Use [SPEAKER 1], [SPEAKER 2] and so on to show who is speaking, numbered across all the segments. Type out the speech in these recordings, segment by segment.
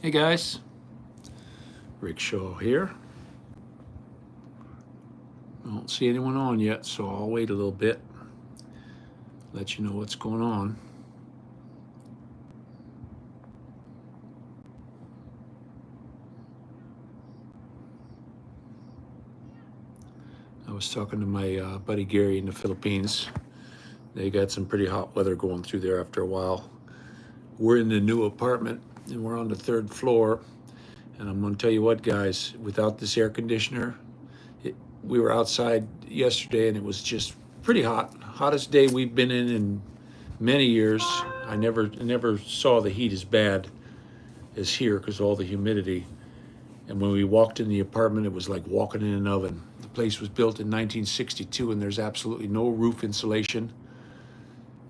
[SPEAKER 1] Hey guys, Rick Shaw here. I don't see anyone on yet, so I'll wait a little bit, let you know what's going on. I was talking to my buddy Gary in the Philippines. They got some pretty hot weather going through there after a while. We're in the new apartment and we're on the third floor. And I'm going to tell you what, guys, without this air conditioner, we were outside yesterday and it was just pretty hot. Hottest day we've been in many years. I never saw the heat as bad as here because of all the humidity. And when we walked in the apartment, it was like walking in an oven. The place was built in 1962 and there's absolutely no roof insulation,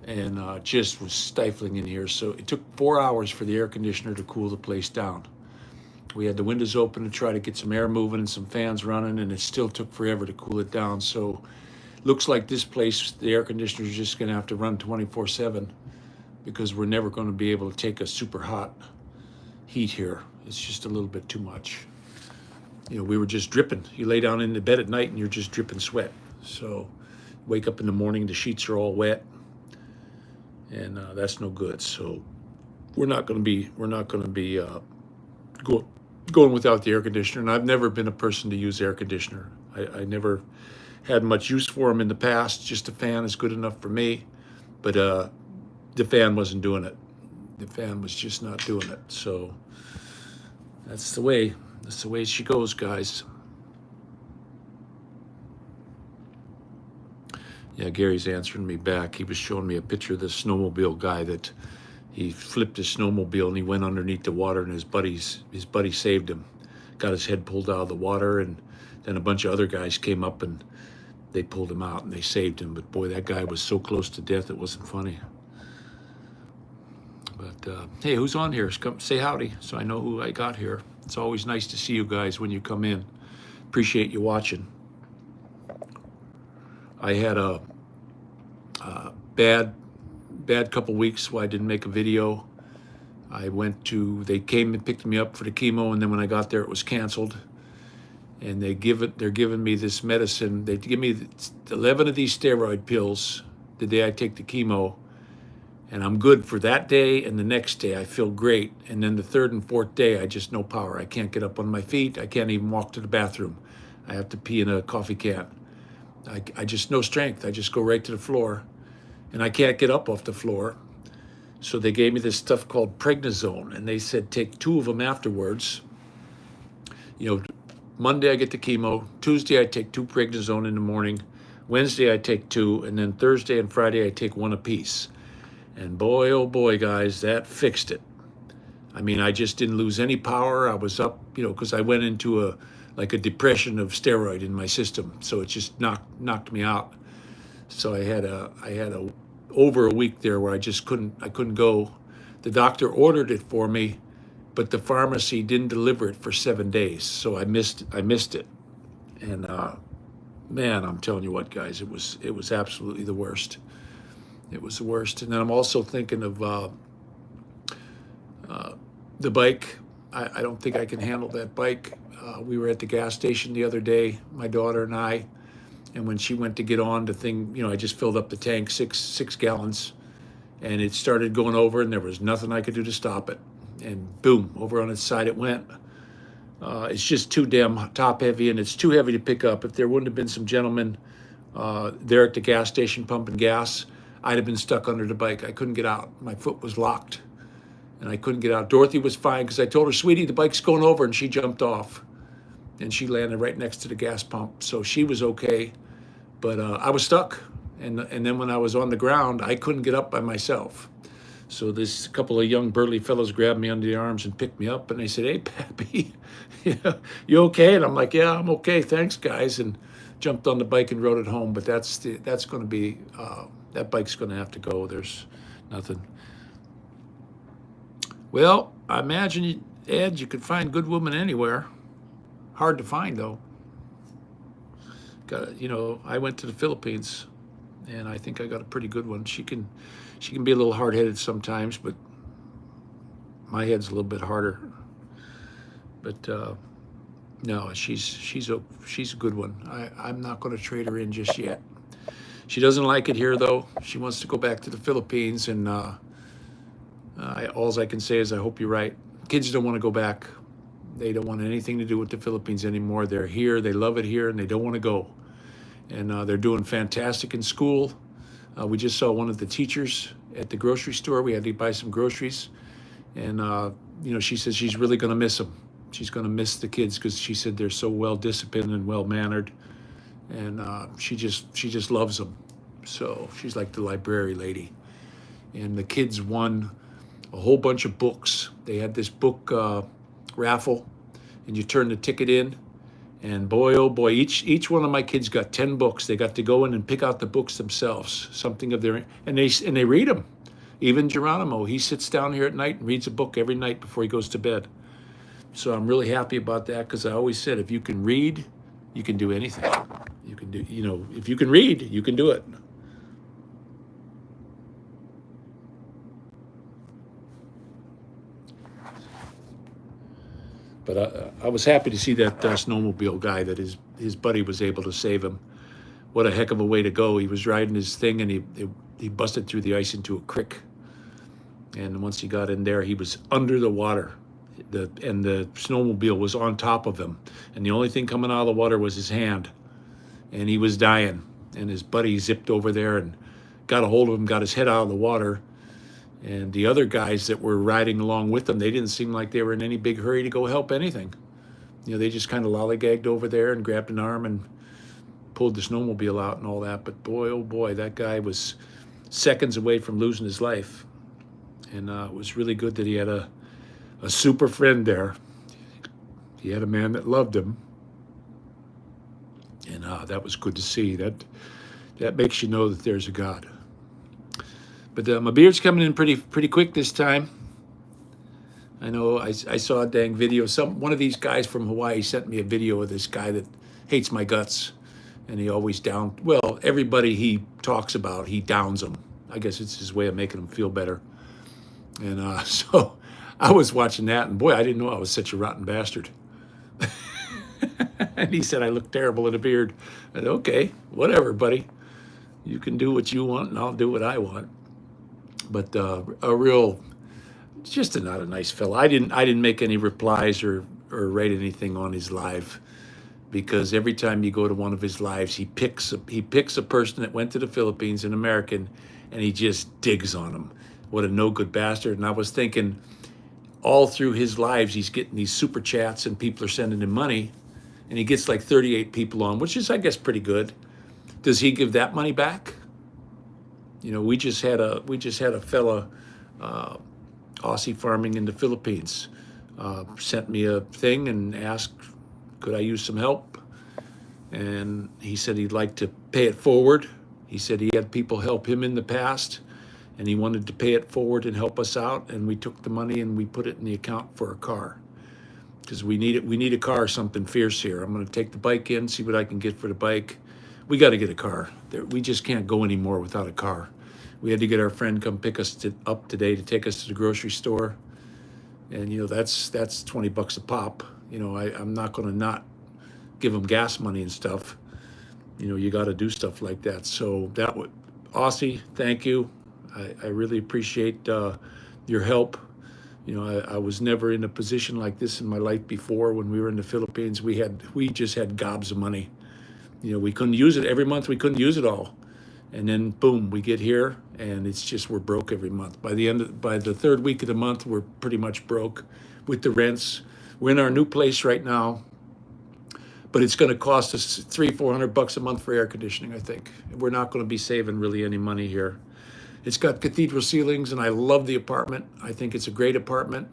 [SPEAKER 1] and just was stifling in here. So it took 4 hours for the air conditioner to cool the place down. We had the windows open to try to get some air moving and some fans running, and it still took forever to cool it down. So looks like this place, the air conditioner is just going to have to run 24/7 because we're never going to be able to take a super hot heat here. It's just a little bit too much. You know, we were just dripping. You lay down in the bed at night and you're just dripping sweat. So wake up in the morning, the sheets are all wet, and that's no good. So we're not going to be going without the air conditioner. And I've never been a person to use air conditioner. I never had much use for them in the past. Just a fan is good enough for me. But the fan wasn't doing it. The fan was just not doing it. So that's the way she goes, guys. Yeah, Gary's answering me back. He was showing me a picture of this snowmobile guy that he flipped his snowmobile and he went underneath the water, and his buddy saved him. Got his head pulled out of the water, and then a bunch of other guys came up and they pulled him out and they saved him. But boy, that guy was so close to death, it wasn't funny. But hey, who's on here? Come say howdy so I know who I got here. It's always nice to see you guys when you come in. Appreciate you watching. I had a bad couple weeks where I didn't make a video. They came and picked me up for the chemo, and then when I got there, it was canceled. And they're giving me this medicine. They give me 11 of these steroid pills the day I take the chemo, and I'm good for that day, and the next day I feel great. And then the third and fourth day, I just no power. I can't get up on my feet. I can't even walk to the bathroom. I have to pee in a coffee can. I just no strength. I just go right to the floor, and I can't get up off the floor. So they gave me this stuff called prednisone, and they said take 2 of them afterwards. You know, Monday I get the chemo. Tuesday I take 2 prednisone in the morning. Wednesday I take 2, and then Thursday and Friday I take 1 apiece. And boy, oh boy, guys, that fixed it. I mean, I just didn't lose any power. I was up, because I went into a depression of steroid in my system. So it just knocked me out. So I had over a week there where I couldn't go. The doctor ordered it for me, but the pharmacy didn't deliver it for 7 days. So I missed it. And man, I'm telling you what, guys, it was absolutely the worst. It was the worst. And then I'm also thinking of the bike. I don't think I can handle that bike. We were at the gas station the other day, my daughter and I, and when she went to get on the thing, I just filled up the tank, six gallons, and it started going over, and there was nothing I could do to stop it. And boom, over on its side it went. It's just too damn top heavy, and it's too heavy to pick up. If there wouldn't have been some gentlemen there at the gas station pumping gas, I'd have been stuck under the bike. I couldn't get out. My foot was locked, and I couldn't get out. Dorothy was fine because I told her, sweetie, the bike's going over, and she jumped off. And she landed right next to the gas pump, so she was okay. But I was stuck, and then when I was on the ground, I couldn't get up by myself. So this couple of young burly fellows grabbed me under the arms and picked me up, and they said, "Hey, Pappy, you okay?" And I'm like, "Yeah, I'm okay, thanks, guys," and jumped on the bike and rode it home. But that's going to be that bike's going to have to go. There's nothing. Well, I imagine, Ed, you could find good women anywhere. Hard to find, though. I went to the Philippines, and I think I got a pretty good one. She can be a little hard-headed sometimes, but my head's a little bit harder. But no, she's a good one. I'm not going to trade her in just yet. She doesn't like it here though. She wants to go back to the Philippines, and all I can say is I hope you're right. Kids don't want to go back. They don't want anything to do with the Philippines anymore. They're here, they love it here, and they don't want to go. And they're doing fantastic in school. We just saw one of the teachers at the grocery store. We had to buy some groceries, and she says she's really going to miss them. She's going to miss the kids because she said they're so well disciplined and well mannered, and she just loves them. So she's like the library lady. And the kids won a whole bunch of books. They had this book raffle, and you turn the ticket in, and boy, oh boy, each one of my kids got 10 books. They got to go in and pick out the books themselves, something of their, and they read them. Even Geronimo, he sits down here at night and reads a book every night before he goes to bed. So I'm really happy about that, because I always said, if you can read, you can do anything. You can do, if you can read, you can do it. But I was happy to see that snowmobile guy, that his buddy was able to save him. What a heck of a way to go. He was riding his thing, and he busted through the ice into a creek. And once he got in there, he was under the water. And the snowmobile was on top of him. And the only thing coming out of the water was his hand. And he was dying. And his buddy zipped over there and got a hold of him, got his head out of the water. And the other guys that were riding along with them, they didn't seem like they were in any big hurry to go help anything. They just kind of lollygagged over there and grabbed an arm and pulled the snowmobile out and all that. But boy, oh boy, that guy was seconds away from losing his life. And it was really good that he had a super friend there. He had a man that loved him. And that was good to see. That makes you know that there's a God. But my beard's coming in pretty quick this time. I know I saw a dang video. One of these guys from Hawaii sent me a video of this guy that hates my guts. And he always everybody he talks about, he downs them. I guess it's his way of making them feel better. And so I was watching that, and boy, I didn't know I was such a rotten bastard. And he said I look terrible in a beard. I said, okay, whatever, buddy. You can do what you want, and I'll do what I want. But just not a nice fella. I didn't make any replies or write anything on his live, because every time you go to one of his lives, he picks a person that went to the Philippines, an American, and he just digs on them. What a no good bastard. And I was thinking, all through his lives, he's getting these super chats and people are sending him money, and he gets like 38 people on, which is, I guess, pretty good. Does he give that money back? We just had a fella, Aussie farming in the Philippines, sent me a thing and asked, could I use some help? And he said he'd like to pay it forward. He said he had people help him in the past, and he wanted to pay it forward and help us out. And we took the money and we put it in the account for a car, because we need it. We need a car, something fierce here. I'm going to take the bike in, see what I can get for the bike. We got to get a car. We just can't go anymore without a car. We had to get our friend come pick us up today to take us to the grocery store, and that's $20 a pop. I'm not going to not give them gas money and stuff. You got to do stuff like that. So that would, Aussie, thank you. I really appreciate your help. I was never in a position like this in my life before. When we were in the Philippines, we just had gobs of money. We couldn't use it every month. We couldn't use it all. And then boom, we get here, and it's just, we're broke every month. By the third week of the month, we're pretty much broke with the rents. We're in our new place right now, but it's going to cost us $300-400 a month for air conditioning, I think. We're not going to be saving really any money here. It's got cathedral ceilings, and I love the apartment. I think it's a great apartment.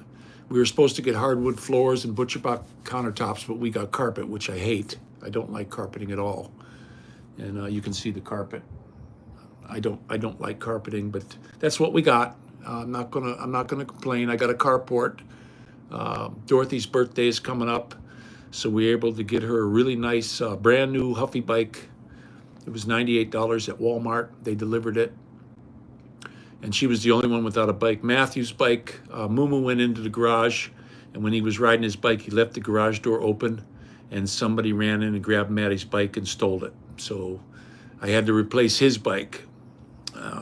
[SPEAKER 1] We were supposed to get hardwood floors and butcherbox countertops, but we got carpet, which I hate. I don't like carpeting at all. And you can see the carpet. I don't like carpeting, but that's what we got. I'm not gonna complain. I got a carport. Dorothy's birthday is coming up, so we were able to get her a really nice brand new Huffy bike. It was $98 at Walmart. They delivered it, and she was the only one without a bike. Matthew's bike, Mumu went into the garage And when he was riding his bike, he left the garage door open, and somebody ran in and grabbed Maddie's bike and stole it. So I had to replace his bike.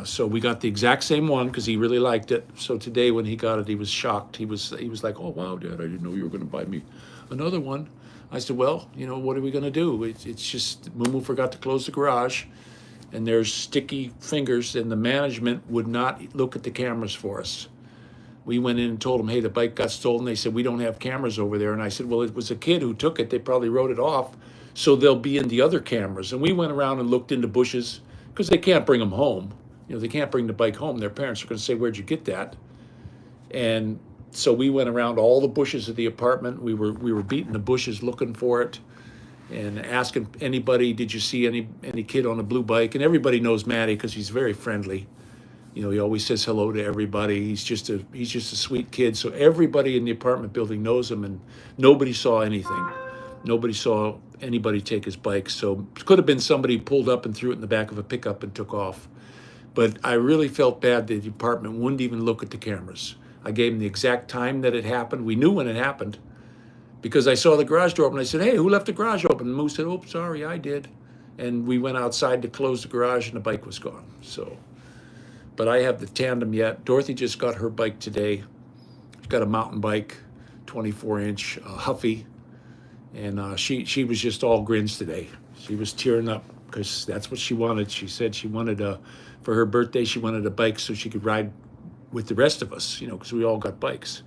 [SPEAKER 1] So we got the exact same one because he really liked it. So today when he got it, he was shocked. He was like, "Oh wow, Dad, I didn't know you were going to buy me another one." I said, "Well, you know, what are we going to do? It's just Mumu forgot to close the garage, and there's sticky fingers, and the management would not look at the cameras for us. We went in and told them, hey, the bike got stolen. They said, we don't have cameras over there. And I said, well, it was a kid who took it. They probably wrote it off, so they'll be in the other cameras. And we went around and looked into bushes because they can't bring them home. You know, they can't bring the bike home. Their parents are going to say, where'd you get that? And so we went around all the bushes of the apartment. We were beating the bushes looking for it and asking anybody, did you see any kid on a blue bike? And everybody knows Matty because he's very friendly. You know, he always says hello to everybody. He's just a sweet kid. So everybody in the apartment building knows him, and nobody saw anything. Nobody saw anybody take his bike. So it could have been somebody pulled up and threw it in the back of a pickup and took off. But I really felt bad that the apartment wouldn't even look at the cameras. I gave him the exact time that it happened. We knew when it happened because I saw the garage door open. I said, hey, who left the garage open? And Moose said, oh, sorry, I did. And we went outside to close the garage, and the bike was gone. So. But I have the tandem yet. Dorothy just got her bike today. She's got a mountain bike, 24-inch Huffy, and she was just all grins today. She was tearing up because that's what she wanted. She said she wanted for her birthday, she wanted a bike so she could ride with the rest of us, you know, because we all got bikes.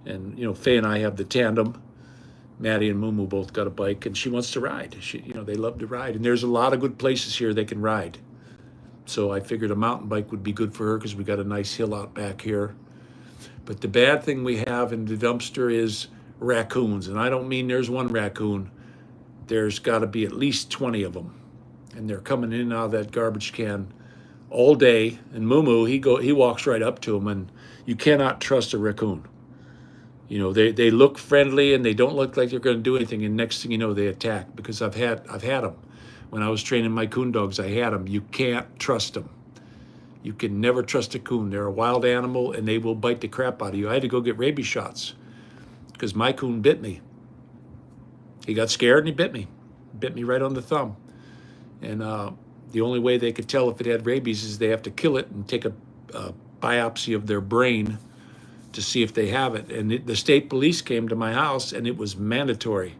[SPEAKER 1] And, you know, Faye and I have the tandem. Maddie and Mumu both got a bike, and she wants to ride. You know, they love to ride. And there's a lot of good places here they can ride. So I figured a mountain bike would be good for her because we got a nice hill out back here. But the bad thing we have in the dumpster is raccoons. And I don't mean there's one raccoon. There's got to be at least 20 of them. And they're coming in and out of that garbage can all day. And Mumu, he walks right up to them. And you cannot trust a raccoon. You know, they look friendly and they don't look like they're going to do anything. And next thing you know, they attack because I've had them. When I was training my coon dogs, I had them. You can't trust them. You can never trust a coon. They're a wild animal, and they will bite the crap out of you. I had to go get rabies shots because my coon bit me. He got scared and he bit me. Bit me right on the thumb. And the only way they could tell if it had rabies is they have to kill it and take a biopsy of their brain to see if they have it. And the state police came to my house, and it was mandatory.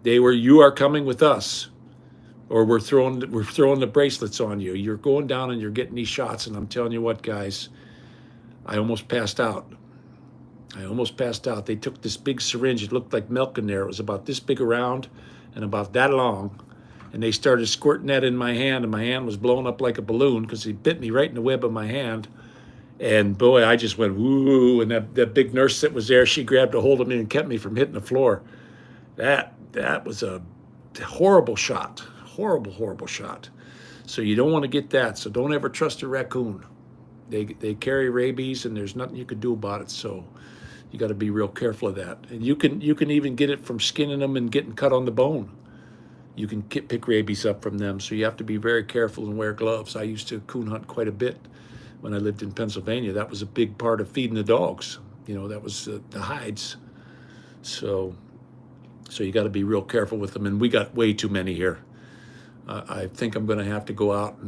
[SPEAKER 1] You are coming with us. Or we're throwing the bracelets on you. You're going down and you're getting these shots. And I'm telling you what, guys, I almost passed out. They took this big syringe. It looked like milk in there. It was about this big around and about that long. And they started squirting that in my hand, and my hand was blowing up like a balloon because he bit me right in the web of my hand. And boy, I just went woo. And that big nurse that was there, she grabbed a hold of me and kept me from hitting the floor. That was a horrible shot. Horrible shot. So you don't want to get that. So don't ever trust a raccoon. They carry rabies, and there's nothing you can do about it. So you got to be real careful of that. And you can even get it from skinning them and getting cut on the bone. You can pick rabies up from them. So you have to be very careful and wear gloves. I used to coon hunt quite a bit when I lived in Pennsylvania. That was a big part of feeding the dogs. You know, that was the hides. So you got to be real careful with them. And we got way too many here. I think I'm going to have to go out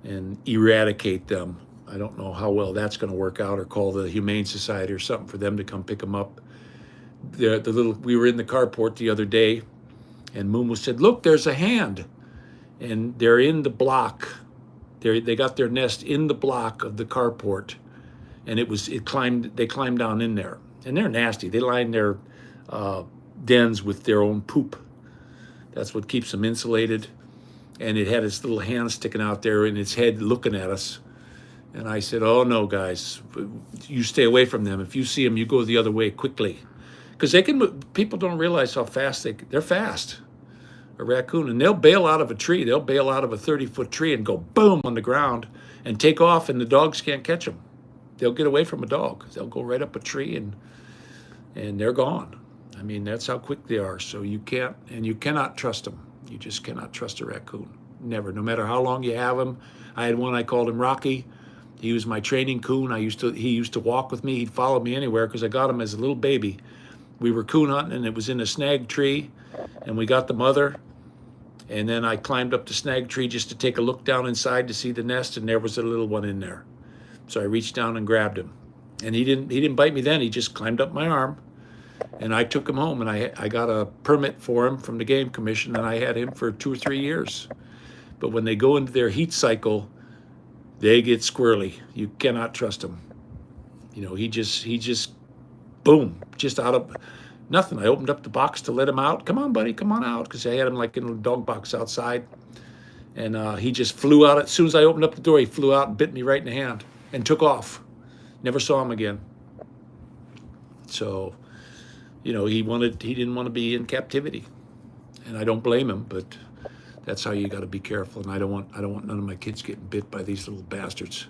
[SPEAKER 1] and eradicate them. I don't know how well that's going to work out, or call the Humane Society or something for them to come pick them up. We were in the carport the other day, and Mumu said, look, there's a hand. And they're in the block. They got their nest in the block of the carport, and they climbed down in there. And they're nasty. They line their dens with their own poop. That's what keeps them insulated. And it had its little hand sticking out there and its head looking at us. And I said, oh, no, guys, you stay away from them. If you see them, you go the other way quickly. Because people don't realize how fast they're fast, a raccoon. And they'll bail out of a tree. They'll bail out of a 30-foot tree and go boom on the ground and take off, and the dogs can't catch them. They'll get away from a dog. They'll go right up a tree, and they're gone. I mean, that's how quick they are. So you cannot trust them. You just cannot trust a raccoon. Never, no matter how long you have them. I had one, I called him Rocky. He was my training coon. He used to walk with me. He'd follow me anywhere because I got him as a little baby. We were coon hunting, and it was in a snag tree, and we got the mother. And then I climbed up the snag tree just to take a look down inside to see the nest, and there was a little one in there. So I reached down and grabbed him. And he didn't bite me then. He just climbed up my arm, and I took him home, and I got a permit for him from the Game Commission, and I had him for 2 or 3 years. But when they go into their heat cycle, they get squirrely. You cannot trust them. You know, he just, boom, just out of nothing. I opened up the box to let him out. Come on, buddy, come on out, because I had him like in a dog box outside. And he just flew out. As soon as I opened up the door, he flew out and bit me right in the hand and took off. Never saw him again. So, you know, he didn't want to be in captivity. And I don't blame him, but that's how you got to be careful. And I don't want none of my kids getting bit by these little bastards.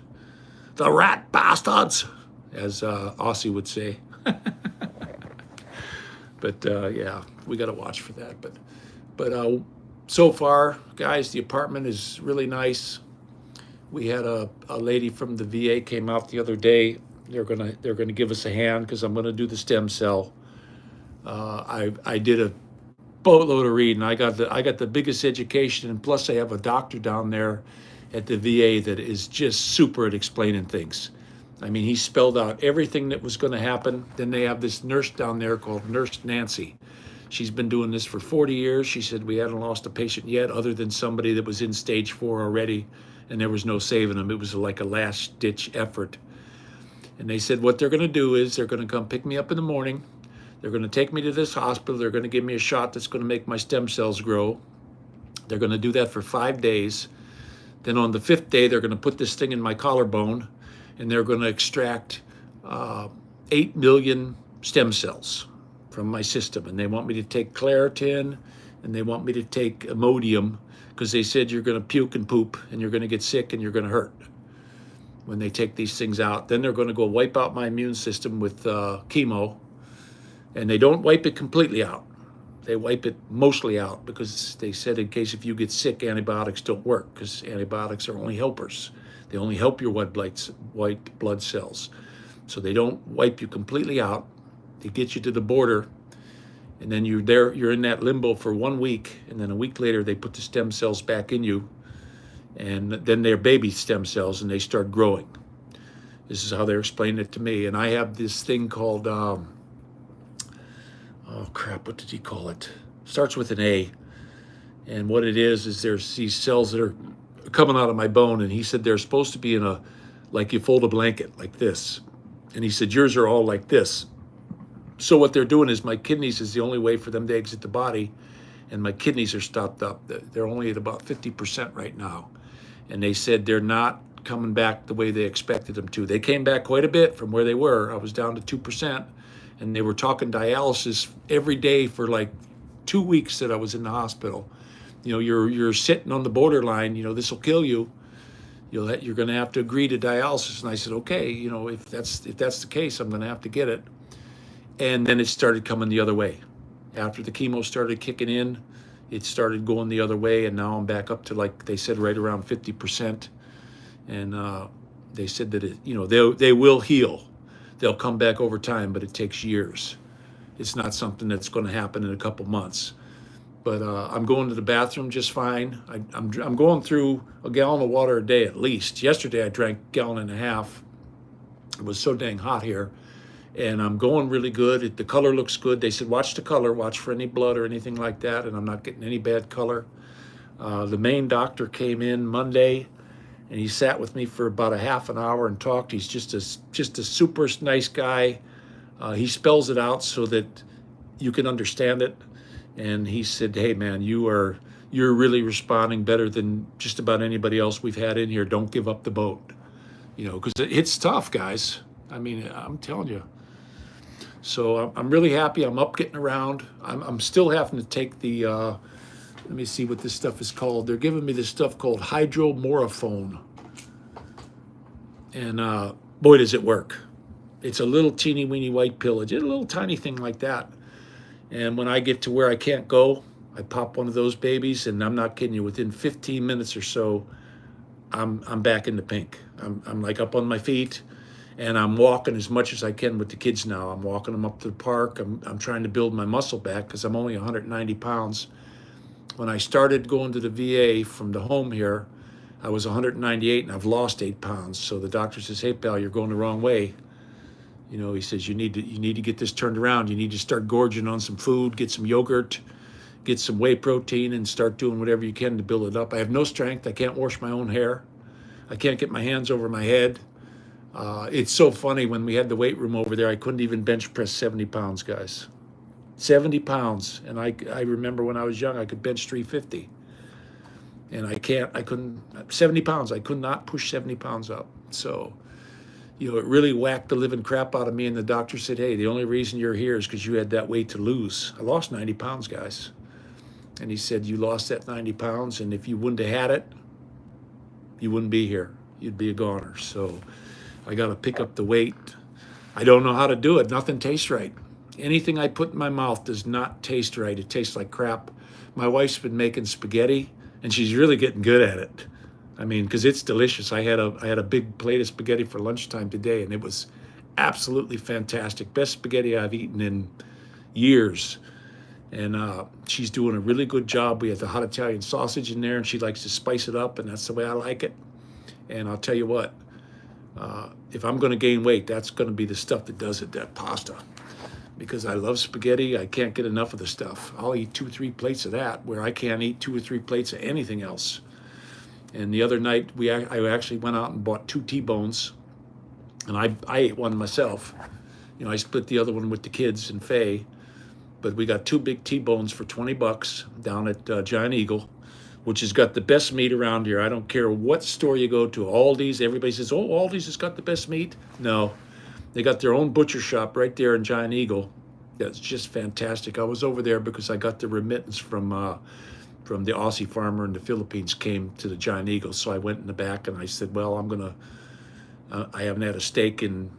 [SPEAKER 1] The rat bastards, as Aussie would say. But yeah, we got to watch for that. But so far, guys, the apartment is really nice. We had a lady from the VA came out the other day. They're gonna give us a hand because I'm gonna do the stem cell. I did a boatload of reading. I got the biggest education, and plus I have a doctor down there at the VA that is just super at explaining things. I mean, he spelled out everything that was going to happen. Then they have this nurse down there called Nurse Nancy. She's been doing this for 40 years. She said we hadn't lost a patient yet other than somebody that was in stage 4 already, and there was no saving them. It was like a last-ditch effort. And they said what they're going to do is they're going to come pick me up in the morning. They're going to take me to this hospital. They're going to give me a shot that's going to make my stem cells grow. They're going to do that for 5 days. Then on the 5th day, they're going to put this thing in my collarbone, and they're going to extract 8 million stem cells from my system. And they want me to take Claritin, and they want me to take Imodium, because they said you're going to puke and poop, and you're going to get sick, and you're going to hurt when they take these things out. Then they're going to go wipe out my immune system with chemo. And they don't wipe it completely out. They wipe it mostly out because they said in case if you get sick, antibiotics don't work because antibiotics are only helpers. They only help your white blood cells. So they don't wipe you completely out. They get you to the border, and then you're in that limbo for 1 week, and then a week later they put the stem cells back in you, and then they're baby stem cells, and they start growing. This is how they're explaining it to me. And I have this thing called, oh crap, what did he call it? Starts with an A. And what it is there's these cells that are coming out of my bone, and he said they're supposed to be in a, like you fold a blanket, like this. And he said, yours are all like this. So what they're doing is my kidneys is the only way for them to exit the body, and my kidneys are stopped up. They're only at about 50% right now. And they said they're not coming back the way they expected them to. They came back quite a bit from where they were. I was down to 2%, and they were talking dialysis every day for like 2 weeks that I was in the hospital. You know, you're sitting on the borderline, you know, this will kill you. You're going to have to agree to dialysis. And I said, okay, you know, if that's the case, I'm going to have to get it. And then it started coming the other way. After the chemo started kicking in, it started going the other way, and now I'm back up to, like they said, right around 50%. And they said that they will heal. They'll come back over time, but it takes years. It's not something that's going to happen in a couple months. But I'm going to the bathroom just fine. I'm going through a gallon of water a day at least. Yesterday I drank a gallon and a half. It was so dang hot here. And I'm going really good. The color looks good. They said, watch the color, watch for any blood or anything like that. And I'm not getting any bad color. The main doctor came in Monday, and he sat with me for about a half an hour and talked. He's just a super nice guy. He spells it out so that you can understand it. And he said, hey man, you're really responding better than just about anybody else we've had in here. Don't give up the boat, because it's tough, guys. I mean, I'm telling you. So I'm really happy. I'm up getting around. I'm still having to take the, let me see what this stuff is called. They're giving me this stuff called hydromorphone. And boy, does it work. It's a little teeny weeny white pill. It's a little tiny thing like that. And when I get to where I can't go, I pop one of those babies, and I'm not kidding you, within 15 minutes or so, I'm back in the pink. I'm like up on my feet, and I'm walking as much as I can with the kids now. I'm walking them up to the park. I'm trying to build my muscle back because I'm only 190 pounds. When I started going to the VA from the home here, I was 198 and I've lost 8 pounds. So the doctor says, "Hey pal, you're going the wrong way." He says you need to get this turned around. You need to start gorging on some food, get some yogurt, get some whey protein, and start doing whatever you can to build it up. I have no strength. I can't wash my own hair. I can't get my hands over my head. It's so funny, when we had the weight room over there, I couldn't even bench press 70 pounds, guys. 70 pounds. And I remember when I was young, I could bench 350. And I couldn't, 70 pounds, I could not push 70 pounds up. So, it really whacked the living crap out of me. And the doctor said, "Hey, the only reason you're here is because you had that weight to lose." I lost 90 pounds, guys. And he said, "You lost that 90 pounds, and if you wouldn't have had it, you wouldn't be here. You'd be a goner." So I got to pick up the weight. I don't know how to do it. Nothing tastes right. Anything I put in my mouth does not taste right. It tastes like crap. My wife's been making spaghetti, and she's really getting good at it. I mean, because it's delicious. I had a big plate of spaghetti for lunchtime today, and it was absolutely fantastic. Best spaghetti I've eaten in years. And she's doing a really good job. We have the hot Italian sausage in there, and she likes to spice it up, and that's the way I like it. And I'll tell you what, if I'm going to gain weight, that's going to be the stuff that does it, that pasta. Because I love spaghetti. I can't get enough of the stuff. I'll eat 2 or 3 plates of that, where I can't eat 2 or 3 plates of anything else. And the other night, I actually went out and bought 2 T-bones, and I ate one myself. I split the other one with the kids and Faye. But we got 2 big T-bones for $20 down at Giant Eagle, which has got the best meat around here. I don't care what store you go to. Aldi's, everybody says, "Oh, Aldi's has got the best meat." No, they got their own butcher shop right there in Giant Eagle. That's just fantastic. I was over there because I got the remittance from the Aussie farmer in the Philippines came to the Giant Eagle. So I went in the back and I said, "Well, I haven't had a steak in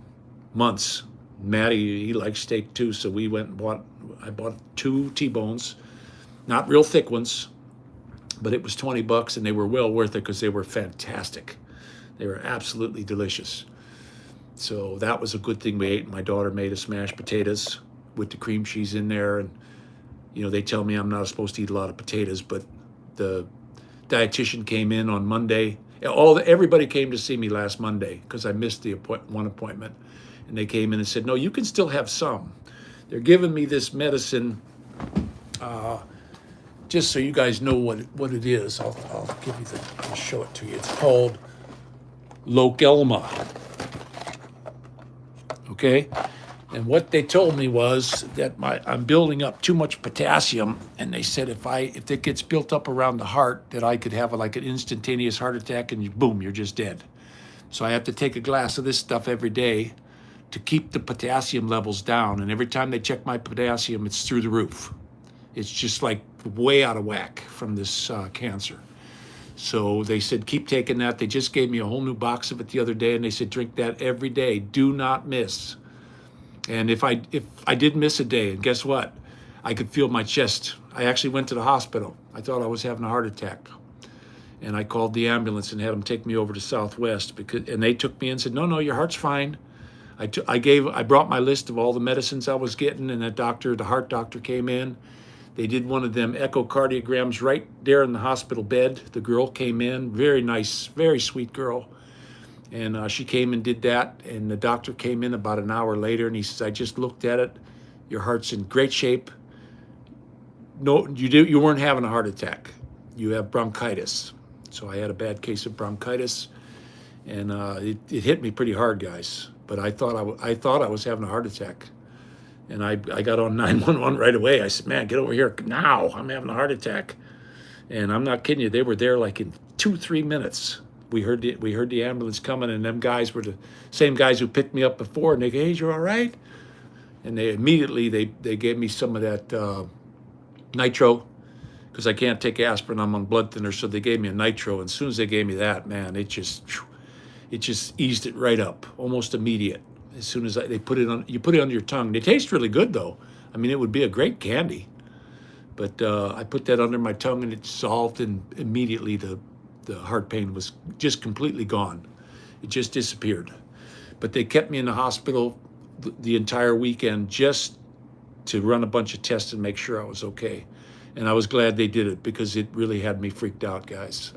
[SPEAKER 1] months." Matty, he likes steak too, so we went and I bought 2 T-bones, not real thick ones, but it was $20, and they were well worth it because they were fantastic. They were absolutely delicious. So that was a good thing we ate. My daughter made us mashed potatoes with the cream cheese in there, and they tell me I'm not supposed to eat a lot of potatoes, but the dietitian came in on Monday. Everybody came to see me last Monday because I missed the one appointment. And they came in and said, "No, you can still have some." They're giving me this medicine, just so you guys know what it is. I'll show it to you. It's called Lokelma. Okay? And what they told me was that I'm building up too much potassium, and they said if it gets built up around the heart, that I could have like an instantaneous heart attack, and boom, you're just dead. So I have to take a glass of this stuff every day to keep the potassium levels down. And every time they check my potassium, it's through the roof. It's just like way out of whack from this cancer. So they said, keep taking that. They just gave me a whole new box of it the other day, and they said, drink that every day. Do not miss. And if I did miss a day, and guess what? I could feel my chest. I actually went to the hospital. I thought I was having a heart attack. And I called the ambulance and had them take me over to Southwest, and they took me in and said, no, your heart's fine. I brought my list of all the medicines I was getting, and the heart doctor came in. They did one of them echocardiograms right there in the hospital bed. The girl came in, very nice, very sweet girl. And she came and did that. And the doctor came in about an hour later, and he says, "I just looked at it. Your heart's in great shape. No, you weren't having a heart attack. You have bronchitis." So I had a bad case of bronchitis, and it hit me pretty hard, guys. But I thought I was having a heart attack, and I got on 911 right away. I said, "Man, get over here now! I'm having a heart attack." And I'm not kidding you. They were there like in 2-3 minutes. We heard the ambulance coming, and them guys were the same guys who picked me up before. And they go, "Hey, you're all right?" And they immediately they gave me some of that nitro, because I can't take aspirin. I'm on blood thinner, so they gave me a nitro. And as soon as they gave me that, man, it just eased it right up, almost immediate. As soon as they put it on, you put it under your tongue. They taste really good, though. I mean, it would be a great candy. But I put that under my tongue, and it dissolved, and immediately the The heart pain was just completely gone. It just disappeared. But they kept me in the hospital the entire weekend just to run a bunch of tests and make sure I was okay. And I was glad they did it because it really had me freaked out, guys.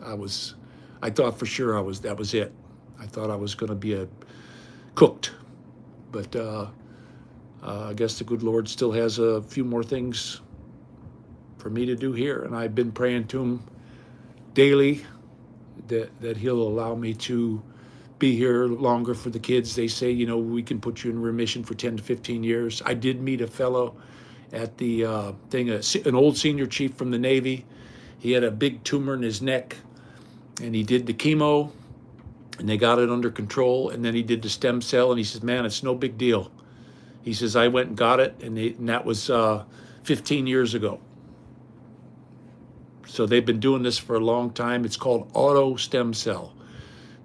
[SPEAKER 1] I thought for sure that was it. I thought I was going to be cooked. But I guess the good Lord still has a few more things for me to do here. And I've been praying to him daily that he'll allow me to be here longer for the kids. They say, we can put you in remission for 10 to 15 years. I did meet a fellow at the thing, an old senior chief from the Navy. He had a big tumor in his neck, and he did the chemo, and they got it under control, and then he did the stem cell, and he says, man, it's no big deal. He says, I went and got it, and that was 15 years ago. So they've been doing this for a long time. It's called auto stem cell.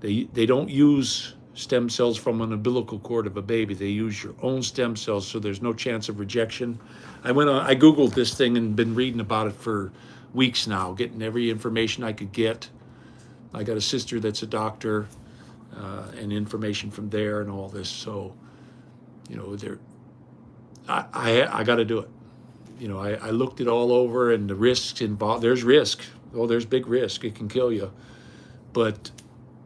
[SPEAKER 1] They don't use stem cells from an umbilical cord of a baby. They use your own stem cells, so there's no chance of rejection. I Googled this thing and been reading about it for weeks now, getting every information I could get. I got a sister that's a doctor, and information from there and all this. So, I got to do it. I looked it all over, and the risks involved. There's risk. Oh, there's big risk. It can kill you. But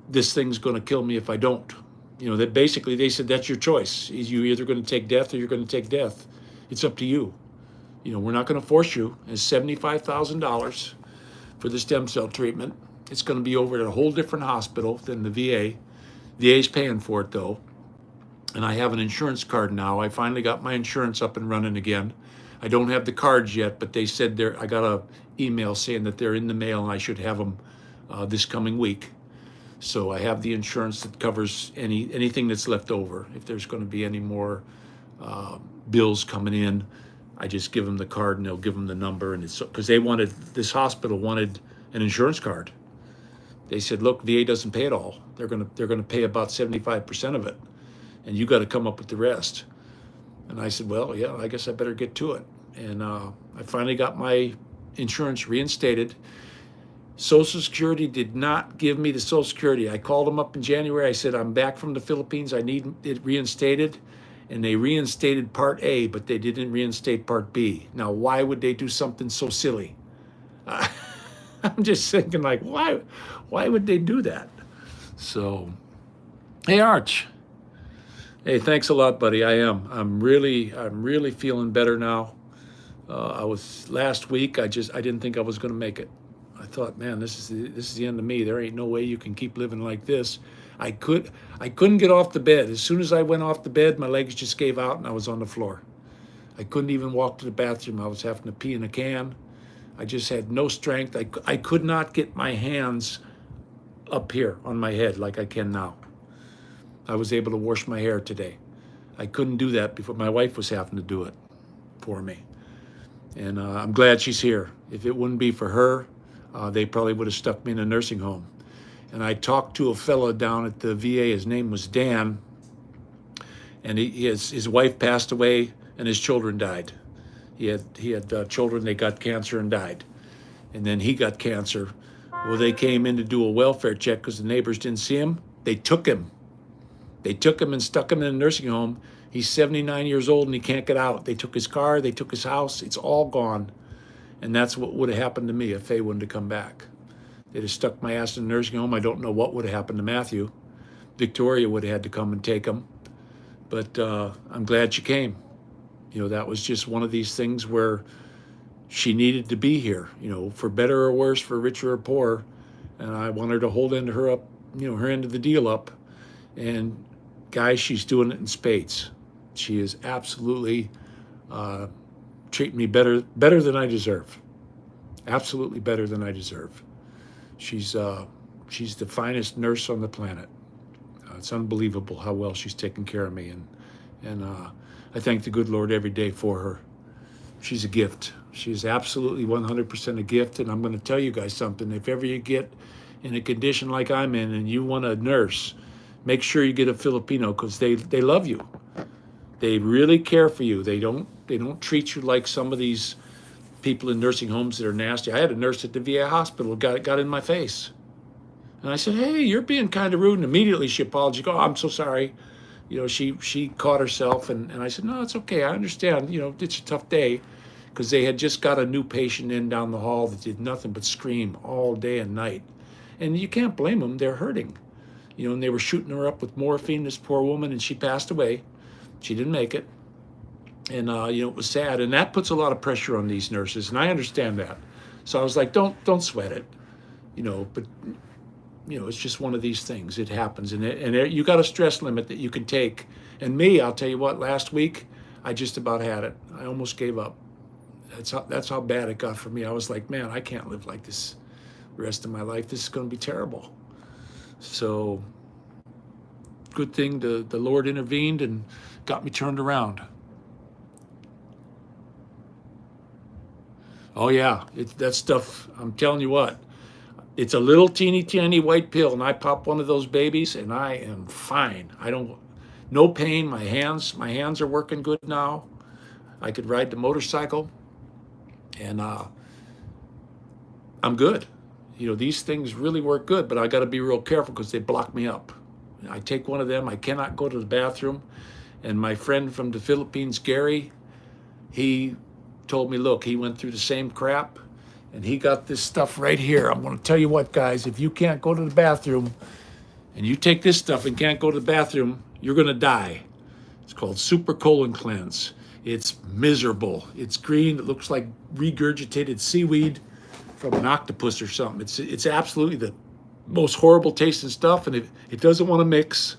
[SPEAKER 1] this thing's going to kill me if I don't. That basically they said that's your choice. You're either going to take death or you're going to take death. It's up to you. We're not going to force you. It's $75,000 for the stem cell treatment. It's going to be over at a whole different hospital than the VA. VA's paying for it though. And I have an insurance card now. I finally got my insurance up and running again. I don't have the cards yet, but they said I got a email saying that they're in the mail and I should have them this coming week. So I have the insurance that covers anything that's left over. If there's going to be any more bills coming in, I just give them the card and they'll give them the number. And it's because this hospital wanted an insurance card. They said, look, VA doesn't pay it all. They're going to pay about 75% of it, and you got to come up with the rest. And I said, well, yeah, I guess I better get to it. And I finally got my insurance reinstated. Social Security did not give me the Social Security. I called them up in January. I said, I'm back from the Philippines. I need it reinstated. And they reinstated Part A, but they didn't reinstate Part B. Now, why would they do something so silly? I'm just thinking, like, why would they do that? So, hey, Arch. Hey, thanks a lot, buddy. I'm really feeling better now. I was last week. I didn't think I was going to make it. I thought, man, this is the end of me. There ain't no way you can keep living like this. I couldn't get off the bed. As soon as I went off the bed, my legs just gave out and I was on the floor. I couldn't even walk to the bathroom. I was having to pee in a can. I just had no strength. I could not get my hands up here on my head like I can now. I was able to wash my hair today. I couldn't do that before. My wife was having to do it for me. And I'm glad she's here. If it wouldn't be for her, they probably would have stuck me in a nursing home. And I talked to a fellow down at the VA. His name was Dan. And his wife passed away and his children died. He had children, they got cancer and died. And then he got cancer. Well, they came in to do a welfare check because the neighbors didn't see him. They took him. They took him and stuck him in a nursing home. He's 79 years old and he can't get out. They took his car, they took his house. It's all gone. And that's what would have happened to me if Faye wouldn't have come back. They'd have stuck my ass in a nursing home. I don't know what would have happened to Matthew. Victoria would have had to come and take him. But I'm glad she came. That was just one of these things where she needed to be here, for better or worse, for richer or poor. And I want her to hold her up, her end of the deal up. And guys, she's doing it in spades. She is absolutely treating me better than I deserve. Absolutely better than I deserve. She's the finest nurse on the planet. It's unbelievable how well she's taken care of me, and I thank the good Lord every day for her. She's a gift. She's absolutely 100% a gift, and I'm going to tell you guys something. If ever you get in a condition like I'm in and you want a nurse, make sure you get a Filipino because they love you. They really care for you. They don't treat you like some of these people in nursing homes that are nasty. I had a nurse at the VA hospital got in my face. And I said, hey, you're being kind of rude. And immediately she apologized. Oh, I'm so sorry. You know, she caught herself. And I said, no, it's okay. I understand. You know, it's a tough day, because they had just got a new patient in down the hall that did nothing but scream all day and night. And you can't blame them. They're hurting. You know, and they were shooting her up with morphine, this poor woman, and she passed away. She didn't make it. And, you know, it was sad. And that puts a lot of pressure on these nurses. And I understand that. So I was like, don't sweat it. You know, but you know, it's just one of these things. It happens, and you got a stress limit that you can take. And me, I'll tell you what. Last week, I just about had it. I almost gave up. That's how bad it got for me. I was like, man, I can't live like this the rest of my life. This is going to be terrible. So, good thing the Lord intervened and got me turned around. Oh yeah, that stuff. I'm telling you what. It's a little teeny tiny white pill, and I pop one of those babies, and I am fine. No pain. My hands are working good now. I could ride the motorcycle, and I'm good. You know, these things really work good, but I got to be real careful because they block me up. I take one of them, I cannot go to the bathroom. And my friend from the Philippines, Gary, he told me, look, he went through the same crap. And he got this stuff right here. I'm going to tell you what, guys, if you can't go to the bathroom and you take this stuff and can't go to the bathroom, you're going to die. It's called Super Colon Cleanse. It's miserable. It's green. It looks like regurgitated seaweed from an octopus or something. It's absolutely the most horrible tasting stuff, and it doesn't want to mix.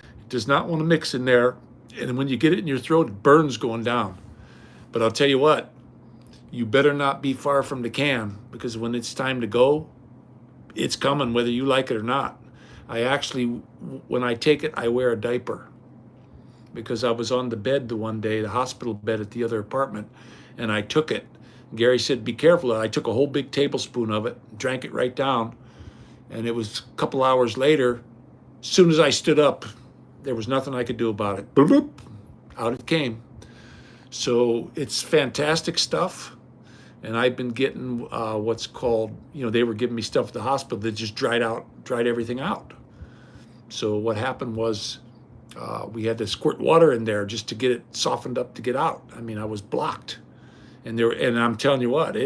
[SPEAKER 1] It does not want to mix in there. And when you get it in your throat, it burns going down. But I'll tell you what, you better not be far from the can, because when it's time to go, it's coming whether you like it or not. I actually, when I take it, I wear a diaper, because I was on the bed the one day, the hospital bed at the other apartment, and I took it. Gary said, be careful. I took a whole big tablespoon of it, drank it right down, and it was a couple hours later, as soon as I stood up, there was nothing I could do about it. Bloop, bloop, out it came. So it's fantastic stuff. And I've been getting what's called, you know, they were giving me stuff at the hospital that just dried everything out. So what happened was we had to squirt water in there just to get it softened up to get out. I mean, I was blocked. And I'm telling you what,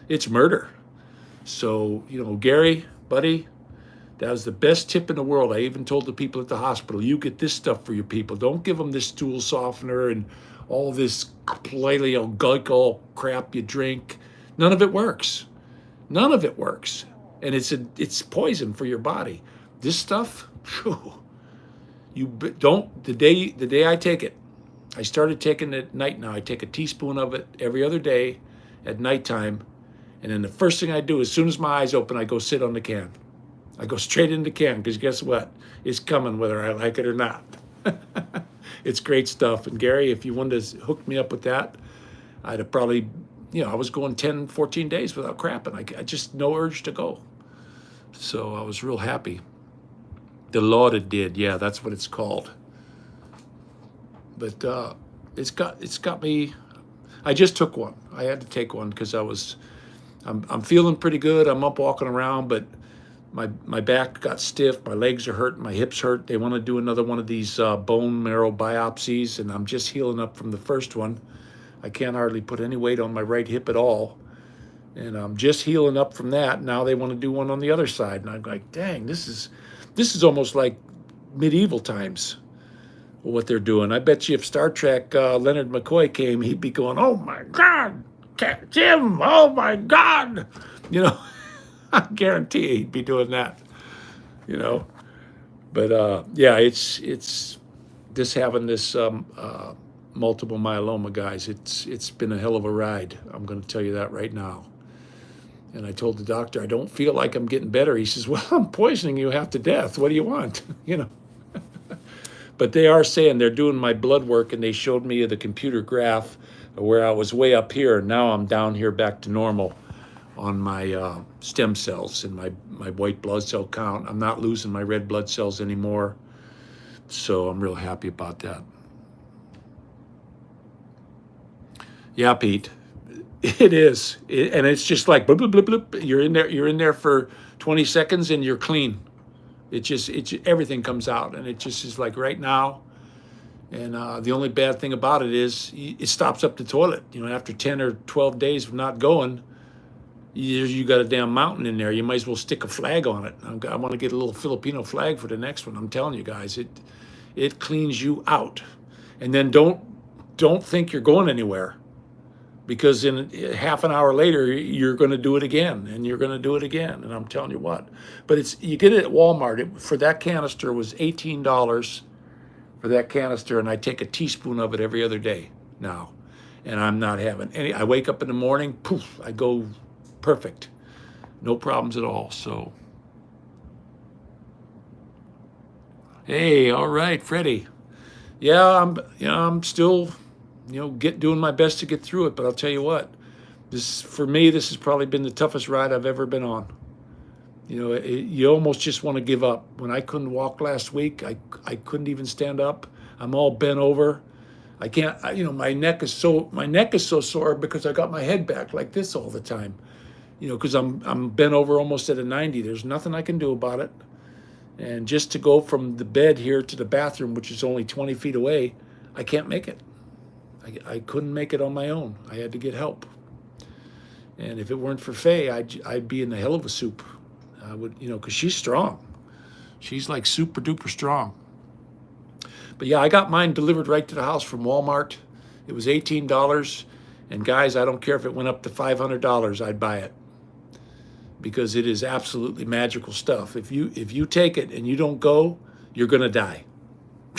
[SPEAKER 1] it's murder. So, you know, Gary, buddy, that was the best tip in the world. I even told the people at the hospital, you get this stuff for your people. Don't give them this stool softener and all this glycol crap you drink. None of it works. None of it works. And it's poison for your body. This stuff, whew, the day I take it, I started taking it at night now. I take a teaspoon of it every other day at nighttime. And then the first thing I do, as soon as my eyes open, I go sit on the can. I go straight in the can, because guess what? It's coming whether I like it or not. It's great stuff. And Gary, if you wanted to hook me up with that, I'd have probably, you know, I was going 10, 14 days without crapping. I just no urge to go. So I was real happy. The Lauded did, yeah, that's what it's called. But it's got me. I just took one. I had to take one because I'm feeling pretty good. I'm up walking around, but my back got stiff, my legs are hurting, my hips hurt. They want to do another one of these bone marrow biopsies, and I'm just healing up from the first one. I can't hardly put any weight on my right hip at all, and I'm just healing up from that. Now they want to do one on the other side, and I'm like, dang, this is almost like medieval times, what they're doing. I bet you if Star Trek Leonard McCoy came, he'd be going, oh my God, Jim, oh my God, you know. I guarantee he'd be doing that, you know. But yeah, it's this having this multiple myeloma, guys. It's been a hell of a ride. I'm going to tell you that right now. And I told the doctor, I don't feel like I'm getting better. He says, well, I'm poisoning you half to death. What do you want? You know. But they are saying they're doing my blood work, and they showed me the computer graph where I was way up here, and now I'm down here back to normal on my stem cells and my white blood cell count. I'm not losing my red blood cells anymore. So I'm real happy about that. Yeah, Pete, it is. And it's just like, bloop, bloop, bloop, bloop. You're in there for 20 seconds and you're clean. Everything comes out, and it just is like right now. And the only bad thing about it is it stops up the toilet. After 10 or 12 days of not going, you got a damn mountain in there. You might as well stick a flag on it. I want to get a little Filipino flag for the next one. I'm telling you guys, it cleans you out. And then don't think you're going anywhere, because in half an hour later you're going to do it again, and you're going to do it again. And I'm telling you what. But you get it at Walmart. For that canister was $18 for that canister, and I take a teaspoon of it every other day now, and I'm not having any. I wake up in the morning, poof, I go perfect, no problems at all. So, hey, all right, Freddie. Yeah, I'm still, doing my best to get through it. But I'll tell you what, for me, this has probably been the toughest ride I've ever been on. You almost just want to give up. When I couldn't walk last week, I couldn't even stand up. I'm all bent over. I can't. My neck is so sore because I got my head back like this all the time. Because I'm bent over almost at a 90. There's nothing I can do about it. And just to go from the bed here to the bathroom, which is only 20 feet away, I can't make it. I couldn't make it on my own. I had to get help. And if it weren't for Faye, I'd be in a hell of a soup. I would, because she's strong. She's like super duper strong. But yeah, I got mine delivered right to the house from Walmart. It was $18. And guys, I don't care if it went up to $500, I'd buy it. Because it is absolutely magical stuff. If you take it and you don't go, you're going to die.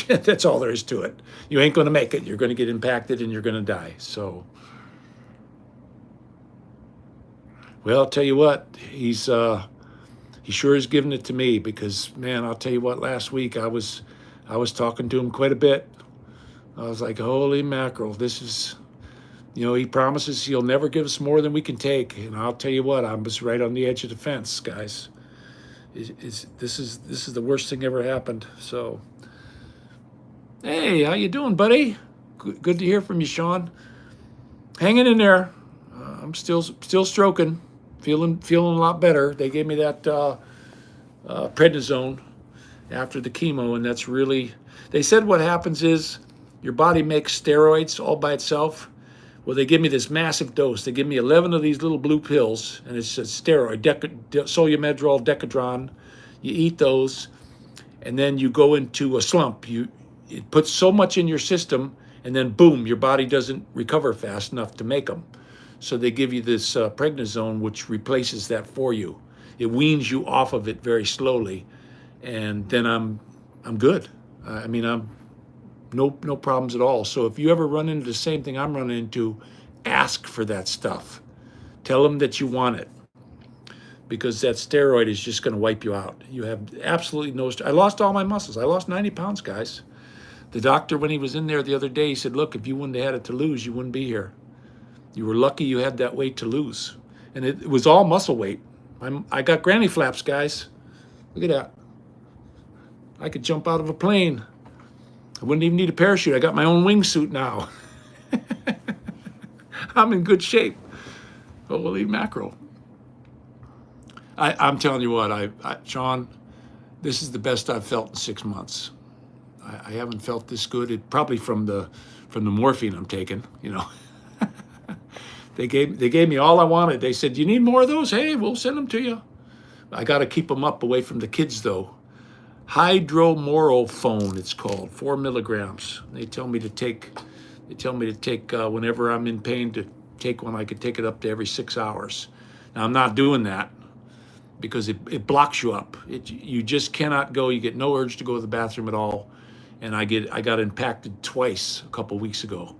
[SPEAKER 1] That's all there is to it. You ain't going to make it. You're going to get impacted and you're going to die. So, well, I'll tell you what, he sure is giving it to me, because, man, I'll tell you what, last week I was talking to him quite a bit. I was like, holy mackerel, this is, he promises he'll never give us more than we can take. And I'll tell you what, I'm just right on the edge of the fence, guys. This is the worst thing ever happened. So, hey, how you doing, buddy? Good to hear from you, Sean. Hanging in there. I'm still stroking. Feeling a lot better. They gave me that prednisone after the chemo, and that's really. They said what happens is your body makes steroids all by itself. Well, they give me this massive dose. They give me 11 of these little blue pills, and it's a steroid, Solumedrol, Decadron. You eat those, and then you go into a slump. It puts so much in your system, and then boom, your body doesn't recover fast enough to make them. So they give you this prednisone, which replaces that for you. It weans you off of it very slowly, and then I'm good. I'm no problems at all. So if you ever run into the same thing I'm running into, ask for that stuff. Tell them that you want it, because that steroid is just going to wipe you out. You have absolutely no. I lost all my muscles. I lost 90 pounds, guys. The doctor, when he was in there the other day, he said, "Look, if you wouldn't have had it to lose, you wouldn't be here. You were lucky you had that weight to lose." And it was all muscle weight. I got granny flaps, guys. Look at that. I could jump out of a plane. I wouldn't even need a parachute. I got my own wingsuit now. I'm in good shape. Holy mackerel. I'm telling you what, Sean, this is the best I've felt in 6 months. I haven't felt this good. It probably from the morphine I'm taking, They gave me all I wanted. They said, "You need more of those? Hey, we'll send them to you." I got to keep them up away from the kids, though. Hydromorphone, it's called, 4 milligrams. They tell me to take whenever I'm in pain, to take one. I could take it up to every 6 hours. Now, I'm not doing that because it blocks you up. You just cannot go. You get no urge to go to the bathroom at all. And I got impacted twice a couple weeks ago.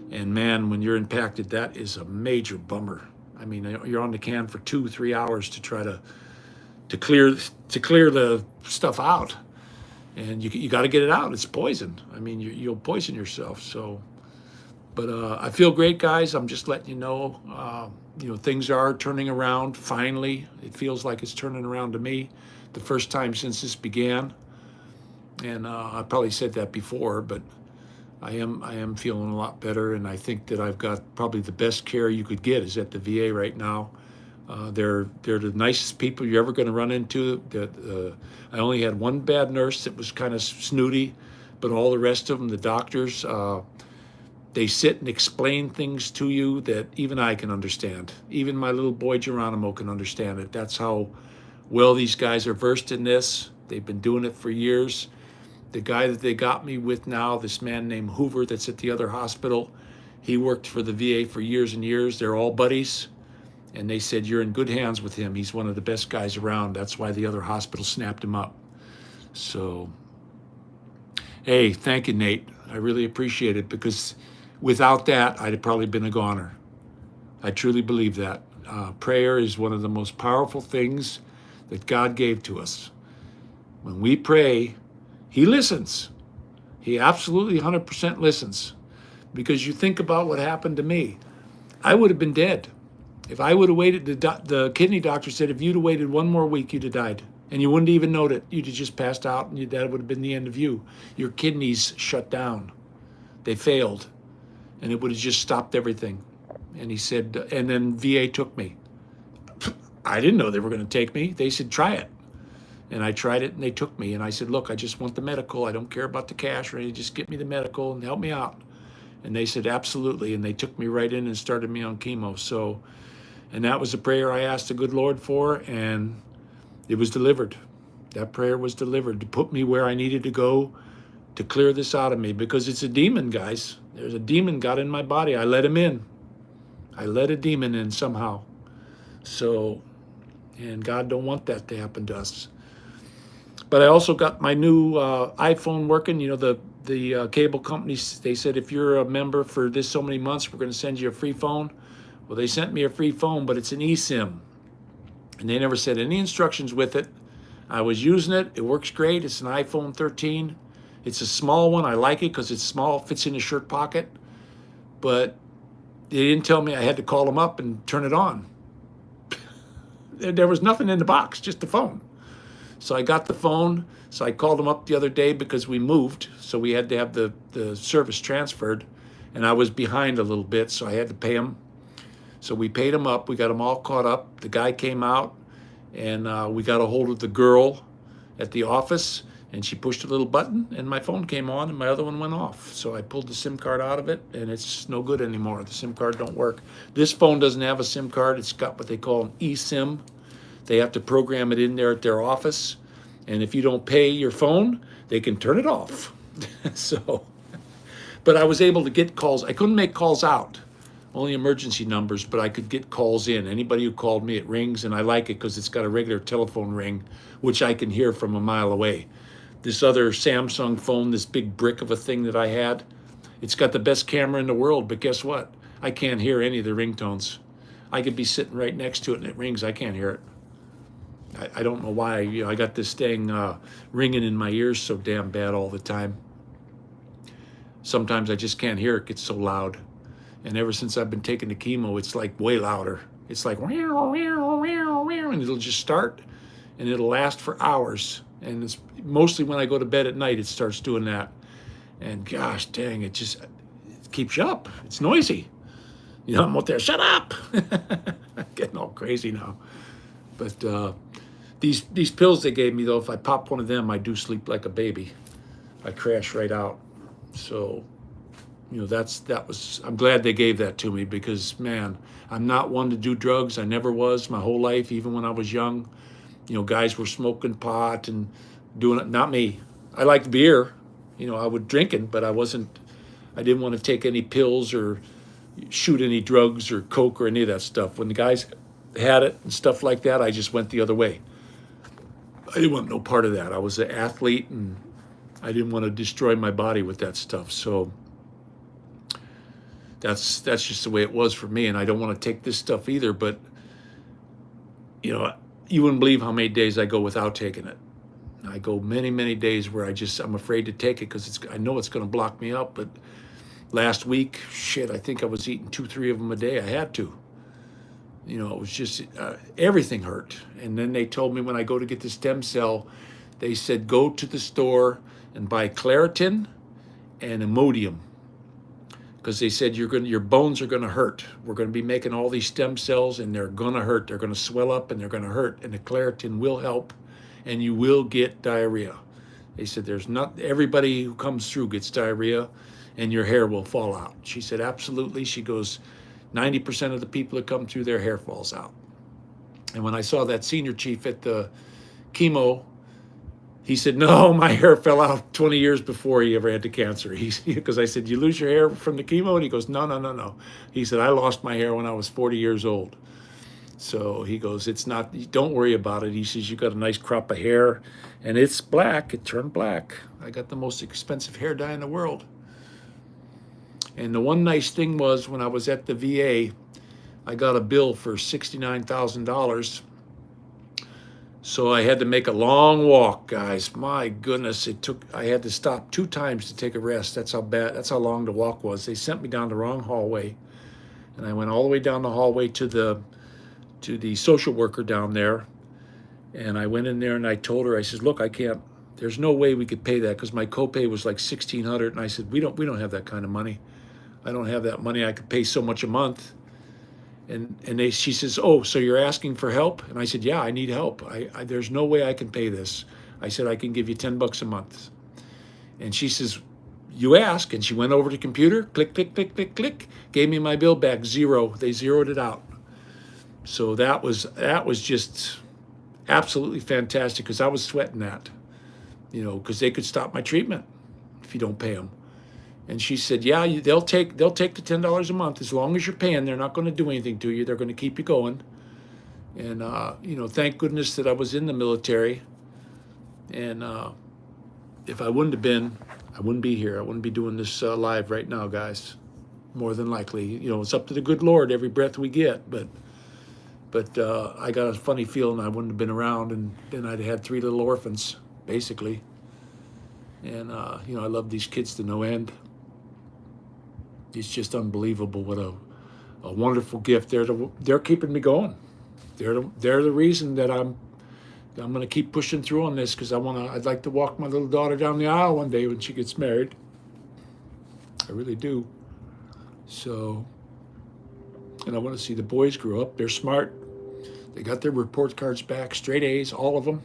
[SPEAKER 1] And man, when you're impacted, that is a major bummer. I mean, you're on the can for 2-3 hours to try to clear the stuff out, and you got to get it out. It's poison. I mean, you'll poison yourself. So, but I feel great, guys. I'm just letting you know. Things are turning around. Finally, it feels like it's turning around to me, the first time since this began. And I probably said that before, but I am feeling a lot better, and I think that I've got probably the best care you could get is at the VA right now. They're the nicest people you're ever going to run into. I only had one bad nurse that was kind of snooty, but all the rest of them, the doctors, they sit and explain things to you that even I can understand. Even my little boy Geronimo can understand it. That's how well these guys are versed in this. They've been doing it for years. The guy that they got me with now, this man named Hoover that's at the other hospital, he worked for the VA for years and years. They're all buddies. And they said, you're in good hands with him. He's one of the best guys around. That's why the other hospital snapped him up. So, hey, thank you, Nate. I really appreciate it, because without that, I'd have probably been a goner. I truly believe that. Prayer is one of the most powerful things that God gave to us. When we pray, He listens. He absolutely 100% listens. Because you think about what happened to me. I would have been dead. If I would have waited, the kidney doctor said, if you'd have waited one more week, you'd have died. And you wouldn't even know it. You'd have just passed out, and that would have been the end of you. Your kidneys shut down. They failed. And it would have just stopped everything. And he said, and then VA took me. I didn't know they were going to take me. They said, try it. And I tried it, and they took me. And I said, look, I just want the medical. I don't care about the cash or anything. Just get me the medical and help me out. And they said, absolutely. And they took me right in and started me on chemo. So, and that was a prayer I asked the good Lord for, and it was delivered. That prayer was delivered to put me where I needed to go to clear this out of me, because it's a demon, guys. There's a demon got in my body. I let him in. I let a demon in somehow. So, and God don't want that to happen to us. But I also got my new iPhone working. You know, the cable companies, they said, if you're a member for this so many months, we're going to send you a free phone. Well, they sent me a free phone, but it's an eSIM. And they never said any instructions with it. I was using it. It works great. It's an iPhone 13. It's a small one. I like it because it's small, fits in the shirt pocket. But they didn't tell me I had to call them up and turn it on. There was nothing in the box, just the phone. So I got the phone. So I called them up the other day because we moved. So we had to have the service transferred. And I was behind a little bit, so I had to pay them. So we paid them up. We got them all caught up. The guy came out, and we got a hold of the girl at the office, and she pushed a little button, and my phone came on, and my other one went off. So I pulled the SIM card out of it, and it's no good anymore. The SIM card don't work. This phone doesn't have a SIM card. It's got what they call an eSIM. They have to program it in there at their office, and if you don't pay your phone, they can turn it off. So, but I was able to get calls. I couldn't make calls out. Only emergency numbers, but I could get calls in. Anybody who called me, it rings, and I like it because it's got a regular telephone ring, which I can hear from a mile away. This other Samsung phone, this big brick of a thing that I had, it's got the best camera in the world, but guess what? I can't hear any of the ringtones. I could be sitting right next to it, and it rings. I can't hear it. I don't know why. You know, I got this thing ringing in my ears so damn bad all the time. Sometimes I just can't hear it. It gets so loud. And ever since I've been taking the chemo, it's like way louder. It's like, and it'll just start, and it'll last for hours. And it's mostly when I go to bed at night, it starts doing that. And gosh dang, it keeps you up. It's noisy. You know, I'm out there, shut up. I'm getting all crazy now. But these pills they gave me, though, if I pop one of them, I do sleep like a baby. I crash right out. So, you know, I'm glad they gave that to me, because, man, I'm not one to do drugs. I never was my whole life, even when I was young. You know, guys were smoking pot and doing it. Not me. I liked beer. You know, I would drink it, but I didn't want to take any pills or shoot any drugs or coke or any of that stuff. When the guys had it and stuff like that, I just went the other way. I didn't want no part of that. I was an athlete, and I didn't want to destroy my body with that stuff. So that's just the way it was for me. And I don't want to take this stuff either, but you know, you wouldn't believe how many days I go without taking it. I go many, many days where I'm afraid to take it because I know it's going to block me up. But last week, shit, I think I was eating 2-3 of them a day. I had to. You know, it was just, everything hurt. And then they told me when I go to get the stem cell, they said, go to the store and buy Claritin and Imodium. because they said your bones are gonna hurt. We're gonna be making all these stem cells, and they're gonna hurt. They're gonna swell up, and they're gonna hurt. And the Claritin will help, and you will get diarrhea. They said there's not everybody who comes through gets diarrhea, and your hair will fall out. She said absolutely. She goes, 90% of the people that come through, their hair falls out. And when I saw that senior chief at the chemo, he said, no, my hair fell out 20 years before he ever had the cancer. Because I said, you lose your hair from the chemo? And he goes, no, no, no, no. He said, I lost my hair when I was 40 years old. So he goes, it's not, don't worry about it. He says, you got a nice crop of hair, and it's black. It turned black. I got the most expensive hair dye in the world. And the one nice thing was, when I was at the VA, I got a bill for $69,000. So I had to make a long walk, guys. My goodness, I had to stop 2 times to take a rest. That's how long the walk was. They sent me down the wrong hallway, and I went all the way down the hallway to the social worker down there. And I went in there and I told her, I said, look, I can't, there's no way we could pay that, because my copay was like $1,600. And I said, we don't have that kind of money. I don't have that money. I could pay so much a month. And she says, oh, so you're asking for help? And I said, yeah, I need help. There's no way I can pay this. I said, I can give you $10 a month. And she says, you ask. And she went over to the computer, click, click, click, click, click, gave me my bill back, zero. They zeroed it out. So that was just absolutely fantastic, because I was sweating that, because they could stop my treatment if you don't pay them. And she said, yeah, they'll take the $10 a month. As long as you're paying, they're not going to do anything to you. They're going to keep you going. And, thank goodness that I was in the military. And if I wouldn't have been, I wouldn't be here. I wouldn't be doing this live right now, guys. More than likely. It's up to the good Lord every breath we get. But I got a funny feeling I wouldn't have been around, and then I'd had 3 little orphans, basically. And, I love these kids to no end. It's just unbelievable. What a wonderful gift. They're keeping me going. They're the reason that I'm going to keep pushing through on this, because I'd like to walk my little daughter down the aisle one day when she gets married. I really do. So, and I want to see the boys grow up. They're smart. They got their report cards back, straight A's, all of them.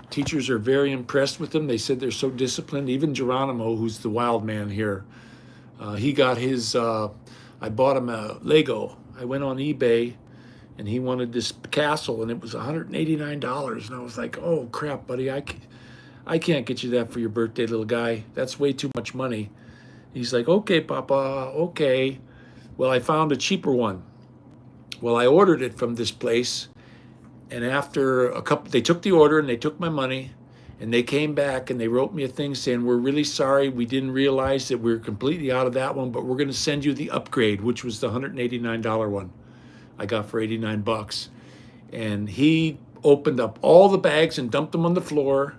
[SPEAKER 1] Teachers are very impressed with them. They said they're so disciplined. Even Geronimo, who's the wild man here, he got his, I bought him a Lego. I went on eBay, and he wanted this castle, and it was $189. And I was like, oh, crap, buddy, I can't get you that for your birthday, little guy. That's way too much money. He's like, okay, Papa, okay. Well, I found a cheaper one. Well, I ordered it from this place, and after they took the order and they took my money, and they came back and they wrote me a thing saying, we're really sorry. We didn't realize that we're completely out of that one, but we're going to send you the upgrade, which was the $189 one I got for $89. And he opened up all the bags and dumped them on the floor.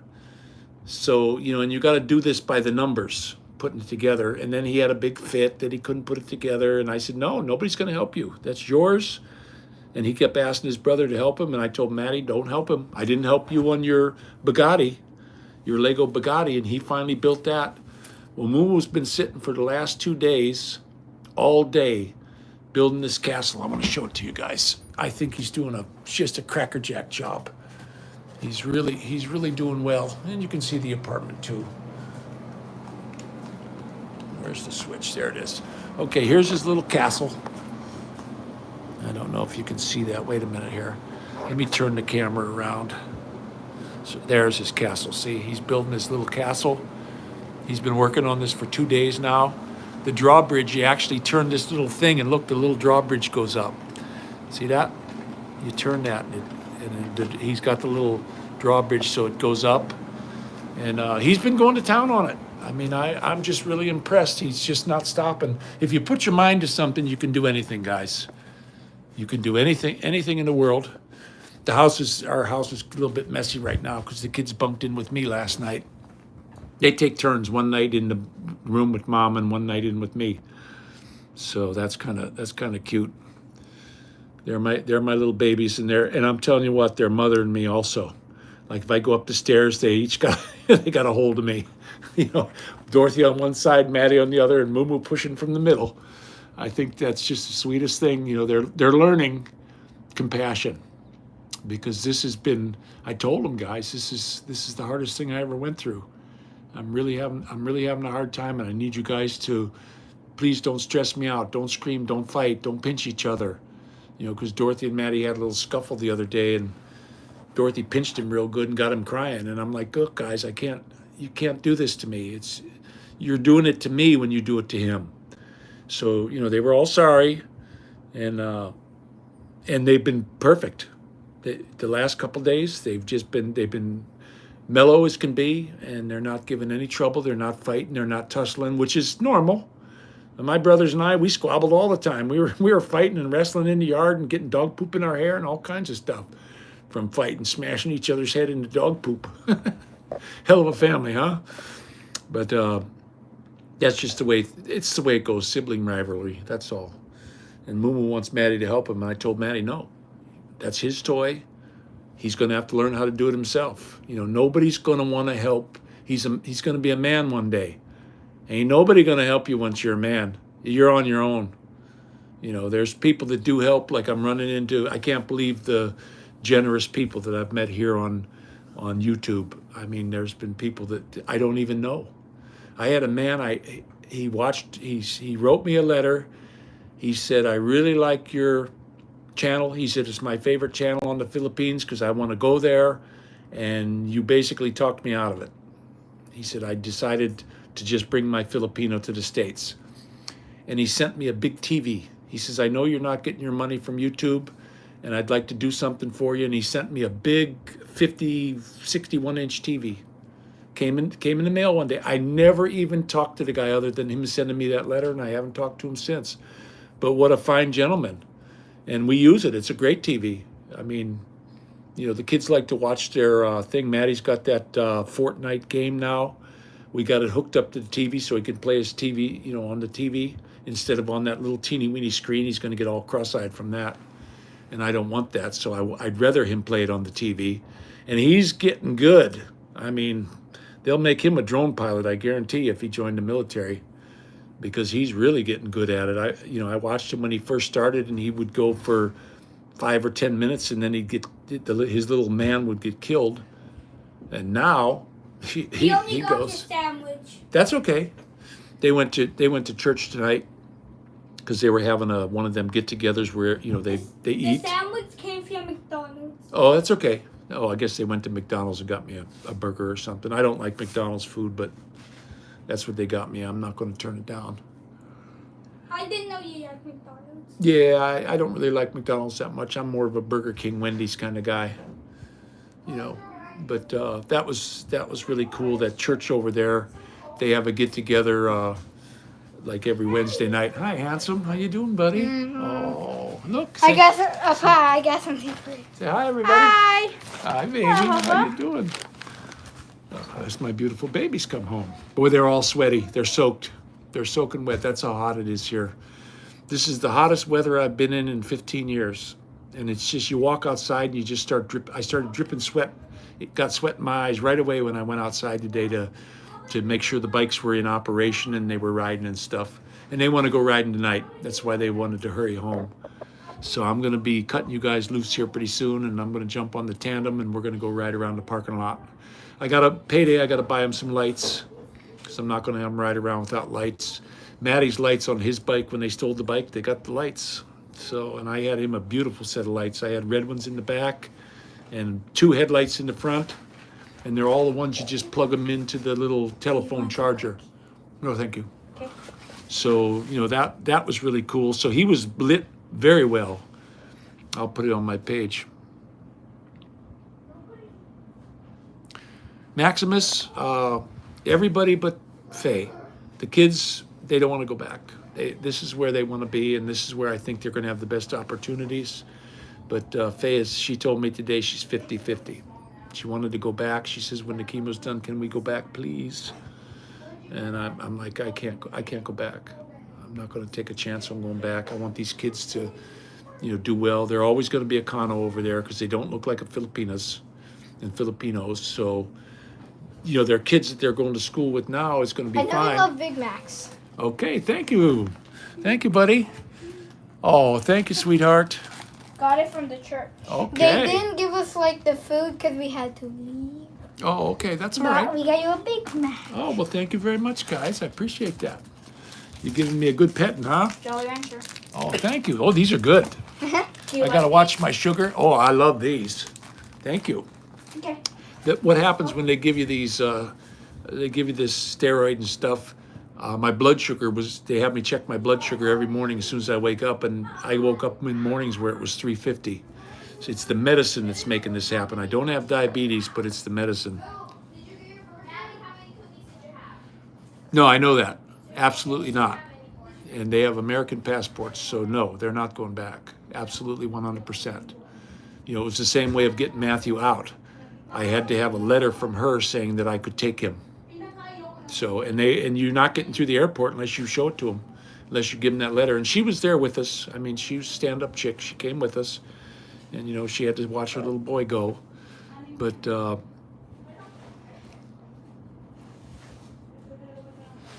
[SPEAKER 1] So, and you got to do this by the numbers, putting it together. And then he had a big fit that he couldn't put it together. And I said, no, nobody's going to help you. That's yours. And he kept asking his brother to help him. And I told Maddie, don't help him. I didn't help you on your Bugatti, your Lego Bugatti. And he finally built that. Well, Mumu's been sitting for the last 2 days, all day, building this castle. I want to show it to you guys. I think he's doing just a crackerjack job. He's really doing well. And you can see the apartment too. Where's the switch? There it is. Okay, here's his little castle. I don't know if you can see that. Wait a minute here. Let me turn the camera around. So there's his castle. See, he's building his little castle. He's been working on this for 2 days now. The drawbridge, he actually turned this little thing, and look, the little drawbridge goes up. See that? You turn that, and he's got the little drawbridge so it goes up. And he's been going to town on it. I mean, I'm just really impressed. He's just not stopping. If you put your mind to something, you can do anything, guys. You can do anything in the world. Our house is a little bit messy right now because the kids bunked in with me last night. They take turns, one night in the room with Mom and one night in with me. So that's kind of cute. They're my little babies, and I'm telling you what, they're mothering me also. Like if I go up the stairs, they each got they got a hold of me. You know, Dorothy on one side, Maddie on the other, and Moo pushing from the middle. I think that's just the sweetest thing. You know, they're learning compassion, because this has been. I told them, guys, this is the hardest thing I ever went through. I'm really having a hard time, and I need you guys to please don't stress me out. Don't scream. Don't fight. Don't pinch each other. You know, because Dorothy and Maddie had a little scuffle the other day, and Dorothy pinched him real good and got him crying. And I'm like, look, guys, you can't do this to me. You're doing it to me when you do it to him. So, you know, they were all sorry, and they've been perfect. The last couple of days, they've been mellow as can be, and they're not giving any trouble. They're not fighting. They're not tussling, which is normal. And my brothers and I, we squabbled all the time. We were fighting and wrestling in the yard and getting dog poop in our hair and all kinds of stuff from fighting, smashing each other's head into dog poop. Hell of a family, huh? But that's just the way it goes. Sibling rivalry. That's all. And Moo wants Maddie to help him, and I told Maddie, no, that's his toy. He's going to have to learn how to do it himself. You know, nobody's going to want to help. He's going to be a man one day. Ain't nobody going to help you once you're a man. You're on your own. You know, there's people that do help, like I'm running into. I can't believe the generous people that I've met here on YouTube. I mean, there's been people that I don't even know. I had a man, he wrote me a letter. He said, I really like your channel. He said, it's my favorite channel on the Philippines because I want to go there. And you basically talked me out of it. He said, I decided to just bring my Filipino to the States. And he sent me a big TV. He says, I know you're not getting your money from YouTube, and I'd like to do something for you. And he sent me a big 61-inch TV. Came in the mail one day. I never even talked to the guy other than him sending me that letter, and I haven't talked to him since. But what a fine gentleman. And we use it. It's a great TV. I mean, you know, the kids like to watch their thing. Maddie's got that Fortnite game now. We got it hooked up to the TV so he can play his TV, you know, on the TV instead of on that little teeny weeny screen. He's going to get all cross-eyed from that. And I don't want that, so I'd rather him play it on the TV. And he's getting good. I mean, they'll make him a drone pilot, I guarantee, if he joined the military, because he's really getting good at it. I watched him when he first started, and he would go for 5 or 10 minutes, and then his little man would get killed. And now he
[SPEAKER 2] only got
[SPEAKER 1] goes.
[SPEAKER 2] his sandwich.
[SPEAKER 1] That's okay. They went to church tonight because they were having one of them get-togethers where, you know, they eat.
[SPEAKER 2] The sandwich came from McDonald's.
[SPEAKER 1] Oh, that's okay. Oh, I guess they went to McDonald's and got me a burger or something. I don't like McDonald's food, but that's what they got me. I'm not going to turn it down.
[SPEAKER 2] I didn't know you liked McDonald's.
[SPEAKER 1] Yeah, I don't really like McDonald's that much. I'm more of a Burger King, Wendy's kind of guy, you know. But that was really cool. That church over there, they have a get-together like every Wednesday night. Hi, handsome. How you doing, buddy?
[SPEAKER 2] Mm-hmm.
[SPEAKER 1] Oh, look.
[SPEAKER 2] I got something for you.
[SPEAKER 1] Say hi, everybody.
[SPEAKER 2] Hi.
[SPEAKER 1] Hi, baby. How you doing? That's my beautiful babies come home. Boy, they're all sweaty. They're soaked. They're soaking wet. That's how hot it is here. This is the hottest weather I've been in 15 years. And it's just, you walk outside and you just start I started dripping sweat. It got sweat in my eyes right away when I went outside today to make sure the bikes were in operation and they were riding and stuff. And they want to go riding tonight. That's why they wanted to hurry home. So I'm going to be cutting you guys loose here pretty soon, and I'm going to jump on the tandem, and we're going to go ride around the parking lot. I got a payday. I got to buy him some lights because I'm not going to have him ride around without lights. Maddie's lights on his bike, when they stole the bike, they got the lights. So, and I had him a beautiful set of lights. I had red ones in the back and 2 headlights in the front. And they're all the ones you just plug them into the little telephone charger. No, thank you.
[SPEAKER 2] Okay.
[SPEAKER 1] So, you know, that was really cool. So he was lit very well. I'll put it on my page. Maximus, everybody but Faye. The kids, they don't want to go back. This is where they want to be, and this is where I think they're going to have the best opportunities. But Faye, she told me today she's 50-50. She wanted to go back. She says, when the chemo's done, can we go back, please? And I'm like, I can't go back. I'm not going to take a chance on going back. I want these kids to, you know, do well. They're always going to be a Kano over there because they don't look like a Filipinos and Filipinos. So you know, their kids that they're going to school with now is going to
[SPEAKER 2] I
[SPEAKER 1] be
[SPEAKER 2] know you
[SPEAKER 1] fine.
[SPEAKER 2] love Big Macs.
[SPEAKER 1] Okay, thank you. Thank you, buddy. Oh, thank you, sweetheart.
[SPEAKER 2] Got it from the church.
[SPEAKER 1] Okay.
[SPEAKER 2] They didn't give us like the food because we had to leave.
[SPEAKER 1] Oh, okay, that's all
[SPEAKER 2] But
[SPEAKER 1] right.
[SPEAKER 2] we got you a Big Mac.
[SPEAKER 1] Oh, well, thank you very much, guys. I appreciate that. You're giving me a good petting, huh?
[SPEAKER 2] Jolly Rancher.
[SPEAKER 1] Oh, thank you. Oh, these are good.
[SPEAKER 2] Do you
[SPEAKER 1] I got to
[SPEAKER 2] like
[SPEAKER 1] watch my sugar. Oh, I love these. Thank you.
[SPEAKER 2] it? Okay.
[SPEAKER 1] What happens when they give you these, they give you this steroid and stuff. My blood sugar they have me check my blood sugar every morning as soon as I wake up. And I woke up in mornings where it was 350. So it's the medicine that's making this happen. I don't have diabetes, but it's the medicine. No, I know that. Absolutely not. And they have American passports, so no, they're not going back. Absolutely 100%. You know, it was the same way of getting Matthew out. I had to have a letter from her saying that I could take him. So, and you're not getting through the airport unless you show it to them, unless you give them that letter. And she was there with us. I mean, she was a stand-up chick. She came with us, and you know, she had to watch her little boy go. But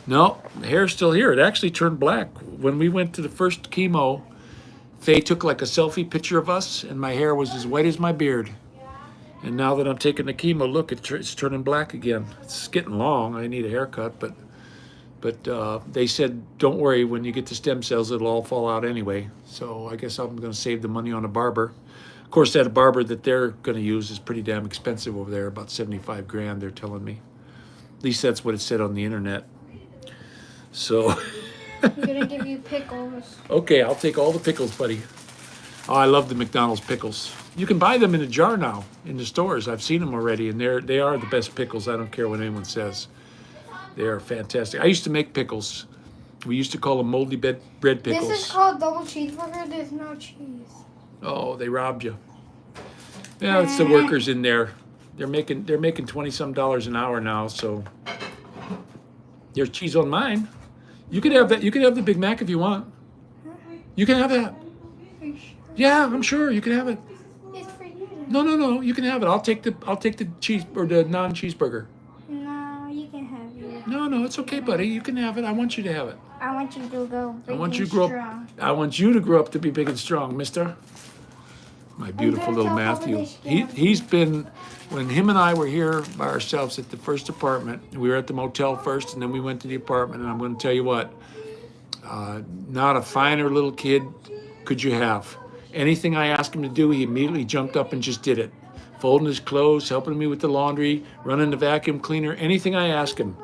[SPEAKER 1] no, the hair's still here. It actually turned black. When we went to the first chemo, Faye took like a selfie picture of us, and my hair was as white as my beard. And now that I'm taking the chemo, look, it's turning black again. It's getting long. I need a haircut, but they said, don't worry, when you get the stem cells, it'll all fall out anyway. So I guess I'm going to save the money on a barber. Of course, that barber that they're going to use is pretty damn expensive over there, about 75 grand, they're telling me. At least that's what it said on the internet. So,
[SPEAKER 2] I'm gonna give you pickles.
[SPEAKER 1] okay, I'll take all the pickles, buddy. Oh, I love the McDonald's pickles. You can buy them in a jar now in the stores. I've seen them already, and they are the best pickles. I don't care what anyone says. They are fantastic. I used to make pickles. We used to call them moldy bread pickles.
[SPEAKER 2] This is called double cheeseburger. There's no cheese.
[SPEAKER 1] Oh, they robbed you. Yeah, it's the workers in there. They're making $20-some an hour now. So there's cheese on mine. You can have that. You can have the Big Mac if you want. You can have that.
[SPEAKER 2] Are you sure?
[SPEAKER 1] Yeah, I'm sure you can have it.
[SPEAKER 2] It's for you.
[SPEAKER 1] No. You can have it. I'll take the cheese or the non-cheeseburger.
[SPEAKER 2] No, you can have it.
[SPEAKER 1] No, it's okay, buddy. You can have it. I want you to have it.
[SPEAKER 2] I want you to go big
[SPEAKER 1] I want you
[SPEAKER 2] and
[SPEAKER 1] to grow
[SPEAKER 2] strong.
[SPEAKER 1] up. I want you to grow up to be big and strong, mister. My beautiful
[SPEAKER 2] gonna
[SPEAKER 1] little
[SPEAKER 2] tell Papa
[SPEAKER 1] Matthew.
[SPEAKER 2] this, yeah.
[SPEAKER 1] He's been, when him and I were here by ourselves at the first apartment, we were at the motel first and then we went to the apartment, and I'm going to tell you what, not a finer little kid could you have. Anything I asked him to do, he immediately jumped up and just did it. Folding his clothes, helping me with the laundry, running the vacuum cleaner, anything I asked him.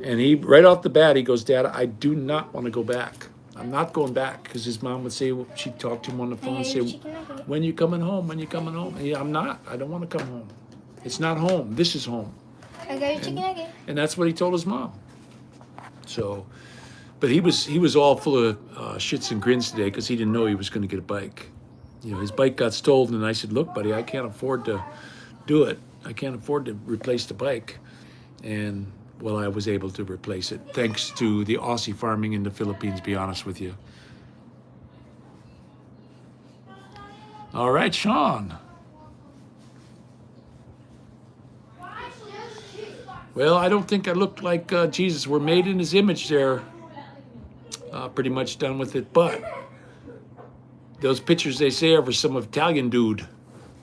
[SPEAKER 1] And he, right off the bat, he goes, Dad, I do not want to go back. I'm not going back, because his mom would say, she'd talk to him on the phone and say, when you coming home? When you coming home? And I'm not. I don't want to come home. It's not home. This is home.
[SPEAKER 2] I got your chicken nugget.
[SPEAKER 1] And that's what he told his mom. So, but he was all full of shits and grins today because he didn't know he was going to get a bike. You know, his bike got stolen, and I said, look, buddy, I can't afford to do it. I can't afford to replace the bike. And well, I was able to replace it thanks to the Aussie farming in the Philippines, be honest with you. All right, Sean. Well, I don't think I look like Jesus. We're made in his image there. Pretty much done with it. But those pictures they say are for some Italian dude.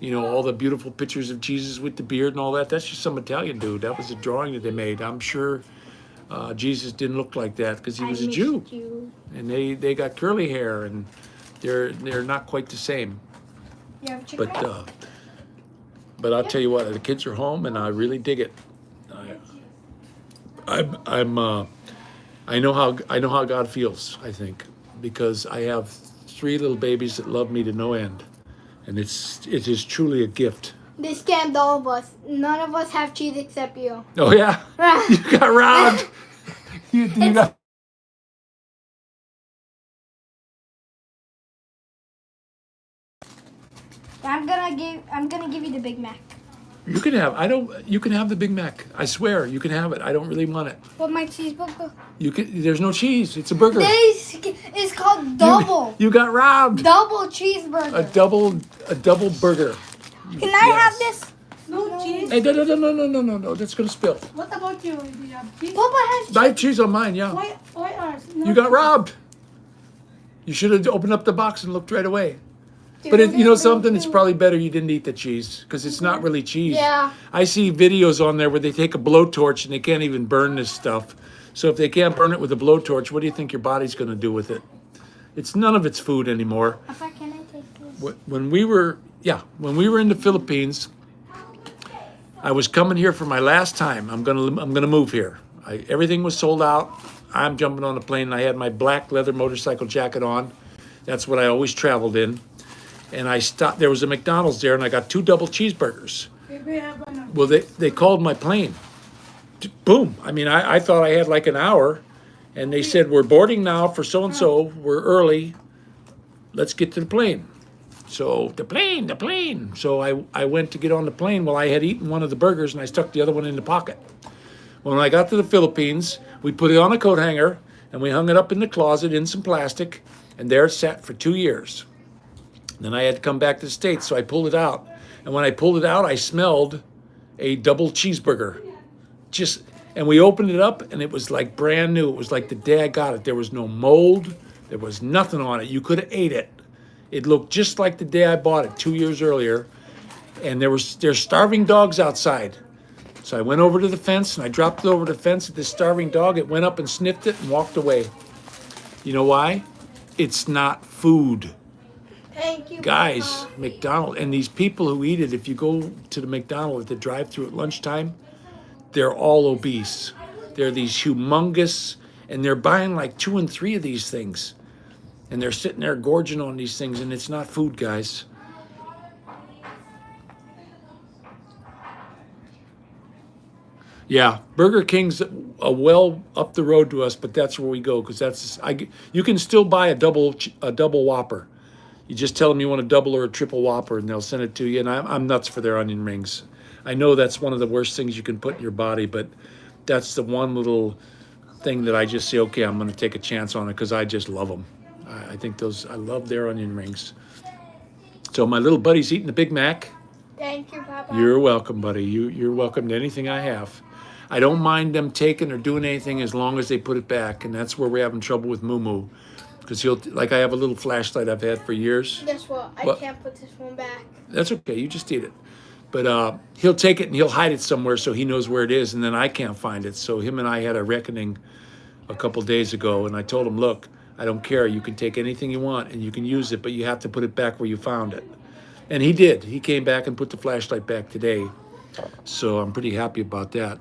[SPEAKER 1] You know, all the beautiful pictures of Jesus with the beard and all that. That's just some Italian dude. That was a drawing that they made. I'm sure Jesus didn't look like that because he was a Jew. And they got curly hair, and they're not quite the same.
[SPEAKER 2] You have chicken nugget?
[SPEAKER 1] But I'll tell you what, the kids are home, and I really dig it. I know how God feels, I think, because I have 3 little babies that love me to no end, and it is truly a gift.
[SPEAKER 2] They scammed all of us. None of us have cheese except you.
[SPEAKER 1] Oh yeah, you got robbed. you got.
[SPEAKER 2] I'm gonna give you the Big Mac.
[SPEAKER 1] You can have. You can have the Big Mac. I swear, you can have it. I don't really want it.
[SPEAKER 2] What my cheeseburger?
[SPEAKER 1] You can. There's no cheese. It's a burger.
[SPEAKER 2] It's called double.
[SPEAKER 1] You got robbed.
[SPEAKER 2] Double cheeseburger.
[SPEAKER 1] A double burger.
[SPEAKER 2] Can I have this? No.
[SPEAKER 3] cheese?
[SPEAKER 1] Hey, no. That's gonna spill.
[SPEAKER 3] What about you? Do you have cheese?
[SPEAKER 2] Papa has
[SPEAKER 1] I have cheese on mine, yeah.
[SPEAKER 3] Why ours?
[SPEAKER 1] You got robbed. You should have opened up the box and looked right away. But you know something? It's probably better you didn't eat the cheese because it's not really cheese.
[SPEAKER 2] Yeah.
[SPEAKER 1] I see videos on there where they take a blowtorch and they can't even burn this stuff. So if they can't burn it with a blowtorch, what do you think your body's going to do with it? It's none of it's food anymore.
[SPEAKER 2] Papa, can I take this?
[SPEAKER 1] When we were in the Philippines, I was coming here for my last time. I'm gonna move here. Everything was sold out. I'm jumping on a plane and I had my black leather motorcycle jacket on. That's what I always traveled in. And I stopped. There was a McDonald's there, and I got 2 double cheeseburgers.
[SPEAKER 3] Maybe have one.
[SPEAKER 1] Well, they called my plane. Boom. I mean, I thought I had like an hour, and they said, we're boarding now for so-and-so. We're early. Let's get to the plane. So the plane. So I went to get on the plane. Well, I had eaten one of the burgers, and I stuck the other one in the pocket. When I got to the Philippines, we put it on a coat hanger, and we hung it up in the closet in some plastic, and there it sat for 2 years. Then I had to come back to the States, so I pulled it out. And when I pulled it out, I smelled a double cheeseburger. And we opened it up, and it was like brand new. It was like the day I got it. There was no mold. There was nothing on it. You could have ate it. It looked just like the day I bought it 2 years earlier. And there's starving dogs outside. So I went over to the fence, and I dropped it over the fence at this starving dog. It went up and sniffed it and walked away. You know why? It's not food.
[SPEAKER 2] Thank you,
[SPEAKER 1] Guys,
[SPEAKER 2] Papa.
[SPEAKER 1] McDonald's, and these people who eat it, if you go to the McDonald's at the drive-thru at lunchtime, they're all obese. They're these humongous, and they're buying like 2 and 3 of these things. And they're sitting there gorging on these things, and it's not food, guys. Yeah, Burger King's a well up the road to us, but that's where we go because you can still buy a double Whopper. You just tell them you want a double or a triple Whopper, and they'll send it to you. And I'm nuts for their onion rings. I know that's one of the worst things you can put in your body, but that's the one little thing that I just say, okay, I'm going to take a chance on it because I just love them. I think I love their onion rings. So my little buddy's eating the Big Mac.
[SPEAKER 2] Thank you, Papa.
[SPEAKER 1] You're welcome, buddy. You're welcome to anything I have. I don't mind them taking or doing anything as long as they put it back, and that's where we're having trouble with Moo Moo. Because I have a little flashlight I've had for years.
[SPEAKER 2] Guess what? I
[SPEAKER 1] What?
[SPEAKER 2] can't put this one back.
[SPEAKER 1] That's okay. You just eat it. But he'll take it and he'll hide it somewhere so he knows where it is, and then I can't find it. So him and I had a reckoning a couple days ago, and I told him, look, I don't care. You can take anything you want and you can use it, but you have to put it back where you found it. And he did. He came back and put the flashlight back today. So I'm pretty happy about that.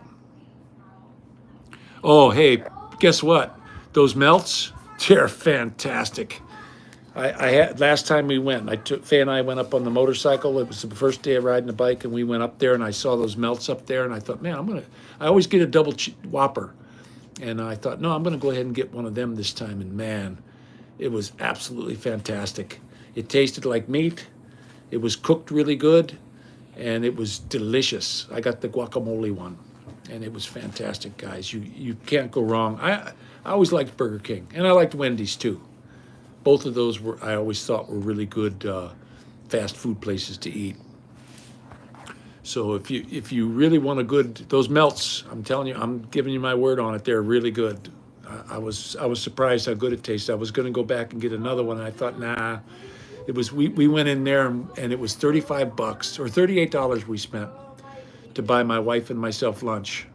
[SPEAKER 1] Oh, hey, guess what? Those melts, they're fantastic. I had last time we went, Faye and I went up on the motorcycle. It was the first day of riding the bike, and we went up there, and I saw those melts up there, and I thought, man, I always get a double Whopper. And I thought, no, I'm going to go ahead and get one of them this time. And man, it was absolutely fantastic. It tasted like meat. It was cooked really good, and it was delicious. I got the guacamole one, and it was fantastic, guys. You can't go wrong. I always liked Burger King, and I liked Wendy's too. Both of those I always thought were really good fast food places to eat. So if you really want those melts, I'm telling you, I'm giving you my word on it. They're really good. I was surprised how good it tasted. I was going to go back and get another one, and I thought, nah. We went in there and it was $35 or $38 we spent to buy my wife and myself lunch.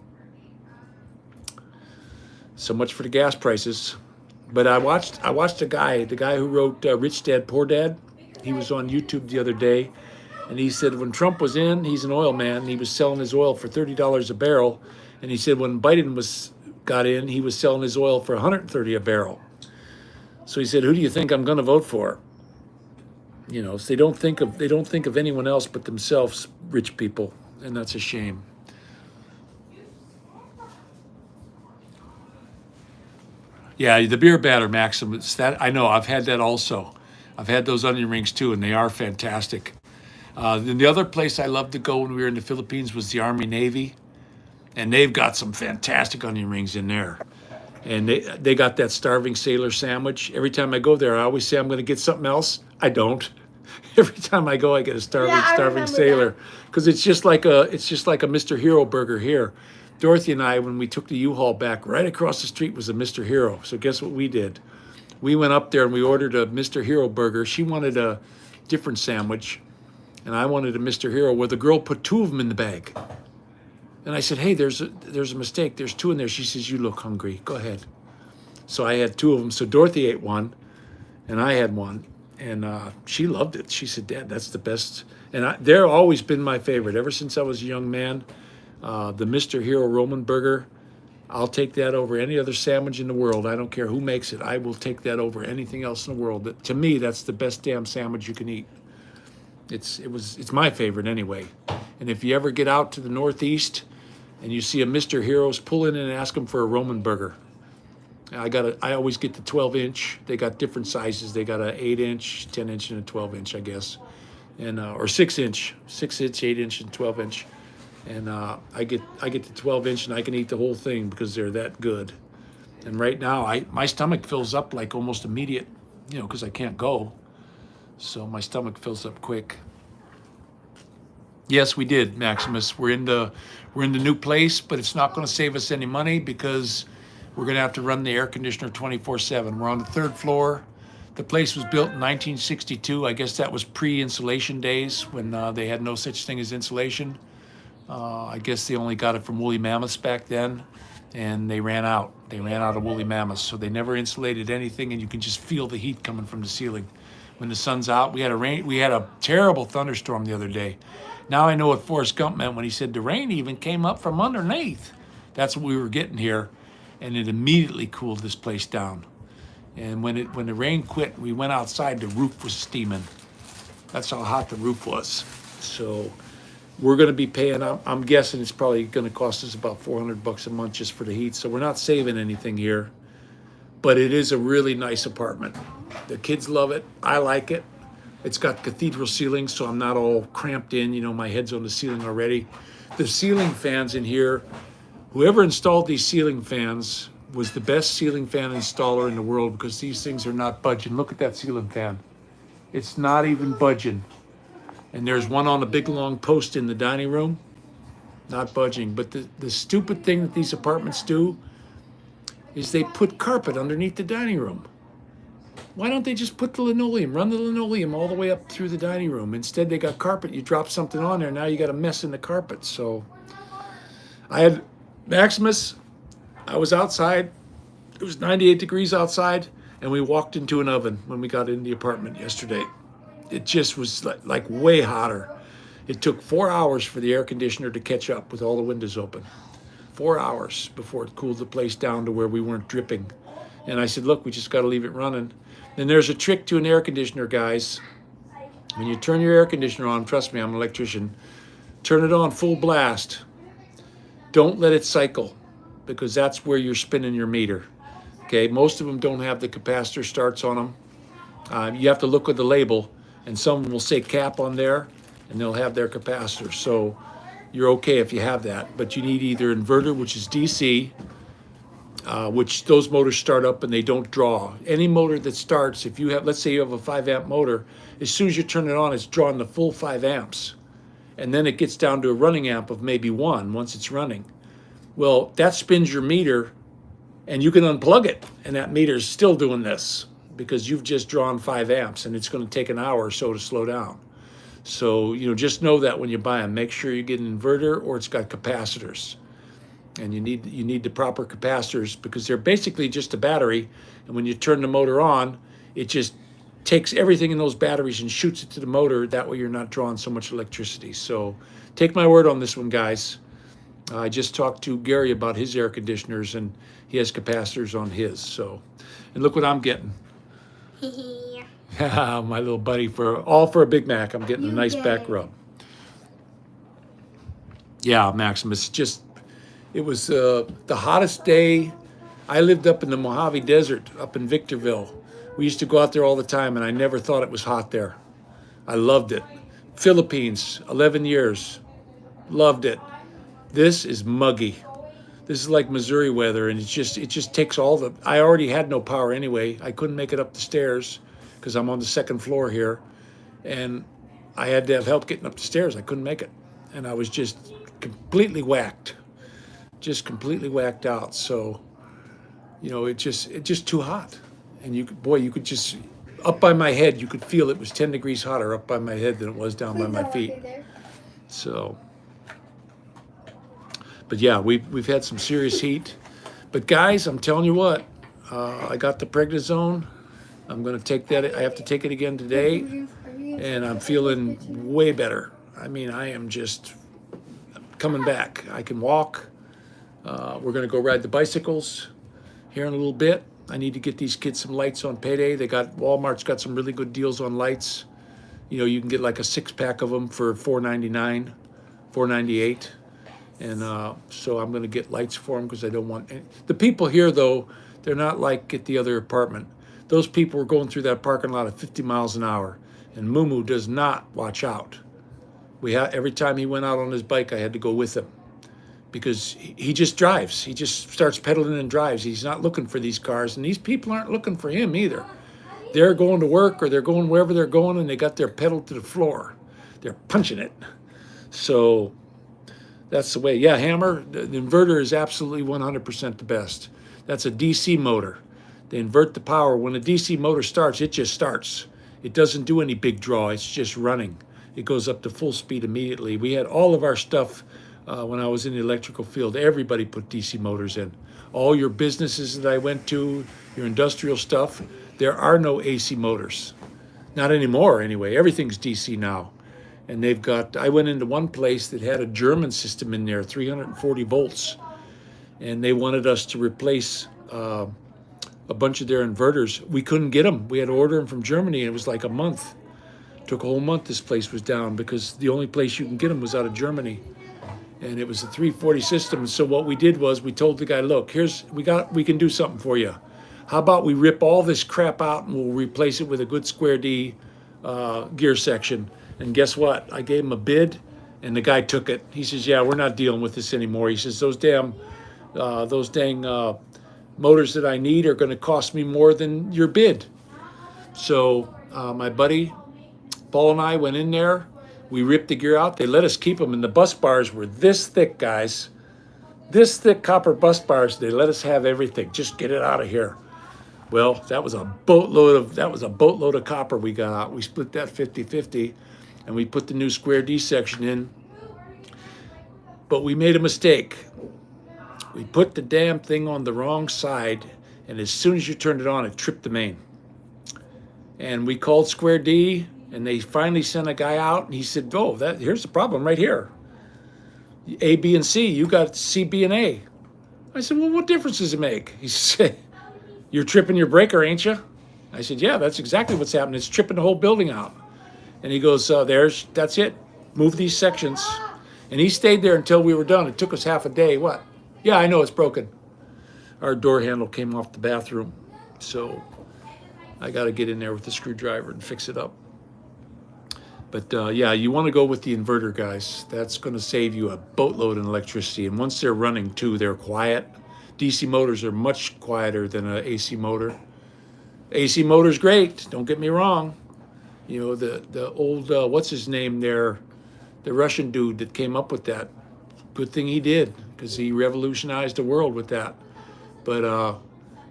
[SPEAKER 1] So much for the gas prices. But I watched the guy who wrote Rich Dad Poor Dad. He was on YouTube the other day, and he said when Trump was in, he's an oil man, and he was selling his oil for $30 a barrel. And he said when Biden got in, he was selling his oil for $130 a barrel. So he said, who do you think I'm going to vote for? You know, so they don't think of anyone else but themselves, rich people, and that's a shame. Yeah, the beer batter, Maxim. I know. I've had that also. I've had those onion rings too, and they are fantastic. Then the other place I loved to go when we were in the Philippines was the Army Navy, and they've got some fantastic onion rings in there. And they got that starving sailor sandwich. Every time I go there, I always say I'm going to get something else. I don't. Every time I go, I get a starving,
[SPEAKER 2] Yeah, I
[SPEAKER 1] starving
[SPEAKER 2] remember
[SPEAKER 1] sailor, because it's just like a Mr. Hero burger here. Dorothy and I, when we took the U-Haul back, right across the street was a Mr. Hero. So guess what we did? We went up there and we ordered a Mr. Hero burger. She wanted a different sandwich, and I wanted a Mr. Hero, where the girl put 2 of them in the bag. And I said, hey, there's a mistake. There's 2 in there. She says, you look hungry. Go ahead. So I had 2 of them. So Dorothy ate one, and I had one. And she loved it. She said, Dad, that's the best. And they're always been my favorite. Ever since I was a young man, the Mr. Hero Roman burger, I'll take that over any other sandwich in the world. I don't care who makes it. I will take that over anything else in the world. To me, that's the best damn sandwich you can eat. It's my favorite anyway. And if you ever get out to the Northeast and you see a Mr. Heroes, pull in and ask them for a Roman burger. I always get the 12-inch. They got different sizes. They got a 8-inch, 10-inch, and a 12-inch, I guess, and or 6-inch, 6-inch, 8-inch, and 12-inch. And I get the 12-inch, and I can eat the whole thing because they're that good. And right now, my stomach fills up like almost immediate, because I can't go. So my stomach fills up quick. Yes, we did, Maximus. We're in the new place, but it's not going to save us any money because we're going to have to run the air conditioner 24/7. We're on the 3rd floor. The place was built in 1962. I guess that was pre-insulation days when they had no such thing as insulation. I guess they only got it from woolly mammoths back then, and they ran out. They ran out of woolly mammoths, so they never insulated anything, and you can just feel the heat coming from the ceiling when the sun's out. We had a terrible thunderstorm the other day. Now I know what Forrest Gump meant when he said the rain even came up from underneath. That's what we were getting here. And it immediately cooled this place down. And when the rain quit, we went outside, the roof was steaming. That's how hot the roof was. So we're going to be paying, I'm guessing it's probably going to cost us about $400 a month just for the heat. So we're not saving anything here, but it is a really nice apartment. The kids love it. I like it. It's got cathedral ceilings, so I'm not all cramped in. My head's on the ceiling already. The ceiling fans in here, whoever installed these ceiling fans was the best ceiling fan installer in the world, because these things are not budging. Look at that ceiling fan. It's not even budging. And there's one on a big long post in the dining room, not budging. But the stupid thing that these apartments do is they put carpet underneath the dining room. Why don't they just put the linoleum, run the linoleum all the way up through the dining room? Instead, they got carpet. You drop something on there, now you got a mess in the carpet. So I had Maximus, I was outside. It was 98 degrees outside, and we walked into an oven when we got in the apartment yesterday. It just was like way hotter. It took 4 hours for the air conditioner to catch up with all the windows open. 4 hours before it cooled the place down to where we weren't dripping. And I said, look, we just got to leave it running. And there's a trick to an air conditioner, guys. When you turn your air conditioner on, trust me, I'm an electrician, turn it on full blast. Don't let it cycle, because that's where you're spinning your meter. Okay, most of them don't have the capacitor starts on them. You have to look at the label, and some of them will say cap on there, and they'll have their capacitor. So you're okay if you have that, but you need either inverter, which is DC, which those motors start up and they don't draw. Any motor that starts, if you have, let's say you have a 5-amp motor, as soon as you turn it on, it's drawing the full 5 amps. And then it gets down to a running amp of maybe 1 once it's running. Well, that spins your meter, and you can unplug it, and that meter is still doing this because you've just drawn 5 amps, and it's going to take an hour or so to slow down. So, just know that when you buy them, make sure you get an inverter or it's got capacitors. And you need the proper capacitors, because they're basically just a battery, and when you turn the motor on, it just takes everything in those batteries and shoots it to the motor. That way you're not drawing so much electricity. So take my word on this one, guys. I just talked to Gary about his air conditioners, and he has capacitors on his. So, and look what I'm getting. My little buddy, for a Big Mac. I'm getting a nice back rub. Yeah, Maximus, it was the hottest day. I lived up in the Mojave Desert, up in Victorville. We used to go out there all the time, and I never thought it was hot there. I loved it. Philippines, 11 years. Loved it. This is muggy. This is like Missouri weather, and it just takes all the... I already had no power anyway. I couldn't make it up the stairs because I'm on the 2nd floor here. and I had to have help getting up the stairs. I couldn't make it, and I was just completely whacked, just completely whacked out. So, you know, it just too hot, and you could just up by my head, you could feel it was 10 degrees hotter up by my head than it was down by
[SPEAKER 2] Please
[SPEAKER 1] my
[SPEAKER 2] don't
[SPEAKER 1] feet.
[SPEAKER 2] walk in there.
[SPEAKER 1] So, but yeah, we've had some serious heat. But guys, I'm telling you what, I got the prednisone. I'm gonna take that. I have to take it again today, and I'm feeling way better. I mean, I am just coming back. I can walk. We're gonna go ride the bicycles here in a little bit. I need to get these kids some lights on payday. Walmart's got some really good deals on lights. You know, you can get like a 6-pack of them for $4.99, $4.98. And so I'm going to get lights for them because I don't want the people here, though, they're not like at the other apartment. Those people were going through that parking lot at 50 miles an hour, and Mumu does not watch out. Every time he went out on his bike, I had to go with him because he just drives. He just starts pedaling and drives. He's not looking for these cars, and these people aren't looking for him either. They're going to work or they're going wherever they're going, and they got their pedal to the floor. They're punching it. So that's the way. Yeah, Hammer, the inverter is absolutely 100% the best. That's a DC motor. They invert the power. When a DC motor starts, it just starts. It doesn't do any big draw. It's just running. It goes up to full speed immediately. We had all of our stuff when I was in the electrical field. Everybody put DC motors in. All your businesses that I went to, your industrial stuff, there are no AC motors. Not anymore, anyway. Everything's DC now. And I went into one place that had a German system in there, 340 volts. And they wanted us to replace a bunch of their inverters. We couldn't get them. We had to order them from Germany, and it was like a month. It took a whole month this place was down because the only place you can get them was out of Germany. And it was a 340 system. And so what we did was we told the guy, look, we can do something for you. How about we rip all this crap out and we'll replace it with a good square D gear section. And guess what? I gave him a bid, and the guy took it. He says, yeah, we're not dealing with this anymore. He says, those dang motors that I need are going to cost me more than your bid. So my buddy Paul and I went in there. We ripped the gear out. They let us keep them, and the bus bars were this thick, guys. This thick copper bus bars. They let us have everything. Just get it out of here. Well, that was a boatload of copper we got out. We split that 50-50, and we put the new square D section in. But we made a mistake. We put the damn thing on the wrong side, and as soon as you turned it on, it tripped the main. And we called Square D, and they finally sent a guy out, and he said, oh, here's the problem right here. A, B, and C, you got C, B, and A. I said, well, what difference does it make? He said, you're tripping your breaker, ain't you? I said, yeah, that's exactly what's happening. It's tripping the whole building out. And he goes, that's it. Move these sections. And he stayed there until we were done. It took us half a day. What? Yeah, I know it's broken. Our door handle came off the bathroom. So I got to get in there with the screwdriver and fix it up. But yeah, you want to go with the inverter, guys. That's going to save you a boatload in electricity. And once they're running, too, they're quiet. DC motors are much quieter than an AC motor. AC motor's great, don't get me wrong. You know, the old, what's his name there, the Russian dude that came up with that. Good thing he did, because he revolutionized the world with that. But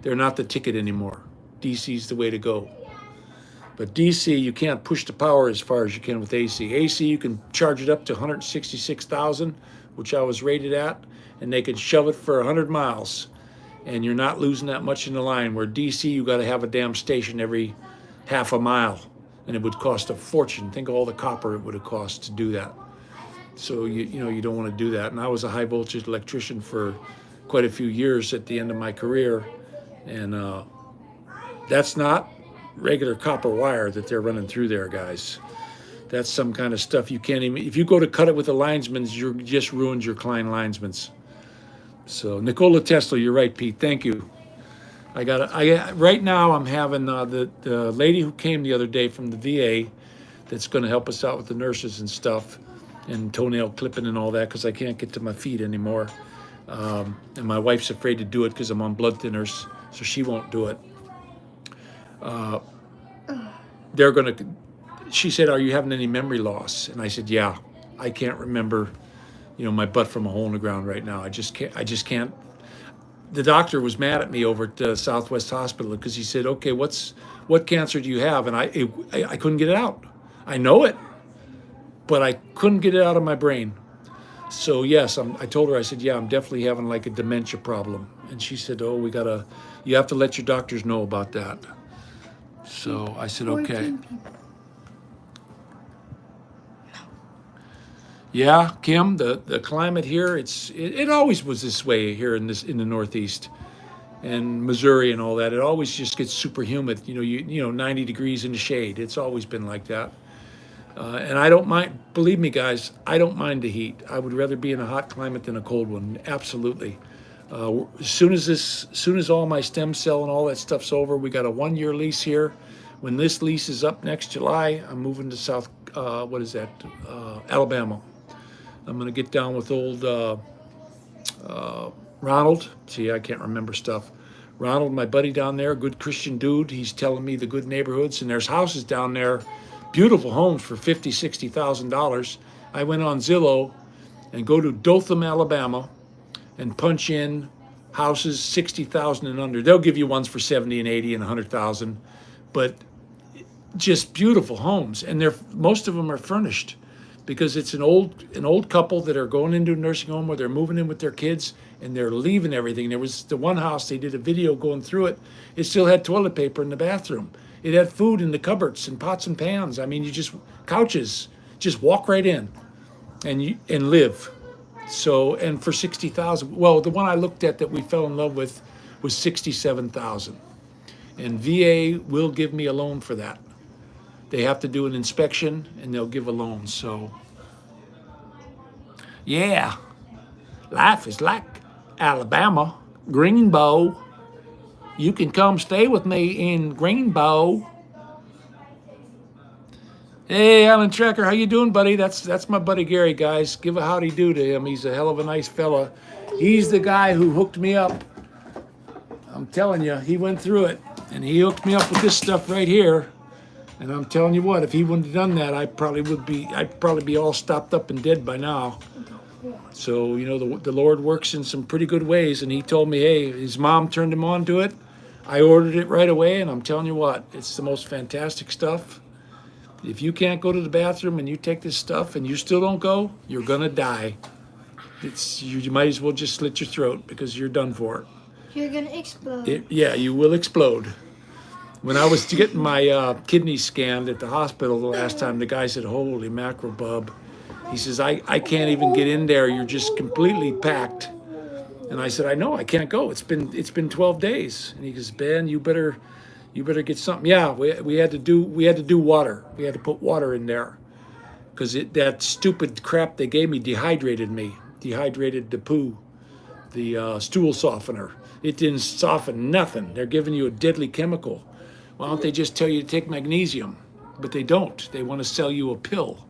[SPEAKER 1] they're not the ticket anymore. DC's the way to go. But DC, you can't push the power as far as you can with AC. AC, you can charge it up to 166,000, which I was rated at, and they can shove it for 100 miles, and you're not losing that much in the line. Where DC, you got to have a damn station every half a mile, and it would cost a fortune. Think of all the copper it would have cost to do that. So you don't want to do that. And I was a high voltage electrician for quite a few years at the end of my career, and that's not regular copper wire that they're running through there, guys. That's some kind of stuff you can't even, if you go to cut it with a linesman's, you just ruined your Klein linesman's. So Nikola Tesla, you're right, Pete. Thank you. Right now I'm having the lady who came the other day from the VA that's going to help us out with the nurses and stuff and toenail clipping and all that, because I can't get to my feet anymore. And my wife's afraid to do it because I'm on blood thinners, so she won't do it. she said, "Are you having any memory loss?" And I said, "Yeah, I can't remember, my butt from a hole in the ground right now. I just can't. I just can't." The doctor was mad at me over at Southwest Hospital because he said, "Okay, what cancer do you have?" And I couldn't get it out. I know it, but I couldn't get it out of my brain. So yes, I told her, I said, "Yeah, I'm definitely having like a dementia problem." And she said, "Oh, you have to let your doctors know about that." So I said, "Okay."
[SPEAKER 2] 14 people.
[SPEAKER 1] Yeah, Kim, the climate here, it always was this way here in the Northeast and Missouri and all that. It always just gets super humid. 90 degrees in the shade. It's always been like that. And I don't mind. Believe me, guys, I don't mind the heat. I would rather be in a hot climate than a cold one. Absolutely. As soon as all my stem cell and all that stuff's over, we got a 1-year lease here. When this lease is up next July, I'm moving to South. What is that? Alabama. I'm going to get down with old Ronald. See, I can't remember stuff. Ronald, my buddy down there, good Christian dude. He's telling me the good neighborhoods, and there's houses down there, beautiful homes for $50,000, $60,000. I went on Zillow and go to Dothan, Alabama, and punch in houses 60,000 and under. They'll give you ones for 70 and 80 and 100,000, but just beautiful homes, and most of them are furnished because it's an old couple that are going into a nursing home where they're moving in with their kids and they're leaving everything. There was the one house, they did a video going through it. It still had toilet paper in the bathroom. It had food in the cupboards and pots and pans. I mean, couches, just walk right in and live. So, and for 60,000, well, the one I looked at that we fell in love with was 67,000. And VA will give me a loan for that. They have to do an inspection and they'll give a loan. So, yeah, life is like Alabama, Greenbow. You can come stay with me in Greenbow. Hey, Alan Trecker, how you doing, buddy? That's my buddy Gary, guys. Give a howdy do to him. He's a hell of a nice fella. He's the guy who hooked me up. I'm telling you, he went through it, and he hooked me up with this stuff right here. And I'm telling you what, if he wouldn't have done that, I'd probably be all stopped up and dead by now. So, the Lord works in some pretty good ways, and he told me, hey, his mom turned him on to it. I ordered it right away, and I'm telling you what, it's the most fantastic stuff. If you can't go to the bathroom and you take this stuff and you still don't go, you're gonna die. You might as well just slit your throat because you're done for.
[SPEAKER 2] You're gonna explode.
[SPEAKER 1] Yeah, you will explode. When I was getting my kidneys scanned at the hospital the last time, the guy said, "Holy mackerel, bub." He says, I can't even get in there. You're just completely packed. And I said, "I know, I can't go. It's been 12 days." And he goes, "Ben, you better get something." Yeah, we had to do water. We had to put water in there because that stupid crap they gave me dehydrated the poo, the stool softener. It didn't soften nothing. They're giving you a deadly chemical. Why don't they just tell you to take magnesium? But they don't. They want to sell you a pill.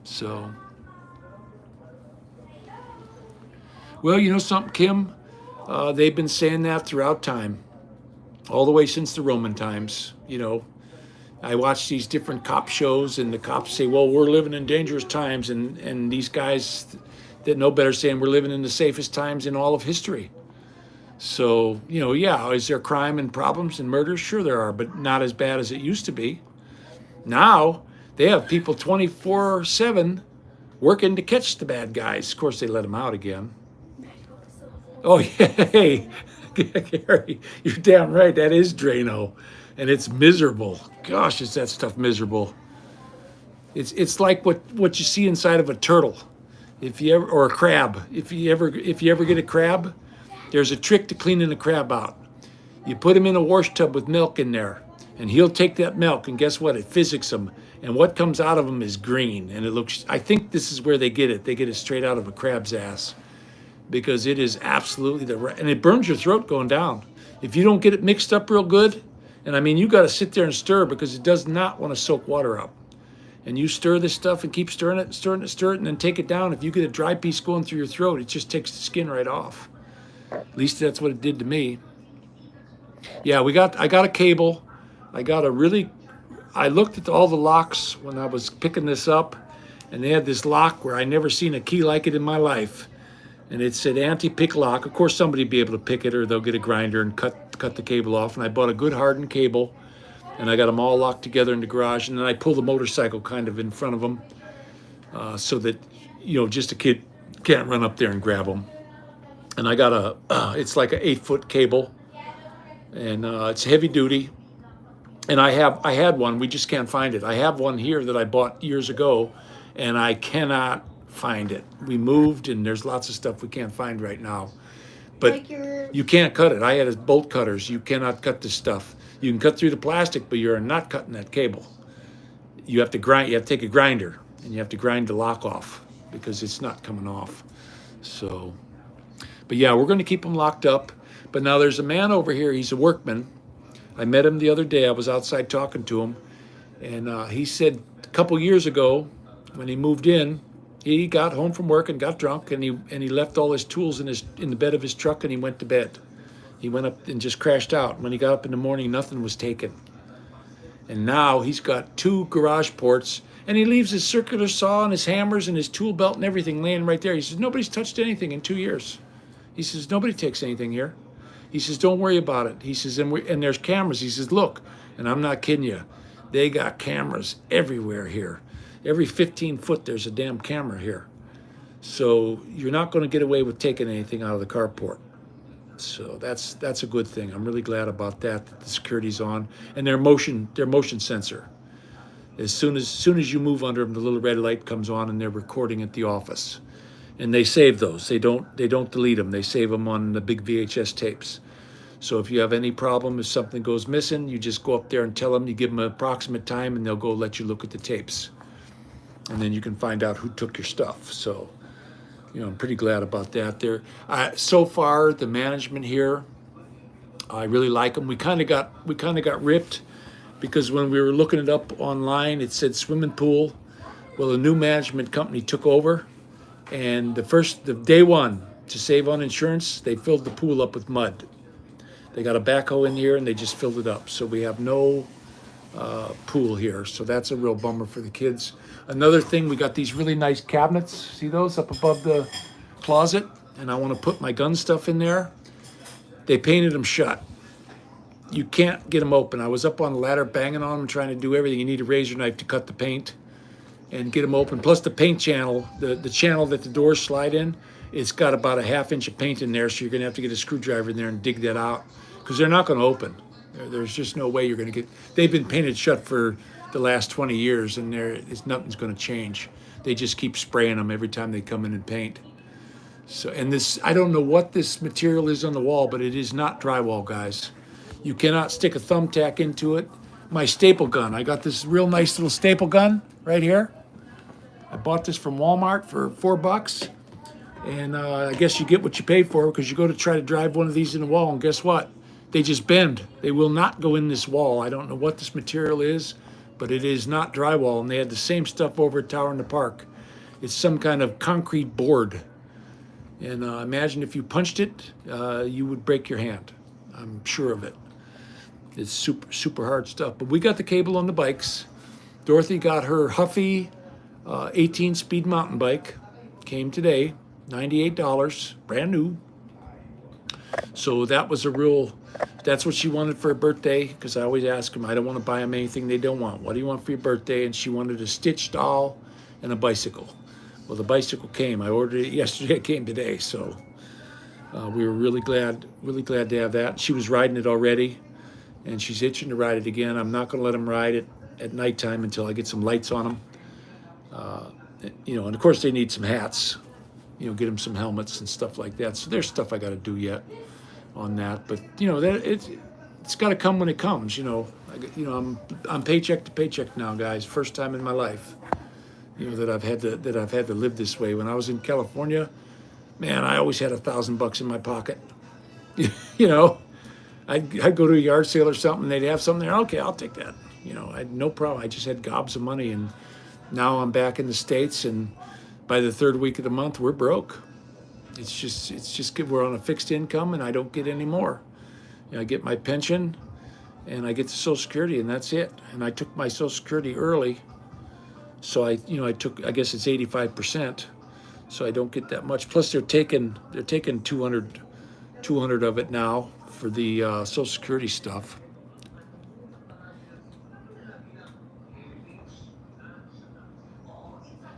[SPEAKER 1] So, well, you know something, Kim? They've been saying that throughout time, all the way since the Roman times. I watch these different cop shows, and the cops say, "Well, we're living in dangerous times," and these guys that know better saying we're living in the safest times in all of history. So, yeah, is there crime and problems and murders? Sure there are, but not as bad as it used to be. Now, they have people 24/7 working to catch the bad guys. Of course, they let them out again. Oh, yeah, hey, Gary, you're damn right. That is Drano, and it's miserable. Gosh, is that stuff miserable. It's like what you see inside of a turtle, or a crab. If you ever get a crab, there's a trick to cleaning the crab out. You put him in a wash tub with milk in there, and he'll take that milk, and guess what? It physics him, and what comes out of him is green, and it looks. I think this is where they get it. They get it straight out of a crab's ass, because it is absolutely and it burns your throat going down if you don't get it mixed up real good. And I mean, you got to sit there and stir because it does not want to soak water up. And you stir this stuff and keep stirring it, and then take it down. If you get a dry piece going through your throat, it just takes the skin right off. At least that's what it did to me. Yeah, I got a cable. I got a really I looked at all the locks when I was picking this up, and they had this lock where I never seen a key like it in my life. And it said anti-pick lock. Of course, somebody would be able to pick it, or they'll get a grinder and cut the cable off. And I bought a good hardened cable, and I got them all locked together in the garage. And then I pulled the motorcycle kind of in front of them, so that just a kid can't run up there and grab them. And I got it's like an 8-foot cable, and it's heavy duty. And I had one. We just can't find it. I have one here that I bought years ago, and I cannot find it. We moved, and there's lots of stuff we can't find right now. But
[SPEAKER 2] Like your
[SPEAKER 1] you can't cut it. I had bolt cutters. You cannot cut this stuff. You can cut through the plastic, but you're not cutting that cable. You have to grind. You have to take a grinder, and you have to grind the lock off because it's not coming off. So, but yeah, we're going to keep them locked up. But now there's a man over here. He's a workman. I met him the other day. I was outside talking to him, and he said a couple years ago when he moved in, he got home from work and got drunk, and he left all his tools in the bed of his truck, and he went to bed. He went up and just crashed out. When he got up in the morning, nothing was taken. And now he's got 2 garage ports, and he leaves his circular saw and his hammers and his tool belt and everything laying right there. He says, nobody's touched anything in 2 years. He says, nobody takes anything here. He says, don't worry about it. He says, and there's cameras. He says, look, and I'm not kidding you, they got cameras everywhere here. Every 15 foot, there's a damn camera here. So you're not going to get away with taking anything out of the carport. So that's a good thing. I'm really glad about that the security's on, and their motion sensor. As soon as you move under them, the little red light comes on, and they're recording at the office. And they save those. They don't delete them. They save them on the big VHS tapes. So if you have any problem, if something goes missing, you just go up there and tell them. You give them an approximate time, and they'll go let you look at the tapes. And then you can find out who took your stuff. So, I'm pretty glad about that. So far, the management here, I really like them. We kind of got ripped because when we were looking it up online, it said swimming pool. Well, a new management company took over, and the day one, to save on insurance, they filled the pool up with mud. They got a backhoe in here, and they just filled it up. So we have no pool here. So that's a real bummer for the kids. Another thing, we got these really nice cabinets. See those up above the closet? And I want to put my gun stuff in there. They painted them shut. You can't get them open. I was up on the ladder banging on them, trying to do everything. You need a razor knife to cut the paint and get them open. Plus the paint channel, the channel that the doors slide in, it's got about a 1/2 inch of paint in there. So you're going to have to get a screwdriver in there and dig that out because they're not going to open. There's just no way you're going to get. They've been painted shut for the last 20 years, and nothing's going to change. They just keep spraying them every time they come in and paint. So, and this, I don't know what this material is on the wall, but it is not drywall, guys. You cannot stick a thumbtack into it. My staple gun, I got this real nice little staple gun right here. I bought this from Walmart for $4, and I guess you get what you pay for because you go to try to drive one of these in the wall, and guess what? They just bend. They will not go in this wall. I don't know what this material is, but it is not drywall, and they had the same stuff over at Tower in the Park. It's some kind of concrete board, and imagine if you punched it, you would break your hand. I'm sure of it. It's super hard stuff. But we got the cable on the bikes. Dorothy got her Huffy 18-speed mountain bike. Came today, $98, brand new. So that was that's what she wanted for her birthday, because I always ask them, I don't want to buy them anything they don't want. What do you want for your birthday? And she wanted a Stitch doll and a bicycle. Well, the bicycle came. I ordered it yesterday. It came today. So we were really glad to have that. She was riding it already, and she's itching to ride it again. I'm not going to let them ride it at nighttime until I get some lights on them. And of course they need some hats. Get them some helmets and stuff like that. So there's stuff I got to do yet on that. But it's got to come when it comes. I'm paycheck to paycheck now, guys. First time in my life, that I've had to live this way. When I was in California, man, I always had $1,000 in my pocket. I'd go to a yard sale or something. They'd have something there. Okay, I'll take that. I had no problem. I just had gobs of money, and now I'm back in the States, and by the third week of the month, we're broke. It's just we're on a fixed income, and I don't get any more. I get my pension, and I get to Social Security, and that's it. And I took my Social Security early, so I took, I guess it's 85%, so I don't get that much. Plus they're taking 200 of it now for the Social Security stuff.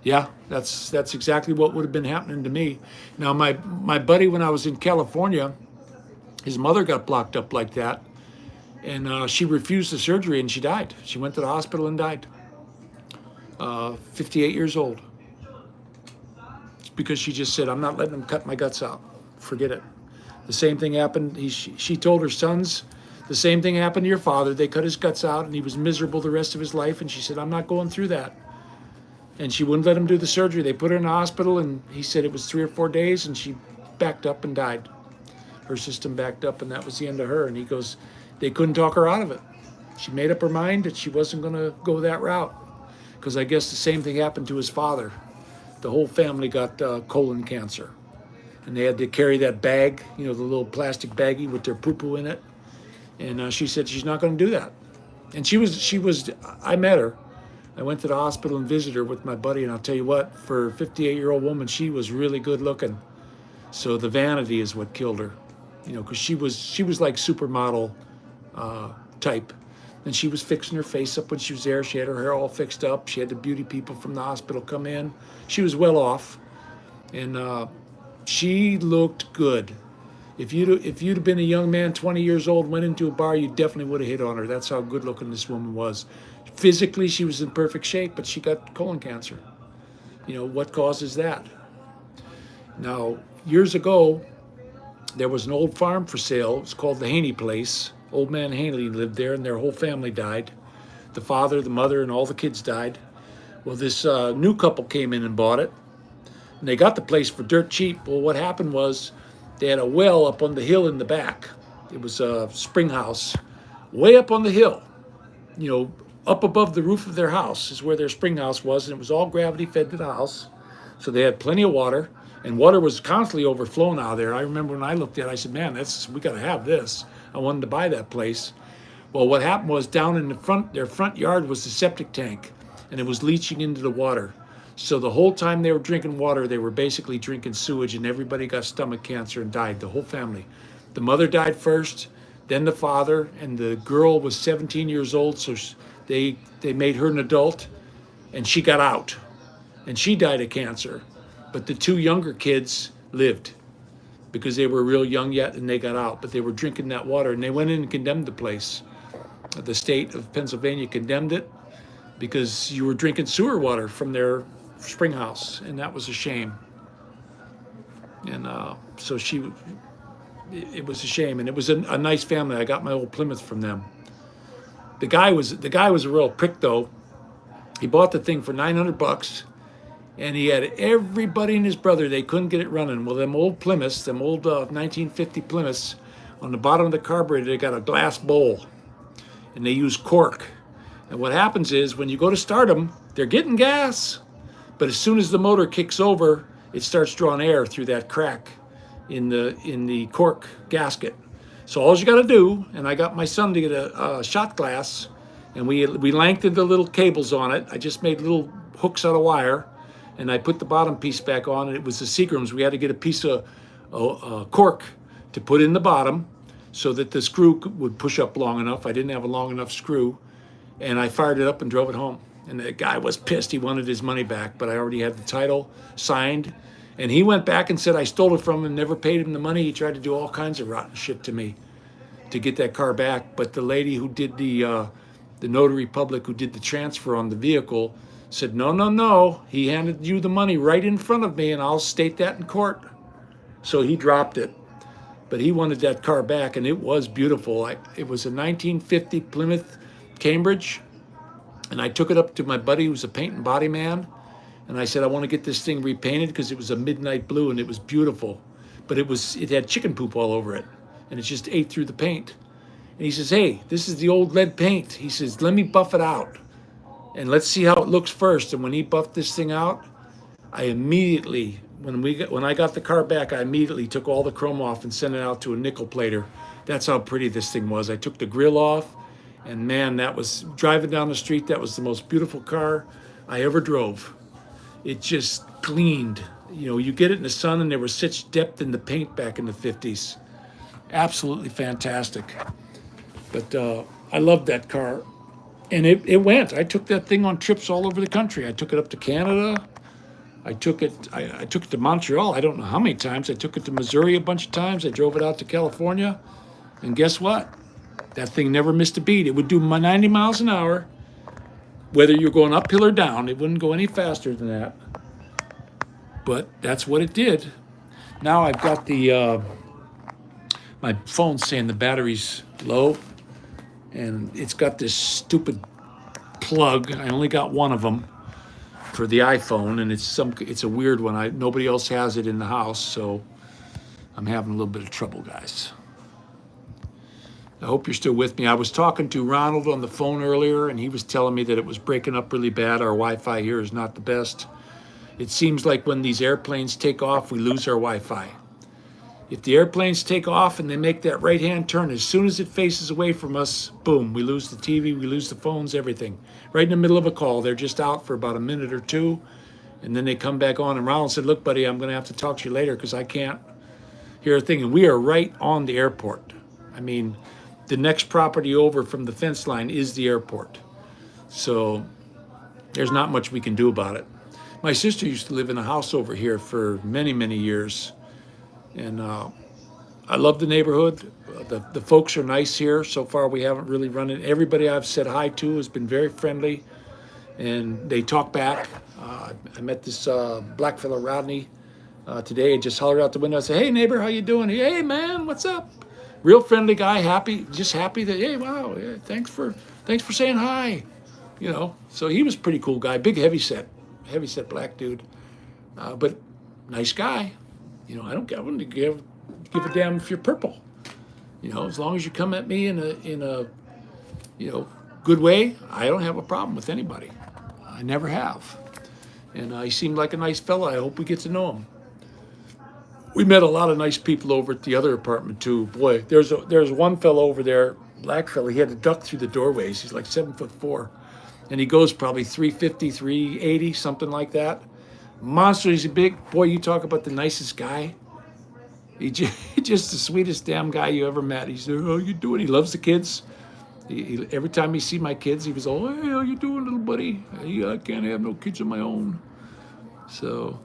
[SPEAKER 1] Yeah, that's exactly what would have been happening to me. Now my buddy, when I was in California, his mother got blocked up like that, and she refused the surgery and she died. She went to the hospital and died. 58 years old. Because she just said, I'm not letting them cut my guts out. Forget it. The same thing happened. She told her sons, the same thing happened to your father. They cut his guts out and he was miserable the rest of his life. And she said, I'm not going through that. And she wouldn't let him do the surgery. They put her in the hospital, and he said it was 3 or 4 days, and she backed up and died. Her system backed up, and that was the end of her. And he goes, they couldn't talk her out of it. She made up her mind that she wasn't going to go that route, because I guess the same thing happened to his father. The whole family got colon cancer, and they had to carry that bag, the little plastic baggie with their poo-poo in it. And she said she's not going to do that. And she was. I met her. I went to the hospital and visited her with my buddy, and I'll tell you what, for a 58-year-old woman, she was really good looking. So the vanity is what killed her, because she was like supermodel type. And she was fixing her face up when she was there. She had her hair all fixed up. She had the beauty people from the hospital come in. She was well off, and she looked good. If you'd have been a young man, 20 years old, went into a bar, you definitely would have hit on her. That's how good looking this woman was. Physically, she was in perfect shape, but she got colon cancer. What causes that? Now, years ago, there was an old farm for sale. It was called the Haney Place. Old man Haney lived there, and their whole family died. The father, the mother, and all the kids died. Well, this new couple came in and bought it, and they got the place for dirt cheap. Well, what happened was they had a well up on the hill in the back. It was a spring house way up on the hill, up above the roof of their house is where their spring house was, and it was all gravity fed to the house. So they had plenty of water, and water was constantly overflowing out of there. I remember when I looked at it, I said, man, we got to have this. I wanted to buy that place. Well, what happened was down in their front yard was the septic tank, and it was leaching into the water. So the whole time they were drinking water, they were basically drinking sewage, and everybody got stomach cancer and died, the whole family. The mother died first, then the father, and the girl was 17 years old, so they made her an adult, and she got out, and she died of cancer. But the 2 younger kids lived because they were real young yet, and they got out. But they were drinking that water, and they went in and condemned the place. The state of Pennsylvania condemned it because you were drinking sewer water from their spring house, and that was a shame. And so it was a shame, and it was a nice family. I got my old Plymouth from them. The guy was a real prick, though. He bought the thing for $900, and he had everybody and his brother. They couldn't get it running. Well, them old Plymouths, them old 1950 Plymouths, on the bottom of the carburetor, they got a glass bowl, and they use cork. And what happens is when you go to start them, they're getting gas, but as soon as the motor kicks over, it starts drawing air through that crack in the cork gasket. So all you got to do, and I got my son to get a shot glass, and we lengthened the little cables on it. I just made little hooks out of wire, and I put the bottom piece back on, and it was the Seagrams. We had to get a piece of cork to put in the bottom so that the screw would push up long enough. I didn't have a long enough screw, and I fired it up and drove it home. And the guy was pissed. He wanted his money back, but I already had the title signed. And he went back and said I stole it from him, never paid him the money. He tried to do all kinds of rotten shit to me to get that car back. But the lady who did the notary public who did the transfer on the vehicle said, no, he handed you the money right in front of me, and I'll state that in court. So he dropped it. But he wanted that car back, and it was beautiful. It was a 1950 Plymouth Cambridge, and I took it up to my buddy who's a paint and body man, and I said, I want to get this thing repainted because it was a midnight blue, and it was beautiful. But it had chicken poop all over it, and it just ate through the paint. And he says, hey, this is the old lead paint. He says, let me buff it out, and let's see how it looks first. And when he buffed this thing out, I immediately, when I got the car back, I immediately took all the chrome off and sent it out to a nickel plater. That's how pretty this thing was. I took the grill off, And man, that was driving down the street. That was the most beautiful car I ever drove. It just gleamed. You know, you get it in the sun, and there was such depth in the paint back in the 50s. Absolutely fantastic. But I loved that car. And it went. I took that thing on trips all over the country. I took it up to Canada. I took it to Montreal. I don't know how many times. I took it to Missouri a bunch of times. I drove it out to California. And guess what? That thing never missed a beat. It would do 90 miles an hour, whether you're going uphill or down. It wouldn't go any faster than that. But that's what it did. Now I've got the my phone saying the battery's low, and it's got this stupid plug. I only got one of them for the iPhone, and it's a weird one. Nobody else has it in the house, so I'm having a little bit of trouble, guys. I hope you're still with me. I was talking to Ronald on the phone earlier, and he was telling me that it was breaking up really bad. Our Wi-Fi here is not the best. It seems like when these airplanes take off, we lose our Wi-Fi. If the airplanes take off and they make that right-hand turn, as soon as it faces away from us, boom, we lose the TV, we lose the phones, everything. Right in the middle of a call, they're just out for about a minute or two, and then they come back on. And Ronald said, look, buddy, I'm going to have to talk to you later because I can't hear a thing. And we are right on the airport. I mean, the next property over from the fence line is the airport. So there's not much we can do about it. My sister used to live in a house over here for many, many years. And I love the neighborhood. The folks are nice here. So far, we haven't really run in. Everybody I've said hi to has been very friendly, and they talk back. I met this black fellow, Rodney, today. I just hollered out the window. I said, hey, neighbor, how you doing? Hey, man, what's up? Real friendly guy, just happy that, hey, wow, yeah, thanks for saying hi. You know, so he was a pretty cool guy. Big heavy set black dude, but nice guy. You know, I wouldn't give a damn if you're purple. You know, as long as you come at me in a you know, good way, I don't have a problem with anybody. I never have. And he seemed like a nice fella. I hope we get to know him. We met a lot of nice people over at the other apartment too. Boy, there's one fellow over there, black fella. He had to duck through the doorways. He's like 7'4", and he goes probably 350, 380, something like that. Monster. He's a big boy. You talk about the nicest guy. He's just the sweetest damn guy you ever met. He's there, how you doing? He loves the kids. Every time he see my kids, he was all, hey, how you doing, little buddy? Hey, I can't have no kids of my own. So,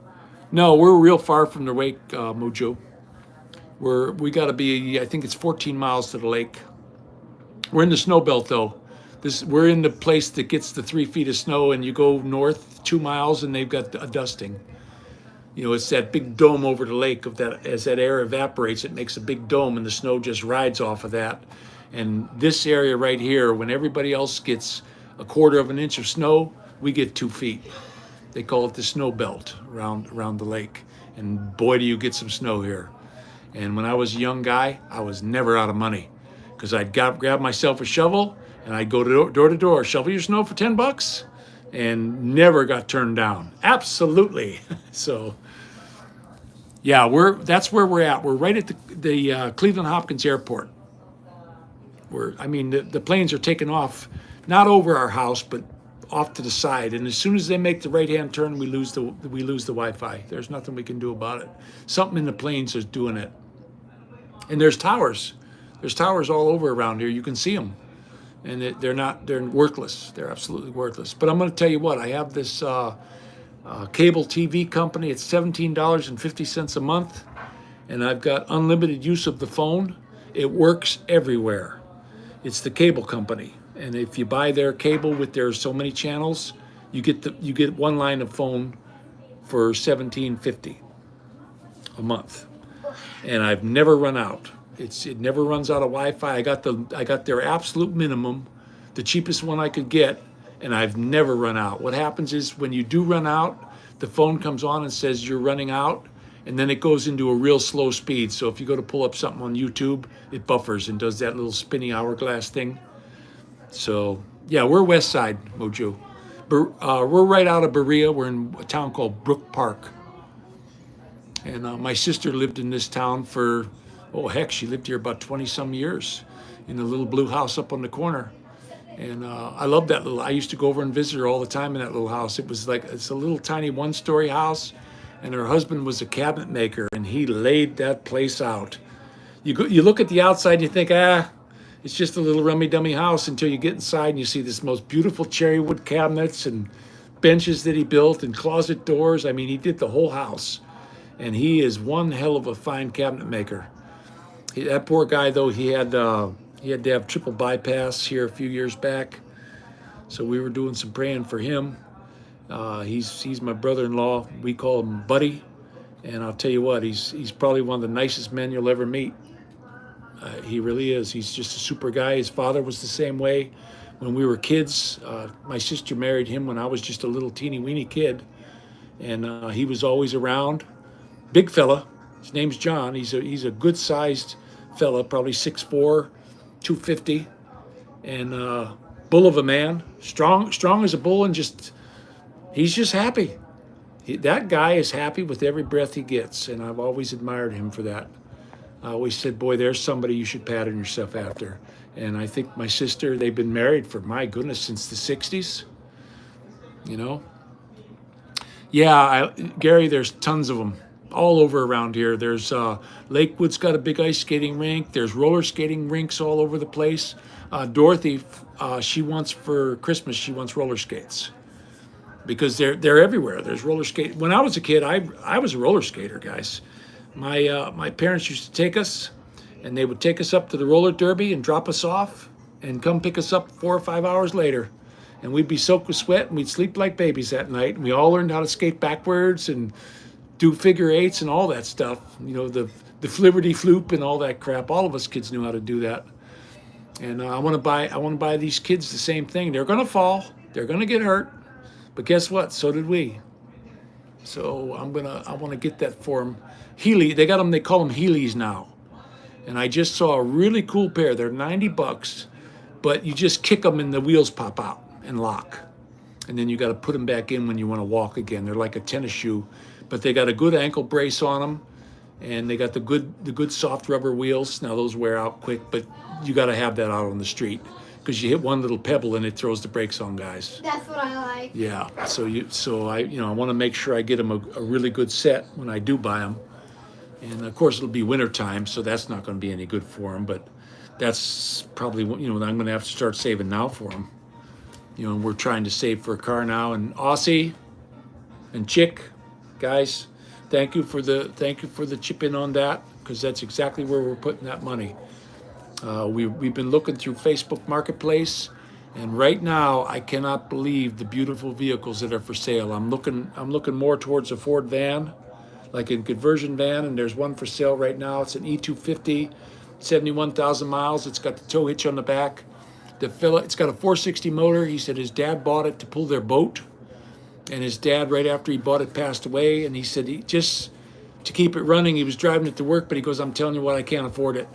[SPEAKER 1] no, we're real far from the lake, Mojo. We got to be, I think it's 14 miles to the lake. We're in the snow belt, though. We're in the place that gets the 3 feet of snow, and you go north 2 miles, and they've got a dusting. You know, it's that big dome over the lake as that air evaporates, it makes a big dome, and the snow just rides off of that. And this area right here, when everybody else gets a 1/4 of an inch of snow, we get 2 feet. They call it the snow belt around the lake. And boy, do you get some snow here. And when I was a young guy, I was never out of money because I'd grab myself a shovel and I'd go door to door, shovel your snow for $10, and never got turned down. Absolutely. So, yeah, that's where we're at. We're right at the Cleveland Hopkins Airport. The planes are taking off, not over our house, but off to the side. And as soon as they make the right-hand turn, we lose the Wi-Fi. There's nothing we can do about it. Something in the planes is doing it. And there's towers. There's towers all over around here. You can see them. And they're worthless. They're absolutely worthless. But I'm going to tell you what, I have this cable TV company. It's $17.50 a month. And I've got unlimited use of the phone. It works everywhere. It's the cable company. And if you buy their cable with their so many channels, you get one line of phone for $17.50 a month. And I've never run out. It never runs out of Wi-Fi. I got their absolute minimum, the cheapest one I could get, and I've never run out. What happens is when you do run out, the phone comes on and says you're running out, and then it goes into a real slow speed. So if you go to pull up something on YouTube, it buffers and does that little spinning hourglass thing. So yeah, we're West Side, Mojo. We're right out of Berea. We're in a town called Brook Park. And my sister lived in this town for, she lived here about 20 some years in a little blue house up on the corner. And I love that little. I used to go over and visit her all the time in that little house. It was like it's a little tiny one-story house, and her husband was a cabinet maker, and he laid that place out. You look at the outside, you think, it's just a little rummy-dummy house until you get inside and you see this most beautiful cherry wood cabinets and benches that he built and closet doors. I mean, he did the whole house, and he is one hell of a fine cabinet maker. That poor guy, though, he had to have triple bypass here a few years back, so we were doing some praying for him. He's my brother-in-law. We call him Buddy, and I'll tell you what, he's probably one of the nicest men you'll ever meet. He really is. He's just a super guy. His father was the same way. When we were kids, my sister married him when I was just a little teeny weeny kid, and he was always around. Big fella. His name's John. He's a good sized fella, probably 6'4", 250, and bull of a man. Strong as a bull, and he's just happy. That guy is happy with every breath he gets, and I've always admired him for that. I always said, boy, there's somebody you should pattern yourself after. And I think my sister, they've been married for, my goodness, since the 60s, you know? Yeah, Gary, there's tons of them all over around here. There's Lakewood's got a big ice skating rink. There's roller skating rinks all over the place. Dorothy, she wants for Christmas, she wants roller skates because they're everywhere. There's roller skate. When I was a kid, I was a roller skater, guys. My parents used to take us, and they would take us up to the roller derby and drop us off and come pick us up 4 or 5 hours later. And we'd be soaked with sweat, and we'd sleep like babies that night. And we all learned how to skate backwards and do figure eights and all that stuff. You know, the flibberty floop and all that crap. All of us kids knew how to do that. And I want to buy these kids the same thing. They're going to fall. They're going to get hurt. But guess what? So did we. So I want to get that for them. Healy, they call them Heelys now. And I just saw a really cool pair. They're $90, but you just kick them and the wheels pop out and lock. And then you got to put them back in when you want to walk again. They're like a tennis shoe, but they got a good ankle brace on them, and they got the good soft rubber wheels. Now those wear out quick, but you got to have that out on the street because you hit one little pebble and it throws the brakes on, guys.
[SPEAKER 2] That's what I like.
[SPEAKER 1] Yeah. So I want to make sure I get them a really good set when I do buy them. And of course it'll be winter time, so that's not going to be any good for them. But that's probably I'm going to have to start saving now for them. We're trying to save for a car now. And Aussie and Chick, guys, thank you for the chip in on that, because that's exactly where we're putting that money. We've been looking through Facebook Marketplace, and right now I cannot believe the beautiful vehicles that are for sale. I'm looking more towards a Ford van, like a conversion van, and there's one for sale right now. It's an E250, 71,000 miles. It's got the tow hitch on the back. It's got a 460 motor. He said his dad bought it to pull their boat, and his dad, right after he bought it, passed away. And he said just to keep it running, he was driving it to work, but he goes, I'm telling you what, I can't afford it.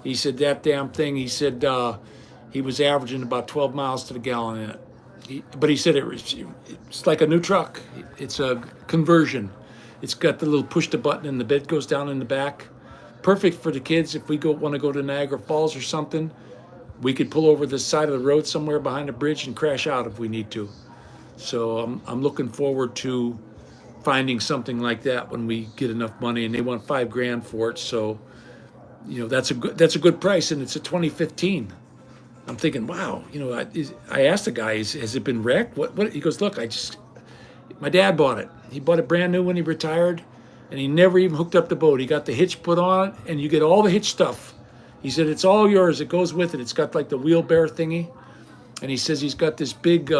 [SPEAKER 1] He said that damn thing, he said he was averaging about 12 miles to the gallon in it. But he said it's like a new truck. It's a conversion. It's got the little push the button and the bed goes down in the back. Perfect for the kids if we want to go to Niagara Falls or something. We could pull over the side of the road somewhere behind a bridge and crash out if we need to. So I'm looking forward to finding something like that when we get enough money, and they want $5,000 for it. So, that's a good price, and it's a 2015. I'm thinking, wow, I asked the guy, has it been wrecked? What? He goes, look, my dad bought it. He bought it brand new when he retired, and he never even hooked up the boat. He got the hitch put on it, and you get all the hitch stuff. He said, it's all yours. It goes with it. It's got like the wheelbarrow thingy. And he says he's got this big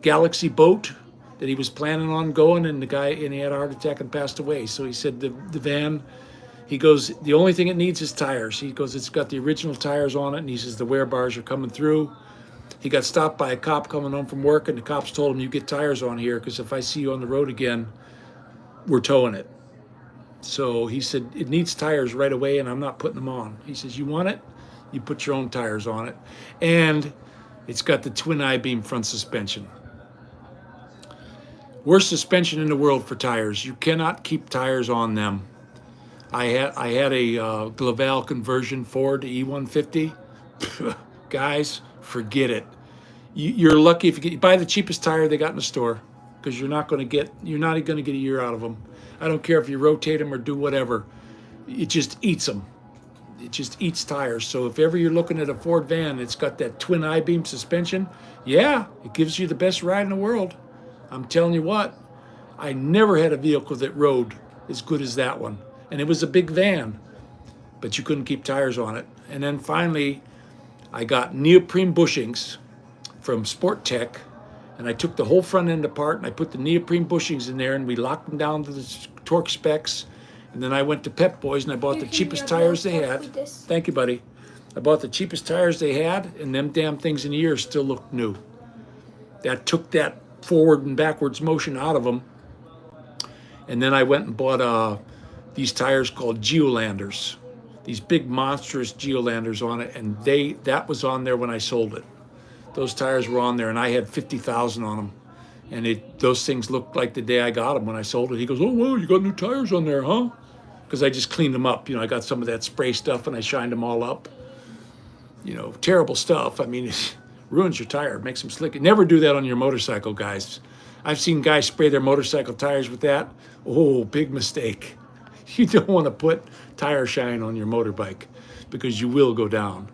[SPEAKER 1] Galaxy boat that he was planning on going, and he had a heart attack and passed away. So he said the van, he goes, the only thing it needs is tires. He goes, it's got the original tires on it, and he says the wear bars are coming through. He got stopped by a cop coming home from work, and the cops told him, you get tires on here, because if I see you on the road again, we're towing it. So he said, it needs tires right away, and I'm not putting them on. He says, you want it? You put your own tires on it. And it's got the twin I-beam front suspension. Worst suspension in the world for tires. You cannot keep tires on them. I had a Glaval conversion Ford E150. Guys, forget it. You're lucky if you buy the cheapest tire they got in the store, because you're not going to get a year out of them. I don't care if you rotate them or do whatever. It just eats them. It just eats tires. So if ever you're looking at a Ford van, it's got that twin I-beam suspension. Yeah, it gives you the best ride in the world. I'm telling you what, I never had a vehicle that rode as good as that one. And it was a big van, but you couldn't keep tires on it. And then finally, I got neoprene bushings from Sport Tech, and I took the whole front end apart and I put the neoprene bushings in there and we locked them down to the torque specs. And then I went to Pep Boys and I bought the cheapest tires they had. Thank you, buddy. I bought the cheapest tires they had, and them damn things in a year still look new. That took that forward and backwards motion out of them. And then I went and bought these tires called Geolanders, these big monstrous Geolanders on it, and that was on there when I sold it. Those tires were on there, and I had 50,000 on them. And those things looked like the day I got them when I sold it. He goes, "Oh, well, you got new tires on there, huh?" Because I just cleaned them up. I got some of that spray stuff and I shined them all up. Terrible stuff. I mean, it ruins your tire, makes them slick. Never do that on your motorcycle, guys. I've seen guys spray their motorcycle tires with that. Oh, big mistake. You don't want to put tire shine on your motorbike because you will go down.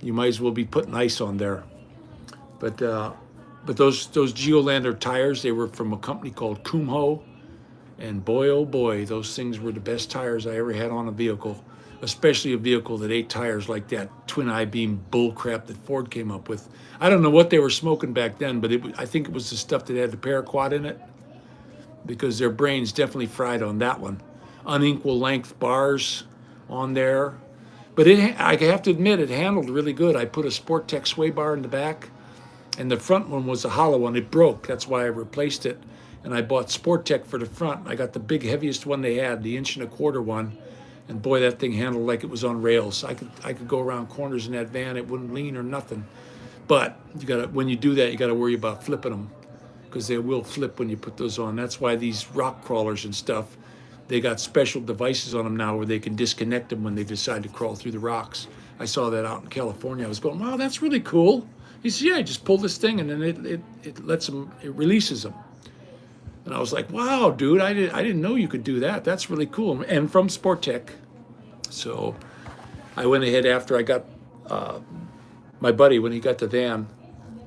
[SPEAKER 1] You might as well be putting ice on there. But those Geolander tires, they were from a company called Kumho. And boy, oh boy, those things were the best tires I ever had on a vehicle, especially a vehicle that ate tires like that twin I-beam bull crap that Ford came up with. I don't know what they were smoking back then, but I think it was the stuff that had the paraquat in it, because their brains definitely fried on that one. Unequal length bars on there. But I have to admit, it handled really good. I put a Sport Tech sway bar in the back, and the front one was a hollow one. It broke. That's why I replaced it. And I bought Sport Tech for the front. I got the big, heaviest one they had, the 1.25" one. And boy, that thing handled like it was on rails. I could go around corners in that van. It wouldn't lean or nothing. But when you do that, you got to worry about flipping them, because they will flip when you put those on. That's why these rock crawlers and stuff, they got special devices on them now where they can disconnect them when they decide to crawl through the rocks. I saw that out in California. I was going, wow, that's really cool. He said, yeah, just pull this thing and then it lets them, it releases them. And I was like, wow, dude, I didn't know you could do that. That's really cool. And from Sport Tech. So I went ahead after I got my buddy, when he got the van,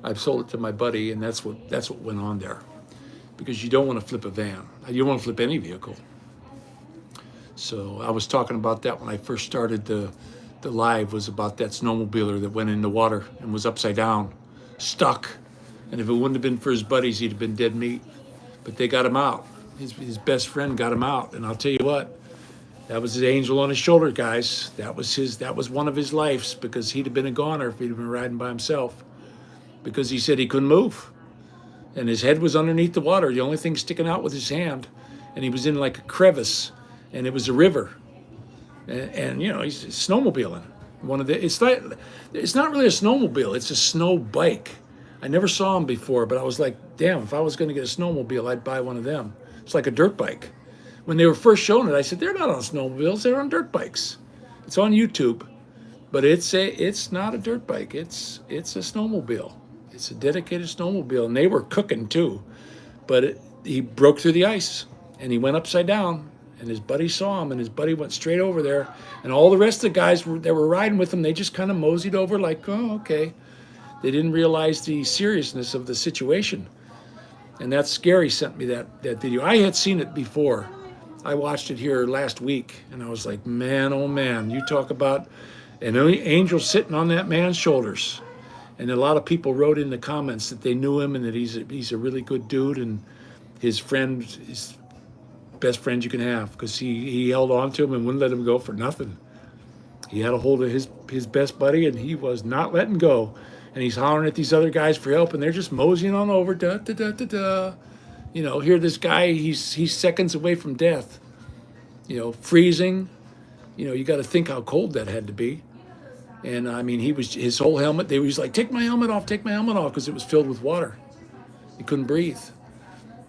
[SPEAKER 1] I sold it to my buddy, and that's what went on there. Because you don't want to flip a van. You don't want to flip any vehicle. So I was talking about that when I first started the live, was about that snowmobiler that went in the water and was upside down, stuck. And if it wouldn't have been for his buddies, he'd have been dead meat. But they got him out. His best friend got him out. And I'll tell you what, that was his angel on his shoulder, guys. That was one of his lives, because he'd have been a goner if he'd have been riding by himself. Because he said he couldn't move. And his head was underneath the water. The only thing sticking out was his hand. And he was in like a crevice. And it was a river. And he's snowmobiling. It's not really a snowmobile, it's a snow bike. I never saw them before, but I was like, damn, if I was going to get a snowmobile, I'd buy one of them. It's like a dirt bike. When they were first showing it, I said, they're not on snowmobiles, they're on dirt bikes. It's on YouTube, but it's not a dirt bike. It's a snowmobile. It's a dedicated snowmobile, and they were cooking too. But he broke through the ice, and he went upside down, and his buddy saw him, and his buddy went straight over there, and all the rest of the guys that were riding with him, they just kind of moseyed over like, oh, okay. They didn't realize the seriousness of the situation. And that's scary. Sent me that video. I had seen it before. I watched it here last week, and I was like, man, oh man, you talk about an angel sitting on that man's shoulders. And a lot of people wrote in the comments that they knew him and that he's a really good dude, and his best friend you can have, because he held on to him and wouldn't let him go for nothing. He had a hold of his best buddy, and he was not letting go. And he's hollering at these other guys for help, and they're just moseying on over. Da, da, da, da, da. Here this guy, he's seconds away from death. Freezing. You got to think how cold that had to be. And I mean, his whole helmet. He was like, take my helmet off, because it was filled with water. He couldn't breathe.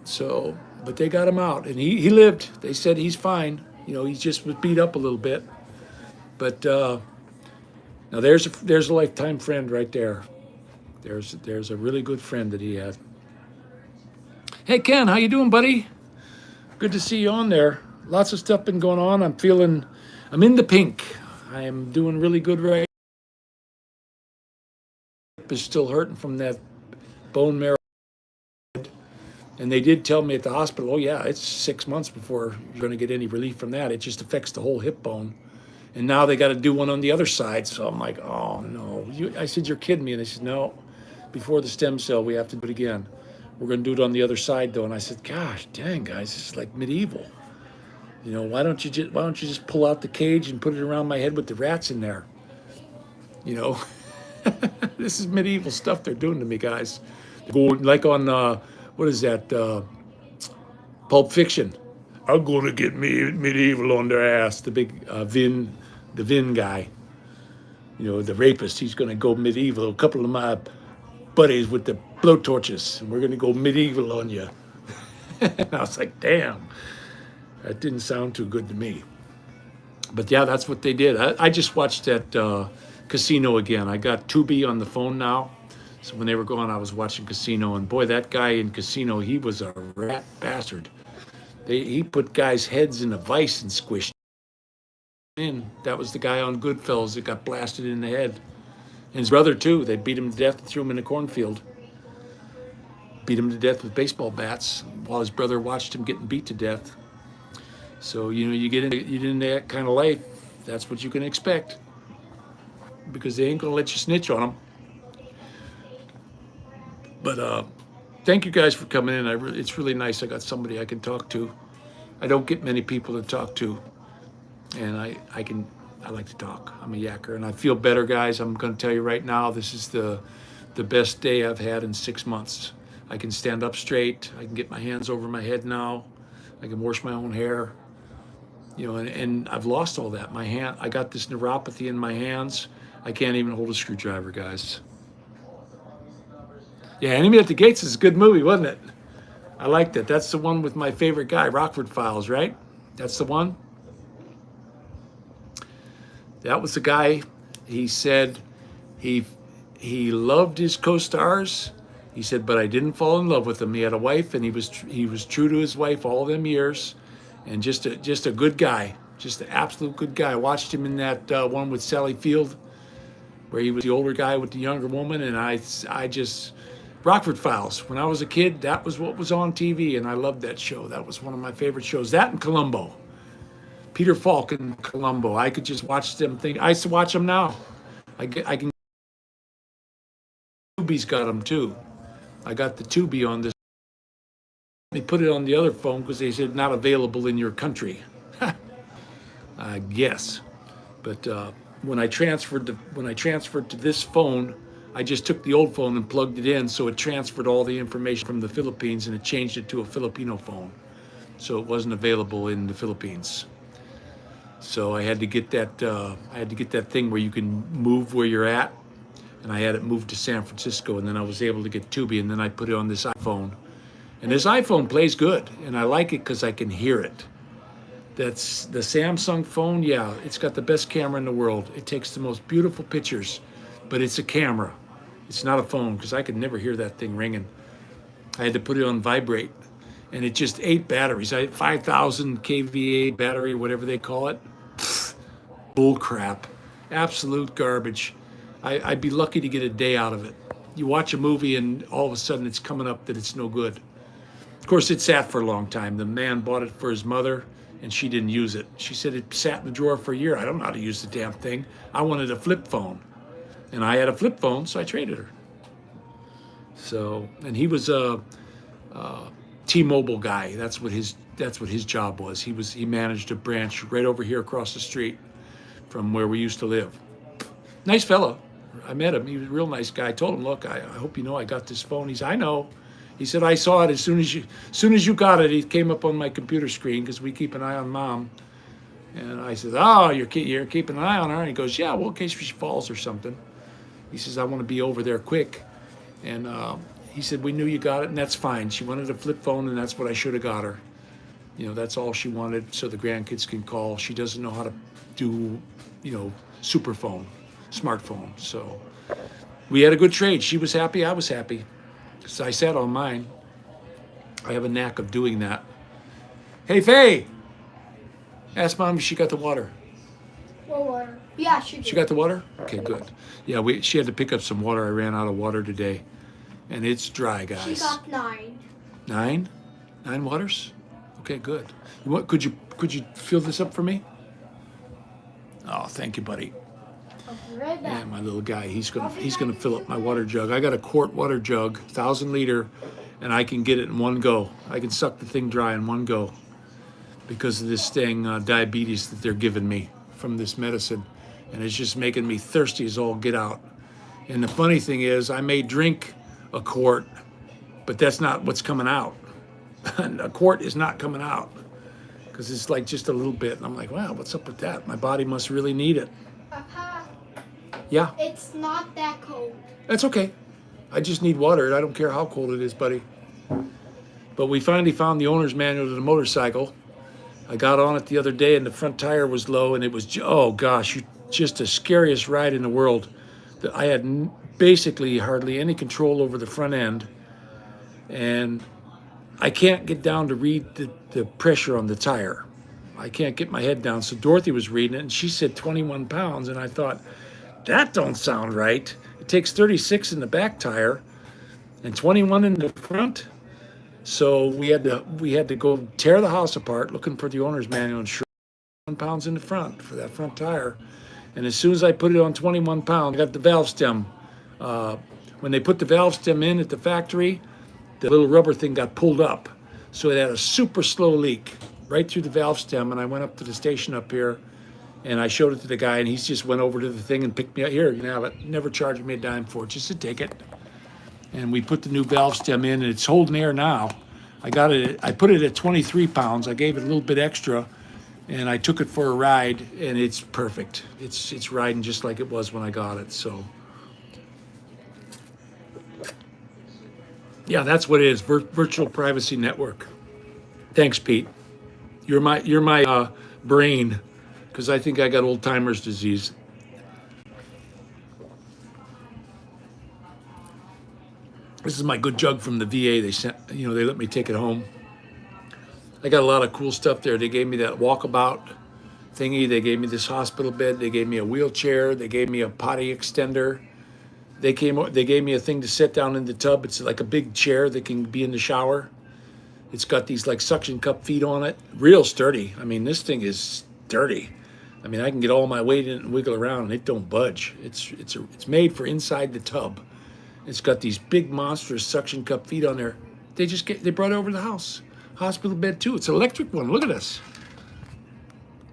[SPEAKER 1] So, but they got him out, and he lived. They said he's fine. He just was beat up a little bit. But Now there's a lifetime friend right there. There's a really good friend that he had. Hey Ken, how you doing, buddy? Good to see you on there. Lots of stuff been going on. I'm in the pink. I am doing really good right. Is still hurting from that bone marrow. And they did tell me at the hospital, oh yeah, it's 6 months before you're going to get any relief from that. It just affects the whole hip bone. And now they got to do one on the other side. So I'm like, oh no. I said, you're kidding me. And they said, no, before the stem cell, we have to do it again. We're going to do it on the other side though. And I said, gosh, dang guys, this is like medieval. You know, why don't you just pull out the cage and put it around my head with the rats in there? You know, this is medieval stuff they're doing to me, guys. Go like on what is that? Pulp Fiction. I'm gonna get me medieval on their ass. The big the Vin guy. You know, the rapist. He's gonna go medieval. A couple of my buddies with the blowtorches, and we're gonna go medieval on you. And I was like, damn, that didn't sound too good to me. But yeah, that's what they did. I just watched that Casino again. I got Tubi on the phone now. So when they were going, I was watching Casino, and boy, that guy in Casino, he was a rat bastard. He put guys' heads in a vice and squished in. That was the guy on Goodfellas that got blasted in the head. And his brother too. They beat him to death and threw him in a cornfield. Beat him to death with baseball bats while his brother watched him getting beat to death. So you know, you get into that kind of life, that's what you can expect, because they ain't gonna let you snitch on them. But thank you guys for coming in. It's really nice. I got somebody I can talk to. I don't get many people to talk to, and I like to talk. I'm a yacker, and I feel better, guys. I'm going to tell you right now, this is the best day I've had in 6 months. I can stand up straight. I can get my hands over my head now. I can wash my own hair. You know, and I've lost all that. I got this neuropathy in my hands. I can't even hold a screwdriver, guys. Yeah, Enemy at the Gates is a good movie, wasn't it? I liked it. That's the one with my favorite guy, Rockford Files, right? That's the one. That was the guy. He said he loved his co-stars. He said, but I didn't fall in love with him. He had a wife, and he was true to his wife all them years, and just a good guy, just an absolute good guy. I watched him in that one with Sally Field, where he was the older guy with the younger woman, and I just. Rockford Files. When I was a kid, that was what was on TV, and I loved that show. That was one of my favorite shows. That and Columbo. Peter Falk and Columbo. I could just watch them. I used to watch them now. I can. Tubi's got them too. I got the Tubi on this. They put it on the other phone because they said not available in your country. I guess. But when I transferred to this phone, I just took the old phone and plugged it in, so it transferred all the information from the Philippines, and it changed it to a Filipino phone. So it wasn't available in the Philippines. So I had to get that thing where you can move where you're at, and I had it moved to San Francisco, and then I was able to get Tubi, and then I put it on this iPhone. And this iPhone plays good, and I like it because I can hear it. That's the Samsung phone, yeah, it's got the best camera in the world. It takes the most beautiful pictures, but it's a camera. It's not a phone, because I could never hear that thing ringing. I had to put it on vibrate, and it just ate batteries. I had 5,000 kVA battery, whatever they call it. Pfft, bull crap, absolute garbage. I'd be lucky to get a day out of it. You watch a movie, and all of a sudden it's coming up that it's no good. Of course, it sat for a long time. The man bought it for his mother, and she didn't use it. She said it sat in the drawer for a year. I don't know how to use the damn thing. I wanted a flip phone. And I had a flip phone, so I traded her. So, and he was a T-Mobile guy. That's what his job was. He managed a branch right over here across the street from where we used to live. Nice fellow. I met him. He was a real nice guy. I told him, look, I hope you know I got this phone. He said, I know. He said, I saw it as soon as you got it. It came up on my computer screen, because we keep an eye on Mom. And I said, oh, you're keeping an eye on her? And he goes, yeah, well, in case she falls or something. He says, I want to be over there quick. And he said, we knew you got it, and that's fine. She wanted a flip phone, and that's what I should have got her. You know, that's all she wanted, so the grandkids can call. She doesn't know how to do, super phone. smartphone. So we had a good trade. She was happy, I was happy. So I sat on mine. I have a knack of doing that. Hey, Faye, ask Mom if she got the water.
[SPEAKER 2] What water? Yeah, she did.
[SPEAKER 1] She got the water? Okay, good. Yeah, she had to pick up some water. I ran out of water today. And it's dry, guys.
[SPEAKER 2] She got 9.
[SPEAKER 1] 9? 9 waters? Okay, good. Could you fill this up for me? Oh, thank you, buddy.
[SPEAKER 2] I'll be right back.
[SPEAKER 1] Yeah, my little guy. He's gonna fill up my water jug. I got a quart water jug, 1,000 liter, and I can get it in one go. I can suck the thing dry in one go because of this thing, diabetes that they're giving me from this medicine, and it's just making me thirsty as all get out. And the funny thing is, I may drink a quart, but that's not what's coming out. A quart is not coming out because it's like just a little bit. And I'm like, wow, what's up with that? My body must really need it.
[SPEAKER 2] Papa,
[SPEAKER 1] Yeah,
[SPEAKER 2] it's not that cold.
[SPEAKER 1] that's okay. I just need water. I don't care how cold it is, buddy. But we finally found the owner's manual to the motorcycle. I got on it the other day and the front tire was low and it was, oh gosh, just the scariest ride in the world. I had basically hardly any control over the front end. And I can't get down to read the pressure on the tire. I can't get my head down. So Dorothy was reading it and she said 21 pounds. And I thought, that don't sound right. It takes 36 in the back tire and 21 in the front. So we had to go tear the house apart looking for the owner's manual and sure 1 pounds in the front for that front tire. And as soon as I put it on 21 pounds, I got the valve stem. When they put the valve stem in at the factory, the little rubber thing got pulled up. So it had a super slow leak right through the valve stem. And I went up to the station up here and I showed it to the guy and he just went over to the thing and picked me up. Here, you can have it. Never charged me a dime for it, just to take it. And we put the new valve stem in and it's holding air now. I put it at 23 pounds. I gave it a little bit extra and I took it for a ride and it's perfect. It's riding just like it was when I got it. So yeah, that's what it is. Virtual privacy network. Thanks, Pete. You're my brain, because I think I got old timer's disease. This is my good jug from the VA. They sent, they let me take it home. I got a lot of cool stuff there. They gave me that walkabout thingy. They gave me this hospital bed. They gave me a wheelchair. They gave me a potty extender. They gave me a thing to sit down in the tub. It's like a big chair that can be in the shower. It's got these like suction cup feet on it. Real sturdy. I mean, this thing is sturdy. I mean, I can get all my weight in it and wiggle around and it don't budge. It's made for inside the tub. It's got these big monstrous suction cup feet on there. They brought it over to the house. Hospital bed too. It's an electric one. Look at this.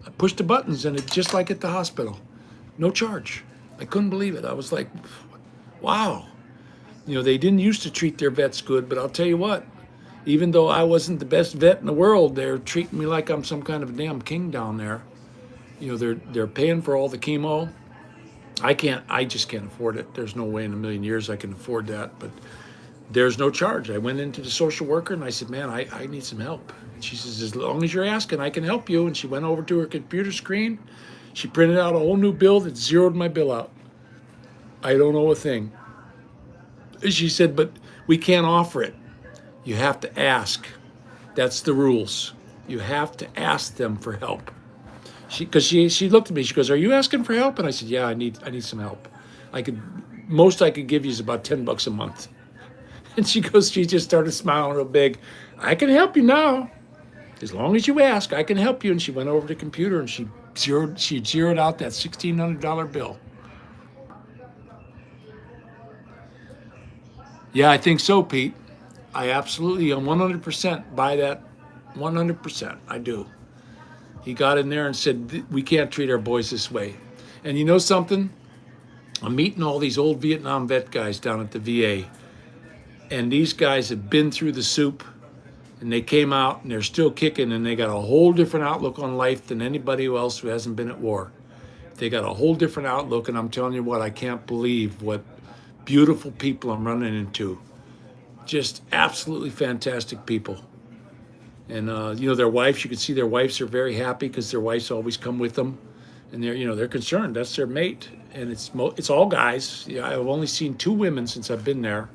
[SPEAKER 1] I pushed the buttons and it's just like at the hospital. No charge. I couldn't believe it. I was like, wow. They didn't used to treat their vets good, but I'll tell you what, even though I wasn't the best vet in the world, they're treating me like I'm some kind of a damn king down there. They're paying for all the chemo. I just can't afford it. There's no way in a million years I can afford that, but there's no charge. I went into the social worker and I said, man, I need some help. And she says, as long as you're asking, I can help you. And she went over to her computer screen. She printed out a whole new bill that zeroed my bill out. I don't know a thing. She said, but we can't offer it. You have to ask. That's the rules. You have to ask them for help. She looked at me, she goes, are you asking for help? And I said, yeah, I need some help. Most I could give you is about $10 a month. And she just started smiling real big. I can help you now. As long as you ask, I can help you. And she went over to the computer and she zeroed out that $1,600 bill. Yeah, I think so, Pete. I absolutely 100% buy that. 100%, I do. He got in there and said, we can't treat our boys this way. And you know something? I'm meeting all these old Vietnam vet guys down at the VA. And these guys have been through the soup and they came out and they're still kicking and they got a whole different outlook on life than anybody else who hasn't been at war. They got a whole different outlook, and I'm telling you what, I can't believe what beautiful people I'm running into. Just absolutely fantastic people. And, their wives, you can see their wives are very happy because their wives always come with them. and they're concerned. That's their mate, and it's all guys. Yeah, I've only seen 2 women since I've been there,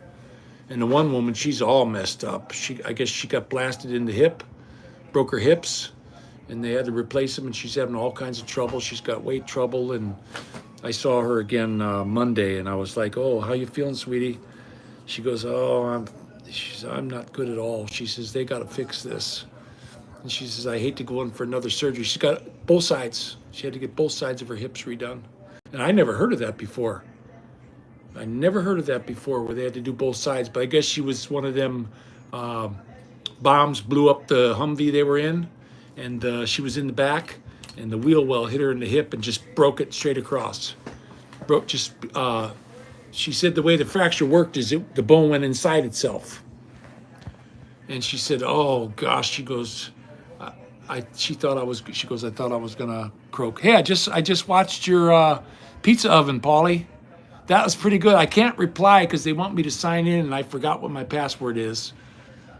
[SPEAKER 1] and the one woman, she's all messed up. I guess she got blasted in the hip, broke her hips, and they had to replace them, and she's having all kinds of trouble. She's got weight trouble, and I saw her again Monday, and I was like, "Oh, how you feeling, sweetie?" She goes, "Oh, I'm not good at all." She says, "They got to fix this." And she says, "I hate to go in for another surgery." She's got both sides. She had to get both sides of her hips redone. And I never heard of that before. I never heard of that before where they had to do both sides. But I guess she was one of them bombs blew up the Humvee they were in. And she was in the back. And the wheel well hit her in the hip and just broke it straight across. She said the way the fracture worked is the bone went inside itself. And she said, "Oh gosh," she goes, she thought I was gonna croak. "Hey, I just watched your pizza oven, Paulie. That was pretty good. I can't reply because they want me to sign in, and I forgot what my password is,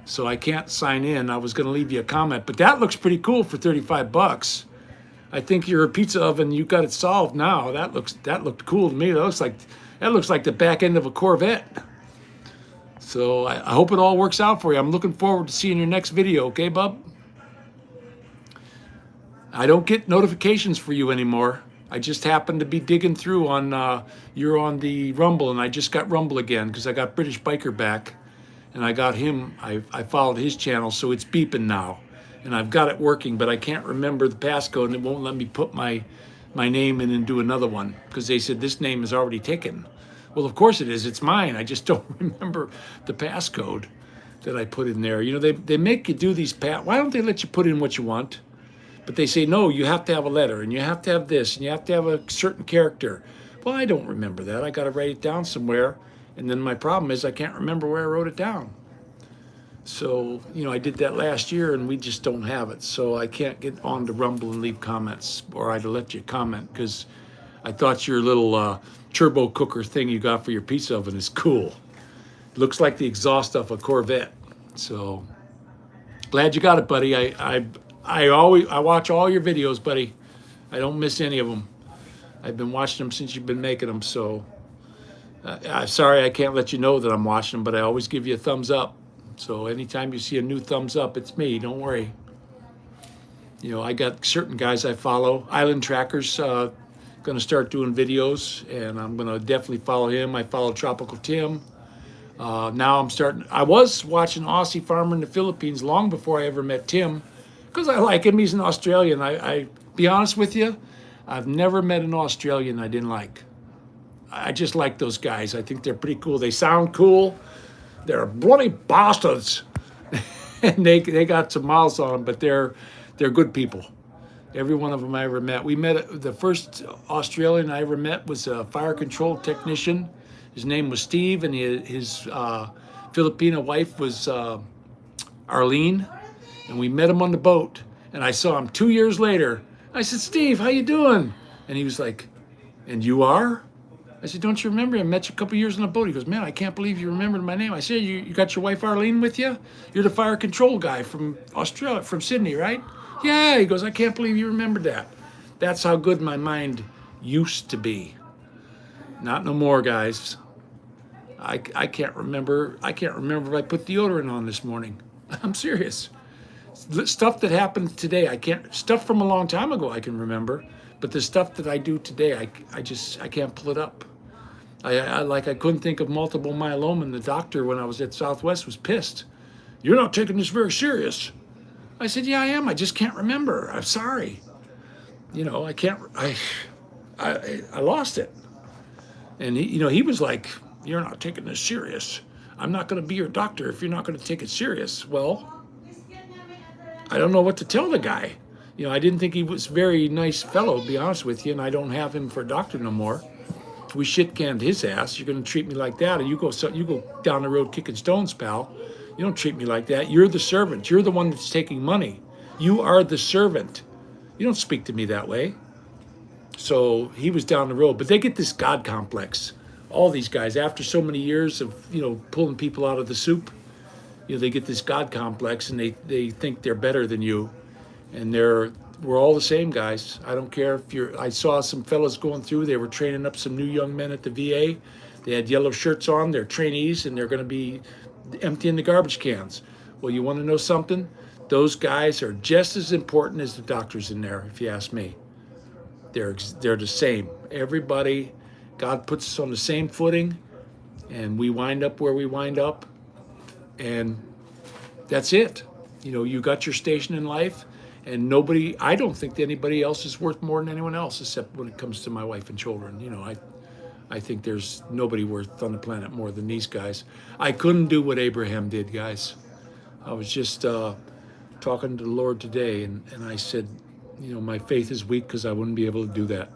[SPEAKER 1] so I can't sign in. I was gonna leave you a comment, but that looks pretty cool for $35. I think your pizza oven, you got it solved now. That looked cool to me. That looks like the back end of a Corvette. So I hope it all works out for you. I'm looking forward to seeing your next video, okay, bub? I don't get notifications for you anymore. I just happened to be digging through on, you're on the Rumble, and I just got Rumble again because I got British Biker back, and I got him, I followed his channel, so it's beeping now. And I've got it working, but I can't remember the passcode, and it won't let me put my name in and do another one because they said this name is already taken. Well, of course it is. It's mine. I just don't remember the passcode that I put in there. You know, they make you do these why don't they let you put in what you want? But they say, no, you have to have a letter, and you have to have this, and you have to have a certain character. Well, I don't remember that. I got to write it down somewhere. And then my problem is I can't remember where I wrote it down. So, you know, I did that last year, and we just don't have it. So I can't get on to Rumble and leave comments, or I'd let you comment, because I thought your little turbo cooker thing you got for your pizza oven is cool. It looks like the exhaust off a Corvette. So glad you got it, buddy. I watch all your videos, buddy. I don't miss any of them. I've been watching them since you've been making them. So I'm sorry I can't let you know that I'm watching them, but I always give you a thumbs up. So anytime you see a new thumbs up, it's me. Don't worry. You know, I got certain guys I follow. Island Tracker's going to start doing videos, and I'm going to definitely follow him. I follow Tropical Tim. Now I was watching Aussie Farmer in the Philippines long before I ever met Tim, because I like him. He's an Australian. I be honest with you, I've never met an Australian I didn't like. I just like those guys. I think they're pretty cool. They sound cool. They're bloody bastards. And they got some miles on them, but they're good people. Every one of them I ever met. The first Australian I ever met was a fire control technician. His name was Steve, and his Filipino wife was Arlene. And we met him on the boat. And I saw him 2 years later. I said, "Steve, how you doing?" And he was like, "And you are?" I said, "Don't you remember? I met you a couple years on the boat." He goes, "Man, I can't believe you remembered my name." I said, you got your wife Arlene with you? You're the fire control guy from Australia, from Sydney, right?" "Yeah." He goes, "I can't believe you remembered that." That's how good my mind used to be. Not no more, guys. I can't remember. I can't remember if I put deodorant on this morning. I'm serious. Stuff that happened today, stuff from a long time ago I can remember, but the stuff that I do today, I can't pull it up. I couldn't think of multiple myeloma, and the doctor when I was at Southwest was pissed. "You're not taking this very serious." I said, "Yeah, I am. I just can't remember. I'm sorry." You know, I lost it. And he was like, "You're not taking this serious. I'm not going to be your doctor if you're not going to take it serious." Well, I don't know what to tell the guy. You know, I didn't think he was a very nice fellow, to be honest with you, and I don't have him for a doctor no more. We shit-canned his ass. "You're going to treat me like that, or you go down the road kicking stones, pal. You don't treat me like that. You're the servant. You're the one that's taking money. You are the servant. You don't speak to me that way." So he was down the road. But they get this God complex. All these guys, after so many years of, pulling people out of the soup, they get this God complex, and they think they're better than you. And we're all the same, guys. I don't care if you're. I saw some fellas going through. They were training up some new young men at the VA. They had yellow shirts on. They're trainees, and they're going to be emptying the garbage cans. Well, you want to know something? Those guys are just as important as the doctors in there, if you ask me. They're the same. Everybody, God puts us on the same footing, and we wind up where we wind up, and that's it. You know, you got your station in life, and nobody, I don't think that anybody else is worth more than anyone else, except when it comes to my wife and children. You know, I think there's nobody worth on the planet more than these guys. I couldn't do what Abraham did, guys. I was just talking to the Lord today, and I said, you know, my faith is weak because I wouldn't be able to do that.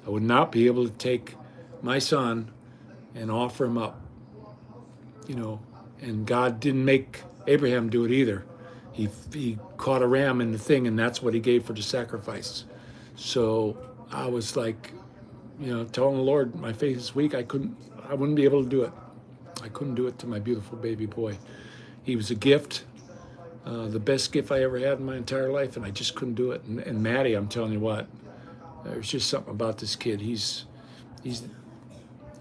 [SPEAKER 1] I would not be able to take my son and offer him up, you know, and God didn't make Abraham do it either. He caught a ram in the thing, and that's what he gave for the sacrifice. So I was like, you know, telling the Lord, my faith is weak. I wouldn't be able to do it. I couldn't do it to my beautiful baby boy. He was a gift, the best gift I ever had in my entire life, and I just couldn't do it. And Maddie, I'm telling you what, there's just something about this kid. He's,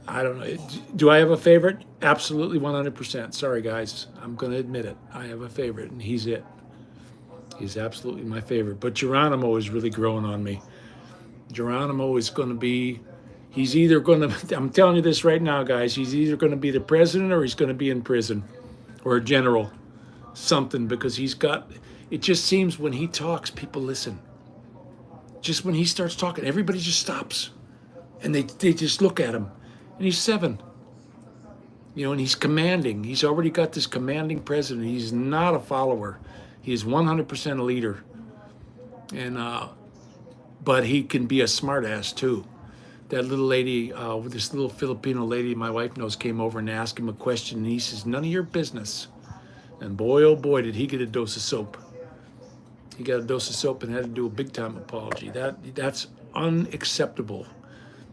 [SPEAKER 1] I don't know. Do I have a favorite? Absolutely 100%. Sorry, guys. I'm going to admit it. I have a favorite, and he's it. He's absolutely my favorite. But Geronimo is really growing on me. Geronimo is going to be, he's either going to, I'm telling you this right now, guys, he's either going to be the president or he's going to be in prison or a general, something, because he's got, it just seems when he talks, people listen. Just when he starts talking, everybody just stops and they just look at him. And he's 7, you know, and he's commanding. He's already got this commanding president. He's not a follower. He is 100% a leader. And, but he can be a smartass too. That little lady, this little Filipino lady my wife knows came over and asked him a question, and he says, none of your business. And boy, oh boy, did he get a dose of soap. He got a dose of soap and had to do a big time apology. That's unacceptable.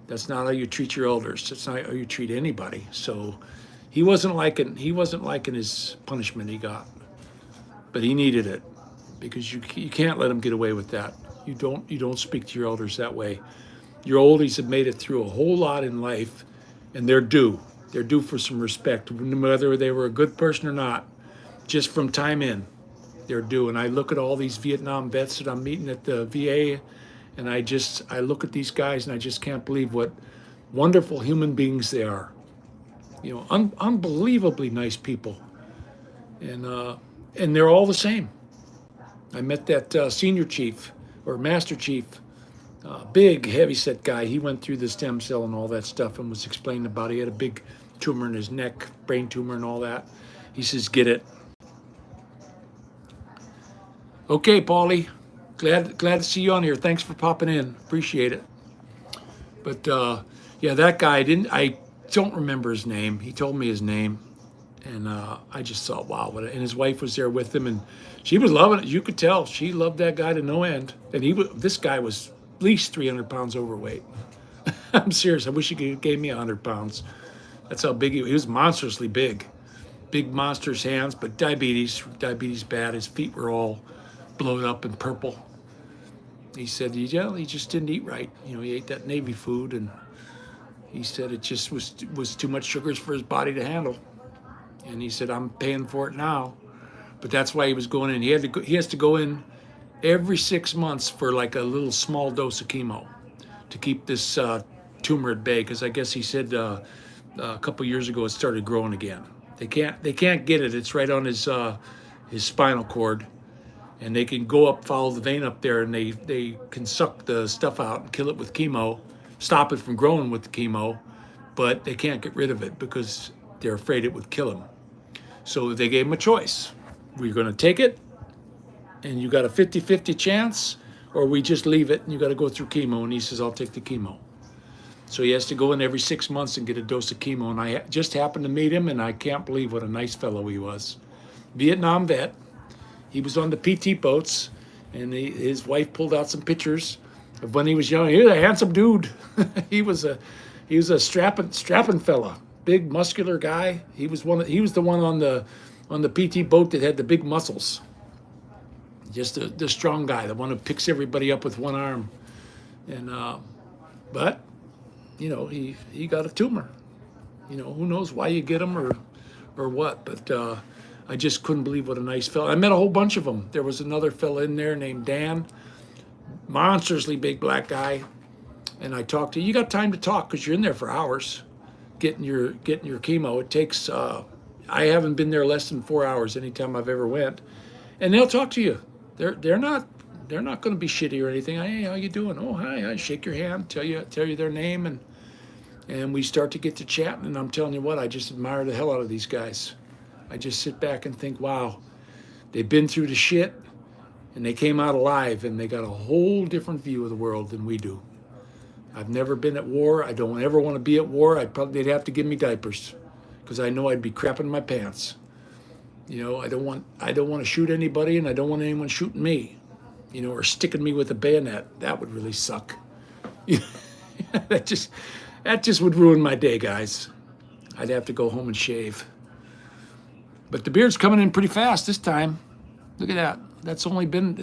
[SPEAKER 1] That's not how you treat your elders. That's not how you treat anybody. So he wasn't liking his punishment he got, but he needed it, because you can't let him get away with that. You don't speak to your elders that way. Your oldies have made it through a whole lot in life, and they're due. They're due for some respect, whether they were a good person or not. Just from time in, they're due. And I look at all these Vietnam vets that I'm meeting at the VA, and I look at these guys and I just can't believe what wonderful human beings they are. You know, unbelievably nice people. And they're all the same. I met that senior chief or master chief, big heavyset guy. He went through the stem cell and all that stuff and was explaining about it. He had a big tumor in his neck, brain tumor and all that. He says, get it. Okay, Paulie. Glad to see you on here. Thanks for popping in. Appreciate it. But yeah, that guy I don't remember his name. He told me his name, and I just thought, wow. And his wife was there with him, and she was loving it. You could tell she loved that guy to no end. And this guy was at least 300 pounds overweight. I'm serious. I wish he gave me 100 pounds. That's how big he was. Monstrously big. Big monster's hands, but diabetes bad. His feet were all blown up and purple. He said, yeah, he just didn't eat right. You know, he ate that Navy food, and he said it just was too much sugars for his body to handle. And he said, I'm paying for it now. But that's why he was going in. He has to go in every 6 months for like a little small dose of chemo to keep this tumor at bay. Because I guess he said a couple years ago it started growing again. They can't get it. It's right on his spinal cord. And they can go up, follow the vein up there, and they can suck the stuff out and kill it with chemo, stop it from growing with the chemo, but they can't get rid of it because they're afraid it would kill him. So they gave him a choice. We're going to take it, and you got a 50-50 chance, or we just leave it, and you got to go through chemo. And he says, I'll take the chemo. So he has to go in every 6 months and get a dose of chemo. And I just happened to meet him, and I can't believe what a nice fellow he was. Vietnam vet. He was on the PT boats, and his wife pulled out some pictures of when he was young. He was a handsome dude. he was a strapping fella, big muscular guy. He was the one on the PT boat that had the big muscles. Just the strong guy, the one who picks everybody up with one arm. And but you know, he got a tumor. You know, who knows why you get them or what? But I just couldn't believe what a nice fella. I met a whole bunch of them. There was another fella in there named Dan, monstrously big black guy. And I talked to you. Got time to talk because you're in there for hours, getting your chemo. It takes. I haven't been there less than 4 hours anytime I've ever went, and they'll talk to you. They're not going to be shitty or anything. Hey, how you doing? Oh, hi. I shake your hand, tell you their name, and we start to get to chatting. And I'm telling you what, I just admire the hell out of these guys. I just sit back and think, wow, they've been through the shit, and they came out alive, and they got a whole different view of the world than we do. I've never been at war. I don't ever want to be at war. They'd have to give me diapers, because I know I'd be crapping my pants. You know, I don't want to shoot anybody, and I don't want anyone shooting me, you know, or sticking me with a bayonet. That would really suck. that just would ruin my day, guys. I'd have to go home and shave. But the beard's coming in pretty fast this time. Look at that. It's only been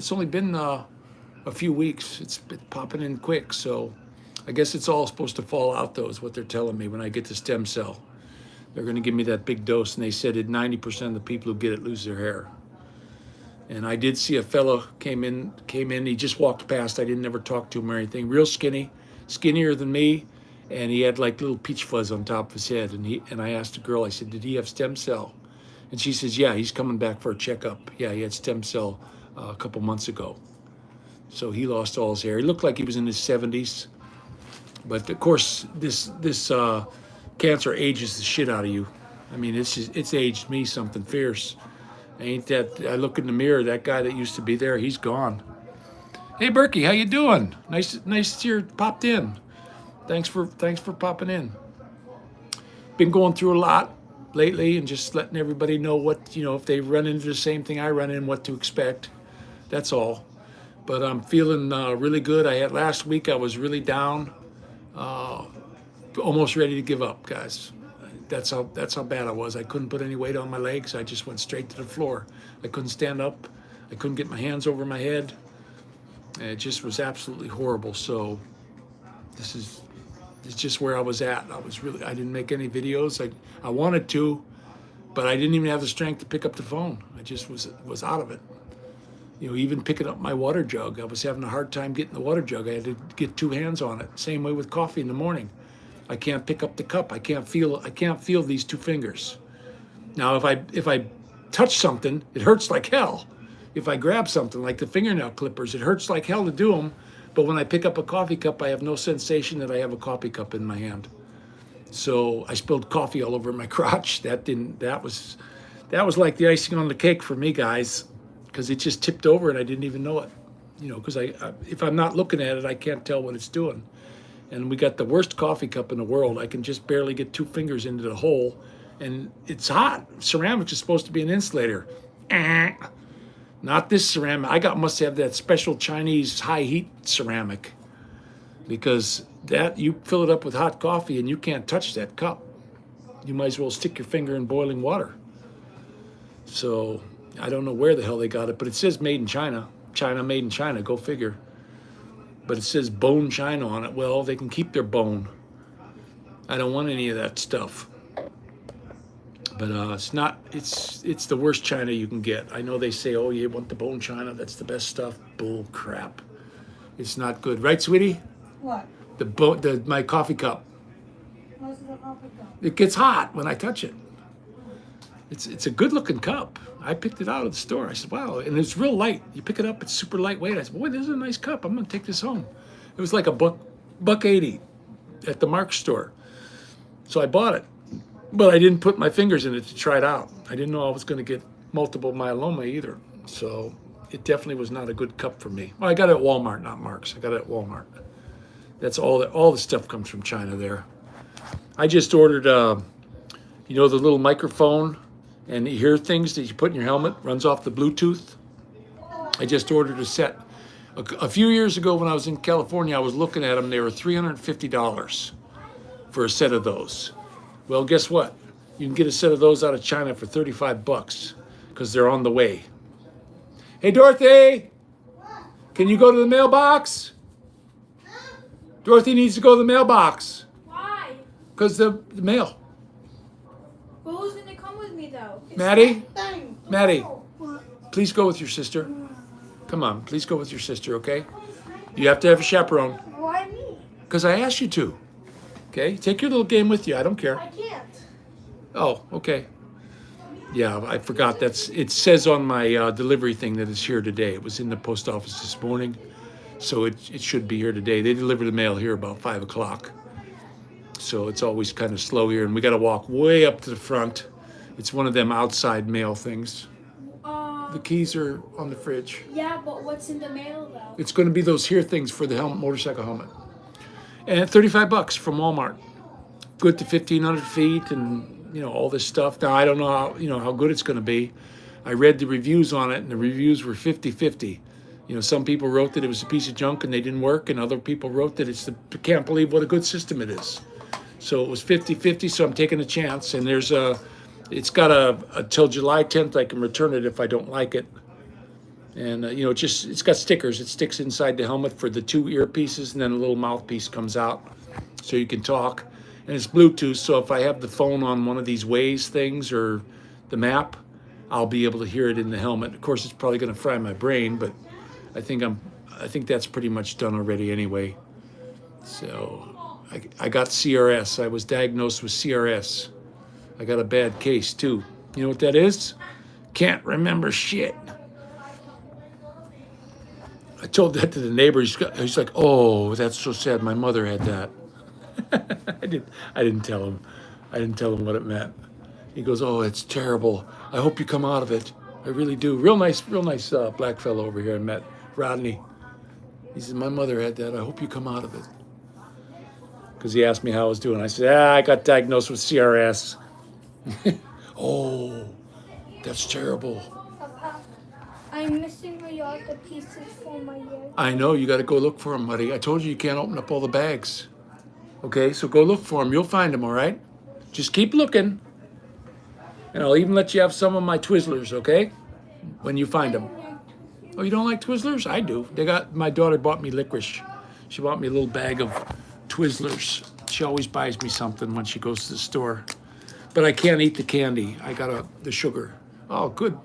[SPEAKER 1] a few weeks. It's been popping in quick, so I guess it's all supposed to fall out, though, is what they're telling me when I get the stem cell. They're going to give me that big dose, and they said that 90% of the people who get it lose their hair. And I did see a fella came in. He just walked past. I didn't ever talk to him or anything. Real skinny, skinnier than me, and he had like little peach fuzz on top of his head. And I asked the girl, I said, did he have stem cell? And she says, yeah, he's coming back for a checkup. Yeah, he had stem cell a couple months ago. So he lost all his hair. He looked like he was in his 70s. But of course, this cancer ages the shit out of you. I mean, it's aged me something fierce. Ain't that? I look in the mirror. That guy that used to be there, he's gone. Hey, Berkey, how you doing? Nice that you popped in. Thanks for popping in. Been going through a lot lately, and just letting everybody know what, you know, if they run into the same thing I run in, what to expect. That's all. But I'm feeling really good. Last week I was really down. Almost ready to give up, guys. That's how bad I was. I couldn't put any weight on my legs. I just went straight to the floor. I couldn't stand up. I couldn't get my hands over my head. It just was absolutely horrible. So it's just where I was at. I didn't make any videos. I wanted to, but I didn't even have the strength to pick up the phone. I just was out of it. You know, even picking up my water jug, I was having a hard time getting the water jug. I had to get two hands on it. Same way with coffee in the morning. I can't pick up the cup. I can't feel these two fingers. Now, if I touch something, it hurts like hell. If I grab something like the fingernail clippers, it hurts like hell to do them. But when I pick up a coffee cup, I have no sensation that I have a coffee cup in my hand. So I spilled coffee all over my crotch. That was like the icing on the cake for me, guys, because it just tipped over and I didn't even know it. You know, because if I'm not looking at it, I can't tell what it's doing. And we got the worst coffee cup in the world. I can just barely get two fingers into the hole, and it's hot. Ceramics is supposed to be an insulator. Not this ceramic. Must have that special Chinese high heat ceramic, because that you fill it up with hot coffee and you can't touch that cup. You might as well stick your finger in boiling water. So I don't know where the hell they got it, but it says made in China. China made in China, go figure. But it says bone China on it. Well, they can keep their bone. I don't want any of that stuff. But it's the worst China you can get. I know they say, oh, you want the bone China, that's the best stuff. Bull crap. It's not good. Right, sweetie?
[SPEAKER 3] What?
[SPEAKER 1] My coffee cup.
[SPEAKER 3] What's the coffee cup?
[SPEAKER 1] It gets hot when I touch it. It's a good looking cup. I picked it out of the store. I said, wow, and it's real light. You pick it up, it's super lightweight. I said, boy, this is a nice cup. I'm gonna take this home. It was like $1.80 at the Mark store. So I bought it, but I didn't put my fingers in it to try it out. I didn't know I was gonna get multiple myeloma either. So it definitely was not a good cup for me. Well, I got it at Walmart, not Mark's. I got it at Walmart. That's all the stuff comes from China there. I just ordered, the little microphone and you hear things that you put in your helmet, runs off the Bluetooth. I just ordered a set. A few years ago when I was in California, I was looking at them. They were $350 for a set of those. Well, guess what? You can get a set of those out of China for $35 because they're on the way. Hey, Dorothy, can you go to the mailbox? Dorothy needs to go to the mailbox
[SPEAKER 2] Why?
[SPEAKER 1] because the mail.
[SPEAKER 2] Well, who's gonna come with me though?
[SPEAKER 1] Maddie,
[SPEAKER 3] Thing.
[SPEAKER 1] Maddie, please go with your sister. Come on, please go with your sister, okay? You have to have a chaperone
[SPEAKER 2] Why me?
[SPEAKER 1] because I asked you to. Okay, take your little game with you. I don't care.
[SPEAKER 2] I can't.
[SPEAKER 1] Oh, okay. Yeah, I forgot. It says on my delivery thing that it's here today. It was in the post office this morning, so it should be here today. They deliver the mail here about 5 o'clock, so it's always kind of slow here, and we got to walk way up to the front. It's one of them outside mail things. The keys are on the fridge.
[SPEAKER 2] Yeah, but what's in the mail though?
[SPEAKER 1] It's going to be those here things for the motorcycle helmet, and $35 from Walmart. Good to 1,500 feet, and all this stuff. Now I don't know how good it's going to be. I read the reviews on it, and the reviews were 50-50. Some people wrote that it was a piece of junk and they didn't work, and other people wrote that can't believe what a good system it is. So it was 50-50. So I'm taking a chance, and it's got until July 10th I can return it if I don't like it. And it's got stickers. It sticks inside the helmet for the 2 earpieces, and then a little mouthpiece comes out so you can talk. And it's Bluetooth, so if I have the phone on one of these Waze things or the map, I'll be able to hear it in the helmet. Of course, it's probably going to fry my brain, but I think that's pretty much done already anyway. So I got CRS. I was diagnosed with CRS. I got a bad case too. You know what that is? Can't remember shit. I told that to the neighbor. He's like, "Oh, that's so sad. My mother had that." I didn't tell him. I didn't tell him what it meant. He goes, "Oh, it's terrible. I hope you come out of it. I really do." Real nice black fellow over here I met, Rodney. He said, "My mother had that. I hope you come out of it." Because he asked me how I was doing. I said, I got diagnosed with CRS. Oh, that's terrible.
[SPEAKER 2] I'm missing a lot of pieces for my ear.
[SPEAKER 1] I know, you got to go look for them, buddy. I told you can't open up all the bags. Okay, so go look for them. You'll find them, all right? Just keep looking. And I'll even let you have some of my Twizzlers, okay? When you find them. Oh, you don't like Twizzlers? I do. My daughter bought me licorice. She bought me a little bag of Twizzlers. She always buys me something when she goes to the store. But I can't eat the candy. I got the sugar. Oh, good.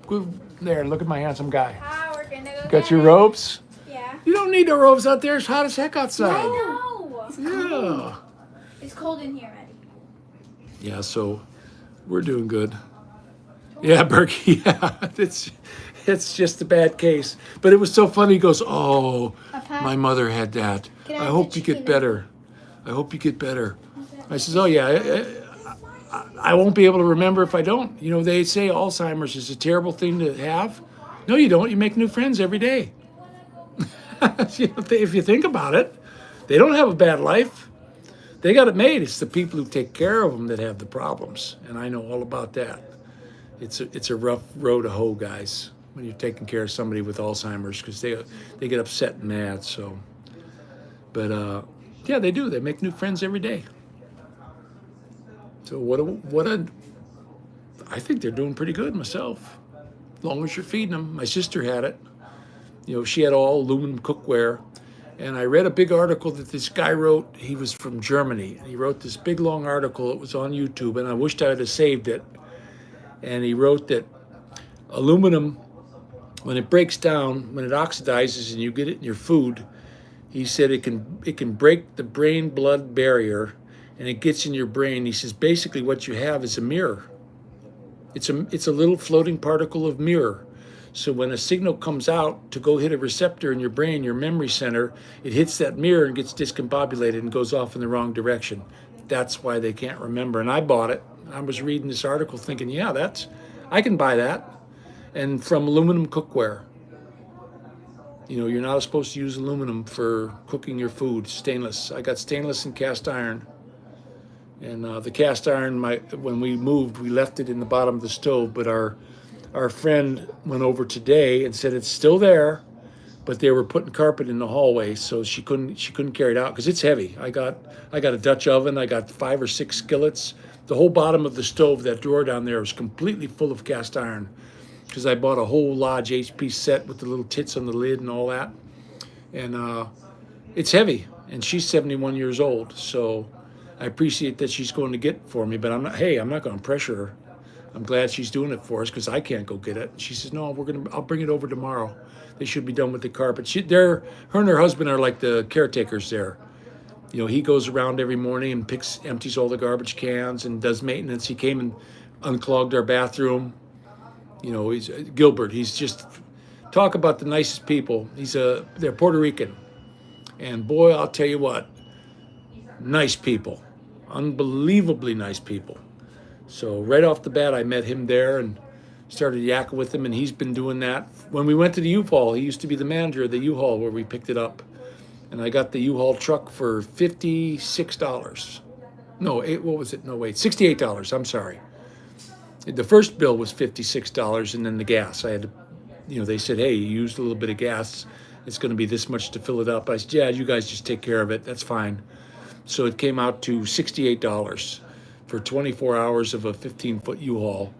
[SPEAKER 1] There, look at my handsome guy.
[SPEAKER 2] Ah, we're gonna go.
[SPEAKER 1] Got your robes?
[SPEAKER 2] Yeah.
[SPEAKER 1] You don't need the robes out there. It's hot as heck outside.
[SPEAKER 2] I know.
[SPEAKER 1] Yeah.
[SPEAKER 2] It's cold in here, Eddie.
[SPEAKER 1] Yeah, so we're doing good. Yeah, Berkey, yeah. It's just a bad case. But it was so funny. He goes, "Oh, my mother had that.
[SPEAKER 2] Can I
[SPEAKER 1] I
[SPEAKER 2] have
[SPEAKER 1] hope
[SPEAKER 2] the
[SPEAKER 1] you get
[SPEAKER 2] chicken?
[SPEAKER 1] better. I hope you get better." I says, "Oh, yeah, I won't be able to remember if I don't. They say Alzheimer's is a terrible thing to have. No, you don't. You make new friends every day." If you think about it, they don't have a bad life. They got it made. It's the people who take care of them that have the problems, and I know all about that. It's a rough road to hoe, guys, when you're taking care of somebody with Alzheimer's, because they get upset and mad. So, but yeah, they do. They make new friends every day. So I think they're doing pretty good myself, as long as you're feeding them. My sister had it. She had all aluminum cookware. And I read a big article that this guy wrote. He was from Germany. And he wrote this big, long article. It was on YouTube, and I wished I had saved it. And he wrote that aluminum, when it breaks down, when it oxidizes and you get it in your food, he said it can break the brain-blood barrier, and it gets in your brain. He says basically what you have is a mirror. It's a little floating particle of mirror. So when a signal comes out to go hit a receptor in your brain, your memory center, it hits that mirror and gets discombobulated and goes off in the wrong direction. That's why they can't remember. And I bought it. I was reading this article thinking, yeah, I can buy that. And from aluminum cookware. You're not supposed to use aluminum for cooking your food. Stainless. I got stainless and cast iron. And the cast iron, when we moved, we left it in the bottom of the stove, but our friend went over today and said it's still there, but they were putting carpet in the hallway, so she couldn't carry it out because it's heavy. I got a Dutch oven. I got 5 or 6 skillets. The whole bottom of the stove, that drawer down there, is completely full of cast iron. because I bought a whole Lodge HP set with the little tits on the lid and all that. And it's heavy, and she's 71 years old, so I appreciate that she's going to get it for me, but I'm not going to pressure her. I'm glad she's doing it for us because I can't go get it. She says, no, I'll bring it over tomorrow. They should be done with the carpet. Her and her husband are like the caretakers there. You know, he goes around every morning and empties all the garbage cans and does maintenance. He came and unclogged our bathroom. You know, he's Gilbert. He's just, talk about the nicest people. They're Puerto Rican. And boy, I'll tell you what, nice people, unbelievably nice people. So right off the bat, I met him there and started yakking with him, and he's been doing that. When we went to the U-Haul, he used to be the manager of the U-Haul where we picked it up. And I got the U-Haul truck for $56. No, what was it? No, wait, $68, I'm sorry. The first bill was $56, and then the gas. I had to, you know, they said, hey, you used a little bit of gas. It's going to be this much to fill it up. I said, yeah, you guys just take care of it. That's fine. So it came out to $68 for 24 hours of a 15-foot U-Haul.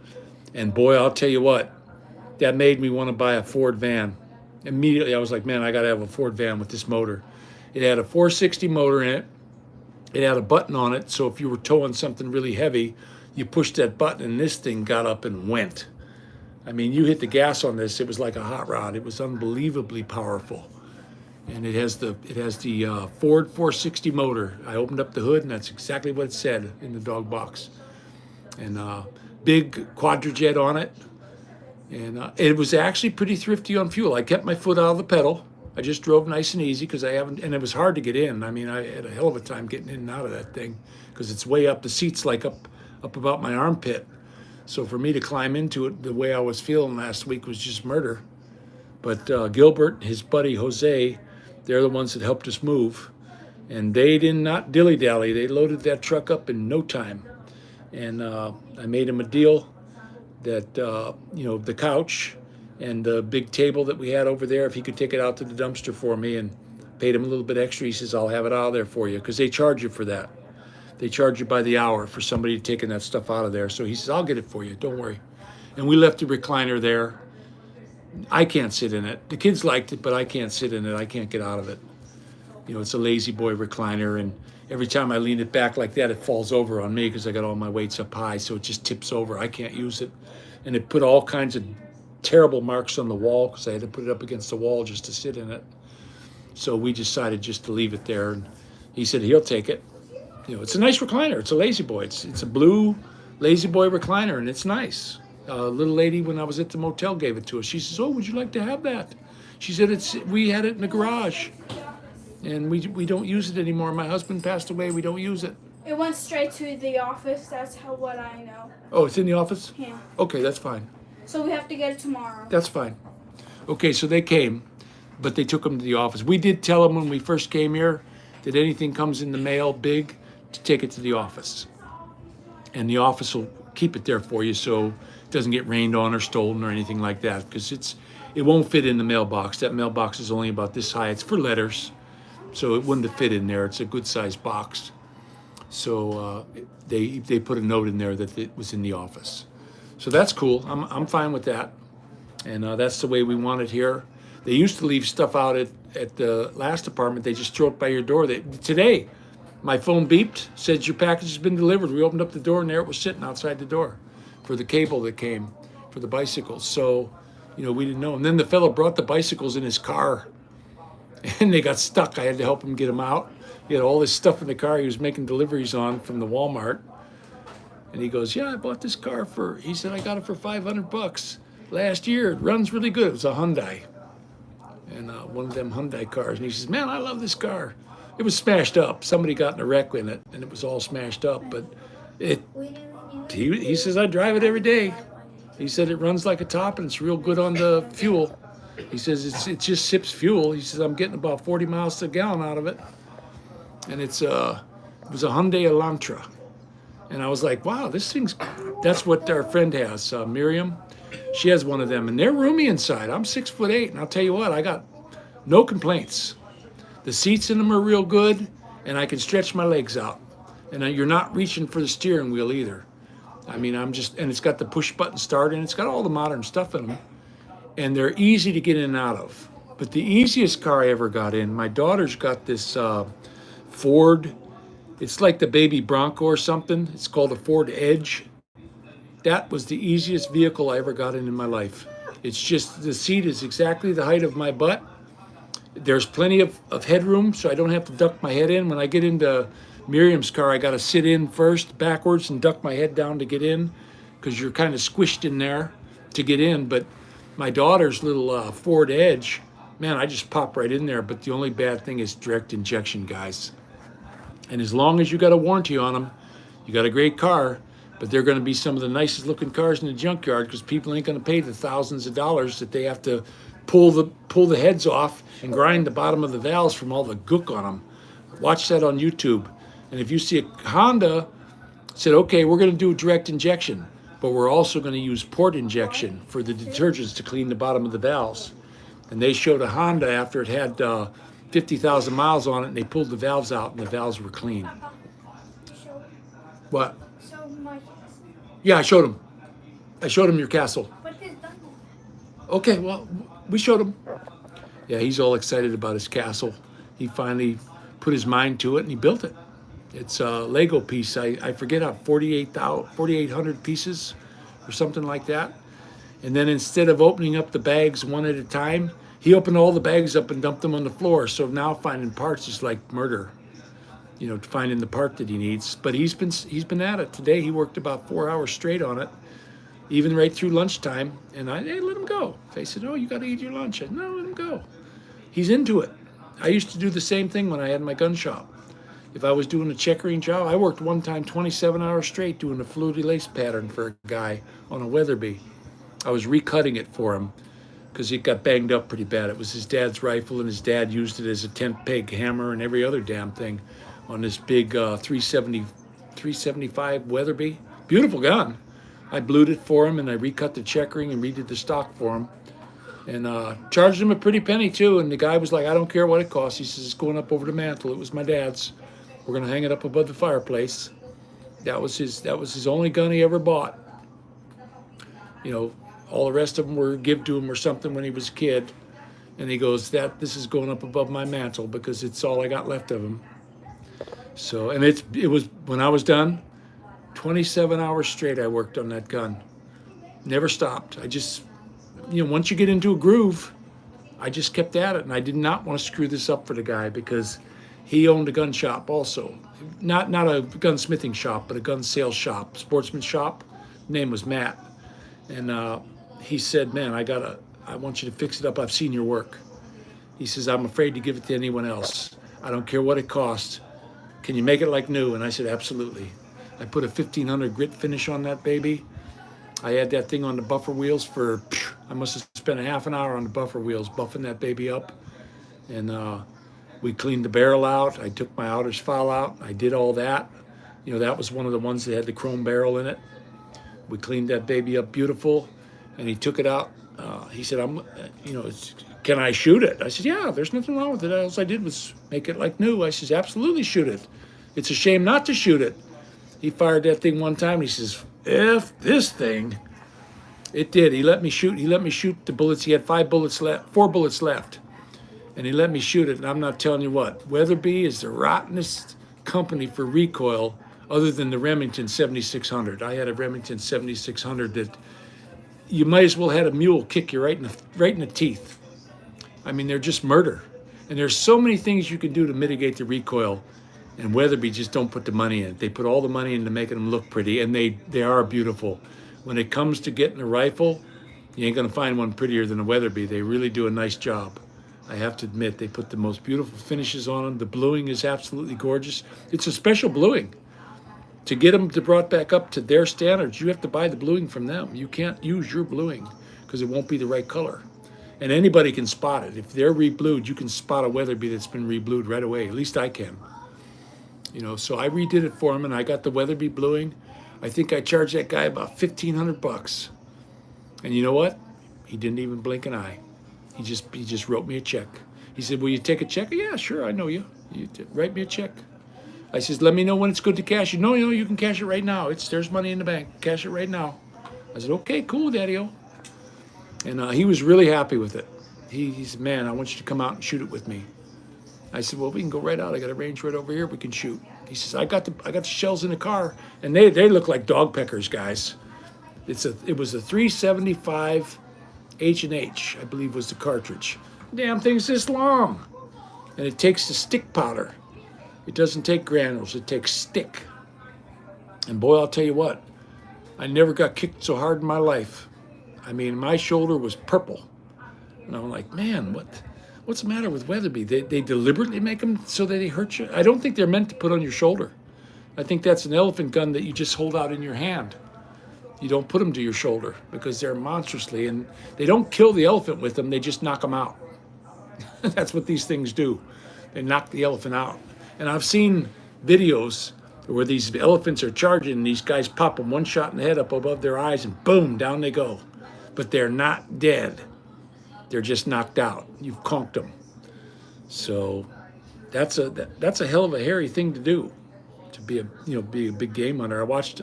[SPEAKER 1] And boy, I'll tell you what, that made me want to buy a Ford van. Immediately, I was like, man, I got to have a Ford van with this motor. It had a 460 motor in it. It had a button on it, so if you were towing something really heavy, you pushed that button and this thing got up and went. I mean, you hit the gas on this, it was like a hot rod. It was unbelievably powerful. And it has the Ford 460 motor. I opened up the hood, and that's exactly what it said in the dog box. And big quadrajet on it. And it was actually pretty thrifty on fuel. I kept my foot out of the pedal. I just drove nice and easy because and it was hard to get in. I mean, I had a hell of a time getting in and out of that thing because it's way up. The seat's like up about my armpit. So for me to climb into it the way I was feeling last week was just murder. But Gilbert, his buddy Jose, they're the ones that helped us move. And they did not dilly-dally. They loaded that truck up in no time. And I made him a deal that, you know, the couch and the big table that we had over there, if he could take it out to the dumpster for me, and paid him a little bit extra. He says, I'll have it out of there for you, because they charge you for that. They charge you by the hour for somebody taking that stuff out of there. So he says, I'll get it for you, don't worry. And we left the recliner there. I can't sit in it. The kids liked it, but I can't sit in it. I can't get out of it. You know, it's a lazy boy recliner, and every time I lean it back like that, it falls over on me because I got all my weights up high, so it just tips over. I can't use it. And it put all kinds of terrible marks on the wall because I had to put it up against the wall just to sit in it. So we decided just to leave it there, and he said he'll take it. You know, it's a nice recliner. It's a lazy boy. It's a blue lazy boy recliner, and it's nice. A little lady, when I was at the motel, gave it to us. She says, oh, would you like to have that? She said, we had it in the garage, and we don't use it anymore. My husband passed away. We don't use it.
[SPEAKER 2] It went straight to the office. That's what I know.
[SPEAKER 1] Oh, it's in the office?
[SPEAKER 2] Yeah.
[SPEAKER 1] Okay, that's fine.
[SPEAKER 2] So we have to get it tomorrow.
[SPEAKER 1] That's fine. Okay, so they came, but they took them to the office. We did tell them when we first came here that anything comes in the mail big, to take it to the office. And the office will keep it there for you so it doesn't get rained on or stolen or anything like that, because it won't fit in the mailbox. That mailbox is only about this high. It's for letters, so it wouldn't have fit in there. It's a good sized box. So they put a note in there that it was in the office. So that's cool. I'm fine with that. And that's the way we want it here. They used to leave stuff out at the last apartment. They just throw it by your door. Today, my phone beeped, said your package has been delivered. We opened up the door, and there it was sitting outside the door for the cable that came for the bicycles. So, you know, we didn't know. And then the fellow brought the bicycles in his car, and they got stuck. I had to help him get them out. He had all this stuff in the car he was making deliveries on from the Walmart. And he goes, yeah, I bought this car he said, I got it for $500 last year. It runs really good. It was a Hyundai. And one of them Hyundai cars. And he says, man, I love this car. It was smashed up. Somebody got in a wreck in it, and it was all smashed up. But he says, I drive it every day. He said it runs like a top, and it's real good on the fuel. He says it just sips fuel. He says, I'm getting about 40 miles to a gallon out of it. And it was a Hyundai Elantra. And I was like, wow, that's what our friend has, Miriam. She has one of them, and they're roomy inside. I'm 6'8", and I'll tell you what, I got no complaints. The seats in them are real good, and I can stretch my legs out. And you're not reaching for the steering wheel either. I mean, and it's got the push button start and it's got all the modern stuff in them. And they're easy to get in and out of. But the easiest car I ever got in, my daughter's got this Ford. It's like the baby Bronco or something. It's called a Ford Edge. That was the easiest vehicle I ever got in my life. It's just the seat is exactly the height of my butt. There's plenty of headroom, so I don't have to duck my head in. When I get into Miriam's car, I got to sit in first backwards and duck my head down to get in because you're kind of squished in there to get in. But my daughter's little Ford Edge, man, I just pop right in there. But the only bad thing is direct injection, guys. And as long as you got a warranty on them, you got a great car. But they're going to be some of the nicest looking cars in the junkyard because people ain't going to pay the thousands of dollars that they have to pull the heads off and grind the bottom of the valves from all the gook on them. Watch that on YouTube. And if you see a Honda said, okay, we're going to do direct injection, but we're also going to use port injection for the detergents to clean the bottom of the valves. And they showed a Honda after it had 50,000 miles on it, and they pulled the valves out, and the valves were clean.
[SPEAKER 2] Show,
[SPEAKER 1] What?
[SPEAKER 2] show my.
[SPEAKER 1] Yeah, I showed him. I showed him your castle.
[SPEAKER 2] What is that?
[SPEAKER 1] Okay, well, we showed him. Yeah, he's all excited about his castle. He finally put his mind to it, and he built it. It's a Lego piece. I forget how 4,800 pieces or something like that. And then instead of opening up the bags one at a time, he opened all the bags up and dumped them on the floor. So now finding parts is like murder, you know, finding the part that he needs. But he's been at it. Today he worked about 4 hours straight on it, even right through lunchtime. And hey, let him go. They said, oh, you got to eat your lunch. I said, no, let him go. He's into it. I used to do the same thing when I had my gun shop. If I was doing a checkering job, I worked one time 27 hours straight doing a fluty lace pattern for a guy on a Weatherby. I was recutting it for him because it got banged up pretty bad. It was his dad's rifle, and his dad used it as a tent peg hammer and every other damn thing on this big 375 Weatherby. Beautiful gun. I blued it for him, and I recut the checkering and redid the stock for him. And charged him a pretty penny, too. And the guy was like, I don't care what it costs. He says, it's going up over the mantle. It was my dad's. We're going to hang it up above the fireplace. That was his only gun he ever bought. You know, all the rest of them were give to him or something when he was a kid. And he goes, this is going up above my mantle because it's all I got left of him. So, and it was, when I was done, 27 hours straight I worked on that gun. Never stopped. I just, you know, once you get into a groove, I just kept at it. And I did not want to screw this up for the guy because he owned a gun shop also. Not a gunsmithing shop, but a gun sales shop, sportsman shop. Name was Matt. And he said, man, I want you to fix it up. I've seen your work. He says, I'm afraid to give it to anyone else. I don't care what it costs. Can you make it like new? And I said, absolutely. I put a 1500 grit finish on that baby. I had that thing on the buffer wheels for, I must have spent a half an hour on the buffer wheels, buffing that baby up. And we cleaned the barrel out. I took my outer's file out. I did all that. You know, that was one of the ones that had the chrome barrel in it. We cleaned that baby up beautiful. And he took it out. He said, can I shoot it? I said, yeah, there's nothing wrong with it. All I did was make it like new. I says, absolutely shoot it. It's a shame not to shoot it. He fired that thing one time. And he says, F this thing. It did. He let me shoot the bullets. He had 4 bullets left. And he let me shoot it. And I'm not telling you what, Weatherby is the rottenest company for recoil other than the Remington 7600. I had a Remington 7600 that you might as well had a mule kick you right in the teeth. I mean, they're just murder. And there's so many things you can do to mitigate the recoil. And Weatherby just don't put the money in it. They put all the money into making them look pretty, and they are beautiful. When it comes to getting a rifle, you ain't gonna find one prettier than a Weatherby. They really do a nice job. I have to admit, they put the most beautiful finishes on them. The bluing is absolutely gorgeous. It's a special bluing. To get them brought back up to their standards, you have to buy the bluing from them. You can't use your bluing because it won't be the right color. And anybody can spot it. If they're reblued, you can spot a Weatherby that's been reblued right away. At least I can. You know, so I redid it for him, and I got the Weatherby bluing. I think I charged that guy about $1,500. And you know what? He didn't even blink an eye. He just wrote me a check. He said, will you take a check? Yeah, sure, I know you. Write me a check. I says, let me know when it's good to cash it. No, you can cash it right now. There's money in the bank. Cash it right now. I said, okay, cool, Daddy-O. And he was really happy with it. He said, man, I want you to come out and shoot it with me. I said, well, we can go right out. I got a range right over here. We can shoot. He says, I got the shells in the car, and they look like dog peckers, guys. It was a 375 H&H, I believe was the cartridge. Damn thing's this long, and it takes the stick powder. It doesn't take granules. It takes stick. And boy, I'll tell you what, I never got kicked so hard in my life. I mean, my shoulder was purple, and I'm like, man, what's the matter with Weatherby? They deliberately make them so that they hurt you? I don't think they're meant to put on your shoulder. I think that's an elephant gun that you just hold out in your hand. You don't put them to your shoulder because they're monstrously, and they don't kill the elephant with them. They just knock them out. That's what these things do. They knock the elephant out. And I've seen videos where these elephants are charging, and these guys pop them one shot in the head up above their eyes, and boom, down they go. But they're not dead. They're just knocked out. You've conked them. So that's a hell of a hairy thing to do, to be a big game hunter. I watched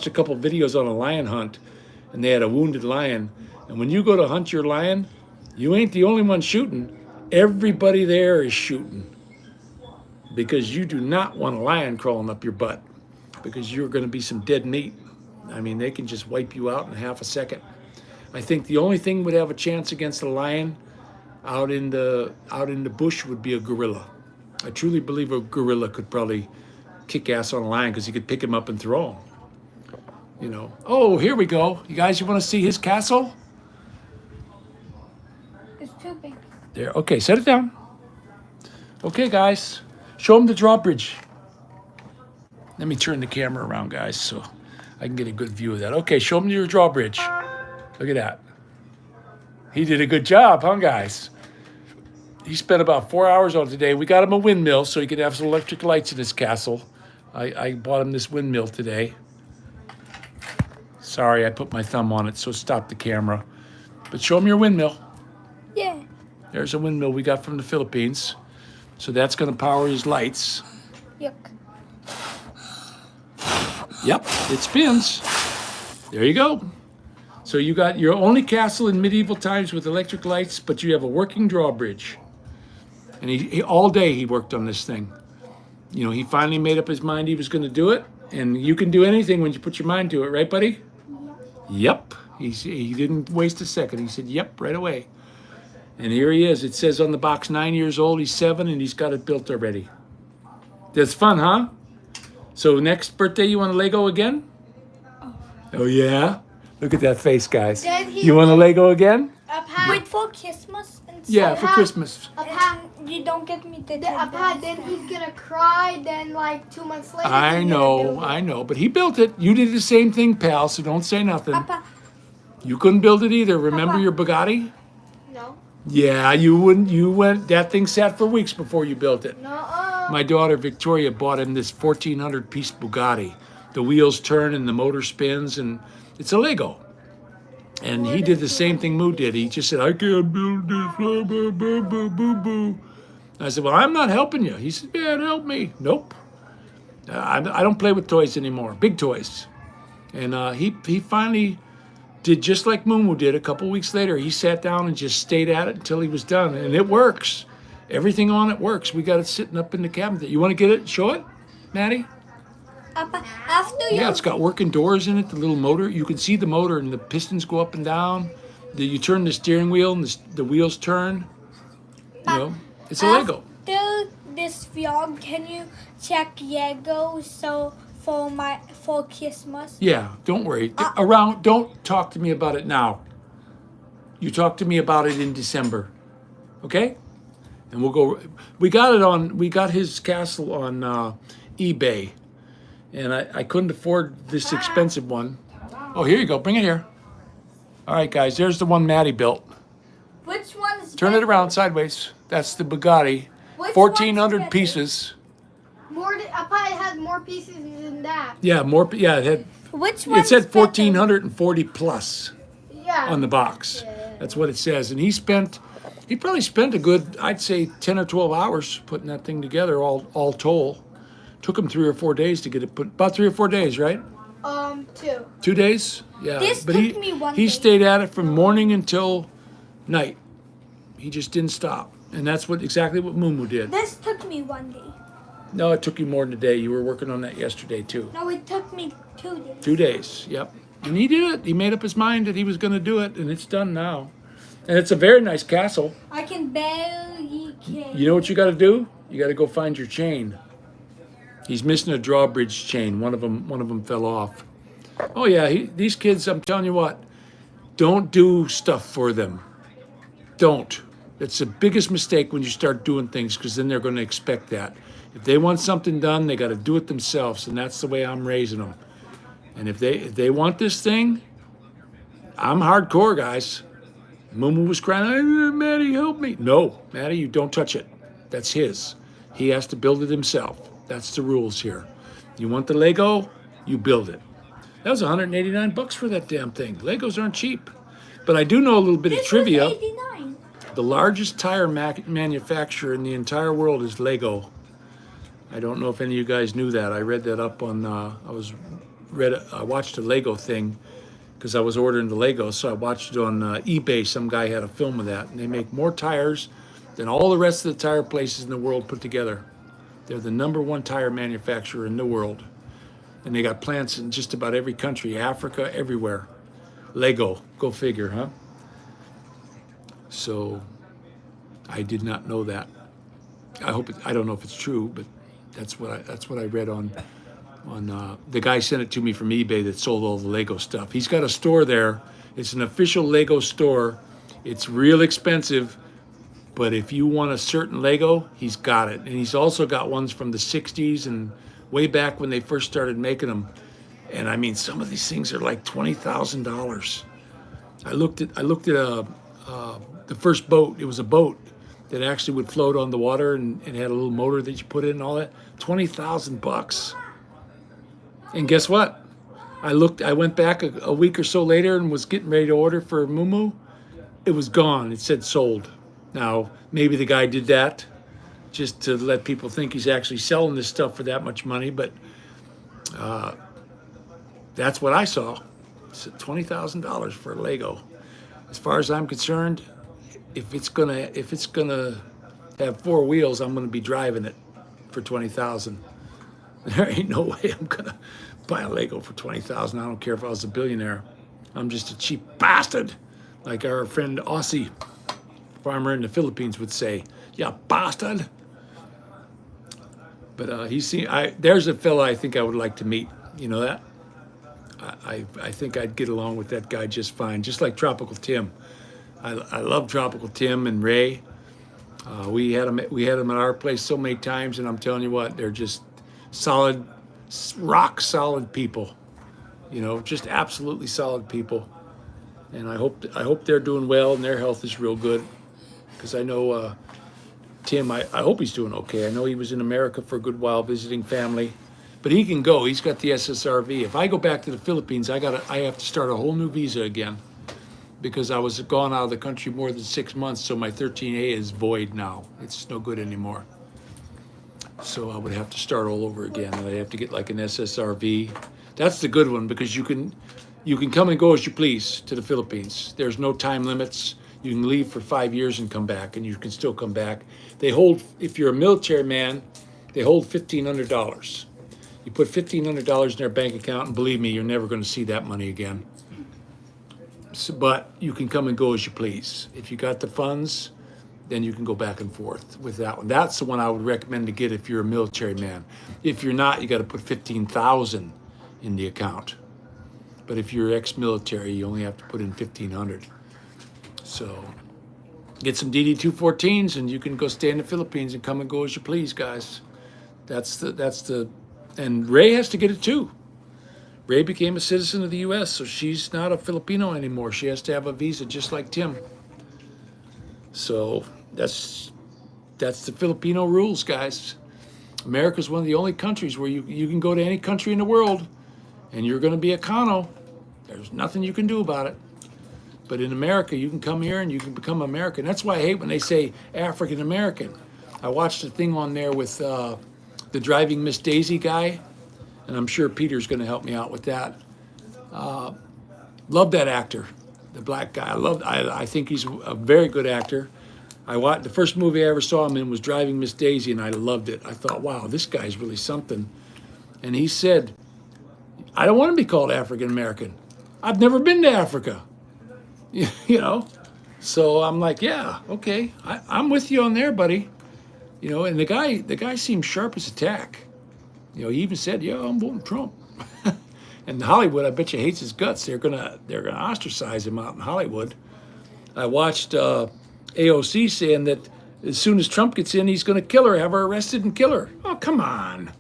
[SPEAKER 1] a couple of videos on a lion hunt, and they had a wounded lion. And when you go to hunt your lion, you ain't the only one shooting. Everybody there is shooting, because you do not want a lion crawling up your butt, because you're going to be some dead meat. I mean, they can just wipe you out in half a second. I think the only thing would have a chance against a lion out in the bush would be a gorilla. I truly believe a gorilla could probably kick ass on a lion, because he could pick him up and throw him. Oh, here we go. You guys, you want to see his castle?
[SPEAKER 2] It's too big.
[SPEAKER 1] There. Okay, set it down. Okay, guys. Show him the drawbridge. Let me turn the camera around, guys, so I can get a good view of that. Okay, show him your drawbridge. Look at that. He did a good job, huh, guys? He spent about 4 hours on it today. We got him a windmill so he could have some electric lights in his castle. I bought him this windmill today. Sorry, I put my thumb on it, so stop the camera. But show him your windmill.
[SPEAKER 2] Yeah.
[SPEAKER 1] There's a windmill we got from the Philippines. So that's going to power his lights.
[SPEAKER 2] Yuck.
[SPEAKER 1] Yep, it spins. There you go. So you got your only castle in medieval times with electric lights, but you have a working drawbridge. And he all day he worked on this thing. He finally made up his mind he was going to do it. And you can do anything when you put your mind to it, right, buddy? Yep. He didn't waste a second. He said, yep, right away. And here he is. It says on the box, 9 years old. He's 7, and he's got it built already. That's fun, huh? So next birthday, you want a Lego again? Oh, yeah? Look at that face, guys.
[SPEAKER 2] Dad,
[SPEAKER 1] You want a Lego again?
[SPEAKER 2] Wait for Christmas and
[SPEAKER 1] Yeah, for Christmas.
[SPEAKER 2] and you don't get me the
[SPEAKER 3] Then he's gonna cry. Then like 2 months later.
[SPEAKER 1] I know. But he built it. You did the same thing, pal, so don't say nothing.
[SPEAKER 2] Papa,
[SPEAKER 1] You couldn't build it either. Remember your Bugatti?
[SPEAKER 3] No.
[SPEAKER 1] Yeah, you wouldn't. You went. That thing sat for weeks before you built it.
[SPEAKER 3] No.
[SPEAKER 1] My daughter Victoria bought him this 1,400-piece Bugatti. The wheels turn and the motor spins, and it's a Lego. And he did the same thing Moo did. He just said, I can't build this. Blah, blah, blah, blah, blah, blah. I said, well, I'm not helping you. He said, Dad, help me. Nope. I don't play with toys anymore, big toys. And he finally did just like Moo did a couple weeks later. He sat down and just stayed at it until he was done. And it works. Everything on it works. We got it sitting up in the cabinet. You want to get it? Show it, Maddie?
[SPEAKER 2] Papa, after you.
[SPEAKER 1] Yeah, it's got working doors in it, the little motor. You can see the motor and the pistons go up and down. You turn the steering wheel and the wheels turn. It's a Lego.
[SPEAKER 2] After this vlog, can you check Lego for Christmas?
[SPEAKER 1] Yeah, don't worry. Don't talk to me about it now. You talk to me about it in December. Okay? And we'll go. We got his castle on eBay. And I couldn't afford this expensive one. Oh, here you go. Bring it here. All right, guys. There's the one Maddie built.
[SPEAKER 2] Which one's
[SPEAKER 1] Turn it around sideways. That's the Bugatti.
[SPEAKER 2] Which
[SPEAKER 1] 1,400
[SPEAKER 2] one's
[SPEAKER 1] pieces.
[SPEAKER 3] I probably had more pieces than that.
[SPEAKER 1] Yeah, more. Yeah,
[SPEAKER 2] Which one?
[SPEAKER 1] it said 1,440 plus
[SPEAKER 3] Yeah.
[SPEAKER 1] on the box. That's what it says. And he probably spent a good, I'd say, 10 or 12 hours putting that thing together, all told. Took him 3 or 4 days to get it put. About 3 or 4 days, right?
[SPEAKER 3] 2.
[SPEAKER 1] 2 days? Yeah.
[SPEAKER 2] This
[SPEAKER 1] but
[SPEAKER 2] took me 1
[SPEAKER 1] he
[SPEAKER 2] day.
[SPEAKER 1] stayed at it from morning until night. He just didn't stop. And that's exactly what Moo did.
[SPEAKER 2] This took me 1 day.
[SPEAKER 1] No, it took you more than a day. You were working on that yesterday too.
[SPEAKER 2] No, it took me 2 days.
[SPEAKER 1] 2 days, yep. And he did it. He made up his mind that he was going to do it, and it's done now. And it's a very nice castle.
[SPEAKER 2] I can barely carry.
[SPEAKER 1] You know what you got to do? You got to go find your chain. He's missing a drawbridge chain. One of them fell off. Oh yeah, these kids. I'm telling you what. Don't do stuff for them. Don't. It's the biggest mistake when you start doing things, because then they're going to expect that. If they want something done, they got to do it themselves, and that's the way I'm raising them. And if they want this thing, I'm hardcore, guys. Mumu was crying, Maddie, help me. No, Maddie, you don't touch it. That's his. He has to build it himself. That's the rules here. You want the Lego, you build it. That was $189 for that damn thing. Legos aren't cheap. But I do know a little bit of
[SPEAKER 2] This
[SPEAKER 1] trivia.
[SPEAKER 2] was 89.
[SPEAKER 1] The largest tire manufacturer in the entire world is Lego. I don't know if any of you guys knew that. I read that up on, I watched a Lego thing because I was ordering the Legos, so I watched it on eBay. Some guy had a film of that, and they make more tires than all the rest of the tire places in the world put together. They're the #1 tire manufacturer in the world, and they got plants in just about every country, Africa, everywhere. Lego, go figure, huh? So I did not know that. I don't know if it's true, but that's what I read on the guy sent it to me from eBay that sold all the Lego stuff. He's got a store there. It's an official Lego store. It's real expensive, but if you want a certain Lego, he's got it. And he's also got ones from the 60s and way back when they first started making them. And I mean, some of these things are like $20,000. I looked at the first boat. It was a boat that actually would float on the water and had a little motor that you put in and all that. $20,000. And guess what? I went back a week or so later and was getting ready to order for Mumu. It was gone. It said sold. Now, maybe the guy did that just to let people think he's actually selling this stuff for that much money, but that's what I saw. It's $20,000 for a Lego. As far as I'm concerned, if it's gonna have 4 wheels, I'm gonna be driving it for $20,000. There ain't no way I'm gonna buy a Lego for $20,000. I don't care if I was a billionaire. I'm just a cheap bastard, like our friend Aussie, farmer in the Philippines, would say. Yeah, bastard. But there's a fella I think I would like to meet. You know that? I think I'd get along with that guy just fine, just like Tropical Tim. I love Tropical Tim and Ray. We had them at our place so many times, and I'm telling you what, they're just solid, rock solid people. You know, just absolutely solid people. And I hope they're doing well and their health is real good, because I know Tim. I hope he's doing okay. I know he was in America for a good while visiting family. But he can go. He's got the SSRV. If I go back to the Philippines, I have to start a whole new visa again, because I was gone out of the country more than 6 months. So my 13A is void now. It's no good anymore. So I would have to start all over again, and I'd have to get like an SSRV. That's the good one, because you can come and go as you please to the Philippines. There's no time limits. You can leave for 5 years and come back, and you can still come back. They hold, if you're a military man, they hold $1,500. You put $1,500 in their bank account, and believe me, you're never going to see that money again. So, but you can come and go as you please. If you got the funds, then you can go back and forth with that one. That's the one I would recommend to get if you're a military man. If you're not, you got to put $15,000 in the account. But if you're ex-military, you only have to put in $1,500. So get some DD-214s, and you can go stay in the Philippines and come and go as you please, guys. And Ray has to get it too. Ray became a citizen of the U.S., so she's not a Filipino anymore. She has to have a visa just like Tim. So that's the Filipino rules, guys. America's one of the only countries where you can go to any country in the world and you're going to be a Kano. There's nothing you can do about it. But in America, you can come here and you can become American. That's why I hate when they say African American. I watched a thing on there with the Driving Miss Daisy guy, and I'm sure Peter's going to help me out with that. Love that actor, the black guy. I think he's a very good actor. I watched the first movie I ever saw him in was Driving Miss Daisy, and I loved it. I thought, wow, this guy's really something. And he said, I don't want to be called African American. I've never been to Africa. You know? So I'm like, yeah, okay. I'm with you on there, buddy. You know, and the guy seemed sharp as a tack. You know, he even said, yeah, I'm voting Trump. And Hollywood, I bet you hates his guts. They're gonna ostracize him out in Hollywood. I watched AOC saying that as soon as Trump gets in, he's gonna kill her, have her arrested and kill her. Oh, come on.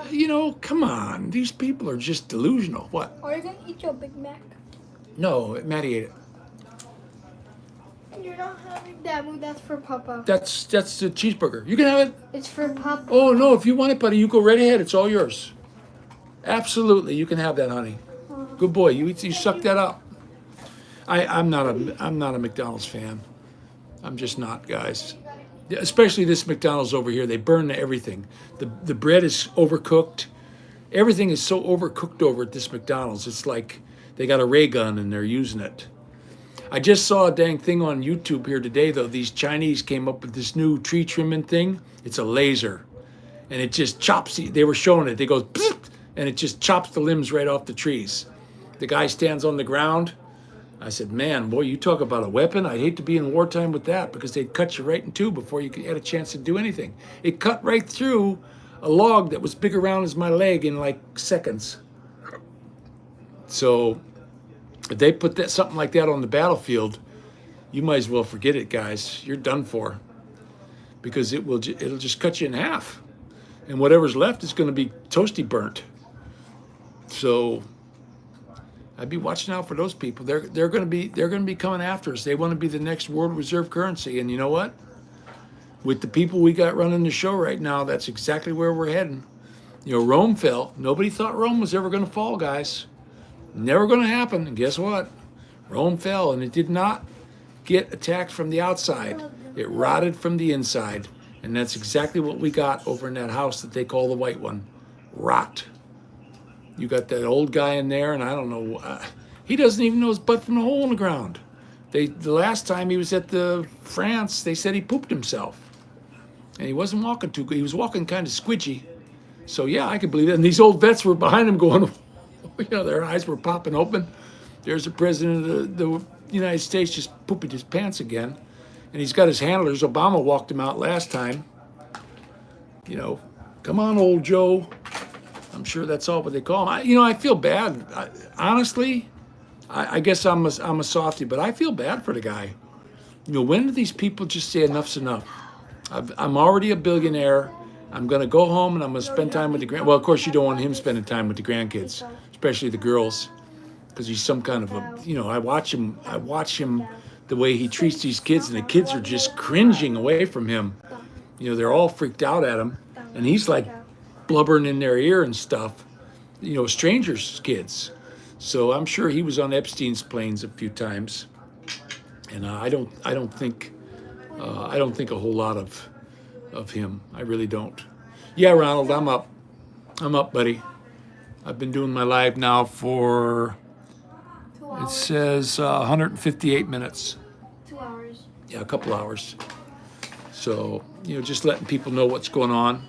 [SPEAKER 1] You know, come on. These people are just delusional. What?
[SPEAKER 2] Are you gonna eat your Big Mac?
[SPEAKER 1] No, Maddie ate it.
[SPEAKER 3] You're not having that one. That's for Papa.
[SPEAKER 1] That's the cheeseburger. You can have it.
[SPEAKER 3] It's for Papa.
[SPEAKER 1] Oh no, if you want it, buddy, you go right ahead. It's all yours. Absolutely, you can have that, honey. Good boy. You suck that up. I'm not a McDonald's fan. I'm just not, guys. Especially this McDonald's over here. They burn everything. The bread is overcooked. Everything is so overcooked over at this McDonald's. It's like they got a ray gun and they're using it. I just saw a dang thing on YouTube here today, though. These Chinese came up with this new tree trimming thing. It's a laser, and it just chops. They were showing it. They go, and it just chops the limbs right off the trees. The guy stands on the ground. I said, man, boy, you talk about a weapon. I'd hate to be in wartime with that because they'd cut you right in two before you had a chance to do anything. It cut right through a log that was big around as my leg in like seconds. So if they put something like that on the battlefield, you might as well forget it, guys. You're done for because it'll just cut you in half. And whatever's left is going to be toasty burnt. So I'd be watching out for those people. They're going to be coming after us. They want to be the next world reserve currency. And you know what? With the people we got running the show right now, that's exactly where we're heading. You know, Rome fell. Nobody thought Rome was ever going to fall, guys. Never going to happen. And guess what? Rome fell, and it did not get attacked from the outside. It rotted from the inside. And that's exactly what we got over in that house that they call the White One. Rot. You got that old guy in there, and I don't know. He doesn't even know his butt from the hole in the ground. The last time he was at the France, they said he pooped himself. And he wasn't walking too good. He was walking kind of squidgy. So, yeah, I can believe it. And these old vets were behind him going, you know, their eyes were popping open. There's the president of the United States just pooping his pants again. And he's got his handlers. Obama walked him out last time. You know, come on, old Joe. I'm sure that's all what they call him. I feel bad. Honestly, I guess I'm a softie, but I feel bad for the guy. You know, when do these people just say enough's enough? I'm already a billionaire. I'm going to go home and I'm going to spend time with the Well, of course, you don't want him spending time with the grandkids, especially the girls, because he's some kind of a, you know, I watch him the way he treats these kids, and the kids are just cringing away from him. You know, they're all freaked out at him, and he's like blubbering in their ear and stuff, you know, strangers' kids. So I'm sure he was on Epstein's planes a few times, and I don't think a whole lot of him. I really don't. Yeah, Ronald, I'm up, buddy. I've been doing my live now for, it says 158 minutes.
[SPEAKER 3] 2 hours.
[SPEAKER 1] Yeah, a couple hours. So, you know, just letting people know what's going on.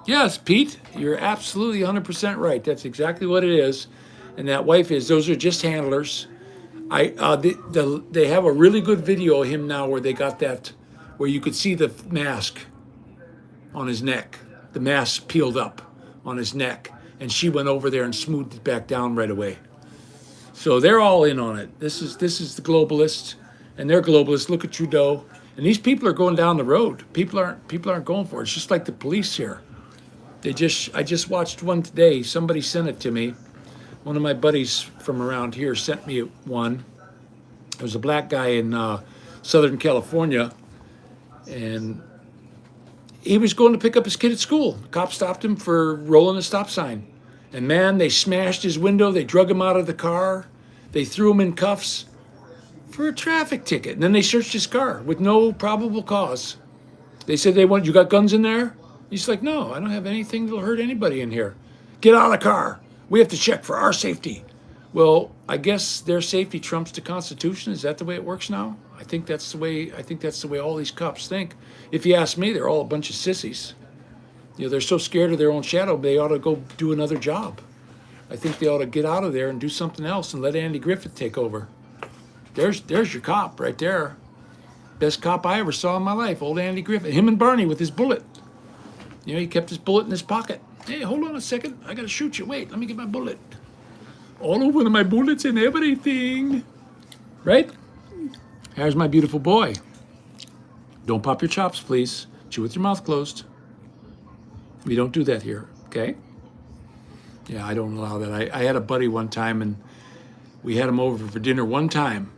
[SPEAKER 1] Yes, Pete, you're absolutely 100% right. That's exactly what it is. And that wife is, those are just handlers. They have a really good video of him now where they got that, where you could see the mask on his neck. The mask peeled up on his neck. And she went over there and smoothed it back down right away. So they're all in on it. This is the globalists, and they're globalists. Look at Trudeau. And these people are going down the road. People aren't going for it. It's just like the police here. I just watched one today. Somebody sent it to me. One of my buddies from around here sent me one. There was a black guy in Southern California, and he was going to pick up his kid at school. The cop stopped him for rolling a stop sign. And man, they smashed his window. They drug him out of the car. They threw him in cuffs for a traffic ticket. And then they searched his car with no probable cause. They said, you got guns in there? He's like, no, I don't have anything that'll hurt anybody in here. Get out of the car. We have to check for our safety. Well, I guess their safety trumps the Constitution. Is that the way it works now? I think that's the way all these cops think. If you ask me, they're all a bunch of sissies. You know, they're so scared of their own shadow, they ought to go do another job. I think they ought to get out of there and do something else and let Andy Griffith take over. There's your cop right there. Best cop I ever saw in my life, old Andy Griffith. Him and Barney with his bullet. You know, he kept his bullet in his pocket. Hey, hold on a second. I got to shoot you. Wait, let me get my bullet. All over my bullets and everything. Right? Here's my beautiful boy. Don't pop your chops, please. Chew with your mouth closed. We don't do that here, okay? Yeah, I don't allow that. I had a buddy one time, and we had him over for dinner one time.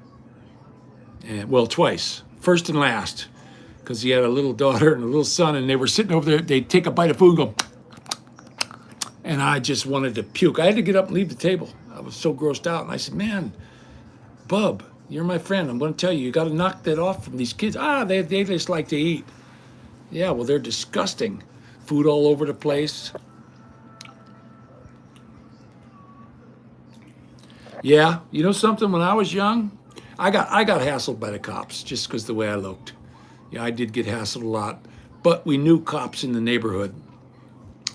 [SPEAKER 1] And, well, twice. First and last. Because he had a little daughter and a little son, and they were sitting over there. They'd take a bite of food and go, and I just wanted to puke. I had to get up and leave the table. I was so grossed out. And I said, man, Bub, you're my friend. I'm going to tell you, you got to knock that off from these kids. They just like to eat. Yeah, well, they're disgusting. Food all over the place. Yeah, you know something? When I was young, I got hassled by the cops just because the way I looked. Yeah, I did get hassled a lot, but we knew cops in the neighborhood.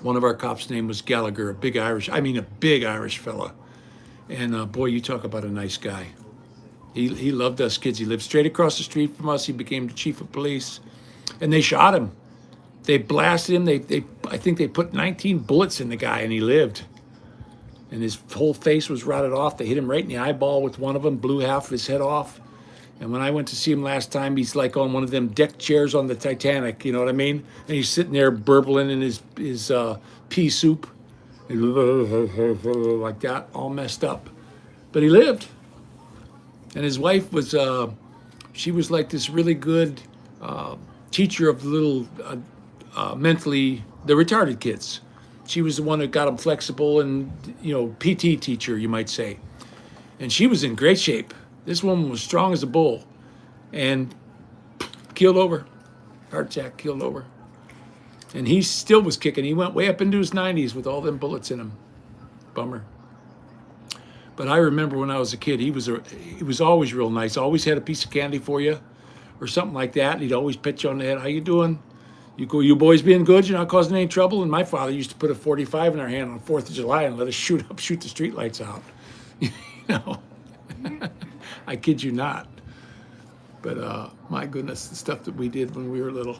[SPEAKER 1] One of our cops' name was Gallagher, a big Irish fella. And boy, you talk about a nice guy. He loved us kids. He lived straight across the street from us. He became the chief of police, and they shot him. They blasted him. I think they put 19 bullets in the guy, and he lived. And his whole face was rotted off. They hit him right in the eyeball with one of them, blew half of his head off. And when I went to see him last time, he's like on one of them deck chairs on the Titanic, you know what I mean? And he's sitting there burbling in his pea soup, like that, all messed up. But he lived. And his wife was, she was like this really good teacher of the little mentally, the retarded kids. She was the one that got them flexible and, you know, PT teacher, you might say. And she was in great shape. This woman was strong as a bull and keeled over. Heart attack, keeled over. And he still was kicking. He went way up into his 90s with all them bullets in him. Bummer. But I remember when I was a kid, he was always real nice. Always had a piece of candy for you or something like that. And he'd always pet you on the head. How you doing? You boys being good? You're not causing any trouble? And my father used to put a 45 in our hand on 4th of July and let us shoot the streetlights out. You know, I kid you not. But my goodness, the stuff that we did when we were little.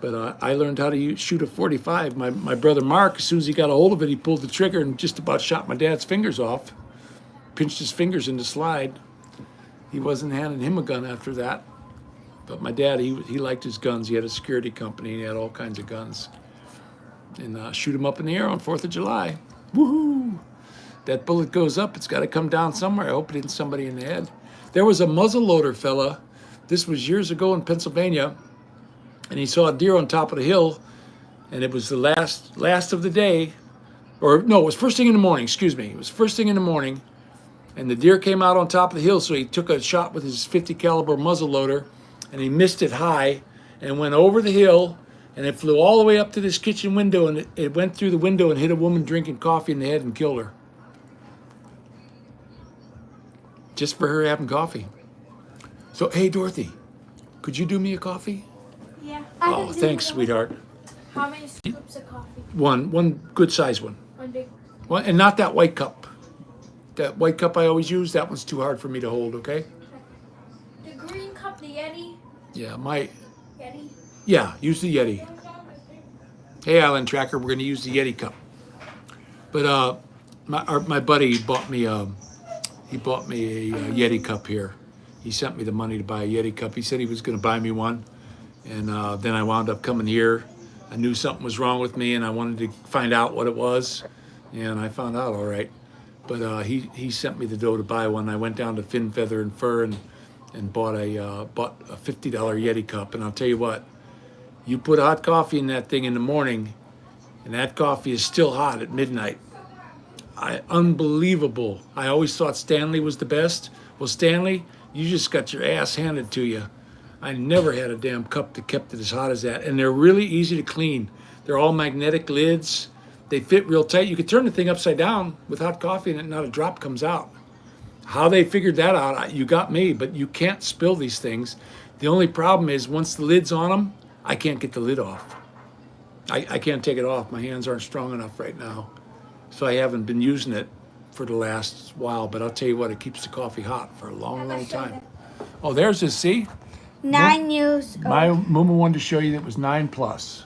[SPEAKER 1] But I learned how to shoot a 45. My brother Mark, as soon as he got a hold of it, he pulled the trigger and just about shot my dad's fingers off. Pinched his fingers in the slide. He wasn't handing him a gun after that. But my dad, he liked his guns. He had a security company. And he had all kinds of guns. And shoot them up in the air on 4th of July. Woohoo! That bullet goes up. It's got to come down somewhere. I hope it hits somebody in the head. There was a muzzleloader fella. This was years ago in Pennsylvania. And he saw a deer on top of the hill. And it was the last of the day. Or no, it was first thing in the morning. Excuse me. It was first thing in the morning. And the deer came out on top of the hill. So he took a shot with his .50 caliber muzzleloader. And he missed it high and went over the hill, and it flew all the way up to this kitchen window, and it went through the window and hit a woman drinking coffee in the head and killed her. Just for her having coffee. So, hey, Dorothy, could you do me a coffee?
[SPEAKER 2] Yeah.
[SPEAKER 1] Oh, thanks, sweetheart.
[SPEAKER 2] How many scoops of coffee?
[SPEAKER 1] One good size one.
[SPEAKER 2] One big
[SPEAKER 1] One, and not that white cup. That white cup I always use, that one's too hard for me to hold, okay?
[SPEAKER 2] The green cup, the Yeti.
[SPEAKER 1] Yeah,
[SPEAKER 2] Yeti.
[SPEAKER 1] yeah, use the Yeti. Hey, Island Tracker, we're going to use the Yeti cup. But my buddy bought me a Yeti cup here. He sent me the money to buy a Yeti cup. He said he was going to buy me one. And then I wound up coming here. I knew something was wrong with me, and I wanted to find out what it was. And I found out all right. But he sent me the dough to buy one. I went down to Fin, Feather, and Fur and bought a $50 Yeti cup. And I'll tell you what, you put hot coffee in that thing in the morning, and that coffee is still hot at midnight. Unbelievable. I always thought Stanley was the best. Well, Stanley, you just got your ass handed to you. I never had a damn cup that kept it as hot as that. And they're really easy to clean. They're all magnetic lids. They fit real tight. You could turn the thing upside down with hot coffee in it, and not a drop comes out. How they figured that out, you got me, but you can't spill these things. The only problem is once the lid's on them, I can't get the lid off. I can't take it off. My hands aren't strong enough right now. So I haven't been using it for the last while, but I'll tell you what, it keeps the coffee hot for a long, long time. Oh, there's his, see?
[SPEAKER 2] 9 years old.
[SPEAKER 1] My Muma wanted to show you that it was 9+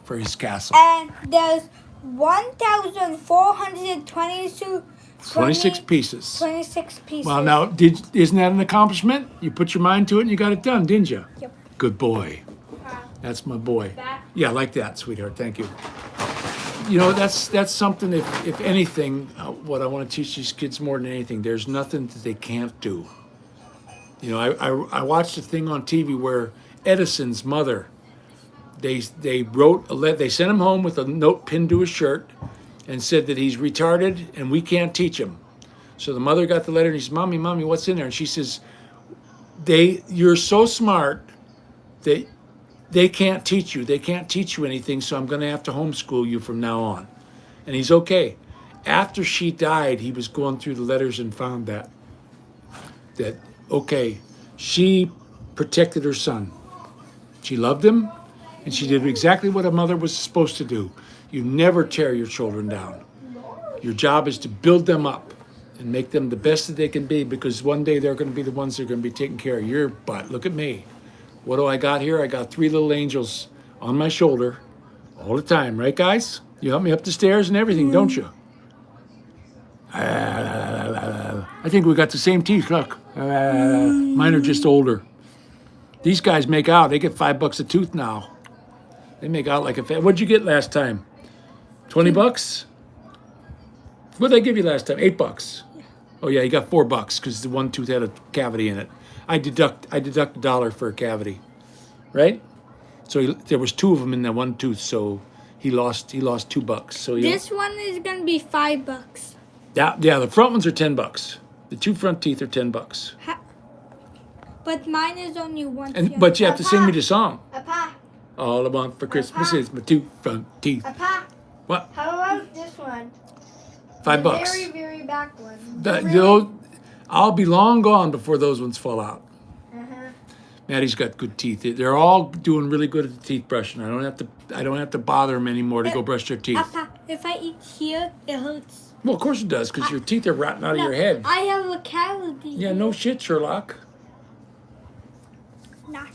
[SPEAKER 1] for his castle.
[SPEAKER 2] And there's 1,422
[SPEAKER 1] 26 pieces.
[SPEAKER 2] 26 pieces.
[SPEAKER 1] Well, now, isn't that an accomplishment? You put your mind to it and you got it done, didn't you?
[SPEAKER 2] Yep.
[SPEAKER 1] Good boy. That's my boy. Yeah, like that, sweetheart. Thank you. You know, that's something, if anything, what I want to teach these kids more than anything, there's nothing that they can't do. You know, I watched a thing on TV where Edison's mother, they wrote they sent him home with a note pinned to his shirt and said that he's retarded and we can't teach him. So the mother got the letter and he says, Mommy, what's in there? And she says, you're so smart that they can't teach you. They can't teach you anything, so I'm going to have to homeschool you from now on. And he's okay. After she died, he was going through the letters and found that okay, she protected her son. She loved him, and she did exactly what a mother was supposed to do. You never tear your children down. Your job is to build them up and make them the best that they can be, because one day they're going to be the ones that are going to be taking care of your butt. Look at me. What do I got here? I got 3 little angels on my shoulder all the time, right, guys? You help me up the stairs and everything, don't you? I think we got the same teeth. Look, mine are just older. These guys make out. They get $5 a tooth now. They make out like a What'd you get last time? $20? What did I give you last time? $8. Oh yeah, you got $4 because the one tooth had a cavity in it. I deduct $1 for a cavity, right? So there was 2 of them in that one tooth, so he lost $2. So
[SPEAKER 2] this one is gonna be $5.
[SPEAKER 1] Yeah, the front ones are $10. The 2 front teeth are $10.
[SPEAKER 2] But mine is only one.
[SPEAKER 1] But you have to sing me the song.
[SPEAKER 3] Appa,
[SPEAKER 1] All I want for Christmas is my 2 front teeth.
[SPEAKER 3] Appa,
[SPEAKER 1] What?
[SPEAKER 3] how about this one?
[SPEAKER 1] $5.
[SPEAKER 3] The very, very back one.
[SPEAKER 1] I'll be long gone before those ones fall out.
[SPEAKER 3] Uh-huh.
[SPEAKER 1] Maddie's got good teeth. They're all doing really good at the teeth brushing. I don't have to bother them anymore to go brush their teeth.
[SPEAKER 2] Papa, if I eat here, it hurts.
[SPEAKER 1] Well, of course it does, because your teeth are rotting out of your head.
[SPEAKER 2] I have a cavity.
[SPEAKER 1] Yeah, no shit, Sherlock.
[SPEAKER 2] Not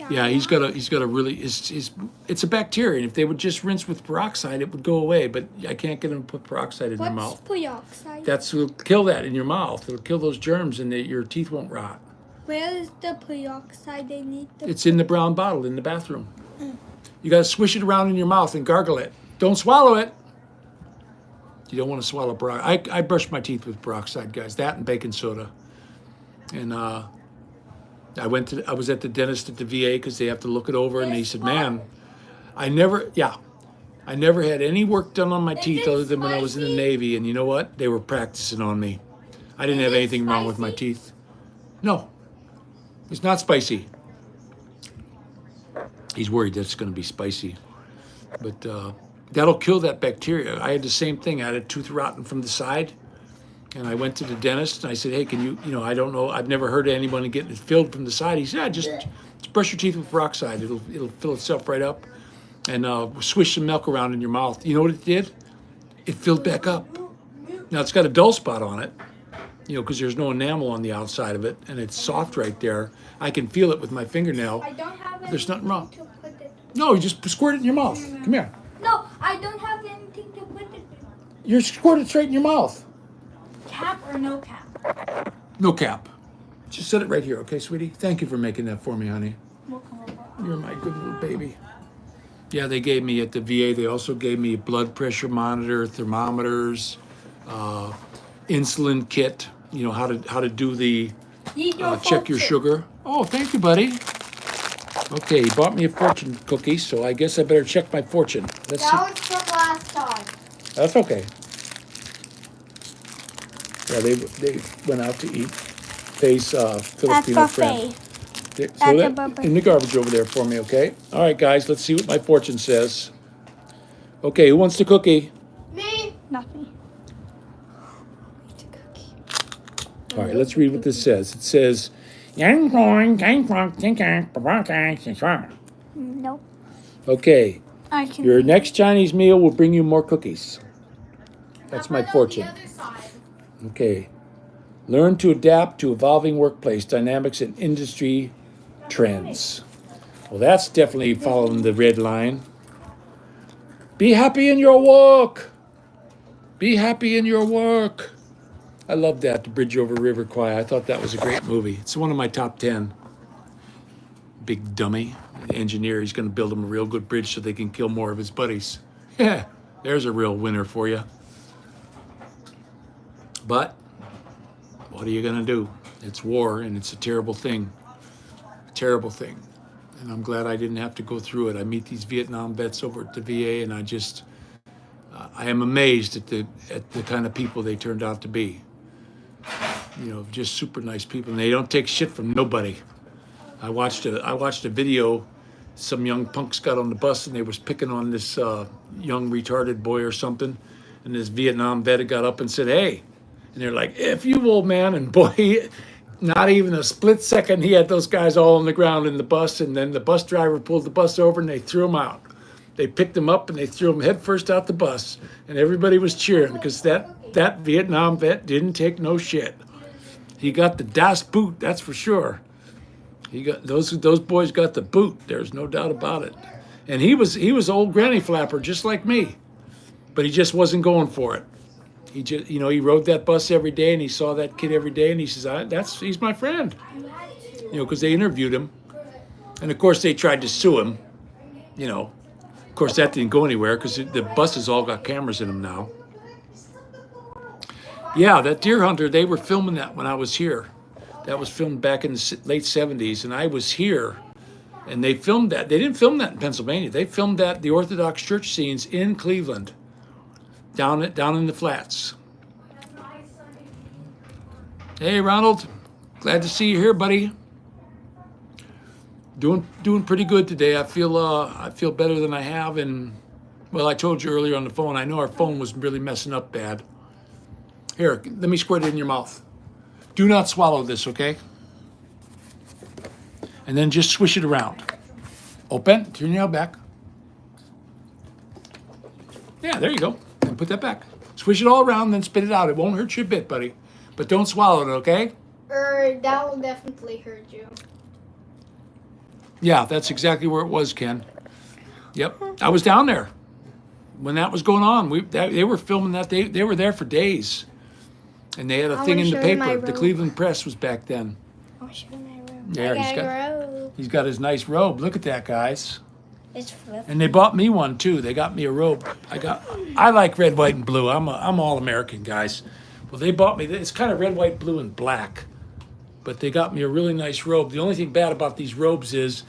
[SPEAKER 1] Yeah, he's got a really it's a bacteria, and if they would just rinse with peroxide, it would go away. But I can't get them to put peroxide in their
[SPEAKER 2] What's
[SPEAKER 1] mouth.
[SPEAKER 2] peroxide?
[SPEAKER 1] It'll kill that in your mouth. It'll kill those germs, and your teeth won't rot.
[SPEAKER 2] Where is the peroxide they need to
[SPEAKER 1] It's in the brown bottle in the bathroom. You got to swish it around in your mouth and gargle it. Don't swallow it. You don't want to swallow peroxide. I brush my teeth with peroxide, guys. That and baking soda. And I was at the dentist at the VA because they have to look it over, and he said, "Man, I never had any work done on my teeth other than when I was in the Navy. And you know what? They were practicing on me. I didn't have anything wrong with my teeth. No, it's not spicy. He's worried that it's going to be spicy, but that'll kill that bacteria. I had the same thing. I had a tooth rotten from the side, and I went to the dentist and I said, "Hey, can you I don't know. I've never heard of anyone getting it filled from the side." He said, "Yeah, just brush your teeth with peroxide. It'll fill itself right up, and swish some milk around in your mouth." You know what it did? It filled back up. Now it's got a dull spot on it, because there's no enamel on the outside of it, and it's soft right there. I can feel it with my fingernail.
[SPEAKER 2] I don't have
[SPEAKER 1] There's nothing wrong.
[SPEAKER 2] to put it.
[SPEAKER 1] No, you just squirt it in your mouth. Come here.
[SPEAKER 2] No, I don't have anything to put it in.
[SPEAKER 1] You squirt it straight in your mouth.
[SPEAKER 2] Cap or no cap?
[SPEAKER 1] No cap. Just set it right here, okay, sweetie? Thank you for making that for me, honey. You're my good little baby. Yeah, they gave me at the VA, they also gave me a blood pressure monitor, thermometers, insulin kit, how to do the check your sugar. Oh, thank you, buddy. Okay, he bought me a fortune cookie, so I guess I better check my fortune. Let's see.
[SPEAKER 3] That was from last time.
[SPEAKER 1] That's okay. Yeah, they went out to eat. Faye's Filipino friend. Okay,
[SPEAKER 2] That's
[SPEAKER 1] throw
[SPEAKER 2] a
[SPEAKER 1] that
[SPEAKER 2] bumper.
[SPEAKER 1] in the garbage over there for me, okay? All right, guys, let's see what my fortune says. Okay, who wants the cookie?
[SPEAKER 3] Me.
[SPEAKER 2] Not me. It's a cookie.
[SPEAKER 1] All right, let's read what this says. It says,
[SPEAKER 2] Nope.
[SPEAKER 1] okay,
[SPEAKER 2] I can.
[SPEAKER 1] your next Chinese meal will bring you more cookies. That's my
[SPEAKER 3] How about on
[SPEAKER 1] fortune.
[SPEAKER 3] the other side?
[SPEAKER 1] Okay. Learn to adapt to evolving workplace dynamics and industry trends. Well, that's definitely following the red line. Be happy in your work. Be happy in your work. I love that, The Bridge Over River Kwai. I thought that was a great movie. It's one of my top 10. Big dummy. The engineer, he's going to build him a real good bridge so they can kill more of his buddies. Yeah, there's a real winner for you. But what are you going to do? It's war, and it's a terrible thing. A terrible thing. And I'm glad I didn't have to go through it. I meet these Vietnam vets over at the VA, and I am amazed at the kind of people they turned out to be. You know, just super nice people, and they don't take shit from nobody. I watched a video. Some young punks got on the bus, and they was picking on this young retarded boy or something. And this Vietnam vet got up and said, "Hey," and they're like, "If you, old man," and boy. Not even a split second, he had those guys all on the ground in the bus, and then the bus driver pulled the bus over and they threw him out. They picked him up and they threw him headfirst out the bus, and everybody was cheering because that Vietnam vet didn't take no shit. He got the Das Boot, that's for sure. He got those boys got the boot. There's no doubt about it. And he was old granny flapper just like me, but he just wasn't going for it. He just, he rode that bus every day, and he saw that kid every day, and he says, he's my friend. Because they interviewed him, and of course they tried to sue him. Of course that didn't go anywhere because the buses all got cameras in them now. Yeah, that deer hunter, they were filming that when I was here. That was filmed back in the late 70s, and I was here, and they filmed that. They didn't film that in Pennsylvania. They filmed the Orthodox church scenes in Cleveland. Down in the flats. Hey, Ronald, glad to see you here, buddy. Doing pretty good today. I feel better than I have, and well, I told you earlier on the phone. I know our phone was really messing up bad. Here, let me squirt it in your mouth. Do not swallow this, okay? And then just swish it around. Open. Turn your nail back. Yeah, there you go. And put that back. Swish it all around, then spit it out. It won't hurt you a bit, buddy. But don't swallow it, okay?
[SPEAKER 3] That will definitely hurt you.
[SPEAKER 1] Yeah, that's exactly where it was, Ken. Yep, I was down there when that was going on. They were filming that. They were there for days, and they had a thing in the paper. The Cleveland Press was back then.
[SPEAKER 2] I'll show you my room.
[SPEAKER 1] There, he's got his nice robe. Look at that, guys.
[SPEAKER 2] It's flipped.
[SPEAKER 1] And they bought me one too. They got me a robe. I like red, white, and blue. I'm all American, guys. Well, they bought me. It's kind of red, white, blue, and black. But they got me a really nice robe. The only thing bad about these robes is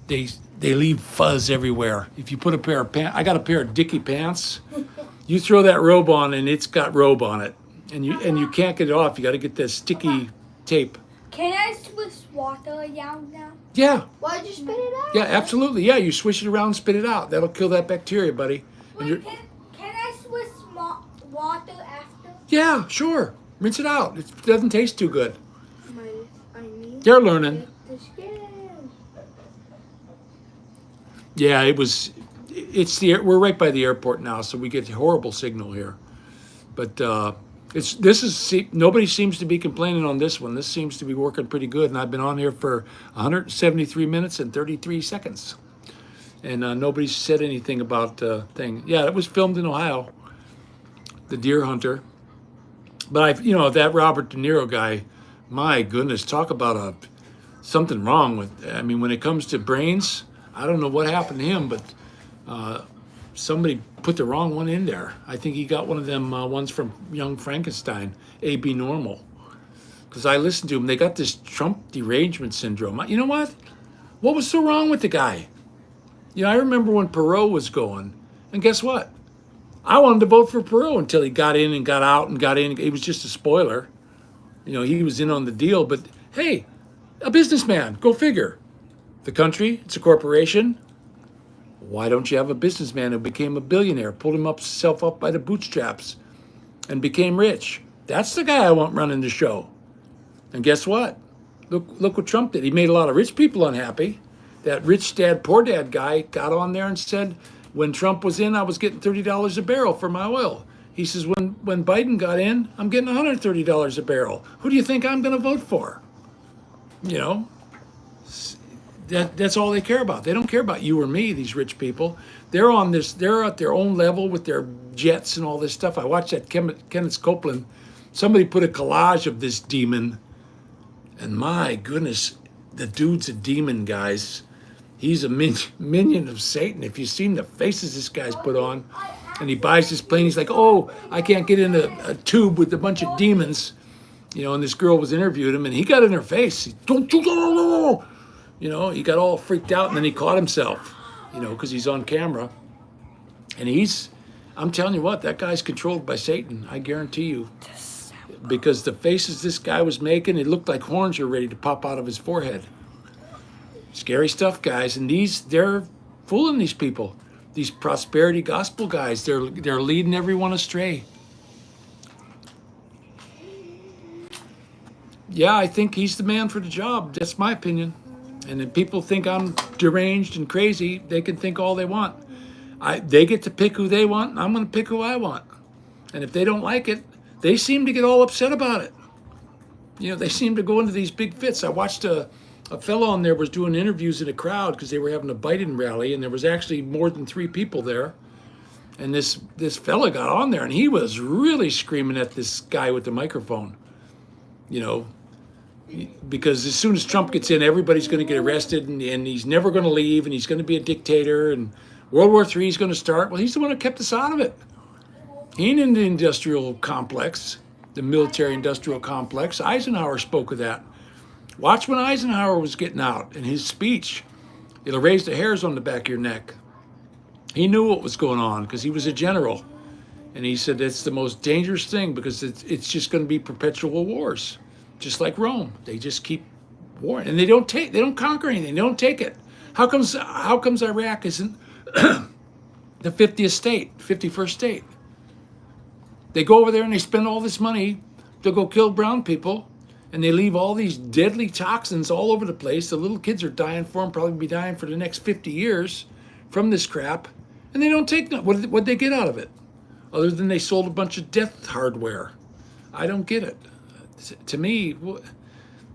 [SPEAKER 1] they leave fuzz everywhere. If you put a pair of pants, I got a pair of Dickie pants. You throw that robe on, and it's got robe on it, and you can't get it off. You got to get that sticky tape.
[SPEAKER 2] Can I swish water down now?
[SPEAKER 1] Yeah.
[SPEAKER 3] Why'd you spit it out?
[SPEAKER 1] Yeah, absolutely. Yeah, you swish it around, and spit it out. That'll kill that bacteria, buddy.
[SPEAKER 2] Wait, can I swish water after?
[SPEAKER 1] Yeah, sure. Rinse it out. It doesn't taste too good.
[SPEAKER 3] I need
[SPEAKER 1] They're learning.
[SPEAKER 3] the skin.
[SPEAKER 1] Yeah, we're right by the airport now, so we get horrible signal here. But nobody seems to be complaining on this one. This seems to be working pretty good, and I've been on here for 173 minutes and 33 seconds. And nobody's said anything about thing. Yeah, it was filmed in Ohio, the deer hunter. But that Robert De Niro guy, my goodness, talk about something wrong with. I mean, when it comes to brains, I don't know what happened to him, but somebody put the wrong one in there. I think he got one of them ones from Young Frankenstein, AB Normal. Because I listened to him, they got this Trump derangement syndrome. You know what? What was so wrong with the guy? I remember when Perot was going, and guess what? I wanted to vote for Perot until he got in and got out and got in. He was just a spoiler. He was in on the deal, but hey, A businessman. Go figure. The country, it's a corporation. Why don't you have a businessman who became a billionaire, pulled himself up by the bootstraps, and became rich? That's the guy I want running the show. And guess what? Look what Trump did. He made a lot of rich people unhappy. That rich dad, poor dad guy got on there and said, when Trump was in, I was getting $30 a barrel for my oil. He says, when Biden got in, I'm getting $130 a barrel. Who do you think I'm going to vote for? You know, that's all they care about. They don't care about you or me, these rich people. They're at their own level with their jets and all this stuff. I watched that Kenneth Copeland. Somebody put a collage of this demon. And my goodness, the dude's a demon, guys. He's a minion of Satan. If you've seen the faces this guy's put on, and he buys this plane, he's like, oh, I can't get in a tube with a bunch of demons. You know, and this girl was interviewing him, and he got in her face. Don't you go? You know, he got all freaked out, and then he caught himself, you know, because he's on camera. And I'm telling you what, that guy's controlled by Satan, I guarantee you. Because the faces this guy was making, it looked like horns were ready to pop out of his forehead. Scary stuff, guys. And they're fooling these people. These prosperity gospel guys, they're leading everyone astray. Yeah, I think he's the man for the job. That's my opinion. And if people think I'm deranged and crazy, they can think all they want. They get to pick who they want, and I'm going to pick who I want. And if they don't like it, they seem to get all upset about it. You know, they seem to go into these big fits. I watched a fellow on there was doing interviews in a crowd because they were having a Biden rally, and there was actually more than 3 people there. And this fella got on there, and he was really screaming at this guy with the microphone. You know, because as soon as Trump gets in, everybody's going to get arrested, and he's never going to leave, and he's going to be a dictator, and World War III is going to start. Well, he's the one that kept us out of it. He ain't in the industrial complex, the military-industrial complex. Eisenhower spoke of that. Watch when Eisenhower was getting out in his speech. It'll raise the hairs on the back of your neck. He knew what was going on because he was a general. And he said it's the most dangerous thing because it's just going to be perpetual wars, just like Rome. They just keep warring, and they don't conquer anything. They don't take it. How comes Iraq isn't the 51st state? They go over there and they spend all this money to go kill brown people, and they leave all these deadly toxins all over the place. The little kids are dying for them, probably be dying for the next 50 years from this crap, and they don't take that. What'd they get out of it? Other than they sold a bunch of death hardware. I don't get it. To me,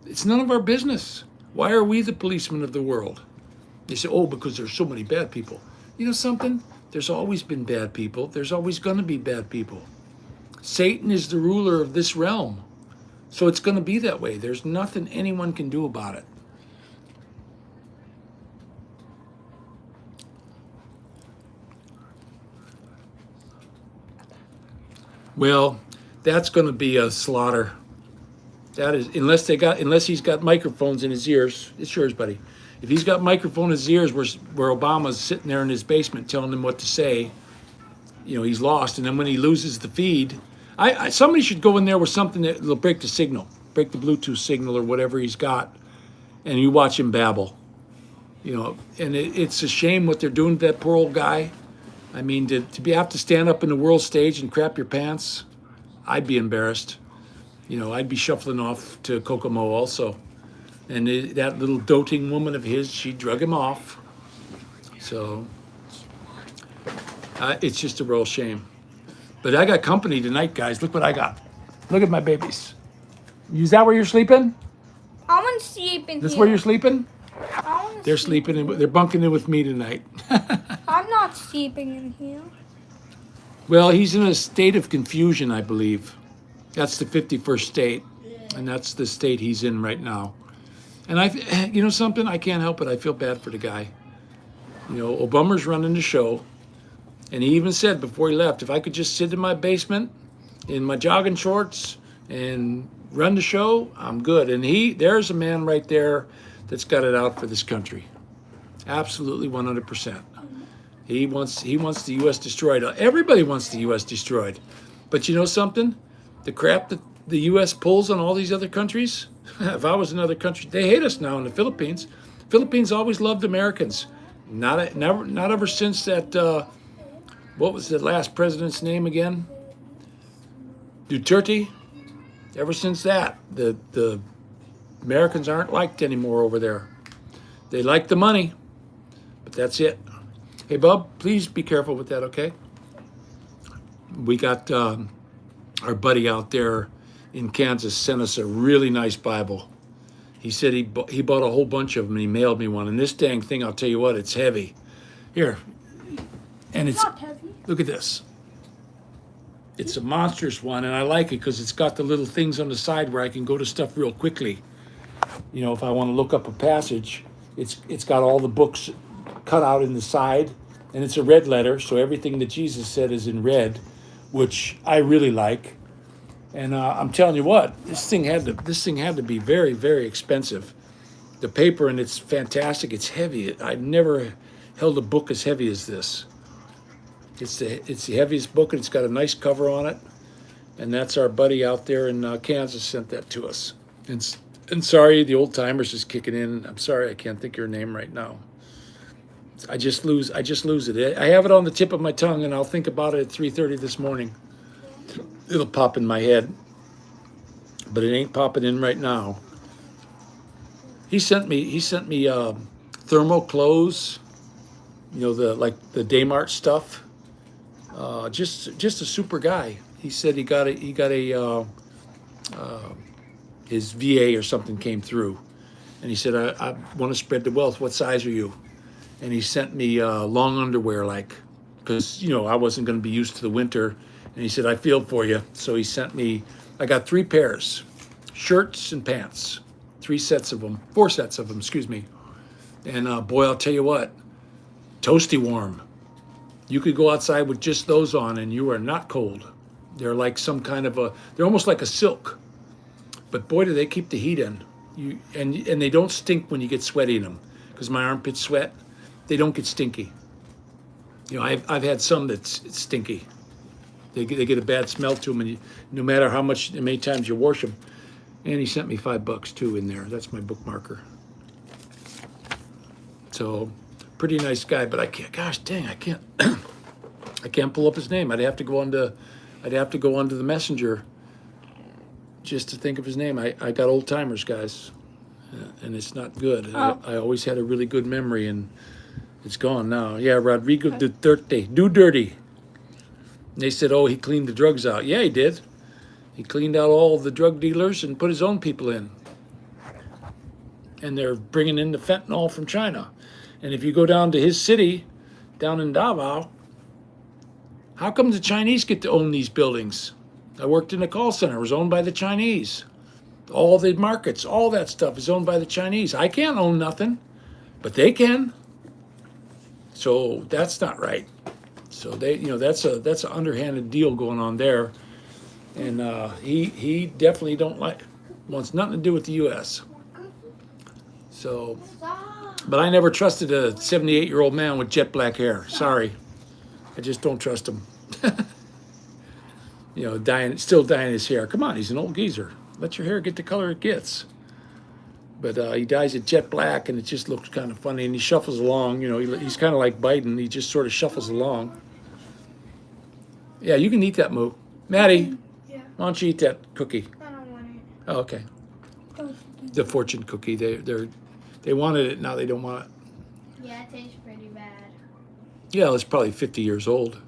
[SPEAKER 1] it's none of our business. Why are we the policemen of the world? They say, oh, because there's so many bad people. You know something? There's always been bad people. There's always going to be bad people. Satan is the ruler of this realm. So it's going to be that way. There's nothing anyone can do about it. Well, that's going to be a slaughter. That is, unless he's got microphones in his ears. It's yours, buddy. If he's got microphone in his ears where Obama's sitting there in his basement telling him what to say, you know, he's lost. And then when he loses the feed, somebody should go in there with something that will break the signal, break the Bluetooth signal or whatever he's got, and you watch him babble. You know, and it's a shame what they're doing to that poor old guy. I mean, to have to stand up in the world stage and crap your pants, I'd be embarrassed. You know, I'd be shuffling off to Kokomo also. And that little doting woman of his, she drug him off. So it's just a real shame. But I got company tonight, guys. Look what I got. Look at my babies. Is that where you're sleeping?
[SPEAKER 2] I want to sleep in
[SPEAKER 1] This
[SPEAKER 2] here.
[SPEAKER 1] where you're sleeping?
[SPEAKER 2] I wanna
[SPEAKER 1] They're
[SPEAKER 2] sleep.
[SPEAKER 1] sleeping. They're bunking in with me tonight.
[SPEAKER 2] I'm not sleeping in here.
[SPEAKER 1] Well, he's in a state of confusion, I believe. That's the 51st state, and that's the state he's in right now. And you know something? I can't help it. I feel bad for the guy. You know, Obama's running the show, and he even said before he left, if I could just sit in my basement in my jogging shorts and run the show, I'm good. And there's a man right there that's got it out for this country. Absolutely 100%. He wants the U.S. destroyed. Everybody wants the U.S. destroyed. But you know something? The crap that the U.S. pulls on all these other countries. If I was another country, they hate us now in the Philippines. Philippines always loved Americans. Not ever since that. What was the last president's name again? Duterte. Ever since that, the Americans aren't liked anymore over there. They like the money, but that's it. Hey, Bub, please be careful with that, okay? We got our buddy out there in Kansas sent us a really nice Bible. He said he bought a whole bunch of them and he mailed me one. And this dang thing, I'll tell you what, it's heavy. Here, and it's
[SPEAKER 2] Not heavy.
[SPEAKER 1] look at this. It's a monstrous one, and I like it because it's got the little things on the side where I can go to stuff real quickly. You know, if I want to look up a passage, it's got all the books cut out in the side, and it's a red letter, so everything that Jesus said is in red, which I really like. And I'm telling you what, this thing had to be very, very expensive. The paper, and it's fantastic. It's heavy. I've never held a book as heavy as this. It's the heaviest book, and it's got a nice cover on it. And that's our buddy out there in Kansas sent that to us. And sorry, the old timers is kicking in. I'm sorry, I can't think of your name right now. I just lose it. I have it on the tip of my tongue, and I'll think about it at 3:30 this morning. It'll pop in my head, but it ain't popping in right now. He sent me thermal clothes, you know, the Daymart stuff. Just a super guy. He said he got his VA or something came through, and he said, I want to spread the wealth. What size are you? And he sent me long underwear, because you know I wasn't going to be used to the winter. And he said, I feel for you. So he sent me. I got 3 pairs, shirts and pants, 4 sets of them. Excuse me. And boy, I'll tell you what, toasty warm. You could go outside with just those on, and you are not cold. They're like some kind of they're almost like a silk. But boy, do they keep the heat in. And they don't stink when you get sweaty in them, because my armpits sweat. They don't get stinky. You know, I've had some that's stinky. They get a bad smell to them, and no matter how many times you wash them. And he sent me $5 too in there. That's my bookmarker. So, pretty nice guy, but I can't. Gosh dang, I can't. I can't pull up his name. I'd have to go onto the messenger just to think of his name. I got old timers, guys, and it's not good.
[SPEAKER 2] Oh.
[SPEAKER 1] I always had a really good memory, and it's gone now. Yeah, Rodrigo Duterte. And they said, oh, he cleaned the drugs out. Yeah, he did. He cleaned out all the drug dealers and put his own people in. And they're bringing in the fentanyl from China. And if you go down to his city, down in Davao, how come the Chinese get to own these buildings? I worked in a call center. It was owned by the Chinese. All the markets, all that stuff is owned by the Chinese. I can't own nothing, but they can. So that's not right. So that's an underhanded deal going on there. And he definitely wants nothing to do with the U.S. So, but I never trusted a 78-year-old man with jet black hair. Sorry, I just don't trust him. You know, still dyeing his hair. Come on, he's an old geezer. Let your hair get the color it gets. But he dyes it jet black, and it just looks kind of funny. And he shuffles along. You know, he's kind of like Biden. He just sort of shuffles along. Yeah, you can eat that, Moo. Maddie,
[SPEAKER 3] Yeah.
[SPEAKER 1] why don't you eat that cookie?
[SPEAKER 3] I don't want it.
[SPEAKER 1] Oh, okay. The fortune cookie. They wanted it, now they don't want it.
[SPEAKER 3] Yeah, it tastes pretty bad.
[SPEAKER 1] Yeah, it's probably 50 years old.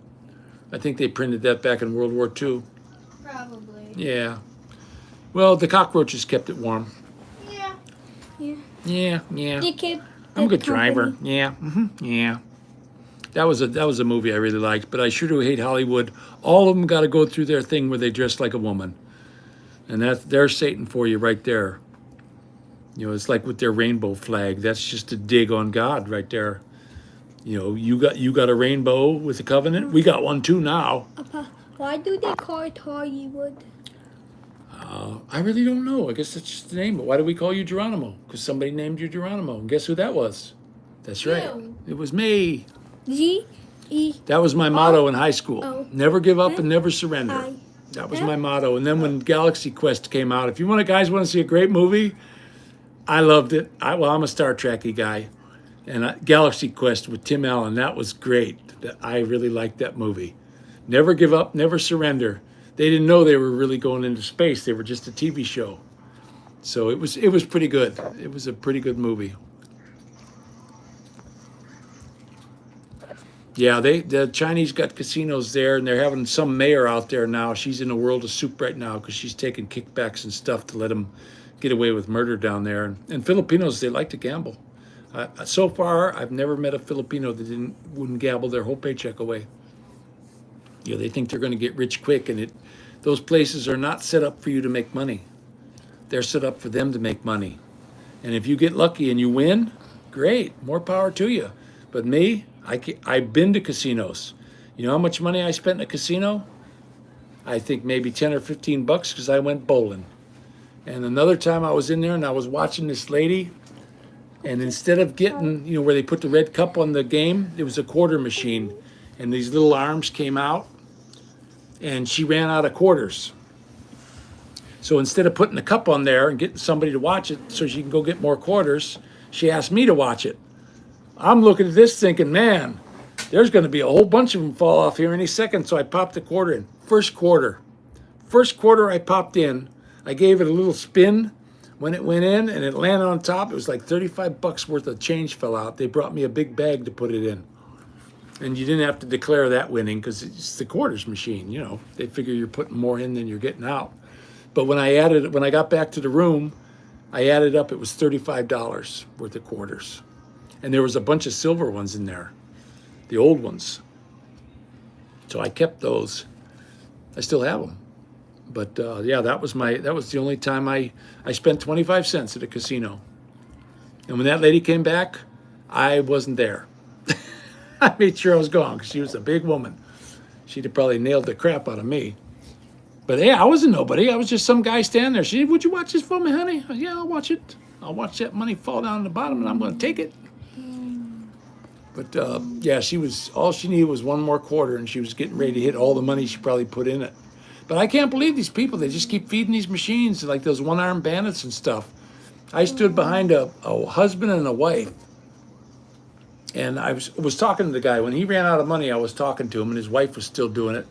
[SPEAKER 1] I think they printed that back in World War II.
[SPEAKER 3] Probably.
[SPEAKER 1] Yeah. Well, the cockroaches kept it warm.
[SPEAKER 3] Yeah.
[SPEAKER 1] Yeah.
[SPEAKER 2] They keep
[SPEAKER 1] I'm a
[SPEAKER 2] the
[SPEAKER 1] good driver.
[SPEAKER 2] company.
[SPEAKER 1] Yeah. Yeah. That was a movie I really liked, but I sure do hate Hollywood. All of them got to go through their thing where they dress like a woman, and there's Satan for you right there. You know, it's like with their rainbow flag. That's just a dig on God right there. You know, you got a rainbow with the covenant. We got one too now.
[SPEAKER 2] Papa, why do they call it Hollywood?
[SPEAKER 1] I really don't know. I guess that's just the name. But why do we call you Geronimo? Because somebody named you Geronimo. And guess who that was? That's right.
[SPEAKER 3] You.
[SPEAKER 1] It was me.
[SPEAKER 2] G-E-I.
[SPEAKER 1] That was my motto in high school.
[SPEAKER 2] Oh.
[SPEAKER 1] Never give up and never surrender. That was my motto. And then when Galaxy Quest came out, if you guys want to see a great movie, I loved it. I'm a Star Trekky guy, and Galaxy Quest with Tim Allen, that was great. I really liked that movie. Never give up, never surrender. They didn't know they were really going into space. They were just a TV show. So it was pretty good. It was a pretty good movie. Yeah, the Chinese got casinos there, and they're having some mayor out there now. She's in a world of soup right now because she's taking kickbacks and stuff to let them get away with murder down there. And Filipinos, they like to gamble. So far, I've never met a Filipino that wouldn't gamble their whole paycheck away. You know, they think they're going to get rich quick, and those places are not set up for you to make money. They're set up for them to make money. And if you get lucky and you win, great, more power to you. But me, I've been to casinos. You know how much money I spent in a casino? I think maybe 10 or 15 bucks because I went bowling. And another time I was in there and I was watching this lady, and instead of getting, you know, where they put the red cup on the game, it was a quarter machine. And these little arms came out, and she ran out of quarters. So instead of putting the cup on there and getting somebody to watch it so she can go get more quarters, she asked me to watch it. I'm looking at this thinking, man, there's going to be a whole bunch of them fall off here any second. So I popped the quarter in. First quarter I popped in, I gave it a little spin. When it went in and it landed on top, it was like 35 bucks worth of change fell out. They brought me a big bag to put it in. And you didn't have to declare that winning because it's the quarters machine, you know. They figure you're putting more in than you're getting out. But when I got back to the room, I added up, it was $35 worth of quarters. And there was a bunch of silver ones in there, the old ones. So I kept those. I still have them. But yeah, that was the only time I spent 25 cents at a casino. And when that lady came back, I wasn't there. I made sure I was gone because she was a big woman. She'd have probably nailed the crap out of me. But yeah, I wasn't nobody. I was just some guy standing there. She said, "Would you watch this for me, honey?" Yeah, I'll watch it. I'll watch that money fall down to the bottom, and I'm going to take it. But yeah, all she needed was one more quarter, and she was getting ready to hit all the money she probably put in it. But I can't believe these people. They just keep feeding these machines like those one-armed bandits and stuff. I stood behind a husband and a wife, and I was talking to the guy. When he ran out of money, I was talking to him, and his wife was still doing it.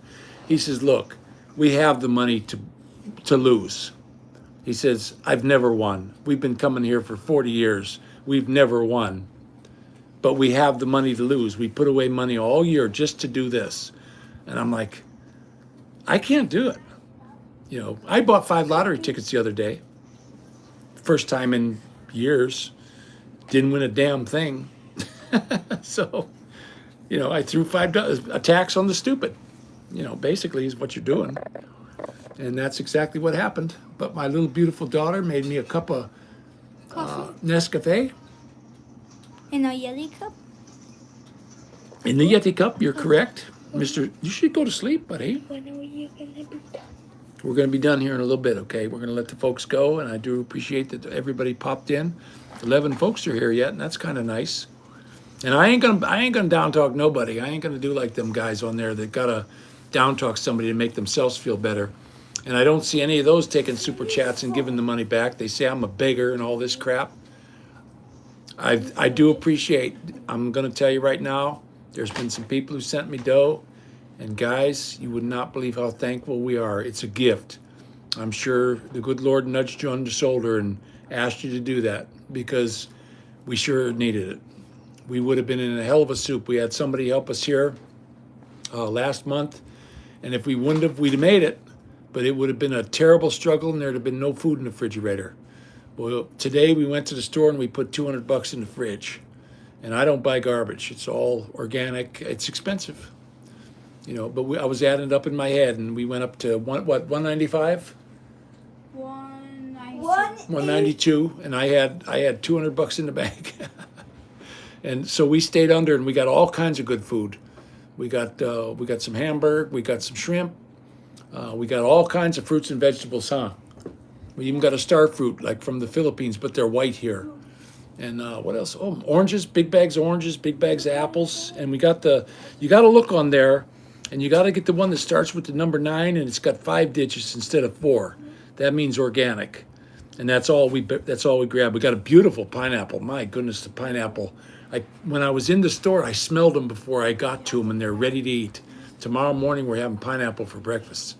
[SPEAKER 1] He says, "Look, we have the money to lose." He says, "I've never won. We've been coming here for 40 years. We've never won. But we have the money to lose. We put away money all year just to do this." And I'm like, I can't do it. You know, I bought 5 lottery tickets the other day. First time in years. Didn't win a damn thing. So, you know, I threw $5, a tax on the stupid. You know, basically is what you're doing. And that's exactly what happened. But my little beautiful daughter made me a cup of Nescafe.
[SPEAKER 2] In a Yeti cup?
[SPEAKER 1] In the Yeti cup, you're correct. Mister, you should go to sleep, buddy.
[SPEAKER 2] When are you going to be done?
[SPEAKER 1] We're going to be done here in a little bit, okay? We're going to let the folks go, and I do appreciate that everybody popped in. 11 folks are here yet, and that's kind of nice. And I ain't gonna down talk nobody. I ain't gonna do like them guys on there that gotta down talk somebody to make themselves feel better. And I don't see any of those taking super chats and giving the money back. They say I'm a beggar and all this crap. I do appreciate. I'm gonna tell you right now. There's been some people who sent me dough, and guys, you would not believe how thankful we are. It's a gift. I'm sure the good Lord nudged you on the shoulder and asked you to do that because we sure needed it. We would have been in a hell of a soup. We had somebody help us here last month, and if we wouldn't have, we'd have made it, but it would have been a terrible struggle, and there'd have been no food in the refrigerator. Well, today we went to the store and we put $200 in the fridge, and I don't buy garbage. It's all organic. It's expensive, you know. But I was adding it up in my head, and we went up to $195, 192, and I had $200 in the bank. And so we stayed under, and we got all kinds of good food. We got some hamburger, we got some shrimp, we got all kinds of fruits and vegetables, huh? We even got a star fruit, like from the Philippines, but they're white here. And what else? Oh, oranges, big bags of oranges, big bags of apples. And you got to look on there. And you got to get the one that starts with the number 9 and it's got 5 digits instead of 4. That means organic. And that's all we grab. We got a beautiful pineapple. My goodness, the pineapple. When I was in the store, I smelled them before I got to them, and they're ready to eat. Tomorrow morning, we're having pineapple for breakfast.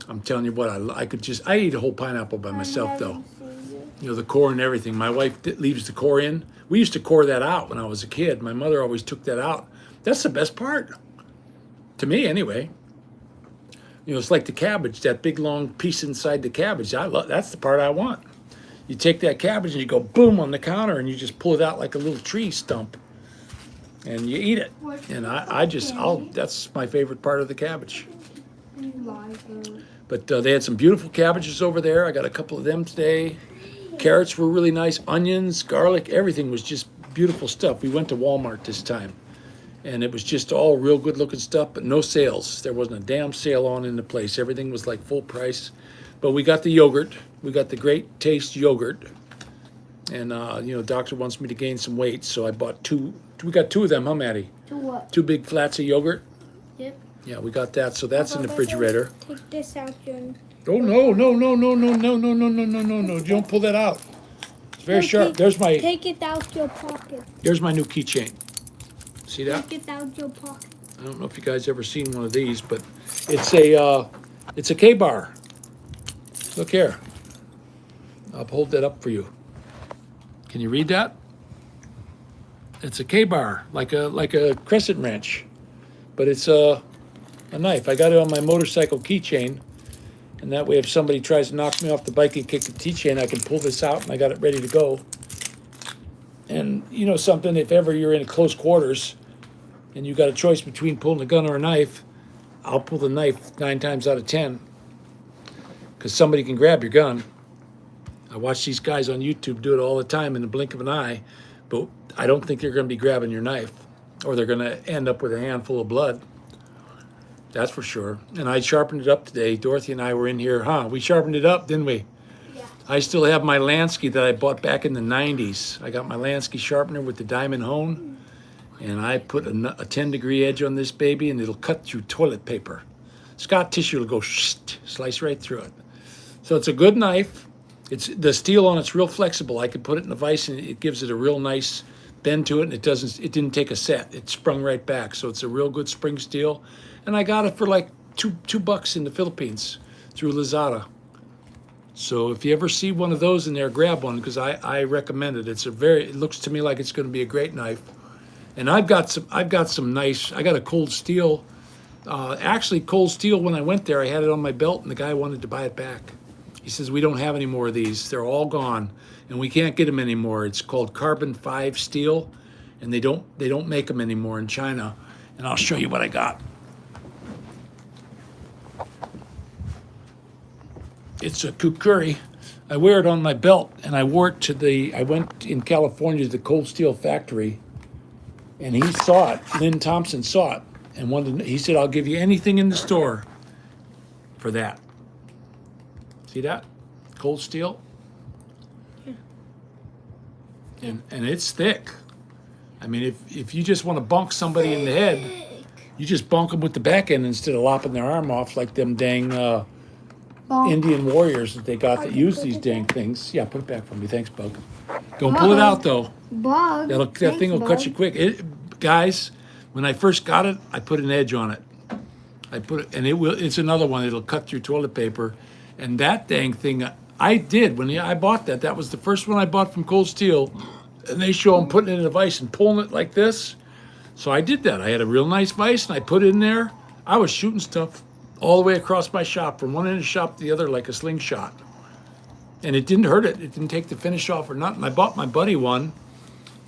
[SPEAKER 1] I'm telling you what, I eat a whole pineapple by myself, though. You know, the core and everything. My wife leaves the core in. We used to core that out when I was a kid. My mother always took that out. That's the best part. To me, anyway. You know, it's like the cabbage, that big long piece inside the cabbage. That's the part I want. You take that cabbage and you go boom on the counter and you just pull it out like a little tree stump and you eat it. And that's my favorite part of the cabbage. But they had some beautiful cabbages over there. I got a couple of them today. Carrots were really nice. Onions, garlic, everything was just beautiful stuff. We went to Walmart this time. And it was just all real good looking stuff, but no sales. There wasn't a damn sale on in the place. Everything was like full price. But we got the yogurt. We got the Great Taste yogurt. And, you know, doctor wants me to gain some weight, so I bought 2. We got 2 of them, huh, Maddie?
[SPEAKER 2] 2 what?
[SPEAKER 1] 2 big flats of yogurt.
[SPEAKER 2] Yep.
[SPEAKER 1] Yeah, we got that. So that's in the refrigerator.
[SPEAKER 2] Take this out, Jen.
[SPEAKER 1] Oh, no. You don't pull that out. It's very sharp.
[SPEAKER 2] Take it out your pocket.
[SPEAKER 1] There's my new keychain. See that?
[SPEAKER 2] Take it out your pocket.
[SPEAKER 1] I don't know if you guys ever seen one of these, but it's a K-bar. Look here. I'll hold that up for you. Can you read that? It's a K-bar, like a crescent wrench, but it's a knife. I got it on my motorcycle keychain, and that way if somebody tries to knock me off the bike and kick the keychain, I can pull this out, and I got it ready to go. And you know something, if ever you're in close quarters and you got a choice between pulling a gun or a knife, I'll pull the knife 9 times out of 10 because somebody can grab your gun. I watch these guys on YouTube do it all the time in the blink of an eye, but I don't think they're going to be grabbing your knife or they're going to end up with a handful of blood. That's for sure. And I sharpened it up today. Dorothy and I were in here. We sharpened it up, didn't we? I still have my Lansky that I bought back in the 90s. I got my Lansky sharpener with the diamond hone, and I put a 10-degree edge on this baby, and it'll cut through toilet paper. Scott tissue will go slice right through it. So it's a good knife. The steel on it's real flexible. I could put it in a vise, and it gives it a real nice bend to it, and it didn't take a set. It sprung right back. So it's a real good spring steel, and I got it for like $2 in the Philippines through Lazada. So if you ever see one of those in there, grab one because I recommend it. It looks to me like it's going to be a great knife. And I got a Cold Steel. Actually, Cold Steel, when I went there, I had it on my belt and the guy wanted to buy it back. He says, we don't have any more of these. They're all gone and we can't get them anymore. It's called Carbon 5 steel and they don't make them anymore in China. And I'll show you what I got. It's a kukuri. I wear it on my belt, and I wore it I went in California to the Cold Steel factory, and he saw it. Lynn Thompson saw it, and he said, I'll give you anything in the store for that. See that? Cold Steel?
[SPEAKER 2] Yeah.
[SPEAKER 1] And it's thick. I mean, if you just want to bonk somebody in the head, you just bonk them with the back end instead of lopping their arm off like them dang... Indian warriors that they got that use these dang things. Yeah, put it back for me. Thanks, Bug. Don't pull it out, though.
[SPEAKER 3] Bug.
[SPEAKER 1] That thing will cut you quick. Guys, when I first got it, I put an edge on it. It's another one. It'll cut through toilet paper. And that dang thing, I did. When I bought that was the first one I bought from Cold Steel. And they show them putting it in a vise and pulling it like this. So I did that. I had a real nice vise, and I put it in there. I was shooting stuff all the way across my shop, from one end of the shop to the other like a slingshot. And it didn't hurt it. It didn't take the finish off or nothing. I bought my buddy one,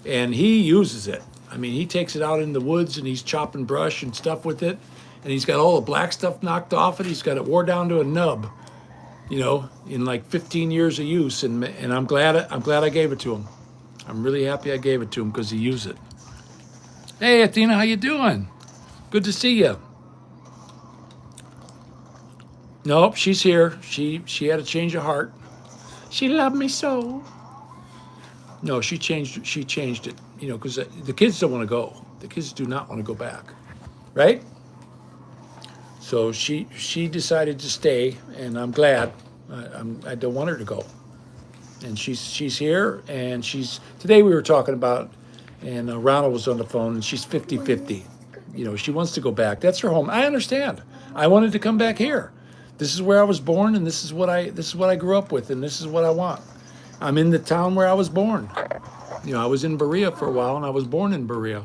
[SPEAKER 1] and he uses it. I mean, he takes it out in the woods, and he's chopping brush and stuff with it, and he's got all the black stuff knocked off it. He's got it wore down to a nub, in like 15 years of use, and I'm glad I gave it to him. I'm really happy I gave it to him because he used it. Hey, Athena, how you doing? Good to see you. Nope, she's here. She had a change of heart. She loved me so. No, she changed it, because the kids don't want to go. The kids do not want to go back. Right? So she decided to stay, and I'm glad. I don't want her to go. And she's here, and today we were talking about, and Ronald was on the phone, and she's 50-50. You know, she wants to go back. That's her home. I understand. I wanted to come back here. This is where I was born, and this is what I grew up with, and this is what I want. I'm in the town where I was born. You know, I was in Berea for a while, and I was born in Berea.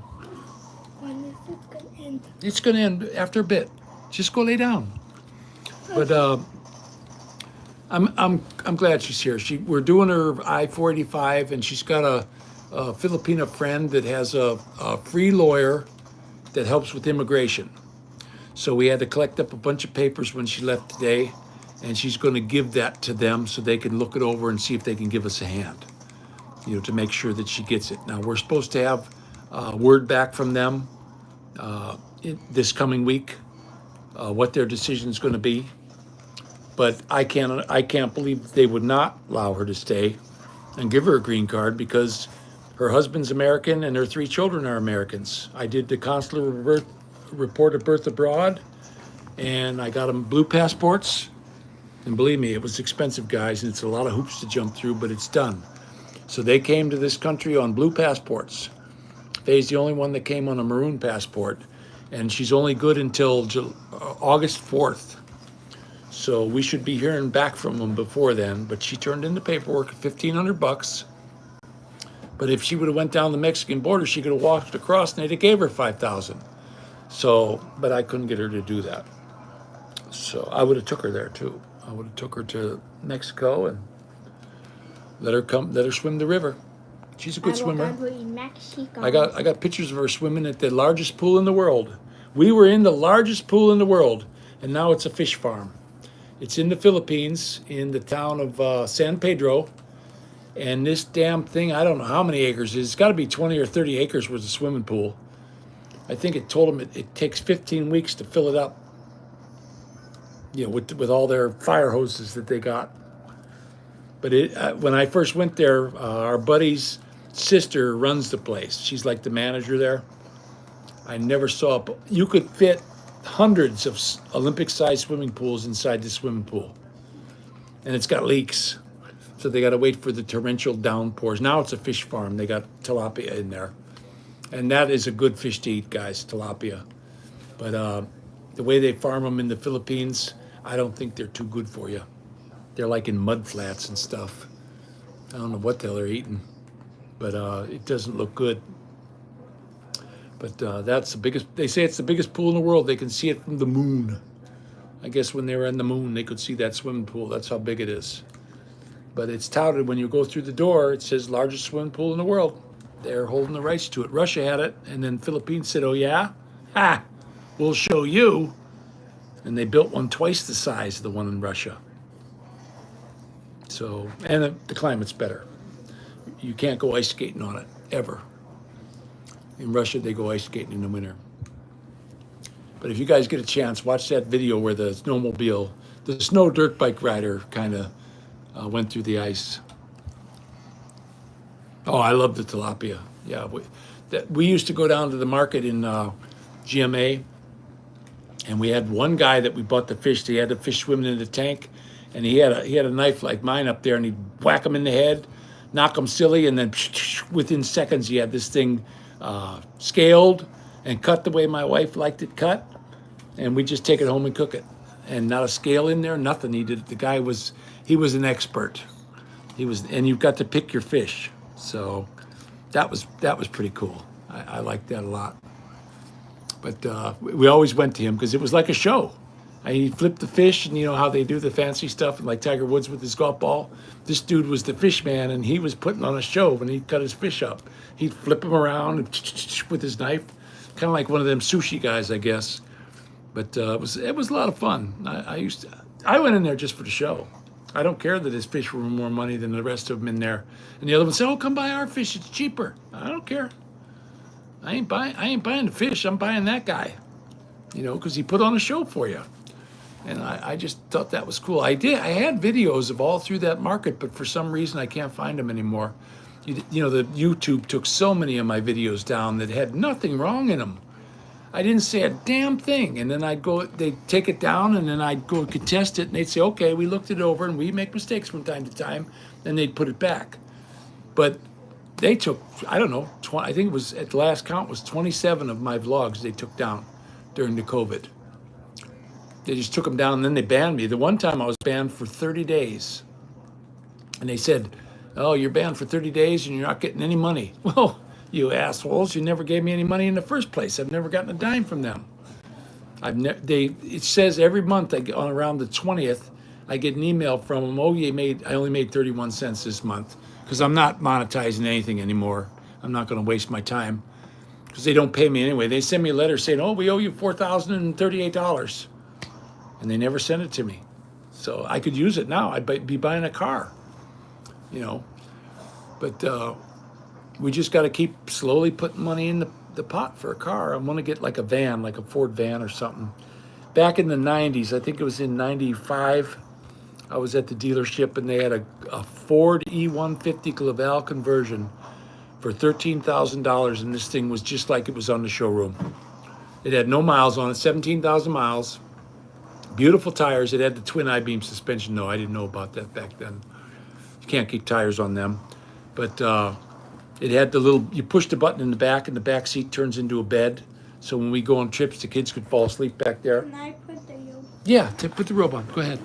[SPEAKER 2] When is it gonna end?
[SPEAKER 1] It's going to end after a bit. Just go lay down. But I'm glad she's here. We're doing her I-485, and she's got a Filipina friend that has a free lawyer that helps with immigration. So we had to collect up a bunch of papers when she left today, and she's going to give that to them so they can look it over and see if they can give us a hand, you know, to make sure that she gets it. Now, we're supposed to have word back from them this coming week, what their decision is going to be. But I can't believe they would not allow her to stay and give her a green card because her husband's American and her 3 children are Americans. I did the consular report of birth abroad, and I got them blue passports. And believe me, it was expensive, guys, and it's a lot of hoops to jump through, but it's done. So they came to this country on blue passports. Faye's the only one that came on a maroon passport, and she's only good until August 4th. So we should be hearing back from them before then. But she turned in the paperwork at $1,500. But if she would have went down the Mexican border, she could have walked across, and they'd have gave her $5,000. So, but I couldn't get her to do that. So I would have took her there too. I would have took her to Mexico and let her swim the river. She's a good swimmer. I got pictures of her swimming at the largest pool in the world. We were in the largest pool in the world, and now it's a fish farm. It's in the Philippines, in the town of San Pedro. And this damn thing, I don't know how many acres it is. It's got to be 20 or 30 acres worth of swimming pool. I think it told them it takes 15 weeks to fill it up. You know, with all their fire hoses that they got. But when I first went there, our buddy's sister runs the place. She's like the manager there. I never saw it. You could fit hundreds of Olympic-sized swimming pools inside the swimming pool. And it's got leaks. So they got to wait for the torrential downpours. Now it's a fish farm. They got tilapia in there. And that is a good fish to eat, guys, tilapia. But the way they farm them in the Philippines, I don't think they're too good for you. They're like in mud flats and stuff. I don't know what the hell they're eating, but it doesn't look good. But that's the biggest, they say it's the biggest pool in the world. They can see it from the moon. I guess when they were in the moon, they could see that swimming pool. That's how big it is. But it's touted when you go through the door, it says largest swimming pool in the world. They're holding the rights to it. Russia had it, and then Philippines said, oh yeah? Ha! We'll show you. And they built one twice the size of the one in Russia. So, and the climate's better. You can't go ice skating on it, ever. In Russia, they go ice skating in the winter. But if you guys get a chance, watch that video where the snowmobile, the snow dirt bike rider kind of went through the ice. Oh, I love the tilapia. Yeah, we used to go down to the market in GMA, and we had one guy that we bought the fish. He had the fish swimming in the tank, and he had a knife like mine up there, and he'd whack him in the head, knock him silly, and then within seconds he had this thing scaled and cut the way my wife liked it cut, and we just take it home and cook it. And not a scale in there, nothing. The guy was an expert. And you've got to pick your fish. So that was pretty cool. I liked that a lot. But we always went to him because it was like a show. He flipped the fish, and you know how they do the fancy stuff, like Tiger Woods with his golf ball. This dude was the fish man, and he was putting on a show when he cut his fish up. He'd flip them around with his knife, kind of like one of them sushi guys, I guess. But it was a lot of fun. I went in there just for the show. I don't care that his fish were more money than the rest of them in there. And the other one said, "Oh, come buy our fish. It's cheaper." I don't care. I ain't buying the fish. I'm buying that guy. You know, because he put on a show for you. And I just thought that was cool. I had videos of all through that market, but for some reason I can't find them anymore. You know, the YouTube took so many of my videos down that had nothing wrong in them. I didn't say a damn thing. And then they'd take it down, and then I'd go contest it, and they'd say, okay, we looked it over, and we make mistakes from time to time, and they'd put it back. But they took, I don't know, I think it was, at the last count, was 27 of my vlogs they took down during the COVID. They just took them down, and then they banned me. The one time I was banned for 30 days. And they said, oh, you're banned for 30 days and you're not getting any money. Well, you assholes, you never gave me any money in the first place. I've never gotten a dime from them. It says every month on around the 20th, I get an email from them, oh, I only made 31 cents this month, because I'm not monetizing anything anymore. I'm not going to waste my time, because they don't pay me anyway. They send me a letter saying, oh, we owe you $4,038. And they never sent it to me. So I could use it now. I'd be buying a car, you know. But we just got to keep slowly putting money in the pot for a car. I want to get like a van, like a Ford van or something. Back in the 90s, I think it was in 95, I was at the dealership, and they had a Ford E150 Laval conversion for $13,000, and this thing was just like it was on the showroom. It had no miles on it, 17,000 miles. Beautiful tires. It had the twin I-beam suspension. No, I didn't know about that back then. You can't keep tires on them. But it had the little, you push the button in the back, and the back seat turns into a bed. So when we go on trips, the kids could fall asleep back there.
[SPEAKER 2] Can I put the yoke?
[SPEAKER 1] Yeah, put the robe on. Go ahead.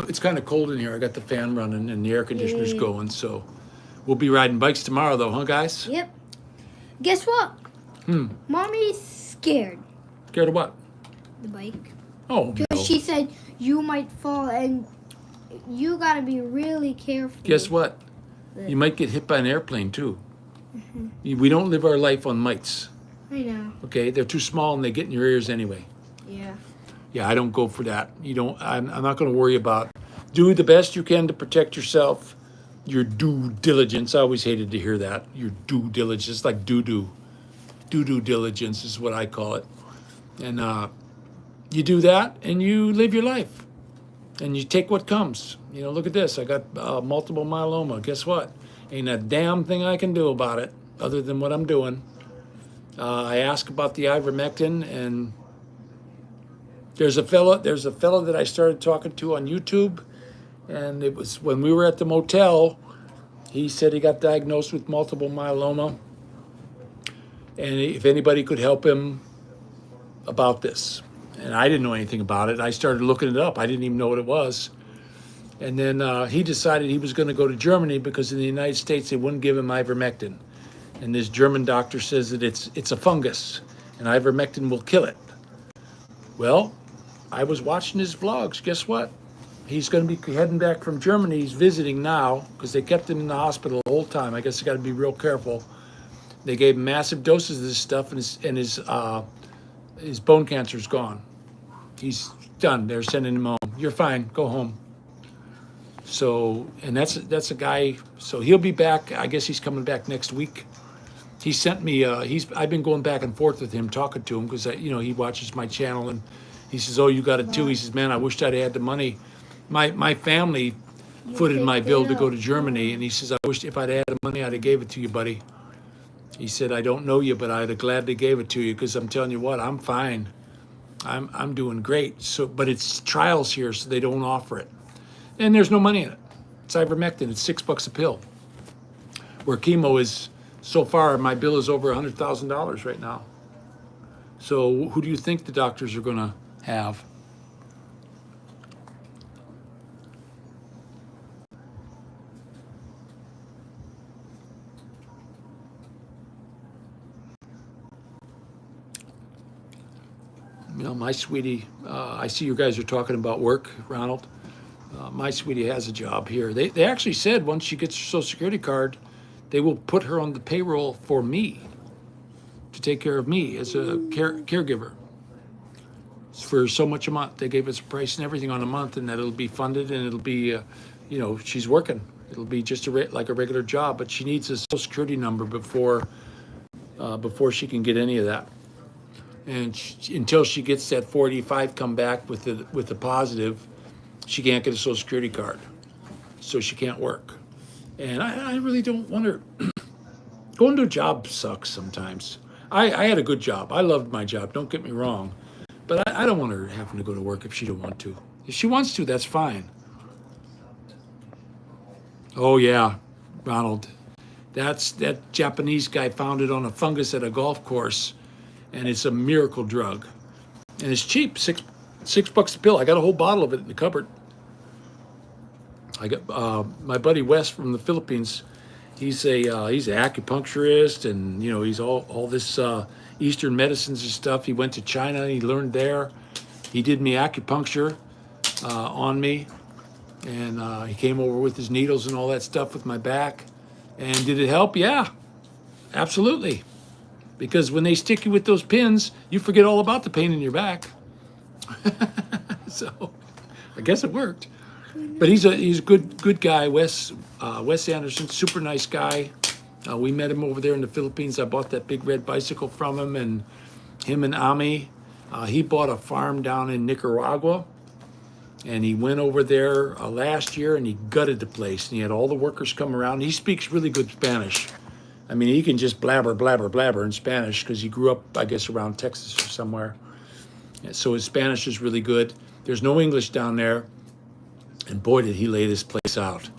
[SPEAKER 1] It's kind of cold in here. I got the fan running and the air conditioner's going. So we'll be riding bikes tomorrow, though, huh, guys?
[SPEAKER 2] Yep. Guess what? Mommy's scared.
[SPEAKER 1] Scared of what?
[SPEAKER 2] The bike.
[SPEAKER 1] Oh,
[SPEAKER 2] Because
[SPEAKER 1] no.
[SPEAKER 2] she said you might fall, and you got to be really careful.
[SPEAKER 1] Guess what? You might get hit by an airplane, too. We don't live our life on mites.
[SPEAKER 2] I know.
[SPEAKER 1] Okay, they're too small and they get in your ears anyway.
[SPEAKER 2] Yeah.
[SPEAKER 1] Yeah, I don't go for that. I'm not going to worry about. Do the best you can to protect yourself. Your due diligence. I always hated to hear that. Your due diligence, like doo-doo. Doo-doo diligence is what I call it. And you do that and you live your life. And you take what comes. You know, look at this. I got multiple myeloma. Guess what? Ain't a damn thing I can do about it other than what I'm doing. I asked about the ivermectin, and there's a fella that I started talking to on YouTube, and it was when we were at the motel. He said he got diagnosed with multiple myeloma, and if anybody could help him about this. And I didn't know anything about it. I started looking it up. I didn't even know what it was. And then he decided he was going to go to Germany because in the United States they wouldn't give him ivermectin. And this German doctor says that it's a fungus, and ivermectin will kill it. Well, I was watching his vlogs. Guess what? He's going to be heading back from Germany. He's visiting now because they kept him in the hospital the whole time. I guess you got to be real careful. They gave him massive doses of this stuff, and his bone cancer is gone. He's done. They're sending him home. You're fine. Go home. So, and that's a guy. So he'll be back. I guess he's coming back next week. He sent me. I've been going back and forth with him, talking to him because he watches my channel, and he says, "Oh, you got it too." He says, "Man, I wished I'd had the money. My family footed my bill to go to Germany," and he says, "I wish if I'd had the money, I'd have gave it to you, buddy." He said, "I don't know you, but I'd have gladly gave it to you because I'm telling you what, I'm fine. I'm doing great. So, but it's trials here, so they don't offer it, and there's no money in it. It's ivermectin. It's $6 a pill. Where chemo is, so far, my bill is over $100,000 right now. So, who do you think the doctors are going to have? You know, my sweetie, I see you guys are talking about work, Ronald. My sweetie has a job here. They actually said once she gets her Social Security card, they will put her on the payroll for me to take care of me as a caregiver. It's for so much a month. They gave us a price and everything on a month, and that it'll be funded, and it'll be, she's working. It'll be just like a regular job, but she needs a Social Security number before she can get any of that. And until she gets that 485 come back with the positive, she can't get a Social Security card, so she can't work. And I really don't want her. Going to a job sucks sometimes. I had a good job. I loved my job. Don't get me wrong, but I don't want her having to go to work if she don't want to. If she wants to, that's fine. Oh yeah, Ronald. That Japanese guy found it on a fungus at a golf course, and it's a miracle drug, and it's cheap, $6 a pill. I got a whole bottle of it in the cupboard. I got my buddy Wes from the Philippines. He's an acupuncturist, and he's all this Eastern medicines and stuff. He went to China. He learned there. He did me acupuncture on me, and he came over with his needles and all that stuff with my back. And did it help? Yeah, absolutely. Because when they stick you with those pins, you forget all about the pain in your back. So I guess it worked. But he's a good guy, Wes Anderson, super nice guy. We met him over there in the Philippines. I bought that big red bicycle from him and Ami. He bought a farm down in Nicaragua, and he went over there last year and he gutted the place, and he had all the workers come around. He speaks really good Spanish. I mean, he can just blabber in Spanish because he grew up, I guess, around Texas or somewhere. So his Spanish is really good. There's no English down there. And boy, did he lay this place out.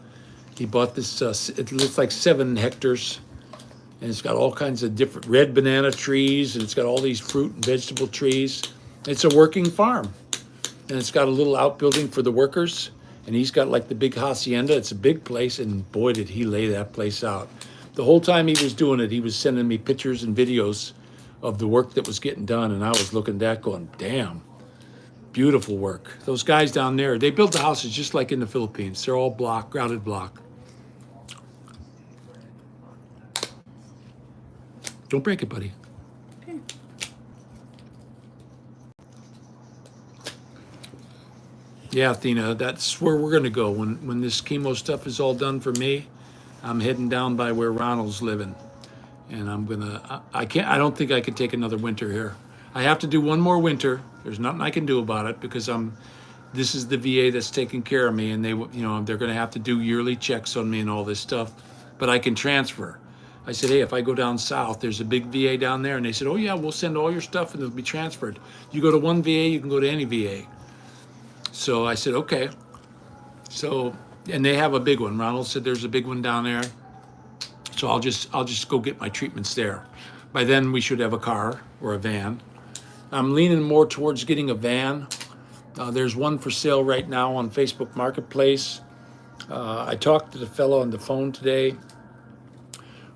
[SPEAKER 1] He bought this, it looks like 7 hectares. And it's got all kinds of different red banana trees. And it's got all these fruit and vegetable trees. It's a working farm. And it's got a little outbuilding for the workers. And he's got like the big hacienda. It's a big place. And boy, did he lay that place out. The whole time he was doing it, he was sending me pictures and videos of the work that was getting done. And I was looking at that going, damn. Beautiful work. Those guys down there, they built the houses just like in the Philippines. They're all grouted block. Don't break it, buddy.
[SPEAKER 2] Okay.
[SPEAKER 1] Yeah, Athena, that's where we're gonna go. When this chemo stuff is all done for me, I'm heading down by where Ronald's living. And I don't think I could take another winter here. I have to do one more winter. There's nothing I can do about it because this is the VA that's taking care of me, and they're going to have to do yearly checks on me and all this stuff, but I can transfer. I said, hey, if I go down south, there's a big VA down there, and they said, oh yeah, we'll send all your stuff and it'll be transferred. You go to one VA, you can go to any VA. So I said, okay. So, and they have a big one. Ronald said there's a big one down there. So I'll just go get my treatments there. By then we should have a car or a van. I'm leaning more towards getting a van. There's one for sale right now on Facebook Marketplace. I talked to the fellow on the phone today.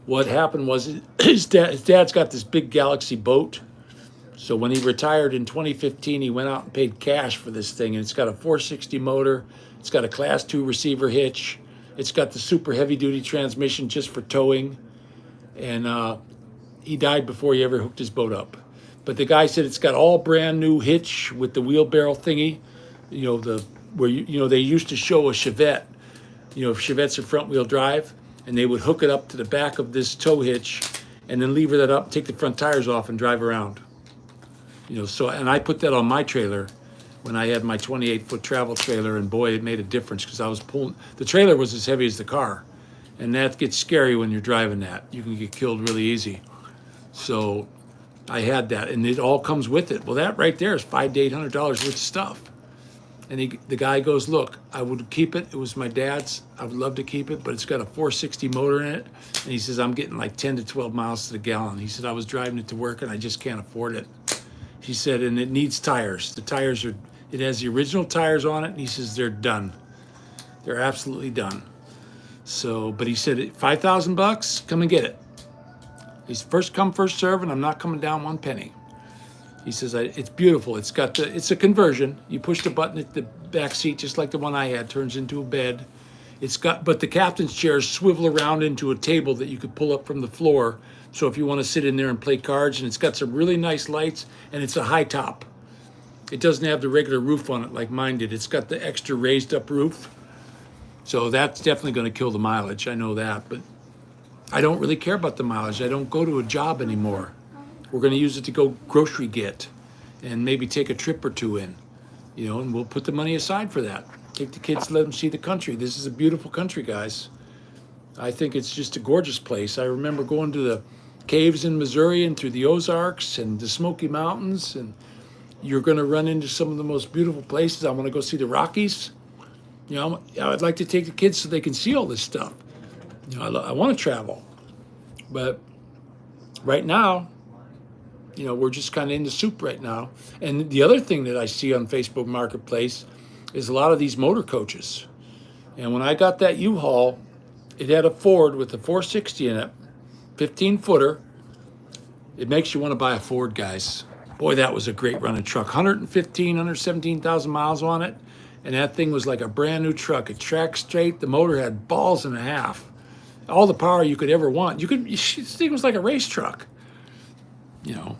[SPEAKER 1] What happened was his dad's got this big Galaxy boat. So when he retired in 2015, he went out and paid cash for this thing. And it's got a 460 motor. It's got a Class 2 receiver hitch. It's got the super heavy duty transmission just for towing. And he died before he ever hooked his boat up. But the guy said it's got all brand new hitch with the wheelbarrow thingy. They used to show a Chevette. Chevettes are front wheel drive, and they would hook it up to the back of this tow hitch and then lever that up, take the front tires off and drive around. And I put that on my trailer when I had my 28-foot travel trailer, and boy, it made a difference because I was pulling. The trailer was as heavy as the car, and that gets scary when you're driving that. You can get killed really easy. So I had that, and it all comes with it. Well, that right there is $500 to $800 worth of stuff. And the guy goes, look, I would keep it. It was my dad's. I would love to keep it, but it's got a 460 motor in it. And he says, I'm getting like 10 to 12 miles to the gallon. He said, I was driving it to work, and I just can't afford it. He said, and it needs tires. It has the original tires on it, and he says, they're done. They're absolutely done. So, but he said, $5,000, come and get it. He's first come, first serve, and I'm not coming down one penny. He says, it's beautiful. It's a conversion. You push the button at the back seat, just like the one I had, turns into a bed. But the captain's chairs swivel around into a table that you could pull up from the floor. So if you want to sit in there and play cards, and it's got some really nice lights, and it's a high top. It doesn't have the regular roof on it like mine did. It's got the extra raised up roof. So that's definitely going to kill the mileage. I know that, but I don't really care about the mileage. I don't go to a job anymore. We're going to use it to go grocery get and maybe take a trip or two in, and we'll put the money aside for that. Take the kids, let them see the country. This is a beautiful country, guys. I think it's just a gorgeous place. I remember going to caves in Missouri and through the Ozarks and the Smoky Mountains, and you're going to run into some of the most beautiful places. I want to go see the Rockies. You know, I'd like to take the kids so they can see all this stuff. You know, I want to travel, but right now, you know, we're just kind of in the soup right now. And the other thing that I see on Facebook Marketplace is a lot of these motor coaches. And when I got that U-Haul, it had a Ford with a 460 in it, 15-footer. It makes you want to buy a Ford, guys. Boy, that was a great running truck. 117,000 miles on it. And that thing was like a brand new truck. It tracked straight. The motor had balls and a half. All the power you could ever want. This thing was like a race truck, you know.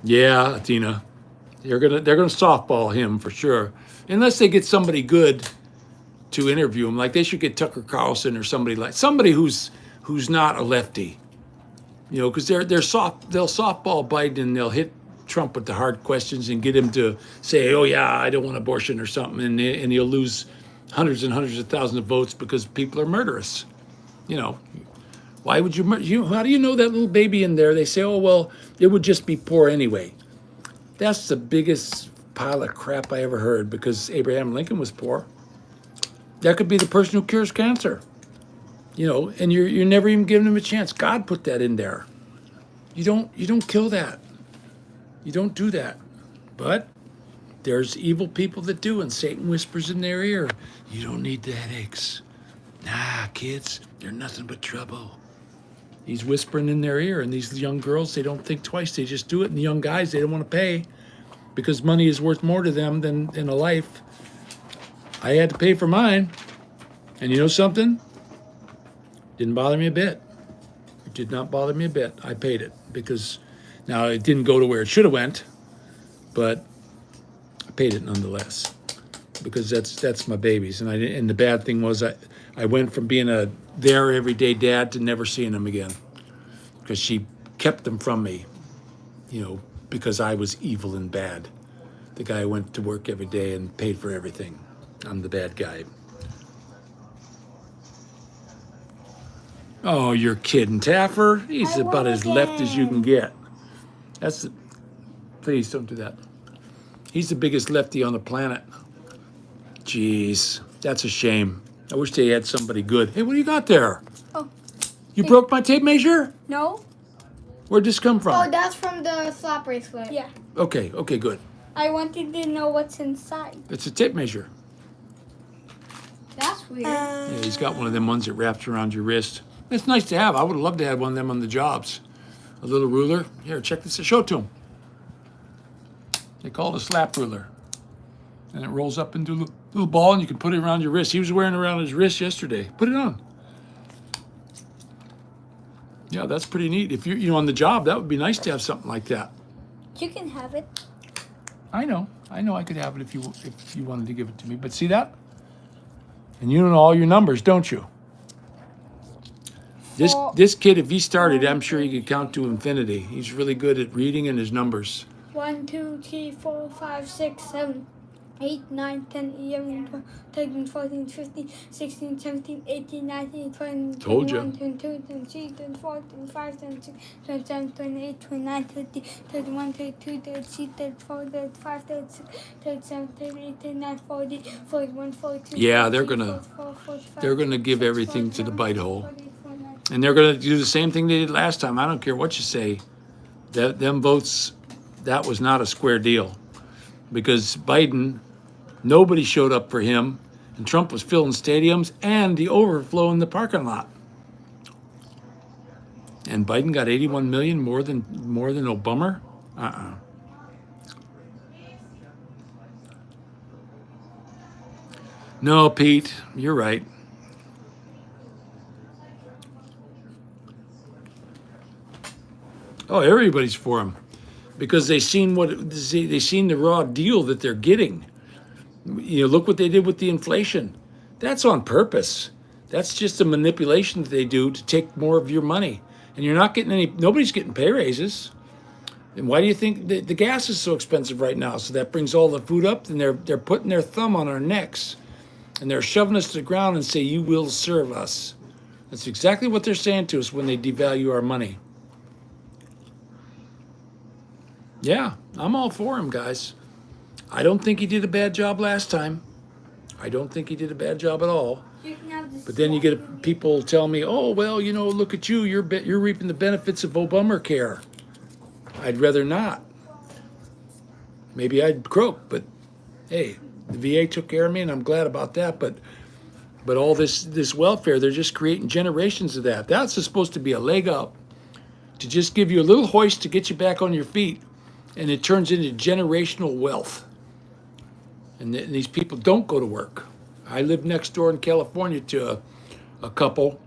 [SPEAKER 1] Yeah, Tina, they're gonna softball him for sure, unless they get somebody good to interview him. Like they should get Tucker Carlson or somebody who's not a lefty, you know, because they'll softball Biden and they'll hit Trump with the hard questions and get him to say, oh yeah, I don't want abortion or something, and he'll lose hundreds and hundreds of thousands of votes because people are murderous. You know, why would you how do you know that little baby in there? They say, oh well, it would just be poor anyway. That's the biggest pile of crap I ever heard, because Abraham Lincoln was poor. That could be the person who cures cancer. You know, and you're never even giving him a chance. God put that in there. You don't kill that. You don't do that. But there's evil people that do, and Satan whispers in their ear, you don't need the headaches. Nah, kids, they're nothing but trouble. He's whispering in their ear, and these young girls, they don't think twice. They just do it. And the young guys, they don't want to pay because money is worth more to them than a life. I had to pay for mine. And you know something? Didn't bother me a bit. It did not bother me a bit. I paid it because now it didn't go to where it should have went, but I paid it nonetheless because that's my babies. And the bad thing was I went from being a there everyday dad to never seeing them again because she kept them from me, you know, because I was evil and bad. The guy went to work every day and paid for everything. I'm the bad guy. Oh, you're kidding, Taffer. He's about as left as you can get. Please don't do that. He's the biggest lefty on the planet. Jeez, that's a shame. I wish they had somebody good. Hey, what do you got there?
[SPEAKER 2] Oh.
[SPEAKER 1] You broke my tape measure?
[SPEAKER 2] No?
[SPEAKER 1] Where'd this come from?
[SPEAKER 3] Oh, that's from the slap bracelet.
[SPEAKER 2] Yeah.
[SPEAKER 1] Okay, good.
[SPEAKER 2] I wanted to know what's inside.
[SPEAKER 1] It's a tape measure.
[SPEAKER 3] That's weird.
[SPEAKER 1] Yeah, he's got one of them ones that wraps around your wrist. It's nice to have. I would have loved to have one of them on the jobs. A little ruler. Here, check this. Show it to him. They call it a slap ruler. And it rolls up into a little ball, and you can put it around your wrist. He was wearing it around his wrist yesterday. Put it on. Yeah, that's pretty neat. If you're on the job, that would be nice to have something like that.
[SPEAKER 2] You can have it.
[SPEAKER 1] I know I could have it if you wanted to give it to me. But see that? And you know all your numbers, don't you? This kid, if he started, I'm sure he could count to infinity. He's really good at reading and his numbers.
[SPEAKER 2] 1, 2, 3, 4, 5, 6, 7, 8, 9, 10, 11, 12, 13, 14, 15, 16, 17, 18, 19, 20,
[SPEAKER 1] Told ya.
[SPEAKER 2] 21, 22, 23, 24, 25, 26, 27, 28, 29, 30, 31, 32, 33, 34, 35, 36, 37, 38, 39, 40, 41, 42.
[SPEAKER 1] Yeah,
[SPEAKER 2] 43, 44, 45,
[SPEAKER 1] they're gonna give
[SPEAKER 2] 46,
[SPEAKER 1] everything to the
[SPEAKER 2] 47,
[SPEAKER 1] bite hole.
[SPEAKER 2] 48, 49.
[SPEAKER 1] And they're going to do the same thing they did last time. I don't care what you say. Them votes, that was not a square deal. Because Biden, nobody showed up for him. And Trump was filling stadiums and the overflow in the parking lot. And Biden got 81 million more than Obama? No, Pete, you're right. Oh, everybody's for him because they seen the raw deal that they're getting. You know, look what they did with the inflation. That's on purpose. That's just a manipulation that they do to take more of your money. And you're not getting nobody's getting pay raises. And why do you think the gas is so expensive right now? So that brings all the food up, and they're putting their thumb on our necks. And they're shoving us to the ground and say, you will serve us. That's exactly what they're saying to us when they devalue our money. Yeah, I'm all for him, guys. I don't think he did a bad job last time. I don't think he did a bad job at all.
[SPEAKER 2] You can have this.
[SPEAKER 1] But then you get people tell me, oh, well, you know, look at you. You're reaping the benefits of Obamacare. I'd rather not. Maybe I'd croak, but hey, the VA took care of me, and I'm glad about that. But all this welfare, they're just creating generations of that. That's supposed to be a leg up to just give you a little hoist to get you back on your feet, and it turns into generational wealth. And these people don't go to work. I live next door in California to a couple,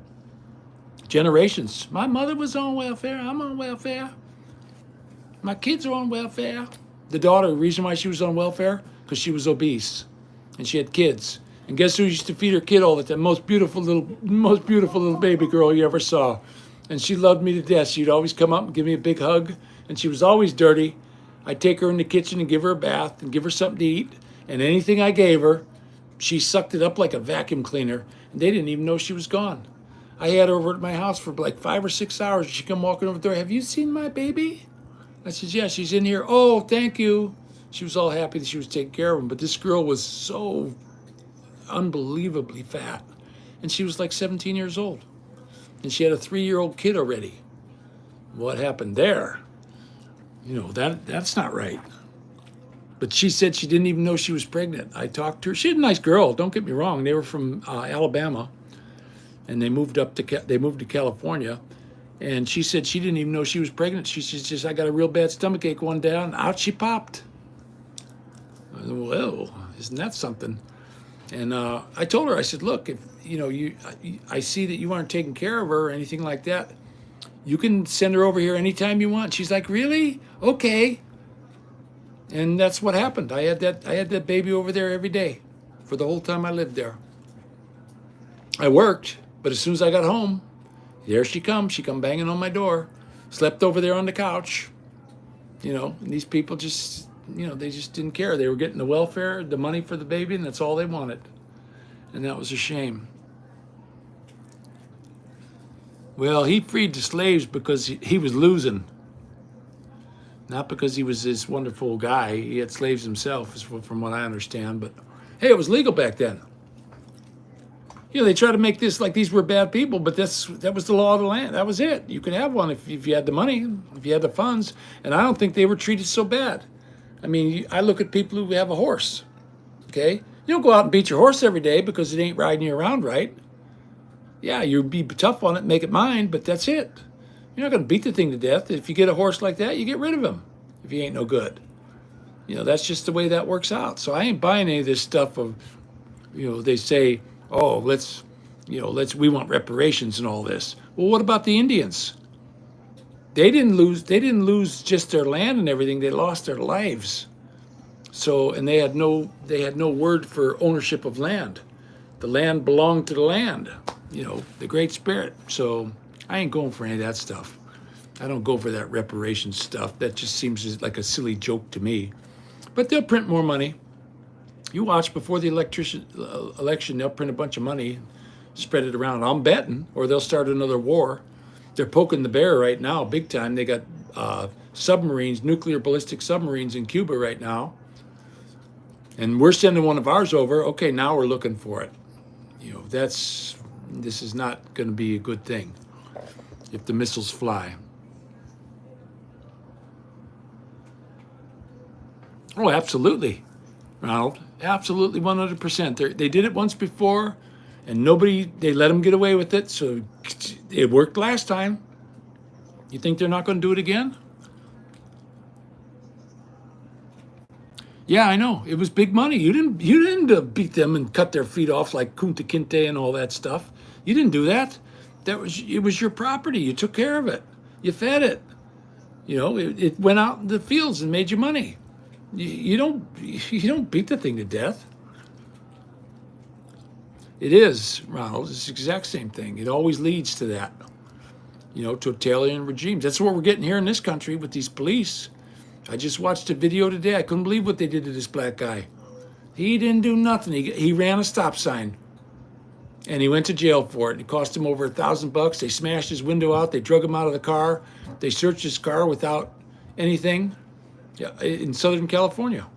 [SPEAKER 1] generations. My mother was on welfare. I'm on welfare. My kids are on welfare. The daughter, the reason why she was on welfare, because she was obese, and she had kids. And guess who used to feed her kid all the time? Most beautiful little baby girl you ever saw. And she loved me to death. She'd always come up and give me a big hug. And she was always dirty. I'd take her in the kitchen and give her a bath and give her something to eat. And anything I gave her, she sucked it up like a vacuum cleaner. And they didn't even know she was gone. I had her over at my house for like 5 or 6 hours. She'd come walking over the door. Have you seen my baby? I said, yeah, she's in here. Oh, thank you. She was all happy that she was taking care of him. But this girl was so unbelievably fat. And she was like 17 years old. And she had a 3-year-old kid already. What happened there? You know, that's not right. But she said she didn't even know she was pregnant. I talked to her. She's a nice girl. Don't get me wrong. They were from Alabama, and they moved to California. And she said she didn't even know she was pregnant. She said, just I got a real bad stomach ache one day, and out she popped. I said, well, isn't that something? And I told her, I said, look, if you know I see that you aren't taking care of her or anything like that, you can send her over here anytime you want. She's like, really? Okay. And that's what happened. I had that baby over there every day for the whole time I lived there. I worked, but as soon as I got home, there she come. She come banging on my door. Slept over there on the couch. You know, and these people just, you know, they just didn't care. They were getting the welfare, the money for the baby, and that's all they wanted. And that was a shame. Well, he freed the slaves because he was losing. Not because he was this wonderful guy. He had slaves himself, from what I understand. But hey, it was legal back then. You know, they try to make this like these were bad people, but that was the law of the land. That was it. You could have one if you had the money, if you had the funds. And I don't think they were treated so bad. I mean, I look at people who have a horse, okay? You don't go out and beat your horse every day because it ain't riding you around right. Yeah, you be tough on it, make it mine, but that's it. You're not going to beat the thing to death. If you get a horse like that, you get rid of him if he ain't no good. You know, that's just the way that works out. So I ain't buying any of this stuff of, you know, they say, oh, we want reparations and all this. Well, what about the Indians? They didn't lose just their land and everything. They lost their lives. So, and they had no word for ownership of land. The land belonged to the land, you know, the Great Spirit. So I ain't going for any of that stuff. I don't go for that reparations stuff. That just seems like a silly joke to me. But they'll print more money. You watch before the election, they'll print a bunch of money, spread it around. I'm betting, or they'll start another war. They're poking the bear right now, big time. They got submarines, nuclear ballistic submarines in Cuba right now. And we're sending one of ours over. Okay, now we're looking for it. You know, this is not going to be a good thing if the missiles fly. Oh, absolutely, Ronald. Absolutely, 100%. They did it once before, and they let them get away with it, so it worked last time. You think they're not going to do it again? Yeah, I know. It was big money. You didn't beat them and cut their feet off like Kunta Kinte and all that stuff. You didn't do that. It was your property. You took care of it. You fed it. You know, it went out in the fields and made you money. You don't beat the thing to death. It is, Ronald. It's the exact same thing. It always leads to that. You know, totalitarian regimes. That's what we're getting here in this country with these police. I just watched a video today. I couldn't believe what they did to this black guy. He didn't do nothing. He ran a stop sign, and he went to jail for it. It cost him over $1,000. They smashed his window out. They drug him out of the car. They searched his car without anything. Yeah, in Southern California.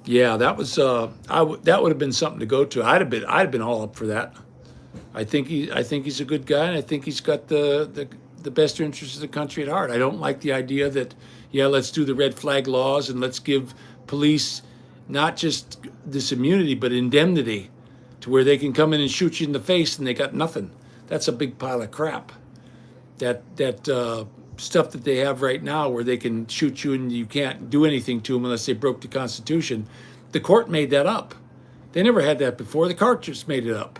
[SPEAKER 1] Yeah, that was that would have been something to go to. I'd have been all up for that. I think he's a good guy, and I think he's got the best interests of the country at heart. I don't like the idea that, yeah, let's do the red flag laws and let's give police not just this immunity but indemnity, to where they can come in and shoot you in the face and they got nothing. That's a big pile of crap. That stuff that they have right now, where they can shoot you and you can't do anything to them unless they broke the Constitution. The court made that up. They never had that before. The court just made it up.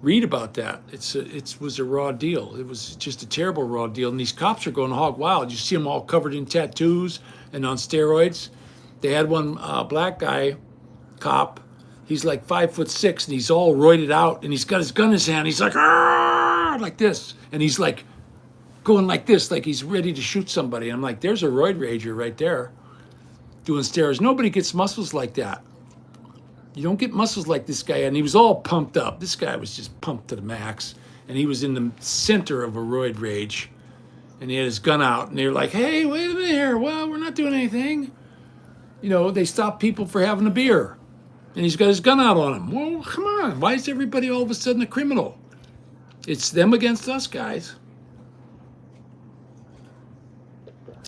[SPEAKER 1] Read about that. It was a raw deal. It was just a terrible raw deal. And these cops are going hog wild. You see them all covered in tattoos and on steroids. They had one black guy, cop. He's like 5'6", and he's all roided out, and he's got his gun in his hand. He's like, "Arr!" like this, and he's like going like this, like he's ready to shoot somebody. I'm like, there's a roid rager right there doing steroids. Nobody gets muscles like that. You don't get muscles like this guy. And he was all pumped up. This guy was just pumped to the max. And he was in the center of a roid rage. And he had his gun out. And they were like, hey, wait a minute here. Well, we're not doing anything. You know, they stop people for having a beer. And he's got his gun out on him. Well, come on. Why is everybody all of a sudden a criminal? It's them against us, guys.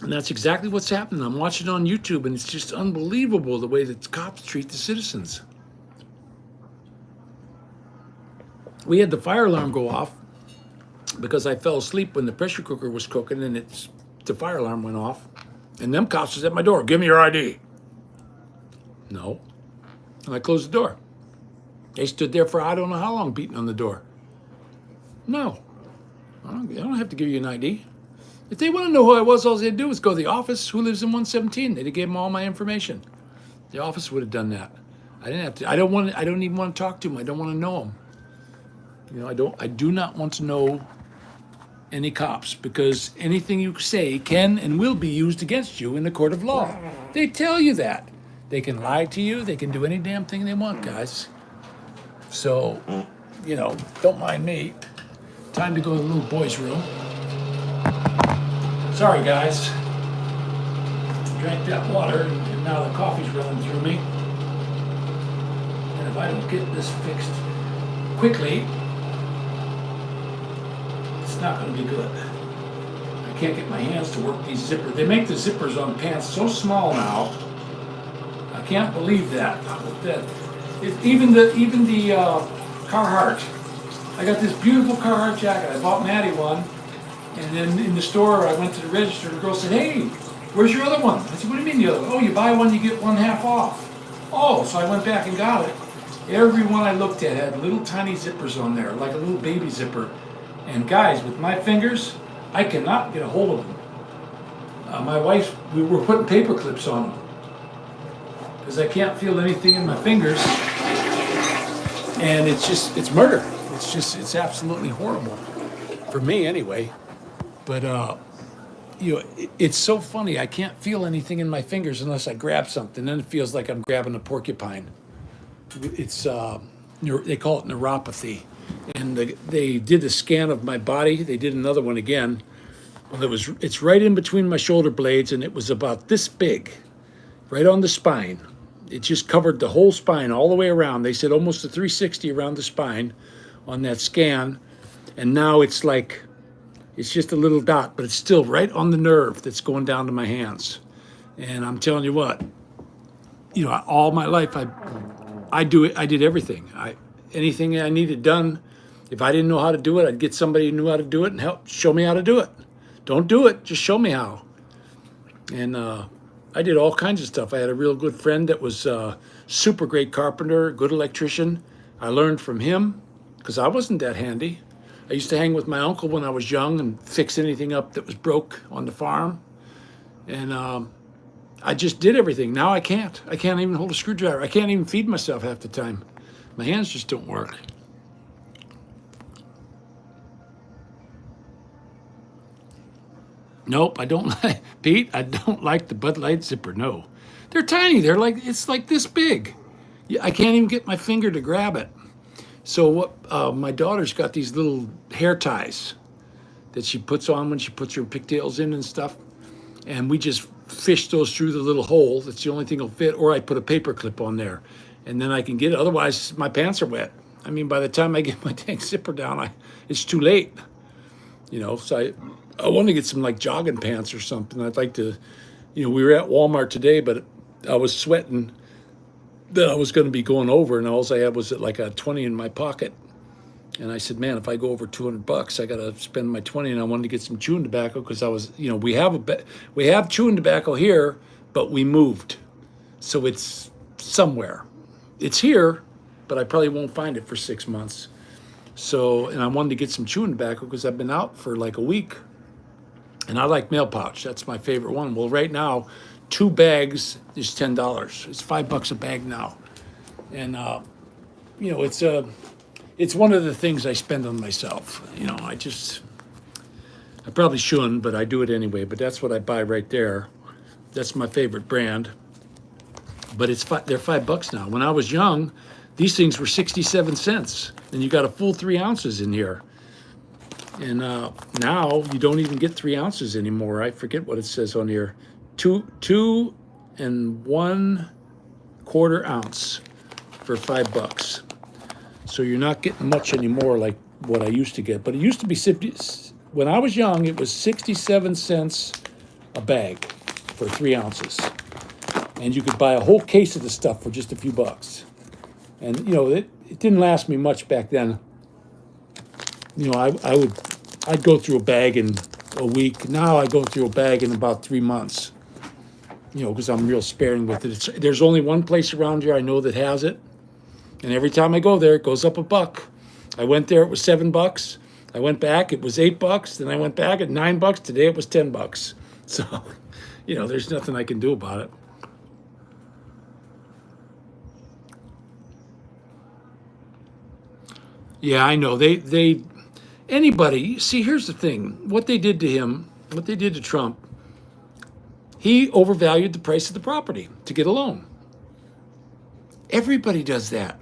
[SPEAKER 1] And that's exactly what's happening. I'm watching it on YouTube, and it's just unbelievable the way that cops treat the citizens. We had the fire alarm go off because I fell asleep when the pressure cooker was cooking, and the fire alarm went off. And them cops was at my door. Give me your ID. No. And I closed the door. They stood there for I don't know how long beating on the door. No. I don't have to give you an ID. If they want to know who I was, all they'd do is go to the office. Who lives in 117? They'd have gave them all my information. The office would have done that. I didn't have to. I don't even want to talk to them. I don't want to know them. You know, I do not want to know any cops, because anything you say can and will be used against you in the court of law. They tell you that. They can lie to you. They can do any damn thing they want, guys. So, you know, don't mind me. Time to go to the little boy's room. Sorry, guys. Drank that water, and now the coffee's running through me. And if I don't get this fixed quickly, it's not going to be good. I can't get my hands to work these zippers. They make the zippers on pants so small now. I can't believe that. Even the Carhartt. I got this beautiful Carhartt jacket. I bought Maddie one. And then in the store, I went to the register, and the girl said, hey, where's your other one? I said, what do you mean the other one? Oh, you buy one, you get one half off. Oh, so I went back and got it. Every one I looked at had little tiny zippers on there, like a little baby zipper. And guys, with my fingers, I cannot get a hold of them. My wife, we were putting paper clips on them, because I can't feel anything in my fingers. And it's murder. It's absolutely horrible. For me, anyway. But, you know, it's so funny. I can't feel anything in my fingers unless I grab something. Then it feels like I'm grabbing a porcupine. It's, they call it neuropathy. And they did a scan of my body. They did another one again. Well, it's right in between my shoulder blades, and it was about this big, right on the spine. It just covered the whole spine all the way around. They said almost a 360 around the spine on that scan. And now it's like, it's just a little dot, but it's still right on the nerve that's going down to my hands. And I'm telling you what, you know, all my life I did everything. Anything I needed done, if I didn't know how to do it, I'd get somebody who knew how to do it and help show me how to do it. Don't do it, just show me how. And I did all kinds of stuff. I had a real good friend that was a super great carpenter, good electrician. I learned from him because I wasn't that handy. I used to hang with my uncle when I was young and fix anything up that was broke on the farm. And I just did everything. Now I can't. I can't even hold a screwdriver. I can't even feed myself half the time. My hands just don't work. Nope, I don't like Pete. I don't like the Bud Light zipper. No, they're tiny. They're like it's like this big. Yeah, I can't even get my finger to grab it. So what? My daughter's got these little hair ties that she puts on when she puts her pigtails in and stuff, and we just fish those through the little hole. That's the only thing that'll fit. Or I put a paper clip on there, and then I can get it. Otherwise, my pants are wet. I mean, by the time I get my tank zipper down, it's too late. So I want to get some like jogging pants or something. I'd like to, we were at Walmart today, but I was sweating that I was going to be going over, and all I had was like a 20 in my pocket. And I said, man, if I go over $200, I got to spend my 20. And I wanted to get some chewing tobacco because I was, we have chewing tobacco here, but we moved, so it's somewhere. It's here, but I probably won't find it for 6 months. So, and I wanted to get some chewing tobacco because I've been out for like a week. And I like Mail Pouch. That's my favorite one. Well, right now, 2 bags is $10. It's $5 a bag now. And, it's one of the things I spend on myself. I probably shouldn't, but I do it anyway. But that's what I buy right there. That's my favorite brand. But they're $5 now. When I was young, these things were 67 cents. And you got a full 3 ounces in here. And now you don't even get 3 ounces anymore. I forget what it says on here. 2 1/4 ounce for $5. So you're not getting much anymore like what I used to get. But it used to be when I was young, it was 67 cents a bag for 3 ounces. And you could buy a whole case of the stuff for just a few bucks. And it didn't last me much back then. I'd go through a bag in a week. Now I go through a bag in about 3 months. Because I'm real sparing with it. There's only one place around here I know that has it. And every time I go there, it goes up $1. I went there, it was $7. I went back, it was $8. Then I went back at $9. Today it was $10. So, there's nothing I can do about it. Yeah, I know. Anybody, see, here's the thing. What they did to him, what they did to Trump, he overvalued the price of the property to get a loan. Everybody does that.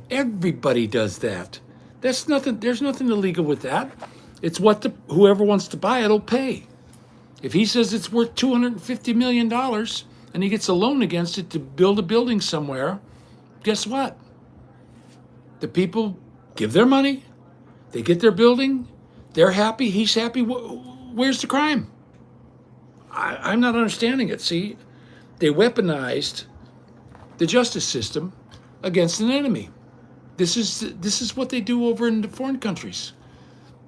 [SPEAKER 1] Everybody does that. There's nothing illegal with that. It's what whoever wants to buy it'll pay. If he says it's worth $250 million and he gets a loan against it to build a building somewhere, guess what? The people give their money, they get their building, they're happy, he's happy. Where's the crime? I'm not understanding it. See, they weaponized the justice system against an enemy. This is what they do over in the foreign countries.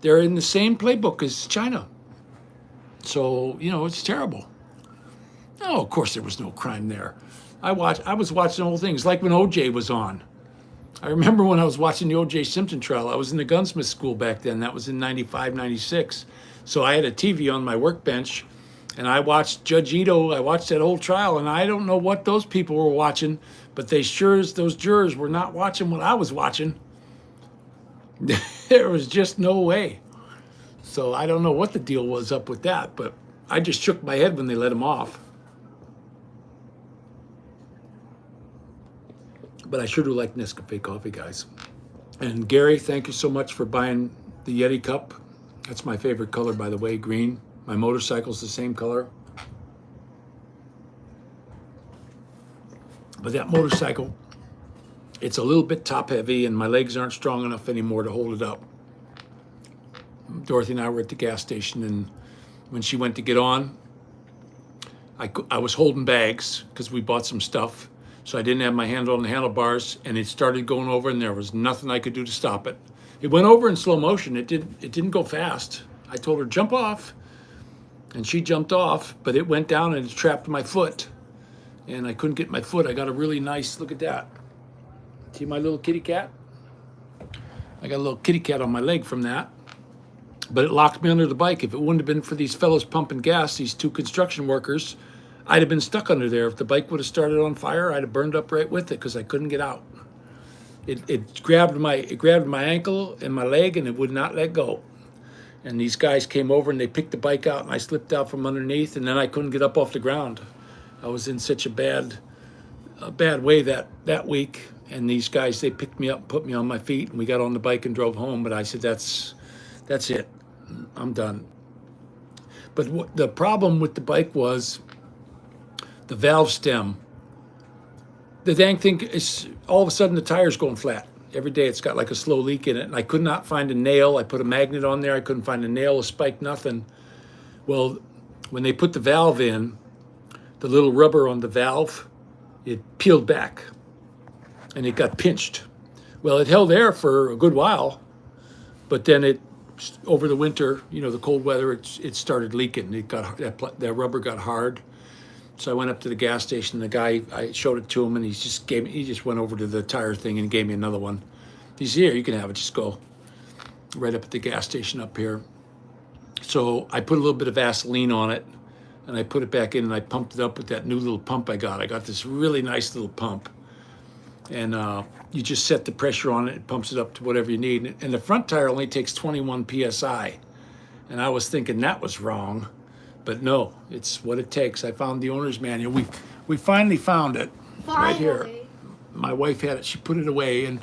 [SPEAKER 1] They're in the same playbook as China. So, it's terrible. Oh, of course there was no crime there. I was watching old things, like when OJ was on. I remember when I was watching the OJ Simpson trial. I was in the gunsmith school back then. That was in 95, 96. So I had a TV on my workbench, and I watched Judge Ito. I watched that whole trial, and I don't know what those people were watching, but those jurors were not watching what I was watching. There was just no way. So I don't know what the deal was up with that, but I just shook my head when they let him off. But I sure do like Nescafe coffee, guys. And Gary, thank you so much for buying the Yeti cup. That's my favorite color, by the way, green. My motorcycle's the same color. But that motorcycle, it's a little bit top heavy and my legs aren't strong enough anymore to hold it up. Dorothy and I were at the gas station, and when she went to get on, I was holding bags because we bought some stuff. So I didn't have my hand on the handlebars, and it started going over, and there was nothing I could do to stop it. It went over in slow motion. It didn't go fast. I told her, jump off, and she jumped off, but it went down and it trapped my foot, and I couldn't get my foot. I got a really nice, look at that. See my little kitty cat? I got a little kitty cat on my leg from that, but it locked me under the bike. If it wouldn't have been for these fellows pumping gas, these 2 construction workers, I'd have been stuck under there. If the bike would have started on fire, I'd have burned up right with it because I couldn't get out. It grabbed my ankle and my leg, and it would not let go. and these guys came over and they picked the bike out, and I slipped out from underneath, and then I couldn't get up off the ground. I was in such a bad way that week, and these guys, they picked me up and put me on my feet, and we got on the bike and drove home. But I said, that's it, I'm done. But the problem with the bike was the valve stem. The dang thing is, all of a sudden the tire's going flat. Every day it's got like a slow leak in it, and I could not find a nail. I put a magnet on there. I couldn't find a nail, a spike, nothing. Well, when they put the valve in, the little rubber on the valve, it peeled back and it got pinched. Well, it held there for a good while, but then over the winter, the cold weather, it started leaking. That rubber got hard. So I went up to the gas station. The guy, I showed it to him, and he just went over to the tire thing and gave me another one. He said, "Here, you can have it. Just go." Right up at the gas station up here. So I put a little bit of Vaseline on it, and I put it back in, and I pumped it up with that new little pump I got. I got this really nice little pump, and you just set the pressure on it. It pumps it up to whatever you need. And the front tire only takes 21 psi, and I was thinking that was wrong. But no, it's what it takes. I found the owner's manual. We finally found it right here.
[SPEAKER 3] Finally.
[SPEAKER 1] My wife had it. She put it away, and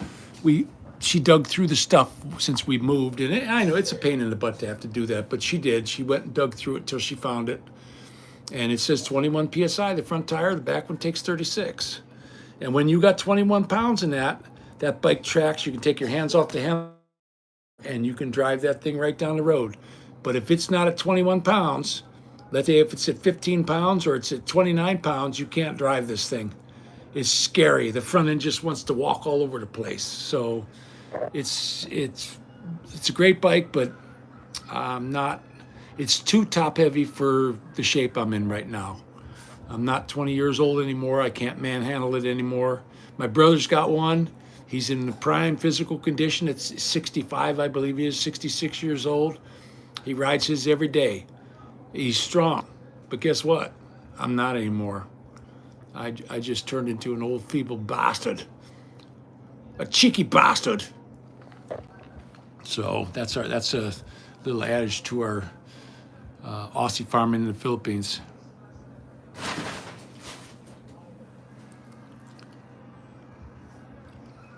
[SPEAKER 1] she dug through the stuff since we moved. And I know it's a pain in the butt to have to do that, but she did. She went and dug through it till she found it. And it says 21 psi, the front tire. The back one takes 36. And when you got 21 pounds in that bike tracks. You can take your hands off the handle, and you can drive that thing right down the road. But if it's not at 21 pounds, let's say if it's at 15 pounds or it's at 29 pounds, you can't drive this thing. It's scary. The front end just wants to walk all over the place. So it's a great bike, but it's too top heavy for the shape I'm in right now. I'm not 20 years old anymore. I can't manhandle it anymore. My brother's got one. He's in the prime physical condition. It's 65, I believe he is, 66 years old. He rides his every day. He's strong, but guess what? I'm not anymore. I just turned into an old feeble bastard, a cheeky bastard. So that's a little adage to our Aussie farming in the Philippines.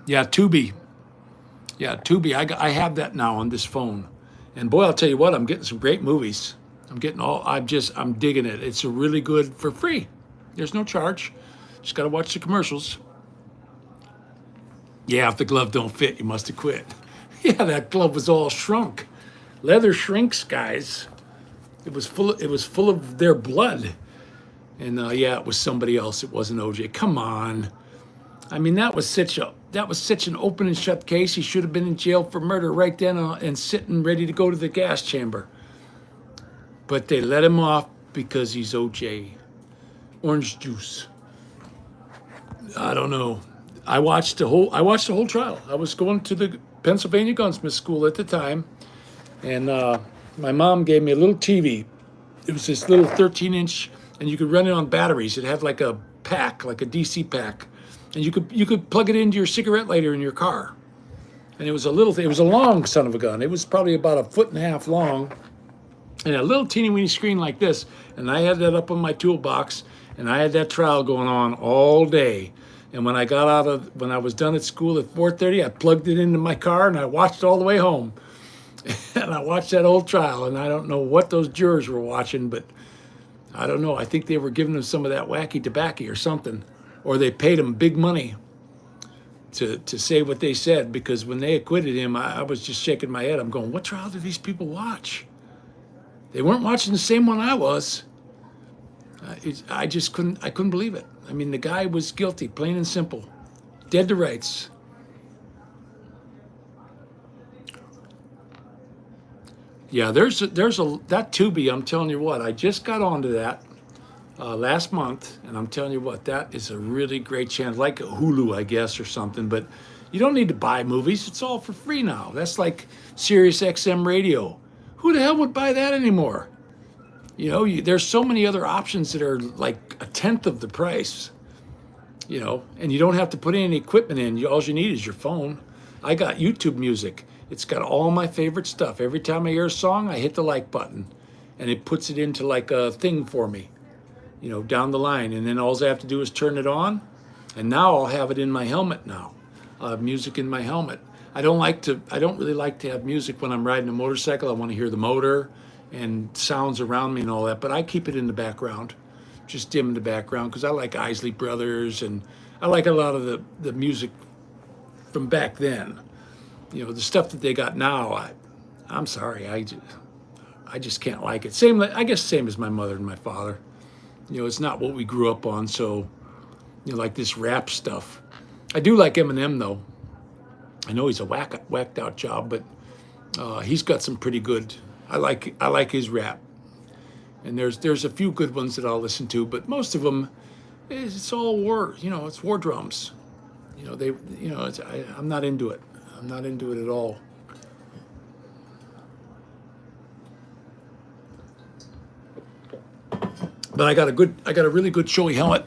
[SPEAKER 1] Yeah, Tubi. I have that now on this phone, and boy, I'll tell you what, I'm getting some great movies. I'm digging it. It's a really good for free. There's no charge. Just got to watch the commercials. Yeah, if the glove don't fit, you must have quit. Yeah, that glove was all shrunk. Leather shrinks, guys. It was full of their blood. And yeah, it was somebody else. It wasn't OJ. Come on. I mean, that was such an open and shut case. He should have been in jail for murder right then and sitting ready to go to the gas chamber. But they let him off because he's OJ. Orange juice. I don't know. I watched the whole trial. I was going to the Pennsylvania Gunsmith School at the time, and my mom gave me a little TV. It was this little 13-inch, and you could run it on batteries. It had like a pack, like a DC pack, and you could plug it into your cigarette lighter in your car. And it was a long son of a gun. It was probably about 1.5 feet long, and a little teeny weeny screen like this. And I had that up on my toolbox, and I had that trial going on all day. And when I was done at school at 4:30, I plugged it into my car and I watched all the way home. And I watched that whole trial, and I don't know what those jurors were watching, but I don't know. I think they were giving them some of that wacky tobacco or something, or they paid him big money to say what they said, because when they acquitted him, I was just shaking my head. I'm going, what trial did these people watch? They weren't watching the same one I was. I couldn't believe it. I mean, the guy was guilty, plain and simple. Dead to rights. Yeah, there's that Tubi, I'm telling you what, I just got onto that last month, and I'm telling you what, that is a really great channel, like Hulu, I guess, or something, but you don't need to buy movies. It's all for free now. That's like Sirius XM radio. Who the hell would buy that anymore? There's so many other options that are like 1/10 of the price, and you don't have to put any equipment in. All you need is your phone. I got YouTube Music. It's got all my favorite stuff. Every time I hear a song, I hit the like button, and it puts it into like a thing for me, you know, down the line. And then all I have to do is turn it on, and now I'll have it in my helmet now. I'll have music in my helmet. I don't really like to have music when I'm riding a motorcycle. I want to hear the motor and sounds around me and all that, but I keep it in the background, just dim in the background, because I like Isley Brothers, and I like a lot of the music from back then. You know, the stuff that they got now, I'm sorry, I just can't like it. I guess same as my mother and my father. You know, it's not what we grew up on, so, you know, like this rap stuff. I do like Eminem, though. I know he's a whacked out job, but he's got some pretty good. I like his rap, and there's a few good ones that I'll listen to, but most of them, it's all war. You know, it's war drums. You know, I'm not into it. I'm not into it at all. But I got a really good Shoei helmet,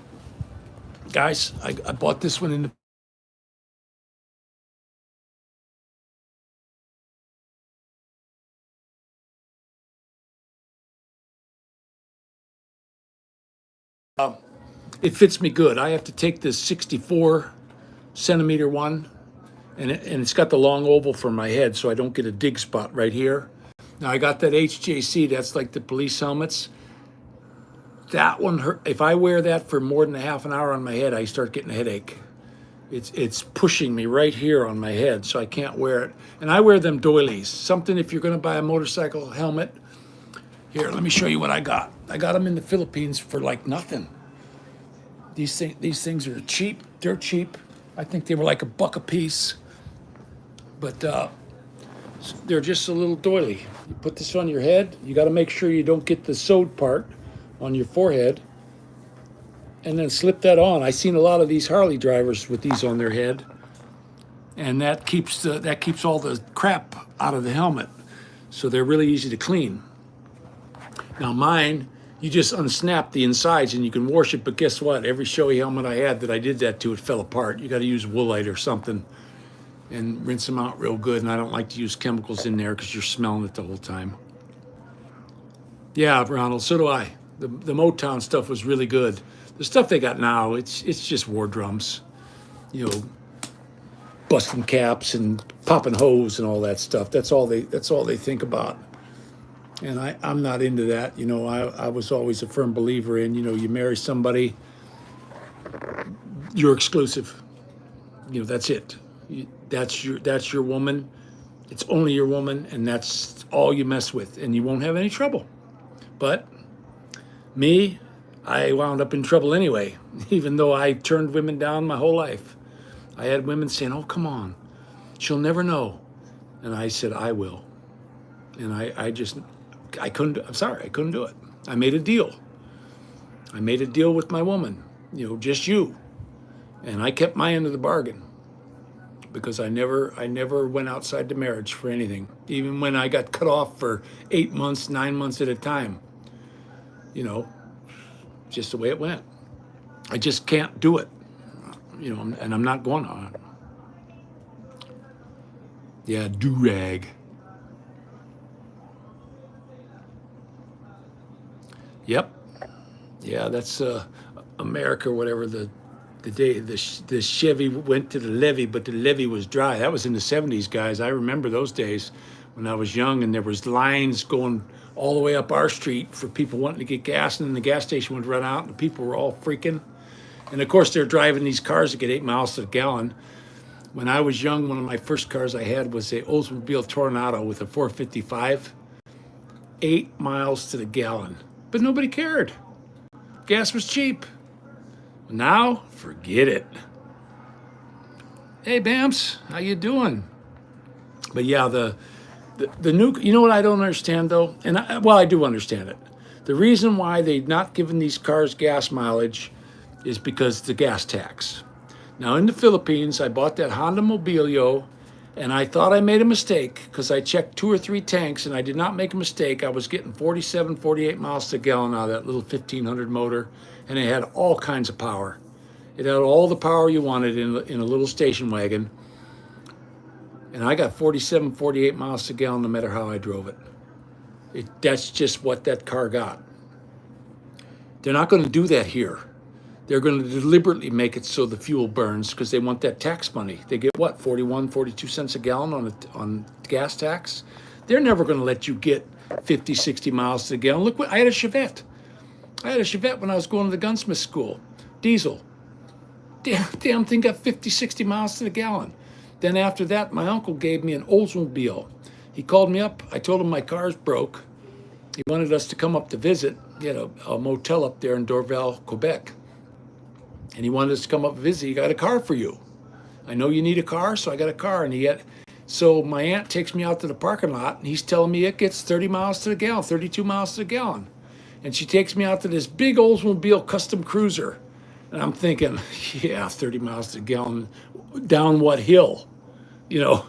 [SPEAKER 1] guys. I bought this one in the. It fits me good. I have to take this 64 centimeter one, and it's got the long oval for my head, so I don't get a dig spot right here. Now I got that HJC. That's like the police helmets. That one hurt. If I wear that for more than a half an hour on my head, I start getting a headache. It's pushing me right here on my head, so I can't wear it. And I wear them doilies. Something if you're going to buy a motorcycle helmet. Here, let me show you what I got. I got them in the Philippines for like nothing. These things are cheap. They're cheap. I think they were like $1 a piece. But they're just a little doily. You put this on your head. You got to make sure you don't get the sewed part on your forehead, and then slip that on. I've seen a lot of these Harley drivers with these on their head, and that keeps all the crap out of the helmet. So they're really easy to clean. Now mine, you just unsnap the insides and you can wash it, but guess what? Every Shoei helmet I had that I did that to, it fell apart. You got to use Woolite or something and rinse them out real good, and I don't like to use chemicals in there because you're smelling it the whole time. Yeah, Ronald, so do I. The Motown stuff was really good. The stuff they got now, it's just war drums. You know, busting caps and popping hose and all that stuff. That's all they think about. And I'm not into that. You know, I was always a firm believer in, you know, you marry somebody, you're exclusive. You know, that's it. That's your woman. It's only your woman, and that's all you mess with, and you won't have any trouble. But me, I wound up in trouble anyway, even though I turned women down my whole life. I had women saying, "Oh, come on, she'll never know." And I said, "I will." And I couldn't, I'm sorry, I couldn't do it. I made a deal. I made a deal with my woman, you know, just you. And I kept my end of the bargain because I never went outside the marriage for anything. Even when I got cut off for 8 months, 9 months at a time, you know, just the way it went. I just can't do it, you know, and I'm not going on it. Yeah, do-rag. Yep. Yeah, that's America, whatever, the day the Chevy went to the levee, but the levee was dry. That was in the 70s, guys. I remember those days when I was young, and there was lines going all the way up our street for people wanting to get gas, and then the gas station would run out, and the people were all freaking. And of course, they're driving these cars that get 8 miles to the gallon. When I was young, one of my first cars I had was a Oldsmobile Tornado with a 455, 8 miles to the gallon. But nobody cared. Gas was cheap. Now, forget it. Hey, Bamps, how you doing? But yeah, the new, you know what I don't understand though? And I do understand it. The reason why they've not given these cars gas mileage is because the gas tax. Now in the Philippines, I bought that Honda Mobilio, and I thought I made a mistake because I checked 2 or 3 tanks, and I did not make a mistake. I was getting 47, 48 miles to the gallon out of that little 1500 motor, and it had all kinds of power. It had all the power you wanted in a little station wagon. And I got 47, 48 miles a gallon no matter how I drove it. That's just what that car got. They're not going to do that here. They're going to deliberately make it so the fuel burns because they want that tax money. They get what, 41, 42 cents a gallon on gas tax? They're never going to let you get 50, 60 miles to the gallon. Look, I had a Chevette. When I was going to the gunsmith school. Diesel. Damn thing got 50, 60 miles to the gallon. Then after that, my uncle gave me an Oldsmobile. He called me up. I told him my car's broke. He wanted us to come up to visit. He had a motel up there in Dorval, Quebec. And he wanted us to come up and visit. He got a car for you. I know you need a car, so I got a car. So my aunt takes me out to the parking lot, and he's telling me it gets 30 miles to the gallon, 32 miles to the gallon. And she takes me out to this big Oldsmobile custom cruiser. And I'm thinking, yeah, 30 miles to the gallon, down what hill? You know.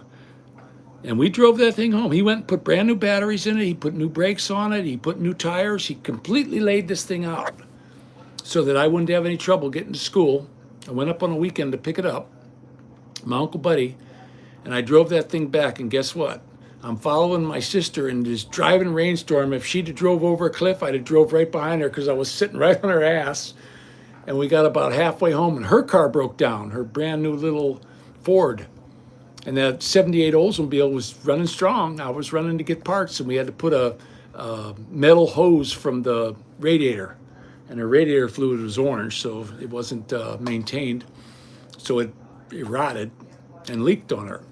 [SPEAKER 1] And we drove that thing home. He went and put brand new batteries in it. He put new brakes on it. He put new tires. He completely laid this thing out so that I wouldn't have any trouble getting to school. I went up on a weekend to pick it up, my Uncle Buddy, and I drove that thing back. And guess what? I'm following my sister in this driving rainstorm. If she'd have drove over a cliff, I'd have drove right behind her because I was sitting right on her ass. And we got about halfway home, and her car broke down, her brand new little Ford. And that 78 Oldsmobile was running strong. I was running to get parts, and we had to put a metal hose from the radiator. And the radiator fluid was orange, so it wasn't maintained. So it rotted and leaked on her.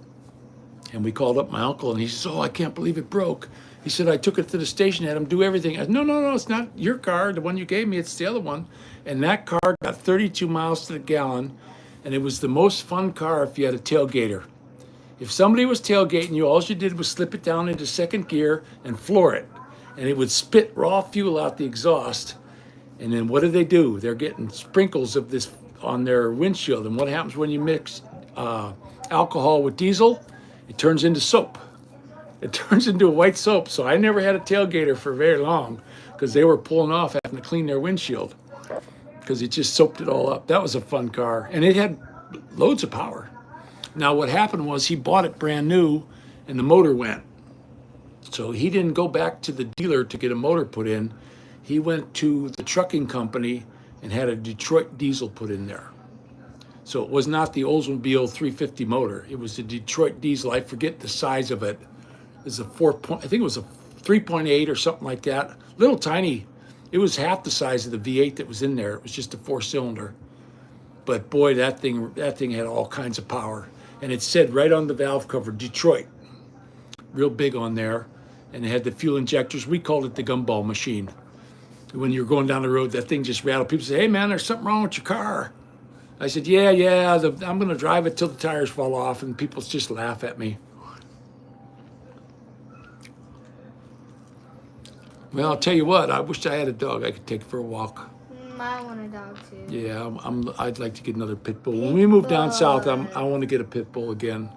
[SPEAKER 1] And we called up my uncle, and he says, "Oh, I can't believe it broke." He said, "I took it to the station, had him do everything." I said, No, it's not your car, the one you gave me, it's the other one. And that car got 32 miles to the gallon, and it was the most fun car if you had a tailgater. If somebody was tailgating you, all you did was slip it down into second gear and floor it. And it would spit raw fuel out the exhaust. And then what do? They're getting sprinkles of this on their windshield. And what happens when you mix alcohol with diesel? It turns into soap. It turns into a white soap. So I never had a tailgater for very long because they were pulling off having to clean their windshield because it just soaped it all up. That was a fun car. And it had loads of power. Now, what happened was he bought it brand new and the motor went. So he didn't go back to the dealer to get a motor put in. He went to the trucking company and had a Detroit diesel put in there. So it was not the Oldsmobile 350 motor. It was the Detroit diesel. I forget the size of it. It was I think it was a 3.8 or something like that. Little tiny. It was half the size of the V8 that was in there. It was just a 4-cylinder. But boy, that thing had all kinds of power. And it said right on the valve cover, Detroit, real big on there. And it had the fuel injectors. We called it the gumball machine. When you're going down the road, that thing just rattled. People say, "Hey, man, there's something wrong with your car." I said, yeah, I'm going to drive it till the tires fall off. And people just laugh at me. Well, I'll tell you what, I wish I had a dog I could take for a walk.
[SPEAKER 3] I want a dog too.
[SPEAKER 1] Yeah, I'd like to get another pit bull. When we move down south, I want to get a pit bull again.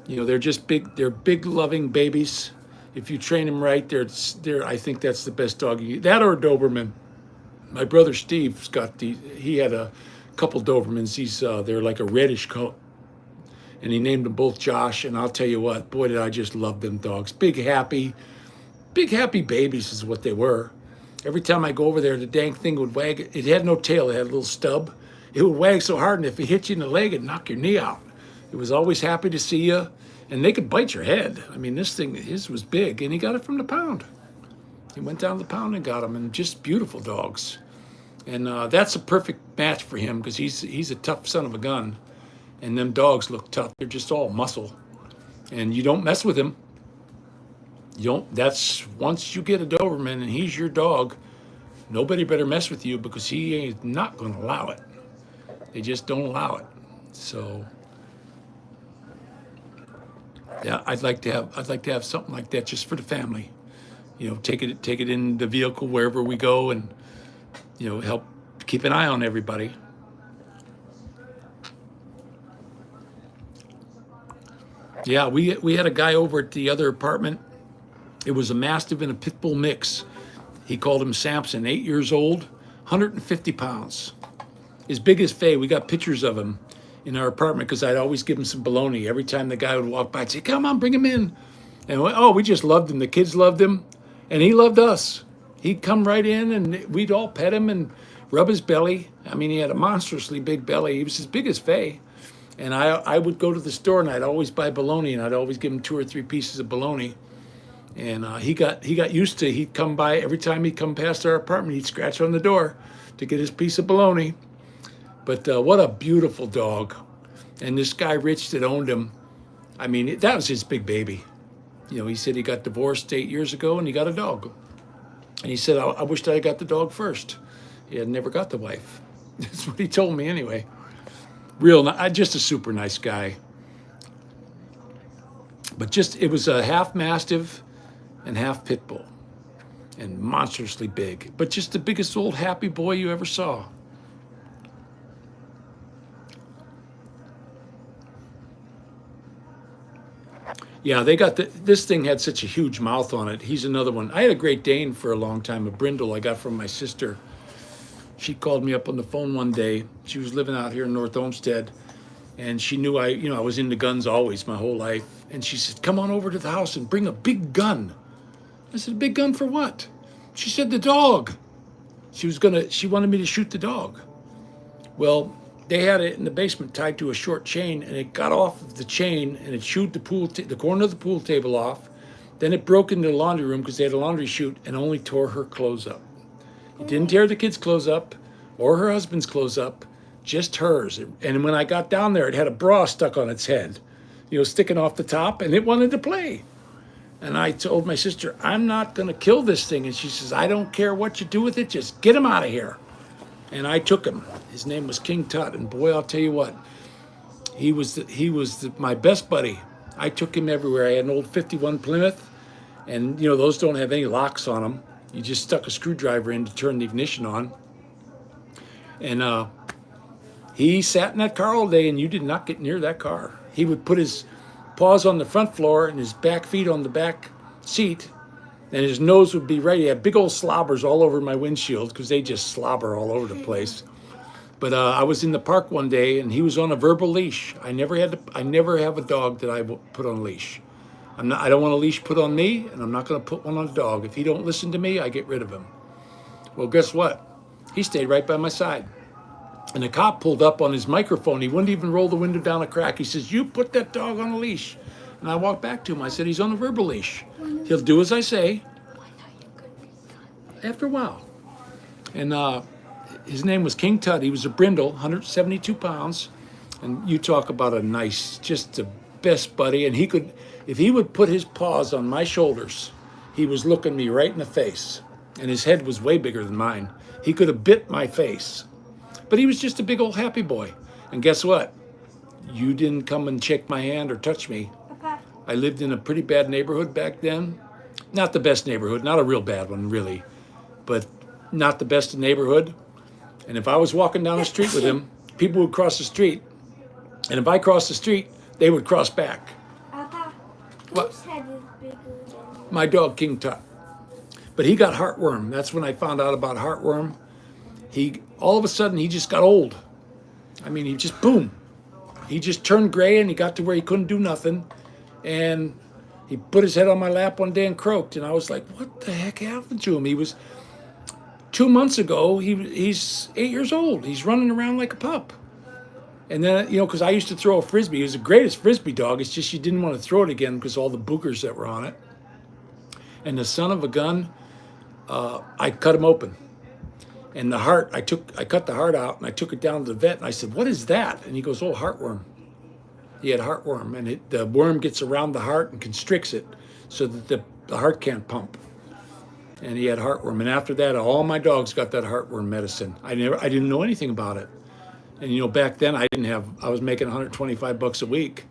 [SPEAKER 1] You know, they're just big. They're big, loving babies. If you train them right, I think that's the best dog you get. That or a Doberman. My brother Steve's got he had a couple Dobermans. They're like a reddish coat. And he named them both Josh. And I'll tell you what, boy, did I just love them dogs. Big, happy babies is what they were. Every time I go over there, the dang thing would wag. It had no tail. It had a little stub. It would wag so hard, and if it hit you in the leg, it'd knock your knee out. It was always happy to see you, and they could bite your head. I mean, his was big, and he got it from the pound. He went down to the pound and got them, and just beautiful dogs. And that's a perfect match for him because he's a tough son of a gun, and them dogs look tough. They're just all muscle, and you don't mess with him. That's once you get a Doberman and he's your dog, nobody better mess with you because he ain't not going to allow it. They just don't allow it. So, yeah, I'd like to have something like that just for the family. You know, take it in the vehicle wherever we go, and you know, help keep an eye on everybody. Yeah, we had a guy over at the other apartment. It was a Mastiff and a Pit Bull mix. He called him Samson, 8 years old, 150 pounds. As big as Faye. We got pictures of him. in our apartment because I'd always give him some bologna. Every time the guy would walk by, I'd say, come on, bring him in. And we just loved him. The kids loved him, and he loved us. He'd come right in, and we'd all pet him and rub his belly. I mean, he had a monstrously big belly. He was as big as Faye. And I would go to the store, and I'd always buy bologna, and I'd always give him 2 or 3 pieces of bologna. And he got used to, he'd come by, every time he'd come past our apartment, he'd scratch on the door to get his piece of bologna. But what a beautiful dog. And this guy, Rich, that owned him, I mean, that was his big baby. You know, he said he got divorced 8 years ago, and he got a dog. And he said, I wished I got the dog first. He had never got the wife. That's what he told me anyway. Just a super nice guy. But it was a half Mastiff and half Pit Bull. And monstrously big. But just the biggest old happy boy you ever saw. Yeah, they got this thing had such a huge mouth on it. He's another one. I had a Great Dane for a long time, a brindle I got from my sister. She called me up on the phone one day. She was living out here in North Olmsted, and she knew I was into guns always my whole life. And she said, come on over to the house and bring a big gun. I said, a big gun for what? She said, the dog. She wanted me to shoot the dog. Well, they had it in the basement tied to a short chain, and it got off of the chain, and it chewed the corner of the pool table off. Then it broke into the laundry room because they had a laundry chute, and only tore her clothes up. It didn't tear the kids' clothes up or her husband's clothes up, just hers. And when I got down there, it had a bra stuck on its head, sticking off the top, and it wanted to play. And I told my sister, I'm not going to kill this thing. And she says, I don't care what you do with it, just get him out of here. And I took him. His name was King Tut, and boy, I'll tell you what, he was my best buddy. I took him everywhere. I had an old 51 Plymouth, and those don't have any locks on them. You just stuck a screwdriver in to turn the ignition on. And he sat in that car all day, and you did not get near that car. He would put his paws on the front floor and his back feet on the back seat, and his nose would be right. He had big old slobbers all over my windshield because they just slobber all over the place. But I was in the park one day, and he was on a verbal leash. I never have a dog that I put on a leash. I don't want a leash put on me, and I'm not going to put one on a dog. If he don't listen to me, I get rid of him. Well, guess what? He stayed right by my side. And the cop pulled up on his microphone. He wouldn't even roll the window down a crack. He says, you put that dog on a leash. And I walked back to him. I said, he's on a verbal leash. He'll do as I say. After a while. And his name was King Tut. He was a brindle, 172 pounds. And you talk about just the best buddy. And if he would put his paws on my shoulders, he was looking me right in the face. And his head was way bigger than mine. He could have bit my face. But he was just a big old happy boy. And guess what? You didn't come and shake my hand or touch me.
[SPEAKER 2] Papa.
[SPEAKER 1] I lived in a pretty bad neighborhood back then. Not the best neighborhood, not a real bad one, really. But not the best neighborhood. And if I was walking down the street with him, people would cross the street. And if I crossed the street, they would cross back.
[SPEAKER 2] Papa,
[SPEAKER 1] What?
[SPEAKER 2] whose head is bigger than
[SPEAKER 1] My dog, King Tut. But he got heartworm. That's when I found out about heartworm. All of a sudden, he just got old. I mean, he just, boom. He just turned gray, and he got to where he couldn't do nothing. And he put his head on my lap one day and croaked. And I was like, what the heck happened to him? He was, 2 months ago, he's 8 years old. He's running around like a pup. And then, because I used to throw a Frisbee. He was the greatest Frisbee dog. It's just you didn't want to throw it again because all the boogers that were on it. And the son of a gun, I cut him open. And the heart, I cut the heart out, and I took it down to the vet, and I said, what is that? And he goes, oh, heartworm. He had heartworm, and the worm gets around the heart and constricts it so that the heart can't pump. And he had heartworm. And after that, all my dogs got that heartworm medicine. I didn't know anything about it. And back then I was making $125 a week,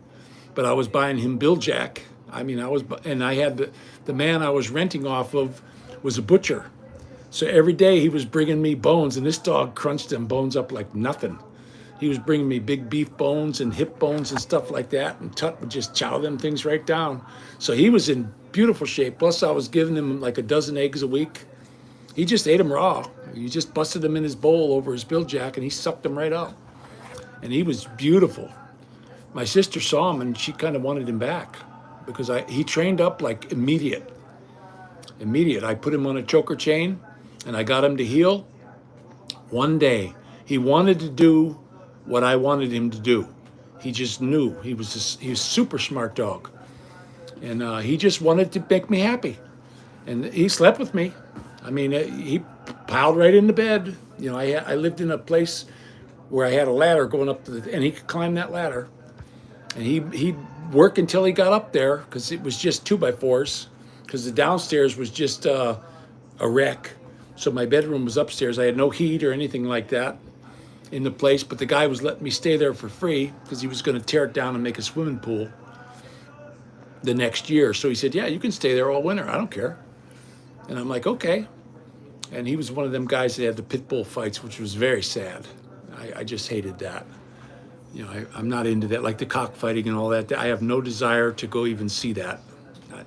[SPEAKER 1] but I was buying him Bill Jack. I mean, I had the man I was renting off of was a butcher. So every day he was bringing me bones, and this dog crunched them bones up like nothing. He was bringing me big beef bones and hip bones and stuff like that, and Tut would just chow them things right down. So he was in beautiful shape. Plus I was giving him like a dozen eggs a week. He just ate them raw. You just busted them in his bowl over his Bill Jack, and he sucked them right up. and he was beautiful. My sister saw him, and she kind of wanted him back because he trained up like immediate. I put him on a choker chain, and I got him to heel. One day, he wanted to do what I wanted him to do. He just knew he was a super smart dog, and he just wanted to make me happy. And he slept with me. I mean, he piled right into bed. You know, I lived in a place where I had a ladder going up and he could climb that ladder. And he'd work until he got up there because it was just 2x4s. Because the downstairs was just a wreck. So my bedroom was upstairs. I had no heat or anything like that in the place, but the guy was letting me stay there for free because he was going to tear it down and make a swimming pool the next year. So he said, yeah, you can stay there all winter. I don't care. And I'm like, okay. And he was one of them guys that had the pit bull fights, which was very sad. I just hated that. You know, I'm not into that, like the cockfighting and all that. I have no desire to go even see that.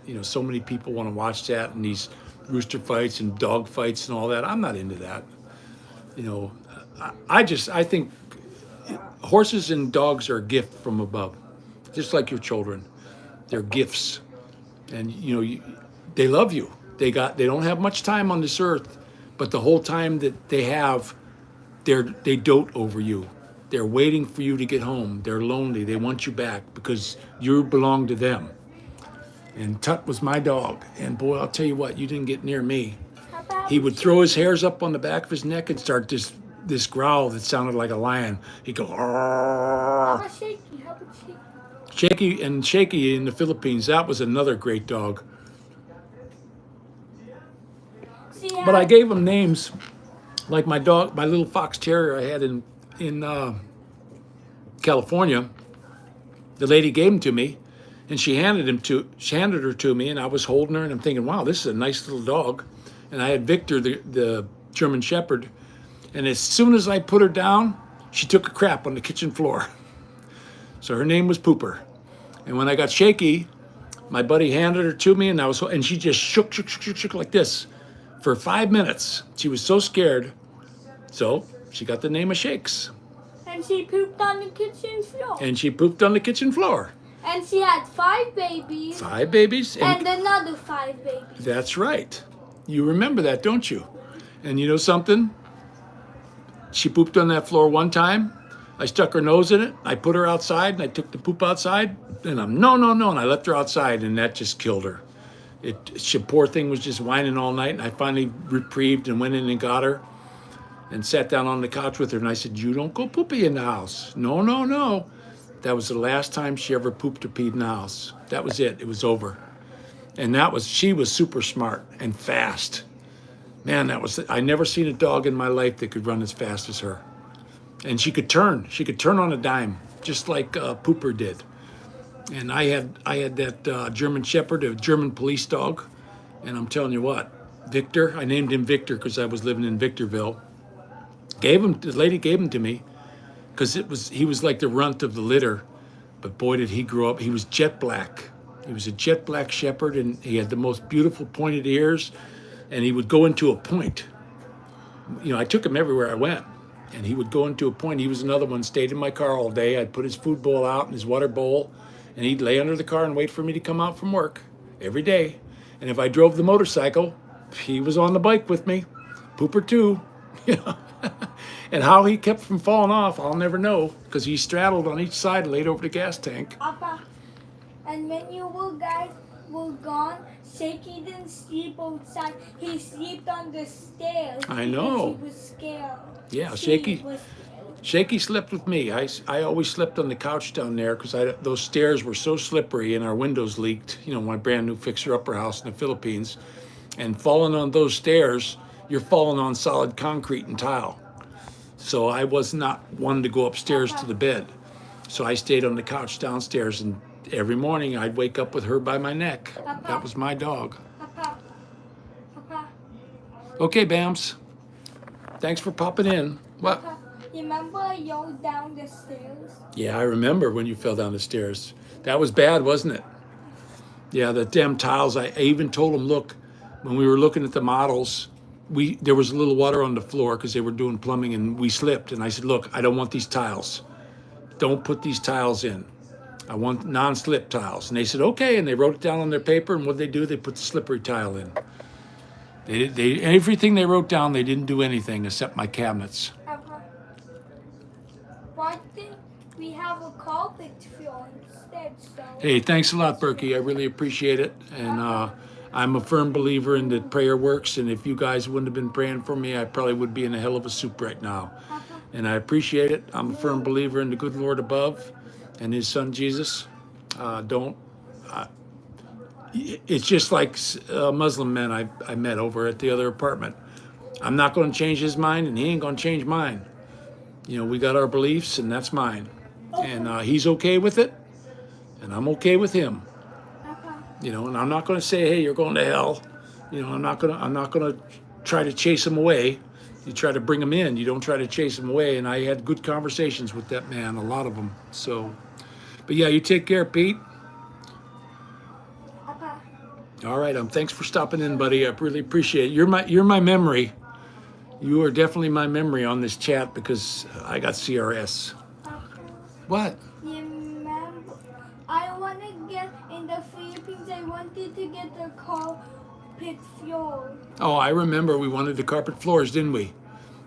[SPEAKER 1] You know, so many people want to watch that and these rooster fights and dog fights and all that. I'm not into that. You know, I think horses and dogs are a gift from above, just like your children. They're gifts, and you know, they love you. They don't have much time on this earth, but the whole time that they have, they dote over you. They're waiting for you to get home. They're lonely. They want you back because you belong to them. And Tut was my dog. And boy, I'll tell you what, you didn't get near me. He would throw his hairs up on the back of his neck and start this growl that sounded like a lion. He'd go,
[SPEAKER 2] How about Shaky?
[SPEAKER 1] Shaky in the Philippines, that was another great dog. But I gave him names like my little fox terrier I had in California. The lady gave him to me, and she handed her to me, and I was holding her, and I'm thinking, wow, this is a nice little dog. And I had Victor, the German Shepherd, and as soon as I put her down, she took a crap on the kitchen floor. So her name was Pooper. And when I got Shaky, my buddy handed her to me, and she just shook like this for 5 minutes. She was so scared. So she got the name of Shakes.
[SPEAKER 2] And she pooped on the kitchen floor. And she had 5 babies.
[SPEAKER 1] 5 babies.
[SPEAKER 2] And another 5 babies.
[SPEAKER 1] That's right. You remember that, don't you? And you know something? She pooped on that floor one time. I stuck her nose in it. I put her outside, and I took the poop outside. And I'm, no. And I left her outside, and that just killed her. She poor thing was just whining all night, and I finally reprieved and went in and got her and sat down on the couch with her. And I said, you don't go poopy in the house. No. That was the last time she ever pooped or peed in the house. That was it. It was over. And she was super smart and fast. Man, I never seen a dog in my life that could run as fast as her. And she could turn on a dime, just like Pooper did. And I had that German Shepherd, a German police dog. And I'm telling you what, Victor, I named him Victor because I was living in Victorville. The lady gave him to me because he was like the runt of the litter. But boy, did he grow up. He was jet black. He was a jet black shepherd, and he had the most beautiful pointed ears, and he would go into a point. You know, I took him everywhere I went, and he would go into a point. He was another one, stayed in my car all day. I'd put his food bowl out and his water bowl, and he'd lay under the car and wait for me to come out from work every day. And if I drove the motorcycle, he was on the bike with me. Pooper too. And how he kept from falling off, I'll never know, because he straddled on each side and laid over the gas tank.
[SPEAKER 2] Papa, and when you guys were gone, Shaky didn't sleep outside. He slept on the stairs.
[SPEAKER 1] I know.
[SPEAKER 2] He was scared.
[SPEAKER 1] Yeah, Shaky slept with me. I always slept on the couch down there because those stairs were so slippery and our windows leaked. You know, my brand new fixer-upper house in the Philippines. And falling on those stairs, you're falling on solid concrete and tile. So I was not one to go upstairs to the bed. So I stayed on the couch downstairs, and every morning I'd wake up with her by my neck.
[SPEAKER 2] Papa.
[SPEAKER 1] That was my dog.
[SPEAKER 2] Papa.
[SPEAKER 1] Okay, Bams. Thanks for popping in. What?
[SPEAKER 2] Papa, you remember I yelled down the stairs?
[SPEAKER 1] Yeah, I remember when you fell down the stairs. That was bad, wasn't it? Yeah, the damn tiles. I even told them, look, when we were looking at the models, there was a little water on the floor because they were doing plumbing, and we slipped. And I said, look, I don't want these tiles. don't put these tiles in. I want non-slip tiles. And they said, okay. And they wrote it down on their paper. And what did they do? They put the slippery tile in. Everything they wrote down, they didn't do anything except my cabinets.
[SPEAKER 2] Papa, why didn't we have a carpet floor instead? So
[SPEAKER 1] Hey, thanks a lot, Berkey. I really appreciate it. And I'm a firm believer in that prayer works. And if you guys wouldn't have been praying for me, I probably would be in a hell of a soup right now.
[SPEAKER 2] Papa,
[SPEAKER 1] And I appreciate it. I'm a firm believer in the good Lord above and his son Jesus. It's just like a Muslim man I met over at the other apartment. I'm not going to change his mind, and he ain't going to change mine. You know, we got our beliefs, and that's mine. And he's okay with it, and I'm okay with him.
[SPEAKER 2] Papa,
[SPEAKER 1] You know, and I'm not going to say, "Hey, you're going to hell." You know, I'm not going to try to chase him away. You try to bring him in. You don't try to chase him away. And I had good conversations with that man, a lot of them. So, but yeah, you take care, Pete.
[SPEAKER 2] Papa,
[SPEAKER 1] All right, thanks for stopping in, buddy. I really appreciate it. You're my memory. You are definitely my memory on this chat because I got CRS.
[SPEAKER 2] Papa.
[SPEAKER 1] What?
[SPEAKER 2] You remember, I want to get in the Philippines. I wanted to get the carpet floor.
[SPEAKER 1] Oh, I remember we wanted the carpet floors, didn't we?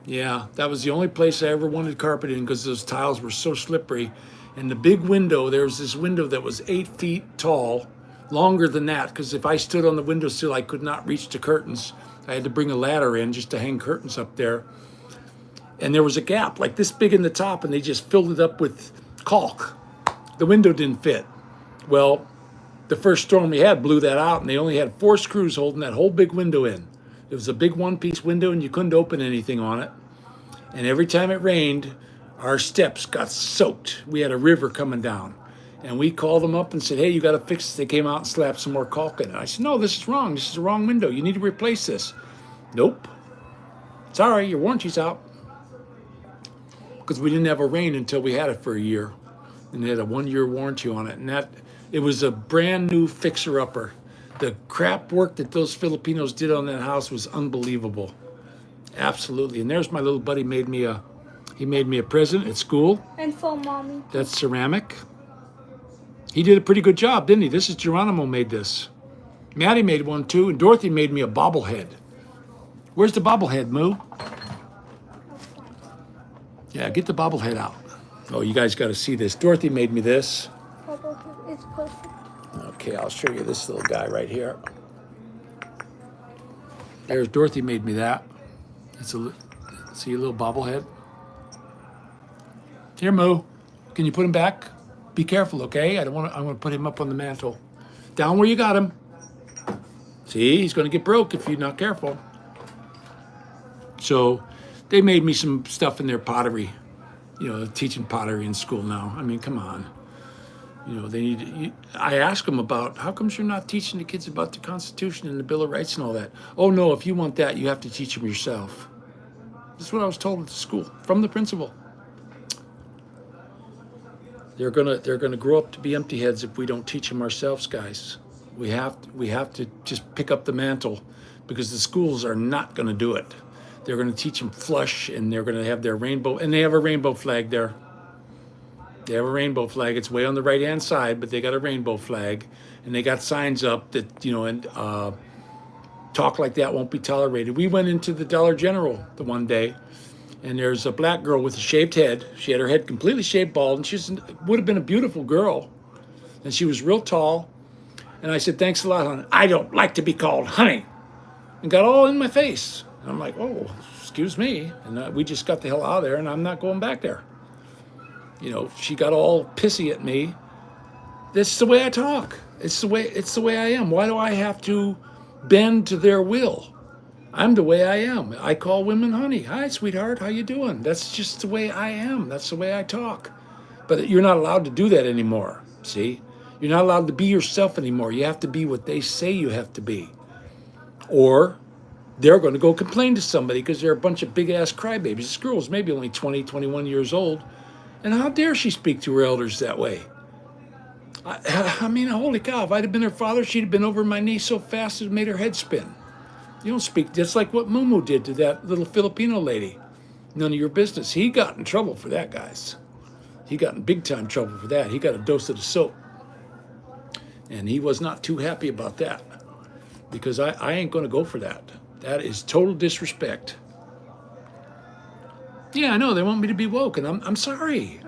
[SPEAKER 1] Yeah, that was the only place I ever wanted carpet in because those tiles were so slippery. And the big window, there was this window that was 8 feet tall, longer than that, because if I stood on the windowsill, I could not reach the curtains. I had to bring a ladder in just to hang curtains up there. And there was a gap like this big in the top, and they just filled it up with caulk. The window didn't fit. Well, the first storm we had blew that out, and they only had 4 screws holding that whole big window in. It was a big one-piece window, and you couldn't open anything on it. And every time it rained, our steps got soaked. We had a river coming down. And we called them up and said, hey, you got to fix this. They came out and slapped some more caulk in it. I said, no, this is wrong. This is the wrong window. You need to replace this. Nope. Sorry, your warranty's out. Because we didn't have a rain until we had it for a year. And they had a 1-year warranty on it. And it was a brand new fixer-upper. The crap work that those Filipinos did on that house was unbelievable. Absolutely. And there's my little buddy made me a present at school.
[SPEAKER 2] And for mommy.
[SPEAKER 1] That's ceramic. He did a pretty good job, didn't he? This is Geronimo made this. Maddie made one too, and Dorothy made me a bobblehead. Where's the bobblehead, Moo? Yeah, get the bobblehead out. Oh, you guys got to see this. Dorothy made me this.
[SPEAKER 2] Papa, it's perfect.
[SPEAKER 1] Okay, I'll show you this little guy right here. There's Dorothy made me that. See a little bobblehead? Here, Moo. Can you put him back? Be careful, okay? I'm gonna put him up on the mantle. Down where you got him. See, he's gonna get broke if you're not careful. So they made me some stuff in their pottery. You know, teaching pottery in school now. I mean, come on. You know, I ask them about, how come you're not teaching the kids about the Constitution and the Bill of Rights and all that? Oh no, if you want that, you have to teach them yourself. That's what I was told at the school, from the principal. They're gonna grow up to be empty heads if we don't teach them ourselves, guys. We have to just pick up the mantle because the schools are not gonna do it. They're gonna teach them flush, and they're gonna have their rainbow, and they have a rainbow flag there. They have a rainbow flag. It's way on the right-hand side, but they got a rainbow flag, and they got signs up that, you know, and talk like that won't be tolerated. We went into the Dollar General the one day, and there's a black girl with a shaved head. She had her head completely shaved bald, and she would have been a beautiful girl, and she was real tall. And I said, thanks a lot, honey. I don't like to be called honey. And got all in my face. And I'm like, oh, excuse me. And we just got the hell out of there, and I'm not going back there. You know, she got all pissy at me. That's the way I talk. It's the way I am. Why do I have to bend to their will? I'm the way I am. I call women honey. Hi, sweetheart. How you doing? That's just the way I am. That's the way I talk. But you're not allowed to do that anymore. See? You're not allowed to be yourself anymore. You have to be what they say you have to be. Or they're going to go complain to somebody because they're a bunch of big-ass crybabies. This girl's maybe only 20, 21 years old. And how dare she speak to her elders that way? I mean, holy cow, if I'd have been her father, she'd have been over my knee so fast it made her head spin. You don't speak, just like what Mumu did to that little Filipino lady. None of your business. He got in trouble for that, guys. He got in big time trouble for that. He got a dose of the soap. And he was not too happy about that because I ain't going to go for that. That is total disrespect. Yeah, I know they want me to be woke, and I'm sorry.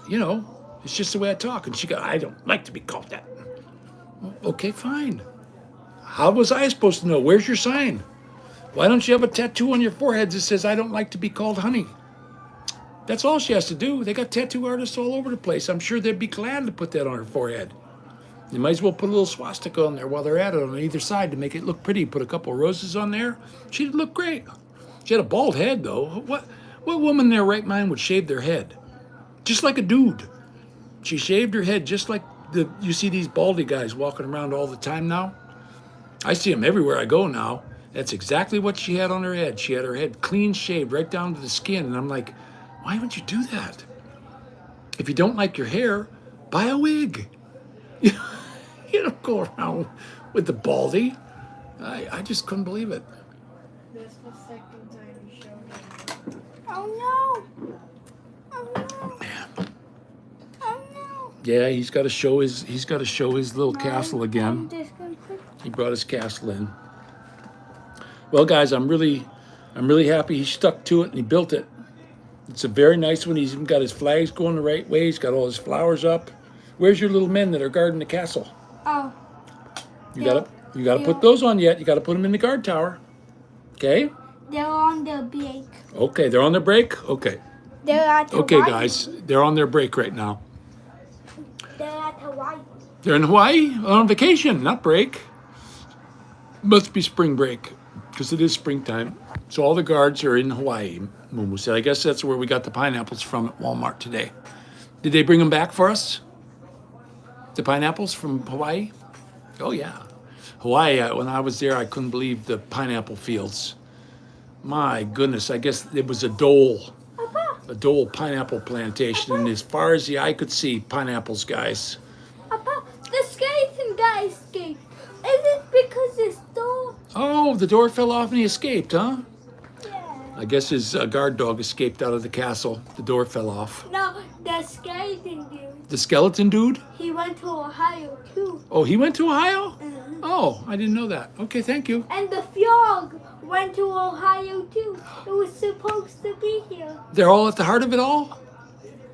[SPEAKER 1] You know, it's just the way I talk. And she goes, I don't like to be called that. Okay, fine. How was I supposed to know? Where's your sign? Why don't you have a tattoo on your forehead that says, I don't like to be called honey? That's all she has to do. They got tattoo artists all over the place. I'm sure they'd be glad to put that on her forehead. You might as well put a little swastika on there while they're at it on either side to make it look pretty. Put a couple of roses on there. She'd look great. She had a bald head, though. What woman in their right mind would shave their head? Just like a dude. She shaved her head just like you see these baldy guys walking around all the time now. I see them everywhere I go now. That's exactly what she had on her head. She had her head clean shaved right down to the skin. And I'm like, why would you do that? If you don't like your hair, buy a wig. You don't go around with the baldy. I just couldn't believe it.
[SPEAKER 3] That's the second time you showed me.
[SPEAKER 2] Oh no! Oh no! Oh no!
[SPEAKER 1] Yeah, he's got to show his little castle again.
[SPEAKER 2] I'm just gonna put
[SPEAKER 1] He brought his castle in. Well, guys, I'm really happy he stuck to it and he built it. It's a very nice one. He's even got his flags going the right way. He's got all his flowers up. Where's your little men that are guarding the castle?
[SPEAKER 2] Oh,
[SPEAKER 1] You gotta put those on yet. You gotta put them in the guard tower. Okay?
[SPEAKER 2] they're on the break.
[SPEAKER 1] Okay, they're on their break? Okay.
[SPEAKER 2] They're at Hawaii.
[SPEAKER 1] Okay, guys, they're on their break right now.
[SPEAKER 2] They're at Hawaii.
[SPEAKER 1] They're in Hawaii on vacation, not break. Must be spring break because it is springtime. So all the guards are in Hawaii, Mumu said. I guess that's where we got the pineapples from at Walmart today. Did they bring them back for us? The pineapples from Hawaii? Oh, yeah. Hawaii, when I was there, I couldn't believe the pineapple fields. My goodness, I guess it was a Dole pineapple plantation. And as far as the eye could see, pineapples, guys.
[SPEAKER 2] Papa, the skeleton guy escaped. Is it because this door?
[SPEAKER 1] Oh, the door fell off and he escaped, huh?
[SPEAKER 2] Yeah.
[SPEAKER 1] I guess his guard dog escaped out of the castle. The door fell off.
[SPEAKER 2] No, the skeleton dude.
[SPEAKER 1] The skeleton dude?
[SPEAKER 2] He went to Ohio too.
[SPEAKER 1] Oh, he went to Ohio?
[SPEAKER 2] Mhm.
[SPEAKER 1] Oh, I didn't know that. Okay, thank you.
[SPEAKER 2] And the frog went to Ohio too. It was supposed to be here.
[SPEAKER 1] They're all at the heart of it all?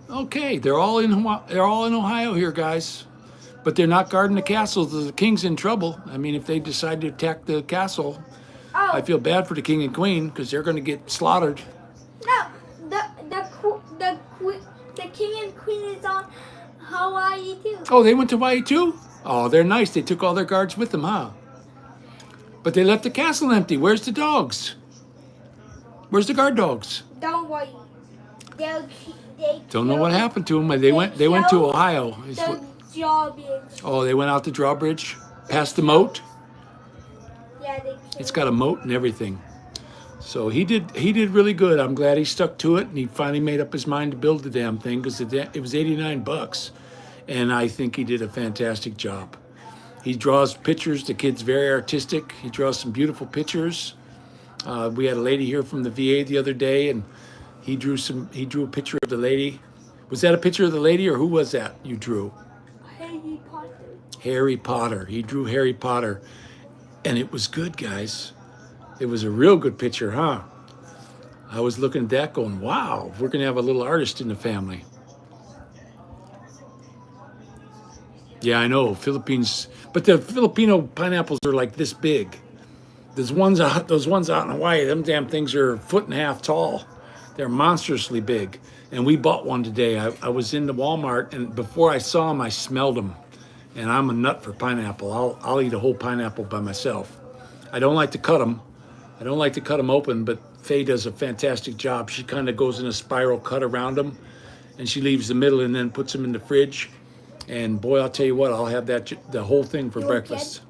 [SPEAKER 1] Okay, they're all in Ohio here, guys. But they're not guarding the castle. The king's in trouble. I mean, if they decide to attack the castle,
[SPEAKER 2] Oh,
[SPEAKER 1] I feel bad for the king and queen because they're going to get slaughtered.
[SPEAKER 2] no, the king and queen is on Hawaii too.
[SPEAKER 1] Oh, they went to Hawaii too? Oh, they're nice. They took all their guards with them, huh? But they left the castle empty. Where's the dogs? Where's the guard dogs?
[SPEAKER 2] Don't worry. They
[SPEAKER 1] Don't know what happened to them. They went to Ohio.
[SPEAKER 2] The drawbridge.
[SPEAKER 1] Oh, they went out the drawbridge? Past the moat?
[SPEAKER 2] Yeah, they
[SPEAKER 1] It's got a moat and everything. So he did really good. I'm glad he stuck to it and he finally made up his mind to build the damn thing because it was $89. And I think he did a fantastic job. He draws pictures. The kid's very artistic. He draws some beautiful pictures. We had a lady here from the VA the other day, and he drew a picture of the lady. Was that a picture of the lady, or who was that you drew?
[SPEAKER 2] Harry Potter.
[SPEAKER 1] Harry Potter. He drew Harry Potter, and it was good, guys. It was a real good picture, huh? I was looking at that going, wow, we're going to have a little artist in the family. Yeah, I know, Philippines, but the Filipino pineapples are like this big. Those ones out in Hawaii, them damn things are 1.5 feet tall. They're monstrously big. And we bought one today. I was in the Walmart, and before I saw them, I smelled them. And I'm a nut for pineapple. I'll eat a whole pineapple by myself. I don't like to cut them. I don't like to cut them open, but Faye does a fantastic job. She kind of goes in a spiral cut around them, and she leaves the middle and then puts them in the fridge. And boy, I'll tell you what, I'll have the whole thing for breakfast.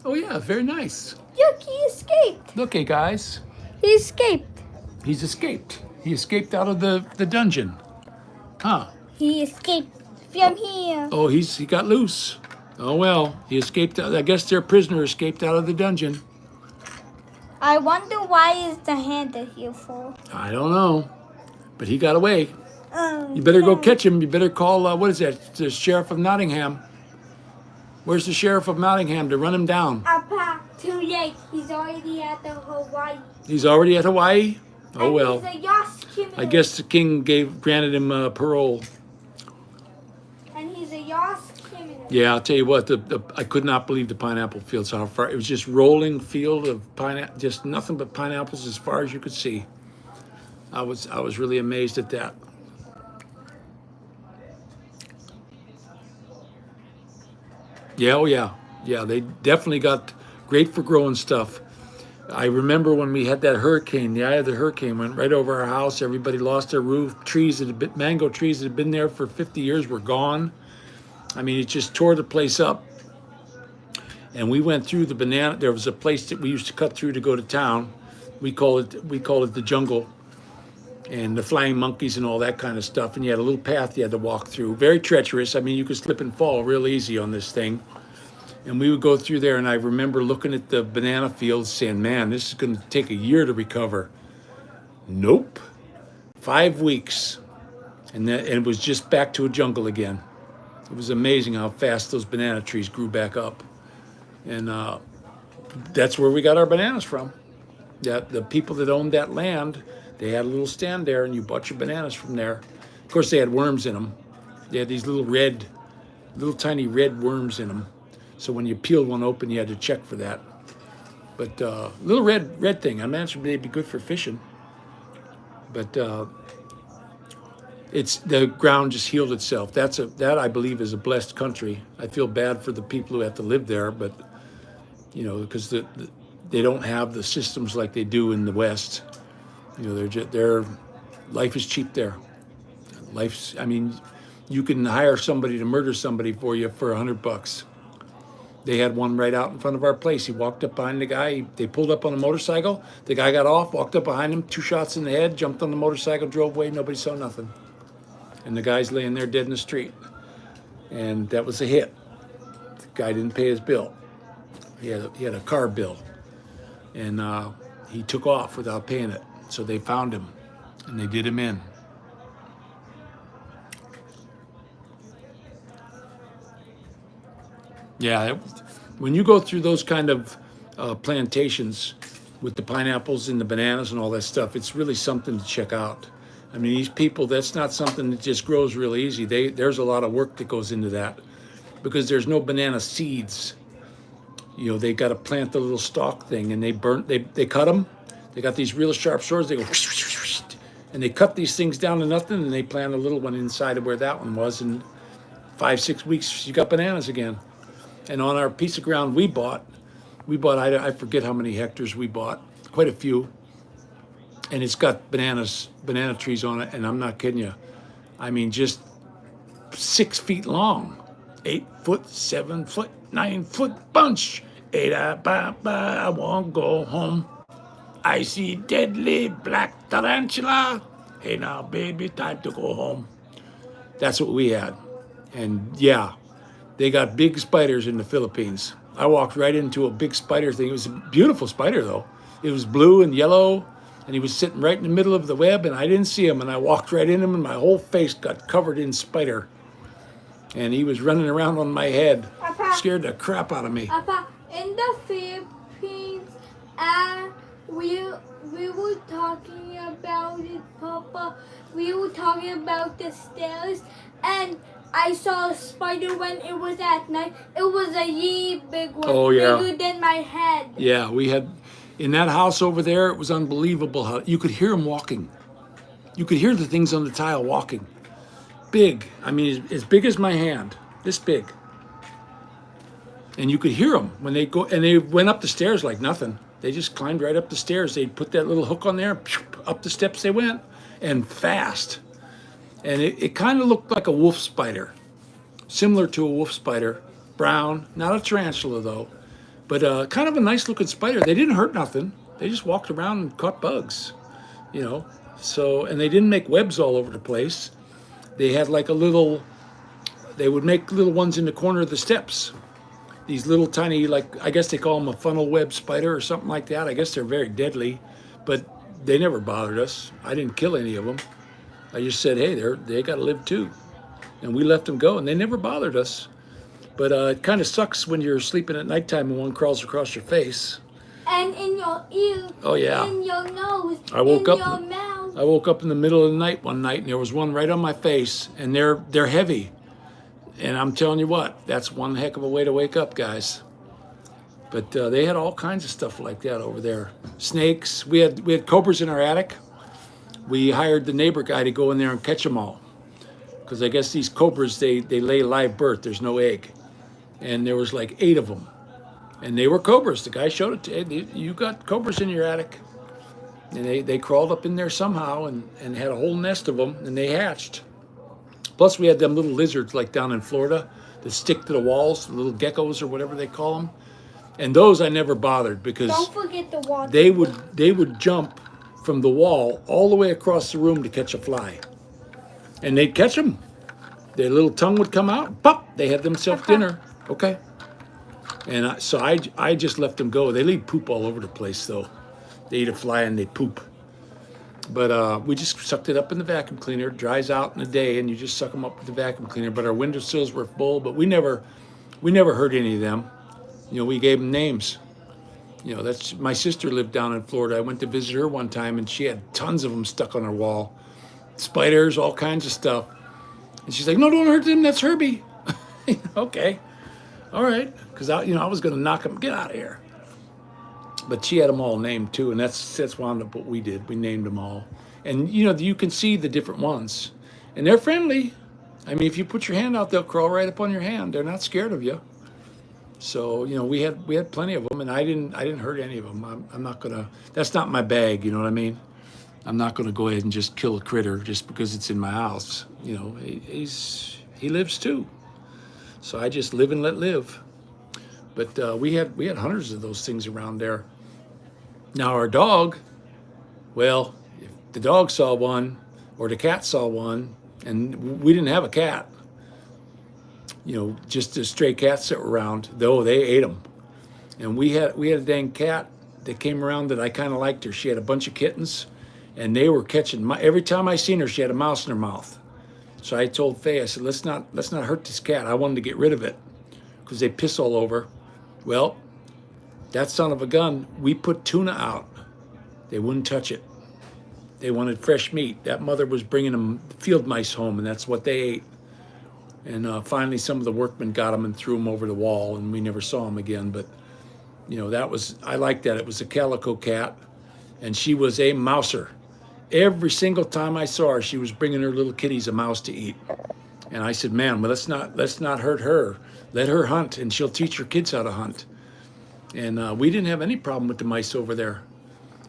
[SPEAKER 1] Oh yeah, very nice.
[SPEAKER 2] Look, he escaped.
[SPEAKER 1] Okay, guys,
[SPEAKER 2] He escaped.
[SPEAKER 1] he's escaped. He escaped out of the dungeon. Huh?
[SPEAKER 2] He escaped from here.
[SPEAKER 1] Oh, he got loose. Oh well, he escaped. I guess their prisoner escaped out of the dungeon.
[SPEAKER 2] I wonder why is the hand here for?
[SPEAKER 1] I don't know, but he got away. You better go catch him. You better call, what is that, the Sheriff of Nottingham. Where's the Sheriff of Nottingham to run him down?
[SPEAKER 2] Papa, too late. He's already at the Hawaii.
[SPEAKER 1] He's already at Hawaii? Oh,
[SPEAKER 2] And
[SPEAKER 1] well.
[SPEAKER 2] he's a Yas criminal.
[SPEAKER 1] I guess the king granted him parole.
[SPEAKER 2] And he's a Yas criminal.
[SPEAKER 1] Yeah, I'll tell you what, I could not believe the pineapple fields, how far. It was just rolling field of pineapple, just nothing but pineapples as far as you could see. I was really amazed at that. Yeah, oh yeah. Yeah, they definitely got great for growing stuff. I remember when we had that hurricane, the eye of the hurricane went right over our house. Everybody lost their roof. Trees that had been, mango trees that had been there for 50 years were gone. I mean, it just tore the place up. And we went through the banana. There was a place that we used to cut through to go to town. We call it the jungle, and the flying monkeys and all that kind of stuff. And you had a little path you had to walk through. Very treacherous. I mean, you could slip and fall real easy on this thing. And we would go through there, and I remember looking at the banana fields saying, man, this is going to take a year to recover. Nope. 5 weeks. And it was just back to a jungle again. It was amazing how fast those banana trees grew back up. And that's where we got our bananas from. The people that owned that land, they had a little stand there, and you bought your bananas from there. Of course, they had worms in them. They had these little tiny red worms in them. So when you peeled one open, you had to check for that. But little red thing, I imagine they'd be good for fishing. But it's the ground just healed itself. That I believe is a blessed country. I feel bad for the people who have to live there, but you know, because they don't have the systems like they do in the West. You know, their life is cheap there. I mean, you can hire somebody to murder somebody for you for $100. They had one right out in front of our place. He walked up behind the guy. They pulled up on a motorcycle. The guy got off, walked up behind him, 2 shots in the head, jumped on the motorcycle, drove away. Nobody saw nothing. And the guy's laying there dead in the street. And that was a hit. The guy didn't pay his bill. He had a car bill. And he took off without paying it. So they found him, and they did him in. Yeah, when you go through those kind of plantations with the pineapples and the bananas and all that stuff, it's really something to check out. I mean, these people, that's not something that just grows real easy. There's a lot of work that goes into that because there's no banana seeds. You know, they got to plant the little stalk thing, and they cut them. They got these real sharp swords. They go, and they cut these things down to nothing, and they plant a little one inside of where that one was. And 5-6 weeks, you got bananas again. And on our piece of ground we bought, I forget how many hectares we bought, quite a few. And it's got banana trees on it, and I'm not kidding you. I mean, just 6 feet long, 8 foot, 7 foot, 9 foot bunch. I won't go home. I see deadly black tarantula. Hey now, baby, time to go home. That's what we had. And yeah, they got big spiders in the Philippines. I walked right into a big spider thing. It was a beautiful spider, though. It was blue and yellow, and he was sitting right in the middle of the web, and I didn't see him, and I walked right in him, and my whole face got covered in spider. And he was running around on my head.
[SPEAKER 2] Papa,
[SPEAKER 1] scared the crap out of me.
[SPEAKER 2] Papa, in the Philippines, we were talking about it, Papa. We were talking about the stairs, and I saw a spider when it was at night. It was a yee big one,
[SPEAKER 1] Oh, yeah.
[SPEAKER 2] bigger than my head.
[SPEAKER 1] Yeah, we had, in that house over there, it was unbelievable how you could hear him walking. You could hear the things on the tile walking. Big, I mean, as big as my hand, this big. And you could hear them when they go, and they went up the stairs like nothing. They just climbed right up the stairs. They'd put that little hook on there, up the steps they went, and fast. And it kind of looked like a wolf spider, similar to a wolf spider, brown, not a tarantula though, but kind of a nice looking spider. They didn't hurt nothing. They just walked around and caught bugs, you know. So, and they didn't make webs all over the place. They had like they would make little ones in the corner of the steps. These little tiny, like, I guess they call them a funnel web spider or something like that. I guess they're very deadly, but they never bothered us. I didn't kill any of them. I just said, hey, they got to live too. And we let them go, and they never bothered us. But it kind of sucks when you're sleeping at nighttime and one crawls across your face.
[SPEAKER 2] And in your ear.
[SPEAKER 1] Oh, yeah.
[SPEAKER 2] In your nose.
[SPEAKER 1] I woke
[SPEAKER 2] in
[SPEAKER 1] up.
[SPEAKER 2] your mouth.
[SPEAKER 1] I woke up in the middle of the night one night, and there was one right on my face, and they're heavy. And I'm telling you what, that's one heck of a way to wake up, guys. But they had all kinds of stuff like that over there. Snakes. We had cobras in our attic. We hired the neighbor guy to go in there and catch them all. Because I guess these cobras, they lay live birth. There's no egg. And there was like 8 of them. And they were cobras. The guy showed it to Ed. You got cobras in your attic. And they crawled up in there somehow and had a whole nest of them, and they hatched. Plus, we had them little lizards like down in Florida that stick to the walls, the little geckos or whatever they call them. And those I never bothered because
[SPEAKER 2] Don't forget the water.
[SPEAKER 1] they would jump from the wall all the way across the room to catch a fly. And they'd catch them. Their little tongue would come out, pop, they had themselves dinner. Okay. And so I just let them go. They leave poop all over the place, though. They eat a fly and they poop. But we just sucked it up in the vacuum cleaner. It dries out in a day, and you just suck them up with the vacuum cleaner. But our windowsills were full, but we never hurt any of them. You know, we gave them names. You know, that's my sister lived down in Florida. I went to visit her one time, and she had tons of them stuck on her wall. Spiders, all kinds of stuff. And she's like, no, don't hurt them. That's Herbie. Okay. All right. Because I was going to knock him. Get out of here. But she had them all named too, and that's wound up what we did. We named them all. And, you can see the different ones. And they're friendly. I mean, if you put your hand out, they'll crawl right up on your hand. They're not scared of you. So, we had plenty of them, and I didn't hurt any of them. I'm not going to, that's not my bag, you know what I mean? I'm not going to go ahead and just kill a critter just because it's in my house. He lives too. So I just live and let live. But we had hundreds of those things around there. Now our dog, well, if the dog saw one or the cat saw one, and we didn't have a cat, just the stray cats that were around, though they ate them. And we had a dang cat that came around that I kind of liked her. She had a bunch of kittens, and they were catching. Every time I seen her, she had a mouse in her mouth. So I told Faye, I said, let's not hurt this cat. I wanted to get rid of it because they piss all over. Well, that son of a gun, we put tuna out. They wouldn't touch it. They wanted fresh meat. That mother was bringing them field mice home, and that's what they ate. And finally, some of the workmen got them and threw them over the wall, and we never saw them again. But, I liked that. It was a calico cat, and she was a mouser. Every single time I saw her, she was bringing her little kitties a mouse to eat. And I said, man, well, let's not hurt her. Let her hunt, and she'll teach her kids how to hunt. And we didn't have any problem with the mice over there.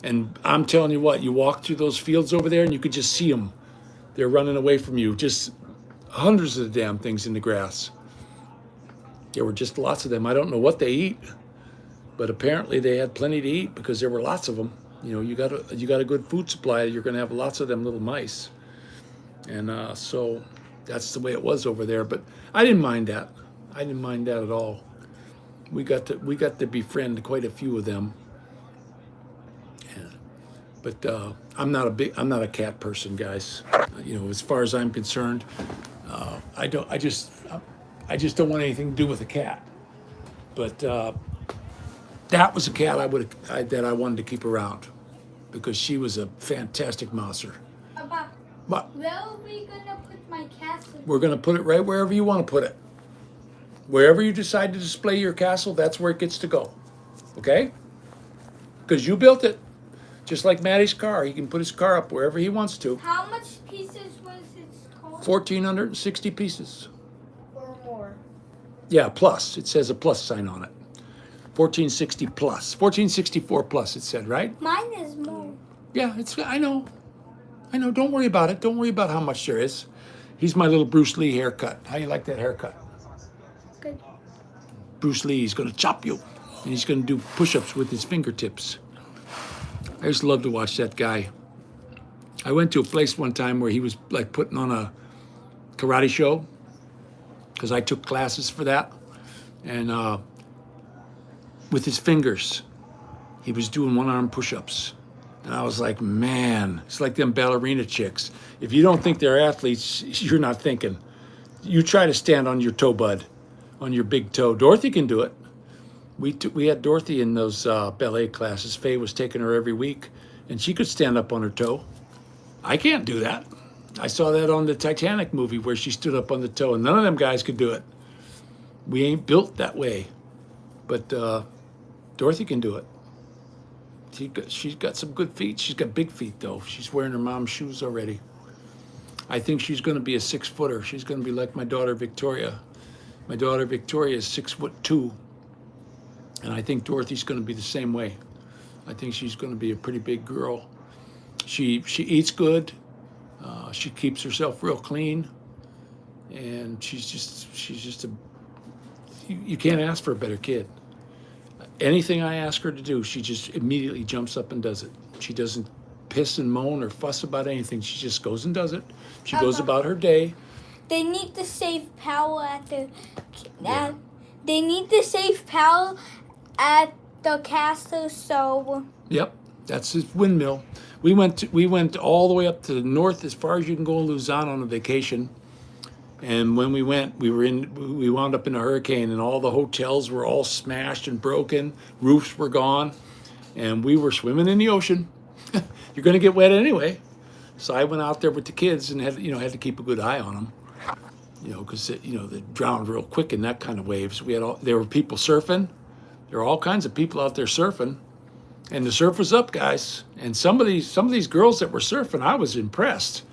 [SPEAKER 1] And I'm telling you what, you walk through those fields over there, and you could just see them. They're running away from you, just hundreds of the damn things in the grass. There were just lots of them. I don't know what they eat, but apparently they had plenty to eat because there were lots of them. You got a good food supply, you're going to have lots of them little mice. And so that's the way it was over there. But I didn't mind that. I didn't mind that at all. We got to befriend quite a few of them. Yeah. But I'm not a cat person, guys. As far as I'm concerned, I just don't want anything to do with a cat. But that was a cat that I wanted to keep around because she was a fantastic mouser.
[SPEAKER 2] Papa,
[SPEAKER 1] But
[SPEAKER 2] where are we gonna put my castle?
[SPEAKER 1] we're going to put it right wherever you want to put it. Wherever you decide to display your castle, that's where it gets to go. Okay? Because you built it. Just like Maddie's car. He can put his car up wherever he wants to.
[SPEAKER 2] How much pieces was it called?
[SPEAKER 1] 1,460 pieces.
[SPEAKER 3] Or more.
[SPEAKER 1] Yeah, plus. It says a plus sign on it. 1460 plus. 1464 plus, it said, right?
[SPEAKER 2] Mine is more.
[SPEAKER 1] Yeah, I know. Don't worry about it. Don't worry about how much there is. He's my little Bruce Lee haircut. How you like that haircut?
[SPEAKER 2] Good.
[SPEAKER 1] Bruce Lee, he's going to chop you. And he's going to do push-ups with his fingertips. I just love to watch that guy. I went to a place one time where he was like putting on a karate show because I took classes for that. And with his fingers, he was doing one-arm push-ups. And I was like, man, it's like them ballerina chicks. If you don't think they're athletes, you're not thinking. You try to stand on your toe, bud, on your big toe. Dorothy can do it. We had Dorothy in those ballet classes. Faye was taking her every week, and she could stand up on her toe. I can't do that. I saw that on the Titanic movie where she stood up on the toe, and none of them guys could do it. We ain't built that way. But Dorothy can do it. She's got some good feet. She's got big feet, though. She's wearing her mom's shoes already. I think she's going to be a 6-footer. She's going to be like my daughter, Victoria. My daughter, Victoria, is 6'2". And I think Dorothy's going to be the same way. I think she's going to be a pretty big girl. She eats good. She keeps herself real clean. And she's just a, you can't ask for a better kid. Anything I ask her to do, she just immediately jumps up and does it. She doesn't piss and moan or fuss about anything. She just goes and does it. She goes about her day.
[SPEAKER 2] They need to save power at the. They need to save power at the castle. So.
[SPEAKER 1] Yep, that's his windmill. We went all the way up to the north as far as you can go in Luzon on a vacation. And when we went, we wound up in a hurricane, and all the hotels were all smashed and broken. Roofs were gone, and we were swimming in the ocean. You're going to get wet anyway. So I went out there with the kids and had to keep a good eye on them, because they drowned real quick in that kind of waves. There were people surfing. There were all kinds of people out there surfing, and the surf was up, guys. And some of these girls that were surfing, I was impressed.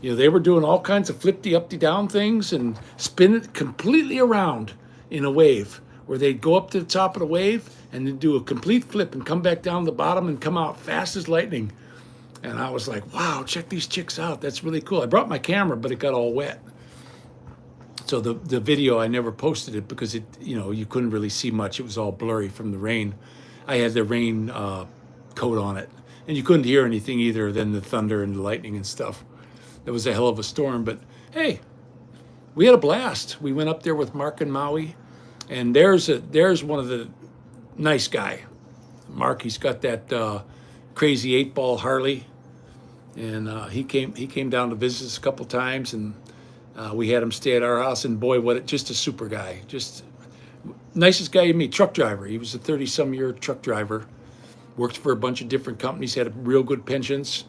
[SPEAKER 1] They were doing all kinds of flippy, uppy down things and spin it completely around in a wave, where they'd go up to the top of the wave and then do a complete flip and come back down the bottom and come out fast as lightning. And I was like, wow, check these chicks out. That's really cool. I brought my camera, but it got all wet. So the video, I never posted it because you couldn't really see much. It was all blurry from the rain. I had the rain coat on it, and you couldn't hear anything either than the thunder and the lightning and stuff. It was a hell of a storm, but hey, we had a blast. We went up there with Mark and Maui, and there's one of the nice guy. Mark, he's got that crazy 8-ball Harley, and he came down to visit us a couple times, and we had him stay at our house. And boy, just a super guy, just nicest guy you meet. Truck driver. He was a 30-some-year truck driver. Worked for a bunch of different companies. Had real good pensions,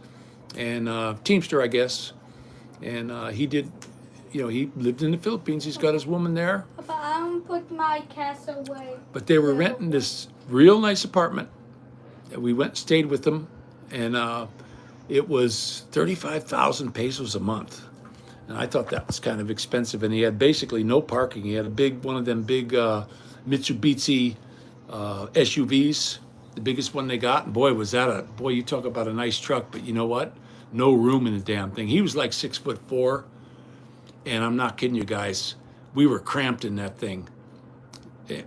[SPEAKER 1] and Teamster, I guess. And he did, he lived in the Philippines. He's got his woman there.
[SPEAKER 2] But I don't put my cast away.
[SPEAKER 1] But they were renting this real nice apartment. And we went and stayed with them. And it was 35,000 pesos a month. And I thought that was kind of expensive. And he had basically no parking. He had one of them big Mitsubishi SUVs, the biggest one they got. And boy, you talk about a nice truck. But you know what? No room in the damn thing. He was like 6'4", and I'm not kidding you guys. We were cramped in that thing.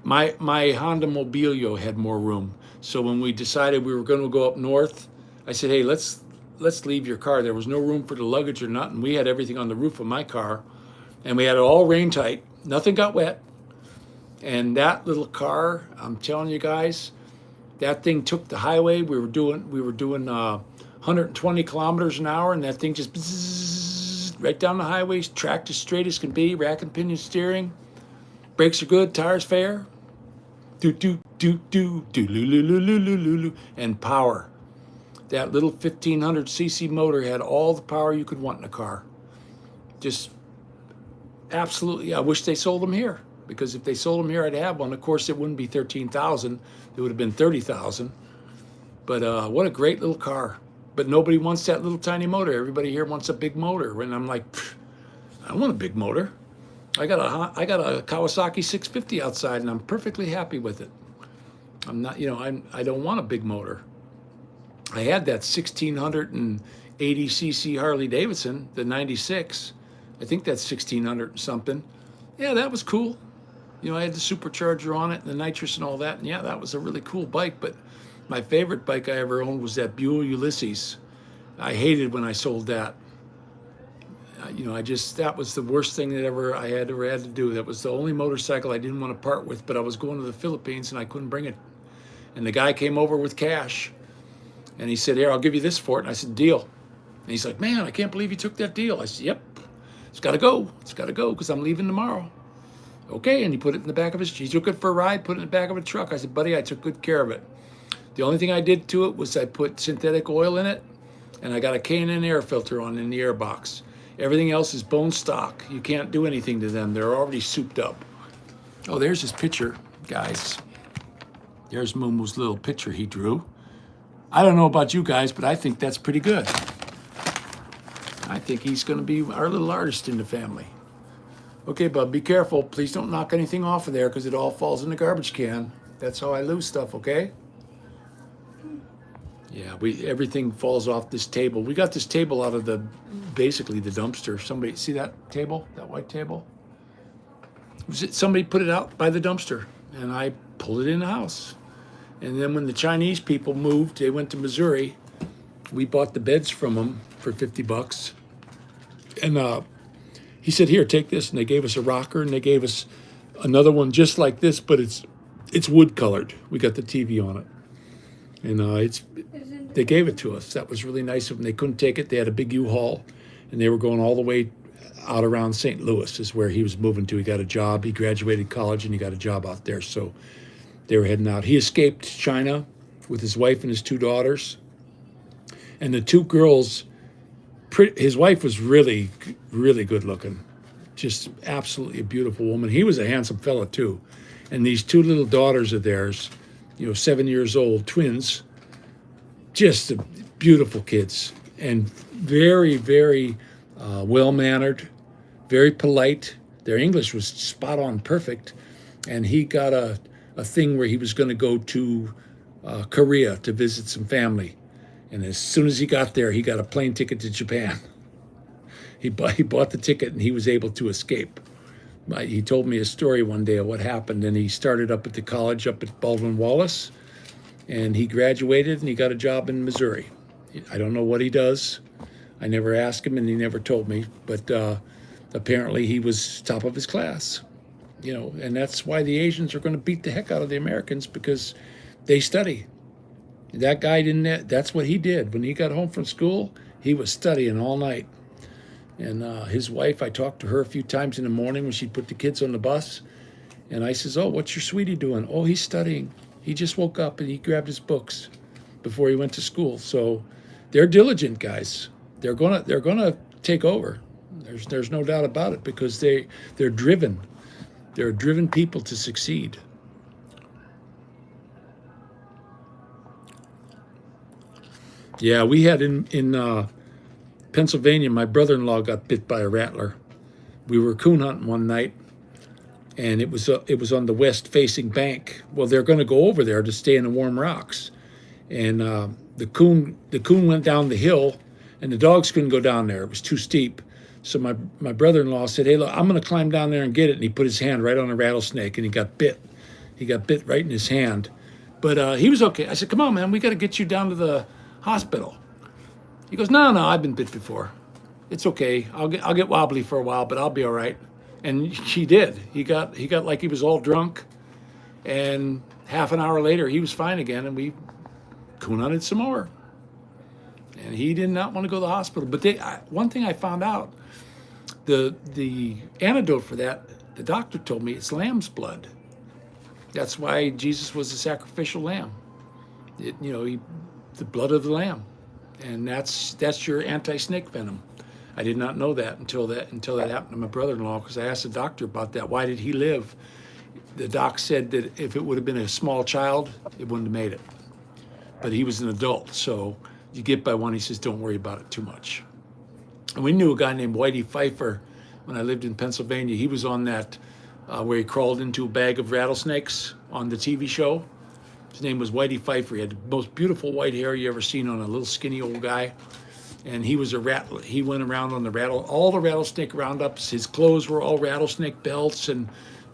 [SPEAKER 1] My Honda Mobilio had more room. So when we decided we were going to go up north, I said, hey, let's leave your car. There was no room for the luggage or nothing. We had everything on the roof of my car, and we had it all rain tight. Nothing got wet. And that little car, I'm telling you guys, that thing took the highway. We were doing 120 kilometers an hour, and that thing just bzzz, right down the highway, tracked as straight as can be, rack and pinion steering. Brakes are good, tires fair. Do do do do do loo, and power. That little 1500cc motor had all the power you could want in a car. Just absolutely. I wish they sold them here, because if they sold them here, I'd have one. Of course, it wouldn't be 13,000. It would have been 30,000. But what a great little car. But nobody wants that little tiny motor. Everybody here wants a big motor. And I'm like, I don't want a big motor. I got a Kawasaki 650 outside, and I'm perfectly happy with it. I'm not, I don't want a big motor. I had that 1680cc Harley Davidson, the 96. I think that's 1600 and something. Yeah, that was cool. I had the supercharger on it and the nitrous and all that. And yeah, that was a really cool bike. But my favorite bike I ever owned was that Buell Ulysses. I hated when I sold that. That was the worst thing that I ever had to do. That was the only motorcycle I didn't want to part with, but I was going to the Philippines and I couldn't bring it. And the guy came over with cash. And he said, here, I'll give you this for it. And I said, deal. And he's like, man, I can't believe you took that deal. I said, yep, it's got to go. It's got to go because I'm leaving tomorrow. Okay, and he put it in the back of he took it for a ride, put it in the back of a truck. I said, buddy, I took good care of it. The only thing I did to it was I put synthetic oil in it, and I got a K&N air filter on in the air box. Everything else is bone stock. You can't do anything to them. They're already souped up. Oh, there's his picture, guys. There's Momo's little picture he drew. I don't know about you guys, but I think that's pretty good. I think he's going to be our little artist in the family. Okay, bub, be careful. Please don't knock anything off of there because it all falls in the garbage can. That's how I lose stuff, okay? Yeah, everything falls off this table. We got this table out of basically the dumpster. Somebody, see that table, that white table? Somebody put it out by the dumpster, and I pulled it in the house. And then when the Chinese people moved, they went to Missouri. We bought the beds from them for $50. And he said, here, take this. And they gave us a rocker, and they gave us another one just like this, but it's wood colored. We got the TV on it. And they gave it to us. That was really nice of them. They couldn't take it. They had a big U-Haul, and they were going all the way out around St. Louis is where he was moving to. He got a job. He graduated college, and he got a job out there. So they were heading out. He escaped China with his wife and his 2 daughters. And the 2 girls, his wife was really, really good looking. Just absolutely a beautiful woman. He was a handsome fella, too. And these 2 little daughters of theirs, 7 years old, twins, just beautiful kids. And very, very well-mannered, very polite. Their English was spot on perfect. And he got a thing where he was going to go to Korea to visit some family. And as soon as he got there, he got a plane ticket to Japan. He bought the ticket, and he was able to escape. He told me a story one day of what happened, and he started up at the college up at Baldwin Wallace, and he graduated, and he got a job in Missouri. I don't know what he does. I never asked him, and he never told me, but apparently he was top of his class. And that's why the Asians are going to beat the heck out of the Americans, because they study. That guy that's what he did. When he got home from school, he was studying all night. And his wife, I talked to her a few times in the morning when she'd put the kids on the bus. And I says, oh, what's your sweetie doing? Oh, he's studying. He just woke up and he grabbed his books before he went to school. So they're diligent guys. They're gonna take over. There's no doubt about it, because they're driven. They're driven people to succeed. Yeah, we had in Pennsylvania, my brother-in-law got bit by a rattler. We were coon hunting one night, and it was on the west-facing bank. Well, they're going to go over there to stay in the warm rocks, and the coon went down the hill, and the dogs couldn't go down there. It was too steep. So my brother-in-law said, hey, look, I'm going to climb down there and get it. And he put his hand right on a rattlesnake, and he got bit. He got bit right in his hand. But he was okay. I said, come on, man, we got to get you down to the hospital. He goes, no, I've been bit before. It's okay. I'll get wobbly for a while, but I'll be all right. And he did. He got like he was all drunk, and half an hour later he was fine again, and we coon hunted some more. And he did not want to go to the hospital. But one thing I found out, the antidote for that, the doctor told me it's lamb's blood. That's why Jesus was a sacrificial lamb. The blood of the lamb. And that's your anti-snake venom. I did not know that until that happened to my brother-in-law, because I asked the doctor about that. Why did he live? The doc said that if it would have been a small child, it wouldn't have made it. But he was an adult, so you get by one, he says, don't worry about it too much. And we knew a guy named Whitey Pfeiffer when I lived in Pennsylvania. He was on that where he crawled into a bag of rattlesnakes on the TV show. His name was Whitey Pfeiffer. He had the most beautiful white hair you ever seen on a little skinny old guy. And he was he went around on all the rattlesnake roundups. His clothes were all rattlesnake belts and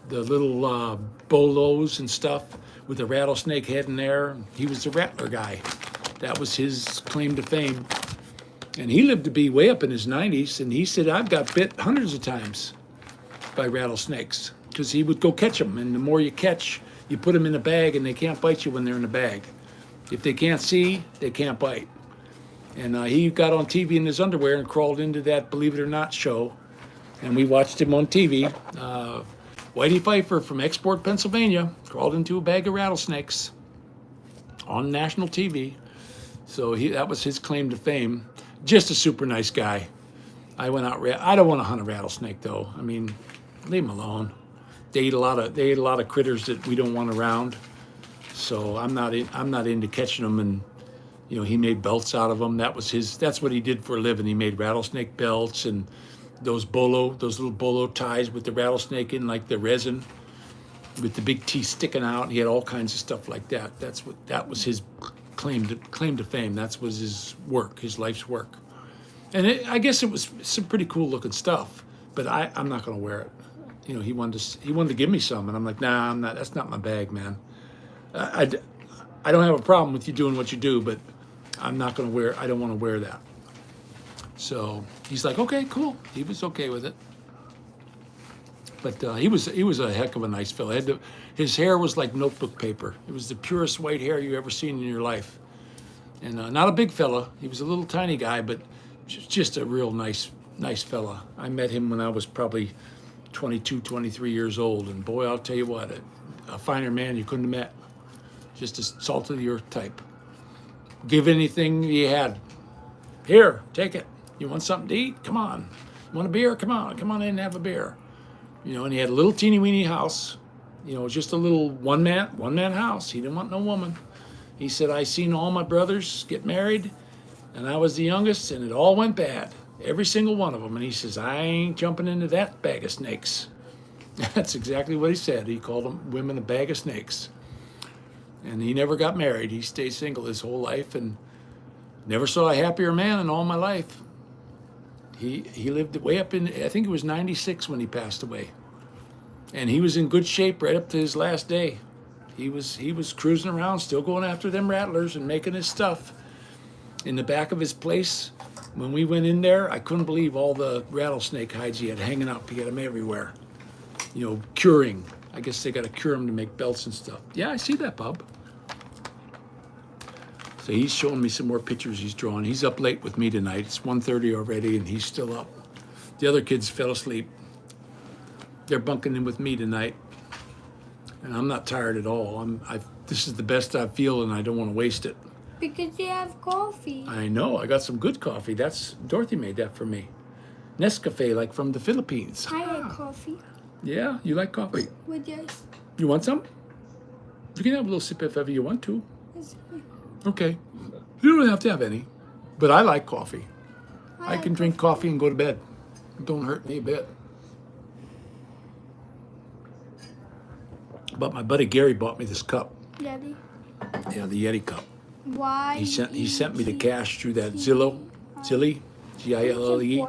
[SPEAKER 1] the little bolos and stuff with the rattlesnake head in there. He was the rattler guy. That was his claim to fame. And he lived to be way up in his 90s. And he said, I've got bit hundreds of times by rattlesnakes, because he would go catch them. And the more you catch, you put them in a bag, and they can't bite you when they're in a bag. If they can't see, they can't bite. And he got on TV in his underwear and crawled into that Believe It or Not show. And we watched him on TV. Whitey Pfeiffer from Export, Pennsylvania, crawled into a bag of rattlesnakes on national TV. So that was his claim to fame. Just a super nice guy. I went out. I don't want to hunt a rattlesnake though. I mean, leave them alone. They eat a lot of critters that we don't want around. So I'm not into catching them. And you know, he made belts out of them. That's what he did for a living. He made rattlesnake belts and those little bolo ties with the rattlesnake in, like the resin, with the big teeth sticking out. He had all kinds of stuff like that. That was his claim to fame. That was his work, his life's work. And I guess it was some pretty cool looking stuff. But I'm not going to wear it. You know, he wanted to give me some, and I'm like, nah, I'm not. That's not my bag, man. I don't have a problem with you doing what you do, but I'm not going to wear. I don't want to wear that. So he's like, okay, cool. He was okay with it. But he was a heck of a nice fella. His hair was like notebook paper. It was the purest white hair you ever seen in your life. And not a big fella. He was a little tiny guy, but just a real nice fella. I met him when I was probably 22, 23 years old. And boy, I'll tell you what, a finer man you couldn't have met. Just a salt of the earth type. Give anything he had. Here, take it. You want something to eat? Come on. You want a beer? Come on in and have a beer. You know, and he had a little teeny weeny house. You know, just a little one man house. He didn't want no woman. He said, I seen all my brothers get married, and I was the youngest, and it all went bad. Every single one of them. And he says, I ain't jumping into that bag of snakes. That's exactly what he said. He called them women a bag of snakes. And he never got married. He stayed single his whole life and never saw a happier man in all my life. He lived way up in, I think it was 96 when he passed away. And he was in good shape right up to his last day. He was cruising around, still going after them rattlers and making his stuff. In the back of his place, when we went in there, I couldn't believe all the rattlesnake hides he had hanging up. He had them everywhere. You know, curing. I guess they got to cure them to make belts and stuff. Yeah, I see that, bub. So he's showing me some more pictures he's drawing. He's up late with me tonight. It's 1:30 already, and he's still up. The other kids fell asleep. They're bunking in with me tonight, and I'm not tired at all. This is the best I feel, and I don't want to waste it.
[SPEAKER 2] Because you have coffee.
[SPEAKER 1] I know. I got some good coffee. Dorothy made that for me. Nescafe, like from the Philippines.
[SPEAKER 2] I like coffee.
[SPEAKER 1] Yeah, you like coffee?
[SPEAKER 2] With yours.
[SPEAKER 1] You want some? You can have a little sip if ever you want to. Okay. You don't have to have any. But I like coffee. I can drink coffee and go to bed. It don't hurt me a bit. But my buddy Gary bought me this cup.
[SPEAKER 2] Yeti.
[SPEAKER 1] Yeah, the Yeti cup.
[SPEAKER 2] Why?
[SPEAKER 1] He sent me the cash through that Zillie, Gille. You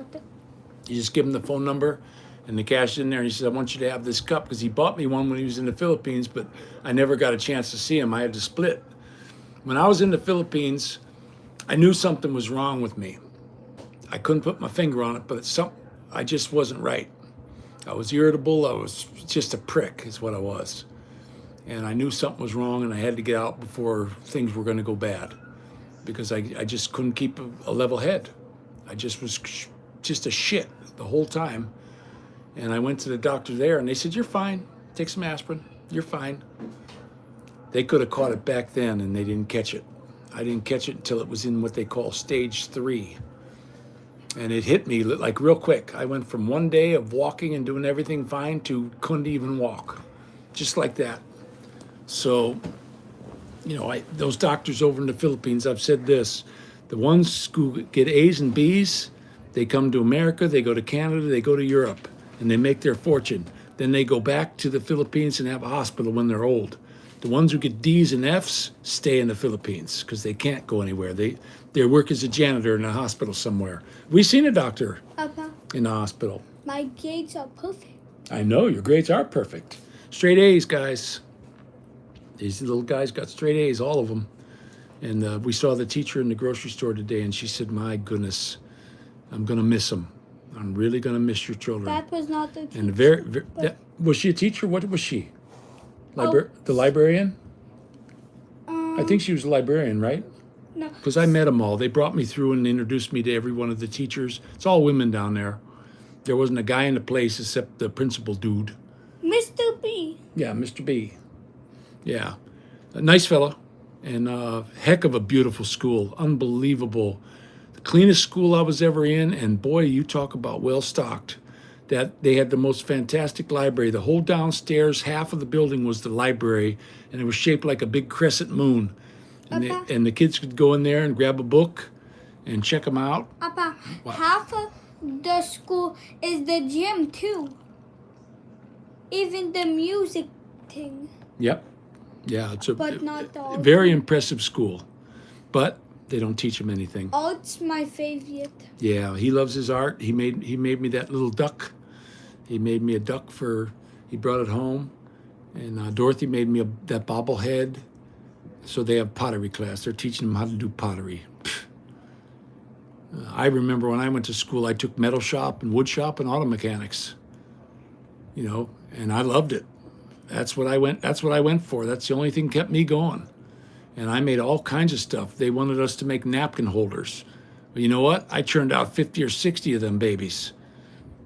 [SPEAKER 1] just give him the phone number and the cash in there. And he says, I want you to have this cup, because he bought me one when he was in the Philippines, but I never got a chance to see him. I had to split. When I was in the Philippines, I knew something was wrong with me. I couldn't put my finger on it, but I just wasn't right. I was irritable. I was just a prick is what I was. And I knew something was wrong, and I had to get out before things were going to go bad, because I just couldn't keep a level head. I just was just a shit the whole time. And I went to the doctor there, and they said, you're fine. Take some aspirin. You're fine. They could have caught it back then, and they didn't catch it. I didn't catch it until it was in what they call stage 3. And it hit me like real quick. I went from one day of walking and doing everything fine to couldn't even walk. Just like that. So, you know, those doctors over in the Philippines, I've said this, the ones who get A's and B's, they come to America, they go to Canada, they go to Europe, and they make their fortune. Then they go back to the Philippines and have a hospital when they're old. The ones who get D's and F's stay in the Philippines because they can't go anywhere. They work as a janitor in a hospital somewhere. We've seen a doctor in the hospital.
[SPEAKER 2] My grades are perfect.
[SPEAKER 1] I know, your grades are perfect. Straight A's, guys. These little guys got straight A's, all of them. And we saw the teacher in the grocery store today, and she said, my goodness, I'm going to miss them. I'm really going to miss your children.
[SPEAKER 2] That was not the teacher.
[SPEAKER 1] And was she a teacher? What was she? The librarian? I think she was a librarian, right?
[SPEAKER 2] No.
[SPEAKER 1] Because I met them all. They brought me through and introduced me to every one of the teachers. It's all women down there. There wasn't a guy in the place except the principal dude.
[SPEAKER 2] Mr. B.
[SPEAKER 1] Yeah, Mr. B. Yeah, a nice fella, and heck of a beautiful school. Unbelievable. The cleanest school I was ever in, and boy, you talk about well stocked. That they had the most fantastic library. The whole downstairs half of the building was the library, and it was shaped like a big crescent moon. And,
[SPEAKER 2] Okay.
[SPEAKER 1] and the kids could go in there and grab a book and check them out.
[SPEAKER 2] Papa,
[SPEAKER 1] What?
[SPEAKER 2] half of the school is the gym too. Even the music thing.
[SPEAKER 1] Yep. Yeah, it's a
[SPEAKER 2] But not the
[SPEAKER 1] very impressive school, but they don't teach him anything.
[SPEAKER 2] Art's my favorite.
[SPEAKER 1] Yeah, he loves his art. He made me that little duck. He made me a duck he brought it home, and Dorothy made me that bobblehead. So they have pottery class. They're teaching them how to do pottery. I remember when I went to school, I took metal shop and wood shop and auto mechanics. You know, and I loved it. That's what I went for. That's the only thing kept me going. And I made all kinds of stuff. They wanted us to make napkin holders. But you know what? I churned out 50 or 60 of them babies.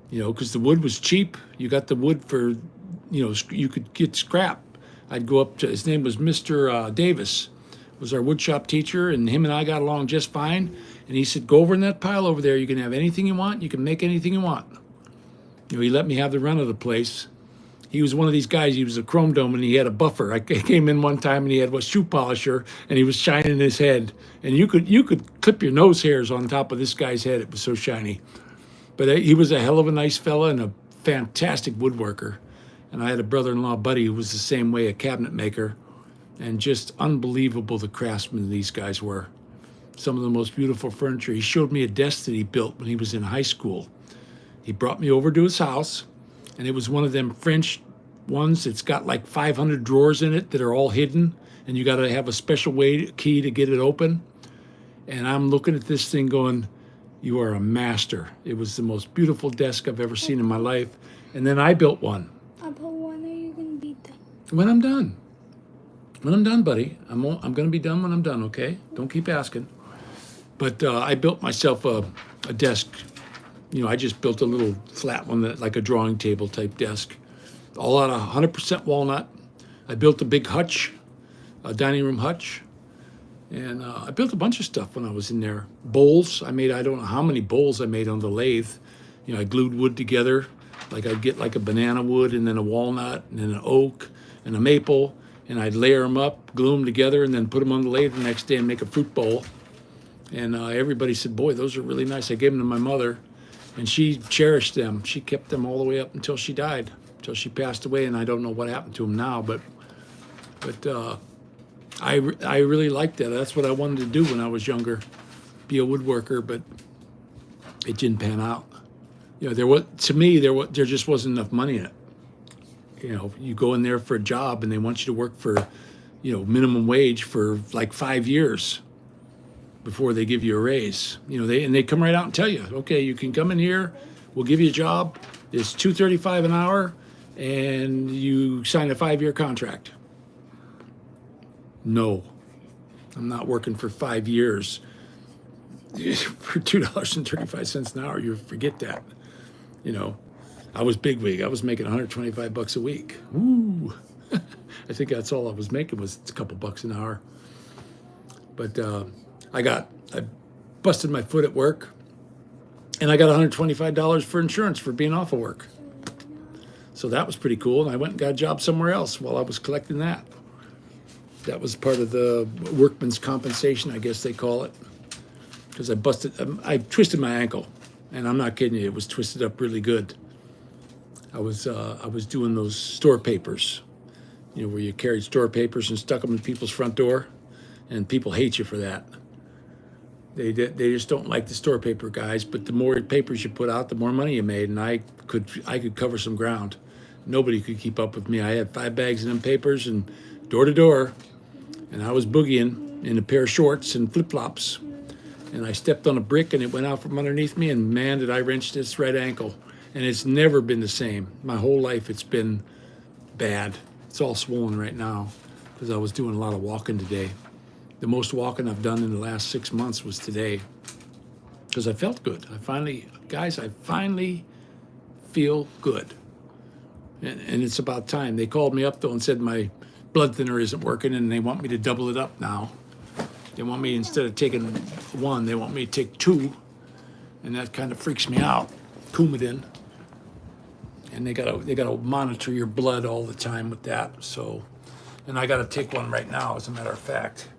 [SPEAKER 1] You know, because the wood was cheap. You got the wood for, you know, you could get scrap. I'd go up to, his name was Mr. Davis, was our woodshop teacher, and him and I got along just fine. And he said, go over in that pile over there. You can have anything you want. You can make anything you want. You know, he let me have the run of the place. He was one of these guys. He was a chrome dome, and he had a buffer. I came in one time, and he had a shoe polisher, and he was shining his head. And you could clip your nose hairs on top of this guy's head. It was so shiny. But he was a hell of a nice fella and a fantastic woodworker. And I had a brother-in-law, Buddy, who was the same way, a cabinet maker. And just unbelievable the craftsmen these guys were. Some of the most beautiful furniture. He showed me a desk that he built when he was in high school. He brought me over to his house, and it was one of them French ones. It's got like 500 drawers in it that are all hidden, and you got to have a special key to get it open. And I'm looking at this thing going, you are a master. It was the most beautiful desk I've ever seen in my life. And then I built one.
[SPEAKER 2] Papa, when are you gonna be done?
[SPEAKER 1] When I'm done. When I'm done, buddy. I'm going to be done when I'm done, okay? Don't keep asking. But I built myself a desk. You know, I just built a little flat one, like a drawing table type desk, all out of 100% walnut. I built a big hutch, a dining room hutch, and I built a bunch of stuff when I was in there. Bowls, I don't know how many bowls I made on the lathe. You know, I glued wood together, like I'd get like a banana wood and then a walnut and then an oak and a maple, and I'd layer them up, glue them together, and then put them on the lathe the next day and make a fruit bowl. And everybody said, boy, those are really nice. I gave them to my mother. And she cherished them. She kept them all the way up until she died, until she passed away. And I don't know what happened to them now, but I really liked that. That's what I wanted to do when I was younger, be a woodworker. But it didn't pan out. You know, there just wasn't enough money in it. You know, you go in there for a job and they want you to work for, you know, minimum wage for like 5 years before they give you a raise. You know, they come right out and tell you, okay, you can come in here, we'll give you a job, it's $2.35 an hour, and you sign a 5-year contract. No, I'm not working for 5 years for $2.35 an hour. You forget that. You know, I was bigwig. I was making $125 a week. Woo! I think that's all I was making was a couple bucks an hour. But I busted my foot at work, and I got $125 for insurance for being off of work. So that was pretty cool, and I went and got a job somewhere else while I was collecting that. That was part of the workman's compensation, I guess they call it, because I twisted my ankle, and I'm not kidding you, it was twisted up really good. I was doing those store papers, you know, where you carried store papers and stuck them in people's front door, and people hate you for that. They just don't like the store paper guys, but the more papers you put out, the more money you made, and I could cover some ground. Nobody could keep up with me. I had 5 bags of them papers and door to door, and I was boogieing in a pair of shorts and flip-flops, and I stepped on a brick and it went out from underneath me, and man, did I wrench this right ankle. And it's never been the same. My whole life it's been bad. It's all swollen right now because I was doing a lot of walking today. The most walking I've done in the last 6 months was today because I felt good. I finally feel good. And it's about time. They called me up though and said my blood thinner isn't working and they want me to double it up now. They want me, instead of taking one, they want me to take two. And that kind of freaks me out. Coumadin. And they gotta monitor your blood all the time with that. So, and I gotta take one right now, as a matter of fact.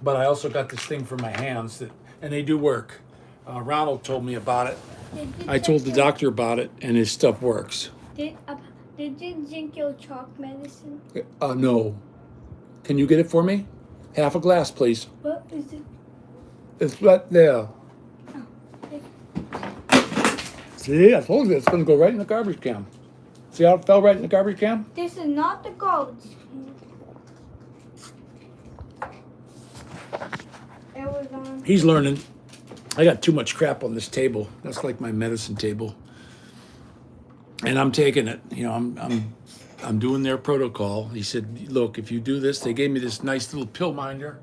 [SPEAKER 1] But I also got this thing for my hands and they do work. Ronald told me about it. I told the doctor about it, and his stuff works.
[SPEAKER 2] Did you drink your chalk medicine?
[SPEAKER 1] No. Can you get it for me? Half a glass, please.
[SPEAKER 2] What is it?
[SPEAKER 1] It's right there. See, I told you it's going to go right in the garbage can. See how it fell right in the garbage can?
[SPEAKER 2] This is not the garbage. It was on.
[SPEAKER 1] He's learning. I got too much crap on this table. That's like my medicine table. And I'm taking it. You know, I'm doing their protocol. He said, look, if you do this, they gave me this nice little pill minder.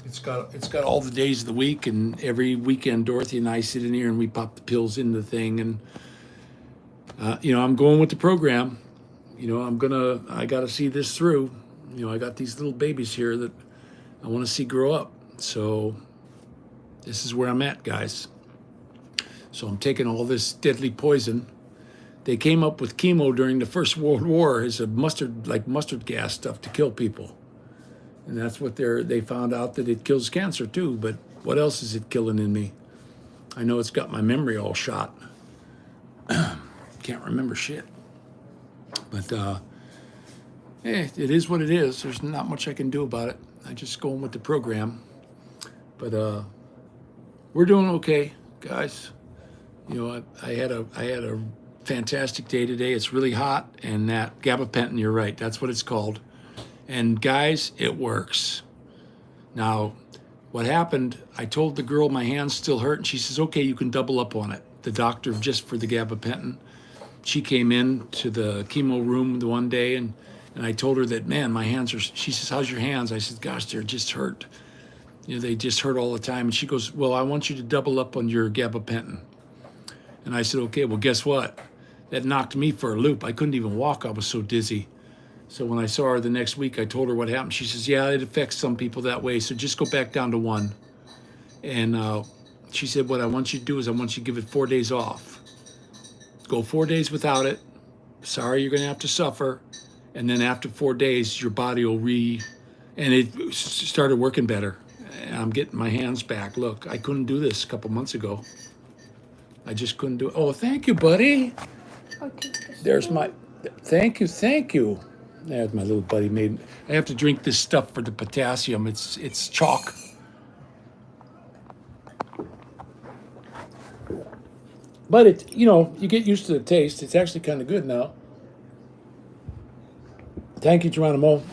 [SPEAKER 1] It's got all the days of the week, and every weekend Dorothy and I sit in here and we pop the pills in the thing. And you know, I'm going with the program. You know, I got to see this through. You know, I got these little babies here that I want to see grow up. So this is where I'm at, guys. So I'm taking all this deadly poison. They came up with chemo during the First World War as a mustard gas stuff to kill people. And that's what they found out, that it kills cancer too. But what else is it killing in me? I know it's got my memory all shot. Can't remember shit. But it is what it is. There's not much I can do about it. I just go in with the program. But we're doing okay, guys. You know, I had a fantastic day today. It's really hot, and that gabapentin, you're right, that's what it's called. And guys, it works. Now, what happened, I told the girl my hands still hurt, and she says, okay, you can double up on it. The doctor, just for the gabapentin, she came in to the chemo room the one day, and I told her that, man, my hands are, she says, how's your hands? I said, gosh, they're just hurt. You know, they just hurt all the time. And she goes, well, I want you to double up on your gabapentin. And I said, okay, well, guess what? That knocked me for a loop. I couldn't even walk. I was so dizzy. So when I saw her the next week, I told her what happened. She says, yeah, it affects some people that way. So just go back down to one. And she said, what I want you to do is I want you to give it 4 days off. Go 4 days without it. Sorry, you're going to have to suffer. And then after 4 days, your body will and it started working better. And I'm getting my hands back. Look, I couldn't do this a couple months ago. I just couldn't do it. Oh, thank you, buddy. There's my, thank you. There's my little buddy made. I have to drink this stuff for the potassium. It's chalk. But it, you know, you get used to the taste. It's actually kind of good now. Thank you, Geronimo.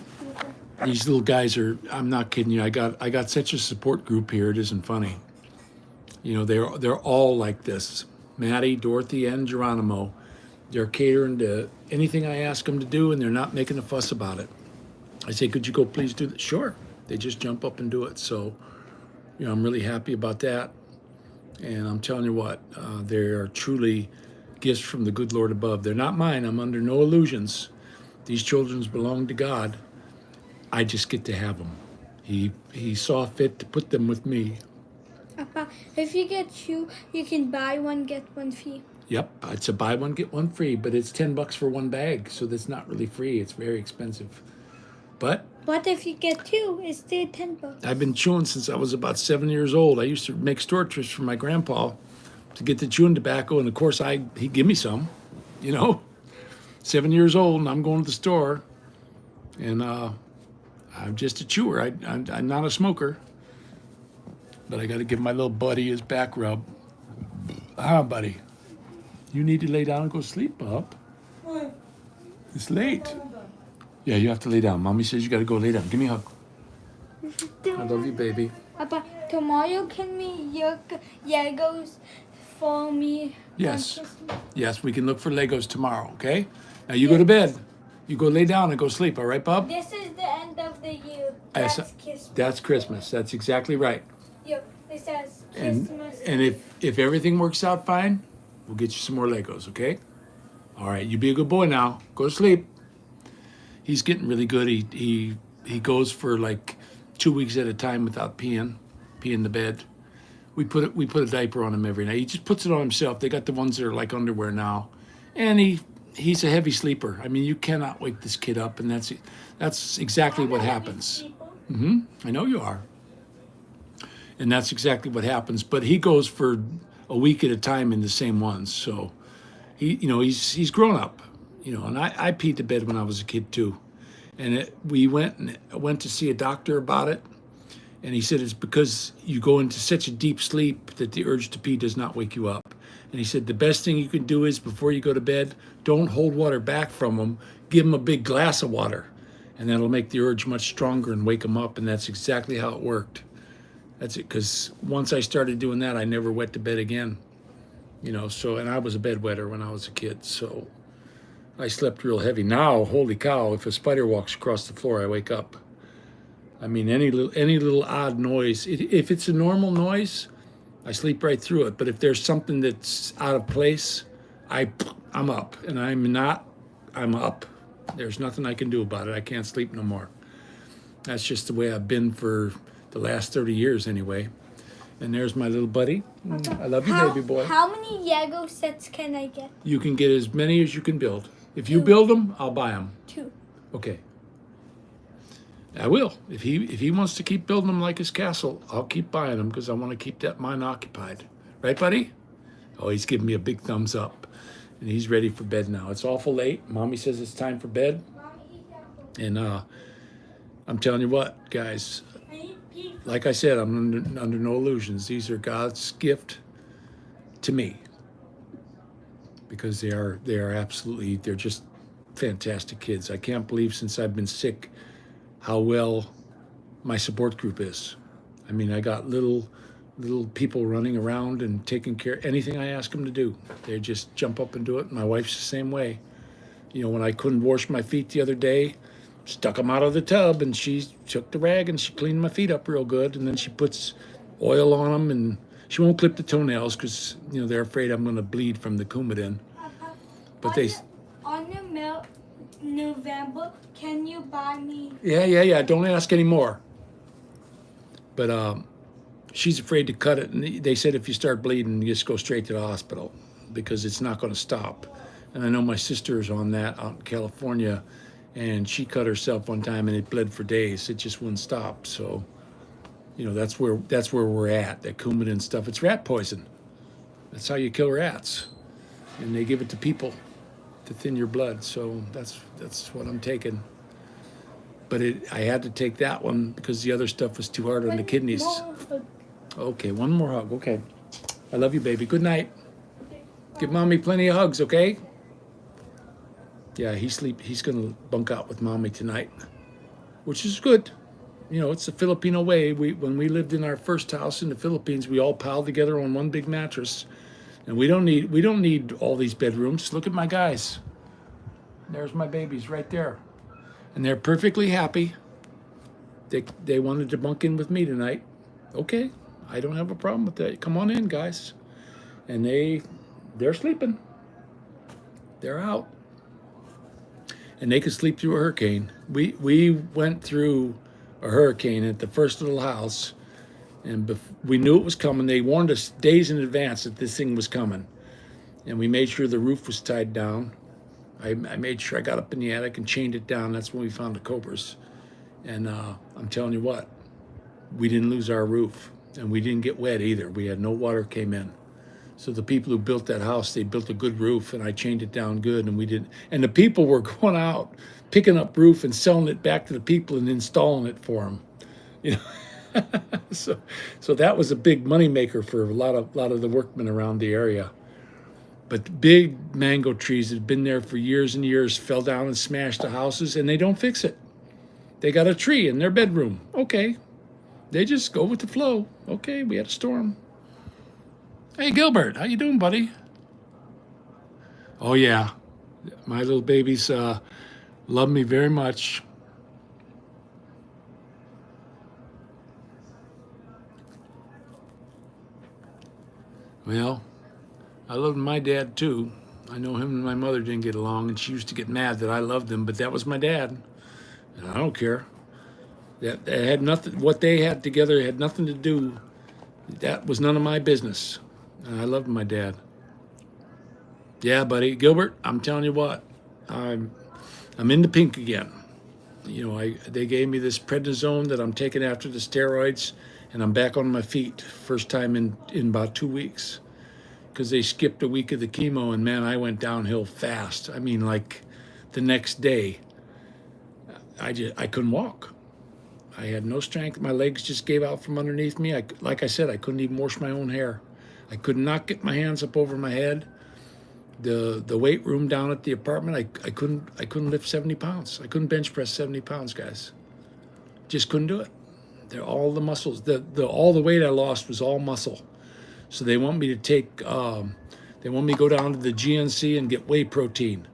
[SPEAKER 1] These little guys are, I'm not kidding you. I got such a support group here. It isn't funny. You know, they're all like this. Maddie, Dorothy, and Geronimo. They're catering to anything I ask them to do, and they're not making a fuss about it. I say, could you go please do that? Sure. They just jump up and do it. So, you know, I'm really happy about that. And I'm telling you what, they are truly gifts from the good Lord above. They're not mine. I'm under no illusions. These children belong to God. I just get to have them. He saw fit to put them with me.
[SPEAKER 2] Papa, if you get two, you can buy one, get one free.
[SPEAKER 1] Yep, it's a buy one, get one free, but it's $10 for one bag, so that's not really free. It's very expensive. But
[SPEAKER 2] if you get two, it's still $10.
[SPEAKER 1] I've been chewing since I was about 7 years old. I used to make store trips for my grandpa to get the chewing tobacco, and of course he'd give me some, you know. 7 years old, and I'm going to the store, and I'm just a chewer. I'm not a smoker, but I got to give my little buddy his back rub. Buddy, you need to lay down and go sleep, Bob. It's late. Yeah, you have to lay down. Mommy says you got to go lay down. Give me a hug. I love you, baby.
[SPEAKER 2] Papa, tomorrow can we look Legos for me?
[SPEAKER 1] Yes. Yes, we can look for Legos tomorrow, okay? Now you go to bed. You go lay down and go sleep, all right, bub?
[SPEAKER 2] This is the end of the year.
[SPEAKER 1] That's-
[SPEAKER 2] That's Christmas.
[SPEAKER 1] That's Christmas. That's exactly right.
[SPEAKER 2] Yep. It says
[SPEAKER 1] And
[SPEAKER 2] Christmas.
[SPEAKER 1] and if everything works out fine, we'll get you some more Legos, okay? All right, you be a good boy now. Go to sleep. He's getting really good. He goes for like 2 weeks at a time without peeing the bed. We put a diaper on him every night. He just puts it on himself. They got the ones that are like underwear now, and he's a heavy sleeper. I mean, you cannot wake this kid up, and that's exactly what happens. I know you are. And that's exactly what happens. But he goes for a week at a time in the same ones. So he's grown up. And I peed the bed when I was a kid too. And we went to see a doctor about it. And he said it's because you go into such a deep sleep that the urge to pee does not wake you up. And he said the best thing you can do is before you go to bed, don't hold water back from him. Give him a big glass of water. And that'll make the urge much stronger and wake him up. And that's exactly how it worked. That's it. Because once I started doing that, I never wet the bed again. And I was a bedwetter when I was a kid. So I slept real heavy. Now, holy cow, if a spider walks across the floor, I wake up. I mean, any little odd noise. If it's a normal noise, I sleep right through it. But if there's something that's out of place, I'm up. And I'm up. There's nothing I can do about it. I can't sleep no more. That's just the way I've been for the last 30 years anyway. And there's my little buddy. I love you, baby boy.
[SPEAKER 2] How many Lego sets can I get?
[SPEAKER 1] You can get as many as you can build. If you build them, I'll buy them.
[SPEAKER 2] 2.
[SPEAKER 1] Okay. I will. If he wants to keep building them like his castle, I'll keep buying them because I want to keep that mine occupied. Right, buddy? Oh, he's giving me a big thumbs up. And he's ready for bed now. It's awful late. Mommy says it's time for bed. And I'm telling you what, guys, like I said, I'm under no illusions. These are God's gift to me because they're just fantastic kids. I can't believe since I've been sick how well my support group is. I mean, I got little people running around and taking care of anything I ask them to do. They just jump up and do it. My wife's the same way. When I couldn't wash my feet the other day, stuck them out of the tub and she took the rag and she cleaned my feet up real good. And then she puts oil on them and she won't clip the toenails because, they're afraid I'm going to bleed from the Coumadin. But
[SPEAKER 2] on the November, can you buy me?
[SPEAKER 1] Yeah. Don't ask anymore. But she's afraid to cut it. And they said if you start bleeding, you just go straight to the hospital because it's not going to stop. And I know my sister's on that out in California. And she cut herself one time and it bled for days. It just wouldn't stop. So, that's where we're at. That Coumadin stuff. It's rat poison. That's how you kill rats. And they give it to people to thin your blood. So that's what I'm taking. But I had to take that one because the other stuff was too hard on the kidneys. Okay, one more hug. Okay. I love you, baby. Good night. Give mommy plenty of hugs, okay? Yeah, he's going to bunk out with mommy tonight, which is good. It's the Filipino way. When we lived in our first house in the Philippines, we all piled together on one big mattress, and we don't need all these bedrooms. Look at my guys. There's my babies right there, and they're perfectly happy. They wanted to bunk in with me tonight. Okay, I don't have a problem with that. Come on in, guys, and they're sleeping. They're out. And they could sleep through a hurricane. We went through a hurricane at the first little house, and we knew it was coming. They warned us days in advance that this thing was coming, and we made sure the roof was tied down. I made sure I got up in the attic and chained it down. That's when we found the cobras. And I'm telling you what, we didn't lose our roof, and we didn't get wet either. We had no water came in. So the people who built that house, they built a good roof, and I chained it down good, and we didn't. And the people were going out, picking up roof and selling it back to the people and installing it for them. So that was a big moneymaker for a lot of the workmen around the area. But big mango trees that had been there for years and years fell down and smashed the houses, and they don't fix it. They got a tree in their bedroom. Okay. They just go with the flow. Okay, we had a storm. Hey, Gilbert, how you doing, buddy? Oh, yeah. My little babies, Love me very much. Well, I loved my dad too. I know him and my mother didn't get along, and she used to get mad that I loved him, but that was my dad, and I don't care. That had nothing. What they had together had nothing to do. That was none of my business. And I loved my dad. Yeah, buddy, Gilbert. I'm telling you what, I'm in the pink again. You know, they gave me this prednisone that I'm taking after the steroids, and I'm back on my feet. First time in about 2 weeks, because they skipped a week of the chemo, and man, I went downhill fast. I mean, like the next day, I couldn't walk. I had no strength. My legs just gave out from underneath me. Like I said, I couldn't even wash my own hair. I could not get my hands up over my head. The weight room down at the apartment, I couldn't lift 70 pounds. I couldn't bench press 70 pounds, guys. Just couldn't do it. They're all the muscles. All the weight I lost was all muscle. So they want me to take. They want me to go down to the GNC and get whey protein,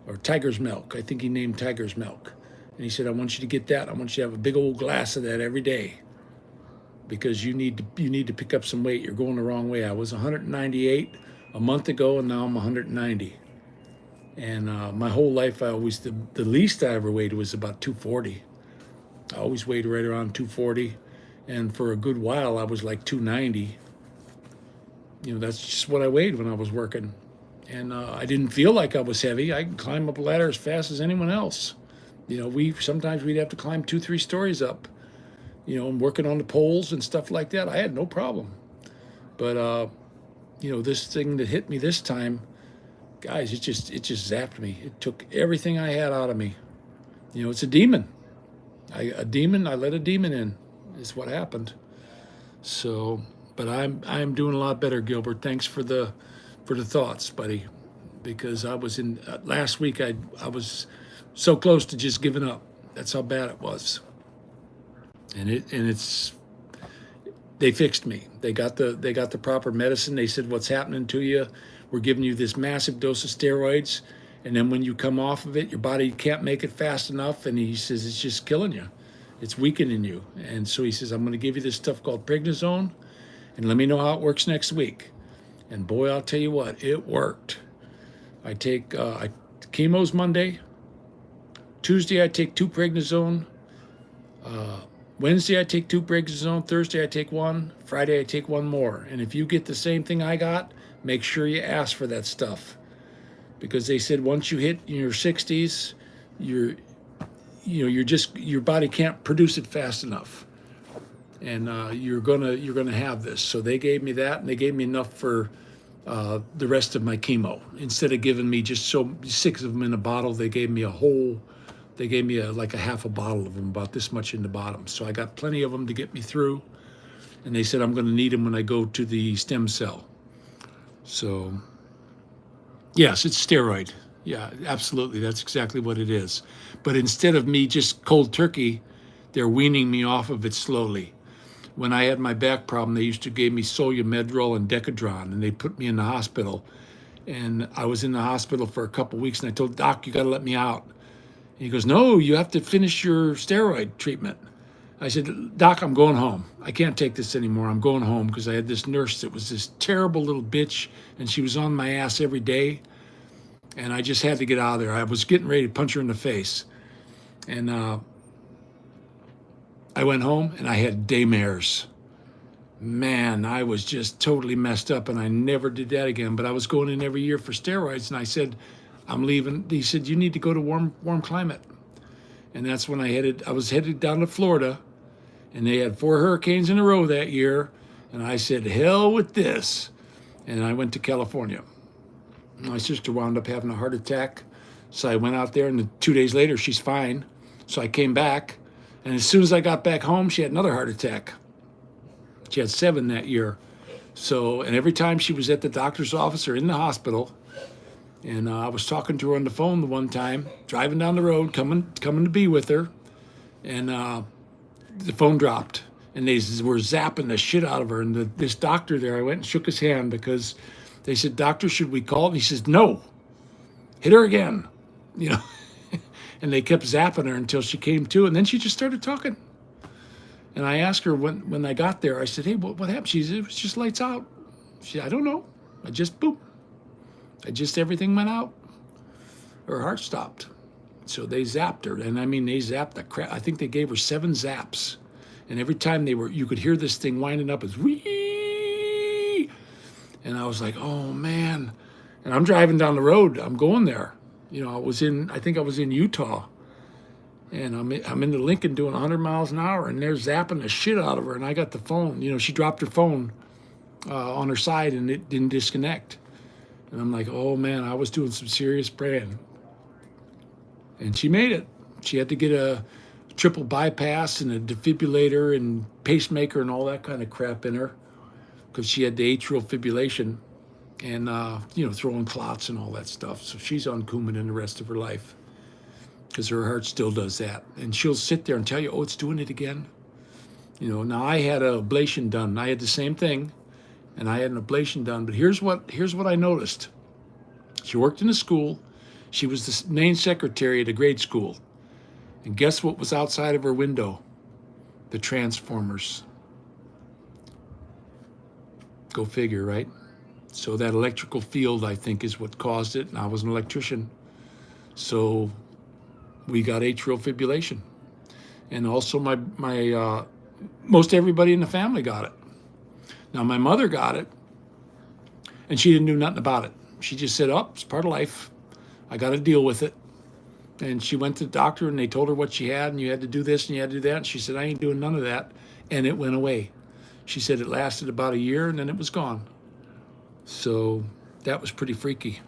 [SPEAKER 1] or Tiger's Milk. I think he named Tiger's Milk. And he said, I want you to get that. I want you to have a big old glass of that every day, because you need to pick up some weight. You're going the wrong way. I was 198 a month ago, and now I'm 190. And my whole life, the least I ever weighed was about 240. I always weighed right around 240, and for a good while I was like 290. You know, that's just what I weighed when I was working, and I didn't feel like I was heavy. I can climb up a ladder as fast as anyone else. You know, sometimes we'd have to climb 2-3 stories up, you know, and working on the poles and stuff like that. I had no problem. But you know, this thing that hit me this time, guys, it just zapped me. It took everything I had out of me. You know, it's a demon. I let a demon in. Is what happened. So, but I'm doing a lot better, Gilbert. Thanks for the thoughts, buddy. Because I was in last week. I was so close to just giving up. That's how bad it was. And it's they fixed me. They got the proper medicine. They said, what's happening to you? We're giving you this massive dose of steroids, and then when you come off of it, your body can't make it fast enough. And he says it's just killing you. It's weakening you. And so he says, I'm going to give you this stuff called prednisone, and let me know how it works next week. And boy, I'll tell you what, it worked. I take chemo's Monday. Tuesday I take 2 prednisone. Wednesday I take 2 prednisone. Thursday I take 1. Friday I take 1 more. And if you get the same thing I got, make sure you ask for that stuff, because they said once you hit your 60s, your body can't produce it fast enough, and you're gonna have this. So they gave me that, and they gave me enough for the rest of my chemo. Instead of giving me just 6 of them in a bottle, they gave me like a half a bottle of them, about this much in the bottom. So I got plenty of them to get me through. And they said I'm going to need them when I go to the stem cell. So, yes, it's steroid. Yeah, absolutely. That's exactly what it is. But instead of me just cold turkey, they're weaning me off of it slowly. When I had my back problem, they used to give me Solumedrol and Decadron, and they put me in the hospital. And I was in the hospital for a couple of weeks, and I told Doc, you got to let me out. And he goes, no, you have to finish your steroid treatment. I said, Doc, I'm going home. I can't take this anymore. I'm going home, because I had this nurse that was this terrible little bitch, and she was on my ass every day. And I just had to get out of there. I was getting ready to punch her in the face. And I went home, and I had daymares. Man, I was just totally messed up, and I never did that again. But I was going in every year for steroids, and I said, I'm leaving. He said, you need to go to warm climate. And that's when I was headed down to Florida, and they had 4 hurricanes in a row that year. And I said, hell with this. And I went to California. My sister wound up having a heart attack. So I went out there, and 2 days later, she's fine. So I came back. And as soon as I got back home, she had another heart attack. She had 7 that year. So, and every time she was at the doctor's office or in the hospital, and I was talking to her on the phone the one time, driving down the road, coming to be with her, and the phone dropped, and they were zapping the shit out of her. And this doctor there, I went and shook his hand, because they said, doctor, should we call? And he says, no, hit her again, you know. And they kept zapping her until she came to, and then she just started talking. And I asked her when I got there, I said, hey, what happened? She said, it was just lights out. She said, I don't know. Boop. Everything went out. Her heart stopped. So they zapped her. And I mean, they zapped the crap. I think they gave her 7 zaps. And every time you could hear this thing winding up as wee. And I was like, oh man. And I'm driving down the road. I'm going there. You know, I think I was in Utah. And I'm in the Lincoln doing 100 miles an hour, and they're zapping the shit out of her. And I got the phone. You know, she dropped her phone on her side, and it didn't disconnect. And I'm like, oh man, I was doing some serious praying. And she made it. She had to get a triple bypass and a defibrillator and pacemaker and all that kind of crap in her because she had the atrial fibrillation and, throwing clots and all that stuff. So she's on Coumadin the rest of her life because her heart still does that. And she'll sit there and tell you, oh, it's doing it again. You know, now I had an ablation done. I had the same thing, and I had an ablation done. But here's what I noticed. She worked in a school. She was the main secretary at a grade school. And guess what was outside of her window? The transformers. Go figure, right? So that electrical field, I think, is what caused it. And I was an electrician. So we got atrial fibrillation. And also most everybody in the family got it. Now, my mother got it, and she didn't do nothing about it. She just said, oh, it's part of life. I got to deal with it. And she went to the doctor, and they told her what she had, and you had to do this, and you had to do that. And she said, I ain't doing none of that. And it went away. She said it lasted about a year, and then it was gone. So that was pretty freaky.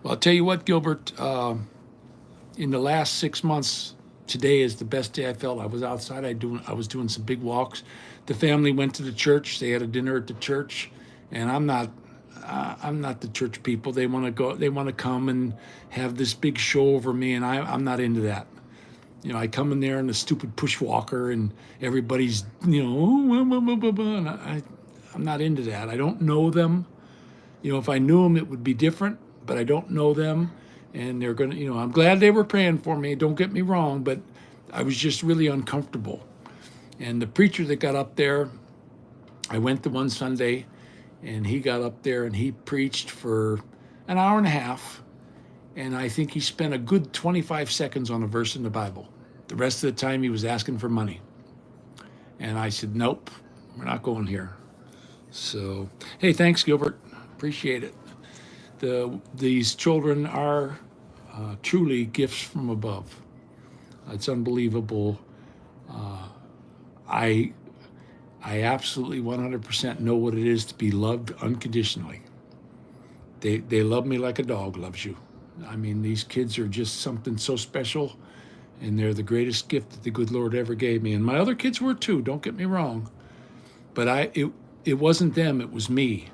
[SPEAKER 1] Well, I'll tell you what, Gilbert, in the last 6 months, today is the best day I felt. I was outside. I was doing some big walks. The family went to the church. They had a dinner at the church, and I'm not the church people. They want to go. They want to come and have this big show over me, and I'm not into that. You know, I come in there in a stupid push walker, and everybody's, and I'm not into that. I don't know them. You know, if I knew them, it would be different, but I don't know them. And they're going to, I'm glad they were praying for me. Don't get me wrong, but I was just really uncomfortable. And the preacher that got up there, I went the one Sunday, and he got up there and he preached for an hour and a half. And I think he spent a good 25 seconds on a verse in the Bible. The rest of the time he was asking for money. And I said, nope, we're not going here. So, hey, thanks, Gilbert. Appreciate it. These children are truly gifts from above. It's unbelievable. I absolutely 100% know what it is to be loved unconditionally. They love me like a dog loves you. I mean, these kids are just something so special, and they're the greatest gift that the good Lord ever gave me. And my other kids were too, don't get me wrong. But it wasn't them, it was me.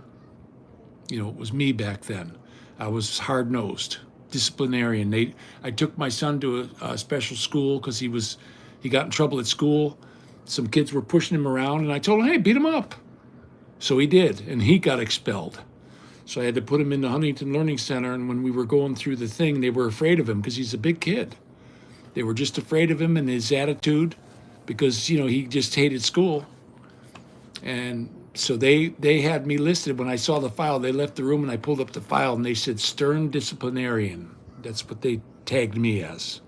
[SPEAKER 1] It was me back then. I was hard-nosed, disciplinarian. I took my son to a special school because he got in trouble at school. Some kids were pushing him around, and I told him, hey, beat him up. So he did, and he got expelled. So I had to put him in the Huntington Learning Center, and when we were going through the thing, they were afraid of him because he's a big kid. They were just afraid of him and his attitude because, he just hated school. And so they had me listed. When I saw the file, they left the room, and I pulled up the file, and they said stern disciplinarian. That's what they tagged me as.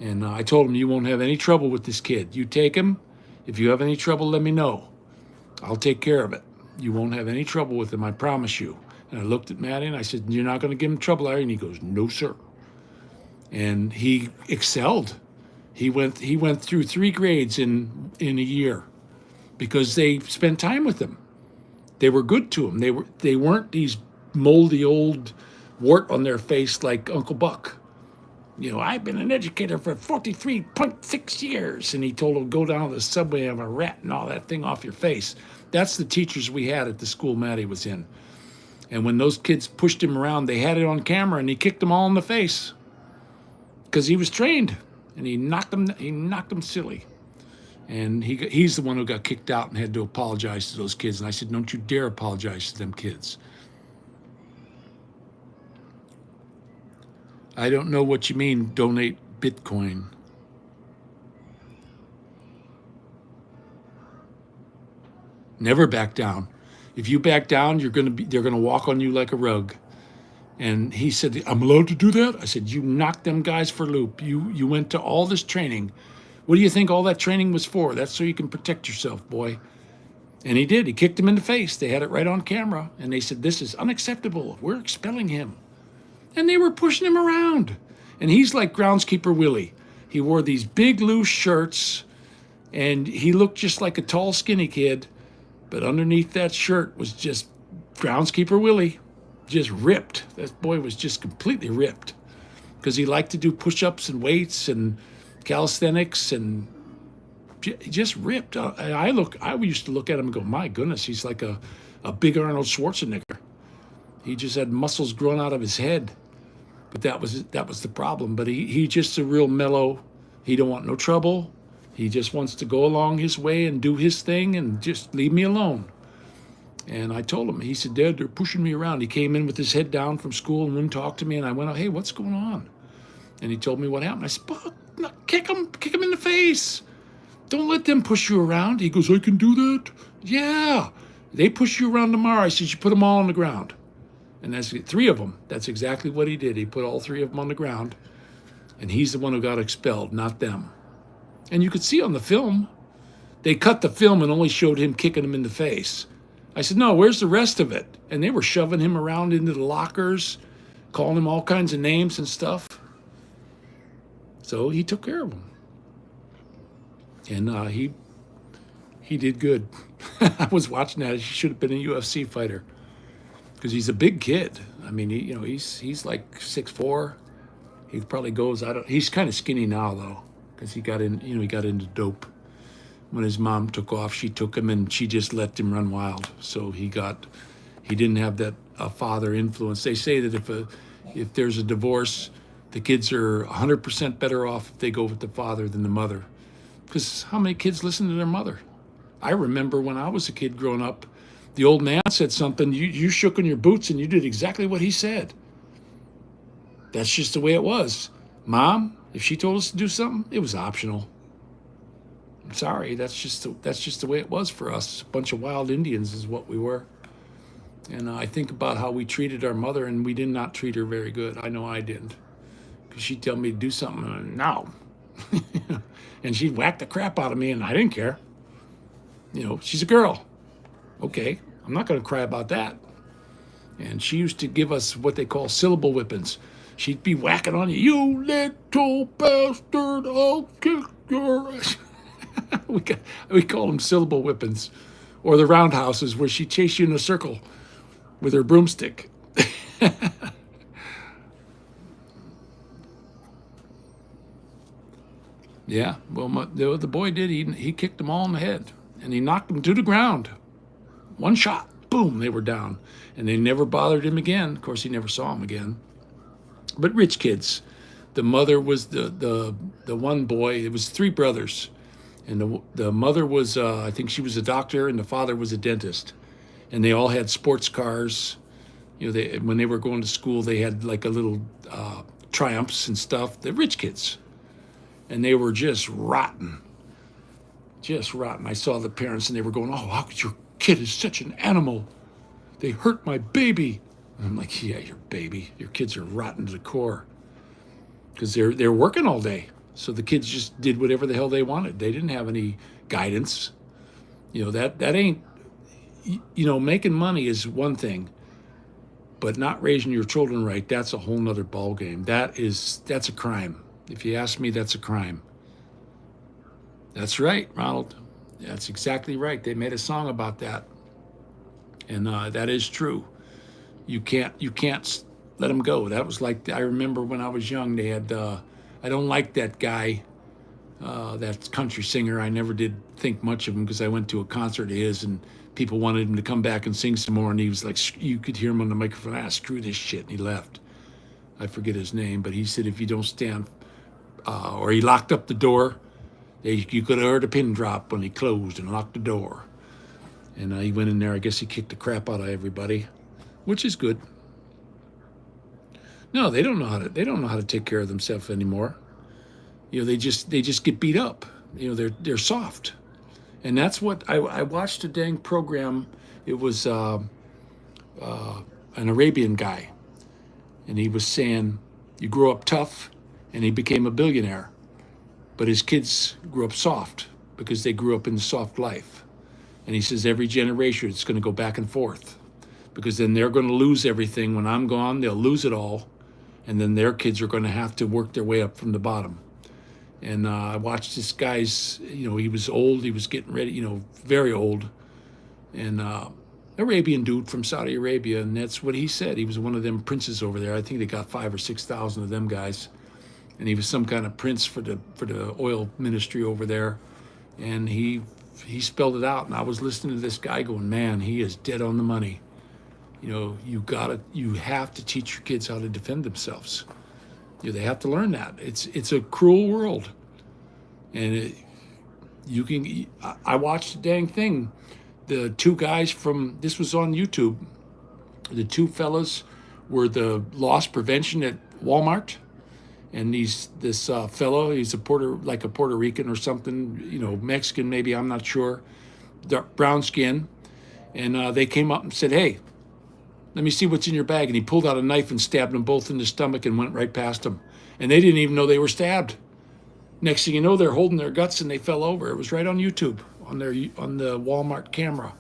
[SPEAKER 1] And I told them, you won't have any trouble with this kid. You take him. If you have any trouble, let me know. I'll take care of it. You won't have any trouble with him, I promise you. And I looked at Maddie, and I said, you're not going to give him trouble, are you? And he goes, no, sir. And he excelled. He went through 3 grades in a year because they spent time with him. They were good to him. They weren't these moldy old wart on their face like Uncle Buck. I've been an educator for 43.6 years. And he told him, go down to the subway and have a rat and all that thing off your face. That's the teachers we had at the school Maddie was in. And when those kids pushed him around, they had it on camera, and he kicked them all in the face because he was trained, and he knocked them silly. And he's the one who got kicked out and had to apologize to those kids. And I said, don't you dare apologize to them kids. I don't know what you mean, donate Bitcoin. Never back down. If you back down, they're gonna walk on you like a rug. And he said, I'm allowed to do that? I said, you knocked them guys for a loop. You went to all this training. What do you think all that training was for? That's so you can protect yourself, boy. And he did. He kicked him in the face. They had it right on camera. And they said, this is unacceptable. We're expelling him. And they were pushing him around. And he's like groundskeeper Willie. He wore these big loose shirts and he looked just like a tall, skinny kid. But underneath that shirt was just groundskeeper Willie, just ripped. That boy was just completely ripped because he liked to do push-ups and weights and calisthenics and just ripped. I used to look at him and go, my goodness, he's like a big Arnold Schwarzenegger. He just had muscles growing out of his head. But that was the problem. But he just a real mellow. He don't want no trouble. He just wants to go along his way and do his thing and just leave me alone. And I told him, he said, Dad, they're pushing me around. He came in with his head down from school and wouldn't talk to me. And I went, hey, what's going on? And he told me what happened. I said, no, kick him in the face. Don't let them push you around. He goes, I can do that? Yeah. They push you around tomorrow. I said, you put them all on the ground. And that's 3 of them. That's exactly what he did. He put all 3 of them on the ground. And he's the one who got expelled, not them. And you could see on the film, they cut the film and only showed him kicking him in the face. I said, no, where's the rest of it? And they were shoving him around into the lockers, calling him all kinds of names and stuff. So he took care of them. And he did good. I was watching that. He should have been a UFC fighter because he's a big kid. I mean, he's like 6'4". He probably goes, he's kind of skinny now though, because he got into dope. When his mom took off, she took him and she just let him run wild. So he didn't have that father influence. They say that if there's a divorce, the kids are 100% better off if they go with the father than the mother. Because how many kids listen to their mother? I remember when I was a kid growing up, the old man said something, you shook in your boots and you did exactly what he said. That's just the way it was. Mom, if she told us to do something, it was optional. I'm sorry, that's just the way it was for us. A bunch of wild Indians is what we were. And I think about how we treated our mother, and we did not treat her very good. I know I didn't. Because she'd tell me to do something, and no. And she'd whack the crap out of me, and I didn't care. She's a girl. Okay, I'm not going to cry about that. And she used to give us what they call syllable whippings. She'd be whacking on you, you little bastard, I'll kick your ass. We call them syllable whippings, or the roundhouses where she chased you in a circle with her broomstick. Yeah, well, the boy did. He kicked them all in the head, and he knocked them to the ground. One shot, boom, they were down, and they never bothered him again. Of course, he never saw him again. But rich kids. The mother was the one boy. It was 3 brothers. And the mother was, I think she was a doctor, and the father was a dentist. And they all had sports cars. When they were going to school, they had like a little Triumphs and stuff. The rich kids. And they were just rotten. Just rotten. I saw the parents, and they were going, oh, how could your kid is such an animal? They hurt my baby. And I'm like, yeah, your baby. Your kids are rotten to the core. Because they're working all day. So the kids just did whatever the hell they wanted. They didn't have any guidance. That ain't, making money is one thing, but not raising your children right, that's a whole nother ballgame. That's a crime. If you ask me, that's a crime. That's right, Ronald. That's exactly right. They made a song about that. And that is true. You can't let them go. That was like, I remember when I was young, they had, I don't like that guy, that country singer. I never did think much of him because I went to a concert of his and people wanted him to come back and sing some more. And he was like, you could hear him on the microphone, screw this shit. And he left. I forget his name, but he said, if you don't stand, or he locked up the door. You could have heard a pin drop when he closed and locked the door. And he went in there. I guess he kicked the crap out of everybody, which is good. No, they don't know how to. They don't know how to take care of themselves anymore. You know, they just get beat up. You know, they're soft, and that's what I watched a dang program. It was an Arabian guy, and he was saying, "You grow up tough," and he became a billionaire, but his kids grew up soft because they grew up in the soft life. And he says every generation it's going to go back and forth because then they're going to lose everything. When I'm gone, they'll lose it all, and then their kids are going to have to work their way up from the bottom. And I watched this guy's, you know, he was old, he was getting ready, you know, very old, and Arabian dude from Saudi Arabia, and that's what he said. He was one of them princes over there. I think they got 5,000 or 6,000 of them guys, and he was some kind of prince for the oil ministry over there, and he spelled it out. And I was listening to this guy going, man, he is dead on the money. You know, you have to teach your kids how to defend themselves. You know, they have to learn that. It's a cruel world, and I watched the dang thing. The two guys from this was on YouTube. The two fellas were the loss prevention at Walmart, and this fellow, he's a Puerto Rican or something, you know, Mexican maybe, I'm not sure, brown skin, and they came up and said, "Hey, let me see what's in your bag." And he pulled out a knife and stabbed them both in the stomach and went right past them. And they didn't even know they were stabbed. Next thing you know, they're holding their guts and they fell over. It was right on YouTube, on the Walmart camera.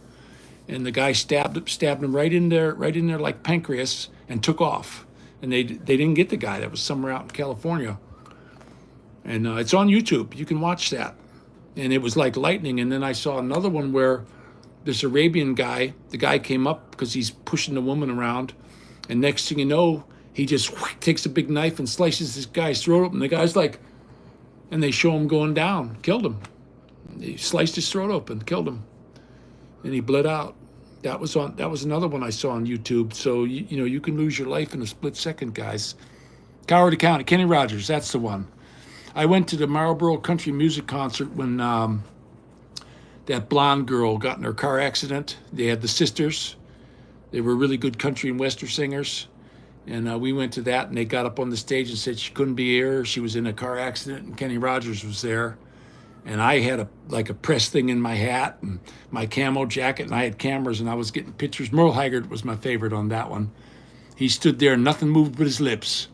[SPEAKER 1] And the guy stabbed them right in there like pancreas and took off. And they didn't get the guy. That was somewhere out in California. And it's on YouTube. You can watch that. And it was like lightning. And then I saw another one where this Arabian guy, the guy came up because he's pushing the woman around, and next thing you know, he just takes a big knife and slices this guy's throat open. The guy's like, and they show him going down, killed him. He sliced his throat open, killed him, and he bled out. That was another one I saw on YouTube. So you know, you can lose your life in a split second, guys. Cowardly County, Kenny Rogers, that's the one. I went to the Marlboro Country Music Concert when that blonde girl got in her car accident. They had the sisters. They were really good country and western singers. And we went to that, and they got up on the stage and said she couldn't be here. She was in a car accident, and Kenny Rogers was there. And I had a press thing in my hat and my camo jacket, and I had cameras, and I was getting pictures. Merle Haggard was my favorite on that one. He stood there, and nothing moved but his lips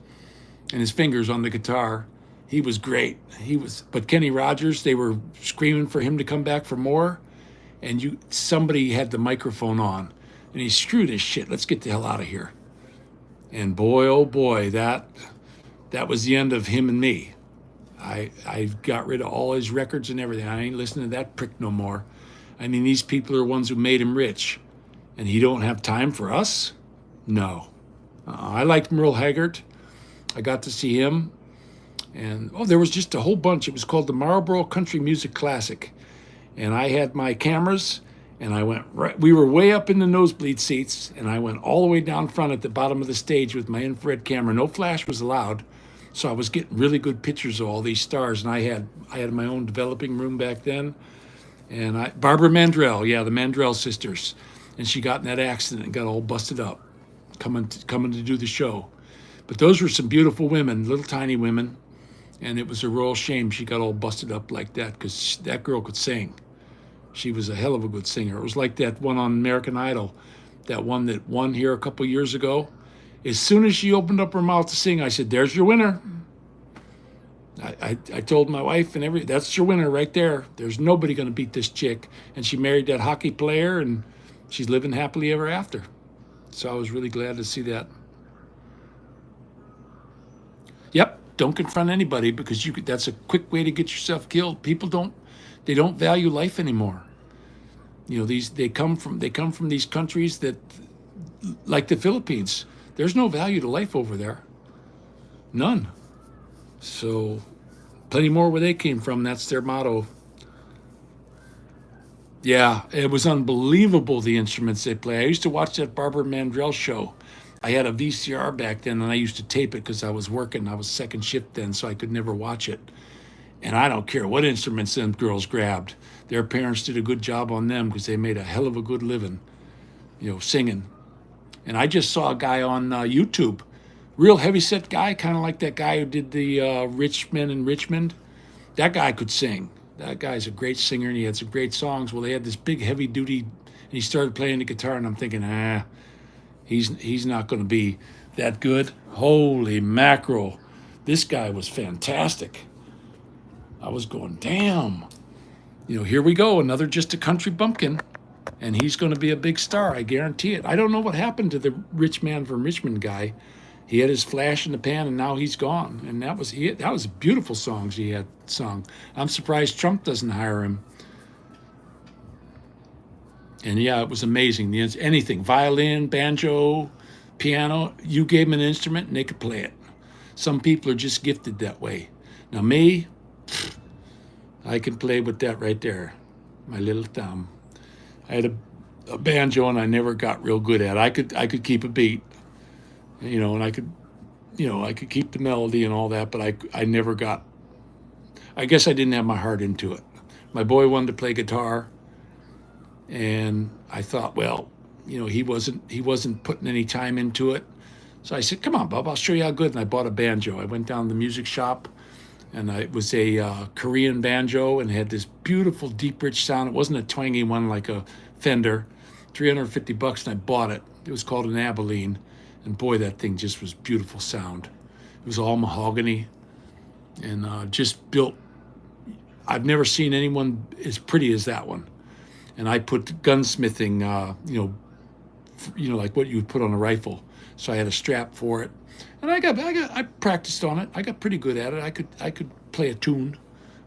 [SPEAKER 1] and his fingers on the guitar. He was great. But Kenny Rogers, they were screaming for him to come back for more, and somebody had the microphone on, and he screwed his shit. Let's get the hell out of here. And boy, oh boy, that was the end of him and me. I got rid of all his records and everything. I ain't listening to that prick no more. I mean, these people are ones who made him rich, and he don't have time for us? No. I liked Merle Haggard. I got to see him. And, there was just a whole bunch. It was called the Marlboro Country Music Classic. And I had my cameras, and I went right. We were way up in the nosebleed seats, and I went all the way down front at the bottom of the stage with my infrared camera. No flash was allowed, so I was getting really good pictures of all these stars. And I had my own developing room back then. And Barbara Mandrell, yeah, the Mandrell sisters. And she got in that accident and got all busted up coming to do the show. But those were some beautiful women, little tiny women. And it was a real shame she got all busted up like that, because that girl could sing. She was a hell of a good singer. It was like that one on American Idol, that one that won here a couple years ago. As soon as she opened up her mouth to sing, I said, "There's your winner." I told my wife and everything, "That's your winner right there. There's nobody going to beat this chick." And she married that hockey player, and she's living happily ever after. So I was really glad to see that. Yep. Don't confront anybody, because that's a quick way to get yourself killed. People don't value life anymore. You know, they come from these countries that, like the Philippines, there's no value to life over there. None. So plenty more where they came from. That's their motto. Yeah, it was unbelievable, the instruments they play. I used to watch that Barbara Mandrell show. I had a VCR back then, and I used to tape it because I was working. I was second shift then, so I could never watch it. And I don't care what instruments them girls grabbed. Their parents did a good job on them because they made a hell of a good living, you know, singing. And I just saw a guy on YouTube real heavyset guy, kind of like that guy who did the Rich Men in Richmond. That guy could sing. That guy's a great singer, and he had some great songs. Well, they had this big, heavy duty, and he started playing the guitar, and I'm thinking, he's not going to be that good. Holy mackerel. This guy was fantastic. I was going, damn. Here we go, another just a country bumpkin, and he's going to be a big star, I guarantee it. I don't know what happened to the Rich Man from Richmond guy. He had his flash in the pan, and now he's gone. And that was beautiful songs he had sung. I'm surprised Trump doesn't hire him. And yeah, it was amazing. Anything, violin, banjo, piano, you gave them an instrument and they could play it. Some people are just gifted that way. Now me, I can play with that right there, my little thumb. I had a banjo and I never got real good at it. I could keep a beat, and I could keep the melody and all that, but I never got. I guess I didn't have my heart into it. My boy wanted to play guitar, and I thought, well, he wasn't putting any time into it. So I said, "Come on, Bub, I'll show you how good." And I bought a banjo. I went down to the music shop. And it was a Korean banjo and had this beautiful, deep, rich sound. It wasn't a twangy one like a Fender. $350, and I bought it. It was called an Abilene. And boy, that thing just was beautiful sound. It was all mahogany and just built. I've never seen anyone as pretty as that one. And I put gunsmithing, like what you would put on a rifle. So I had a strap for it. And I practiced on it. I got pretty good at it. I could play a tune.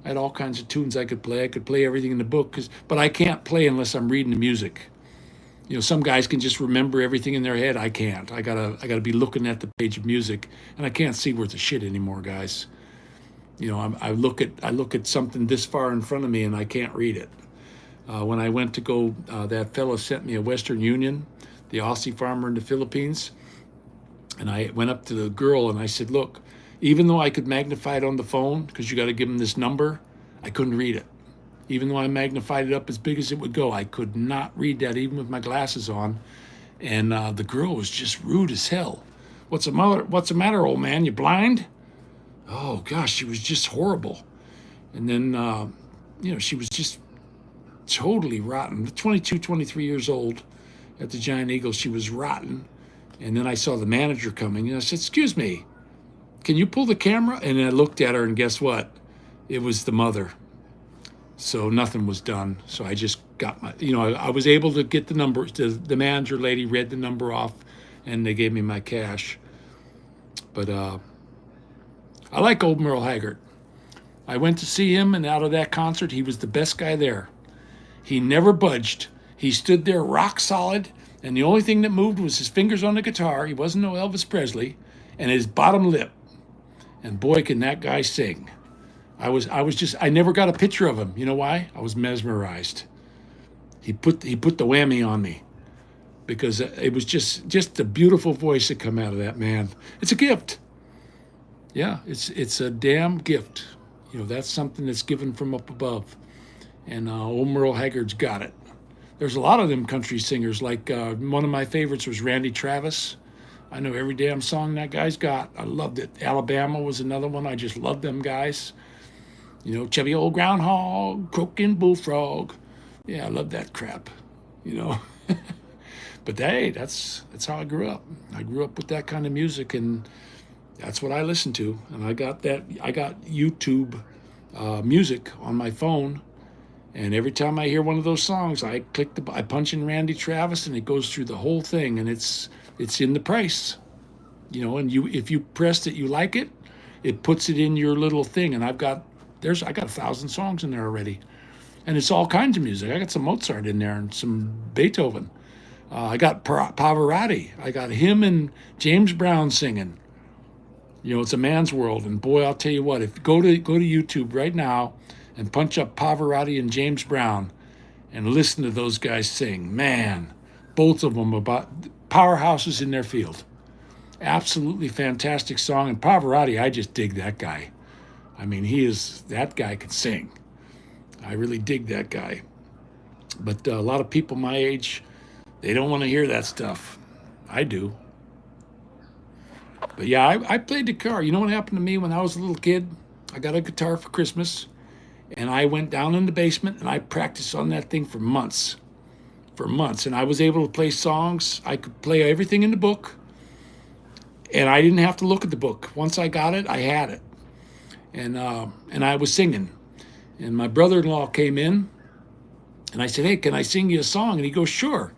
[SPEAKER 1] I had all kinds of tunes I could play. I could play everything in the book, but I can't play unless I'm reading the music. Some guys can just remember everything in their head. I can't. I gotta be looking at the page of music, and I can't see worth a shit anymore, guys. I look at something this far in front of me, and I can't read it. When I went to go, that fellow sent me a Western Union, the Aussie farmer in the Philippines. And I went up to the girl and I said, look, even though I could magnify it on the phone, because you got to give them this number, I couldn't read it. Even though I magnified it up as big as it would go, I could not read that even with my glasses on. And the girl was just rude as hell. What's the matter, old man? You blind? Oh, gosh, she was just horrible. And then, she was just totally rotten. 22, 23 years old at the Giant Eagle, she was rotten. And then I saw the manager coming, and I said, "Excuse me, can you pull the camera?" And I looked at her, and guess what? It was the mother. So nothing was done. So I just got I was able to get the number. The manager lady read the number off, and they gave me my cash. But I like old Merle Haggard. I went to see him, and out of that concert, he was the best guy there. He never budged. He stood there rock solid. And the only thing that moved was his fingers on the guitar. He wasn't no Elvis Presley, and his bottom lip. And boy, can that guy sing. I never got a picture of him. You know why? I was mesmerized. He put the whammy on me because it was just a beautiful voice that come out of that man. It's a gift. Yeah, it's a damn gift. That's something that's given from up above. And old Merle Haggard's got it. There's a lot of them country singers. Like one of my favorites was Randy Travis. I know every damn song that guy's got. I loved it. Alabama was another one. I just loved them guys. Chevy Old Groundhog, Croaking Bullfrog. Yeah, I love that crap. But hey, that's how I grew up. I grew up with that kind of music, and that's what I listened to. And I got YouTube music on my phone. And every time I hear one of those songs, I punch in Randy Travis, and it goes through the whole thing, and it's in the price, And if you pressed it, you like it, it puts it in your little thing. And I got 1,000 songs in there already, and it's all kinds of music. I got some Mozart in there and some Beethoven. I got Pavarotti. I got him and James Brown singing. It's a man's world, and boy, I'll tell you what. If go to YouTube right now and punch up Pavarotti and James Brown and listen to those guys sing. Man, both of them about powerhouses in their field. Absolutely fantastic song. And Pavarotti, I just dig that guy. I mean, that guy can sing. I really dig that guy. But a lot of people my age, they don't want to hear that stuff. I do. But yeah, I played the guitar. You know what happened to me when I was a little kid? I got a guitar for Christmas, and I went down in the basement and I practiced on that thing for months. For months. And I was able to play songs. I could play everything in the book, and I didn't have to look at the book. Once I got it, I had it. And I was singing. And my brother-in-law came in, and I said, "Hey, can I sing you a song?" And he goes, "Sure."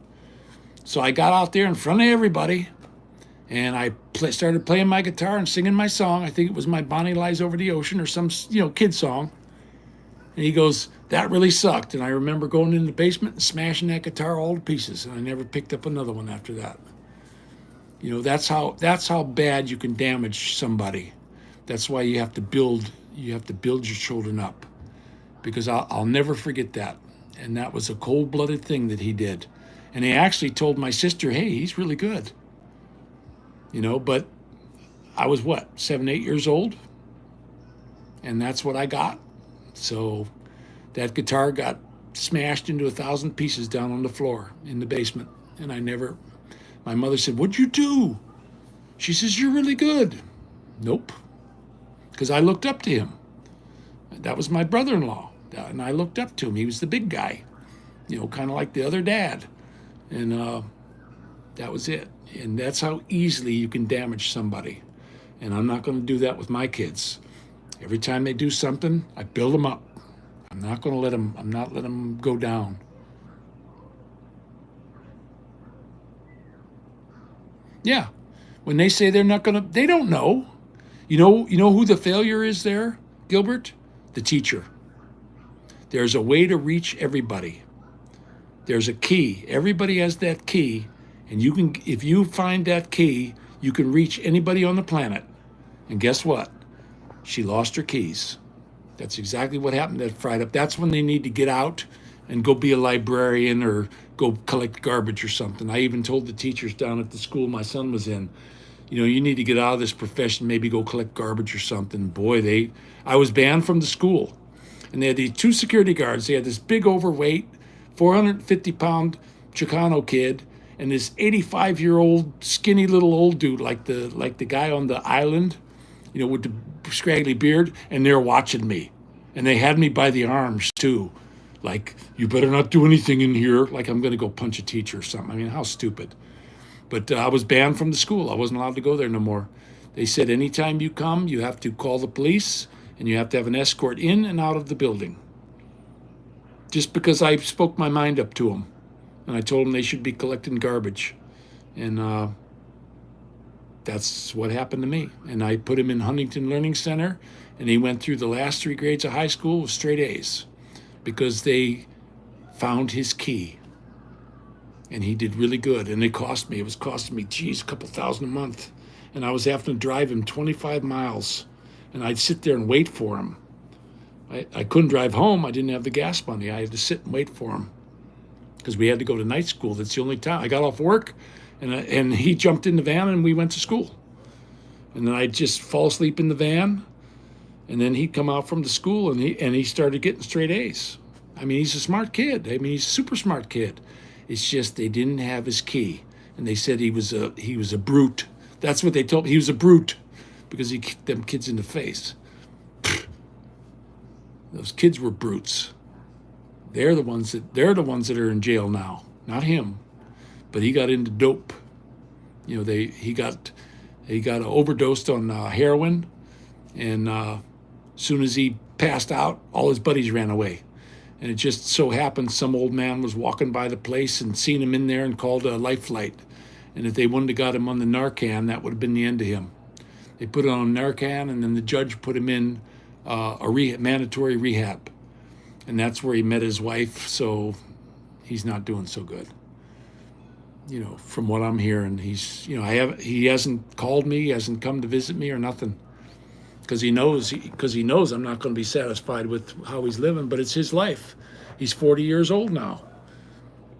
[SPEAKER 1] So I got out there in front of everybody, and I started playing my guitar and singing my song. I think it was my Bonnie Lies Over the Ocean or some, kid song. And he goes, "That really sucked." And I remember going in the basement and smashing that guitar all to pieces, and I never picked up another one after that. That's how bad you can damage somebody. That's why you have to build your children up, because I'll never forget that. And that was a cold-blooded thing that he did. And he actually told my sister, "Hey, he's really good." But I was 7, 8 years old, and that's what I got. So that guitar got smashed into 1,000 pieces down on the floor in the basement. And my mother said, "What'd you do?" She says, "You're really good." Nope. Because I looked up to him. That was my brother-in-law. And I looked up to him. He was the big guy, kind of like the other dad. And that was it. And that's how easily you can damage somebody. And I'm not going to do that with my kids. Every time they do something, I build them up. I'm not letting them go down. Yeah. When they say they're not going to, they don't know. You know who the failure is there, Gilbert? The teacher. There's a way to reach everybody. There's a key. Everybody has that key, and if you find that key, you can reach anybody on the planet. And guess what? She lost her keys. That's exactly what happened that Friday. That's when they need to get out and go be a librarian or go collect garbage or something. I even told the teachers down at the school my son was in, you need to get out of this profession, maybe go collect garbage or something. Boy, I was banned from the school. And they had these 2 security guards. They had this big overweight, 450-pound Chicano kid, and this 85-year-old skinny little old dude, like the guy on the island, with the scraggly beard, and they're watching me. And they had me by the arms, too. Like, "You better not do anything in here," like I'm going to go punch a teacher or something. I mean, how stupid. But I was banned from the school. I wasn't allowed to go there no more. They said, anytime you come, you have to call the police, and you have to have an escort in and out of the building. Just because I spoke my mind up to them. And I told them they should be collecting garbage. And that's what happened to me. And I put him in Huntington Learning Center, and he went through the last 3 grades of high school with straight A's because they found his key. And he did really good. And it was costing me, a couple $1,000 a month. And I was having to drive him 25 miles. And I'd sit there and wait for him. I couldn't drive home. I didn't have the gas money. I had to sit and wait for him because we had to go to night school. That's the only time. I got off work, and he jumped in the van, and we went to school. And then I'd just fall asleep in the van, and then he'd come out from the school, and he started getting straight A's. I mean, he's a smart kid. I mean, he's a super smart kid. It's just they didn't have his key, and they said he was a brute. That's what they told me. He was a brute because he kicked them kids in the face. Those kids were brutes. They're the ones that are in jail now, not him. But he got into dope. He got overdosed on heroin, and as soon as he passed out, all his buddies ran away. And it just so happened some old man was walking by the place and seen him in there and called a life flight. And if they wouldn't have got him on the Narcan, that would have been the end of him. They put him on Narcan, and then the judge put him in mandatory rehab. And that's where he met his wife, so he's not doing so good. From what I'm hearing, he hasn't called me, he hasn't come to visit me or nothing. Because he knows I'm not going to be satisfied with how he's living, but it's his life. He's 40 years old now.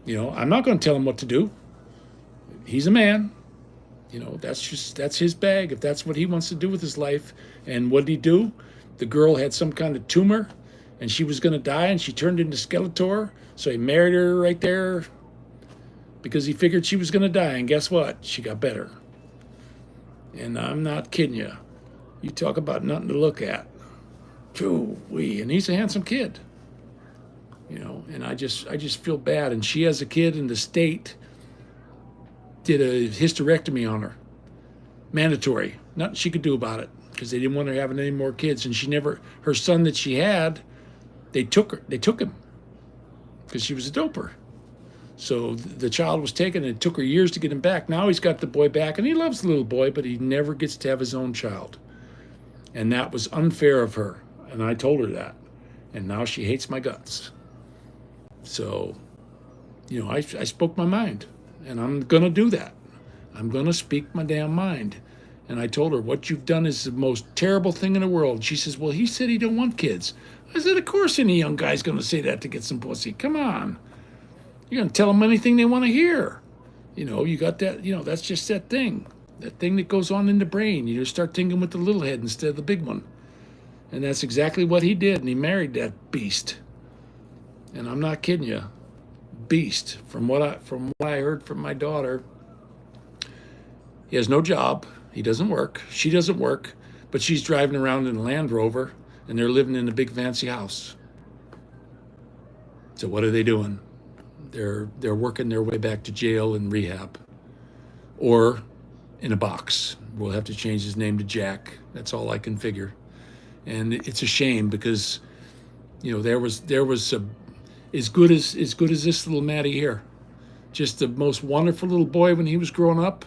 [SPEAKER 1] I'm not going to tell him what to do. He's a man. That's his bag. If that's what he wants to do with his life. And what did he do? The girl had some kind of tumor, and she was going to die, and she turned into Skeletor. So he married her right there because he figured she was going to die. And guess what? She got better. And I'm not kidding you. You talk about nothing to look at. Phew-wee. And he's a handsome kid. And I just feel bad. And she has a kid, and the state did a hysterectomy on her. Mandatory. Nothing she could do about it because they didn't want her having any more kids. And her son that she had, they took him because she was a doper. So the child was taken, and it took her years to get him back. Now he's got the boy back, and he loves the little boy, but he never gets to have his own child. And that was unfair of her. And I told her that. And now she hates my guts. So, I spoke my mind. And I'm going to do that. I'm going to speak my damn mind. And I told her, what you've done is the most terrible thing in the world. And she says, well, he said he don't want kids. I said, of course any young guy's going to say that to get some pussy. Come on. You're going to tell them anything they want to hear. You got that, that's just that thing that goes on in the brain. You just start thinking with the little head instead of the big one. And that's exactly what he did. And he married that beast. And I'm not kidding you. Beast. From what I heard from my daughter, he has no job. He doesn't work. She doesn't work. But she's driving around in a Land Rover, and they're living in a big fancy house. So what are they doing? They're working their way back to jail and rehab, or in a box. We'll have to change his name to Jack. That's all I can figure. And it's a shame because, there was as good as this little Matty here, just the most wonderful little boy when he was growing up,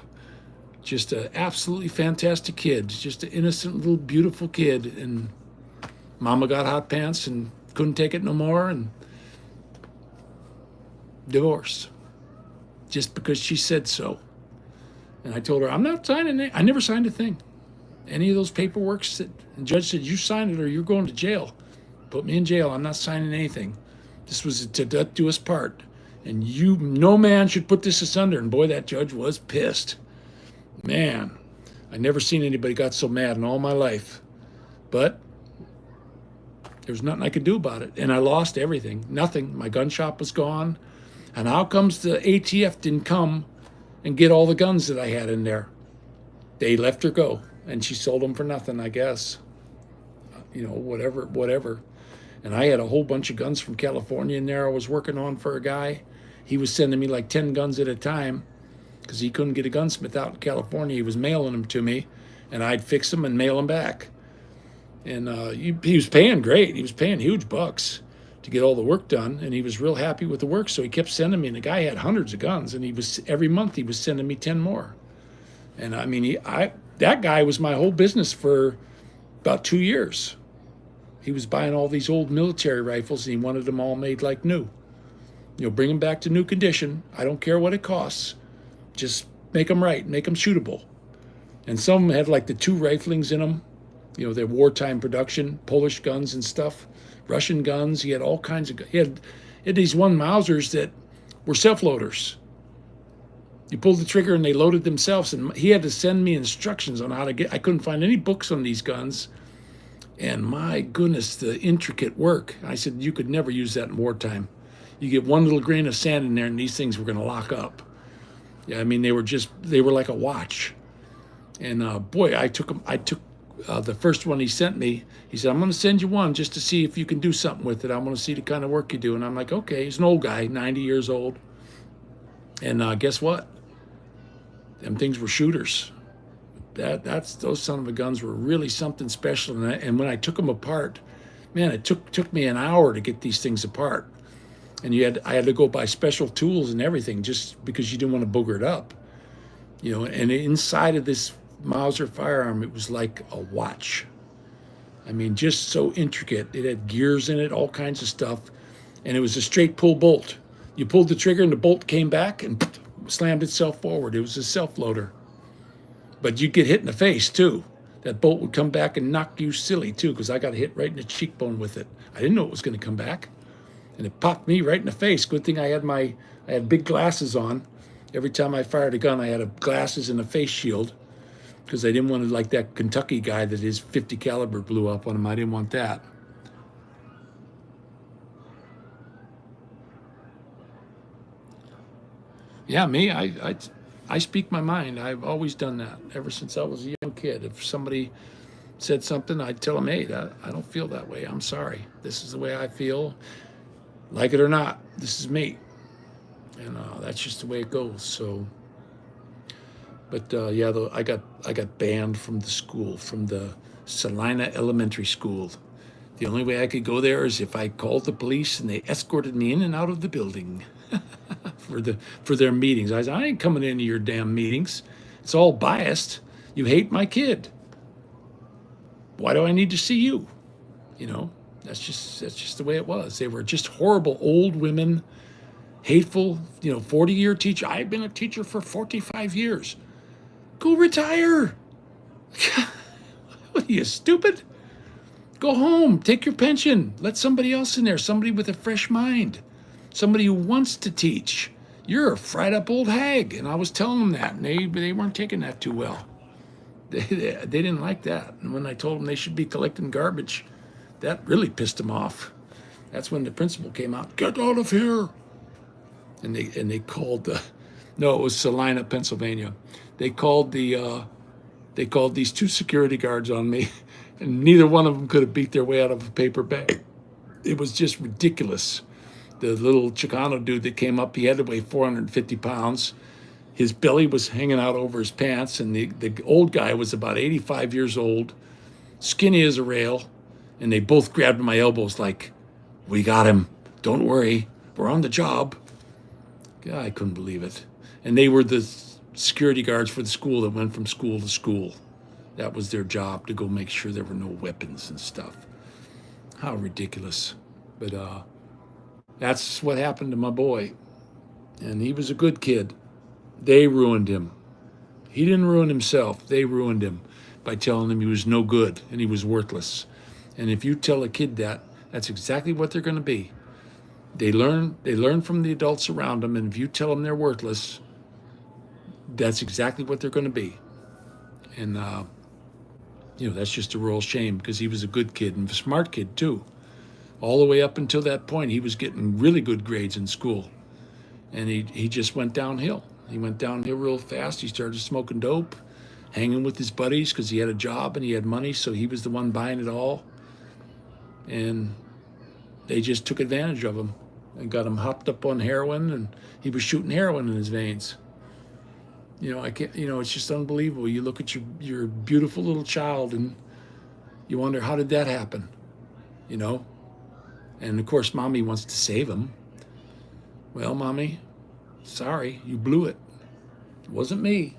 [SPEAKER 1] just an absolutely fantastic kid, just an innocent little beautiful kid. And Mama got hot pants and couldn't take it no more, and divorced just because she said so. And I told her, I'm not signing it. I never signed a thing. Any of those paperwork, the judge said, you sign it or you're going to jail. Put me in jail. I'm not signing anything. This was to do us part. And no man should put this asunder. And boy, that judge was pissed. Man, I never seen anybody got so mad in all my life. But there was nothing I could do about it. And I lost everything. Nothing. My gun shop was gone. And how comes the ATF didn't come and get all the guns that I had in there? They let her go, and she sold them for nothing, I guess. Whatever. And I had a whole bunch of guns from California in there I was working on for a guy. He was sending me like 10 guns at a time because he couldn't get a gunsmith out in California. He was mailing them to me, and I'd fix them and mail them back. And he was paying great. He was paying huge bucks to get all the work done, and he was real happy with the work, so he kept sending me. And the guy had hundreds of guns, and every month he was sending me 10 more. And I mean, that guy was my whole business for about 2 years. He was buying all these old military rifles, and he wanted them all made like new. Bring them back to new condition. I don't care what it costs. Just make them right, make them shootable. And some of them had like the 2 riflings in them, their wartime production, Polish guns and stuff. Russian guns. He had all kinds of guns. He had these 1 Mausers that were self-loaders. You pulled the trigger and they loaded themselves, and he had to send me instructions on how to get. I couldn't find any books on these guns, and my goodness, the intricate work. I said, you could never use that in wartime. You get one little grain of sand in there and these things were going to lock up. Yeah, I mean, they were like a watch. And boy, I took the first one he sent me. He said, I'm going to send you one just to see if you can do something with it. I want to see the kind of work you do. And I'm like, okay. He's an old guy, 90 years old. And guess what? Them things were shooters. Those son of a guns were really something special. And when I took them apart, man, it took me an hour to get these things apart. And I had to go buy special tools and everything just because you didn't want to booger it up. And inside of this Mauser firearm, it was like a watch. I mean, just so intricate. It had gears in it, all kinds of stuff. And it was a straight pull bolt. You pulled the trigger and the bolt came back and slammed itself forward. It was a self-loader. But you'd get hit in the face, too. That bolt would come back and knock you silly, too, because I got hit right in the cheekbone with it. I didn't know it was going to come back. And it popped me right in the face. Good thing I had big glasses on. Every time I fired a gun, I had glasses and a face shield because I didn't want to, like that Kentucky guy that his .50 caliber blew up on him. I didn't want that. Yeah, me, I speak my mind. I've always done that ever since I was a young kid. If somebody said something, I'd tell them, hey, I don't feel that way. I'm sorry. This is the way I feel. Like it or not, this is me. And that's just the way it goes. So, but yeah, I got banned from the school, from the Salina Elementary School. The only way I could go there is if I called the police and they escorted me in and out of the building for their meetings. I said, I ain't coming into your damn meetings. It's all biased. You hate my kid. Why do I need to see you? You know, that's just the way it was. They were just horrible old women, hateful, 40-year teacher. I've been a teacher for 45 years. Go retire. What are you, stupid? Go home, take your pension. Let somebody else in there, somebody with a fresh mind, somebody who wants to teach. You're a fried up old hag. And I was telling them that, and they weren't taking that too well. They didn't like that. And when I told them they should be collecting garbage, that really pissed them off. That's when the principal came out, get out of here. And they called no, it was Salina, Pennsylvania. They called these two security guards on me, and neither one of them could have beat their way out of a paper bag. It was just ridiculous. The little Chicano dude that came up, he had to weigh 450 pounds. His belly was hanging out over his pants, and the old guy was about 85 years old, skinny as a rail, and they both grabbed my elbows like, we got him. Don't worry. We're on the job. Yeah, I couldn't believe it. And they were the security guards for the school that went from school to school. That was their job, to go make sure there were no weapons and stuff. How ridiculous. But that's what happened to my boy. And he was a good kid. They ruined him. He didn't ruin himself. They ruined him by telling him he was no good and he was worthless. And if you tell a kid that, that's exactly what they're going to be. They learn from the adults around them, and if you tell them they're worthless, that's exactly what they're going to be. And that's just a real shame, because he was a good kid and a smart kid too. All the way up until that point, he was getting really good grades in school, and he just went downhill. He went downhill real fast. He started smoking dope, hanging with his buddies because he had a job and he had money, so he was the one buying it all. And they just took advantage of him and got him hopped up on heroin, and he was shooting heroin in his veins. I can't, it's just unbelievable. You look at your beautiful little child and you wonder, how did that happen? And of course, mommy wants to save him. Well, mommy, sorry, you blew it. It wasn't me.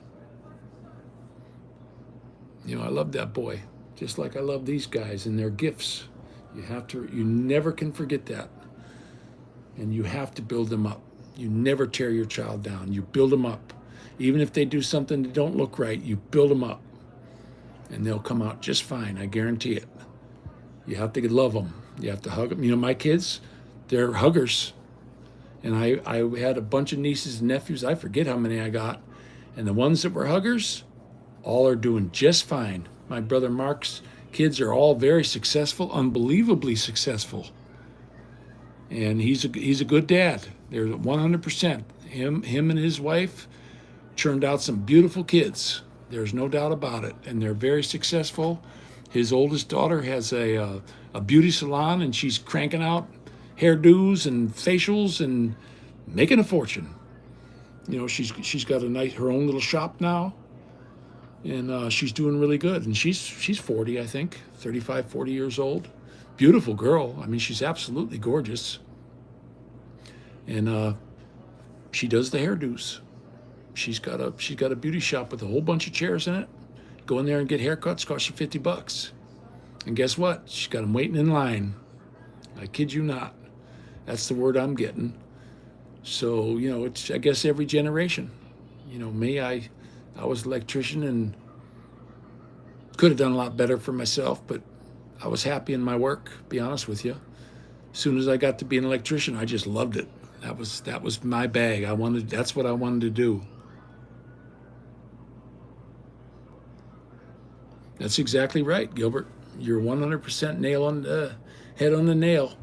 [SPEAKER 1] I love that boy, just like I love these guys and their gifts. You never can forget that. And you have to build them up. You never tear your child down. You build them up. Even if they do something that don't look right, you build them up. And they'll come out just fine, I guarantee it. You have to love them. You have to hug them. My kids, they're huggers. And I had a bunch of nieces and nephews. I forget how many I got. And the ones that were huggers, all are doing just fine. My brother Mark's kids are all very successful, unbelievably successful. And he's a good dad. They're 100%. Him and his wife churned out some beautiful kids. There's no doubt about it. And they're very successful. His oldest daughter has a beauty salon, and she's cranking out hairdos and facials and making a fortune. She's got her own little shop now, and she's doing really good. And she's 40, I think, 35, 40 years old. Beautiful girl. I mean, she's absolutely gorgeous. And she does the hairdos. She's got a beauty shop with a whole bunch of chairs in it. Go in there and get haircuts, cost you $50. And guess what? She's got them waiting in line. I kid you not. That's the word I'm getting. So, it's, I guess, every generation. Me, I was an electrician and could have done a lot better for myself, but I was happy in my work, be honest with you. As soon as I got to be an electrician, I just loved it. That was my bag. That's what I wanted to do. That's exactly right, Gilbert. You're 100% head on the nail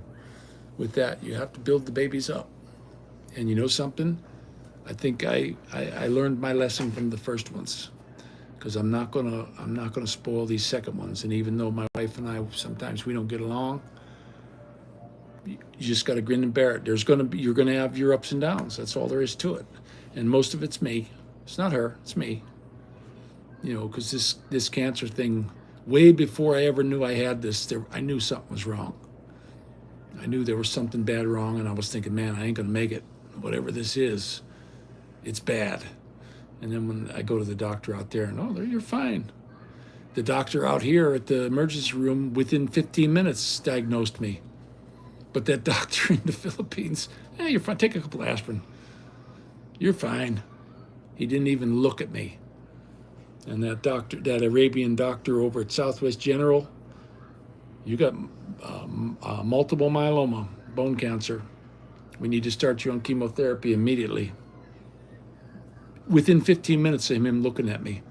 [SPEAKER 1] with that. You have to build the babies up. And you know something? I think I learned my lesson from the first ones, because I'm not gonna spoil these second ones. And even though my wife and I sometimes we don't get along, you just got to grin and bear it. You're gonna have your ups and downs. That's all there is to it. And most of it's me. It's not her. It's me. You know, because this cancer thing, way before I ever knew I had this, I knew something was wrong. I knew there was something bad wrong, and I was thinking, man, I ain't gonna make it. Whatever this is, it's bad. And then when I go to the doctor out there, and you're fine. The doctor out here at the emergency room within 15 minutes diagnosed me. But that doctor in the Philippines, you're fine. Take a couple of aspirin. You're fine. He didn't even look at me. And that doctor, that Arabian doctor over at Southwest General, you got multiple myeloma, bone cancer. We need to start you on chemotherapy immediately. Within 15 minutes of him looking at me,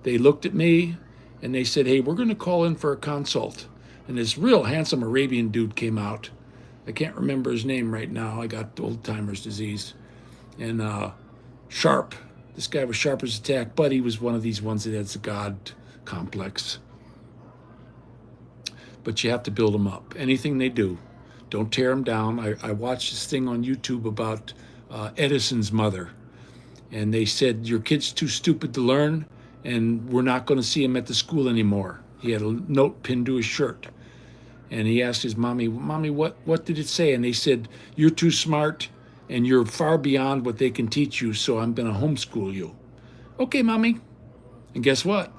[SPEAKER 1] they looked at me and they said, hey, we're going to call in for a consult. And this real handsome Arabian dude came out. I can't remember his name right now. I got old-timer's disease. And sharp. This guy was sharp as a tack, but he was one of these ones that has a God complex. But you have to build them up. Anything they do, don't tear them down. I watched this thing on YouTube about Edison's mother. And they said, your kid's too stupid to learn, and we're not going to see him at the school anymore. He had a note pinned to his shirt. And he asked his mommy, what did it say? And they said, you're too smart, and you're far beyond what they can teach you, so I'm going to homeschool you. Okay, Mommy. And guess what?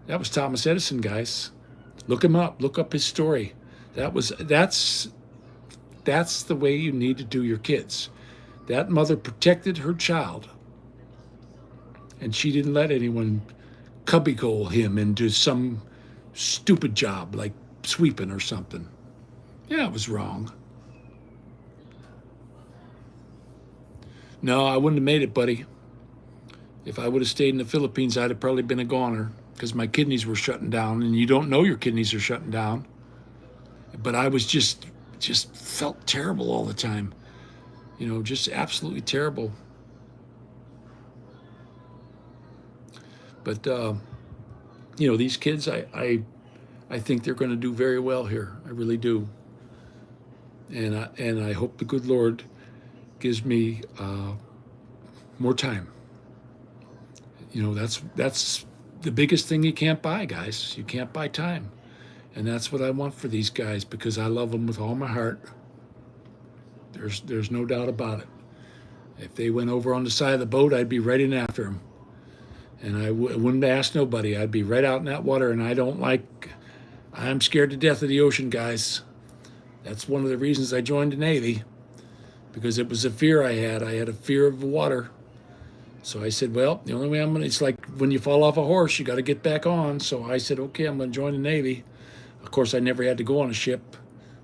[SPEAKER 1] That was Thomas Edison, guys. Look him up. Look up his story. That's the way you need to do your kids. That mother protected her child, and she didn't let anyone cubbyhole him into some stupid job like sweeping or something. Yeah, it was wrong. No, I wouldn't have made it, buddy. If I would have stayed in the Philippines, I'd have probably been a goner, because my kidneys were shutting down, and you don't know your kidneys are shutting down. But I was just felt terrible all the time. You know, just absolutely terrible. But you know, these kids, I think they're going to do very well here. I really do. And I hope the good Lord gives me more time. You know, that's the biggest thing you can't buy, guys. You can't buy time. And that's what I want for these guys, because I love them with all my heart. There's no doubt about it. If they went over on the side of the boat, I'd be right in after them. And I wouldn't ask nobody. I'd be right out in that water, and I'm scared to death of the ocean, guys. That's one of the reasons I joined the Navy, because it was a fear I had. I had a fear of the water. So I said, well, the only way it's like when you fall off a horse, you got to get back on. So I said, okay, I'm going to join the Navy. Of course, I never had to go on a ship,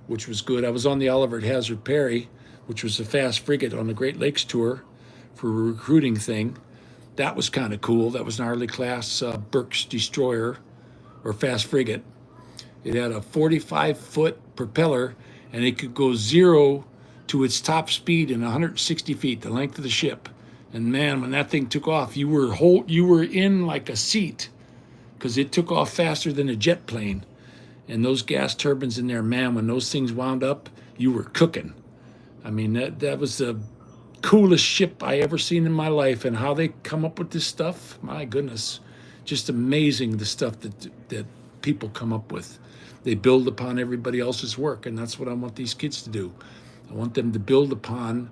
[SPEAKER 1] which was good. I was on the Oliver Hazard Perry, which was a fast frigate on the Great Lakes tour for a recruiting thing. That was kind of cool. That was an Arleigh class Burke's destroyer or fast frigate. It had a 45-foot propeller, and it could go 0 to its top speed in 160 feet, the length of the ship. And man, when that thing took off, you were in like a seat, because it took off faster than a jet plane. And those gas turbines in there, man, when those things wound up, you were cooking. I mean, that was the coolest ship I ever seen in my life. And how they come up with this stuff, my goodness, just amazing, the stuff that people come up with. They build upon everybody else's work, and that's what I want these kids to do. I want them to build upon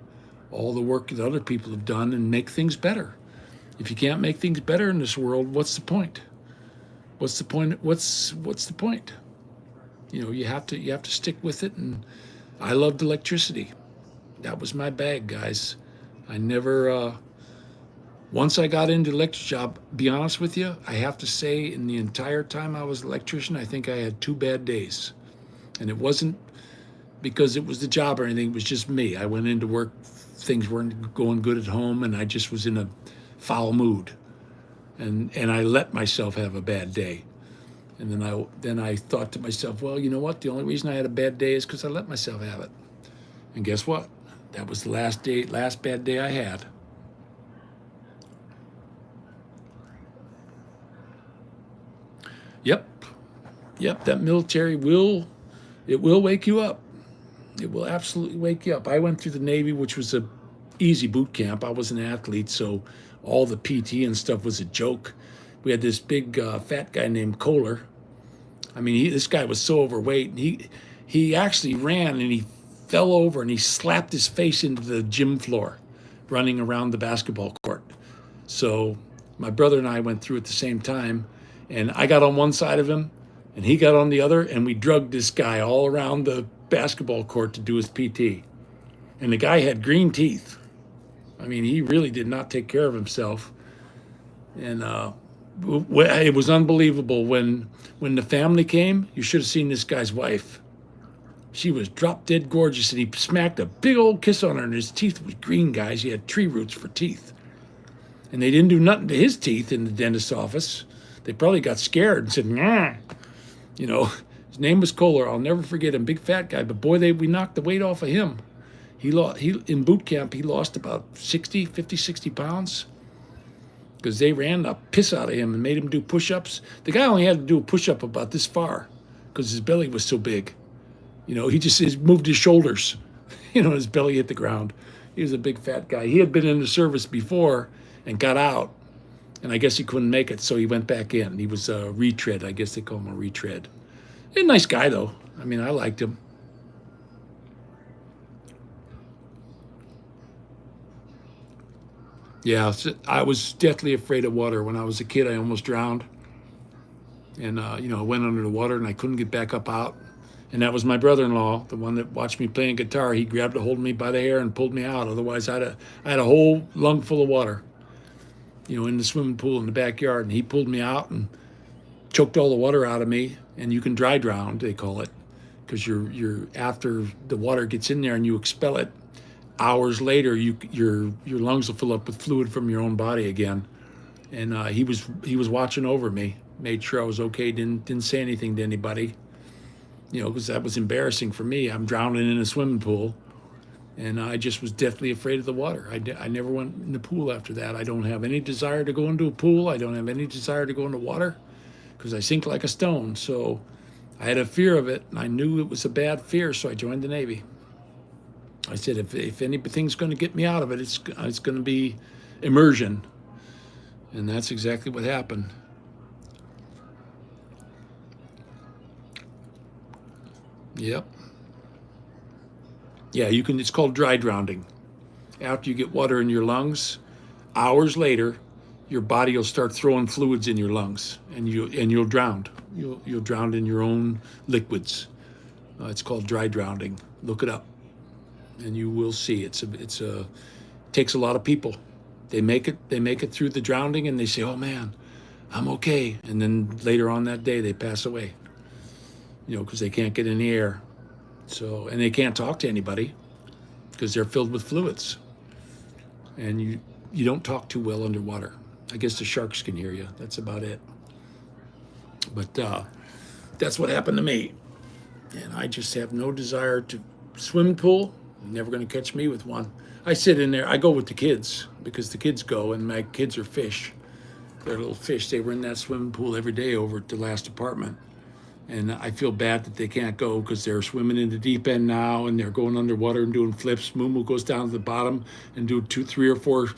[SPEAKER 1] all the work that other people have done and make things better. If you can't make things better in this world, what's the point? What's the point? What's the point? You know, you have to stick with it. And I loved electricity. That was my bag, guys. I never, once I got into the electric job, be honest with you, I have to say in the entire time I was an electrician, I think I had 2 bad days. And it wasn't because it was the job or anything, it was just me. I went into work, things weren't going good at home, and I just was in a foul mood. And I let myself have a bad day. And then I thought to myself, well, you know what? The only reason I had a bad day is because I let myself have it. And guess what? That was the last bad day I had. Yep. Yep. That military will wake you up. It will absolutely wake you up. I went through the Navy, which was a easy boot camp. I was an athlete, so all the PT and stuff was a joke. We had this big fat guy named Kohler. I mean, this guy was so overweight. And he actually ran and he fell over and he slapped his face into the gym floor, running around the basketball court. So my brother and I went through at the same time, and I got on one side of him, and he got on the other, and we drugged this guy all around the basketball court to do his PT. And the guy had green teeth. I mean, he really did not take care of himself. And it was unbelievable when the family came. You should have seen this guy's wife. She was drop dead gorgeous, and he smacked a big old kiss on her, and his teeth was green, guys. He had tree roots for teeth. And they didn't do nothing to his teeth in the dentist's office. They probably got scared and said, nah. You know, his name was Kohler. I'll never forget him. Big fat guy. But boy, we knocked the weight off of him. He in boot camp, he lost about 60 pounds because they ran the piss out of him and made him do push-ups. The guy only had to do a push-up about this far because his belly was so big. You know, he moved his shoulders. You know, his belly hit the ground. He was a big fat guy. He had been in the service before and got out. And I guess he couldn't make it, so he went back in. He was a retread. I guess they call him a retread. A nice guy, though. I mean, I liked him. Yeah, I was deathly afraid of water. When I was a kid, I almost drowned. And, you know, I went under the water, and I couldn't get back up out. And that was my brother-in-law, the one that watched me playing guitar. He grabbed a hold of me by the hair and pulled me out. Otherwise, I had a whole lung full of water, you know, in the swimming pool in the backyard. And he pulled me out and choked all the water out of me. And you can dry drown, they call it, because you're after the water gets in there and you expel it. Hours later, your lungs will fill up with fluid from your own body again. And he was watching over me, made sure I was okay. Didn't say anything to anybody, you know, because that was embarrassing for me. I'm drowning in a swimming pool, and I just was deathly afraid of the water. I never went in the pool after that. I don't have any desire to go into a pool. I don't have any desire to go into water because I sink like a stone. So I had a fear of it, and I knew it was a bad fear, so I joined the Navy. I said, if anything's going to get me out of it, it's going to be immersion. And that's exactly what happened. Yep. Yeah, you can. It's called dry drowning. After you get water in your lungs, hours later, your body will start throwing fluids in your lungs, and you'll drown. You'll drown in your own liquids. It's called dry drowning. Look it up, and you will see. It takes a lot of people. They make it through the drowning, and they say, "Oh man, I'm okay," and then later on that day they pass away. You know, because they can't get in the air. So, and they can't talk to anybody because they're filled with fluids. And you don't talk too well underwater. I guess the sharks can hear you. That's about it. But that's what happened to me. And I just have no desire to swimming pool. You're never going to catch me with one. I sit in there. I go with the kids because the kids go, and my kids are fish. They're little fish. They were in that swimming pool every day over at the last apartment. And I feel bad that they can't go because they're swimming in the deep end now, and they're going underwater and doing flips. Moo goes down to the bottom and do 2, 3, or 4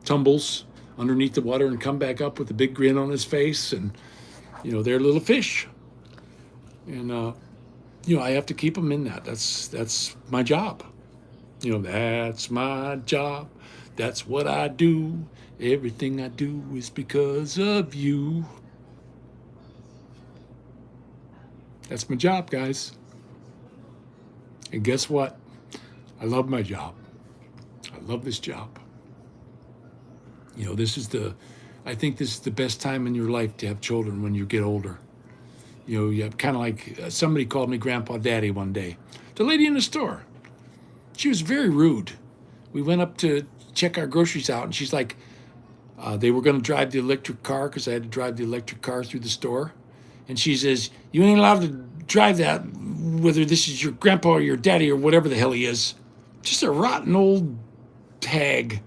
[SPEAKER 1] tumbles underneath the water and come back up with a big grin on his face. And, you know, they're little fish. And, you know, I have to keep them in that. That's my job. You know, that's my job. That's what I do. Everything I do is because of you. That's my job, guys. And guess what? I love my job. I love this job. You know, I think this is the best time in your life to have children when you get older. You know, you have kind of like, somebody called me Grandpa Daddy one day. The lady in the store. She was very rude. We went up to check our groceries out, and she's like, they were going to drive the electric car because I had to drive the electric car through the store. And she says, you ain't allowed to drive that, whether this is your grandpa or your daddy or whatever the hell he is. Just a rotten old hag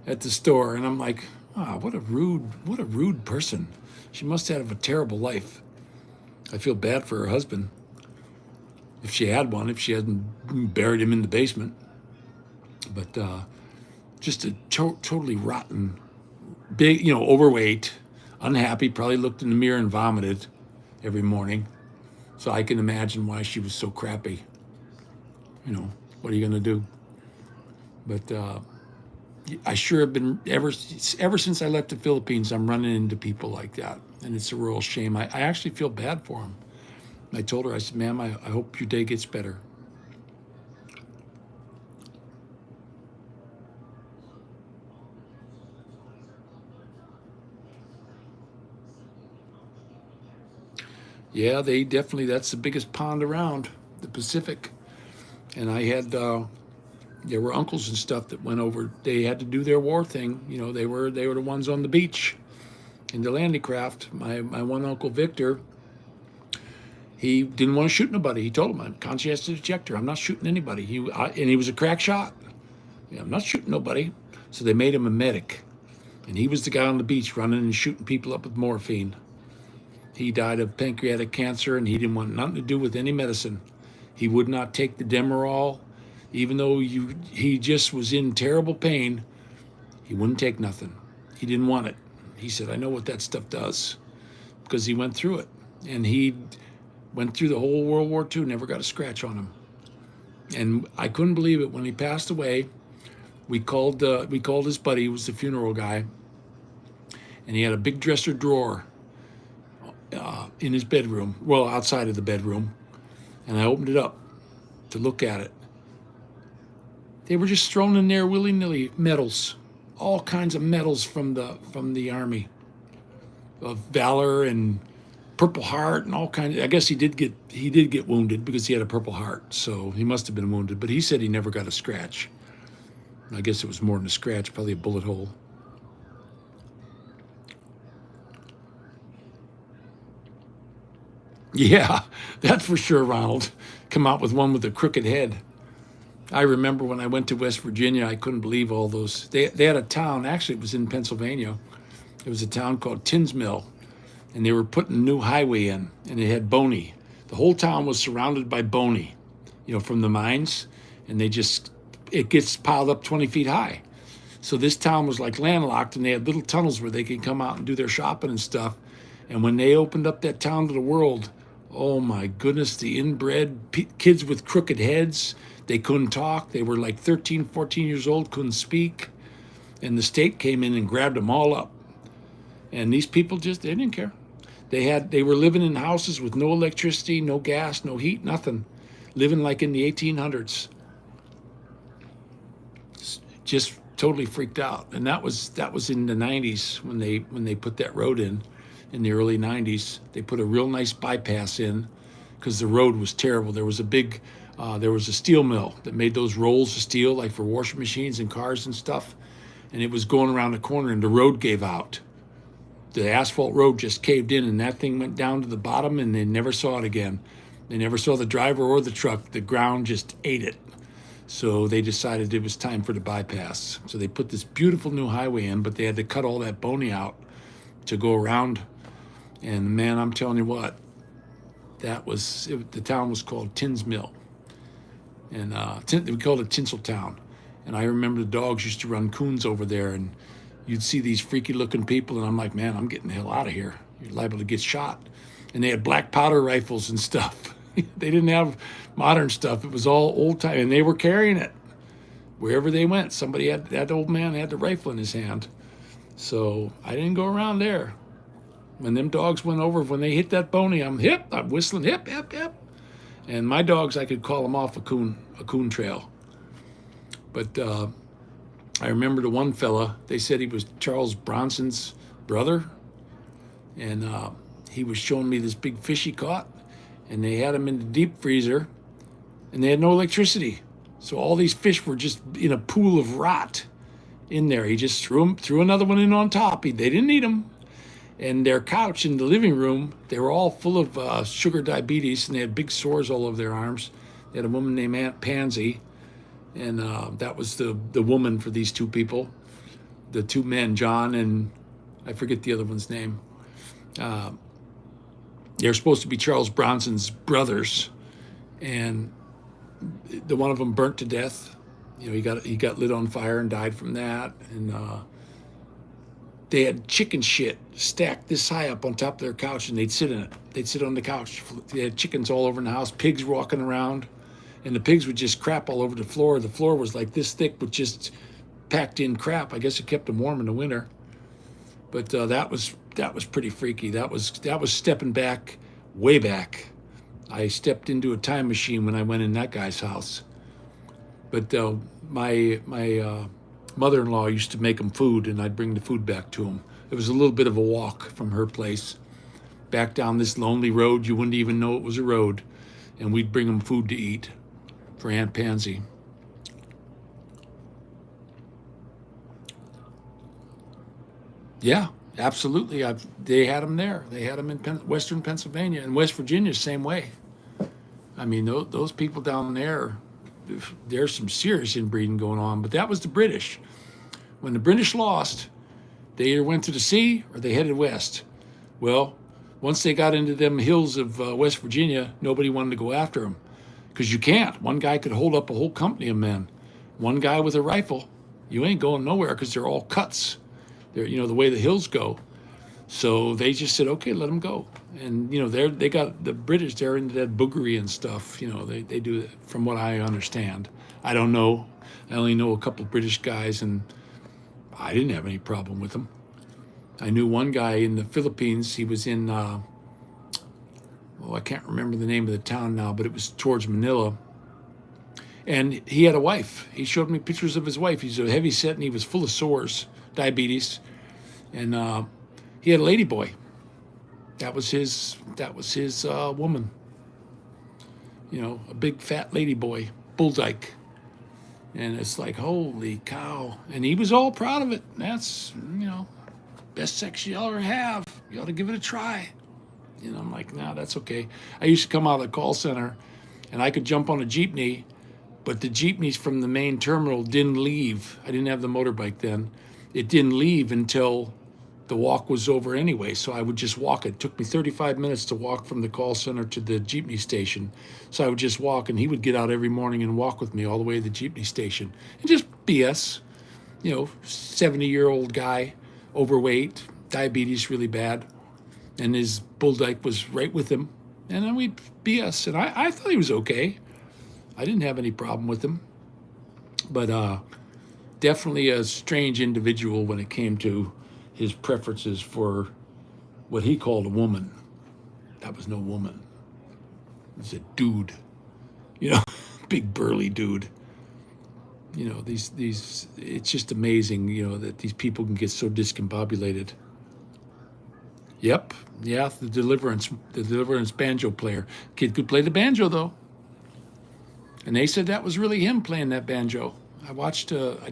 [SPEAKER 1] at the store. And I'm like, what a rude person. She must have a terrible life. I feel bad for her husband. If she had one, if she hadn't buried him in the basement. But just a totally rotten, big, overweight, unhappy, probably looked in the mirror and vomited every morning. So I can imagine why she was so crappy. What are you going to do? But I sure have been, ever since I left the Philippines, I'm running into people like that. And it's a real shame. I actually feel bad for them. I told her, I said, ma'am, I hope your day gets better. Yeah, that's the biggest pond around, the Pacific. And I had, there were uncles and stuff that went over. They had to do their war thing. They were the ones on the beach in the Landicraft. My one uncle Victor, he didn't want to shoot nobody. He told him, I'm conscientious objector. I'm not shooting anybody. And he was a crack shot. I'm not shooting nobody. So they made him a medic. And he was the guy on the beach running and shooting people up with morphine. He died of pancreatic cancer, and he didn't want nothing to do with any medicine. He would not take the Demerol, even though he just was in terrible pain. He wouldn't take nothing. He didn't want it. He said, I know what that stuff does, because he went through it. And he went through the whole World War II, never got a scratch on him. And I couldn't believe it. When he passed away, we called his buddy, who was the funeral guy, and he had a big dresser drawer in his bedroom, well, outside of the bedroom, and I opened it up to look at it. They were just thrown in there willy-nilly, medals, all kinds of medals from the Army, of valor and Purple Heart and all kinds. I guess he did get wounded because he had a Purple Heart, so he must have been wounded. But he said he never got a scratch. I guess it was more than a scratch, probably a bullet hole. Yeah, that's for sure, Ronald. Come out with one with a crooked head. I remember when I went to West Virginia, I couldn't believe all those. They had a town, actually it was in Pennsylvania. It was a town called Tinsmill, and they were putting a new highway in, and it had Boney. The whole town was surrounded by Boney, from the mines, and it gets piled up 20 feet high. So this town was like landlocked, and they had little tunnels where they could come out and do their shopping and stuff. And when they opened up that town to the world, oh my goodness, the inbred kids with crooked heads, they couldn't talk. They were like 13, 14 years old, couldn't speak. And the state came in and grabbed them all up. And these people they didn't care. They were living in houses with no electricity, no gas, no heat, nothing. Living like in the 1800s. Just totally freaked out. And that was in the 90s when they put that road in the early 90s. They put a real nice bypass in because the road was terrible. There was a steel mill that made those rolls of steel like for washing machines and cars and stuff. And it was going around the corner and the road gave out. The asphalt road just caved in and that thing went down to the bottom and they never saw it again. They never saw the driver or the truck. The ground just ate it. So they decided it was time for the bypass. So they put this beautiful new highway in, but they had to cut all that Boney to go around. And man, I'm telling you what, the town was called Tinsmill. And we called it Tinseltown. And I remember the dogs used to run coons over there, and you'd see these freaky looking people, and I'm like, man, I'm getting the hell out of here. You're liable to get shot. And they had black powder rifles and stuff. They didn't have modern stuff. It was all old time, and they were carrying it wherever they went. Somebody that old man had the rifle in his hand. So I didn't go around there. When them dogs went over, when they hit that Boney, I'm whistling, hip, hip, hip. And my dogs, I could call them off a coon trail. But I remember the one fella, they said he was Charles Bronson's brother. And he was showing me this big fish he caught. And they had him in the deep freezer. And they had no electricity. So all these fish were just in a pool of rot in there. He just threw another one in on top. They didn't eat them. And their couch in the living room, they were all full of sugar diabetes, and they had big sores all over their arms. They had a woman named Aunt Pansy, and that was the woman for these two people. The two men, John and I forget the other one's name. They're supposed to be Charles Bronson's brothers, and the one of them burnt to death. You know, he got lit on fire and died from that. And they had chicken shit stacked this high up on top of their couch, and they'd sit in it. They'd sit on the couch. They had chickens all over in the house, pigs walking around, and the pigs would just crap all over the floor. The floor was like this thick with just packed in crap. I guess it kept them warm in the winter. But that was pretty freaky. That was stepping back, way back. I stepped into a time machine when I went in that guy's house. But my mother-in-law used to make them food, and I'd bring the food back to them. It was a little bit of a walk from her place back down this lonely road. You wouldn't even know it was a road, and we'd bring them food to eat for Aunt Pansy. Yeah, absolutely. They had them there. They had them in Western Pennsylvania and West Virginia, same way. I mean, those people down there, there's some serious inbreeding going on. But that was the British. When the British lost, they either went to the sea or they headed west. Well, once they got into them hills of West Virginia, nobody wanted to go after them because you can't. One guy could hold up a whole company of men. One guy with a rifle, you ain't going nowhere because they're all cuts. They're, you know, the way the hills go. So they just said, okay, let them go. And, you know, they got the British, they're into that boogery and stuff. You know, they do it from what I understand. I don't know. I only know a couple of British guys, and I didn't have any problem with them. I knew one guy in the Philippines. He was in, I can't remember the name of the town now, but it was towards Manila. And he had a wife. He showed me pictures of his wife. He's a heavy set, and he was full of sores, diabetes. And he had a lady boy. That was his woman. You know, a big fat lady boy, bull dyke. And it's like, holy cow. And he was all proud of it. That's, you know, best sex you'll ever have. You ought to give it a try. You know, I'm like, nah, that's okay. I used to come out of the call center, and I could jump on a jeepney, but the jeepneys from the main terminal didn't leave. I didn't have the motorbike then. It didn't leave until the walk was over anyway, so I would just walk. It took me 35 minutes to walk from the call center to the jeepney station. So I would just walk, and he would get out every morning and walk with me all the way to the jeepney station. And just BS, you know, 70-year-old guy, overweight, diabetes really bad, and his bull dyke was right with him. And then we'd BS, and I thought he was okay. I didn't have any problem with him. But definitely a strange individual when it came to his preferences for what he called a woman. That was no woman. It was a dude, you know, big burly dude. You know, these it's just amazing, you know, that these people can get so discombobulated. Yep, yeah, the Deliverance banjo player. Kid could play the banjo though. And they said that was really him playing that banjo. I watched a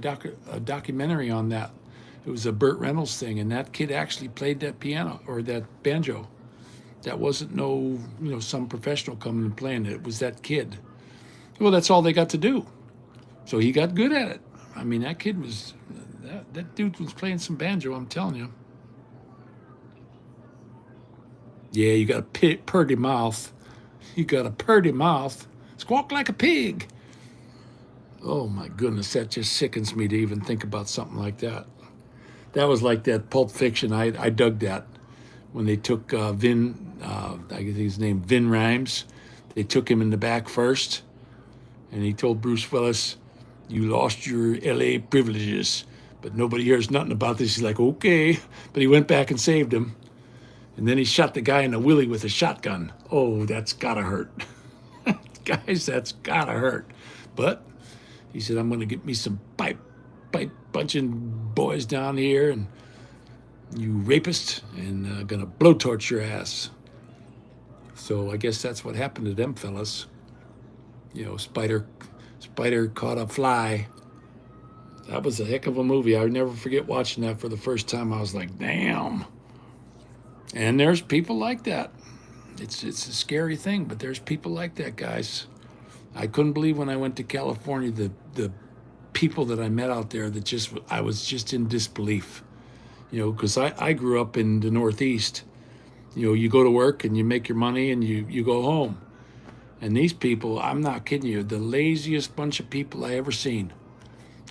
[SPEAKER 1] documentary on that. It was a Burt Reynolds thing, and that kid actually played that piano or that banjo. That wasn't some professional coming and playing it. It was that kid. Well, that's all they got to do. So he got good at it. I mean, that kid was, that dude was playing some banjo, I'm telling you. Yeah, you got a purty mouth. You got a purty mouth. Squawk like a pig. Oh my goodness, that just sickens me to even think about something like that. That was like that Pulp Fiction. I dug that when they took Vin, I guess his name Vin Rhames. They took him in the back first, and he told Bruce Willis, "You lost your L.A. privileges, but nobody hears nothing about this." He's like, "Okay," but he went back and saved him, and then he shot the guy in the willy with a shotgun. Oh, that's gotta hurt, guys. That's gotta hurt. But he said, "I'm gonna get me some pipe bunching boys down here, and you rapist, and gonna blowtorch your ass." So I guess that's what happened to them fellas. You know, spider caught a fly. That was a heck of a movie. I would never forget watching that for the first time. I was like, damn. And there's people like that. It's a scary thing, but there's people like that, guys. I couldn't believe when I went to California the people that I met out there that I was just in disbelief. You know, because I grew up in the Northeast, You know, you go to work and you make your money and you go home. And these people, I'm not kidding you, the laziest bunch of people I ever seen.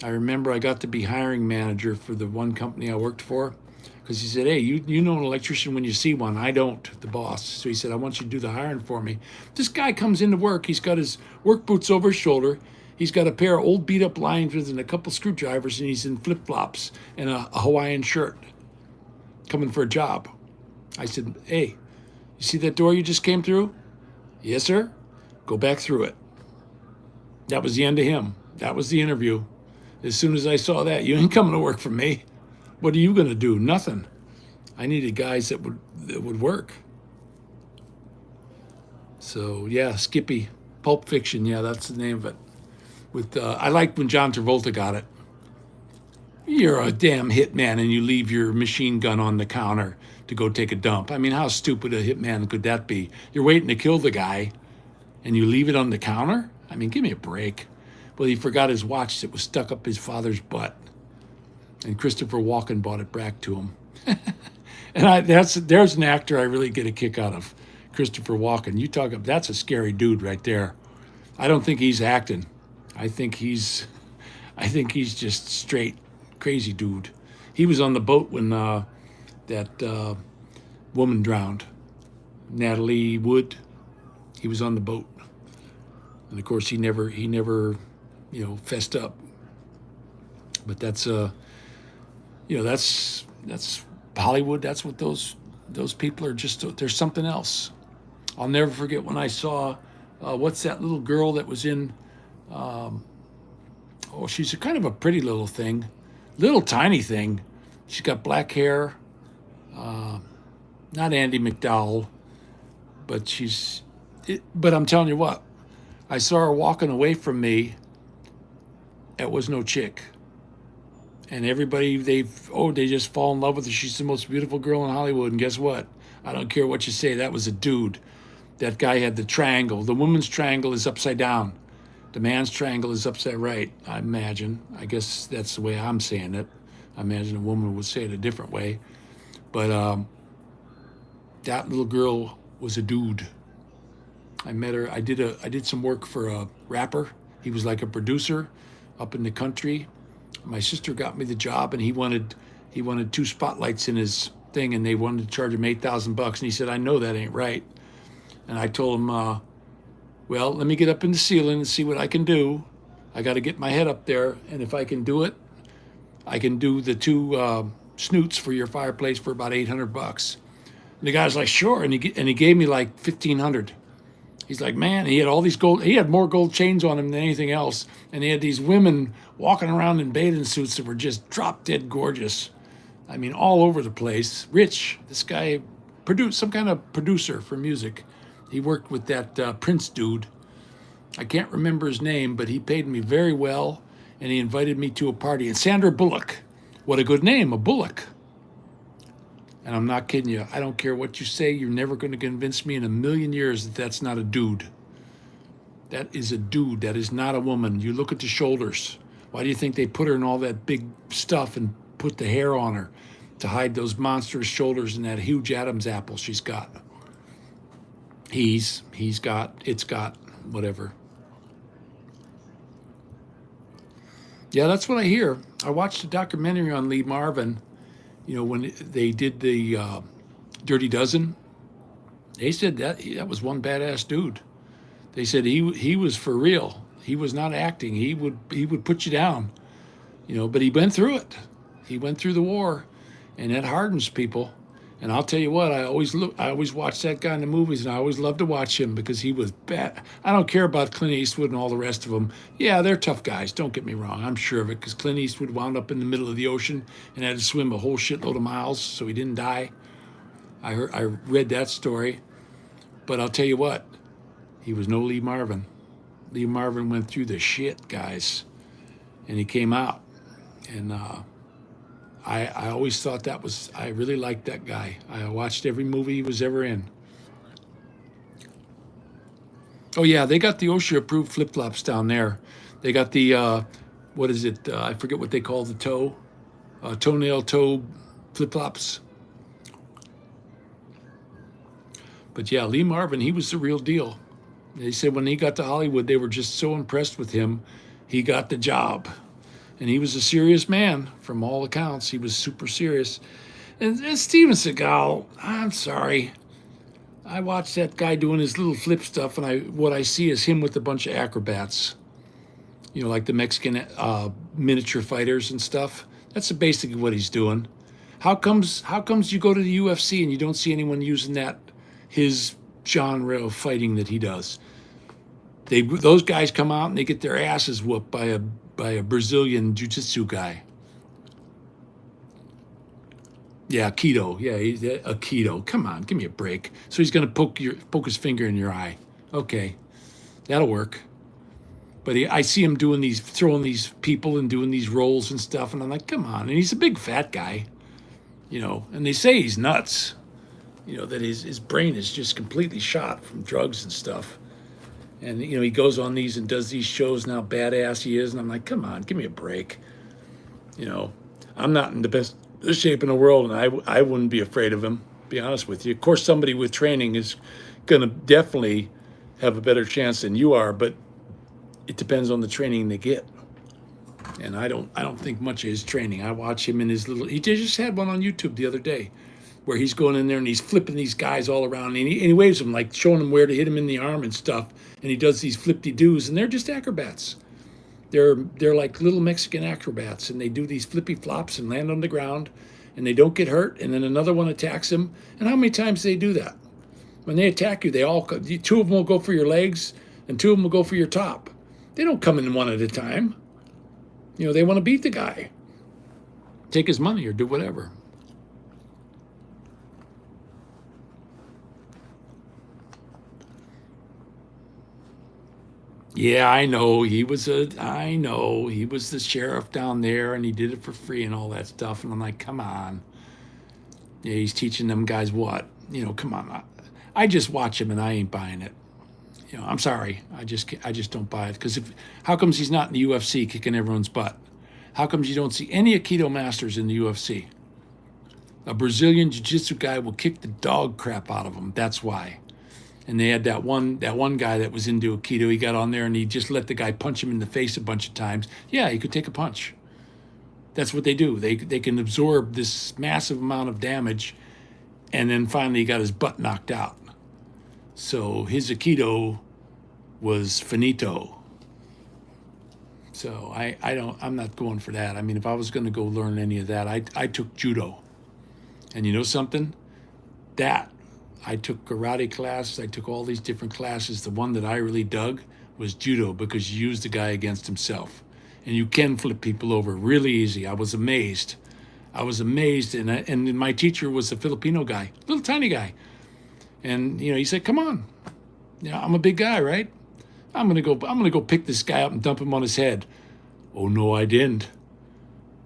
[SPEAKER 1] I remember I got to be hiring manager for the one company I worked for, because he said, hey, you know an electrician when you see one. I don't, the boss. So he said, I want you to do the hiring for me. This guy comes into work. He's got his work boots over his shoulder. He's got a pair of old beat up lines and a couple screwdrivers, and he's in flip flops and a Hawaiian shirt coming for a job. I said, hey, you see that door you just came through? Yes, sir. Go back through it. That was the end of him. That was the interview. As soon as I saw that, you ain't coming to work for me. What are you going to do? Nothing. I needed guys that would work. So yeah, Skippy, Pulp Fiction. Yeah, that's the name of it. With I liked when John Travolta got it. You're a damn hitman and you leave your machine gun on the counter to go take a dump. I mean, how stupid a hitman could that be? You're waiting to kill the guy and you leave it on the counter? I mean, give me a break. Well, he forgot his watch that was stuck up his father's butt. And Christopher Walken brought it back to him. And there's an actor I really get a kick out of, Christopher Walken. You talk about, that's a scary dude right there. I don't think he's acting. I think he's just straight crazy dude. He was on the boat when that woman drowned, Natalie Wood. He was on the boat, and of course he never fessed up. But that's that's Hollywood. That's what those people are. Just there's something else. I'll never forget when I saw what's that little girl that was in. She's a kind of a pretty little thing, little tiny thing. She's got black hair. Not Andy McDowell, but but I'm telling you what, I saw her walking away from me. It was no chick. And everybody, they just fall in love with her. She's the most beautiful girl in Hollywood. And guess what? I don't care what you say. That was a dude. That guy had the triangle. The woman's triangle is upside down. The man's triangle is upside right, I imagine. I guess that's the way I'm saying it. I imagine a woman would say it a different way. But that little girl was a dude. I met her. I did some work for a rapper. He was like a producer up in the country. My sister got me the job, and he wanted 2 spotlights in his thing, and they wanted to charge him $8,000. And he said, I know that ain't right. And I told him, well, let me get up in the ceiling and see what I can do. I got to get my head up there, and if I can do it, I can do the 2 snoots for your fireplace for about $800. And the guy's like, sure, and he gave me like $1,500. He's like, man, he had more gold chains on him than anything else. And he had these women walking around in bathing suits that were just drop dead gorgeous. I mean, all over the place. Rich, this guy produced some kind of producer for music. He worked with that Prince dude. I can't remember his name, but he paid me very well. And he invited me to a party. And Sandra Bullock, what a good name, a Bullock. And I'm not kidding you. I don't care what you say. You're never going to convince me in a million years that that's not a dude. That is a dude. That is not a woman. You look at the shoulders. Why do you think they put her in all that big stuff and put the hair on her to hide those monstrous shoulders and that huge Adam's apple she's got? It's got, whatever. Yeah, that's what I hear. I watched a documentary on Lee Marvin. You know, when they did the Dirty Dozen, they said that was one badass dude. They said he was for real. He was not acting. He would put you down, but he went through it. He went through the war, and that hardens people. And I'll tell you what, I always watch that guy in the movies, and I always love to watch him because he was bad. I don't care about Clint Eastwood and all the rest of them. Yeah, they're tough guys. Don't get me wrong. I'm sure of it, because Clint Eastwood wound up in the middle of the ocean and had to swim a whole shitload of miles so he didn't die. I read that story. But I'll tell you what, he was no Lee Marvin. Lee Marvin went through the shit, guys, and he came out. And I always thought I really liked that guy. I watched every movie he was ever in. Oh yeah, they got the OSHA approved flip-flops down there. They got the, what is it? I forget what they call the toenail toe flip-flops. But yeah, Lee Marvin, he was the real deal. They said when he got to Hollywood, they were just so impressed with him, he got the job. And he was a serious man from all accounts. He was super serious. And Steven Seagal, I'm sorry. I watched that guy doing his little flip stuff, and what I see is him with a bunch of acrobats. You know, like the Mexican miniature fighters and stuff. That's basically what he's doing. How comes you go to the UFC and you don't see anyone using his genre of fighting that he does? Those guys come out and they get their asses whooped by a Brazilian jiu-jitsu guy. Yeah, keto. Yeah, he's a keto. Come on, give me a break. So he's gonna poke his finger in your eye. Okay, that'll work. But I see him throwing these people and doing these rolls and stuff, and I'm like, come on. And he's a big fat guy, you know. And they say he's nuts, you know, that his brain is just completely shot from drugs and stuff. And you know, he goes on these and does these shows and how badass he is, and I'm like, come on, give me a break. You know, I'm not in the best shape in the world, and I wouldn't be afraid of him, be honest with you. Of course, somebody with training is going to definitely have a better chance than you are, but it depends on the training they get. And I don't think much of his training. I watch him in his he just had one on YouTube the other day where he's going in there and he's flipping these guys all around, and he waves them, like showing them where to hit him in the arm and stuff, and he does these flip-de-doos, and they're just acrobats. They're like little Mexican acrobats, and they do these flippy flops and land on the ground, and they don't get hurt, and then another one attacks them. And how many times do they do that? When they attack you, two of them will go for your legs, and two of them will go for your top. They don't come in one at a time. You know, they want to beat the guy, take his money, or do whatever. Yeah, I know. He was the sheriff down there, and he did it for free and all that stuff. And I'm like, come on. Yeah, he's teaching them guys what? You know, come on. I just watch him, and I ain't buying it. You know, I'm sorry. I just don't buy it. Because how comes he's not in the UFC kicking everyone's butt? How comes you don't see any Aikido masters in the UFC? A Brazilian jiu-jitsu guy will kick the dog crap out of him. That's why. And they had that one guy that was into Aikido. He got on there and he just let the guy punch him in the face a bunch of times. Yeah, he could take a punch. That's what they do. They can absorb this massive amount of damage, and then finally he got his butt knocked out. So his Aikido was finito. So I'm not going for that. I mean, if I was going to go learn any of that, I took judo. And you know something? I took karate classes. I took all these different classes. The one that I really dug was judo, because you use the guy against himself. And you can flip people over really easy. I was amazed. And my teacher was a Filipino guy, little tiny guy. And, you know, he said, come on. You know, I'm a big guy, right? I'm gonna go pick this guy up and dump him on his head. Oh, no, I didn't.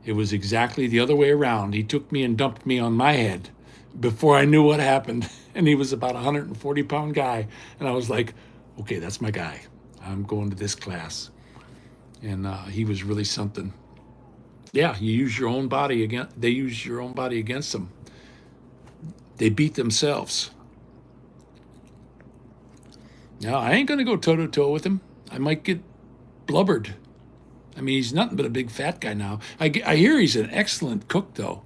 [SPEAKER 1] It was exactly the other way around. He took me and dumped me on my head before I knew what happened. And he was about a 140-pound guy. And I was like, okay, that's my guy. I'm going to this class. And he was really something. Yeah, you use your own body against. They use your own body against them. They beat themselves. Now, I ain't going to go toe-to-toe with him. I might get blubbered. I mean, he's nothing but a big fat guy now. I hear he's an excellent cook, though.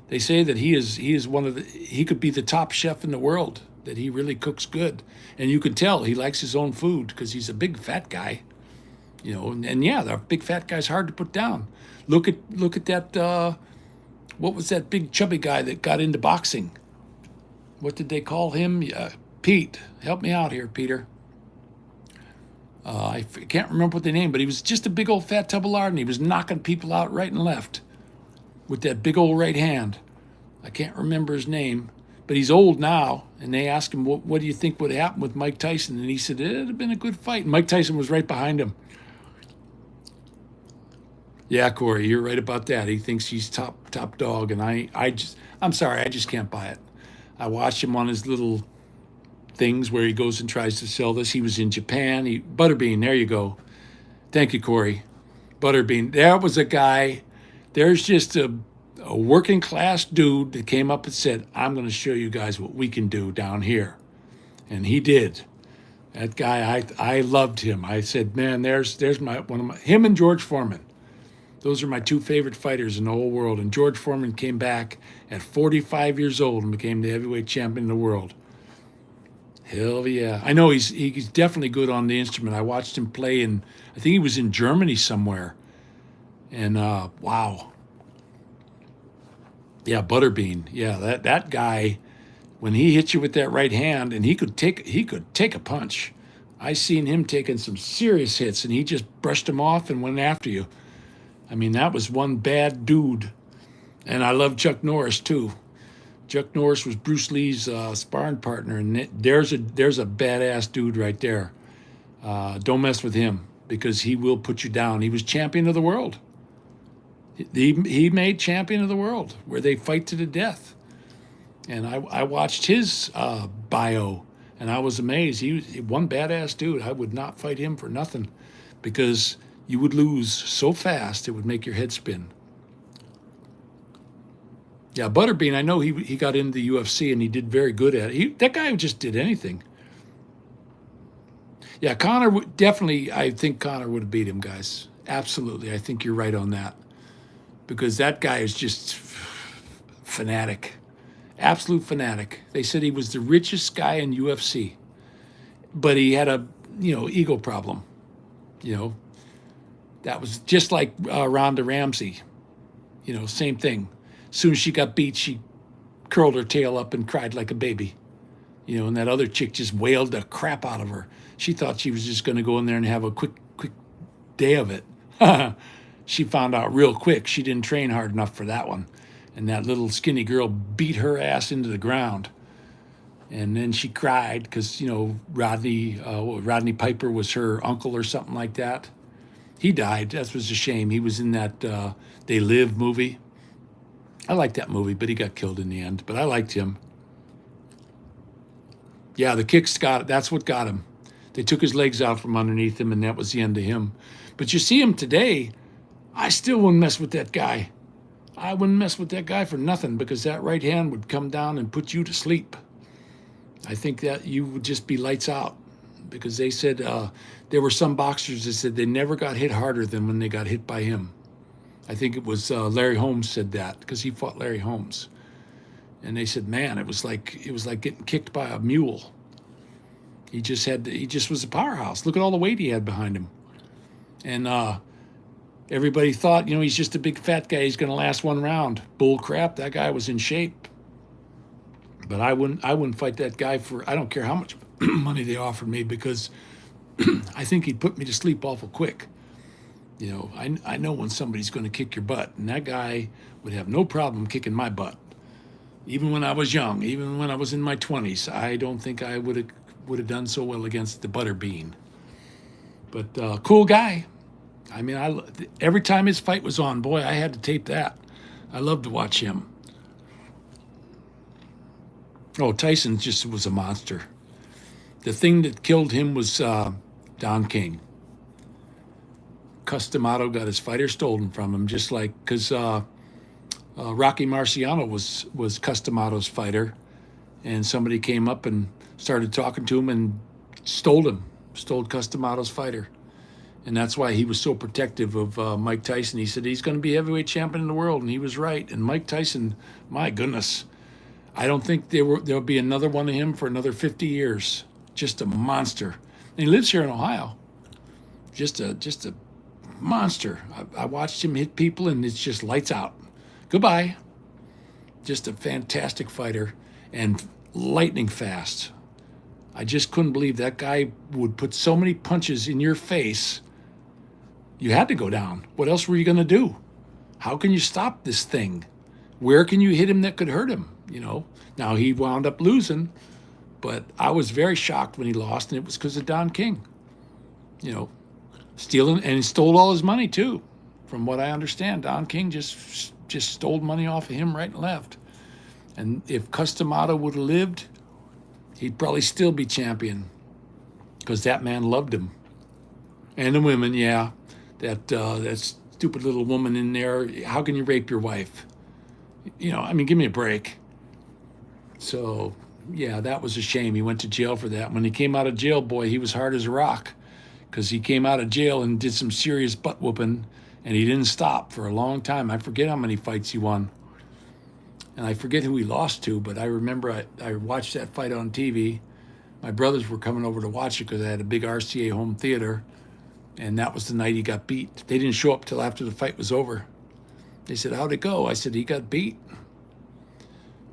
[SPEAKER 1] They say that he could be the top chef in the world, that he really cooks good. And you can tell he likes his own food because he's a big fat guy. You know, and yeah, the big fat guy's hard to put down. Look at that, what was that big chubby guy that got into boxing? What did they call him? Pete. Help me out here, Peter. I can't remember what they named, but he was just a big old fat tub of lard, and he was knocking people out right and left with that big old right hand. I can't remember his name, but he's old now. And they asked him, what do you think would happen with Mike Tyson? And he said, it'd have been a good fight. And Mike Tyson was right behind him. Yeah, Corey, you're right about that. He thinks he's top dog, and I'm sorry, I just can't buy it. I watched him on his little things where he goes and tries to sell this. He was in Japan. Butterbean, there you go. Thank you, Corey. Butterbean. There was a guy. There's just a working class dude that came up and said, I'm going to show you guys what we can do down here. And he did. That guy, I loved him. I said, man, there's my one of my him and George Foreman. Those are my two favorite fighters in the whole world. And George Foreman came back at 45 years old and became the heavyweight champion of the world. Hell yeah. I know he's definitely good on the instrument. I watched him play in, I think he was in Germany somewhere. And wow. Yeah, Butterbean. Yeah, that guy, when he hit you with that right hand, and he could take a punch. I seen him taking some serious hits, and he just brushed them off and went after you. I mean, that was one bad dude. And I love Chuck Norris too. Chuck Norris was Bruce Lee's sparring partner, and there's a badass dude right there. Don't mess with him because he will put you down. He was champion of the world. He made champion of the world where they fight to the death. And I watched his bio, and I was amazed. He was one badass dude. I would not fight him for nothing because you would lose so fast it would make your head spin. Yeah, Butterbean, I know he got into the UFC and he did very good at it. That guy just did anything. Yeah, Conor definitely, I think Conor would have beat him, guys. Absolutely. I think you're right on that. Because that guy is just fanatic. Absolute fanatic. They said he was the richest guy in UFC. But he had a, ego problem. That was just like Ronda Rousey. Same thing. As soon as she got beat, she curled her tail up and cried like a baby. And that other chick just wailed the crap out of her. She thought she was just going to go in there and have a quick day of it. She found out real quick she didn't train hard enough for that one. And that little skinny girl beat her ass into the ground. And then she cried because, Rodney Piper was her uncle or something like that. He died. That was a shame. He was in that They Live movie. I liked that movie, but he got killed in the end. But I liked him. Yeah, the kicks that's what got him. They took his legs out from underneath him, and that was the end of him. But you see him today, I still wouldn't mess with that guy. I wouldn't mess with that guy for nothing because that right hand would come down and put you to sleep. I think that you would just be lights out because they said there were some boxers that said they never got hit harder than when they got hit by him. I think it was Larry Holmes said that because he fought Larry Holmes. And they said, man, it was like getting kicked by a mule. He just was a powerhouse. Look at all the weight he had behind him. And everybody thought, he's just a big fat guy. He's going to last one round. Bull crap. That guy was in shape. But I wouldn't fight that guy I don't care how much money they offered me because I think he'd put me to sleep awful quick. I know when somebody's going to kick your butt, and that guy would have no problem kicking my butt. Even when I was young, even when I was in my 20s, I don't think I would have done so well against the Butterbean. But cool guy. I mean, every time his fight was on, boy, I had to tape that. I loved to watch him. Oh, Tyson just was a monster. The thing that killed him was Don King. Cus D'Amato got his fighter stolen from him, just like because Rocky Marciano was Cus D'Amato's fighter, and somebody came up and started talking to him and stole Cus D'Amato's fighter, and that's why he was so protective of Mike Tyson. He said he's going to be heavyweight champion in the world, and he was right. And Mike Tyson, my goodness, I don't think there'll be another one of him for another 50 years. Just a monster. And he lives here in Ohio. Just a monster. I watched him hit people, and it's just lights out. Goodbye. Just a fantastic fighter and lightning fast. I just couldn't believe that guy would put so many punches in your face. You had to go down. What else were you going to do? How can you stop this thing? Where can you hit him that could hurt him? Now he wound up losing, but I was very shocked when he lost, and it was because of Don King. Stealing, and he stole all his money too. From what I understand, Don King just stole money off of him right and left. And if Cus D'Amato would have lived, he'd probably still be champion because that man loved him. And the women, yeah, that stupid little woman in there. How can you rape your wife? Give me a break. So Yeah, that was a shame. He went to jail for that. When he came out of jail, boy, he was hard as a rock because he came out of jail and did some serious butt whooping, and he didn't stop for a long time. I forget how many fights he won, and I forget who he lost to, but I remember I watched that fight on TV. My brothers were coming over to watch it because I had a big RCA home theater, and that was the night he got beat. They didn't show up till after the fight was over. They said, "How'd it go?" I said, "He got beat."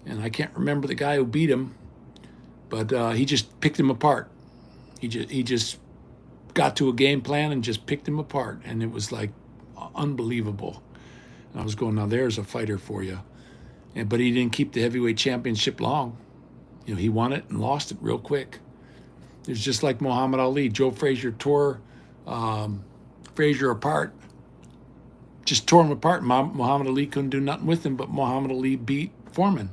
[SPEAKER 1] And I can't remember the guy who beat him, but he just picked him apart. He just got to a game plan and just picked him apart, and it was like unbelievable. And I was going, now there's a fighter for you. But he didn't keep the heavyweight championship long. He won it and lost it real quick. It's just like Muhammad Ali. Joe Frazier tore Frazier apart, just tore him apart. Muhammad Ali couldn't do nothing with him, but Muhammad Ali beat Foreman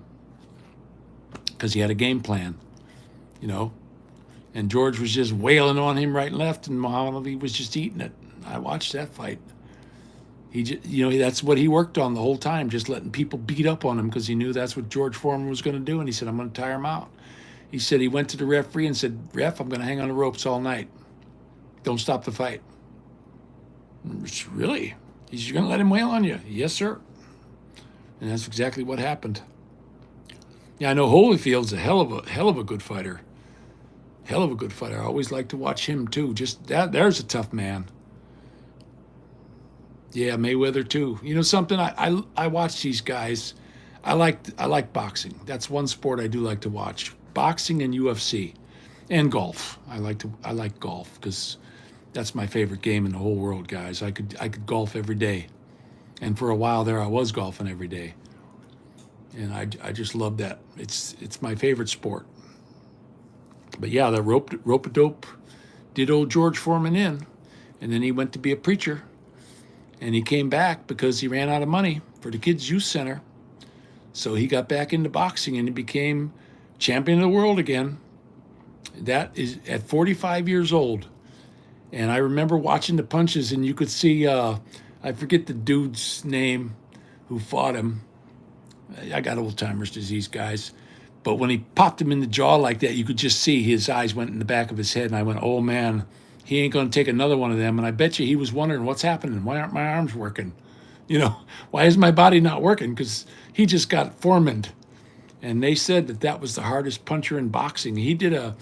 [SPEAKER 1] because he had a game plan, And George was just wailing on him right and left, and Muhammad Ali was just eating it. I watched that fight. That's what he worked on the whole time, just letting people beat up on him because he knew that's what George Foreman was going to do. And he said, "I'm going to tire him out." He said he went to the referee and said, "Ref, I'm going to hang on the ropes all night. Don't stop the fight." Really? He's going to let him wail on you? Yes, sir. And that's exactly what happened. Yeah, I know Holyfield's a hell of a good fighter. Hell of a good fighter. I always like to watch him too. Just there's a tough man. Yeah, Mayweather too. Something, I watch these guys. I like boxing. That's one sport I do like to watch. Boxing and UFC, and golf. I like golf because that's my favorite game in the whole world, guys. I could golf every day, and for a while there I was golfing every day, and I just love that. It's my favorite sport. But yeah, the rope-a-dope did old George Foreman in, and then he went to be a preacher. And he came back because he ran out of money for the kids' youth center. So he got back into boxing and he became champion of the world again. That is at 45 years old. And I remember watching the punches, and you could see, I forget the dude's name who fought him. I got Alzheimer's disease, guys. But when he popped him in the jaw like that, you could just see his eyes went in the back of his head. And I went, oh, man. He ain't going to take another one of them. And I bet you he was wondering, what's happening? Why aren't my arms working? Why is my body not working? Because he just got Foremaned. And they said that was the hardest puncher in boxing. He did a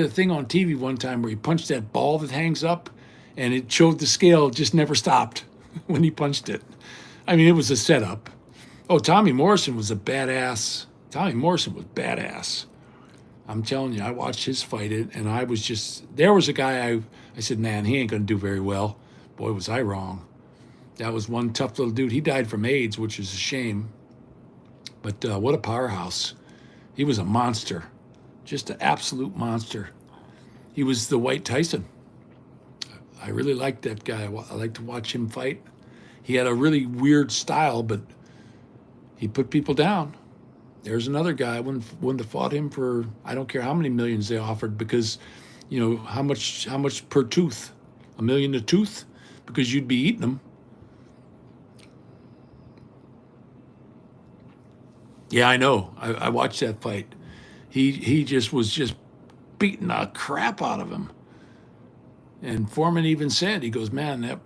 [SPEAKER 1] thing on TV one time where he punched that ball that hangs up, and it showed the scale just never stopped when he punched it. I mean, it was a setup. Oh, Tommy Morrison was a badass. Tommy Morrison was badass. I'm telling you, I watched his fight, and I was just, there was a guy I said, man, he ain't going to do very well. Boy, was I wrong. That was one tough little dude. He died from AIDS, which is a shame. But what a powerhouse. He was a monster, just an absolute monster. He was the White Tyson. I really liked that guy. I like to watch him fight. He had a really weird style, but he put people down. There's another guy, I wouldn't have fought him for, I don't care how many millions they offered, because, how much per tooth? $1 million a tooth? Because you'd be eating them. Yeah, I know. I watched that fight. He just was beating the crap out of him. And Foreman even said, he goes, man,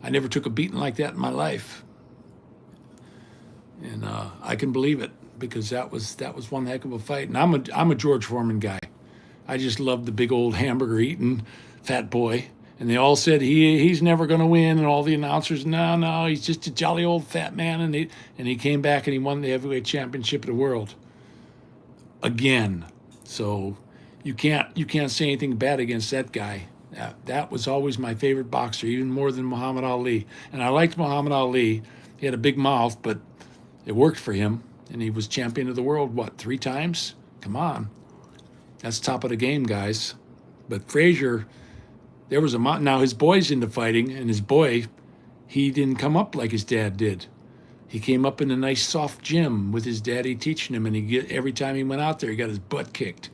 [SPEAKER 1] I never took a beating like that in my life. And I can believe it, because that was one heck of a fight. And I'm a George Foreman guy. I just love the big old hamburger eating fat boy. And they all said he's never going to win, and all the announcers, no, he's just a jolly old fat man. And he came back and he won the heavyweight championship of the world again. So you can't say anything bad against that guy. That was always my favorite boxer, even more than Muhammad Ali. And I liked Muhammad Ali. He had a big mouth, but it worked for him. And he was champion of the world, 3 times? Come on. That's top of the game, guys. But Frazier, there was now his boy's into fighting, and his boy, he didn't come up like his dad did. He came up in a nice soft gym with his daddy teaching him, and every time he went out there, he got his butt kicked.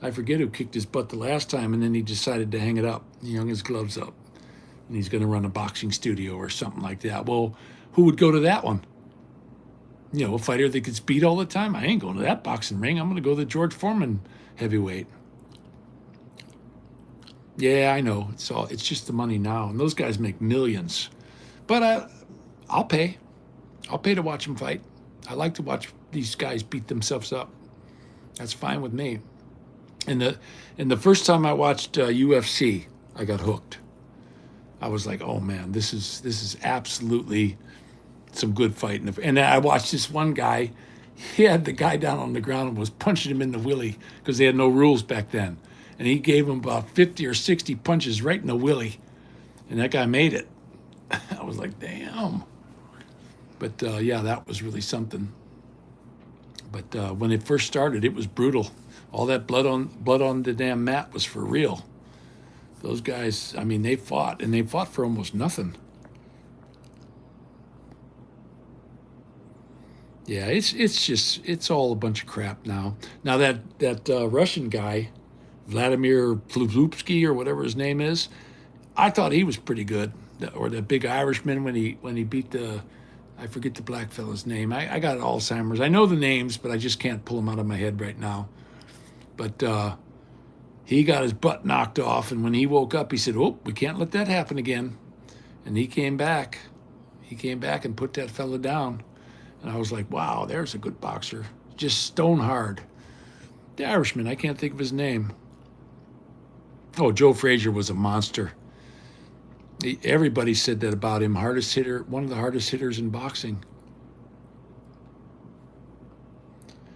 [SPEAKER 1] I forget who kicked his butt the last time, and then he decided to hang it up. He hung his gloves up, and he's going to run a boxing studio or something like that. Well, who would go to that one? You know, a fighter that gets beat all the time. I ain't going to that boxing ring. I'm going to go to the George Foreman heavyweight. Yeah, I know. It's just the money now, and those guys make millions. But I'll pay. I'll pay to watch them fight. I like to watch these guys beat themselves up. That's fine with me. And the first time I watched UFC, I got hooked. I was like, oh man, this is absolutely some good fighting. And I watched this one guy. He had the guy down on the ground and was punching him in the willy because they had no rules back then. And he gave him about 50 or 60 punches right in the willy. And that guy made it. I was like, damn. But yeah, that was really something. But when it first started, it was brutal. All that blood on the damn mat was for real. Those guys, I mean, they fought, and they fought for almost nothing. Yeah, it's all a bunch of crap now. Now that Russian guy, Vladimir Plupsky or whatever his name is, I thought he was pretty good. Or the big Irishman when he beat I forget the black fellow's name. I got Alzheimer's. I know the names, but I just can't pull them out of my head right now. But he got his butt knocked off, and when he woke up, he said, "Oh, we can't let that happen again." And he came back. He came back and put that fella down. And I was like, wow, there's a good boxer. Just stone hard. The Irishman, I can't think of his name. Oh, Joe Frazier was a monster. Everybody said that about him. Hardest hitter, one of the hardest hitters in boxing.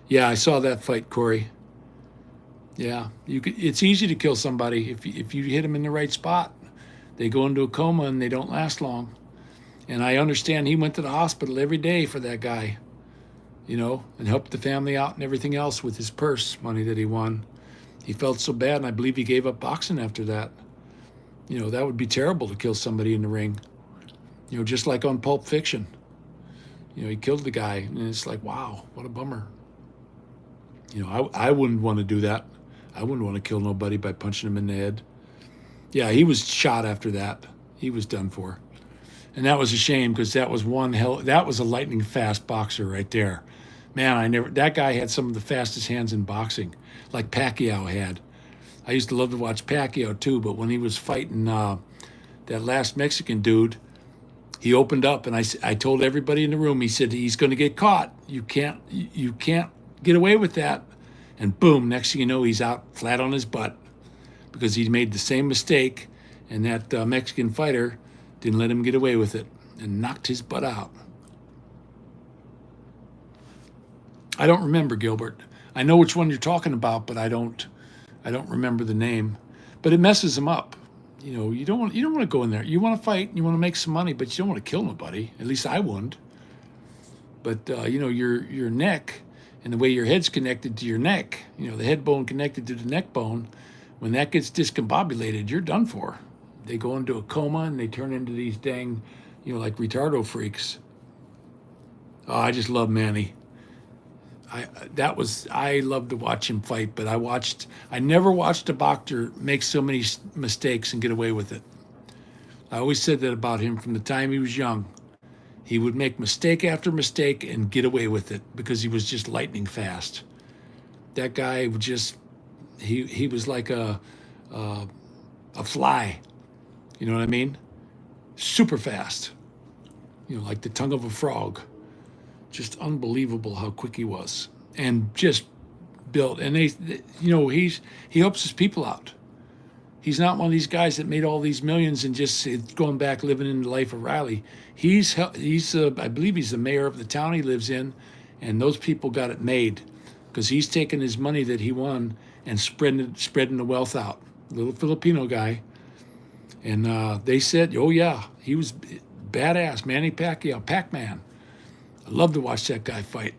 [SPEAKER 1] Yeah, I saw that fight, Corey. Yeah, it's easy to kill somebody if you hit them in the right spot. They go into a coma and they don't last long. And I understand he went to the hospital every day for that guy, you know, and helped the family out and everything else with his purse money that he won. He felt so bad, and I believe he gave up boxing after that. You know, that would be terrible to kill somebody in the ring. You know, just like on Pulp Fiction. You know, he killed the guy, and it's like, wow, what a bummer. You know, I wouldn't want to do that. I wouldn't want to kill nobody by punching him in the head. Yeah, he was shot after that. He was done for. And that was a shame because that was that was a lightning fast boxer right there. Man, that guy had some of the fastest hands in boxing, like Pacquiao had. I used to love to watch Pacquiao too, but when he was fighting that last Mexican dude, he opened up, and I told everybody in the room, he said, he's going to get caught. You can't get away with that. And boom, next thing you know, he's out flat on his butt because he made the same mistake, and that Mexican fighter didn't let him get away with it and knocked his butt out. I don't remember, Gilbert. I know which one you're talking about, but I don't remember the name. But it messes him up. You know, you don't want to go in there. You want to fight and you want to make some money, but you don't want to kill nobody. At least I wouldn't. But you know, your neck and the way your head's connected to your neck, you know, the head bone connected to the neck bone, when that gets discombobulated, you're done for. They go into a coma and they turn into these dang, you know, like retardo freaks. Oh, I just love Manny. I love to watch him fight, but I never watched a boxer make so many mistakes and get away with it. I always said that about him from the time he was young. He would make mistake after mistake and get away with it because he was just lightning fast. That guy would just, he was like a fly. You know what I mean? Super fast. You know, like the tongue of a frog. Just unbelievable how quick he was. And just built. And you know, he helps his people out. He's not one of these guys that made all these millions and just going back living in the life of Riley. I believe he's the mayor of the town he lives in, and those people got it made because he's taking his money that he won and spreading the wealth out. Little Filipino guy. And they said, oh yeah, he was badass, Manny Pacquiao, Pac-Man. I love to watch that guy fight.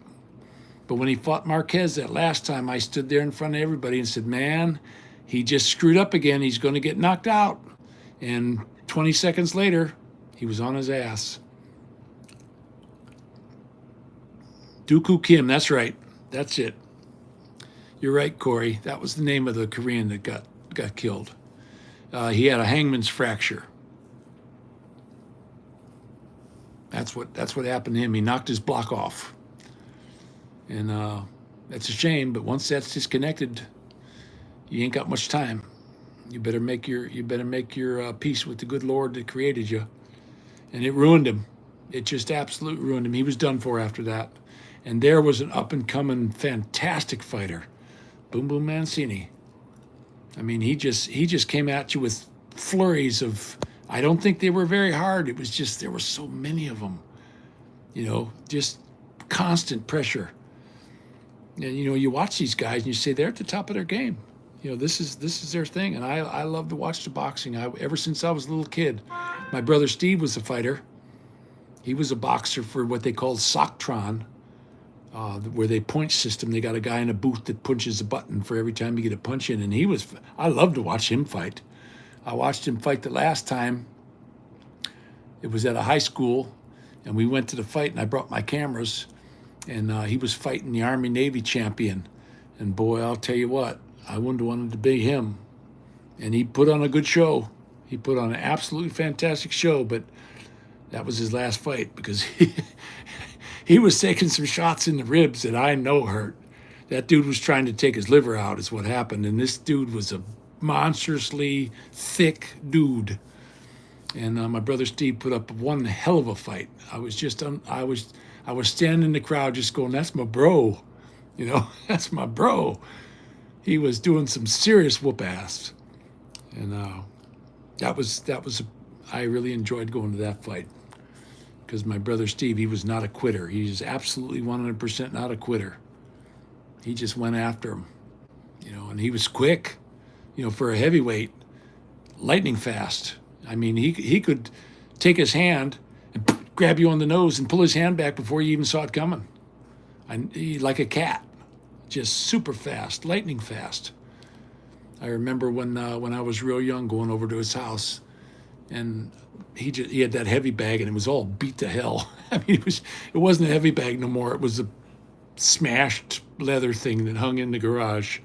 [SPEAKER 1] But when he fought Marquez that last time, I stood there in front of everybody and said, man, he just screwed up again. He's going to get knocked out. And 20 seconds later, he was on his ass. Dooku Kim, that's right. That's it. You're right, Corey. That was the name of the Korean that got killed. He had a hangman's fracture. That's what happened to him. He knocked his block off. And that's a shame, but once that's disconnected, you ain't got much time. You better make your peace with the good Lord that created you. And it ruined him. It just absolutely ruined him. He was done for after that. And there was an up and coming fantastic fighter, Boom Boom Mancini. I mean, he just came at you with flurries of. I don't think they were very hard. It was just there were so many of them. Just constant pressure. And you watch these guys and you say they're at the top of their game. This is their thing. And I love to watch the boxing. Ever since I was a little kid, my brother Steve was a fighter. He was a boxer for what they called Soctron, where they point system. They got a guy in a booth that punches a button for every time you get a punch in. And I love to watch him fight. I watched him fight the last time. It was at a high school, and we went to the fight, and I brought my cameras, and he was fighting the Army-Navy champion. And boy, I'll tell you what, I wouldn't have wanted to be him. And he put on a good show. He put on an absolutely fantastic show, but that was his last fight because he was taking some shots in the ribs that I know hurt. That dude was trying to take his liver out is what happened. And this dude was a monstrously thick dude. And my brother Steve put up one hell of a fight. I was standing in the crowd just going, that's my bro. That's my bro. He was doing some serious whoop ass. And I really enjoyed going to that fight. Because my brother Steve, he was not a quitter. He's absolutely 100% not a quitter. He just went after him, and he was quick, for a heavyweight, lightning fast. I mean, he could take his hand and grab you on the nose and pull his hand back before you even saw it coming. Like a cat, just super fast, lightning fast. I remember when I was real young going over to his house, and he had that heavy bag and it was all beat to hell. I mean, it wasn't a heavy bag no more. It was a smashed leather thing that hung in the garage.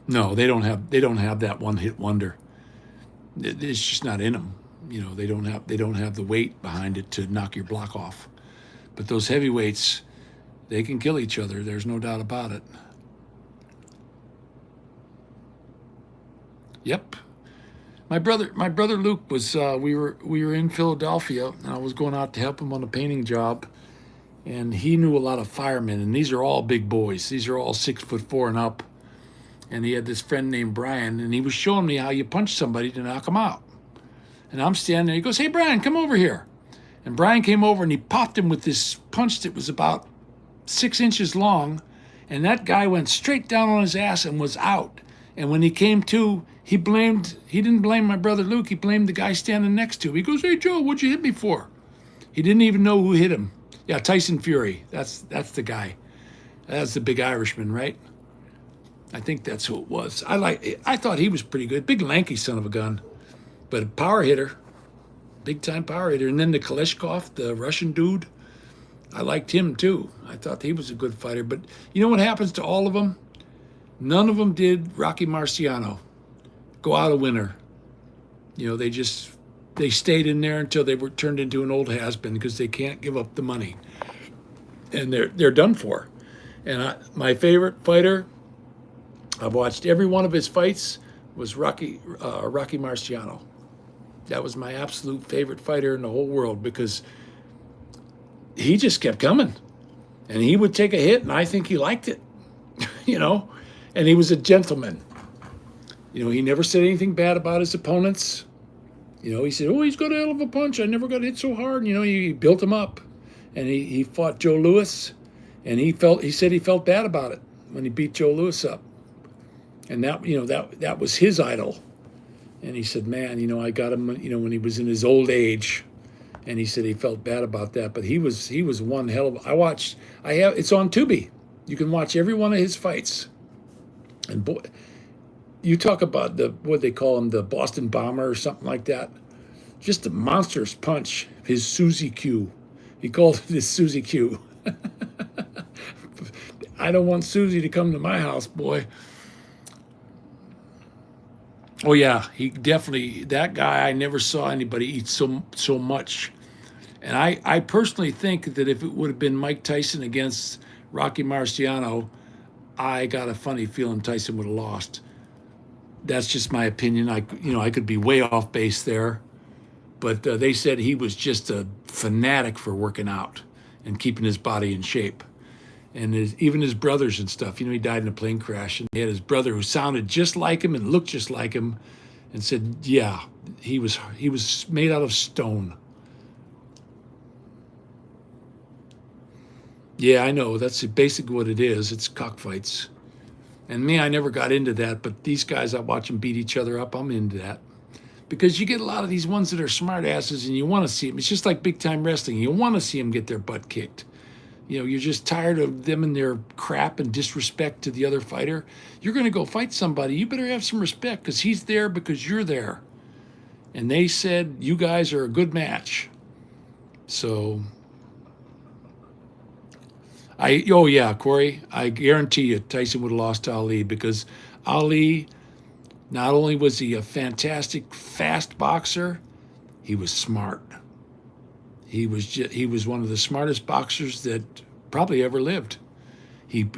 [SPEAKER 1] No, they don't have that one hit wonder. It's just not in them. They don't have the weight behind it to knock your block off. But those heavyweights, they can kill each other. There's no doubt about it. Yep. My brother Luke was we were in Philadelphia, and I was going out to help him on a painting job, and he knew a lot of firemen, and these are all big boys. These are all 6'4" and up. And he had this friend named Brian, and he was showing me how you punch somebody to knock them out. And I'm standing there. He goes, "Hey, Brian, come over here." And Brian came over, and he popped him with this punch that was about 6 inches long, and that guy went straight down on his ass and was out. And when he came to, he didn't blame my brother Luke. He blamed the guy standing next to him. He goes, "Hey, Joe, what'd you hit me for?" He didn't even know who hit him. Yeah, Tyson Fury. That's the guy. That's the big Irishman, right? I think that's who it was. I thought he was pretty good. Big, lanky son of a gun. But a power hitter. Big-time power hitter. And then the Kalashnikov, the Russian dude, I liked him too. I thought he was a good fighter. But you know what happens to all of them? None of them did Rocky Marciano. Go out a winner. They stayed in there until they were turned into an old has-been because they can't give up the money. And they're done for. And my favorite fighter, I've watched every one of his fights, was Rocky Marciano. That was my absolute favorite fighter in the whole world because he just kept coming. And he would take a hit, and I think he liked it, And he was a gentleman. He never said anything bad about his opponents. He said, "Oh, he's got a hell of a punch. I never got hit so hard." He built him up. And he fought Joe Louis, and he said he felt bad about it when he beat Joe Louis up. And that was his idol. And he said, "Man, I got him, when he was in his old age." And he said he felt bad about that, but he was one hell of it's on Tubi. You can watch every one of his fights. And boy, you talk about what they call him, the Boston Bomber or something like that. Just a monstrous punch, his Susie Q. He called it his Susie Q. I don't want Susie to come to my house, boy. Oh yeah, he definitely, that guy, I never saw anybody eat so much And I personally think that if it would have been Mike Tyson against Rocky Marciano, I got a funny feeling Tyson would have lost. That's just my opinion. I could be way off base there, but they said he was just a fanatic for working out and keeping his body in shape. And even his brothers and stuff. He died in a plane crash, and he had his brother who sounded just like him and looked just like him, and said, "Yeah, he was made out of stone." Yeah, I know. That's basically what it is. It's cockfights. And me, I never got into that, but these guys, I watch them beat each other up. I'm into that. Because you get a lot of these ones that are smart asses and you want to see them. It's just like big time wrestling. You want to see them get their butt kicked. You're just tired of them and their crap and disrespect to the other fighter. You're going to go fight somebody. You better have some respect because he's there because you're there. And they said, you guys are a good match. So, oh yeah, Corey, I guarantee you Tyson would have lost to Ali because Ali, not only was he a fantastic, fast boxer, he was smart. He was one of the smartest boxers that probably ever lived. He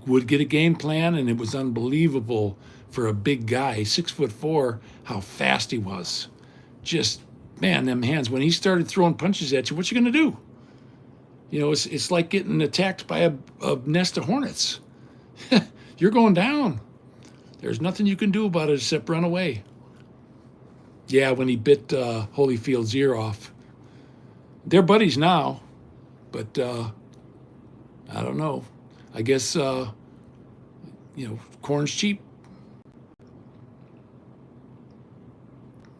[SPEAKER 1] would get a game plan, and it was unbelievable for a big guy, 6'4", how fast he was. Just, man, them hands. When he started throwing punches at you, what you gonna do? It's like getting attacked by a nest of hornets. You're going down. There's nothing you can do about it except run away. Yeah, when he bit Holyfield's ear off. They're buddies now, but I don't know. I guess corn's cheap.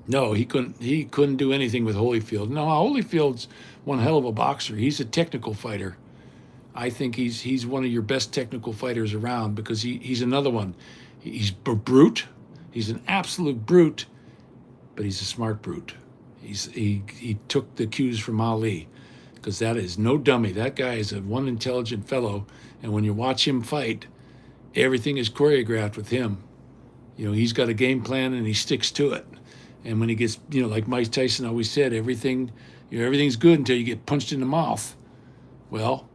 [SPEAKER 1] No, he couldn't do anything with Holyfield. No, Holyfield's one hell of a boxer. He's a technical fighter. I think he's one of your best technical fighters around because he's another one. He's a brute. He's an absolute brute, but he's a smart brute. He took the cues from Ali because that is no dummy. That guy is one intelligent fellow, and when you watch him fight, everything is choreographed with him. He's got a game plan and he sticks to it. And when he gets, like Mike Tyson always said, everything's good until you get punched in the mouth. Well,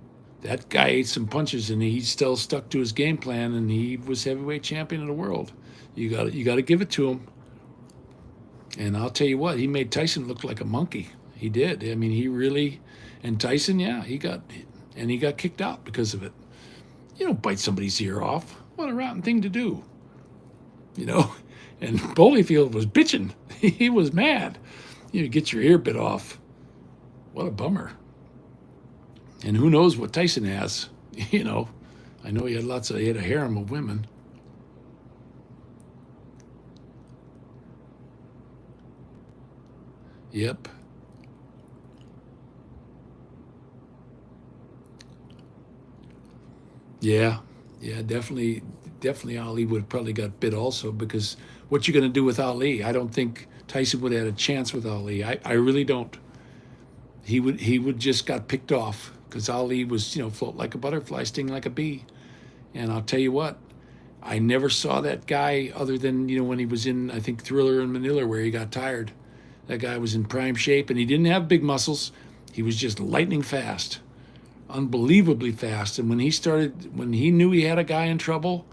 [SPEAKER 1] that guy ate some punches and he still stuck to his game plan, and he was heavyweight champion of the world. You got to give it to him. And I'll tell you what, he made Tyson look like a monkey. He did. I mean, he really, and Tyson, yeah, he got kicked out because of it. You don't bite somebody's ear off. What a rotten thing to do. And Holyfield was bitching. He was mad. Get your ear bit off. What a bummer. And who knows what Tyson has. I know he had a harem of women. Yep. Yeah, definitely Ali would have probably got bit also because what you going to do with Ali? I don't think Tyson would have had a chance with Ali. I really don't. He would just got picked off because Ali was, float like a butterfly, sting like a bee. And I'll tell you what, I never saw that guy other than, when he was in, I think, Thriller in Manila where he got tired. That guy was in prime shape, and he didn't have big muscles. He was just lightning fast, unbelievably fast. And when he knew he had a guy in trouble,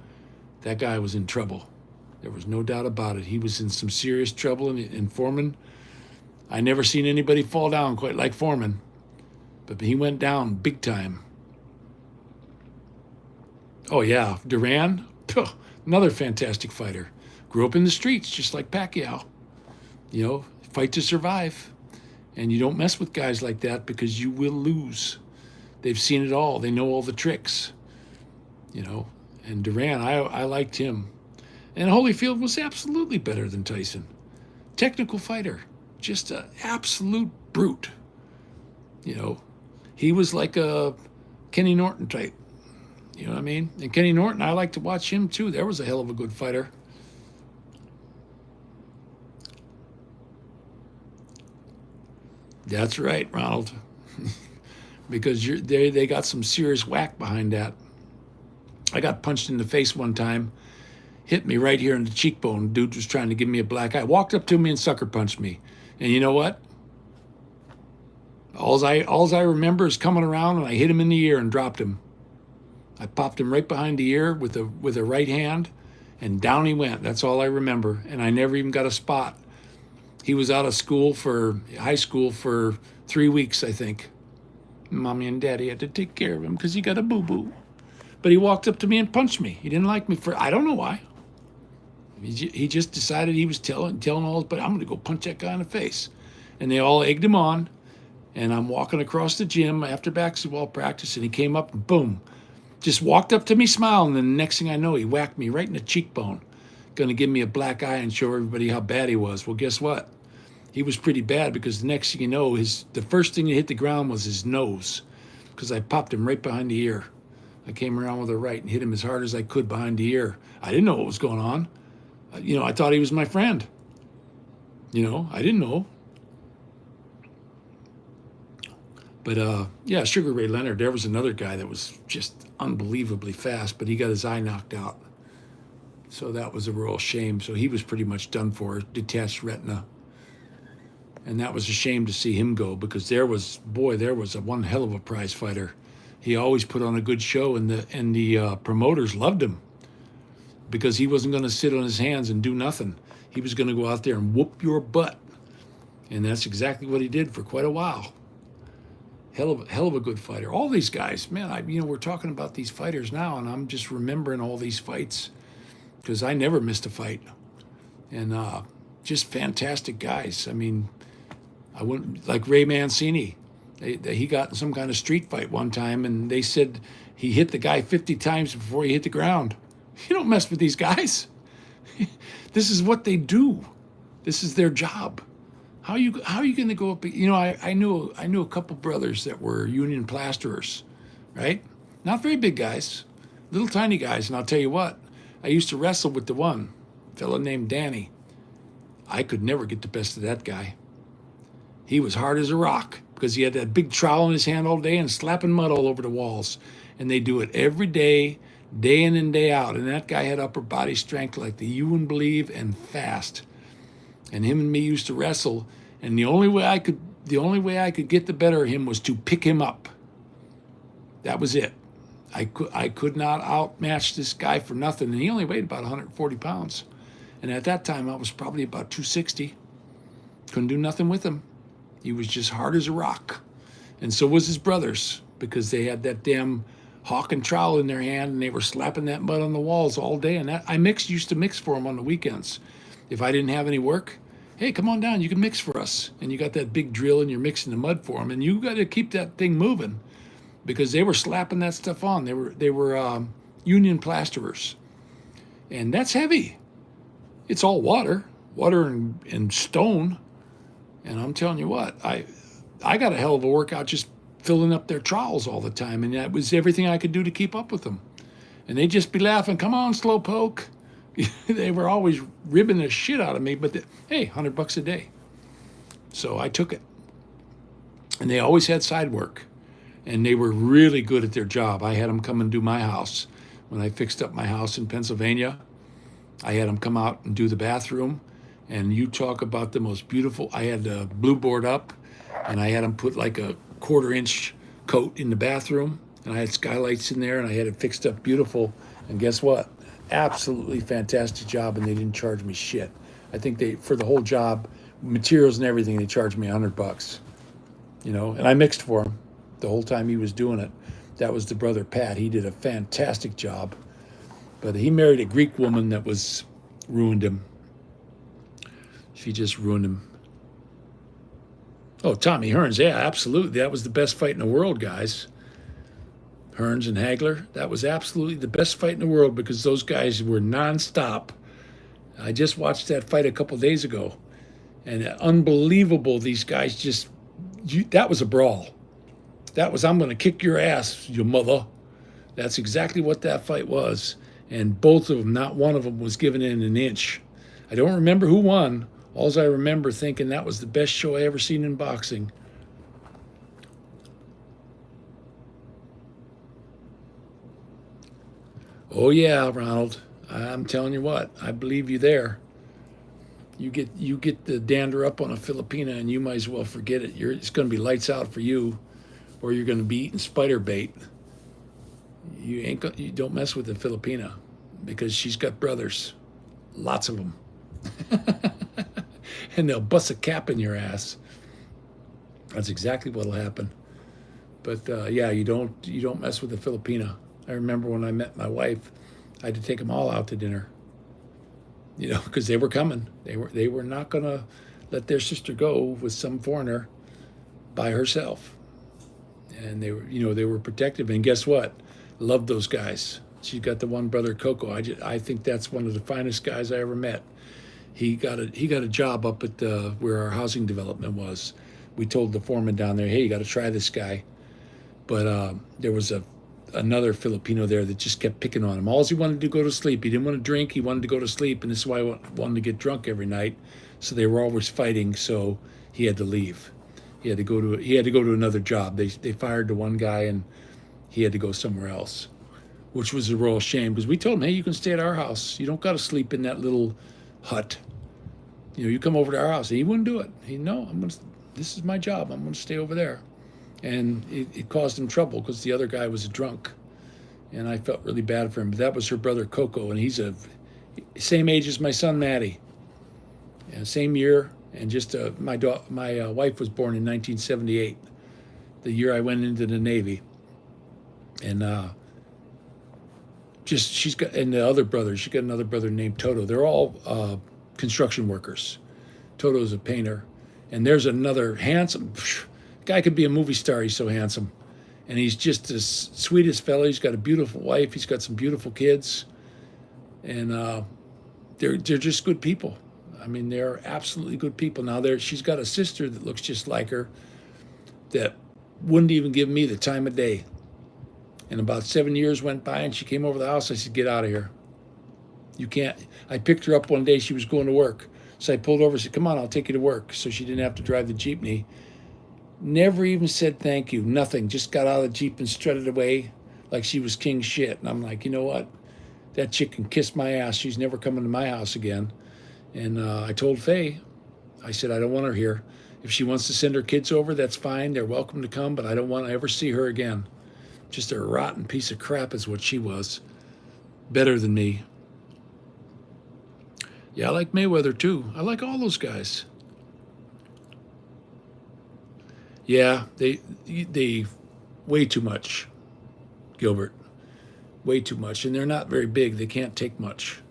[SPEAKER 1] that guy was in trouble. There was no doubt about it. He was in some serious trouble. And Foreman, I never seen anybody fall down quite like Foreman, but he went down big time. Oh yeah, Duran, another fantastic fighter. Grew up in the streets just like Pacquiao. Fight to survive. And you don't mess with guys like that because you will lose. They've seen it all. They know all the tricks. And Duran, I liked him. And Holyfield was absolutely better than Tyson. Technical fighter. Just an absolute brute. He was like a Kenny Norton type. You know what I mean? And Kenny Norton, I like to watch him too. There was a hell of a good fighter. That's right, Ronald. Because they got some serious whack behind that. I got punched in the face one time, hit me right here in the cheekbone. Dude was trying to give me a black eye. Walked up to me and sucker punched me. And you know what? Alls I remember is coming around and I hit him in the ear and dropped him. I popped him right behind the ear with a right hand, and down he went. That's all I remember. And I never even got a spot. He was out of high school for 3 weeks, I think. Mommy and Daddy had to take care of him because he got a boo-boo. But he walked up to me and punched me. He didn't like me I don't know why. He just decided he was telling all, but I'm going to go punch that guy in the face. And they all egged him on. And I'm walking across the gym after basketball practice, and he came up and boom, just walked up to me, smiled, and then the next thing I know, he whacked me right in the cheekbone. Going to give me a black eye and show everybody how bad he was. Well, guess what? He was pretty bad because the next thing you know, the first thing that hit the ground was his nose, because I popped him right behind the ear. I came around with a right and hit him as hard as I could behind the ear. I didn't know what was going on. I thought he was my friend. I didn't know. But yeah, Sugar Ray Leonard, there was another guy that was just unbelievably fast, but he got his eye knocked out. So that was a real shame. So he was pretty much done for, detached retina. And that was a shame to see him go, because there was a one hell of a prize fighter. He always put on a good show, and the promoters loved him because he wasn't going to sit on his hands and do nothing. He was going to go out there and whoop your butt. And that's exactly what he did for quite a while. Hell of a good fighter. All these guys, man, we're talking about these fighters now, and I'm just remembering all these fights because I never missed a fight. And just fantastic guys. I mean, I wouldn't, like Ray Mancini. He got in some kind of street fight one time, and they said he hit the guy 50 times before he hit the ground. You don't mess with these guys. This is what they do. This is their job. How are you going to go up? I knew a couple brothers that were union plasterers, right? Not very big guys, little tiny guys. And I'll tell you what, I used to wrestle with the one fellow named Danny. I could never get the best of that guy. He was hard as a rock because he had that big trowel in his hand all day and slapping mud all over the walls. And they do it every day, day in and day out. And that guy had upper body strength like you wouldn't believe, and fast. And him and me used to wrestle, and the only way I could get the better of him was to pick him up. That was it. I could not outmatch this guy for nothing, and he only weighed about 140 pounds. And at that time, I was probably about 260. Couldn't do nothing with him. He was just hard as a rock. And so was his brothers, because they had that damn hawk and trowel in their hand, and they were slapping that mud on the walls all day. And I used to mix for them on the weekends. If I didn't have any work, hey, come on down, you can mix for us. And you got that big drill and you're mixing the mud for them. And you got to keep that thing moving because they were slapping that stuff on. They were union plasterers. And that's heavy. It's all water and stone. And I'm telling you what, I got a hell of a workout just filling up their trowels all the time. And that was everything I could do to keep up with them. And they'd just be laughing, come on, Slowpoke. They were always ribbing the shit out of me, but hey, $100 a day. So I took it. And they always had side work. And they were really good at their job. I had them come and do my house. When I fixed up my house in Pennsylvania, I had them come out and do the bathroom. And you talk about the most beautiful. I had the blue board up, and I had them put like a 1/4-inch coat in the bathroom. And I had skylights in there, and I had it fixed up beautiful. And guess what? Absolutely fantastic job, and they didn't charge me shit. I think for the whole job, materials and everything, they charged me $100. And I mixed for him the whole time he was doing it. That was the brother Pat. He did a fantastic job, but he married a Greek woman that ruined him. She just ruined him. Oh, Tommy Hearns, yeah, absolutely. That was the best fight in the world, guys. Hearns and Hagler, that was absolutely the best fight in the world because those guys were nonstop. I just watched that fight a couple days ago, and unbelievable. These guys that was a brawl. That was, I'm going to kick your ass, you mother. That's exactly what that fight was. And both of them, not one of them was given in an inch. I don't remember who won. All I remember thinking that was the best show I ever seen in boxing. Oh, yeah, Ronald. I'm telling you what, I believe you there. You get the dander up on a Filipina, and you might as well forget it. It's going to be lights out for you, or you're going to be eating spider bait. You don't mess with the Filipina, because she's got brothers, lots of them, and they'll bust a cap in your ass. That's exactly what'll happen. But yeah, you don't mess with the Filipina. I remember when I met my wife, I had to take them all out to dinner. You know, because they were coming. They were not gonna let their sister go with some foreigner by herself. And they were protective. And guess what? Loved those guys. She's got the one brother, Coco. I think that's one of the finest guys I ever met. He got a job up at where our housing development was. We told the foreman down there, hey, you got to try this guy. But there was another Filipino there that just kept picking on him. All he wanted to go to sleep. He didn't want to drink. He wanted to go to sleep, and this is why he wanted to get drunk every night. So they were always fighting. So he had to leave. He had to go to another job. They fired the one guy, and he had to go somewhere else, which was a real shame, because we told him, hey, you can stay at our house. You don't got to sleep in that little hut. You come over to our house. And he wouldn't do it. This is my job. I'm going to stay over there. And it caused him trouble, because the other guy was a drunk, and I felt really bad for him. But that was her brother Coco, and he's same age as my son Maddie, and same year. And just my wife was born in 1978, the year I went into the Navy. And she's got, and the other brother, she got another brother named Toto. They're all construction workers. Toto's a painter, and there's another handsome guy, could be a movie star. He's so handsome, and he's just the sweetest fellow. He's got a beautiful wife. He's got some beautiful kids, and they're just good people. I mean, they're absolutely good people. Now she's got a sister that looks just like her, that wouldn't even give me the time of day. And about 7 years went by, and she came over the house. I said, get out of here. You can't. I picked her up one day. She was going to work, so I pulled over and said, come on, I'll take you to work. So she didn't have to drive the jeepney. Never even said thank you, nothing. Just got out of the Jeep and strutted away like she was king shit. And I'm like, you know what? That chick can kiss my ass. She's never coming to my house again. And I told Faye, I said, I don't want her here. If she wants to send her kids over, that's fine. They're welcome to come, but I don't want to ever see her again. Just a rotten piece of crap is what she was. Better than me. Yeah, I like Mayweather too. I like all those guys. Yeah, they way too much, Gilbert, way too much, and they're not very big. They can't take much.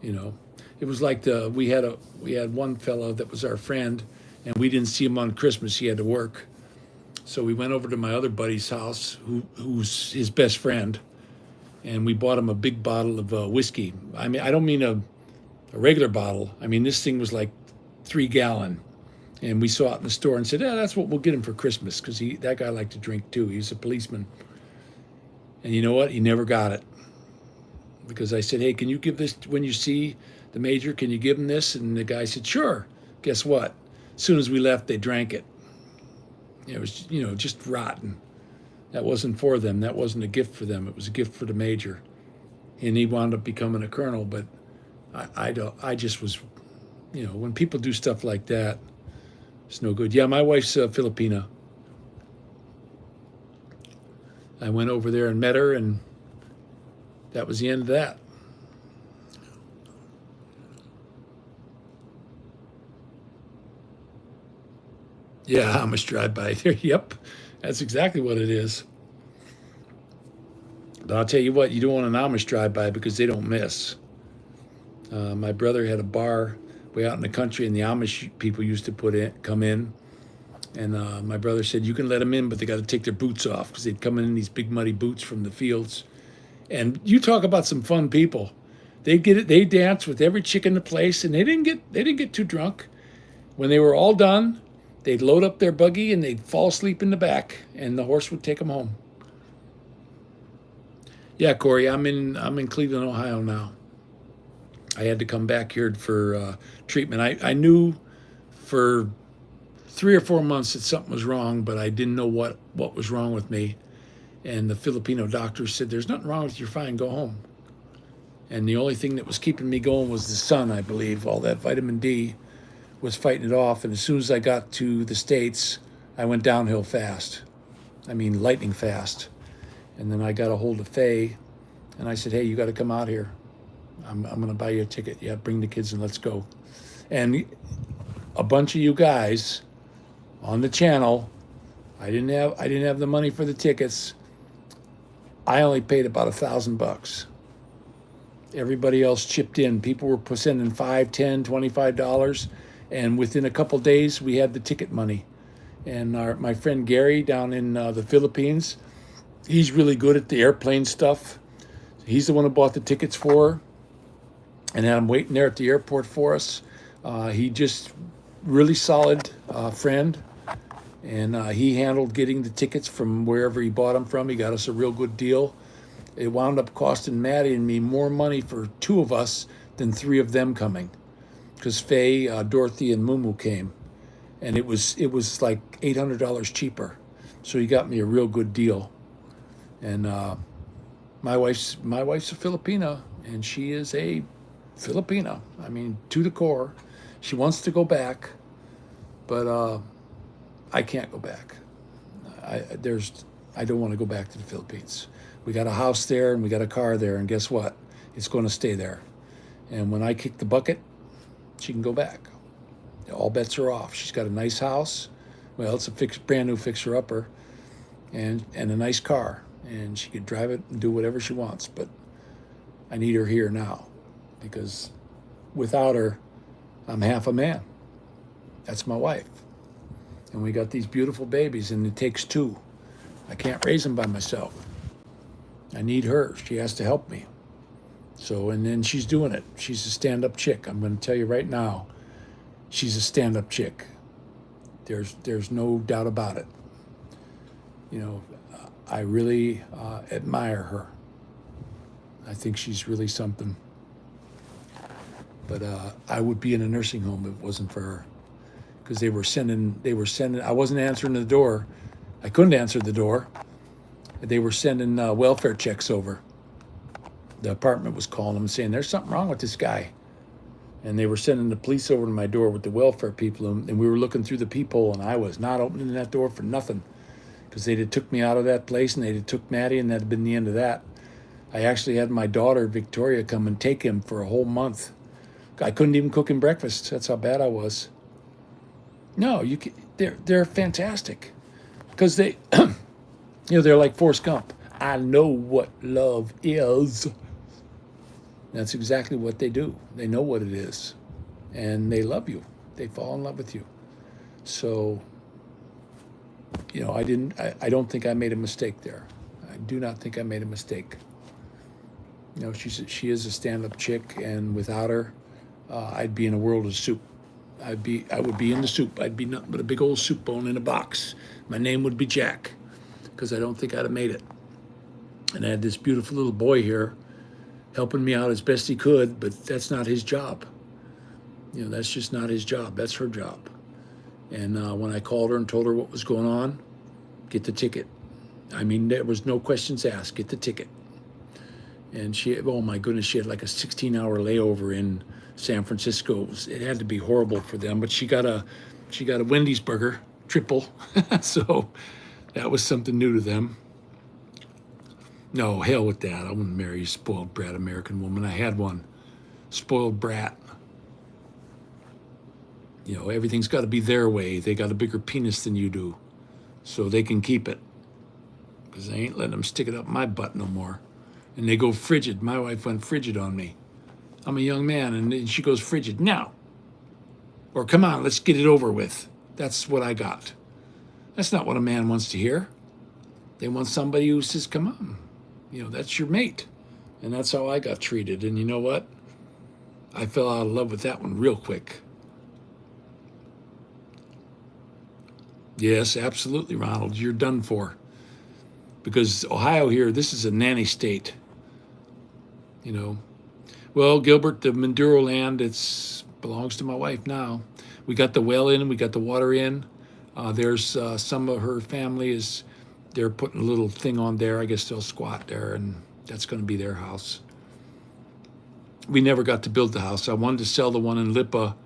[SPEAKER 1] It was like we had one fellow that was our friend, and we didn't see him on Christmas. He had to work, so we went over to my other buddy's house, who's his best friend, and we bought him a big bottle of whiskey. I mean, I don't mean a regular bottle. I mean, this thing was like 3 gallon. And we saw it in the store and said, yeah, that's what we'll get him for Christmas, because that guy liked to drink too. He was a policeman. And you know what? He never got it. Because I said, hey, can you give this, when you see the major, can you give him this? And the guy said, sure. Guess what? As soon as we left, they drank it. It was, just rotten. That wasn't for them. That wasn't a gift for them. It was a gift for the major. And he wound up becoming a colonel. But I just was, when people do stuff like that, it's no good. Yeah, my wife's Filipina. I went over there and met her, and that was the end of that. Yeah, Amish drive-by. Yep, that's exactly what it is. But I'll tell you what, you don't want an Amish drive-by, because they don't miss. My brother had a bar way out in the country, and the Amish people used to come in, and my brother said, you can let them in, but they got to take their boots off, because they'd come in these big muddy boots from the fields. And you talk about some fun people. They danced with every chick in the place, and they didn't get too drunk. When they were all done, they'd load up their buggy and they'd fall asleep in the back, and the horse would take them home. Yeah, Corey, I'm in Cleveland, Ohio now. I had to come back here for treatment. I knew for 3 or 4 months that something was wrong, but I didn't know what was wrong with me. And the Filipino doctor said, there's nothing wrong with you, you're fine, go home. And the only thing that was keeping me going was the sun, I believe. All that vitamin D was fighting it off. And as soon as I got to the States, I went downhill fast. I mean, lightning fast. And then I got a hold of Faye, and I said, hey, you got to come out here. I'm going to buy you a ticket. Yeah, bring the kids and let's go. And a bunch of you guys on the channel, I didn't have the money for the tickets. I only paid about $1,000. Everybody else chipped in. People were sending $5, $10, $25, and within a couple days, we had the ticket money. And my friend Gary down in the Philippines, he's really good at the airplane stuff. He's the one who bought the tickets for her and had them waiting there at the airport for us. He just really solid friend, and he handled getting the tickets from wherever he bought them from. He got us a real good deal. It wound up costing Maddie and me more money for 2 of us than 3 of them coming, because Faye, Dorothy, and Mumu came, and it was like $800 cheaper. So he got me a real good deal. And my wife's a Filipina, and she is a Filipina. I mean, to the core. She wants to go back, but I can't go back. I don't want to go back to the Philippines. We got a house there and we got a car there, and guess what? It's going to stay there. And when I kick the bucket, she can go back. All bets are off. She's got a nice house. Well, it's a brand new fixer-upper, and a nice car, and she could drive it and do whatever she wants. But I need her here now, because without her, I'm half a man. That's my wife. And we got these beautiful babies, and it takes 2. I can't raise them by myself. I need her. She has to help me. So, and then she's doing it. She's a stand-up chick. I'm going to tell you right now, she's a stand-up chick. There's no doubt about it. You know, I really admire her. I think she's really something. But I would be in a nursing home if it wasn't for her, because they were sending. I wasn't answering the door. I couldn't answer the door. They were sending welfare checks over. The apartment was calling them and saying, there's something wrong with this guy. And they were sending the police over to my door with the welfare people, and we were looking through the peephole, and I was not opening that door for nothing, because they'd took me out of that place, and they'd took Maddie, and that'd been the end of that. I actually had my daughter, Victoria, come and take him for a whole month. I couldn't even cook him breakfast. That's how bad I was. No, they're fantastic, because they, they're like Forrest Gump. I know what love is. That's exactly what they do. They know what it is, and they love you. They fall in love with you. So, I don't think I made a mistake there. I do not think I made a mistake. She is a stand-up chick, and without her, I'd be in a world of soup. I would be in the soup. I'd be nothing but a big old soup bone in a box. My name would be Jack, because I don't think I'd have made it. And I had this beautiful little boy here helping me out as best he could, but that's not his job. That's just not his job. That's her job. And when I called her and told her what was going on, get the ticket. I mean, there was no questions asked. Get the ticket. And oh my goodness, she had like a 16-hour layover in San Francisco. It had to be horrible for them, but she got a Wendy's burger, triple. So that was something new to them. No, hell with that. I wouldn't marry a spoiled brat American woman. I had one. Spoiled brat. Everything's got to be their way. They got a bigger penis than you do, so they can keep it, because I ain't letting them stick it up my butt no more. And they go frigid. My wife went frigid on me. I'm a young man, and she goes frigid. Now. Or come on, let's get it over with. That's what I got. That's not what a man wants to hear. They want somebody who says, come on. That's your mate. And that's how I got treated. And you know what? I fell out of love with that one real quick. Yes, absolutely, Ronald. You're done for. Because Ohio here, this is a nanny state. Well, Gilbert, the Maduro land, belongs to my wife now. We got the well in, we got the water in. There's some of her family they're putting a little thing on there. I guess they'll squat there, and that's going to be their house. we never got to build the house. I wanted to sell the one in Lipa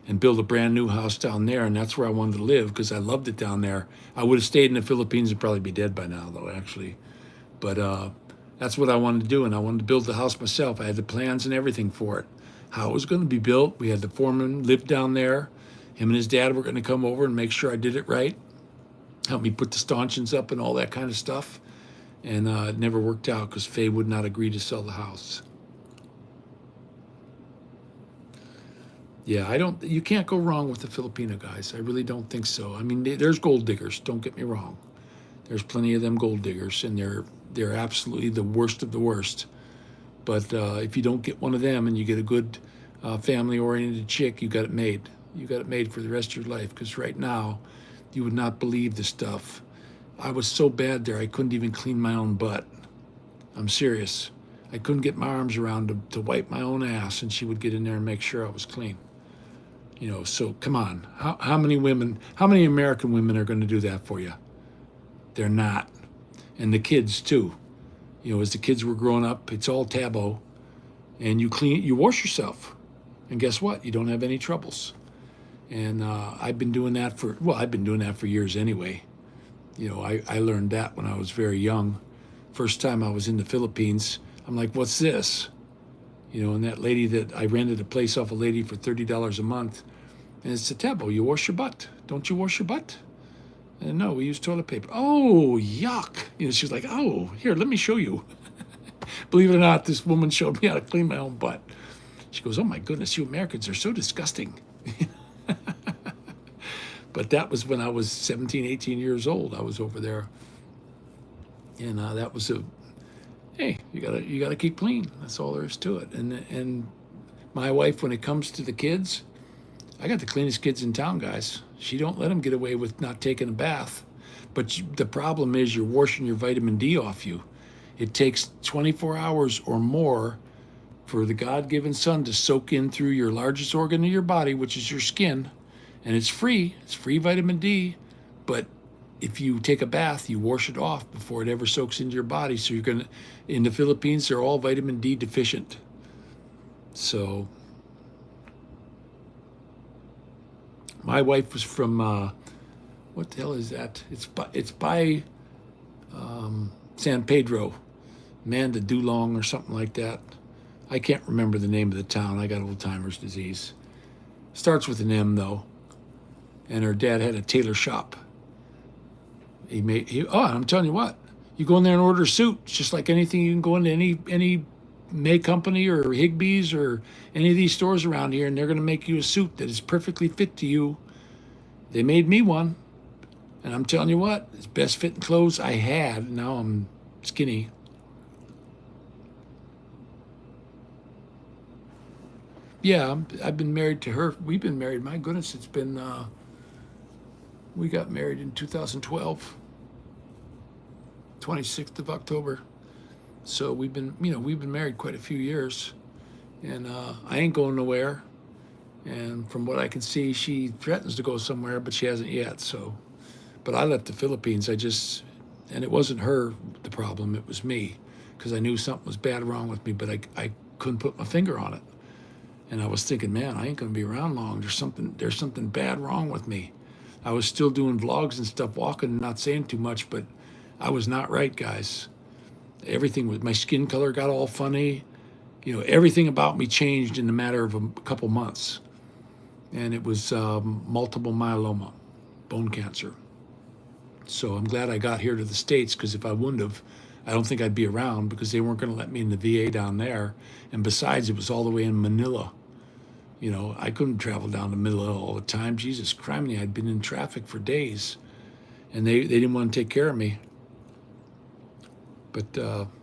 [SPEAKER 1] and build a brand new house down there, and that's where I wanted to live because I loved it down there. I would have stayed in the Philippines and probably be dead by now, though, actually. But that's what I wanted to do, and I wanted to build the house myself. I had the plans and everything for it. How it was going to be built. We had the foreman live down there. Him and his dad were going to come over and make sure I did it right, help me put the stanchions up and all that kind of stuff. And it never worked out because Faye would not agree to sell the house. Yeah, you can't go wrong with the Filipino guys. I really don't think so. I mean, there's gold diggers, don't get me wrong. There's plenty of them gold diggers, and they're absolutely the worst of the worst. But if you don't get one of them and you get a good family-oriented chick, you got it made. You got it made for the rest of your life, because right now, you would not believe the stuff. I was so bad there, I couldn't even clean my own butt. I'm serious. I couldn't get my arms around to wipe my own ass, and she would get in there and make sure I was clean. You know, so come on. How many American women are going to do that for you? They're not. And the kids too. You know, as the kids were growing up, it's all taboo. And you wash yourself. And guess what? You don't have any troubles. And I've been doing that for years anyway. You know, I learned that when I was very young. First time I was in the Philippines, I'm like, what's this? You know, and that lady that I rented a place off a lady for $30 a month. And it's a taboo. You wash your butt. Don't you wash your butt? And no, we use toilet paper. Oh, yuck. You know, she was like, oh, here, let me show you. Believe it or not, this woman showed me how to clean my own butt. She goes, oh my goodness, you Americans are so disgusting. But that was when I was 17, 18 years old. I was over there. And that was hey, you gotta keep clean. That's all there is to it. And my wife, when it comes to the kids, I got the cleanest kids in town, guys. She don't let them get away with not taking a bath. But the problem is you're washing your vitamin D off you. It takes 24 hours or more for the God-given sun to soak in through your largest organ of your body, which is your skin. And it's free. It's free vitamin D. But if you take a bath, you wash it off before it ever soaks into your body. So in the Philippines, they're all vitamin D deficient. So my wife was from, what the hell is that? It's by San Pedro, Manda Dulong or something like that. I can't remember the name of the town. I got old-timer's disease. Starts with an M, though. And her dad had a tailor shop. I'm telling you what, you go in there and order a suit. It's just like anything. You can go into any May Company or Higbee's or any of these stores around here, and they're going to make you a suit that is perfectly fit to you. They made me one, and I'm telling you what, it's best fitting clothes I had. Now I'm skinny. Yeah, I've been married to her. We've been married. My goodness, it's been. We got married in 2012, 26th of October. So we've been married quite a few years, and I ain't going nowhere. And from what I can see, she threatens to go somewhere, but she hasn't yet. So, but I left the Philippines. And it wasn't her the problem. It was me, because I knew something was bad wrong with me, but I couldn't put my finger on it. And I was thinking, man, I ain't gonna be around long. There's something bad wrong with me. I was still doing vlogs and stuff, walking and not saying too much, but I was not right, guys. Everything my skin color got all funny. You know, everything about me changed in a matter of a couple months. And it was multiple myeloma, bone cancer. So I'm glad I got here to the States, because if I wouldn't have, I don't think I'd be around, because they weren't going to let me in the VA down there. And besides, it was all the way in Manila. You know, I couldn't travel down to Manila all the time. Jesus Christ, I'd been in traffic for days. And they didn't want to take care of me. But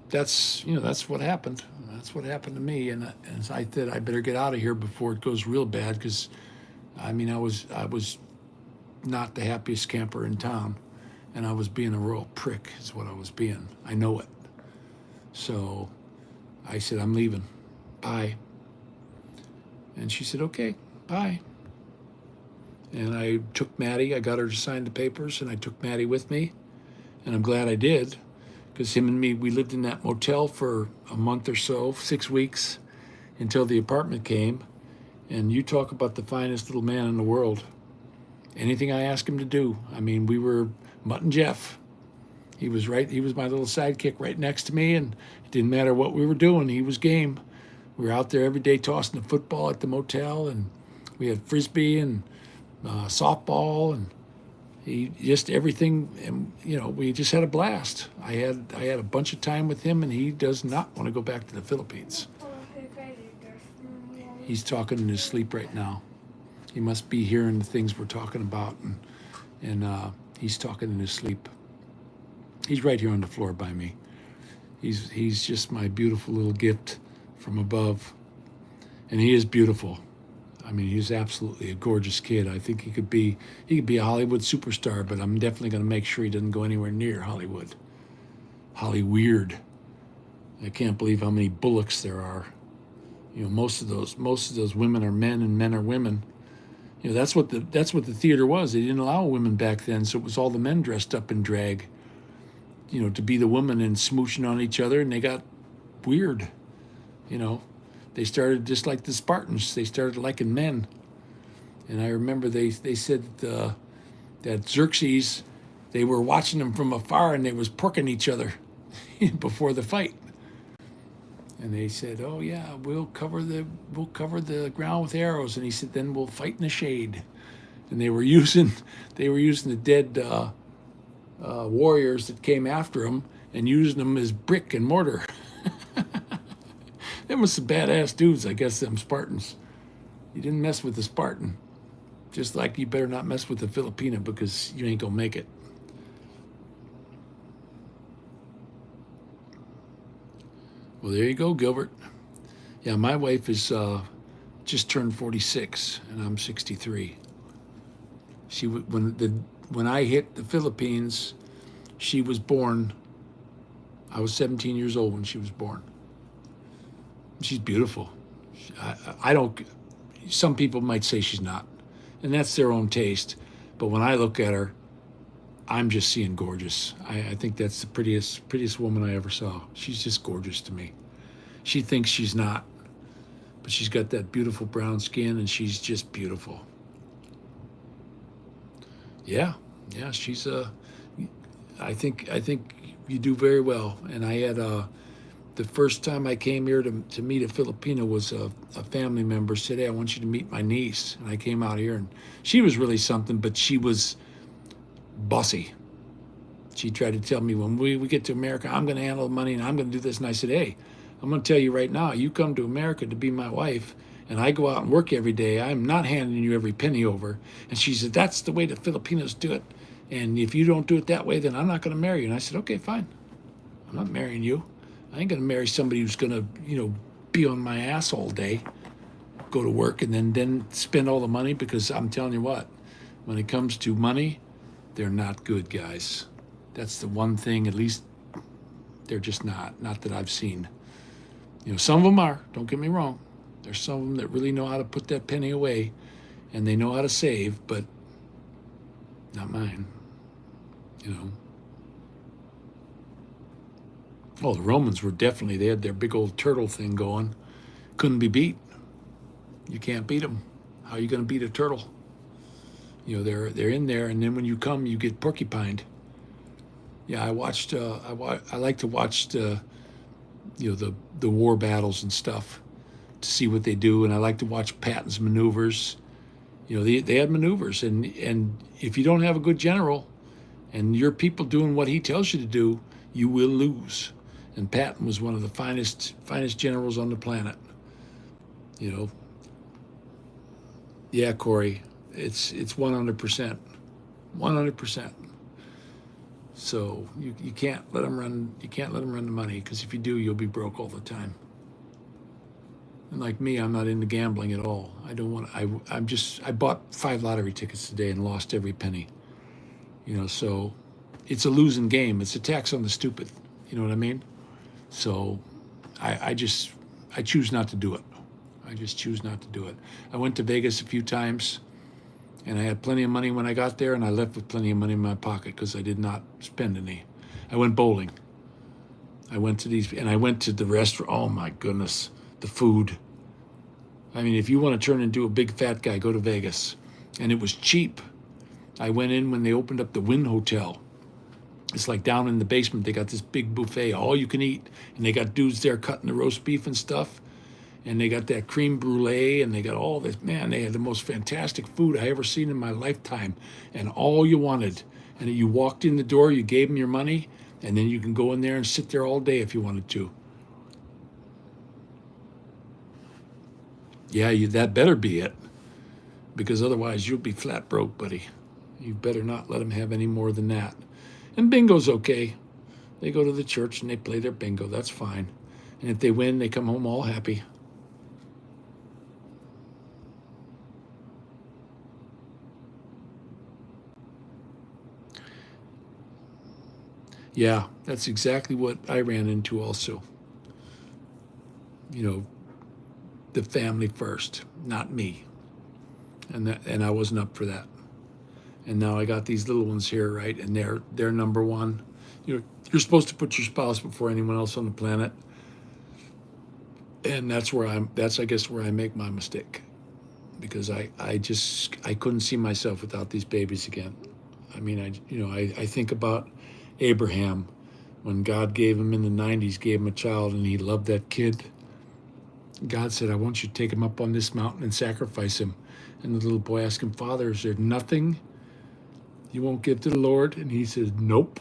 [SPEAKER 1] that's what happened. That's what happened to me. And I said, I better get out of here before it goes real bad, because, I was not the happiest camper in town. And I was being a real prick is what I was being. I know it. So I said, I'm leaving. Bye. And she said, okay, bye. And I took Maddie. I got her to sign the papers, and I took Maddie with me. And I'm glad I did, because him and me, we lived in that motel for a month or so, 6 weeks. until the apartment came. And you talk about the finest little man in the world. Anything I asked him to do. I mean, we were Mutt and Jeff. He was my little sidekick right next to me, and it didn't matter what we were doing. He was game. We were out there every day tossing the football at the motel, and we had frisbee and softball, and he just everything. And we just had a blast. I had a bunch of time with him, and he does not want to go back to the Philippines. He's talking in his sleep right now. He must be hearing the things we're talking about, and he's talking in his sleep. He's right here on the floor by me. He's just my beautiful little gift from above, and he is beautiful. I mean, he's absolutely a gorgeous kid. I think he could be a Hollywood superstar, but I'm definitely going to make sure he doesn't go anywhere near Hollywood. Hollyweird. I can't believe how many Bullocks there are. Most of those women are men and men are women. That's what the theater was. They didn't allow women back then, so it was all the men dressed up in drag, to be the woman and smooching on each other, and they got weird. They started just like the Spartans. They started liking men. And I remember they said that Xerxes, they were watching them from afar and they was porking each other before the fight. And they said, "Oh yeah, we'll cover the ground with arrows." And he said, "Then we'll fight in the shade." And they were using the dead warriors that came after them and using them as brick and mortar. Them was some badass dudes, I guess, them Spartans. You didn't mess with the Spartan. Just like you better not mess with the Filipina because you ain't gonna make it. Well, there you go, Gilbert. Yeah, my wife is just turned 46, and I'm 63. When I hit the Philippines, she was born. I was 17 years old when she was born. She's beautiful. I don't. Some people might say she's not, and that's their own taste. But when I look at her, I'm just seeing gorgeous. I think that's the prettiest woman I ever saw. She's just gorgeous to me. She thinks she's not, but she's got that beautiful brown skin, and she's just beautiful. Yeah, she's I think you do very well. And I had the first time I came here to meet a Filipino was a family member said, "Hey, I want you to meet my niece." And I came out here, and she was really something, but she was bossy. She tried to tell me, when we get to America, I'm going to handle the money and I'm going to do this. And I said, "Hey, I'm going to tell you right now, you come to America to be my wife, and I go out and work every day. I'm not handing you every penny over." And she said, "That's the way the Filipinos do it. And if you don't do it that way, then I'm not going to marry you." And I said, "Okay, fine. I'm not marrying you. I ain't going to marry somebody who's going to, be on my ass all day, go to work, and then spend all the money." Because I'm telling you what, when it comes to money, they're not good, guys. That's the one thing, at least they're just not that I've seen. Some of them are, don't get me wrong. There's some of them that really know how to put that penny away, and they know how to save, but not mine, Oh, the Romans were definitely, they had their big old turtle thing going. Couldn't be beat. You can't beat them. How are you going to beat a turtle? They're in there, and then when you come, you get porcupined. Yeah, I like to watch the war battles and stuff to see what they do, and I like to watch Patton's maneuvers. They had maneuvers, and if you don't have a good general, and your people doing what he tells you to do, you will lose. And Patton was one of the finest generals on the planet. Yeah, Corey, it's 100%, 100%. So you can't let them run. You can't let them run the money, because if you do, you'll be broke all the time. And like me, I'm not into gambling at all. I don't want. I bought 5 lottery tickets today and lost every penny. So it's a losing game. It's a tax on the stupid. You know what I mean? So I choose not to do it. I just choose not to do it. I went to Vegas a few times, and I had plenty of money when I got there, and I left with plenty of money in my pocket because I did not spend any. I went bowling. I went to the restaurant. Oh my goodness, the food. I mean, if you want to turn into a big fat guy, go to Vegas. And it was cheap. I went in when they opened up the Wynn Hotel. It's like down in the basement, they got this big buffet, all you can eat. And they got dudes there cutting the roast beef and stuff. And they got that creme brulee, and they got all this. Man, they had the most fantastic food I ever seen in my lifetime. And all you wanted. And you walked in the door, you gave them your money, and then you can go in there and sit there all day if you wanted to. Yeah, that better be it. Because otherwise you'll be flat broke, buddy. You better not let them have any more than that. And bingo's okay. They go to the church and they play their bingo. That's fine. And if they win, they come home all happy. Yeah, that's exactly what I ran into also. You know, the family first, not me. And I wasn't up for that. And now I got these little ones here, right? And they're number one. You're supposed to put your spouse before anyone else on the planet. And that's I guess where I make my mistake. Because I couldn't see myself without these babies again. I mean, I think about Abraham, when God gave him in the 90s, gave him a child, and he loved that kid. God said, I want you to take him up on this mountain and sacrifice him. And the little boy asked him, Father, is there nothing you won't give to the Lord? And he said, nope.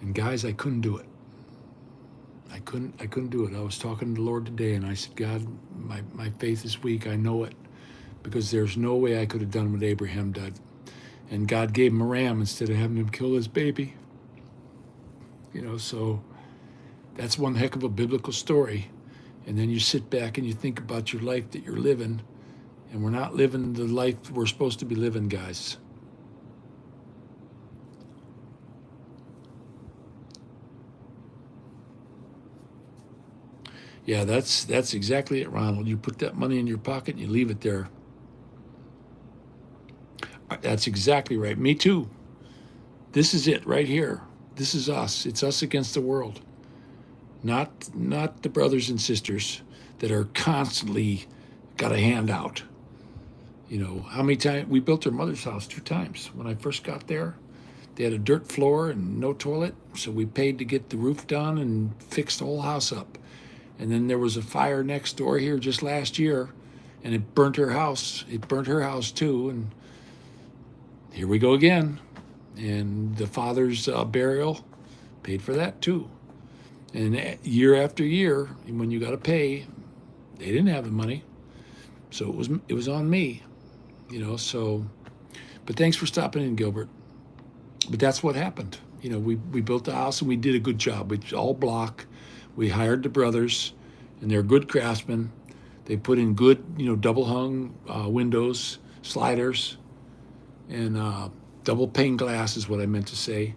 [SPEAKER 1] And guys, I couldn't do it. I couldn't do it. I was talking to the Lord today, and I said, God, my faith is weak. I know it. Because there's no way I could have done what Abraham did. And God gave him a ram instead of having him kill his baby. So that's one heck of a biblical story. And then you sit back and you think about your life that you're living, and we're not living the life we're supposed to be living, guys. Yeah, that's exactly it, Ronald. You put that money in your pocket and you leave it there. That's exactly right. Me too. This is it right here. This is us. It's us against the world. Not the brothers and sisters that are constantly got a hand out. How many times we built her mother's house 2 times. When I first got there, they had a dirt floor and no toilet, so we paid to get the roof done and fixed the whole house up. And then there was a fire next door here just last year, and it burnt her house. It burnt her house too, and here we go again. And the father's burial paid for that too. And year after year, when you got to pay, they didn't have the money, so it was on me, So, but thanks for stopping in, Gilbert. But that's what happened. We built the house and we did a good job. We all block. We hired the brothers, and they're good craftsmen. They put in good, double hung windows, sliders, and double pane glass is what I meant to say.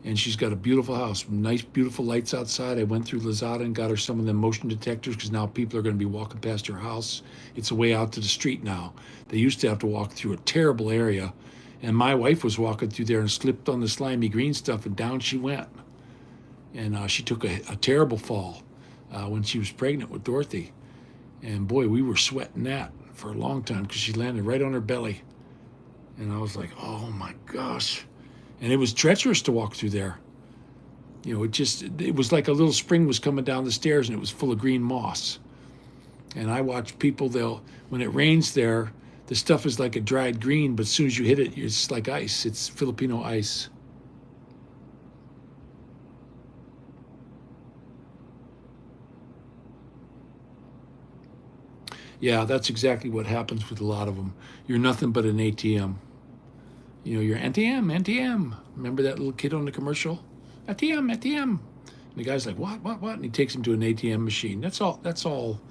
[SPEAKER 1] And she's got a beautiful house, nice, beautiful lights outside. I went through Lazada and got her some of them motion detectors because now people are going to be walking past her house. It's a way out to the street now. They used to have to walk through a terrible area. And my wife was walking through there and slipped on the slimy green stuff, and down she went. And she took a terrible fall when she was pregnant with Dorothy. And boy, we were sweating that for a long time because she landed right on her belly. And I was like, oh my gosh. And it was treacherous to walk through there. It was like a little spring was coming down the stairs, and it was full of green moss. And I watch people, when it rains there, the stuff is like a dried green, but as soon as you hit it, it's like ice. It's Filipino ice. Yeah, that's exactly what happens with a lot of them. You're nothing but an ATM. You're ATM. Remember that little kid on the commercial? ATM. And the guy's like, what? And he takes him to an ATM machine. That's all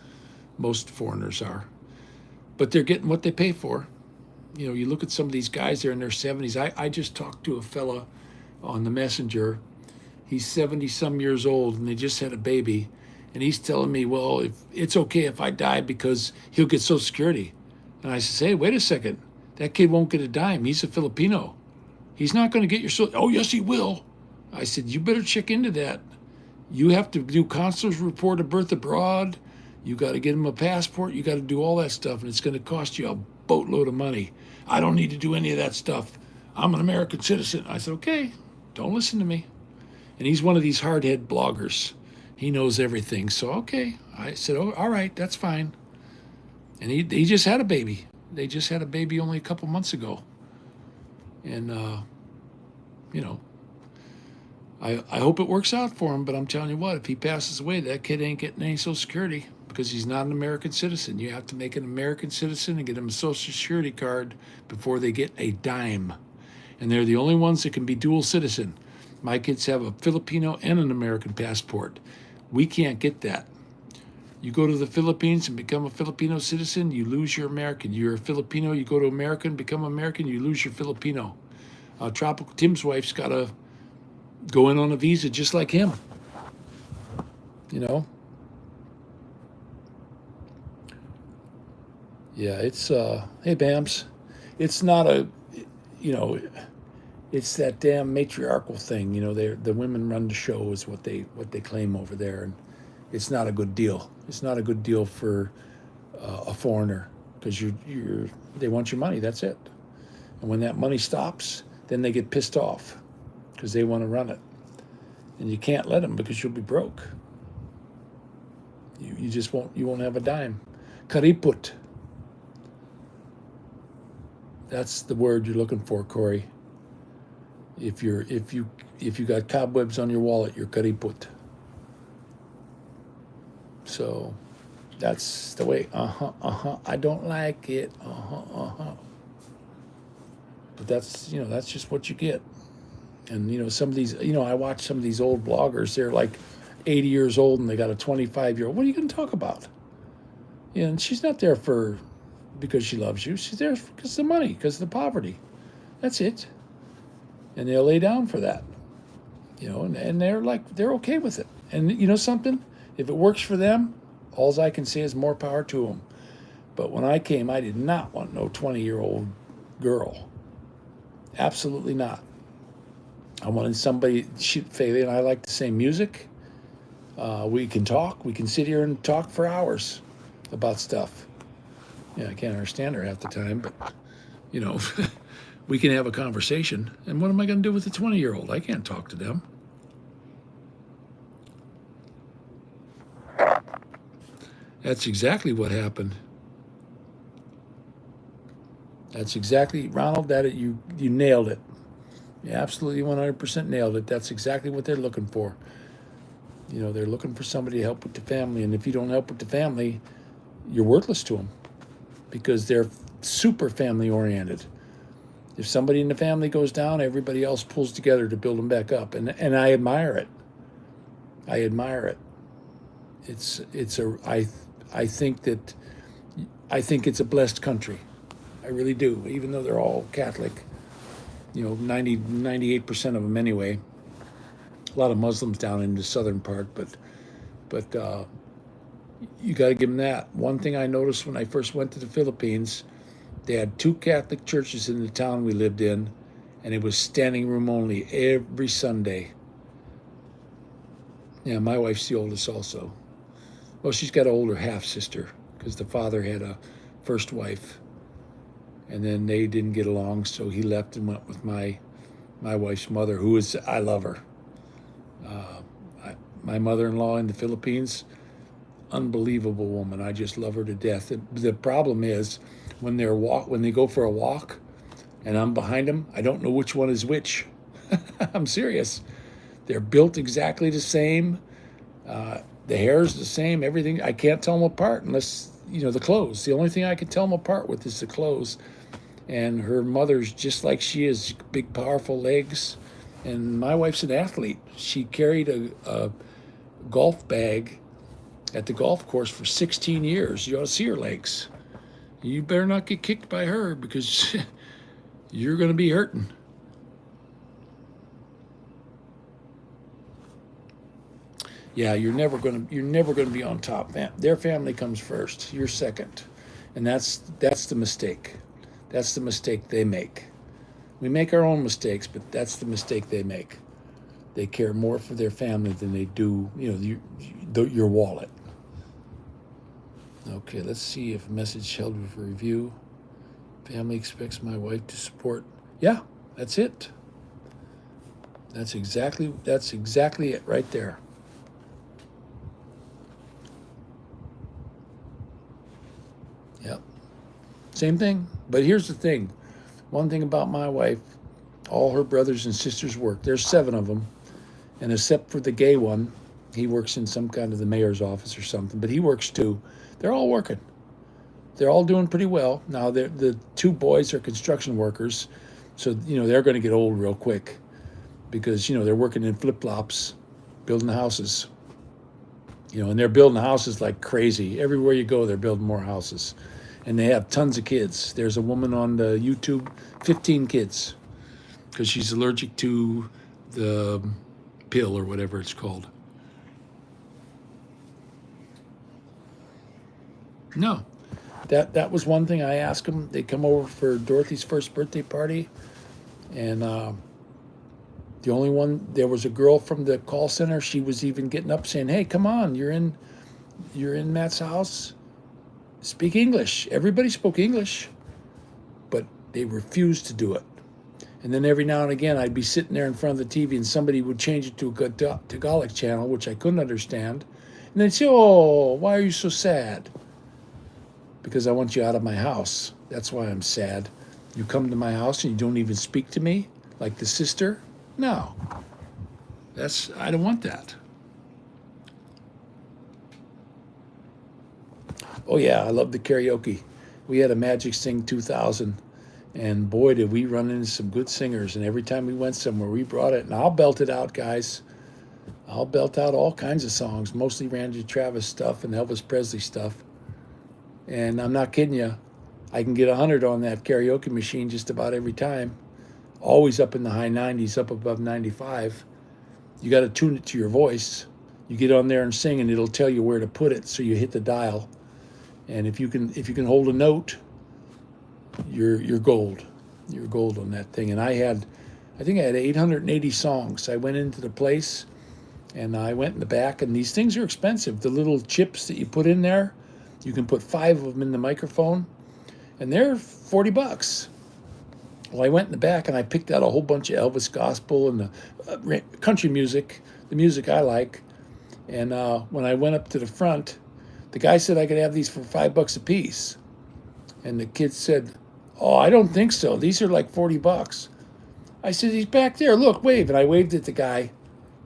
[SPEAKER 1] most foreigners are. But they're getting what they pay for. You look at some of these guys, they're in their 70s. I just talked to a fella on the messenger. He's 70-some years old, and they just had a baby. And he's telling me, well, if it's okay if I die because he'll get Social Security. And I said, hey, wait a second. That kid won't get a dime. He's a Filipino. He's not going to get your Social. Oh, yes, he will. I said, you better check into that. You have to do consular's report of birth abroad. You got to get them a passport. You got to do all that stuff, and it's going to cost you a boatload of money. I don't need to do any of that stuff. I'm an American citizen. I said, okay, don't listen to me. And he's one of these hardhead bloggers. He knows everything. So, okay. I said, oh, all right, that's fine. And he just had a baby. They just had a baby only a couple months ago. And, you know, I hope it works out for him, but I'm telling you what, if he passes away, that kid ain't getting any Social Security because he's not an American citizen. You have to make an American citizen and get him a Social Security card before they get a dime. And they're the only ones that can be dual citizen. My kids have a Filipino and an American passport. We can't get that. You go to the Philippines and become a Filipino citizen, you lose your American. You're a Filipino, you go to America and become American, you lose your Filipino. Tropical Tim's wife's got to go in on a visa just like him. You know? Yeah, it's, hey, Bams, it's not a, you know, it's that damn matriarchal thing. You know, the women run the show is what they claim over there. And it's not a good deal. It's not a good deal for a foreigner because they want your money. That's it. And when that money stops, then they get pissed off because they want to run it. And you can't let them because you'll be broke. You just won't have a dime. Kariput. That's the word you're looking for, Corey. If you got cobwebs on your wallet, you're kariput. So that's the way. I don't like it. But that's just what you get. And some of these, I watch some of these old bloggers. They're like 80 years old and they got a 25-year-old. What are you going to talk about? And she's not there because she loves you. She's there because of the money, because of the poverty. That's it. And they'll lay down for that. And they're okay with it. And you know something? If it works for them, all I can say is more power to them. But when I came, I did not want no 20-year-old girl. Absolutely not. I wanted somebody, Faye and I like the same music. We can talk. We can sit here and talk for hours about stuff. Yeah, I can't understand her half the time, but, we can have a conversation. And what am I going to do with a 20-year-old? I can't talk to them. That's exactly what happened. That's exactly, Ronald, you nailed it. You absolutely 100% nailed it. That's exactly what they're looking for. They're looking for somebody to help with the family. And if you don't help with the family, you're worthless to them because they're super family oriented. If somebody in the family goes down, everybody else pulls together to build them back up. And I admire it. I admire it. I think it's a blessed country. I really do, even though they're all Catholic. 98% of them anyway. A lot of Muslims down in the southern part, but you got to give them that. One thing I noticed when I first went to the Philippines, they had 2 Catholic churches in the town we lived in, and it was standing room only every Sunday. Yeah, my wife's the oldest also. Well, she's got an older half-sister because the father had a first wife. And then they didn't get along, so he left and went with my wife's mother, I love her. My mother-in-law in the Philippines, unbelievable woman. I just love her to death. The problem is when they go for a walk, and I'm behind them, I don't know which one is which. I'm serious. They're built exactly the same. The hair's the same. Everything. I can't tell them apart unless the clothes. The only thing I can tell them apart with is the clothes. And her mother's just like she is, big, powerful legs. And my wife's an athlete. She carried a golf bag at the golf course for 16 years. You ought to see her legs. You better not get kicked by her because you're going to be hurting. Yeah, you're never going to be on top. Their family comes first. You're second. And that's the mistake. That's the mistake they make. We make our own mistakes, but that's the mistake they make. They care more for their family than they do, your wallet. Okay, let's see if message held with review. Family expects my wife to support. Yeah, that's it. That's exactly it right there. Yep. Same thing. But here's the thing. One thing about my wife, all her brothers and sisters work. There's 7 of them. And except for the gay one, he works in some kind of the mayor's office or something, but he works too. They're all working. They're all doing pretty well. Now, the 2 boys are construction workers, so, they're going to get old real quick because, they're working in flip-flops, building houses. And they're building houses like crazy. Everywhere you go, they're building more houses. And they have tons of kids. There's a woman on the YouTube, 15 kids, because she's allergic to the pill or whatever it's called. No, that was one thing I asked them. They come over for Dorothy's first birthday party, and the only one, there was a girl from the call center. She was even getting up saying, "Hey, come on, you're in Matt's house. Speak English." Everybody spoke English, but they refused to do it. And then every now and again, I'd be sitting there in front of the TV, and somebody would change it to a Tagalog channel, which I couldn't understand. And they'd say, "Oh, why are you so sad?" "Because I want you out of my house. That's why I'm sad. You come to my house and you don't even speak to me like the sister? No. I don't want that." Oh yeah, I love the karaoke. We had a Magic Sing 2000, and boy, did we run into some good singers. And every time we went somewhere, we brought it. And I'll belt it out, guys. I'll belt out all kinds of songs, mostly Randy Travis stuff and Elvis Presley stuff. And I'm not kidding you. I can get 100 on that karaoke machine just about every time. Always up in the high 90s, up above 95. You got to tune it to your voice. You get on there and sing, and it'll tell you where to put it. So you hit the dial, and if you can hold a note, you're gold. You're gold on that thing. And I think I had 880 songs. I went into the place, and I went in the back, and these things are expensive. The little chips that you put in there, you can put 5 of them in the microphone, and they're $40. Well, I went in the back and I picked out a whole bunch of Elvis gospel and the country music, the music I like. And when I went up to the front, the guy said I could have these for $5 a piece. And the kid said, "Oh, I don't think so. These are like $40." I said, "He's back there. Look, wave." And I waved at the guy.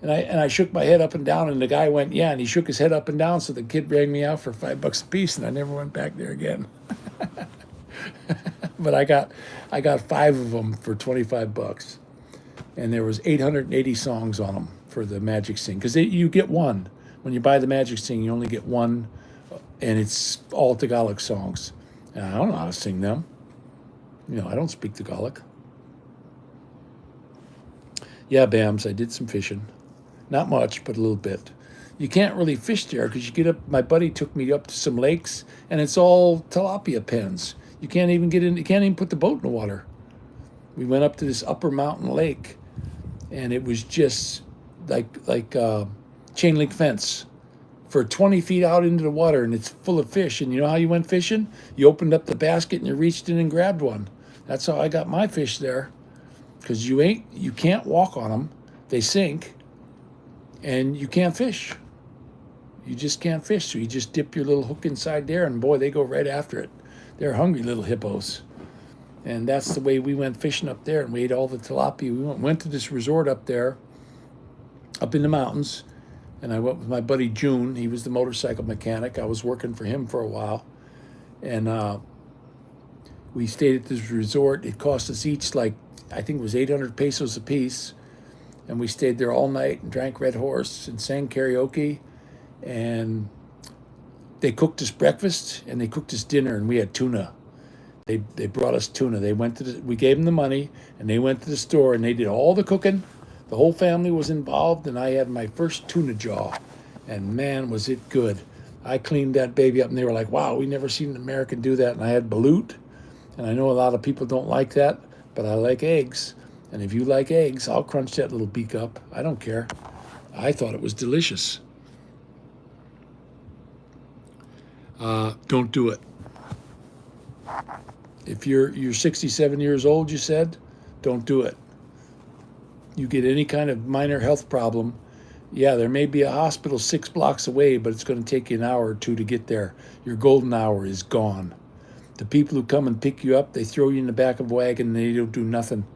[SPEAKER 1] And I shook my head up and down, and the guy went, "Yeah," and he shook his head up and down, so the kid rang me out for $5 a piece, and I never went back there again. But I got 5 of them for $25, and there was 880 songs on them for the Magic Sing, because you get one. When you buy the Magic Sing, you only get one, and it's all Tagalog songs. And I don't know how to sing them. I don't speak Tagalog. Yeah, Bams, I did some fishing. Not much, but a little bit. You can't really fish there because you get up. My buddy took me up to some lakes, and it's all tilapia pens. You can't even get in. You can't even put the boat in the water. We went up to this upper mountain lake, and it was just like chain link fence for 20 feet out into the water, and it's full of fish. And you know how you went fishing? You opened up the basket and you reached in and grabbed one. That's how I got my fish there, because you can't walk on them. They sink, and you can't fish. You just can't fish. So you just dip your little hook inside there, and boy, they go right after it. They're hungry little hippos. And that's the way we went fishing up there, and we ate all the tilapia. We went to this resort up there, up in the mountains, and I went with my buddy June. He was the motorcycle mechanic. I was working for him for a while. And we stayed at this resort. It cost us each I think it was 800 pesos a piece. And we stayed there all night and drank Red Horse and sang karaoke. And they cooked us breakfast and they cooked us dinner, and we had tuna. They brought us tuna. We gave them the money, and they went to the store and they did all the cooking. The whole family was involved, and I had my first tuna jaw, and man, was it good. I cleaned that baby up, and they were like, "Wow, we never seen an American do that." And I had balut, and I know a lot of people don't like that, but I like eggs. And if you like eggs, I'll crunch that little beak up. I don't care. I thought it was delicious. Don't do it. If you're 67 years old, you said, don't do it. You get any kind of minor health problem, yeah, there may be a hospital 6 blocks away, but it's going to take you an hour or two to get there. Your golden hour is gone. The people who come and pick you up, they throw you in the back of a wagon and they don't do nothing.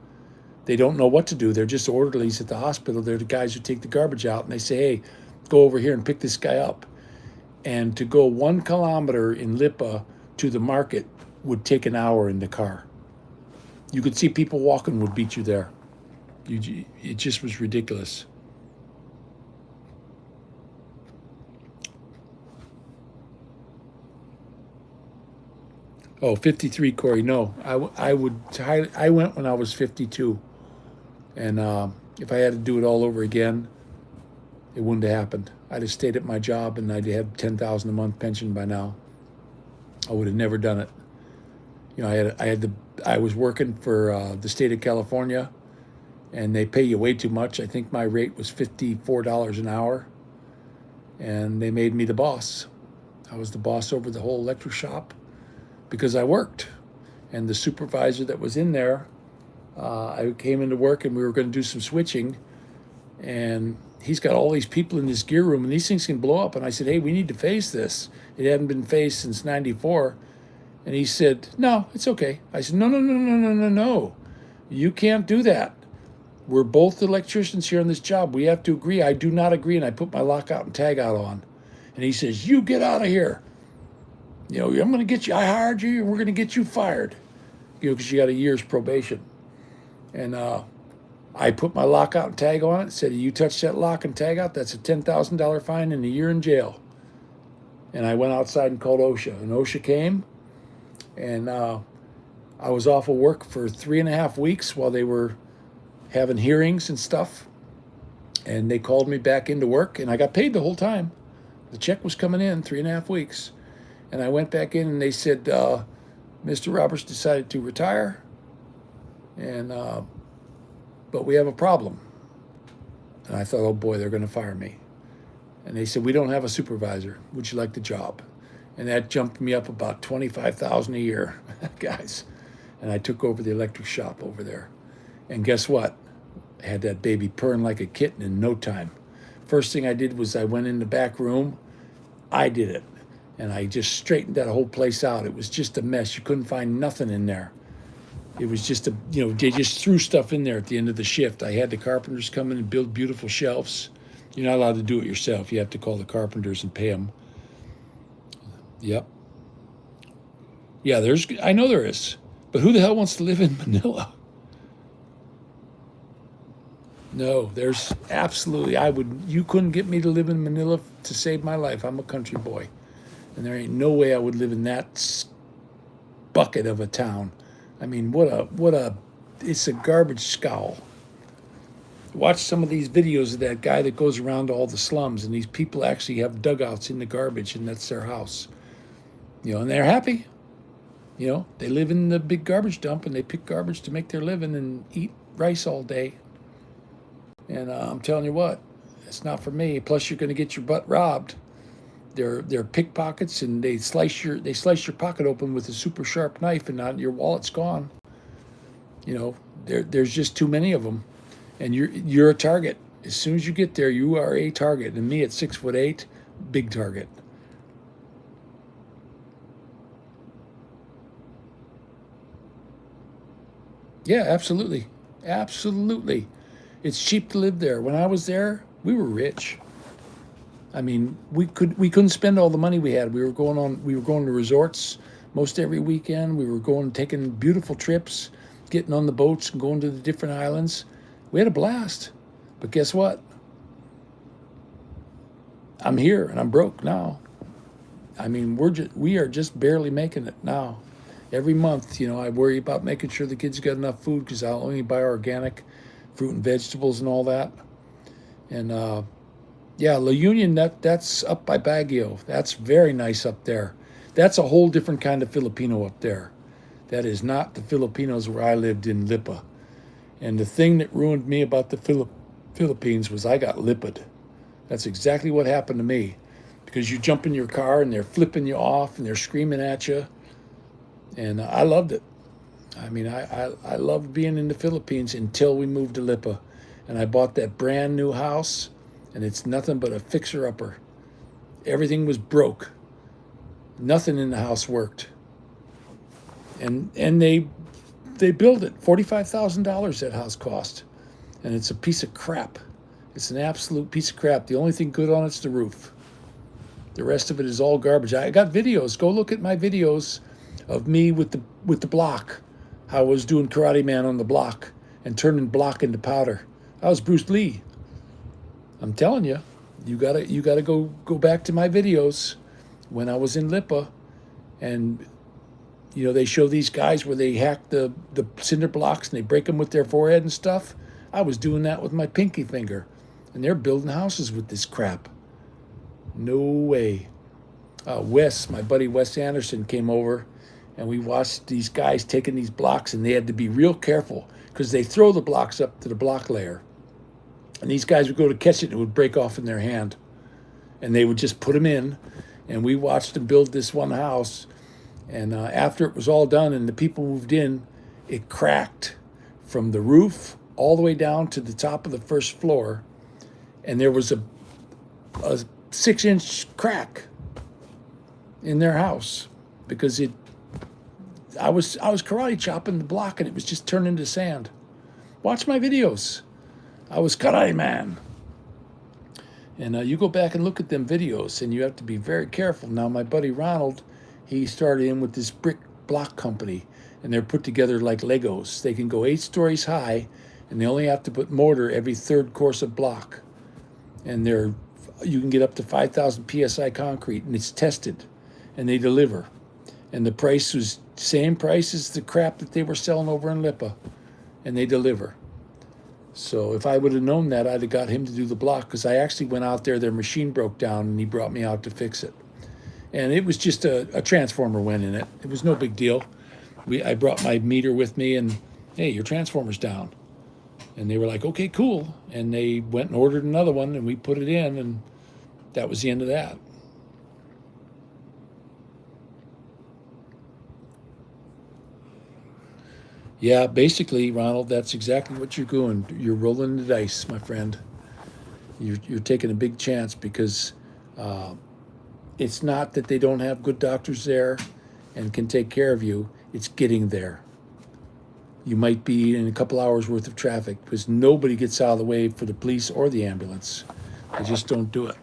[SPEAKER 1] They don't know what to do. They're just orderlies at the hospital. They're the guys who take the garbage out, and they say, hey, go over here and pick this guy up. And to go 1 kilometer in Lipa to the market would take an hour in the car. You could see people walking would beat you there. It just was ridiculous. Oh, 53, Corey. No, I went when I was 52. And if I had to do it all over again, it wouldn't have happened. I'd have stayed at my job and I'd have $10,000 a month pension by now. I would have never done it. You know, I was working for the state of California, and they pay you way too much. I think my rate was $54 an hour, and they made me the boss. I was the boss over the whole electric shop because I worked. And the supervisor that was in there, I came into work and we were going to do some switching, and he's got all these people in this gear room and these things can blow up. And I said, hey, we need to phase this. It hadn't been phased since 94. And he said, no, it's okay. I said, no. You can't do that. We're both electricians here on this job. We have to agree. I do not agree. And I put my lockout and tag out on. And he says, you get out of here. You know, I'm going to get you. I hired you and we're going to get you fired. You know, because you got a year's probation. And I put my lockout and tag on it. Said, you touch that lock and tag out, that's a $10,000 fine and a year in jail. And I went outside and called OSHA. And OSHA came. And I was off of work for 3.5 weeks while they were having hearings and stuff. And they called me back into work, and I got paid the whole time. The check was coming in 3.5 weeks. And I went back in, and they said, Mr. Roberts decided to retire, and but we have a problem. And I thought, oh boy, they're going to fire me. And they said, we don't have a supervisor. Would you like the job? And that jumped me up about $25,000 a year, guys. And I took over the electric shop over there. And guess what? I had that baby purring like a kitten in no time. First thing I did was I went in the back room. I did it. And I just straightened that whole place out. It was just a mess. You couldn't find nothing in there. It was just they just threw stuff in there at the end of the shift. I had the carpenters come in and build beautiful shelves. You're not allowed to do it yourself. You have to call the carpenters and pay them. Yep. Yeah, I know there is. But who the hell wants to live in Manila? No, there's absolutely, you couldn't get me to live in Manila to save my life. I'm a country boy. And there ain't no way I would live in that bucket of a town. I mean, it's a garbage scowl. Watch some of these videos of that guy that goes around to all the slums, and these people actually have dugouts in the garbage, and that's their house. You know, and they're happy. You know, they live in the big garbage dump, and they pick garbage to make their living and eat rice all day. And I'm telling you what, it's not for me. Plus, you're going to get your butt robbed. They're pickpockets, and they slice your pocket open with a super sharp knife, and your wallet's gone. You know, there's just too many of them, and you're a target. As soon as you get there, you are a target. And me at 6'8", big target. Yeah, absolutely. It's cheap to live there. When I was there, we were rich. I mean, we couldn't spend all the money we had. We were going to resorts most every weekend. We were taking beautiful trips, getting on the boats and going to the different islands. We had a blast. But guess what? I'm here and I'm broke now. I mean, we are just barely making it now. Every month, you know, I worry about making sure the kids got enough food because I'll only buy organic fruit and vegetables and all that. And yeah, La Union, that's up by Baguio. That's very nice up there. That's a whole different kind of Filipino up there. That is not the Filipinos where I lived in Lipa. And the thing that ruined me about the Philippines was I got lipid. That's exactly what happened to me. because you jump in your car and they're flipping you off and they're screaming at you. And I loved it. I mean, I loved being in the Philippines until we moved to Lipa. And I bought that brand new house, and it's nothing but a fixer-upper. Everything was broke. Nothing in the house worked. And they built it. $45,000 that house cost. And it's a piece of crap. It's an absolute piece of crap. The only thing good on it's the roof. The rest of it is all garbage. I got videos. Go look at my videos of me with the block. How I was doing Karate Man on the block and turning block into powder. I was Bruce Lee. I'm telling you, you gotta go back to my videos when I was in Lipa, and you know they show these guys where they hack the cinder blocks and they break them with their forehead and stuff. I was doing that with my pinky finger, and they're building houses with this crap. No way. Wes, my buddy Wes Anderson, came over, and we watched these guys taking these blocks, and they had to be real careful because they throw the blocks up to the block layer. And these guys would go to catch it and it would break off in their hand. And they would just put them in, and we watched them build this one house. And after it was all done and the people moved in, it cracked from the roof all the way down to the top of the first floor. And there was a 6-inch crack in their house because I was karate chopping the block and it was just turned into sand. Watch my videos. I was Karate Man. And you go back and look at them videos, and you have to be very careful. Now, my buddy Ronald, he started in with this brick block company, and they're put together like Legos. They can go 8 stories high, and they only have to put mortar every 3rd course of block. And you can get up to 5,000 PSI concrete, and it's tested, and they deliver. And the price was same price as the crap that they were selling over in Lipa, and they deliver. So if I would have known that, I'd have got him to do the block, because I actually went out there, their machine broke down, and he brought me out to fix it. And it was just a transformer went in it. It was no big deal. I brought my meter with me, and hey, your transformer's down. And they were like, okay, cool. And they went and ordered another one, and we put it in, and that was the end of that. Yeah, basically, Ronald, that's exactly what you're doing. You're rolling the dice, my friend. You're taking a big chance because it's not that they don't have good doctors there and can take care of you. It's getting there. You might be in a couple hours worth of traffic because nobody gets out of the way for the police or the ambulance. They just don't do it.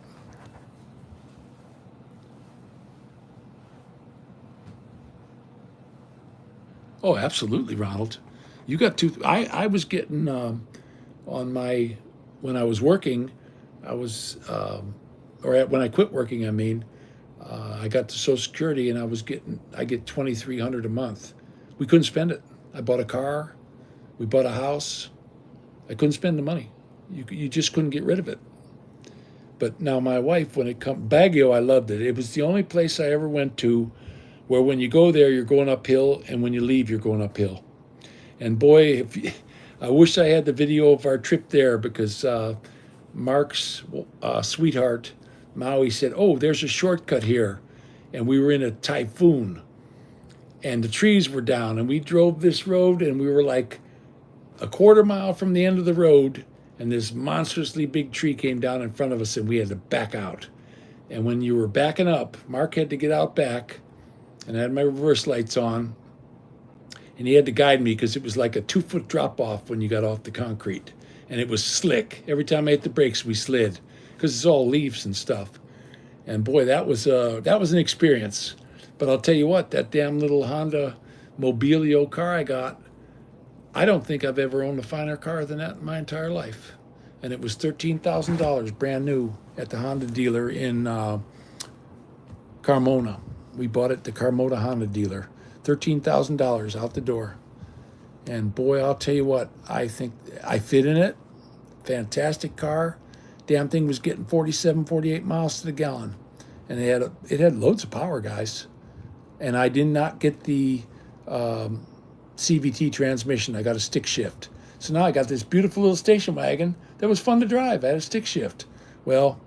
[SPEAKER 1] Oh, absolutely, Ronald. You got two. I was getting when I was working, when I quit working, I mean, I got to Social Security and I get $2,300 a month. We couldn't spend it. I bought a car, we bought a house. I couldn't spend the money. You just couldn't get rid of it. But now my wife, when it comes, Baguio, I loved it. It was the only place I ever went to where when you go there, you're going uphill, and when you leave, you're going uphill. And boy, I wish I had the video of our trip there because Mark's sweetheart, Maui, said, oh, there's a shortcut here. And we were in a typhoon, and the trees were down, and we drove this road, and we were like a quarter mile from the end of the road, and this monstrously big tree came down in front of us, and we had to back out. And when you were backing up, Mark had to get out back, and I had my reverse lights on, and he had to guide me because it was like a 2-foot drop off when you got off the concrete, and it was slick. Every time I hit the brakes, we slid because it's all leaves and stuff. And boy, that was an experience. But I'll tell you what, that damn little Honda Mobilio car I got, I don't think I've ever owned a finer car than that in my entire life. And it was $13,000 brand new at the Honda dealer in Carmona. We bought it at the Carmona Honda dealer. $13,000 out the door. And boy, I'll tell you what, I think I fit in it. Fantastic car. Damn thing was getting 47, 48 miles to the gallon. And it had loads of power, guys. And I did not get the CVT transmission. I got a stick shift. So now I got this beautiful little station wagon that was fun to drive. I had a stick shift. Well,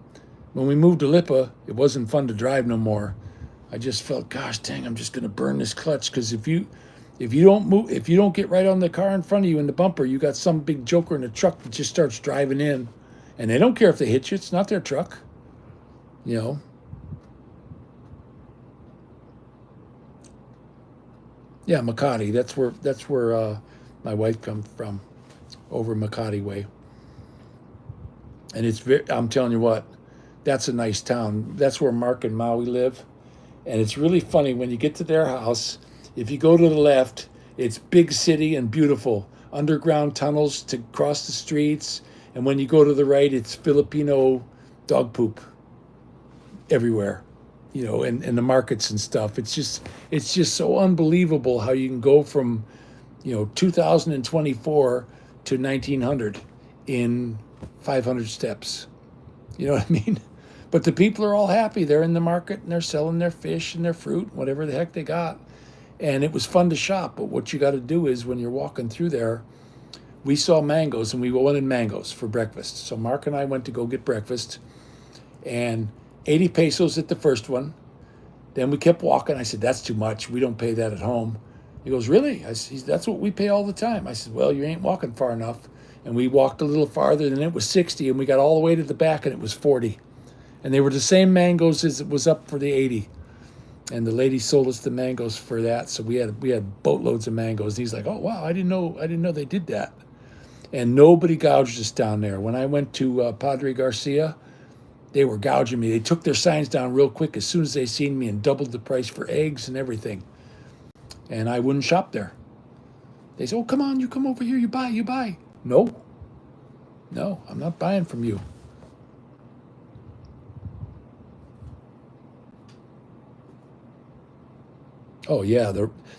[SPEAKER 1] When we moved to Lipa, it wasn't fun to drive no more. I just felt, gosh dang, I'm just gonna burn this clutch, because if you don't move, if you don't get right on the car in front of you in the bumper, you got some big joker in a truck that just starts driving in, and they don't care if they hit you. It's not their truck, you know. Yeah, Makati. That's where my wife comes from, over Makati way. And it's very, I'm telling you what, that's a nice town. That's where Mark and Maui live. And it's really funny when you get to their house. If you go to the left, it's big city and beautiful. Underground tunnels to cross the streets. And when you go to the right, it's Filipino dog poop everywhere, you know, and the markets and stuff. It's just so unbelievable how you can go from, you know, 2024 to 1900 in 500 steps. You know what I mean? But the people are all happy. They're in the market and they're selling their fish and their fruit, whatever the heck they got. And it was fun to shop. But what you got to do is, when you're walking through there, we saw mangoes and we wanted mangoes for breakfast. So Mark and I went to go get breakfast, and 80 pesos at the first one. Then we kept walking. I said, that's too much. We don't pay that at home. He goes, really? I said, that's what we pay all the time. I said, well, you ain't walking far enough. And we walked a little farther, and it was 60, and we got all the way to the back, and it was 40. And they were the same mangoes as it was up for the 80. And the lady sold us the mangoes for that. So we had boatloads of mangoes. And he's like, oh wow, I didn't know they did that. And nobody gouged us down there. When I went to Padre Garcia, they were gouging me. They took their signs down real quick as soon as they seen me, and doubled the price for eggs and everything. And I wouldn't shop there. They said, oh, come on, you come over here, you buy. No, I'm not buying from you. Oh yeah,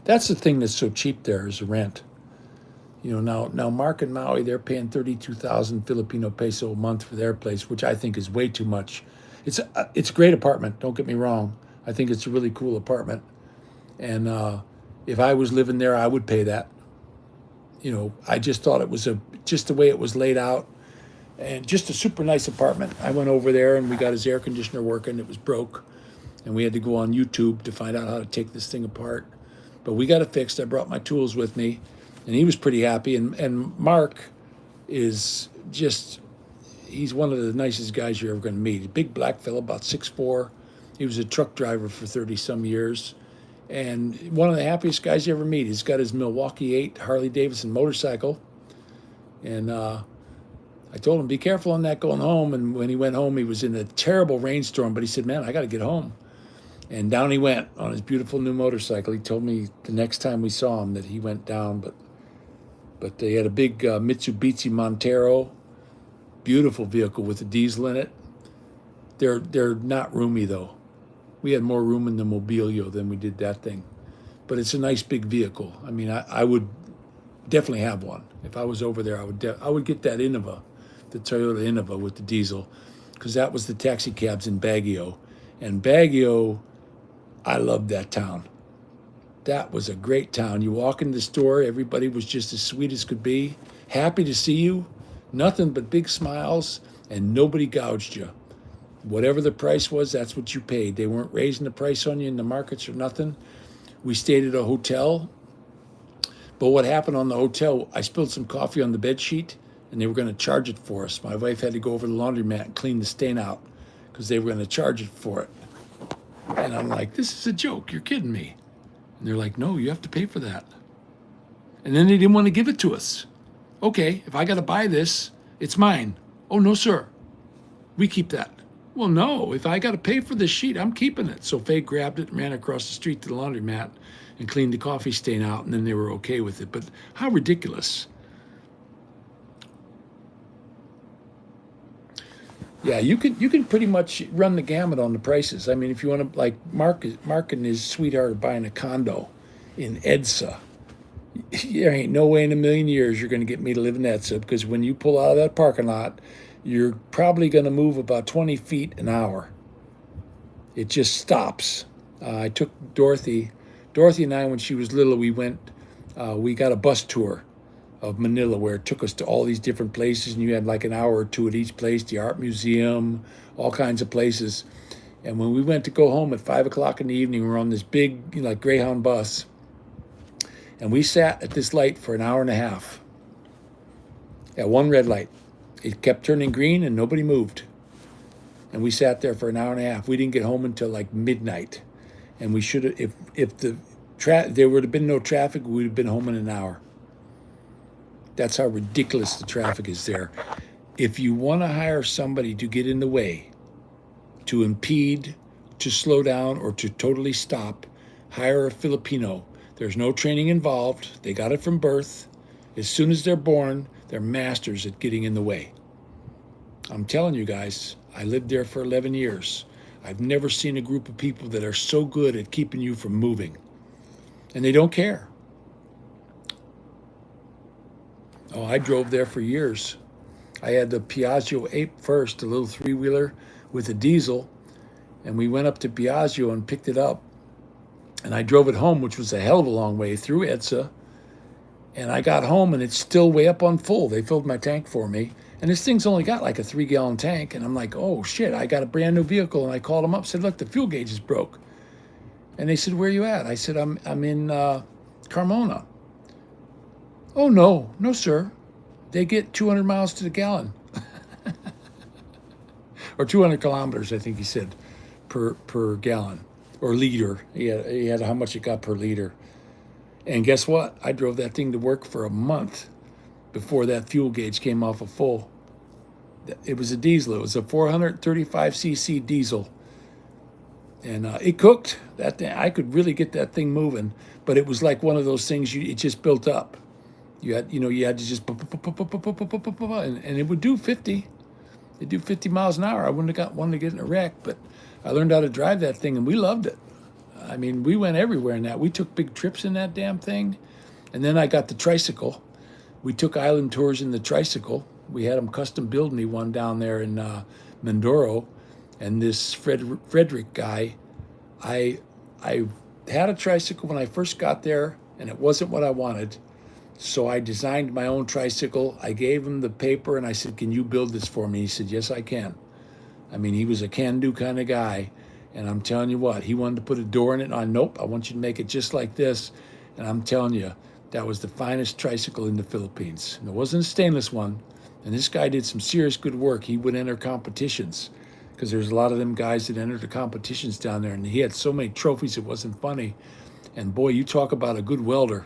[SPEAKER 1] that's the thing that's so cheap there, is the rent. You know, now Mark and Maui, they're paying 32,000 Filipino peso a month for their place, which I think is way too much. It's a great apartment. Don't get me wrong. I think it's a really cool apartment, and if I was living there, I would pay that. You know, I just thought it was just the way it was laid out, and just a super nice apartment. I went over there and we got his air conditioner working. It was broke, and we had to go on YouTube to find out how to take this thing apart. But we got it fixed. I brought my tools with me, and he was pretty happy. And Mark is just, he's one of the nicest guys you're ever going to meet. A big black fellow, about 6'4". He was a truck driver for 30 some years, and one of the happiest guys you ever meet. He's got his Milwaukee 8 Harley Davidson motorcycle, and I told him, be careful on that going home. And when he went home, he was in a terrible rainstorm, but he said, man, I got to get home. And down he went on his beautiful new motorcycle. He told me the next time we saw him that he went down, but they had a big Mitsubishi Montero, beautiful vehicle with a diesel in it. They're not roomy though. We had more room in the Mobilio than we did that thing, but it's a nice big vehicle. I mean, I would definitely have one if I was over there. I would get that Innova, the Toyota Innova with the diesel, because that was the taxi cabs in Baguio, and Baguio, I loved that town. That was a great town. You walk in the store, everybody was just as sweet as could be, happy to see you, nothing but big smiles, and nobody gouged you. Whatever the price was, that's what you paid. They weren't raising the price on you in the markets or nothing. We stayed at a hotel, but what happened on the hotel, I spilled some coffee on the bed sheet, and they were going to charge it for us. My wife had to go over to the laundromat and clean the stain out because they were going to charge it for it. And I'm like, this is a joke. You're kidding me. And they're like, no, you have to pay for that. And then they didn't want to give it to us. Okay, if I got to buy this, it's mine. Oh, no, sir. We keep that. Well, no, if I got to pay for this sheet, I'm keeping it. So Faye grabbed it and ran across the street to the laundromat and cleaned the coffee stain out, and then they were okay with it. But how ridiculous. Yeah, you can pretty much run the gamut on the prices. I mean, if you want to, like Mark and his sweetheart are buying a condo in EDSA. There ain't no way in a million years you're going to get me to live in EDSA, because when you pull out of that parking lot, you're probably going to move about 20 feet an hour. It just stops. I took Dorothy and I, when she was little, we got a bus tour of Manila, where it took us to all these different places, and you had like an hour or two at each place, the art museum, all kinds of places. And when we went to go home at 5 o'clock in the evening, we were on this big, like Greyhound bus, and we sat at this light for an hour and a half at one red light. It kept turning green and nobody moved. And we sat there for an hour and a half. We didn't get home until like midnight. And we should have, if there would have been no traffic, we would have been home in an hour. That's how ridiculous the traffic is there. If you want to hire somebody to get in the way, to impede, to slow down, or to totally stop, hire a Filipino. There's no training involved. They got it from birth. As soon as they're born, they're masters at getting in the way. I'm telling you guys, I lived there for 11 years. I've never seen a group of people that are so good at keeping you from moving. And they don't care. Oh, I drove there for years. I had the Piaggio Ape first, a little three-wheeler with a diesel, and we went up to Piaggio and picked it up. And I drove it home, which was a hell of a long way through EDSA. And I got home, and it's still way up on full. They filled my tank for me. And this thing's only got like a 3-gallon tank. And I'm like, oh, shit, I got a brand new vehicle. And I called them up, said, look, the fuel gauge is broke. And they said, where are you at? I said, I'm in Carmona. Oh, no, sir. They get 200 miles to the gallon. Or 200 kilometers, I think he said, per gallon. Or liter. He had how much it got per liter. And guess what? I drove that thing to work for a month before that fuel gauge came off of full. It was a diesel. It was a 435cc diesel. And it cooked. That thing, I could really get that thing moving. But it was like one of those things, it just built up. You had to just, and it would do 50. It'd do 50 miles an hour. I wouldn't have wanted to get in a wreck, but I learned how to drive that thing, and we loved it. I mean, we went everywhere in that. We took big trips in that damn thing. And then I got the tricycle. We took island tours in the tricycle. We had them custom build me one down there in Mindoro. And this Frederick guy, I had a tricycle when I first got there, and it wasn't what I wanted. So I designed my own tricycle. I gave him the paper, and I said, can you build this for me? He said, yes, I can. I mean, he was a can-do kind of guy. And I'm telling you what, he wanted to put a door in it. Nope, I want you to make it just like this. And I'm telling you, that was the finest tricycle in the Philippines. And it wasn't a stainless one. And this guy did some serious good work. He would enter competitions because there's a lot of them guys that entered the competitions down there. And he had so many trophies, it wasn't funny. And boy, you talk about a good welder.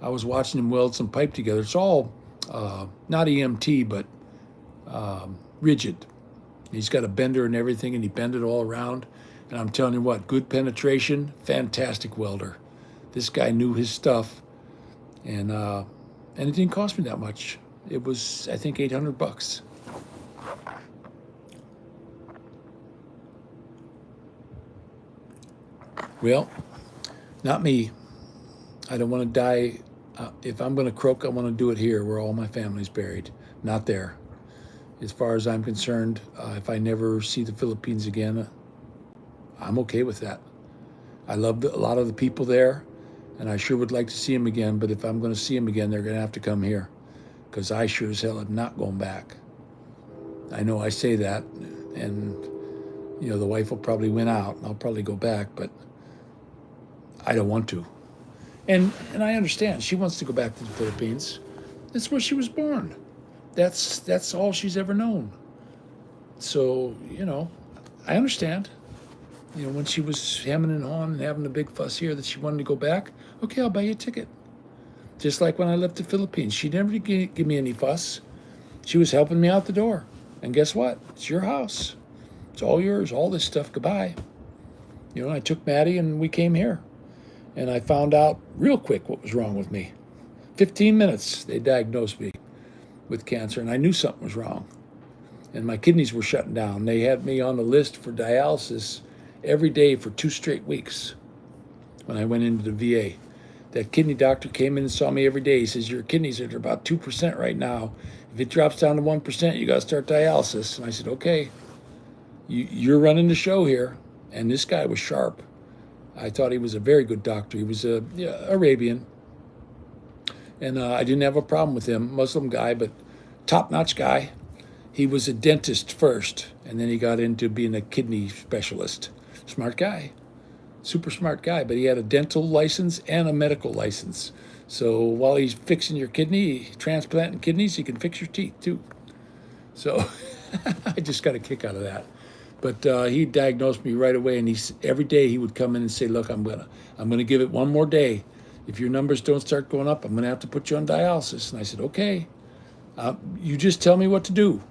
[SPEAKER 1] I was watching him weld some pipe together. It's all not EMT, but rigid. He's got a bender and everything, and he bended all around. And I'm telling you what, good penetration, fantastic welder. This guy knew his stuff, and it didn't cost me that much. It was, I think, $800. Well, not me. I don't want to die. If I'm going to croak, I want to do it here where all my family's buried, not there. As far as I'm concerned, if I never see the Philippines again, I'm okay with that. I love a lot of the people there, and I sure would like to see them again, but if I'm going to see them again, they're going to have to come here, because I sure as hell am not going back. I know I say that, and the wife will probably win out, and I'll probably go back, but I don't want to. And I understand. She wants to go back to the Philippines. That's where she was born. That's all she's ever known. So, I understand. When she was hemming and hawing and having a big fuss here that she wanted to go back, okay, I'll buy you a ticket. Just like when I left the Philippines. She never give me any fuss. She was helping me out the door. And guess what? It's your house. It's all yours. All this stuff, goodbye. I took Maddie and we came here. And I found out real quick what was wrong with me. 15 minutes, they diagnosed me with cancer, and I knew something was wrong. And my kidneys were shutting down. They had me on the list for dialysis every day for 2 straight weeks when I went into the VA. That kidney doctor came in and saw me every day. He says, your kidneys are about 2% right now. If it drops down to 1%, you got to start dialysis. And I said, okay, you're running the show here. And this guy was sharp. I thought he was a very good doctor. He was Arabian. And I didn't have a problem with him, Muslim guy, but top-notch guy. He was a dentist first, and then he got into being a kidney specialist. Smart guy, super smart guy, but he had a dental license and a medical license. So while he's fixing your kidney, transplanting kidneys, he can fix your teeth too. So I just got a kick out of that. But he diagnosed me right away, and every day he would come in and say, "Look, I'm gonna give it one more day. If your numbers don't start going up, I'm gonna have to put you on dialysis." And I said, "Okay, you just tell me what to do.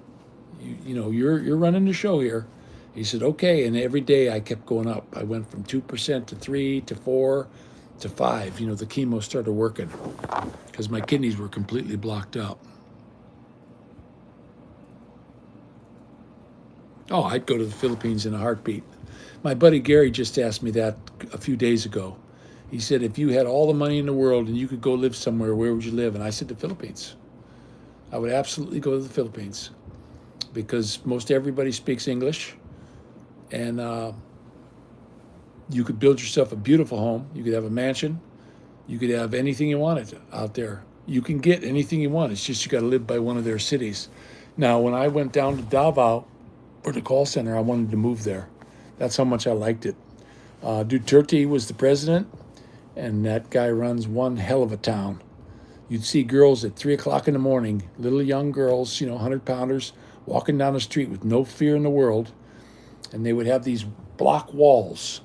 [SPEAKER 1] You're running the show here." He said, "Okay," and every day I kept going up. I went from 2% to 3 to 4 to 5. The chemo started working because my kidneys were completely blocked up. Oh, I'd go to the Philippines in a heartbeat. My buddy Gary just asked me that a few days ago. He said, if you had all the money in the world and you could go live somewhere, where would you live? And I said, the Philippines. I would absolutely go to the Philippines because most everybody speaks English, and you could build yourself a beautiful home. You could have a mansion. You could have anything you wanted out there. You can get anything you want. It's just you got to live by one of their cities. Now, when I went down to Davao for the call center, I wanted to move there. That's how much I liked it. Duterte was the president, and that guy runs one hell of a town. You'd see girls at 3 o'clock in the morning, little young girls, 100-pounders, walking down the street with no fear in the world, and they would have these block walls,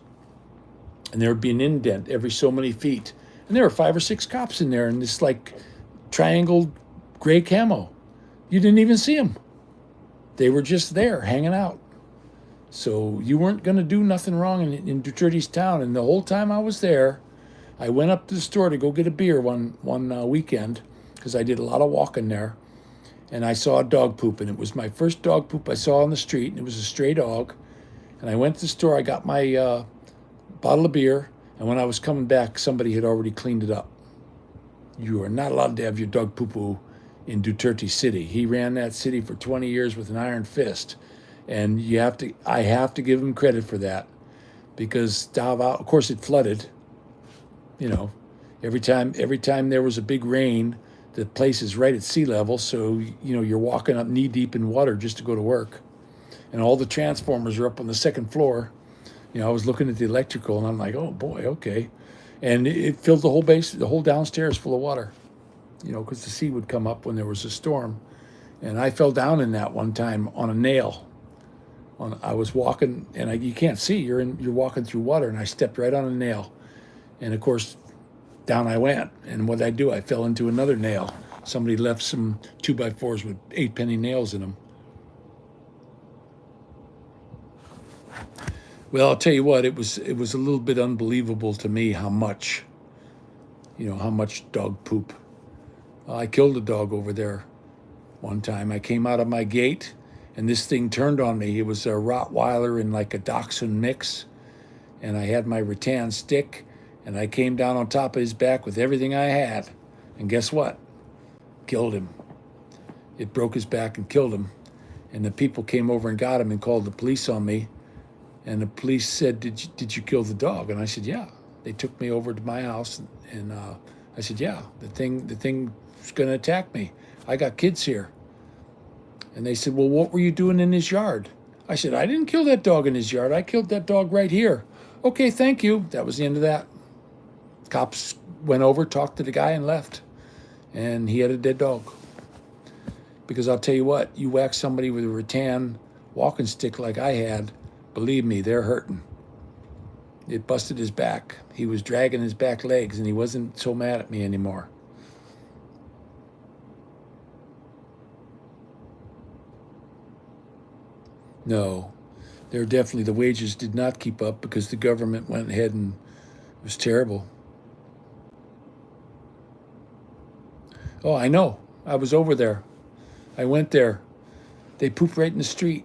[SPEAKER 1] and there would be an indent every so many feet, and there were 5 or 6 cops in there in this like triangle gray camo. You didn't even see them. They were just there hanging out. So you weren't going to do nothing wrong in Duterte's town. And the whole time I was there, I went up to the store to go get a beer one weekend because I did a lot of walking there. And I saw a dog poop, and it was my first dog poop I saw on the street, and it was a stray dog. And I went to the store, I got my bottle of beer, and when I was coming back, somebody had already cleaned it up. You are not allowed to have your dog poo-poo in Duterte City. He ran that city for 20 years with an iron fist. And I have to give him credit for that, because Davao, of course, it flooded. Every time there was a big rain, the place is right at sea level, so you're walking up knee deep in water just to go to work, and all the transformers are up on the second floor. I was looking at the electrical, and I'm like, oh boy, okay, and it filled the whole the whole downstairs full of water, because the sea would come up when there was a storm, and I fell down in that one time on a nail. I was walking, and you can't see. You're walking through water, and I stepped right on a nail, and of course, down I went. And what did I do? I fell into another nail. Somebody left some 2x4s with 8-penny nails in them. Well, I'll tell you what. It was a little bit unbelievable to me how much dog poop. I killed a dog over there one time. I came out of my gate, and this thing turned on me. It was a Rottweiler and like a Dachshund mix. And I had my rattan stick, and I came down on top of his back with everything I had. And guess what? Killed him. It broke his back and killed him. And the people came over and got him and called the police on me. And the police said, did you kill the dog? And I said, yeah. They took me over to my house, and I said, yeah, the thing's going to attack me. I got kids here. And they said, well, what were you doing in his yard? I said, I didn't kill that dog in his yard. I killed that dog right here. Okay, thank you. That was the end of that. Cops went over, talked to the guy, and left. And he had a dead dog. Because I'll tell you what, you whack somebody with a rattan walking stick like I had, believe me, they're hurting. It busted his back. He was dragging his back legs, and he wasn't so mad at me anymore. No, the wages did not keep up because the government went ahead, and it was terrible. Oh, I know. I was over there. I went there. They poop right in the street.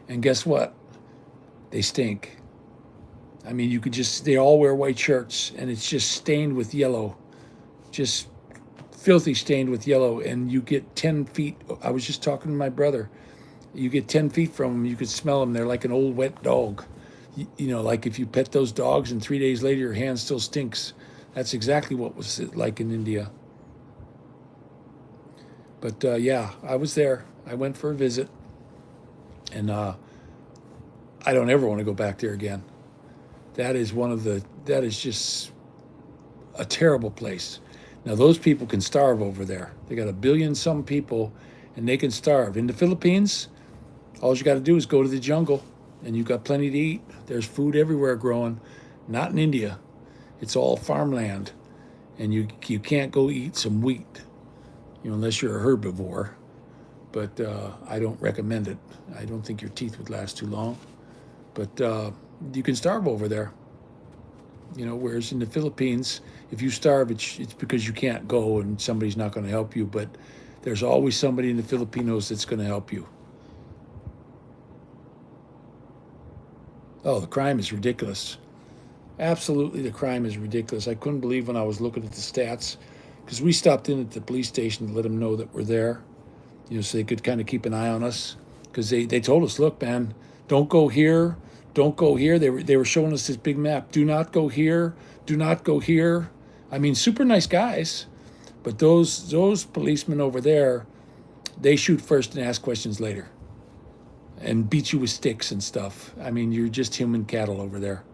[SPEAKER 1] And guess what? They stink. I mean, they all wear white shirts, and it's just stained with yellow. Just filthy stained with yellow, and you get 10 feet. I was just talking to my brother. You get 10 feet from them, you could smell them. They're like an old wet dog. Like if you pet those dogs and 3 days later your hand still stinks. That's exactly what was like in India. But yeah, I was there. I went for a visit, and I don't ever want to go back there again. That is that is just a terrible place. Now, those people can starve over there. They got 1 billion some people, and they can starve. In the Philippines, all you got to do is go to the jungle, and you've got plenty to eat. There's food everywhere growing. Not in India. It's all farmland, and you can't go eat some wheat, unless you're a herbivore. But I don't recommend it. I don't think your teeth would last too long. But you can starve over there. Whereas in the Philippines, if you starve, it's because you can't go and somebody's not going to help you. But there's always somebody in the Filipinos that's going to help you. Oh, the crime is ridiculous. Absolutely, the crime is ridiculous. I couldn't believe when I was looking at the stats, because we stopped in at the police station to let them know that we're there, so they could kind of keep an eye on us. Because they told us, look, man, don't go here, don't go here. They were showing us this big map. Do not go here, do not go here. I mean, super nice guys, but those policemen over there, they shoot first and ask questions later, and beat you with sticks and stuff. I mean, you're just human cattle over there.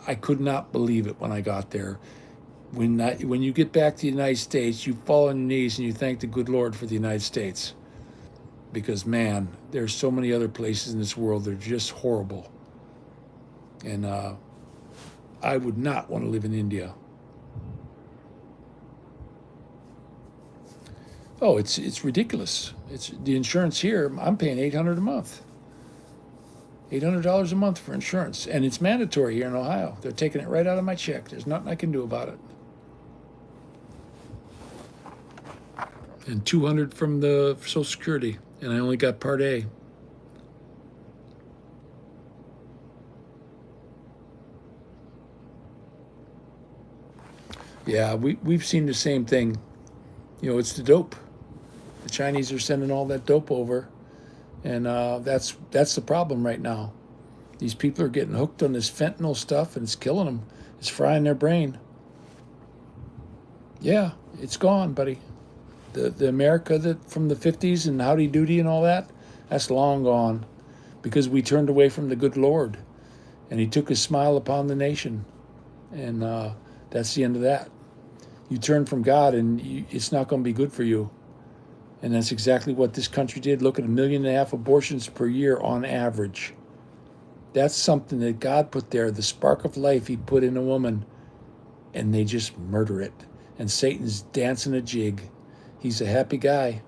[SPEAKER 1] I could not believe it when I got there. When you get back to the United States, you fall on your knees and you thank the good Lord for the United States. Because, man, there's so many other places in this world that are just horrible. And I would not want to live in India. Oh, it's ridiculous. It's the insurance here. I'm paying $800 a month. $800 a month for insurance, and it's mandatory here in Ohio. They're taking it right out of my check. There's nothing I can do about it. And $200 from the Social Security, and I only got Part A. Yeah, we've seen the same thing. It's the dope. The Chinese are sending all that dope over, and that's the problem right now. These people are getting hooked on this fentanyl stuff, and it's killing them. It's frying their brain. Yeah, it's gone, buddy. The America that from the 50s and Howdy Doody and all that, that's long gone, because we turned away from the good Lord, and He took His smile upon the nation, and that's the end of that. You turn from God, and it's not going to be good for you. And that's exactly what this country did. Look at 1.5 million abortions per year on average. That's something that God put there, the spark of life He put in a woman, and they just murder it. And Satan's dancing a jig. He's a happy guy,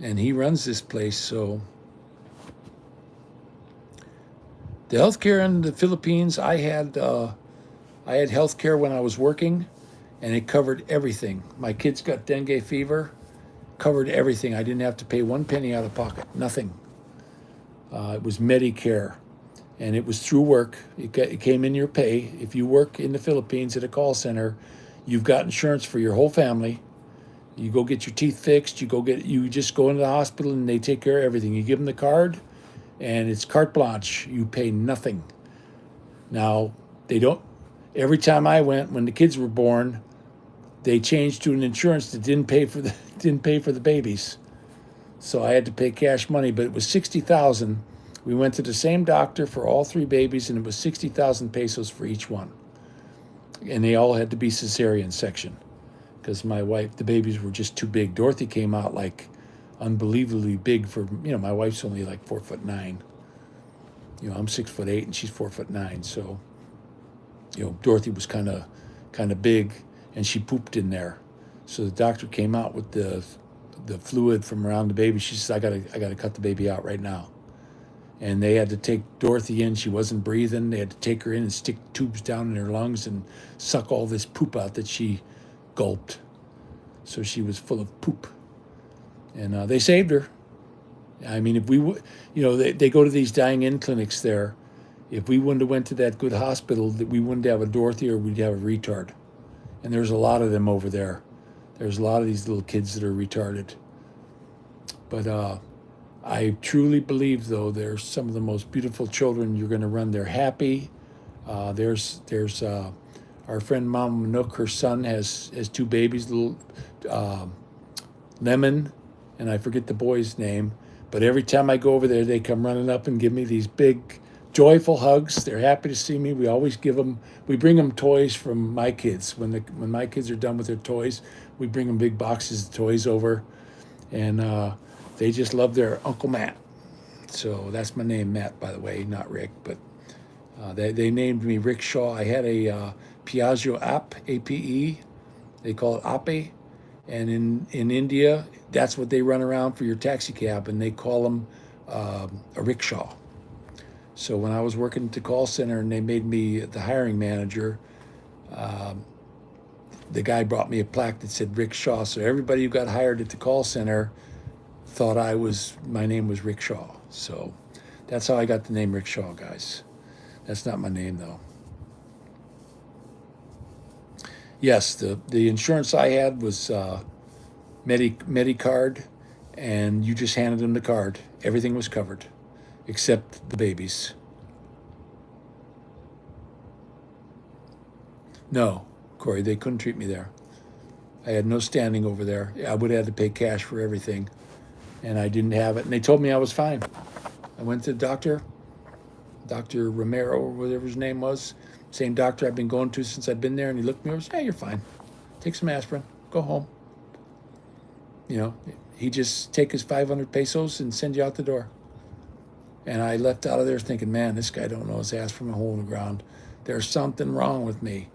[SPEAKER 1] and he runs this place. So the healthcare in the Philippines, I had healthcare when I was working, and it covered everything. My kids got dengue fever, covered everything. I didn't have to pay 1 penny out of pocket, nothing. It was Medicare, and it was through work. It came in your pay. If you work in the Philippines at a call center, you've got insurance for your whole family. You go get your teeth fixed. You just go into the hospital, and they take care of everything. You give them the card, and it's carte blanche. You pay nothing. Now, they don't. Every time I went, when the kids were born, they changed to an insurance that didn't pay for the babies. So I had to pay cash money, but it was 60,000. We went to the same doctor for all 3 babies, and it was 60,000 pesos for each one. And they all had to be cesarean section, because my wife, the babies were just too big. Dorothy came out like unbelievably big for, my wife's only like 4'9". I'm 6'8" and she's 4'9". So, Dorothy was kind of big, and she pooped in there. So the doctor came out with the fluid from around the baby. She says, I gotta cut the baby out right now. And they had to take Dorothy in. She wasn't breathing. They had to take her in and stick tubes down in her lungs and suck all this poop out that she gulped. So she was full of poop. And they saved her. I mean, if we they go to these dying in clinics there. If we wouldn't have went to that good hospital, that we wouldn't have a Dorothy, or we'd have a retard. And there's a lot of them over there. There's a lot of these little kids that are retarded. But I truly believe, though, they're some of the most beautiful children you're going to run. They're happy. There's our friend Mama Nook. Her son has 2 babies, little Lemon, and I forget the boy's name. But every time I go over there, they come running up and give me these big, joyful hugs. They're happy to see me. We always we bring them toys from my kids. When my kids are done with their toys, we bring them big boxes of toys over, and they just love their Uncle Matt. So that's my name, Matt, by the way, not Rick. But they named me Rick Shaw. I had a Piaggio Ape, APE. They call it Ape. And in India, that's what they run around for your taxi cab, and they call them a rickshaw. So when I was working at the call center and they made me the hiring manager, the guy brought me a plaque that said Rick Shaw. So everybody who got hired at the call center thought my name was Rick Shaw. So that's how I got the name Rick Shaw, guys. That's not my name, though. Yes, the insurance I had was Medicard, and you just handed them the card. Everything was covered, except the babies. No, Corey, they couldn't treat me there. I had no standing over there. I would have had to pay cash for everything, and I didn't have it. And they told me I was fine. I went to the doctor, Dr. Romero, or whatever his name was, same doctor I've been going to since I've been there, and he looked at me and said, "Yeah, you're fine. Take some aspirin, go home." You know, he just take his 500 pesos and send you out the door. And I left out of there thinking, man, this guy don't know his ass from a hole in the ground. There's something wrong with me.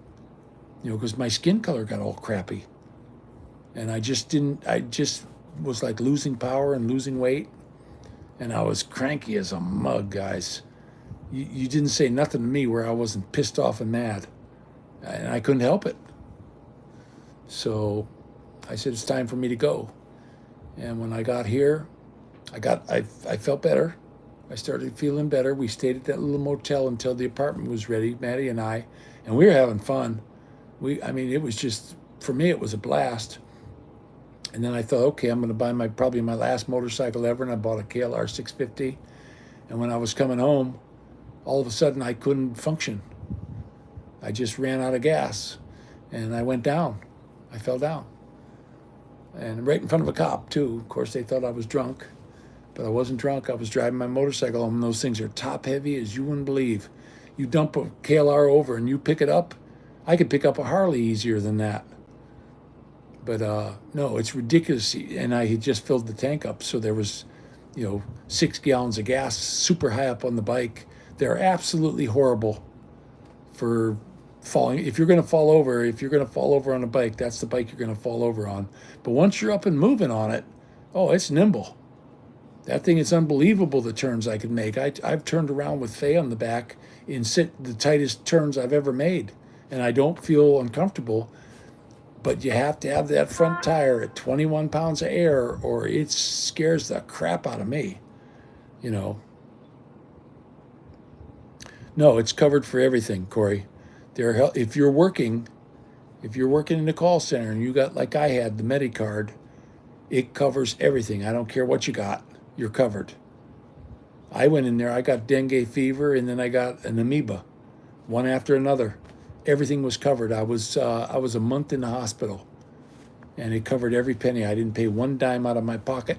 [SPEAKER 1] You know, because my skin color got all crappy. And I just was like losing power and losing weight. And I was cranky as a mug, guys. You didn't say nothing to me where I wasn't pissed off and mad. And I couldn't help it. So I said, it's time for me to go. And when I got here, I felt better. I started feeling better. We stayed at that little motel until the apartment was ready, Maddie and I, and we were having fun. It was just, for me, it was a blast. And then I thought, okay, I'm going to buy probably my last motorcycle ever, and I bought a KLR 650. And when I was coming home, all of a sudden I couldn't function. I just ran out of gas, and I went down. I fell down. And right in front of a cop, too. Of course, they thought I was drunk, but I wasn't drunk. I was driving my motorcycle home, and those things are top heavy as you wouldn't believe. You dump a KLR over and you pick it up, I could pick up a Harley easier than that. But no, it's ridiculous. And I had just filled the tank up, so there was, 6 gallons of gas super high up on the bike. They're absolutely horrible for falling. If you're going to fall over on a bike, that's the bike you're going to fall over on. But once you're up and moving on it, oh, it's nimble. That thing is unbelievable, the turns I could make. I've turned around with Faye on the back in the tightest turns I've ever made, and I don't feel uncomfortable. But you have to have that front tire at 21 pounds of air, or it scares the crap out of me, No, it's covered for everything, Corey. If you're working in the call center and you got, like I had, the Medicard, it covers everything. I don't care what you got, you're covered. I went in there, I got dengue fever, and then I got an amoeba, one after another. Everything was covered. I was a month in the hospital, and it covered every penny. I didn't pay one dime out of my pocket.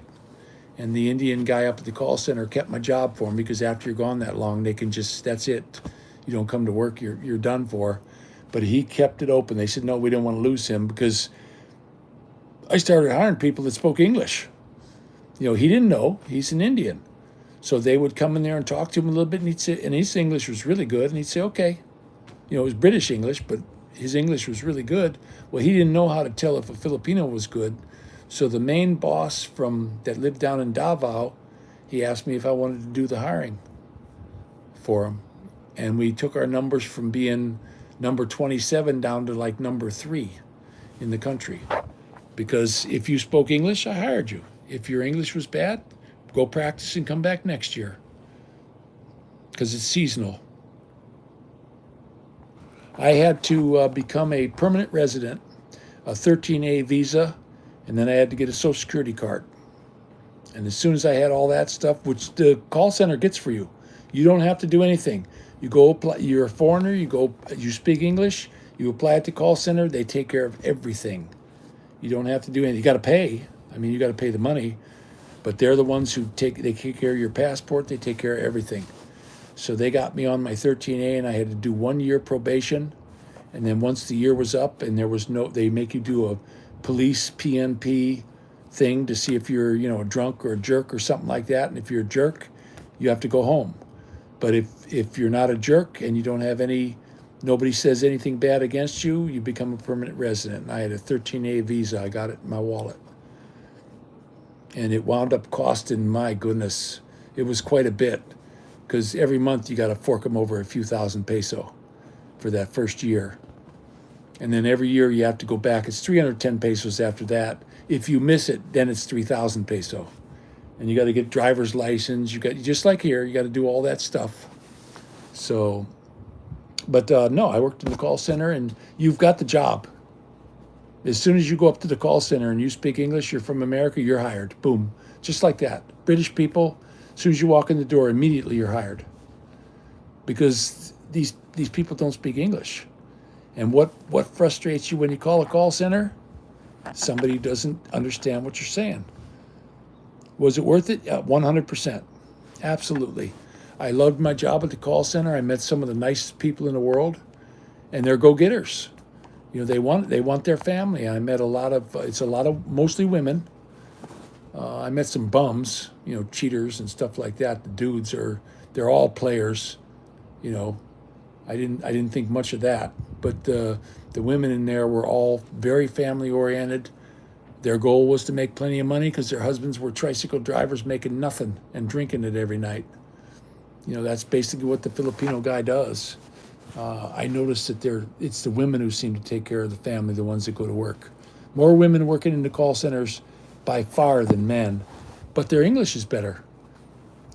[SPEAKER 1] And the Indian guy up at the call center kept my job for me, because after you're gone that long, they can that's it. You don't come to work, you're done for. But he kept it open. They said, no, we don't want to lose him, because I started hiring people that spoke English. He didn't know. He's an Indian. So they would come in there and talk to him a little bit, and he'd say, and his English was really good, and he'd say, okay. It was British English, but his English was really good. Well, he didn't know how to tell if a Filipino was good. So the main boss that lived down in Davao, he asked me if I wanted to do the hiring for him. And we took our numbers from being number 27 down to like number 3 in the country. Because if you spoke English, I hired you. If your English was bad, go practice and come back next year. Because it's seasonal. I had to become a permanent resident, a 13A visa, and then I had to get a Social Security card. And as soon as I had all that stuff, which the call center gets for you, you don't have to do anything. You go apply. You're a foreigner. You speak English. You apply at the call center. They take care of everything. You don't have to do anything. You got to pay. I mean, you got to pay the money, but they're the ones who take care of your passport. They take care of everything. So they got me on my 13A, and I had to do 1 year probation. And then once the year was up and they make you do a police PNP thing to see if you're, a drunk or a jerk or something like that. And if you're a jerk, you have to go home. But if you're not a jerk and you don't have nobody says anything bad against you, you become a permanent resident. And I had a 13A visa. I got it in my wallet. And it wound up costing, my goodness, it was quite a bit. Because every month you got to fork them over a few thousand peso for that first year. And then every year you have to go back. It's 310 pesos after that. If you miss it, then it's 3,000 peso. And you got to get driver's license. Just like here, you got to do all that stuff. So, but no, I worked in the call center, and you've got the job. As soon as you go up to the call center and you speak English, you're from America, you're hired. Boom. Just like that. British people, as soon as you walk in the door, immediately you're hired. Because these people don't speak English. And what frustrates you when you call a call center? Somebody doesn't understand what you're saying. Was it worth it? 100%. Absolutely. I loved my job at the call center. I met some of the nicest people in the world, and they're go-getters. They want their family. I met mostly women. I met some bums, cheaters and stuff like that. The dudes they're all players. I didn't think much of that, but the women in there were all very family oriented. Their goal was to make plenty of money because their husbands were tricycle drivers making nothing and drinking it every night. That's basically what the Filipino guy does. I noticed that it's the women who seem to take care of the family, the ones that go to work. More women working in the call centers by far than men, but their English is better.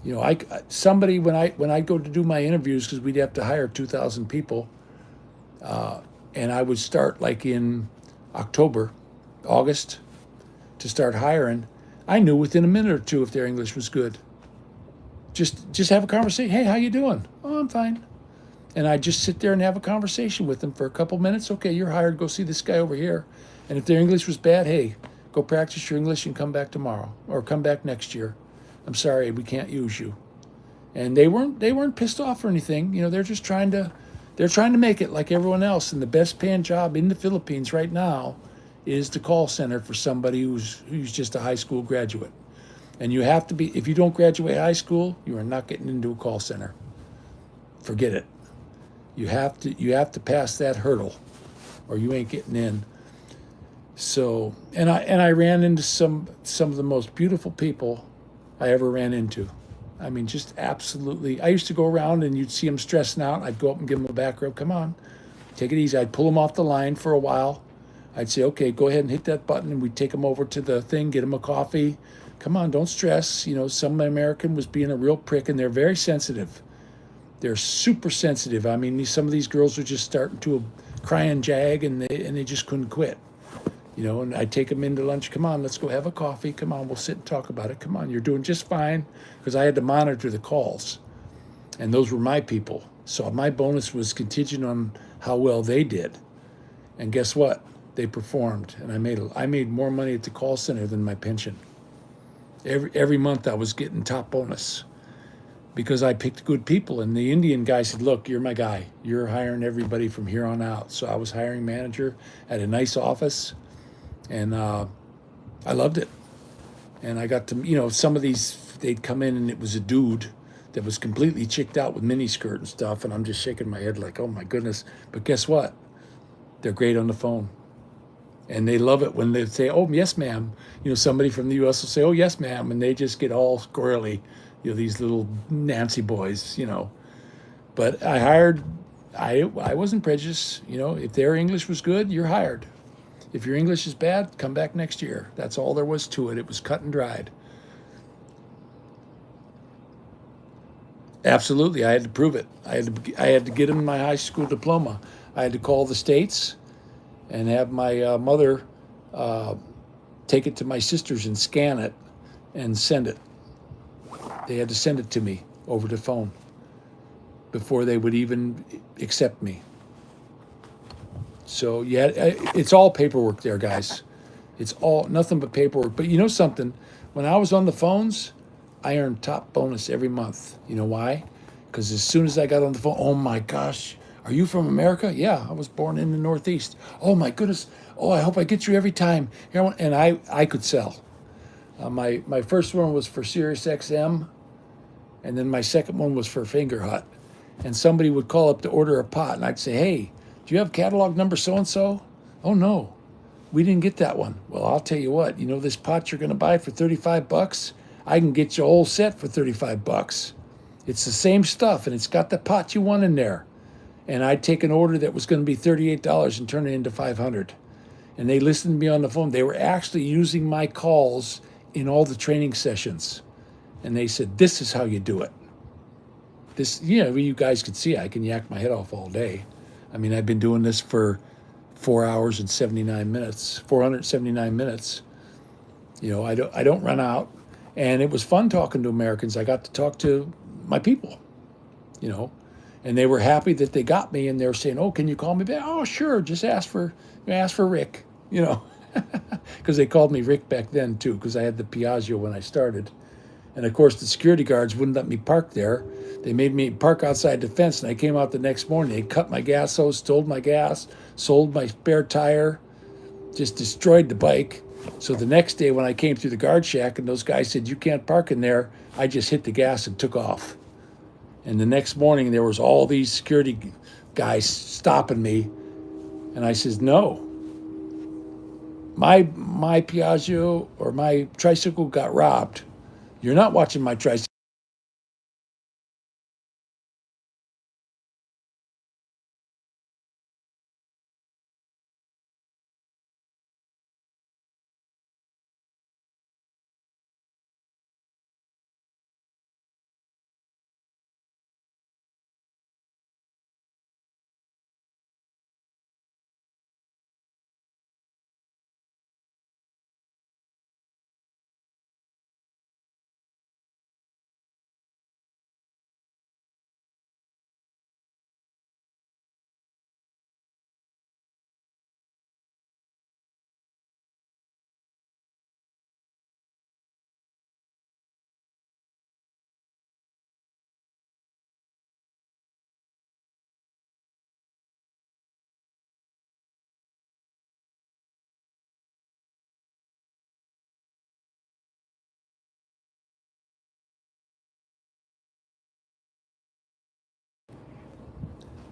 [SPEAKER 1] When I go to do my interviews, because we'd have to hire 2,000 people, and I would start like in August to start hiring, I knew within a minute or two if their English was good. Just have a conversation. Hey, how you doing? Oh, I'm fine. And I just sit there and have a conversation with them for a couple minutes. Okay, you're hired. Go see this guy over here. And if their English was bad, hey, go practice your English and come back tomorrow or come back next year. I'm sorry, we can't use you. And they weren't pissed off or anything. They're just trying to make it like everyone else. And the best paying job in the Philippines right now is the call center for somebody who's just a high school graduate. And you have to be, if you don't graduate high school, you are not getting into a call center. Forget it. You have to pass that hurdle or you ain't getting in. So, and I ran into some of the most beautiful people I ever ran into. I mean, just absolutely. I used to go around and you'd see them stressing out. I'd go up and give them a back rub. Come on, take it easy. I'd pull them off the line for a while. I'd say, okay, go ahead and hit that button. And we'd take them over to the thing, get them a coffee. Come on, don't stress. Some American was being a real prick, and they're very sensitive. They're super sensitive. I mean, some of these girls were just starting to cry and jag, and they just couldn't quit. And I'd take them into lunch. Come on, let's go have a coffee. Come on, we'll sit and talk about it. Come on, you're doing just fine. Because I had to monitor the calls. And those were my people. So my bonus was contingent on how well they did. And guess what? They performed. And I made more money at the call center than my pension. Every month I was getting top bonus. Because I picked good people. And the Indian guy said, look, you're my guy. You're hiring everybody from here on out. So I was hiring manager at a nice office. And I loved it. And I got to, some of these, they'd come in and it was a dude that was completely chicked out with miniskirt and stuff. And I'm just shaking my head like, oh my goodness. But guess what? They're great on the phone. And they love it when they say, oh, yes, ma'am. Somebody from the U.S. will say, oh, yes, ma'am. And they just get all squirrely, these little Nancy boys, But I wasn't prejudiced. If their English was good, you're hired. If your English is bad, come back next year. That's all there was to it. It was cut and dried. Absolutely, I had to prove it. I had to get them my high school diploma. I had to call the States and have my mother take it to my sisters and scan it and send it. They had to send it to me over the phone before they would even accept me. So yeah, it's all paperwork there, guys. It's all nothing but paperwork. But you know something? When I was on the phones, I earned top bonus every month. You know why? Because as soon as I got on the phone, oh my gosh, are you from America? Yeah, I was born in the Northeast. Oh my goodness. Oh, I hope I get you every time. And I could sell. My first one was for Sirius XM, and then my second one was for Finger Hut. And somebody would call up to order a pot, and I'd say, hey, do you have catalog number so and so? Oh no, we didn't get that one. Well, I'll tell you what, you know this pot you're going to buy for $35? I can get you a whole set for $35. It's the same stuff, and it's got the pot you want in there. And I'd take an order that was going to be $38 and turn it into $500. And they listened to me on the phone. They were actually using my calls in all the training sessions. And they said, this is how you do it. This, you know, you guys can see I can yak my head off all day. I mean, I've been doing this for 4 hours and 79 minutes, 479 minutes. You know, I don't run out. And it was fun talking to Americans. I got to talk to my people, you know, and they were happy that they got me, and they were saying, oh, can you call me back? Oh, sure. Just ask for Rick, you know, because they called me Rick back then too, because I had the Piaggio when I started. And of course, the security guards wouldn't let me park there. They made me park outside the fence, and I came out the next morning. They cut my gas hose, stole my gas, sold my spare tire, just destroyed the bike. So the next day when I came through the guard shack and those guys said, you can't park in there, I just hit the gas and took off. And the next morning there was all these security guys stopping me. And I says, no, my Piaggio or my tricycle got robbed. You're not watching my tricycle.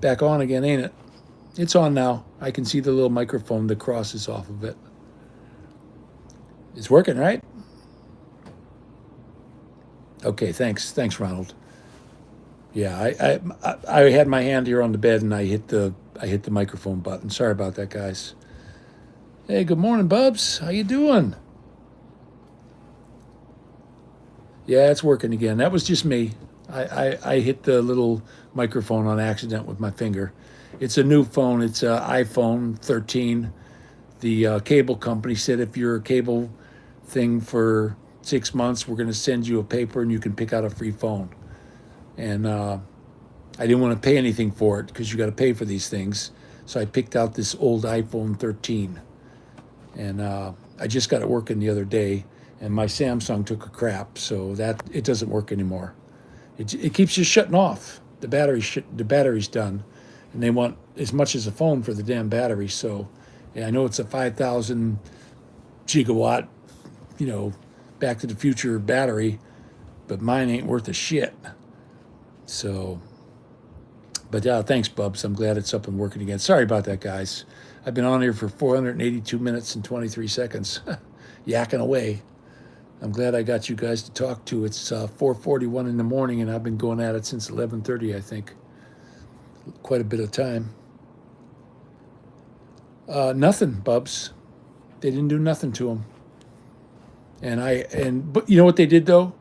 [SPEAKER 1] Back on again, ain't it? It's on now. I can see the little microphone that crosses off of it. It's working, right? Okay, thanks, Ronald. Yeah, I had my hand here on the bed and I hit the microphone button. Sorry about that, guys. Hey, good morning, Bubs. How you doing? Yeah, it's working again. That was just me. I hit the little microphone on accident with my finger. It's a new phone. It's an iPhone 13. The cable company said if you're a cable thing for 6 months, we're going to send you a paper and you can pick out a free phone. And I didn't want to pay anything for it because you got to pay for these things. So I picked out this old iPhone 13. And I just got it working the other day. And my Samsung took a crap, so that it doesn't work anymore. It keeps just shutting off. The battery's done, and they want as much as a phone for the damn battery. So, yeah, I know it's a 5,000 gigawatt, you know, Back to the Future battery, but mine ain't worth a shit. So, but yeah, thanks, Bubs. I'm glad it's up and working again. Sorry about that, guys. I've been on here for 482 minutes and 23 seconds, yakking away. I'm glad I got you guys to talk to. It's 4:41 in the morning, and I've been going at it since 11:30, I think. Quite a bit of time. Nothing, Bubs. They didn't do nothing to him. But you know what they did though?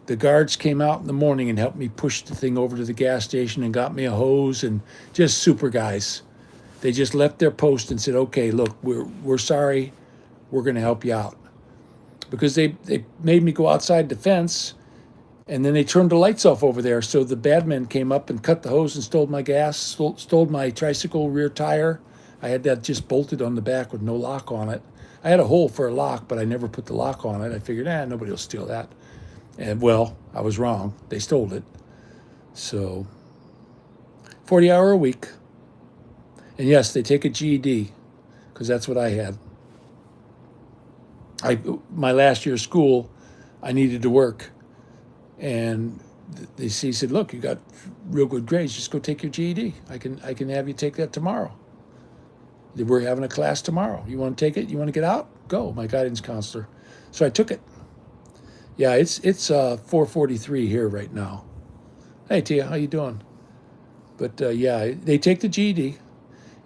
[SPEAKER 1] The guards came out in the morning and helped me push the thing over to the gas station and got me a hose, and just super guys. They just left their post and said, "Okay, look, we're sorry. We're going to help you out." Because they made me go outside the fence, and then they turned the lights off over there. So the bad men came up and cut the hose and stole my gas, stole my tricycle rear tire. I had that just bolted on the back with no lock on it. I had a hole for a lock, but I never put the lock on it. I figured, nobody will steal that. And well, I was wrong. They stole it. So 40 hour a week. And yes, they take a GED because that's what I had. My last year of school, I needed to work. And they said, look, you got real good grades. Just go take your GED. I can have you take that tomorrow. We're having a class tomorrow. You want to take it? You want to get out? Go, my guidance counselor. So I took it. Yeah, it's 4:43 here right now. Hey, Tia, how you doing? But yeah, they take the GED.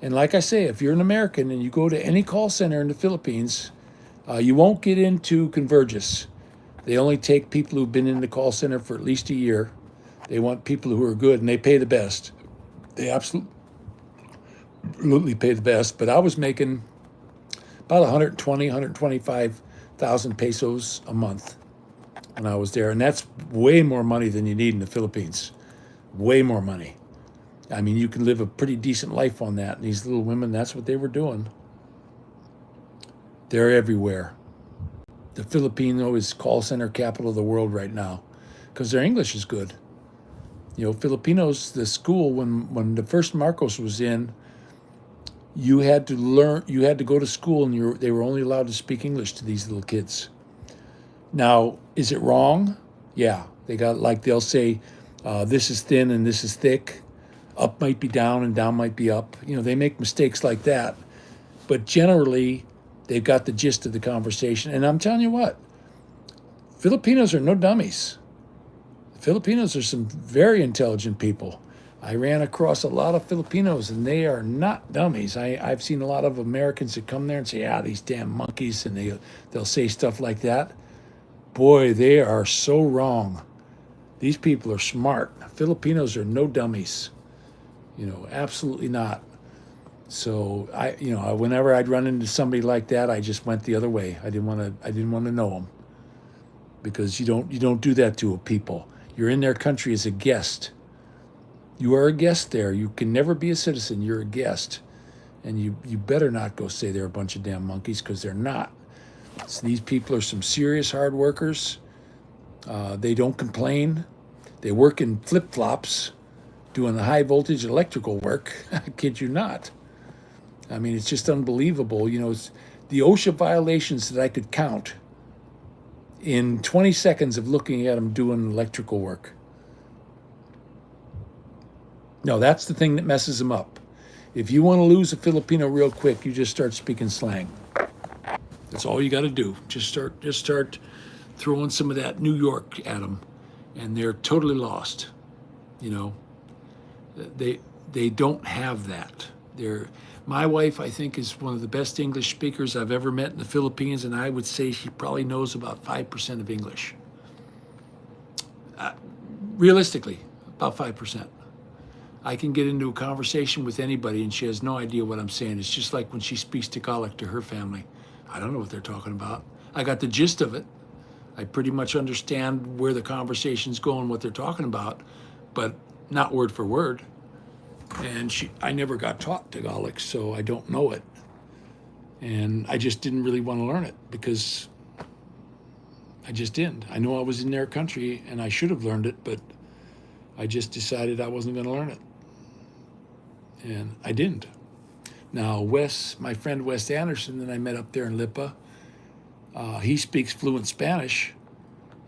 [SPEAKER 1] And like I say, if you're an American and you go to any call center in the Philippines, you won't get into Convergys. They only take people who've been in the call center for at least a year. They want people who are good, and they pay the best. They absolutely pay the best. But I was making about 125,000 pesos a month when I was there. And that's way more money than you need in the Philippines. Way more money. I mean, you can live a pretty decent life on that. And these little women, that's what they were doing. They're everywhere. The Filipino is call center capital of the world right now because their English is good. You know, Filipinos, the school, when the first Marcos was in, you had to go to school and they were only allowed to speak English to these little kids. Now, is it wrong? Yeah. They'll say, this is thin and this is thick. Up might be down and down might be up. You know, they make mistakes like that. But generally, they've got the gist of the conversation. And I'm telling you what, Filipinos are no dummies. Filipinos are some very intelligent people. I ran across a lot of Filipinos, and they are not dummies. I've seen a lot of Americans that come there and say, these damn monkeys, and they'll say stuff like that. Boy, they are so wrong. These people are smart. Filipinos are no dummies. You know, absolutely not. So whenever I'd run into somebody like that, I just went the other way. I didn't want to know them, because you don't do that to a people. You're in their country as a guest. You are a guest there. You can never be a citizen. You're a guest, and you better not go say they're a bunch of damn monkeys, because they're not. So these people are some serious hard workers. They don't complain. They work in flip-flops, doing the high voltage electrical work. I kid you not. I mean, it's just unbelievable. You know, it's the OSHA violations that I could count in 20 seconds of looking at them doing electrical work. No, that's the thing that messes them up. If you want to lose a Filipino real quick, you just start speaking slang. That's all you got to do. Just start throwing some of that New York at them, and they're totally lost. You know, they don't have that. My wife, I think, is one of the best English speakers I've ever met in the Philippines, and I would say she probably knows about 5% of English. Realistically, about 5%. I can get into a conversation with anybody, and she has no idea what I'm saying. It's just like when she speaks Tagalog to her family. I don't know what they're talking about. I got the gist of it. I pretty much understand where the conversation's going, what they're talking about, but not word for word. And I never got taught Tagalog, so I don't know it. And I just didn't really want to learn it, because I just didn't. I know I was in their country and I should have learned it, but I just decided I wasn't going to learn it. And I didn't. Now, my friend Wes Anderson that I met up there in Lipa, he speaks fluent Spanish,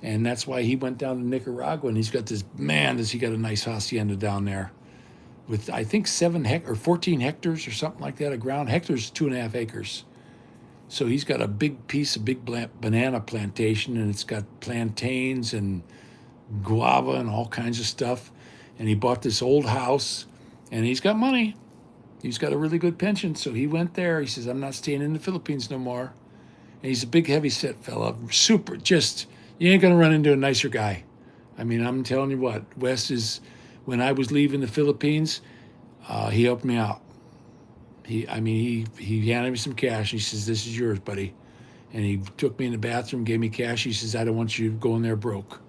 [SPEAKER 1] and that's why he went down to Nicaragua, and he's got does he got a nice hacienda down there with, I think, 14 hectares or something like that of ground. Hectares 2.5 acres. So he's got a big banana plantation, and it's got plantains and guava and all kinds of stuff. And he bought this old house, and he's got money. He's got a really good pension. So he went there. He says, I'm not staying in the Philippines no more. And he's a big, heavy-set fella. Super, you ain't going to run into a nicer guy. I mean, I'm telling you what, Wes is, when I was leaving the Philippines, he helped me out. He handed me some cash. He says, this is yours, buddy. And he took me in the bathroom, gave me cash. He says, I don't want you going there broke.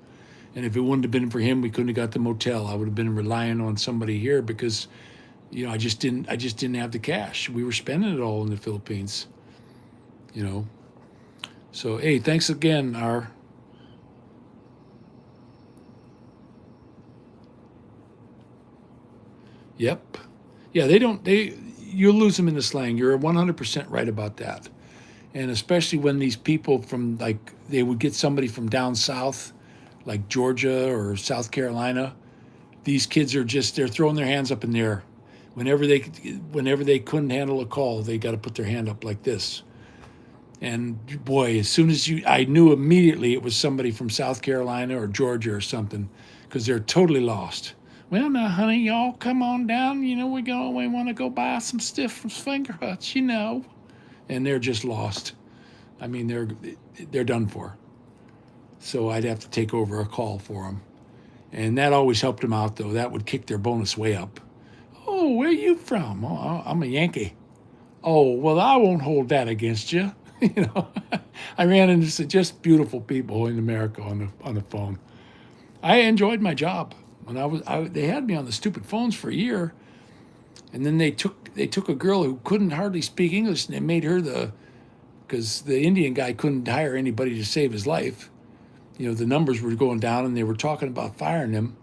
[SPEAKER 1] And if it wouldn't have been for him, we couldn't have got the motel. I would have been relying on somebody here, because, you know, I just didn't have the cash. We were spending it all in the Philippines. you know. So, hey, thanks again, our. Yep. Yeah, you'll lose them in the slang. You're 100% right about that. And especially when these people from, like, they would get somebody from down south, like Georgia or South Carolina. These kids are they're throwing their hands up in the air. Whenever they couldn't handle a call, they got to put their hand up like this. And boy, as soon as I knew immediately it was somebody from South Carolina or Georgia or something, because they're totally lost. Well, now, honey, y'all come on down. You know, we want to go buy some stuff from Finger Huts, you know. And they're just lost. I mean, they're done for. So I'd have to take over a call for them. And that always helped them out, though. That would kick their bonus way up. Oh, where you from? Oh, I'm a Yankee. Oh, well, I won't hold that against you. You know, I ran into some just beautiful people in America on the phone. I enjoyed my job when they had me on the stupid phones for a year, and then they took a girl who couldn't hardly speak English and they made her because the Indian guy couldn't hire anybody to save his life. You know, the numbers were going down and they were talking about firing him,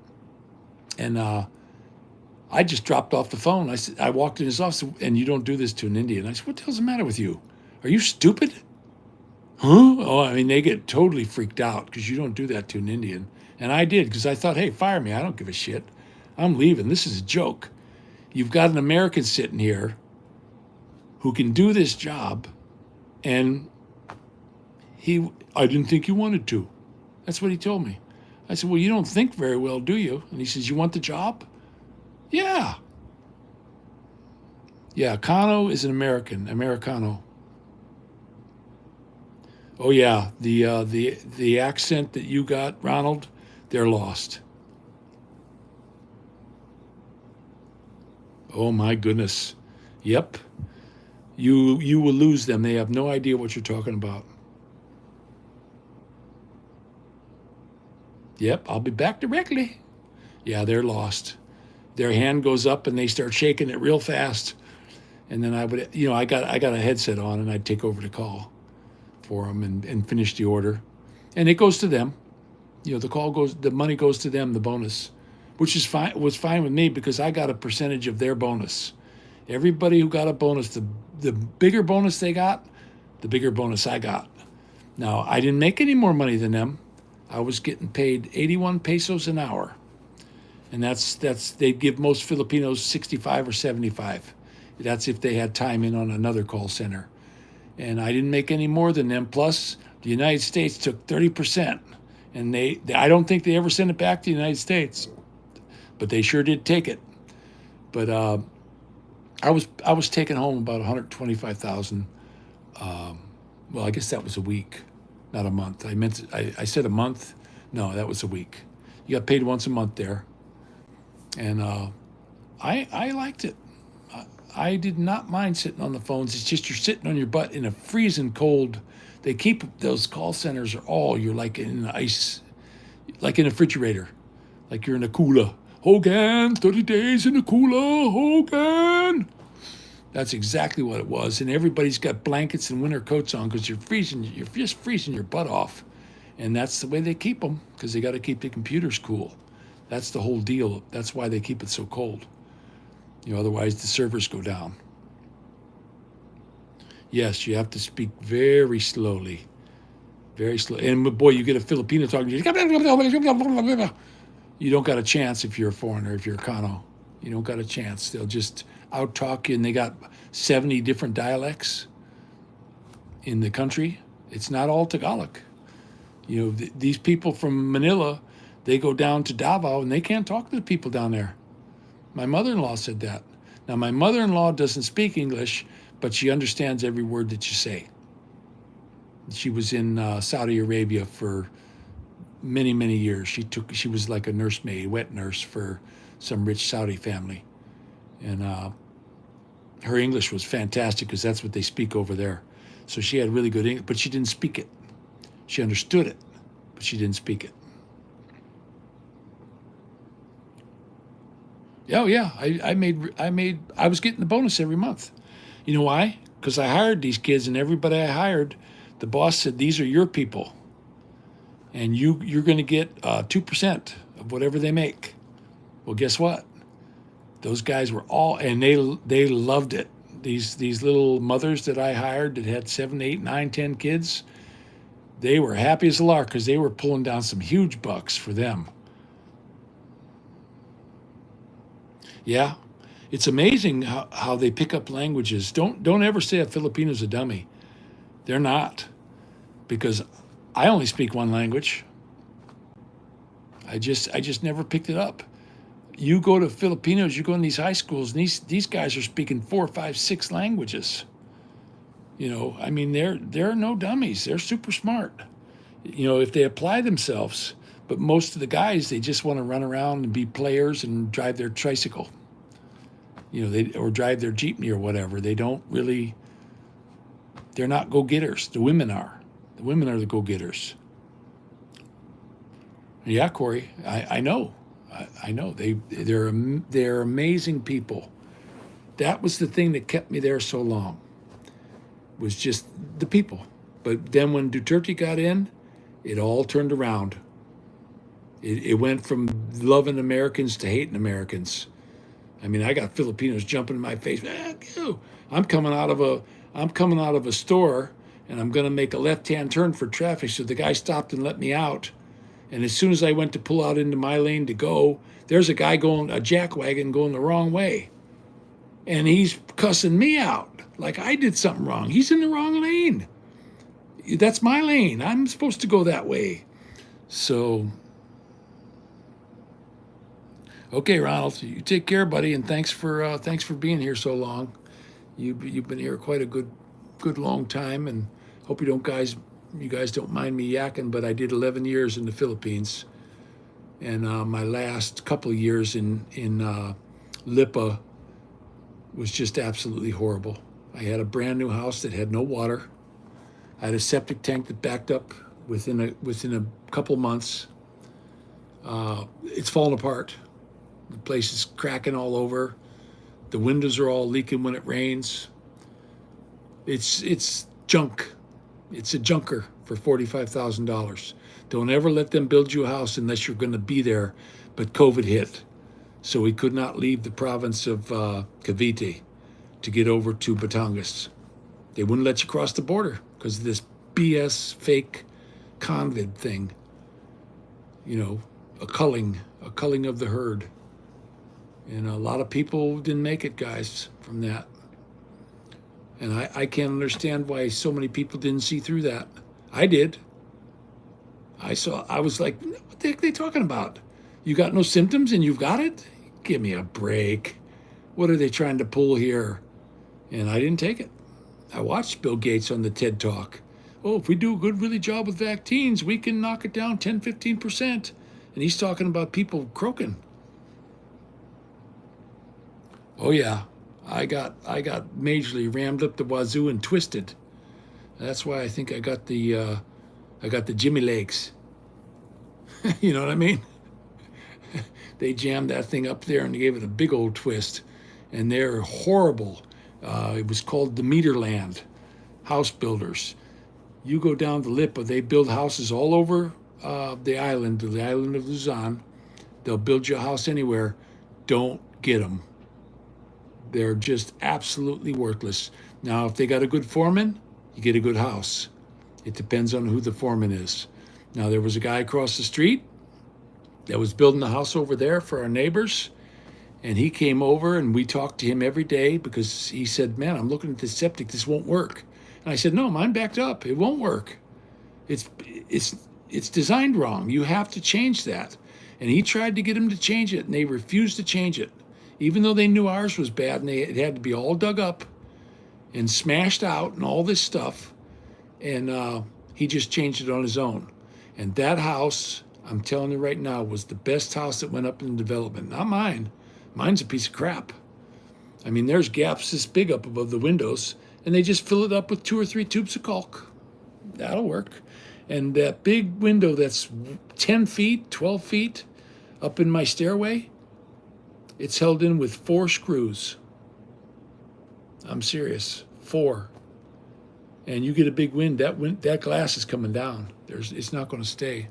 [SPEAKER 1] and I just dropped off the phone. I walked in his office, and you don't do this to an Indian. I said, what the hell's the matter with you? Are you stupid? Huh? Oh, I mean, they get totally freaked out because you don't do that to an Indian. And I did because I thought, hey, fire me. I don't give a shit. I'm leaving. This is a joke. You've got an American sitting here who can do this job, and I didn't think you wanted to. That's what he told me. I said, well, you don't think very well, do you? And he says, you want the job? Yeah. Yeah, Kano is an Americano. Oh yeah, the accent that you got, Ronald, they're lost. Oh my goodness. Yep. You will lose them. They have no idea what you're talking about. Yep, I'll be back directly. Yeah, they're lost. Their hand goes up and they start shaking it real fast. And then I would, I got a headset on and I'd take over the call for them and finish the order. And it goes to them. The money goes to them, the bonus, which was fine with me because I got a percentage of their bonus. Everybody who got a bonus, the bigger bonus they got, the bigger bonus I got. Now, I didn't make any more money than them. I was getting paid 81 pesos an hour. And they'd give most Filipinos 65 or 75. That's if they had time in on another call center. And I didn't make any more than them. Plus, the United States took 30%. And I don't think they ever sent it back to the United States. But they sure did take it. But I was taking home about 125,000. Well, I guess that was a week, not a month. I said a month. No, that was a week. You got paid once a month there. And I liked it. I did not mind sitting on the phones. It's just you're sitting on your butt in a freezing cold. They keep those call centers you're like in ice, like in a refrigerator, like you're in a cooler. Hogan, 30 days in a cooler, Hogan. That's exactly what it was. And everybody's got blankets and winter coats on because you're just freezing your butt off. And that's the way they keep them because they got to keep the computers cool. That's the whole deal. That's why they keep it so cold. Otherwise the servers go down. Yes, you have to speak very slowly. Very slow. And boy, you get a Filipino talking to you. You don't got a chance if you're a foreigner, if you're a Kano. You don't got a chance. They'll just out-talk you, and they got 70 different dialects in the country. It's not all Tagalog. These people from Manila, they go down to Davao, and they can't talk to the people down there. My mother-in-law said that. Now, my mother-in-law doesn't speak English, but she understands every word that you say. She was in Saudi Arabia for many, many years. She was like a nursemaid, wet nurse for some rich Saudi family. And her English was fantastic because that's what they speak over there. So she had really good English, but she didn't speak it. She understood it, but she didn't speak it. Oh yeah, I was getting the bonus every month. You know why? because I hired these kids, and everybody I hired, the boss said, these are your people. And you're going to get 2% of whatever they make. Well, guess what? Those guys were all, and they loved it. These little mothers that I hired that had 7, 8, 9, 10 kids, they were happy as a lark because they were pulling down some huge bucks for them. Yeah, it's amazing how they pick up languages. Don't ever say a Filipino's a dummy. They're not, because I only speak one language. I just never picked it up. You go to Filipinos, you go in these high schools, and these guys are speaking 4, 5, 6 languages. You know, I mean, they're no dummies. They're super smart. You know, if they apply themselves. But most of the guys, they just want to run around and be players and drive their tricycle. You know, or drive their jeepney or whatever. They don't really. They're not go-getters. The women are. The women are the go-getters. Yeah, Corey, I know. I know. They're amazing people. That was the thing that kept me there so long. Was just the people. But then when Duterte got in, it all turned around. It went from loving Americans to hating Americans. I mean, I got Filipinos jumping in my face. I'm coming out of a store, and I'm going to make a left-hand turn for traffic. So the guy stopped and let me out. And as soon as I went to pull out into my lane to go, there's a guy a jack wagon going the wrong way. And he's cussing me out like I did something wrong. He's in the wrong lane. That's my lane. I'm supposed to go that way. So, okay, Ronald, you take care, buddy, and thanks for being here so long. You've been here quite a good long time, and hope you guys don't mind me yakking, but I did 11 years in the Philippines, and my last couple of years in Lipa was just absolutely horrible. I had a brand new house that had no water. I had a septic tank that backed up within a couple months. It's falling apart. The place is cracking all over. The windows are all leaking when it rains. It's junk. It's a junker for $45,000. Don't ever let them build you a house unless you're going to be there. But COVID hit, so we could not leave the province of Cavite to get over to Batangas. They wouldn't let you cross the border because of this BS fake COVID thing. You know, a culling of the herd. And a lot of people didn't make it, guys, from that. And I can't understand why so many people didn't see through that. I did. I was like, what the heck are they talking about? You got no symptoms and you've got it? Give me a break. What are they trying to pull here? And I didn't take it. I watched Bill Gates on the TED Talk. Oh, if we do a good, really job with vaccines, we can knock it down 10, 15%. And he's talking about people croaking. Oh yeah, I got majorly rammed up the wazoo and twisted. That's why I think I got the Jimmy legs. You know what I mean? They jammed that thing up there and gave it a big old twist, and they're horrible. It was called the Meterland House Builders. You go down to Lipa, they build houses all over the island of Luzon. They'll build you a house anywhere. Don't get them. They're just absolutely worthless. Now, if they got a good foreman, you get a good house. It depends on who the foreman is. Now, there was a guy across the street that was building a house over there for our neighbors, and he came over, and we talked to him every day because he said, man, I'm looking at this septic. This won't work. And I said, no, mine backed up. It won't work. It's designed wrong. You have to change that. And he tried to get him to change it, and they refused to change it. Even though they knew ours was bad, and it had to be all dug up and smashed out and all this stuff. And he just changed it on his own. And that house, I'm telling you right now, was the best house that went up in development. Not mine. Mine's a piece of crap. I mean, there's gaps this big up above the windows, and they just fill it up with 2 or 3 tubes of caulk. That'll work. And that big window that's 10 feet, 12 feet up in my stairway, it's held in with 4 screws. I'm serious. 4. and you get a big wind, that glass is coming down. It's not going to stay.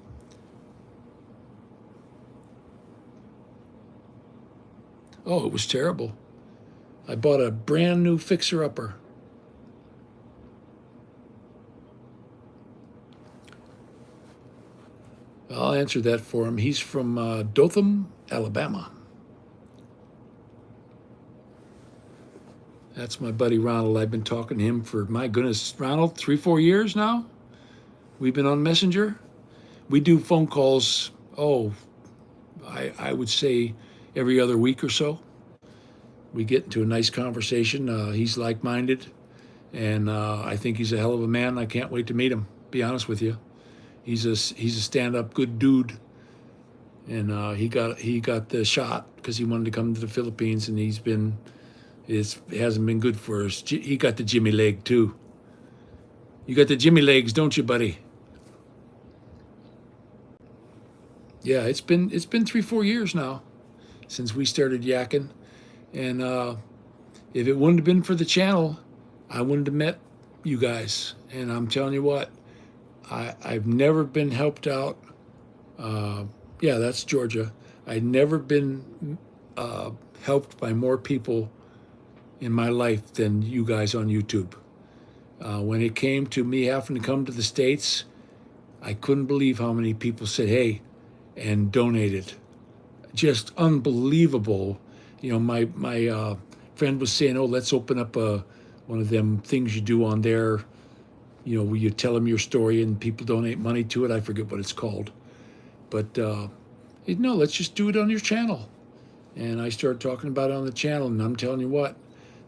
[SPEAKER 1] Oh, it was terrible. I bought a brand new fixer-upper. I'll answer that for him. He's from Dothan, Alabama. That's my buddy Ronald. I've been talking to him for, my goodness, Ronald, 3-4 years now. We've been on Messenger. We do phone calls, I would say every other week or so. We get into a nice conversation. He's like-minded, and I think he's a hell of a man. I can't wait to meet him, be honest with you. He's a stand-up good dude, and he got the shot because he wanted to come to the Philippines, and it hasn't been good for us. He got the Jimmy leg too. You got the Jimmy legs, don't you, buddy? Yeah, it's been 3-4 years now since we started yakking, and if it wouldn't have been for the channel, I wouldn't have met you guys. And I'm telling you what, I've never been helped out. Yeah, that's Georgia. I've never been helped by more people in my life than you guys on YouTube. When it came to me having to come to the States, I couldn't believe how many people said, hey, and donated. Just unbelievable. You know, my friend was saying, oh, let's open up one of them things you do on there, you know, where you tell them your story and people donate money to it. I forget what it's called. But, no, let's just do it on your channel. And I started talking about it on the channel, and I'm telling you what,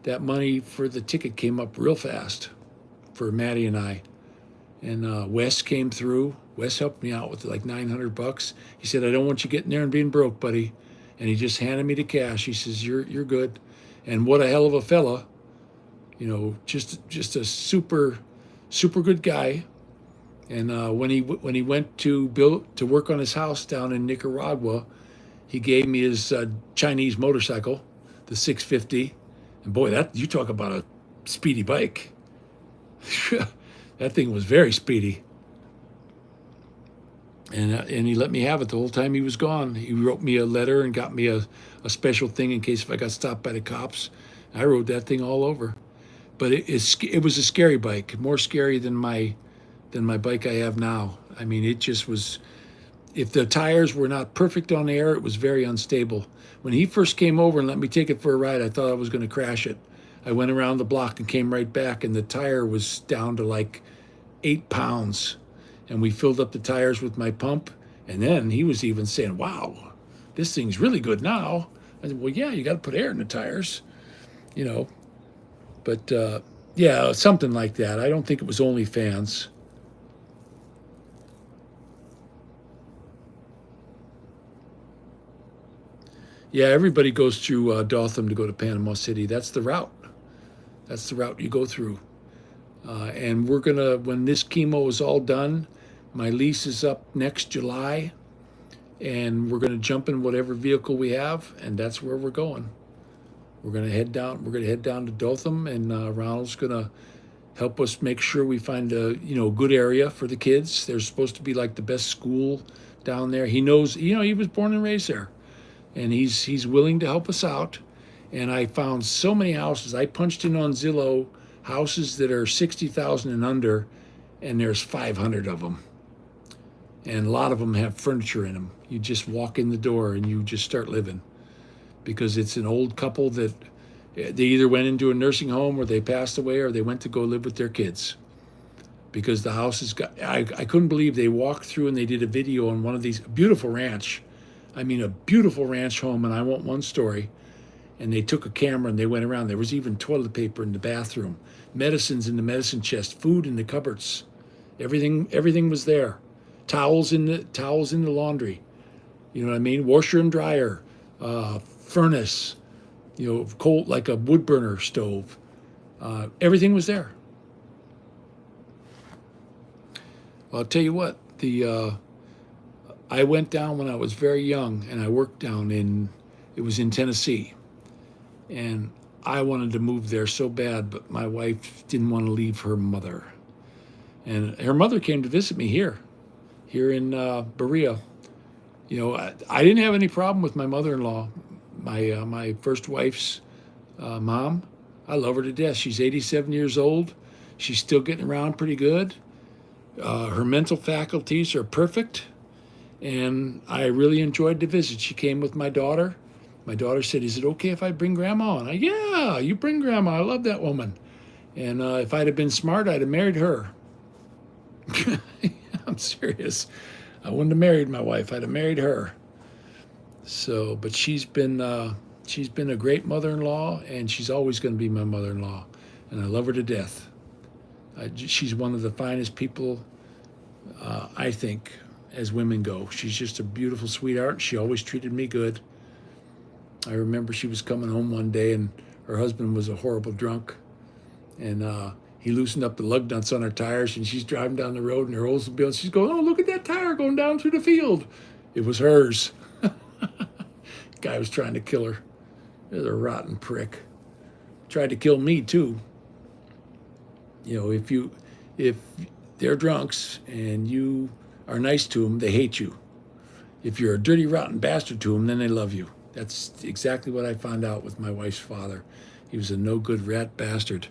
[SPEAKER 1] that money for the ticket came up real fast for Maddie and I. And Wes came through. Wes helped me out with like $900. He said, I don't want you getting there and being broke, buddy. And he just handed me the cash. He says, you're good. And what a hell of a fella. You know, just a super good guy. And when he went to work on his house down in Nicaragua, he gave me his Chinese motorcycle, the 650. And boy, you talk about a speedy bike. That thing was very speedy. And he let me have it the whole time he was gone. He wrote me a letter and got me a special thing in case if I got stopped by the cops. I rode that thing all over. But it was a scary bike, more scary than my bike I have now. I mean, it just was, if the tires were not perfect on air, it was very unstable. When he first came over and let me take it for a ride, I thought I was going to crash it. I went around the block and came right back, and the tire was down to like 8 pounds. And we filled up the tires with my pump, and then he was even saying, wow, this thing's really good now. I said, well, yeah, you got to put air in the tires, you know. But, yeah, something like that. I don't think it was OnlyFans. Yeah, everybody goes through Dothan to go to Panama City. That's the route. That's the route you go through. And we're going to, when this chemo is all done, my lease is up next July, and we're going to jump in whatever vehicle we have, and that's where we're going. We're going to head down. We're going to head down to Dothan, and Ronald's going to help us make sure we find a good area for the kids. There's supposed to be like the best school down there. He knows, he was born and raised there, and he's willing to help us out. And I found so many houses. I punched in on Zillow houses that are 60,000 and under, and there's 500 of them. And a lot of them have furniture in them. You just walk in the door and you just start living, because it's an old couple that they either went into a nursing home or they passed away or they went to go live with their kids. Because the house has got, I couldn't believe they walked through and they did a video on one of these, beautiful ranch. I mean, a beautiful ranch home, and I want one story. And they took a camera and they went around. There was even toilet paper in the bathroom, medicines in the medicine chest, food in the cupboards. Everything was there. Towels in the laundry. You know what I mean? Washer and dryer, furnace, coal, like a wood burner stove. Everything was there. Well, I'll tell you what, I went down when I was very young, and I worked down it was in Tennessee. And I wanted to move there so bad, but my wife didn't want to leave her mother. And her mother came to visit me here in Berea. You know, I didn't have any problem with my mother-in-law, my first wife's mom. I love her to death. She's 87 years old. She's still getting around pretty good. Her mental faculties are perfect, and I really enjoyed the visit. She came with my daughter. My daughter said, "Is it okay if I bring Grandma?" And "Yeah, you bring Grandma. I love that woman." And if I'd have been smart, I'd have married her. I'm serious. I wouldn't have married my wife. I'd have married her. So, but she's been a great mother-in-law, and she's always going to be my mother-in-law, and I love her to death. She's one of the finest people, I think, as women go. She's just a beautiful sweetheart. She always treated me good. I remember she was coming home one day, and her husband was a horrible drunk, and he loosened up the lug nuts on her tires, and she's driving down the road, and her Oldsmobile, she's going, "Oh, look at that tire going down through the field." It was hers. Guy was trying to kill her. It was a rotten prick. Tried to kill me too. You know, if they're drunks and you are nice to them, they hate you. If you're a dirty, rotten bastard to them, then they love you. That's exactly what I found out with my wife's father. He was a no-good rat bastard.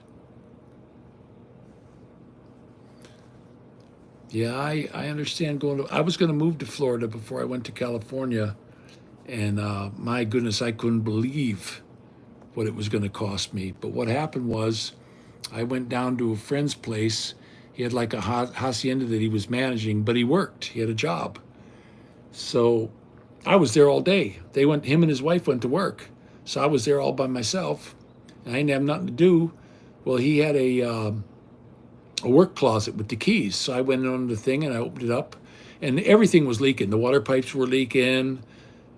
[SPEAKER 1] Yeah, I understand I was going to move to Florida before I went to California, and my goodness, I couldn't believe what it was going to cost me. But what happened was, I went down to a friend's place. He had like a hacienda that he was managing, but he worked. He had a job. So I was there all day. Him and his wife went to work. So I was there all by myself, and I didn't have nothing to do. Well, he had a work closet with the keys. So I went on the thing and I opened it up, and everything was leaking. The water pipes were leaking.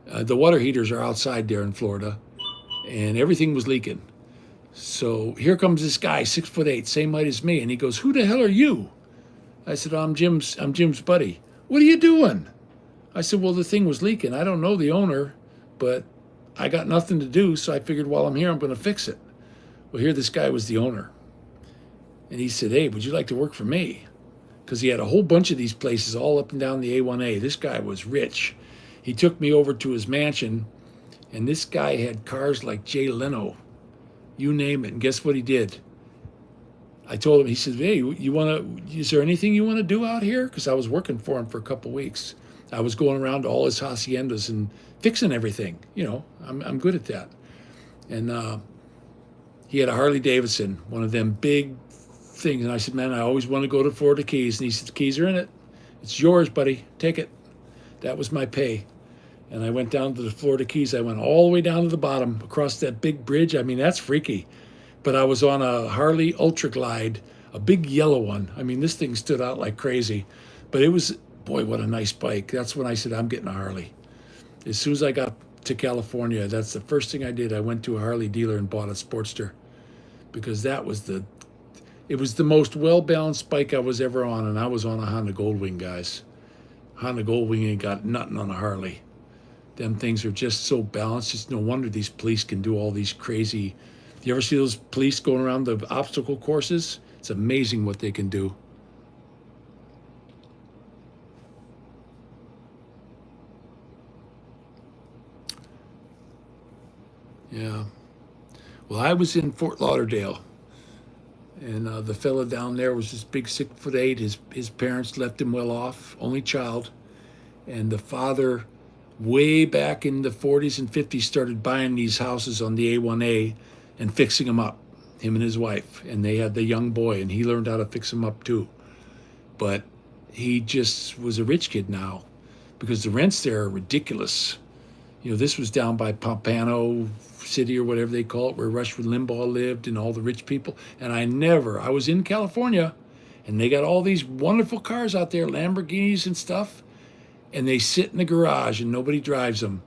[SPEAKER 1] The water heaters are outside there in Florida, and everything was leaking. So here comes this guy, 6'8", same height as me, and he goes, "Who the hell are you?" I said, I'm Jim's buddy." "What are you doing?" I said, "Well, the thing was leaking. I don't know the owner, but I got nothing to do, so I figured while I'm here, I'm going to fix it." Well, here this guy was the owner. And he said, "Hey, would you like to work for me?" Because he had a whole bunch of these places all up and down the A1A. This guy was rich. He took me over to his mansion, and this guy had cars like Jay Leno. You name it. And guess what he did? I told him, he said, "Hey, is there anything you want to do out here?" Because I was working for him for a couple weeks. I was going around to all his haciendas and fixing everything. You know, I'm good at that. And he had a Harley Davidson, one of them big things. And I said, "Man, I always want to go to Florida Keys." And he said, "The keys are in it. It's yours, buddy. Take it." That was my pay. And I went down to the Florida Keys. I went all the way down to the bottom, across that big bridge. I mean, that's freaky. But I was on a Harley Ultra Glide, a big yellow one. I mean, this thing stood out like crazy. But it was, boy, what a nice bike. That's when I said, I'm getting a Harley. As soon as I got to California, that's the first thing I did. I went to a Harley dealer and bought a Sportster, because it was the most well-balanced bike I was ever on, and I was on a Honda Goldwing, guys. Honda Goldwing ain't got nothing on a Harley. Them things are just so balanced. It's no wonder these police can do all these crazy. You ever see those police going around the obstacle courses? It's amazing what they can do. Yeah. Well, I was in Fort Lauderdale, and the fella down there was this big 6'8". His parents left him well off, only child, and the father, way back in the 40s and 50s, started buying these houses on the A1A and fixing them up, him and his wife. And they had the young boy, and he learned how to fix them up too. But he just was a rich kid now, because the rents there are ridiculous. You know, this was down by Pompano City or whatever they call it, where Rush Limbaugh lived and all the rich people. And I was in California, and they got all these wonderful cars out there, Lamborghinis and stuff, and they sit in the garage and nobody drives them.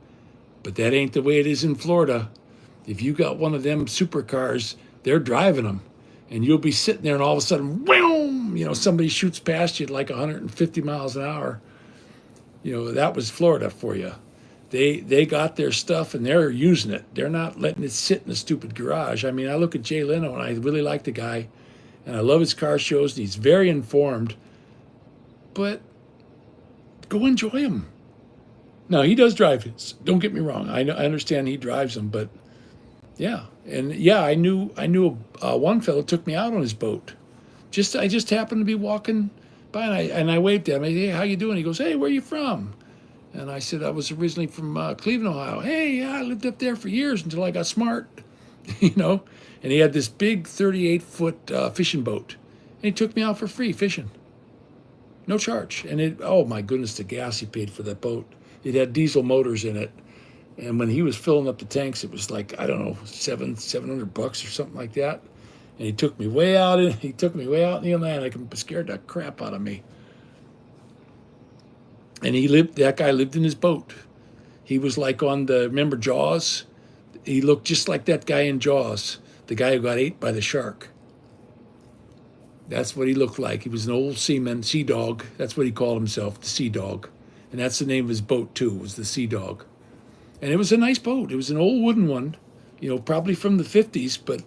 [SPEAKER 1] But that ain't the way it is in Florida. If you got one of them supercars, they're driving them, and you'll be sitting there, and all of a sudden, whoom, you know, somebody shoots past you at like 150 miles an hour. You know, that was Florida for you. They got their stuff, and they're using it. They're not letting it sit in a stupid garage. I mean, I look at Jay Leno, and I really like the guy, and I love his car shows. And he's very informed, but go enjoy them. Now he does drive his. Don't get me wrong. I understand he drives them, but yeah, and yeah, I knew one fellow took me out on his boat. I just happened to be walking by, and I waved at him. I said, "Hey, how you doing?" He goes, "Hey, where you from?" And I said, "I was originally from Cleveland, Ohio." "Hey, yeah, I lived up there for years until I got smart," you know. And he had this big 38-foot fishing boat, and he took me out for free fishing, no charge. And oh my goodness, the gas he paid for that boat. It had diesel motors in it, and when he was filling up the tanks, it was like, I don't know, $700 or something like that. And he took me way out in the Atlantic and scared the crap out of me. And that guy lived in his boat. He was like remember Jaws? He looked just like that guy in Jaws, the guy who got ate by the shark. That's what he looked like. He was an old seaman, sea dog. That's what he called himself, the Sea Dog. And that's the name of his boat too, was the Sea Dog. And it was a nice boat. It was an old wooden one, probably from the 50s, but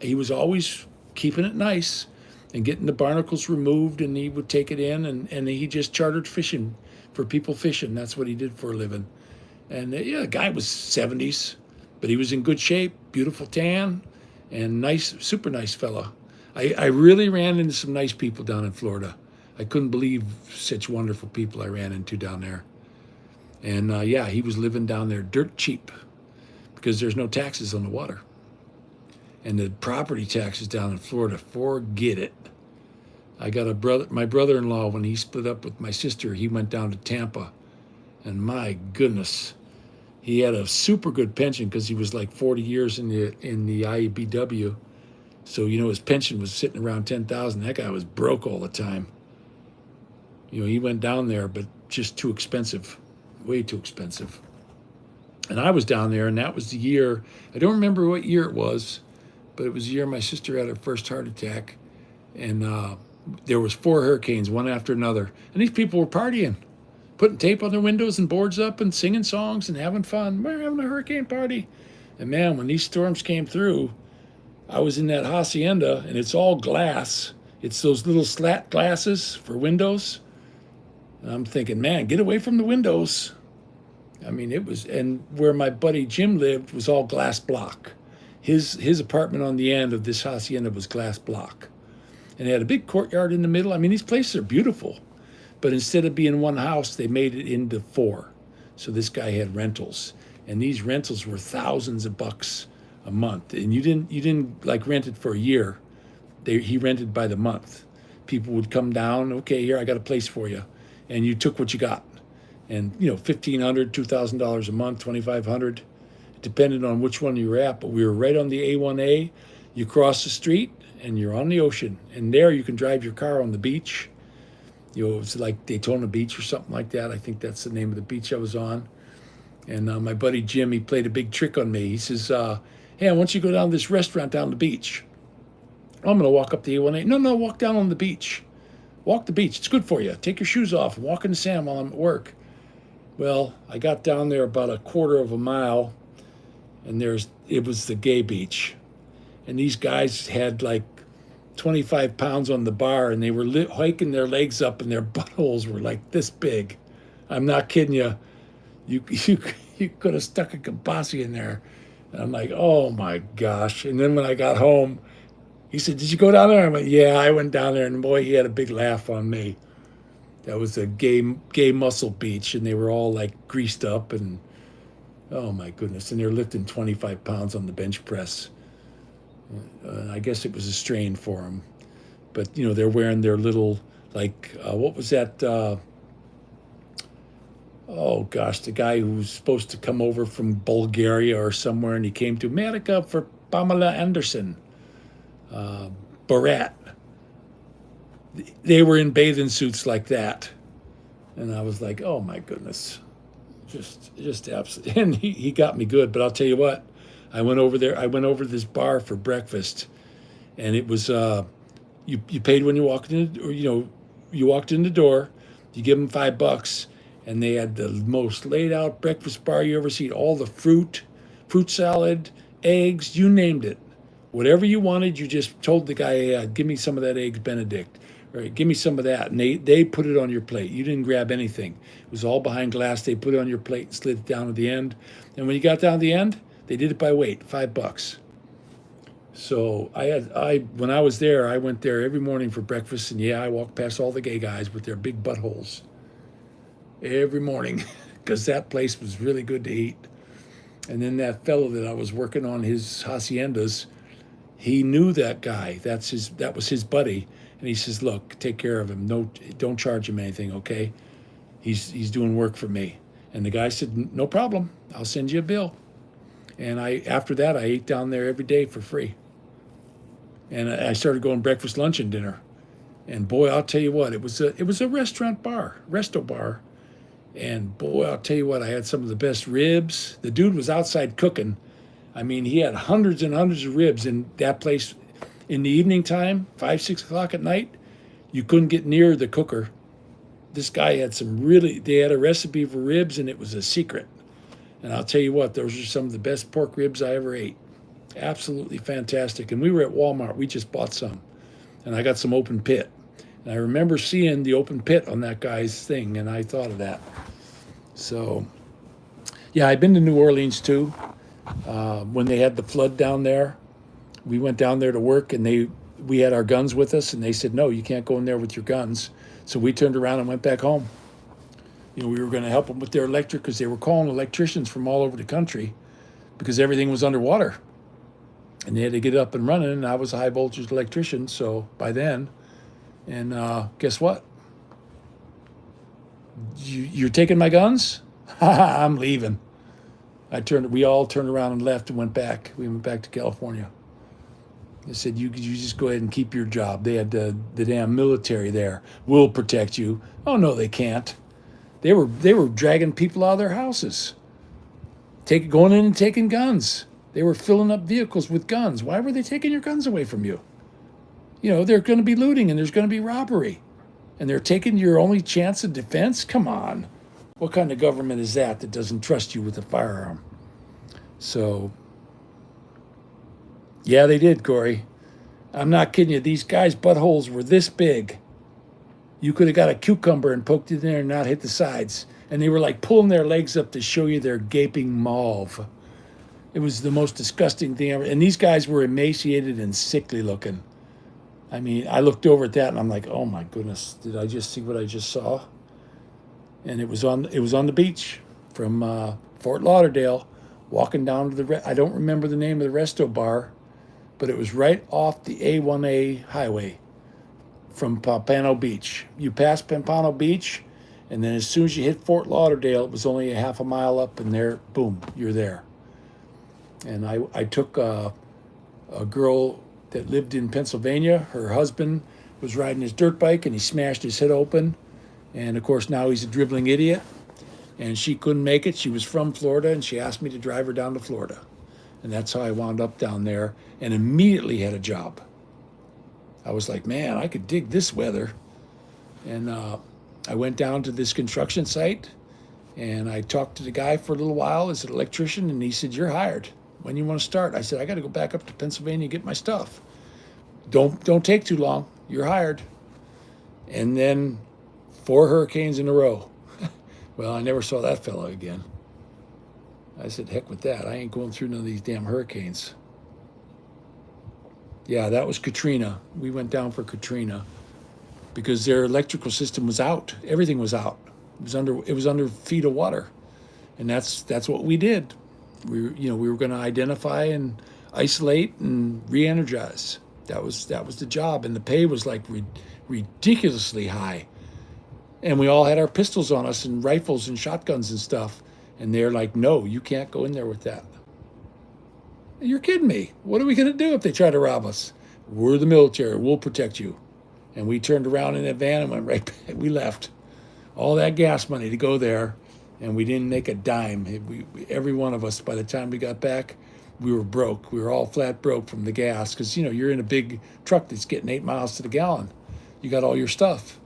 [SPEAKER 1] he was always keeping it nice and getting the barnacles removed, and he would take it in, and he just chartered fishing for people fishing. That's what he did for a living. And yeah, the guy was 70s, but he was in good shape, beautiful tan, and nice, super nice fella. I really ran into some nice people down in Florida. I couldn't believe such wonderful people I ran into down there. And yeah, he was living down there dirt cheap because there's no taxes on the water. And the property taxes down in Florida, forget it. I got my brother-in-law, when he split up with my sister, he went down to Tampa. And my goodness, he had a super good pension because he was like 40 years in the IBW. So, his pension was sitting around $10,000. That guy was broke all the time. He went down there, but just too expensive, way too expensive. And I was down there, and that was the year, I don't remember what year it was, but it was the year my sister had her first heart attack. And there was 4 hurricanes, one after another. And these people were partying, putting tape on their windows and boards up and singing songs and having fun. We're having a hurricane party. And man, when these storms came through, I was in that hacienda, and it's all glass. It's those little slat glasses for windows. And I'm thinking, man, get away from the windows. I mean, it was, and where my buddy Jim lived was all glass block. His apartment on the end of this hacienda was glass block. And it had a big courtyard in the middle. I mean, these places are beautiful. But instead of being one house, they made it into 4. So this guy had rentals. And these rentals were thousands of bucks a month. And you didn't like rent it for a year. He rented by the month. People would come down, okay, here, I got a place for you. And you took what you got. And, $1,500, $2,000 a month, $2,500. It depended on which one you were at. But we were right on the A1A. You cross the street, and you're on the ocean. And there you can drive your car on the beach. It's like Daytona Beach or something like that. I think that's the name of the beach I was on. And my buddy Jim, he played a big trick on me. He says, hey, I want you to go down to this restaurant down the beach. I'm going to walk up the A1A. No, walk down on the beach. Walk the beach. It's good for you. Take your shoes off and walk in the sand while I'm at work. Well, I got down there about a quarter of a mile, and it was the gay beach. And these guys had like 25 pounds on the bar, and they were hiking their legs up, and their buttholes were like this big. I'm not kidding you. You could have stuck a kibasi in there. And I'm like, oh my gosh. And then when I got home, he said, did you go down there? I went, yeah, I went down there. And boy, he had a big laugh on me. That was a gay muscle beach, and they were all like greased up, and oh my goodness. And they're lifting 25 pounds on the bench press. I guess it was a strain for them. But, they're wearing their little, like, what was that? Oh gosh, the guy who was supposed to come over from Bulgaria or somewhere, and he came to America for Pamela Anderson. Barat. They were in bathing suits like that. And I was like, oh my goodness. Just absolutely. And he got me good. But I'll tell you what, I went over to this bar for breakfast, and it was, you paid when you walked in, or, you walked in the door, you give them $5, and they had the most laid out breakfast bar you ever seen. All the fruit salad, eggs, you named it. Whatever you wanted, you just told the guy, hey, give me some of that Eggs Benedict, or give me some of that. And they put it on your plate. You didn't grab anything. It was all behind glass. They put it on your plate and slid it down to the end. And when you got down to the end, they did it by weight, $5. So when I was there, I went there every morning for breakfast, and yeah, I walked past all the gay guys with their big buttholes every morning because that place was really good to eat. And then that fellow that I was working on his haciendas, he knew that guy. That was his buddy, and he says, "Look, take care of him. No, don't charge him anything, okay? He's doing work for me." And the guy said, "No problem. I'll send you a bill." And after that, I ate down there every day for free. And I started going breakfast, lunch, and dinner. And boy, I'll tell you what, it was a restaurant bar, resto bar. And boy, I'll tell you what, I had some of the best ribs. The dude was outside cooking. I mean, he had hundreds and hundreds of ribs in that place. In the evening time, 5, 6 o'clock at night, you couldn't get near the cooker. This guy had they had a recipe for ribs, and it was a secret. And I'll tell you what, those are some of the best pork ribs I ever ate. Absolutely fantastic. And we were at Walmart. We just bought some. And I got some open pit. And I remember seeing the open pit on that guy's thing, and I thought of that. So, yeah, I've been to New Orleans too. When they had the flood down there, we went down there to work, and we had our guns with us, and they said, no, you can't go in there with your guns. So we turned around and went back home. We were going to help them with their electric because they were calling electricians from all over the country because everything was underwater. And they had to get up and running, and I was a high voltage electrician, so by then. And guess what? You're taking my guns? I'm leaving. We all turned around and left and went back. We went back to California. They said, you just go ahead and keep your job. They had the damn military there. We'll protect you. Oh, no, they can't. They were dragging people out of their houses, going in and taking guns. They were filling up vehicles with guns. Why were they taking your guns away from you? They're going to be looting, and there's going to be robbery. And they're taking your only chance of defense? Come on. What kind of government is that doesn't trust you with a firearm? So, yeah, they did, Corey. I'm not kidding you. These guys' buttholes were this big. You could have got a cucumber and poked it in there and not hit the sides. And they were like pulling their legs up to show you their gaping mauve. It was the most disgusting thing ever. And these guys were emaciated and sickly looking. I mean, I looked over at that and I'm like, oh my goodness, did I just see what I just saw? And it was on the beach from Fort Lauderdale, walking down to I don't remember the name of the resto bar, but it was right off the A1A highway from Pompano Beach. You pass Pompano Beach, and then as soon as you hit Fort Lauderdale, it was only a half a mile up, and there, boom, you're there. And I took a girl that lived in Pennsylvania. Her husband was riding his dirt bike, and he smashed his head open. And, of course, now he's a dribbling idiot. And she couldn't make it. She was from Florida, and she asked me to drive her down to Florida. And that's how I wound up down there and immediately had a job. I was like, man, I could dig this weather. And I went down to this construction site, and I talked to the guy for a little while as an electrician, and he said, you're hired. When you want to start? I said, I got to go back up to Pennsylvania and get my stuff. Don't take too long. You're hired. And then 4 hurricanes in a row. Well, I never saw that fella again. I said, heck with that. I ain't going through none of these damn hurricanes. Yeah, that was Katrina. We went down for Katrina because their electrical system was out. Everything was out. It was under feet of water. And that's what we did. We were going to identify and isolate and re-energize. That was the job, and the pay was like ridiculously high. And we all had our pistols on us and rifles and shotguns and stuff. And they're like, no, you can't go in there with that. You're kidding me. What are we going to do if they try to rob us? We're the military. We'll protect you. And we turned around in that van and went right back. We left. All that gas money to go there, and we didn't make a dime. Every one of us, by the time we got back, we were broke. We were all flat broke from the gas because, you're in a big truck that's getting 8 miles to the gallon. You got all your stuff.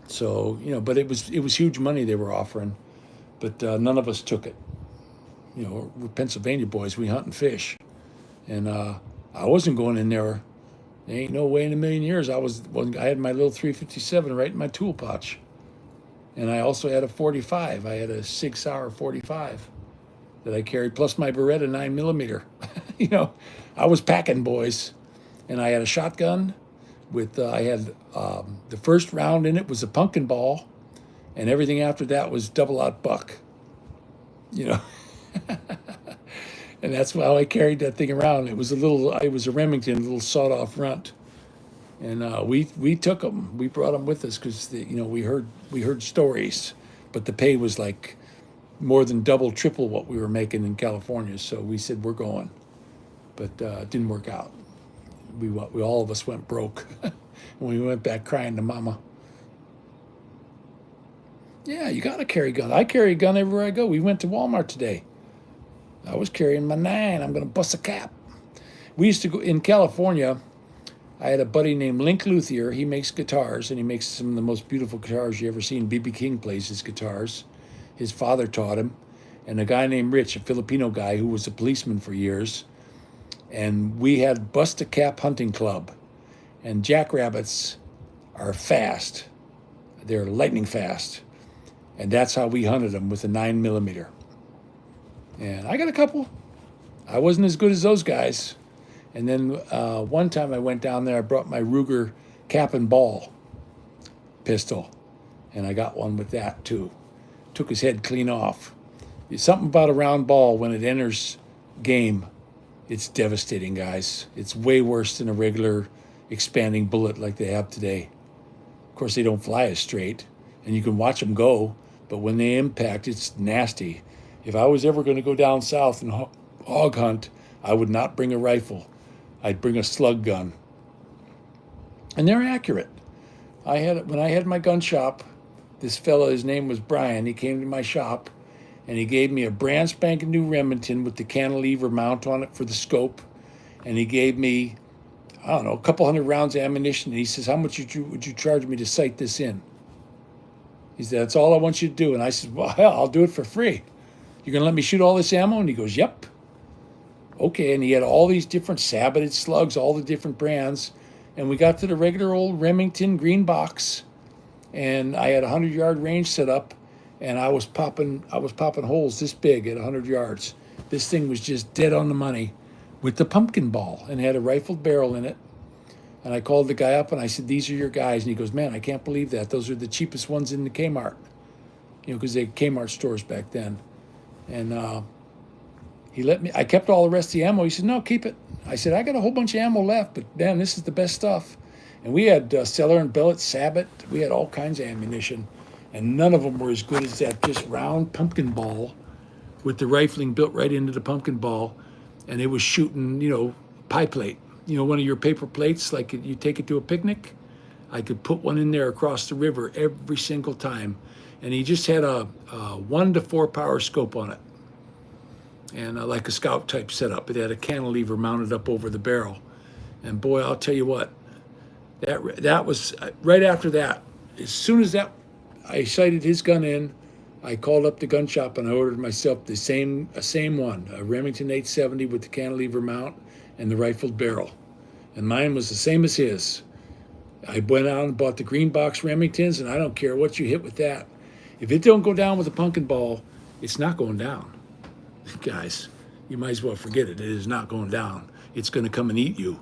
[SPEAKER 1] So, but it was huge money they were offering, but none of us took it. We're Pennsylvania boys. We hunt and fish, And I wasn't going in there. There ain't no way in a million years. I had my little 357 right in my tool pouch. And I also had a 45. I had a 6 Sauer 45 that I carried, plus my Beretta 9mm. You know, I was packing, boys. And I had a shotgun with, I had the first round in it was a pumpkin ball, and everything after that was double out buck. You know, and that's how I carried that thing around. It was a Remington, a little sawed-off runt, and we took them. We brought them with us because we heard stories, but the pay was like more than double, triple what we were making in California. So we said we're going, but it didn't work out. We all of us went broke, and we went back crying to Mama. Yeah, you gotta carry a gun. I carry a gun everywhere I go. We went to Walmart today. I was carrying my 9. I'm gonna bust a cap. We used to go in California. I had a buddy named Link Luthier. He makes guitars, and he makes some of the most beautiful guitars you ever seen. B.B. King plays his guitars. His father taught him. And a guy named Rich, a Filipino guy who was a policeman for years. And we had Bust a Cap Hunting Club. And jackrabbits are fast. They're lightning fast. And that's how we hunted them, with a 9mm. And I got a couple. I wasn't as good as those guys. And then one time I went down there, I brought my Ruger cap and ball pistol. And I got one with that too. Took his head clean off. There's something about a round ball when it enters game. It's devastating, guys. It's way worse than a regular expanding bullet like they have today. Of course, they don't fly as straight, and you can watch them go. But when they impact, it's nasty. If I was ever going to go down south and hog hunt, I would not bring a rifle. I'd bring a slug gun. And they're accurate. When I had my gun shop, this fella, his name was Brian, he came to my shop, and he gave me a brand spanking new Remington with the cantilever mount on it for the scope. And he gave me, I don't know, a couple hundred rounds of ammunition. And he says, how much would you charge me to sight this in? He said, that's all I want you to do. And I said, well, hell, I'll do it for free. You're going to let me shoot all this ammo? And he goes, yep. Okay, and he had all these different saboted slugs, all the different brands. And we got to the regular old Remington green box. And I had a 100-yard range set up. And I was popping holes this big at 100 yards. This thing was just dead on the money with the pumpkin ball, and had a rifled barrel in it. And I called the guy up and I said, these are your guys. And he goes, man, I can't believe that. Those are the cheapest ones in the Kmart. Because they had Kmart stores back then. And he let me, I kept all the rest of the ammo. He said, no, keep it. I said, I got a whole bunch of ammo left, but man, this is the best stuff. And we had Cellar and Bellet, Sabot. We had all kinds of ammunition. And none of them were as good as that just round pumpkin ball with the rifling built right into the pumpkin ball. And it was shooting, pie plate. One of your paper plates, like you take it to a picnic. I could put one in there across the river every single time. And he just had a 1 to 4 power scope on it. And like a scout type setup. It had a cantilever mounted up over the barrel. And boy, I'll tell you what, that was right after that. As soon as I sighted his gun in, I called up the gun shop and I ordered myself the same one, a Remington 870 with the cantilever mount and the rifled barrel. And mine was the same as his. I went out and bought the green box Remingtons, and I don't care what you hit with that. If it don't go down with a pumpkin ball, it's not going down. Guys, you might as well forget it. It is not going down. It's going to come and eat you.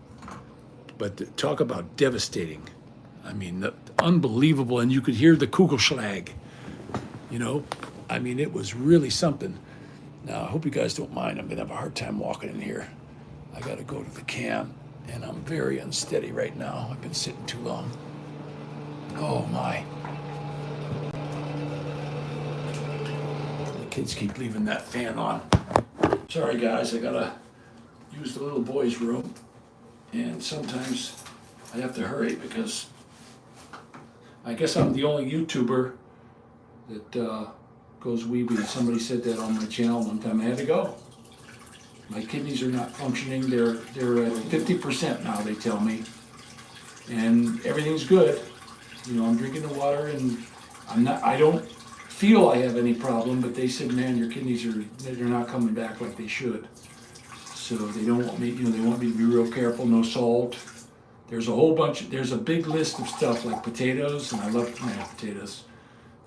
[SPEAKER 1] But talk about devastating. I mean, unbelievable. And you could hear the Kugelschlag. It was really something. Now, I hope you guys don't mind. I'm going to have a hard time walking in here. I got to go to the can, and I'm very unsteady right now. I've been sitting too long. Oh, my. The kids keep leaving that fan on. Sorry, guys. I got to use the little boys' room, and sometimes I have to hurry because I guess I'm the only YouTuber that goes wee-wee. Somebody said that on my channel one time. I had to go. My kidneys are not functioning. They're at 50% now, they tell me. And everything's good. I'm drinking the water, and I don't feel I have any problem, but they said, man, your kidneys they're not coming back like they should. So they don't want me, they want me to be real careful, no salt. There's a whole bunch, there's a big list of stuff like potatoes, and I love mashed potatoes.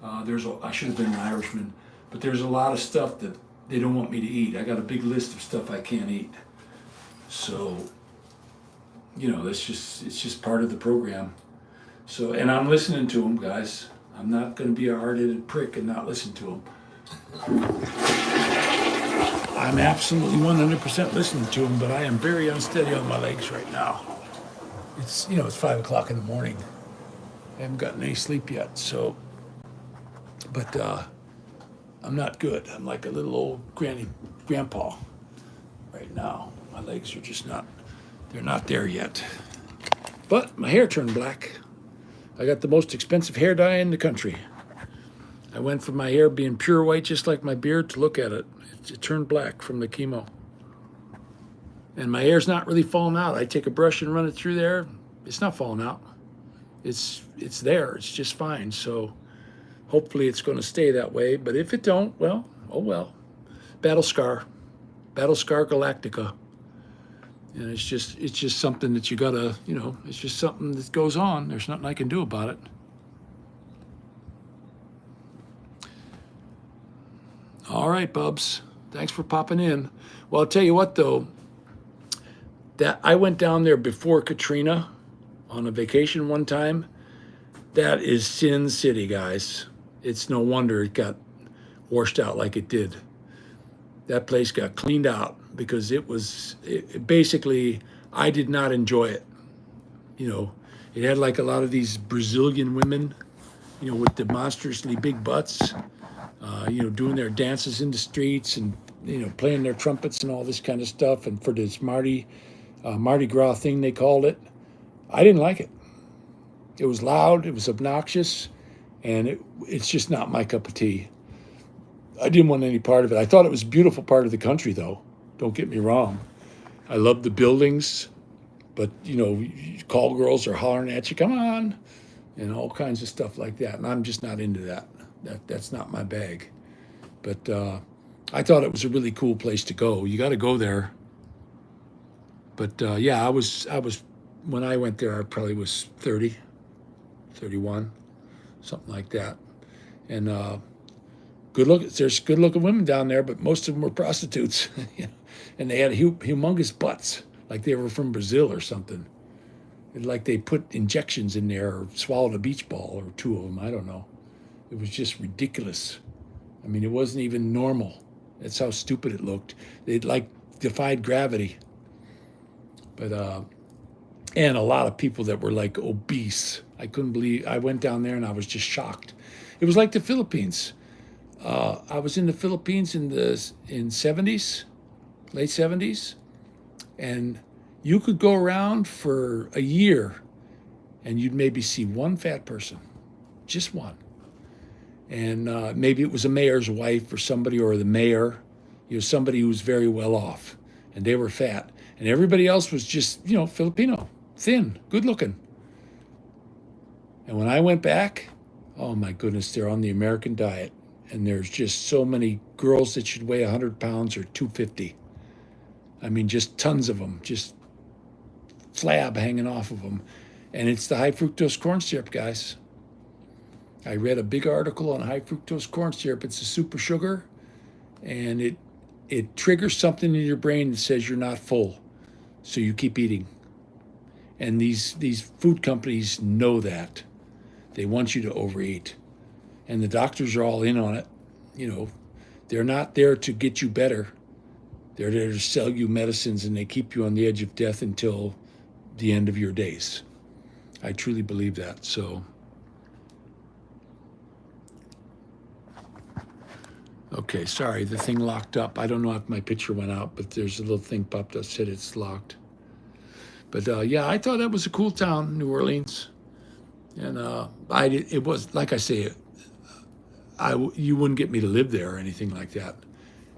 [SPEAKER 1] I should have been an Irishman, but there's a lot of stuff that they don't want me to eat. I got a big list of stuff I can't eat. So, it's just part of the program. So, and I'm listening to them, guys. I'm not going to be a hard-headed prick and not listen to them. I'm absolutely 100% listening to them, but I am very unsteady on my legs right now. It's 5 o'clock in the morning. I haven't gotten any sleep yet, so, but I'm not good. I'm like a little old grandpa right now. My legs are just they're not there yet. But my hair turned black. I got the most expensive hair dye in the country. I went from my hair being pure white, just like my beard, to look at it. It turned black from the chemo. And my hair's not really falling out. I take a brush and run it through there. It's not falling out. It's there. It's just fine. So hopefully it's going to stay that way. But if it don't, well, oh well. Battle Scar Galactica. And it's just something that you gotta, it's just something that goes on. There's nothing I can do about it. All right, Bubs. Thanks for popping in. Well, I'll tell you what, though. That I went down there before Katrina on a vacation one time. That is Sin City, guys. It's no wonder it got washed out like it did. That place got cleaned out because basically, I did not enjoy it. It had like a lot of these Brazilian women, with the monstrously big butts, doing their dances in the streets and, playing their trumpets and all this kind of stuff. And for this Mardi Gras thing, they called it. I didn't like it. It was loud, it was obnoxious, and it's just not my cup of tea. I didn't want any part of it. I thought it was a beautiful part of the country, though. Don't get me wrong. I love the buildings, but, call girls are hollering at you, come on, and all kinds of stuff like that. And I'm just not into that. That's not my bag. But I thought it was a really cool place to go. You got to go there. But yeah, I was when I went there, I probably was 30, 31, something like that. And there's good looking women down there, but most of them were prostitutes. And they had humongous butts, like they were from Brazil or something. Like they put injections in there or swallowed a beach ball or two of them. I don't know. It was just ridiculous. I mean, it wasn't even normal. That's how stupid it looked. It like defied gravity. But and a lot of people that were like obese. I couldn't believe. I went down there and I was just shocked. It was like the Philippines. I was in the Philippines in 70s, late 70s, and you could go around for a year and you'd maybe see one fat person, just one. And maybe it was a mayor's wife or somebody, or the mayor, somebody who was very well off, and they were fat. And everybody else was just, Filipino, thin, good looking. And when I went back, oh my goodness, they're on the American diet. And there's just so many girls that should weigh 100 pounds or 250. I mean, just tons of them, just flab hanging off of them. And it's the high fructose corn syrup, guys. I read a big article on high fructose corn syrup. It's a super sugar, and it triggers something in your brain that says you're not full, so you keep eating. And these food companies know that. They want you to overeat. And the doctors are all in on it. They're not there to get you better. They're there to sell you medicines, and they keep you on the edge of death until the end of your days. I truly believe that. So, okay, sorry, the thing locked up. I don't know if my picture went out, but there's a little thing popped up that said it's locked. But yeah, I thought that was a cool town, New Orleans. And it was, like I say, you wouldn't get me to live there or anything like that.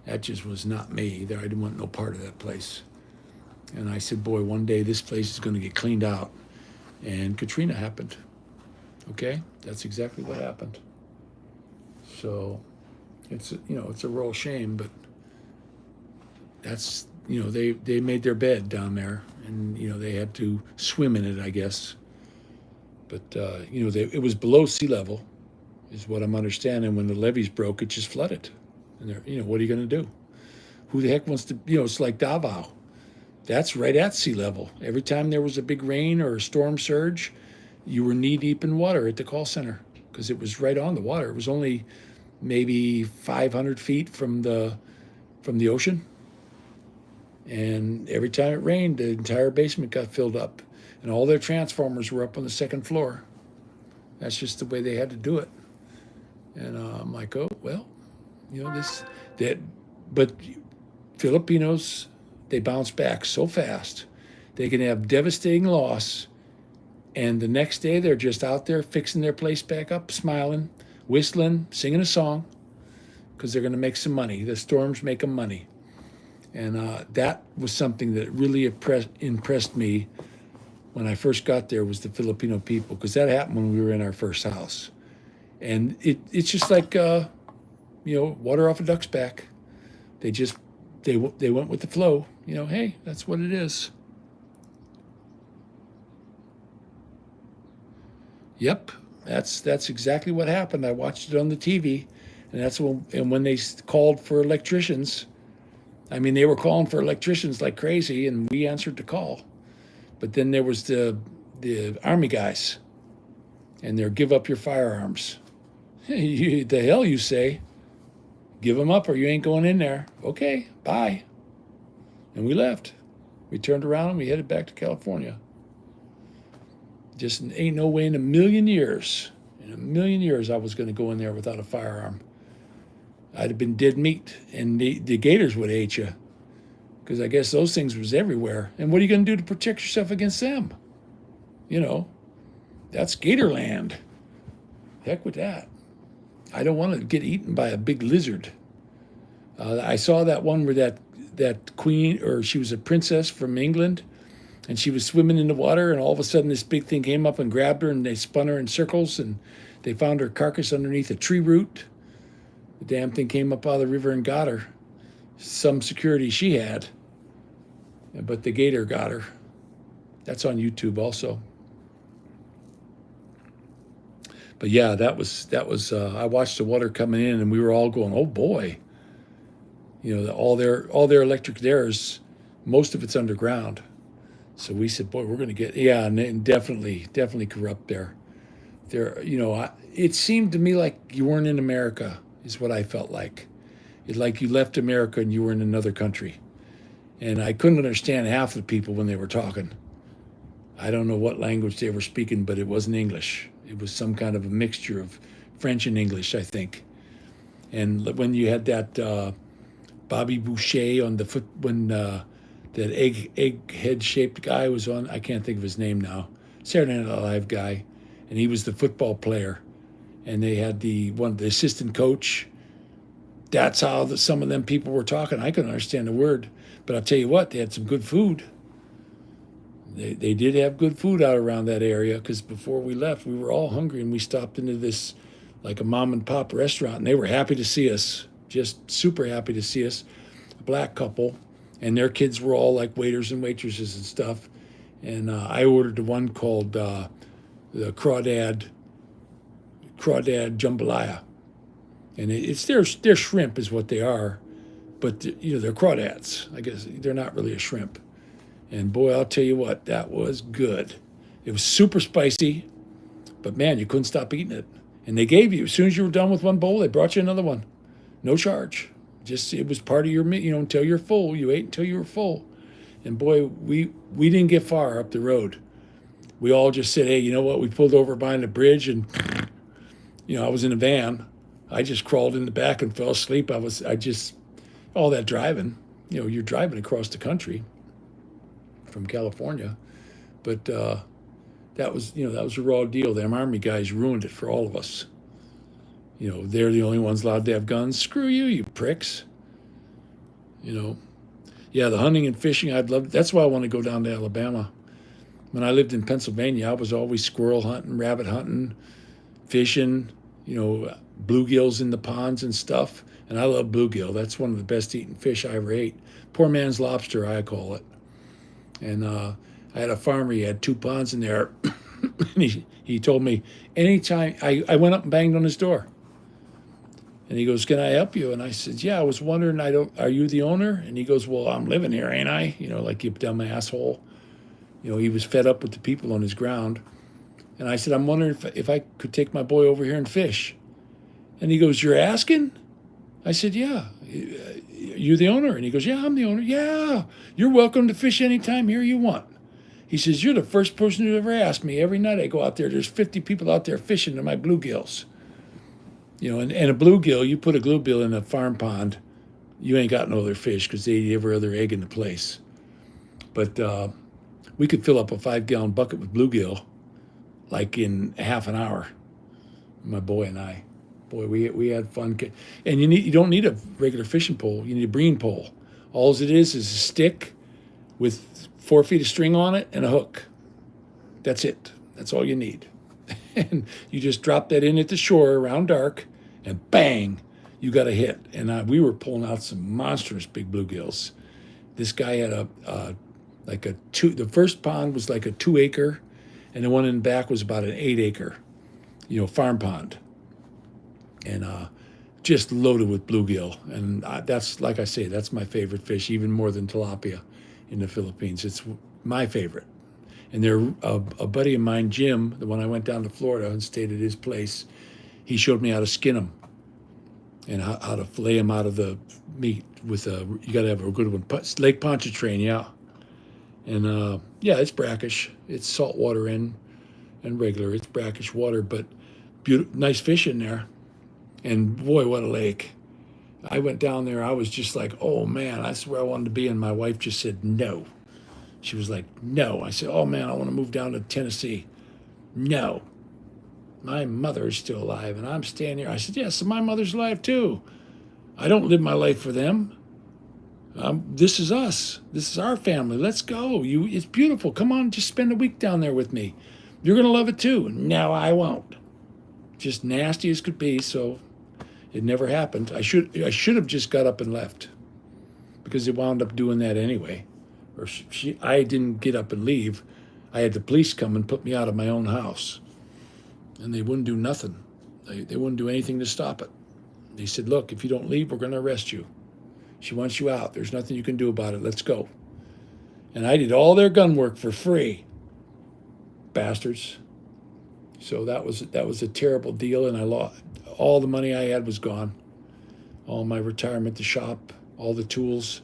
[SPEAKER 1] That just was not me. I didn't want no part of that place. And I said, boy, one day this place is going to get cleaned out. And Katrina happened. Okay? That's exactly what happened. So it's a real shame, but that's they made their bed down there, and they had to swim in it, I guess. But it was below sea level, is what I'm understanding. When the levees broke, it just flooded. And what are you going to do? Who the heck wants to? It's like Davao. That's right at sea level. Every time there was a big rain or a storm surge, you were knee deep in water at the call center because it was right on the water. It was only maybe 500 feet from the ocean. And every time it rained, the entire basement got filled up, and all their transformers were up on the second floor. That's just the way they had to do it. And I'm like, oh well, but Filipinos, they bounce back so fast. They can have devastating loss, and the next day they're just out there fixing their place back up, smiling, whistling, singing a song, because they're going to make some money. The storms make them money. And that was something that really impressed me when I first got there, was the Filipino people, because that happened when we were in our first house. And it's just like, water off a duck's back. They went with the flow. Hey, that's what it is. Yep, that's exactly what happened. I watched it on the TV, and when they called for electricians. I mean, they were calling for electricians like crazy, and we answered the call. But then there was the Army guys, and they're give up your firearms. The hell you say? Give them up or you ain't going in there. Okay, bye. And we left. We turned around and we headed back to California. Just ain't no way in a million years I was going to go in there without a firearm. I'd have been dead meat, and the gators would have ate you, because I guess those things was everywhere. And what are you going to do to protect yourself against them? That's Gatorland. Heck with that. I don't want to get eaten by a big lizard. I saw that one where that queen, or she was a princess from England, and she was swimming in the water, and all of a sudden this big thing came up and grabbed her, and they spun her in circles, and they found her carcass underneath a tree root. The damn thing came up out of the river and got her. Some security she had, but the gator got her. That's on YouTube also. But yeah, that was. I watched the water coming in, and we were all going, "Oh boy!" All their electric theirs, most of it's underground. So we said, "Boy, we're going to get and definitely corrupt there." It seemed to me like you weren't in America. Is what I felt like. It's like you left America and you were in another country. And I couldn't understand half the people when they were talking. I don't know what language they were speaking, but it wasn't English. It was some kind of a mixture of French and English, I think. And when you had that Bobby Boucher on the foot, when that egg head shaped guy was on, I can't think of his name now, Saturday Night Live guy, and he was the football player. And they had the assistant coach. That's how some of them people were talking. I couldn't understand a word, but I'll tell you what, they had some good food. They did have good food out around that area, because before we left, we were all hungry, and we stopped into this, like a mom and pop restaurant, and they were happy to see us, just super happy to see us. A black couple, and their kids were all like waiters and waitresses and stuff. And I ordered the one called the Crawdad jambalaya, and it's their shrimp is what they are, but they're crawdads. I guess they're not really a shrimp. And boy, I'll tell you what, that was good. It was super spicy, but man, you couldn't stop eating it. And they gave you, as soon as you were done with one bowl, they brought you another one, no charge. Just it was part of your meal, until you're full. You ate until you were full. And boy, we didn't get far up the road. We all just said, hey, you know what? We pulled over behind the bridge, and I was in a van. I just crawled in the back and fell asleep. All that driving, you're driving across the country from California. But that was a raw deal. Them Army guys ruined it for all of us. They're the only ones allowed to have guns. Screw you, you pricks. Yeah, the hunting and fishing, that's why I want to go down to Alabama. When I lived in Pennsylvania, I was always squirrel hunting, rabbit hunting, fishing, bluegills in the ponds and stuff. And I love bluegill. That's one of the best eating fish I ever ate. Poor man's lobster, I call it. And I had a farmer, he had 2 ponds in there. And he told me, anytime, I went up and banged on his door. And he goes, can I help you? And I said, yeah, I was wondering, are you the owner? And he goes, well, I'm living here, ain't I? You know, like you down my asshole. You know, he was fed up with the people on his ground. And I said, I'm wondering if I could take my boy over here and fish. And he goes, you're asking? I said, yeah. You the owner? And he goes, yeah, I'm the owner. Yeah, you're welcome to fish anytime here you want. He says, you're the first person who ever asked me. Every night I go out there, there's 50 people out there fishing in my bluegills. You know, and a bluegill, you put a bluegill in a farm pond, you ain't got no other fish because they eat every other egg in the place. But we could fill up a 5-gallon bucket with bluegill like in half an hour, my boy and I. Boy, we had fun. And you don't need a regular fishing pole. You need a bream pole. All it is a stick with 4 feet of string on it and a hook. That's it. That's all you need. And you just drop that in at the shore around dark, and bang, you got a hit. And we were pulling out some monstrous big bluegills. This guy had the first pond was like a 2-acre, and the one in the back was about an 8-acre, farm pond. And just loaded with bluegill. And that's, like I say, that's my favorite fish, even more than tilapia in the Philippines. It's my favorite. And a buddy of mine, Jim, the one I went down to Florida and stayed at his place, he showed me how to skin them and how to fillet them out of the meat with you got to have a good one. Lake Pontchartrain, yeah. And yeah, it's brackish. It's salt water and regular. It's brackish water, but nice fish in there. And boy, what a lake. I went down there. I was just like, oh, man, that's where I wanted to be. And my wife just said, no. She was like, no. I said, oh, man, I want to move down to Tennessee. No. My mother is still alive, and I'm staying here. I said, yes, so my mother's alive, too. I don't live my life for them. This is us. This is our family. Let's go. It's beautiful. Come on, just spend a week down there with me. You're going to love it, too. No, I won't. Just nasty as could be, so it never happened. I should have just got up and left because they wound up doing that anyway. Or I didn't get up and leave. I had the police come and put me out of my own house. And they wouldn't do nothing. They wouldn't do anything to stop it. They said, look, if you don't leave, we're going to arrest you. She wants you out. There's nothing you can do about it. Let's go. And I did all their gun work for free. Bastards. So that was a terrible deal, and I lost all the money I had was gone. All my retirement, the shop, all the tools.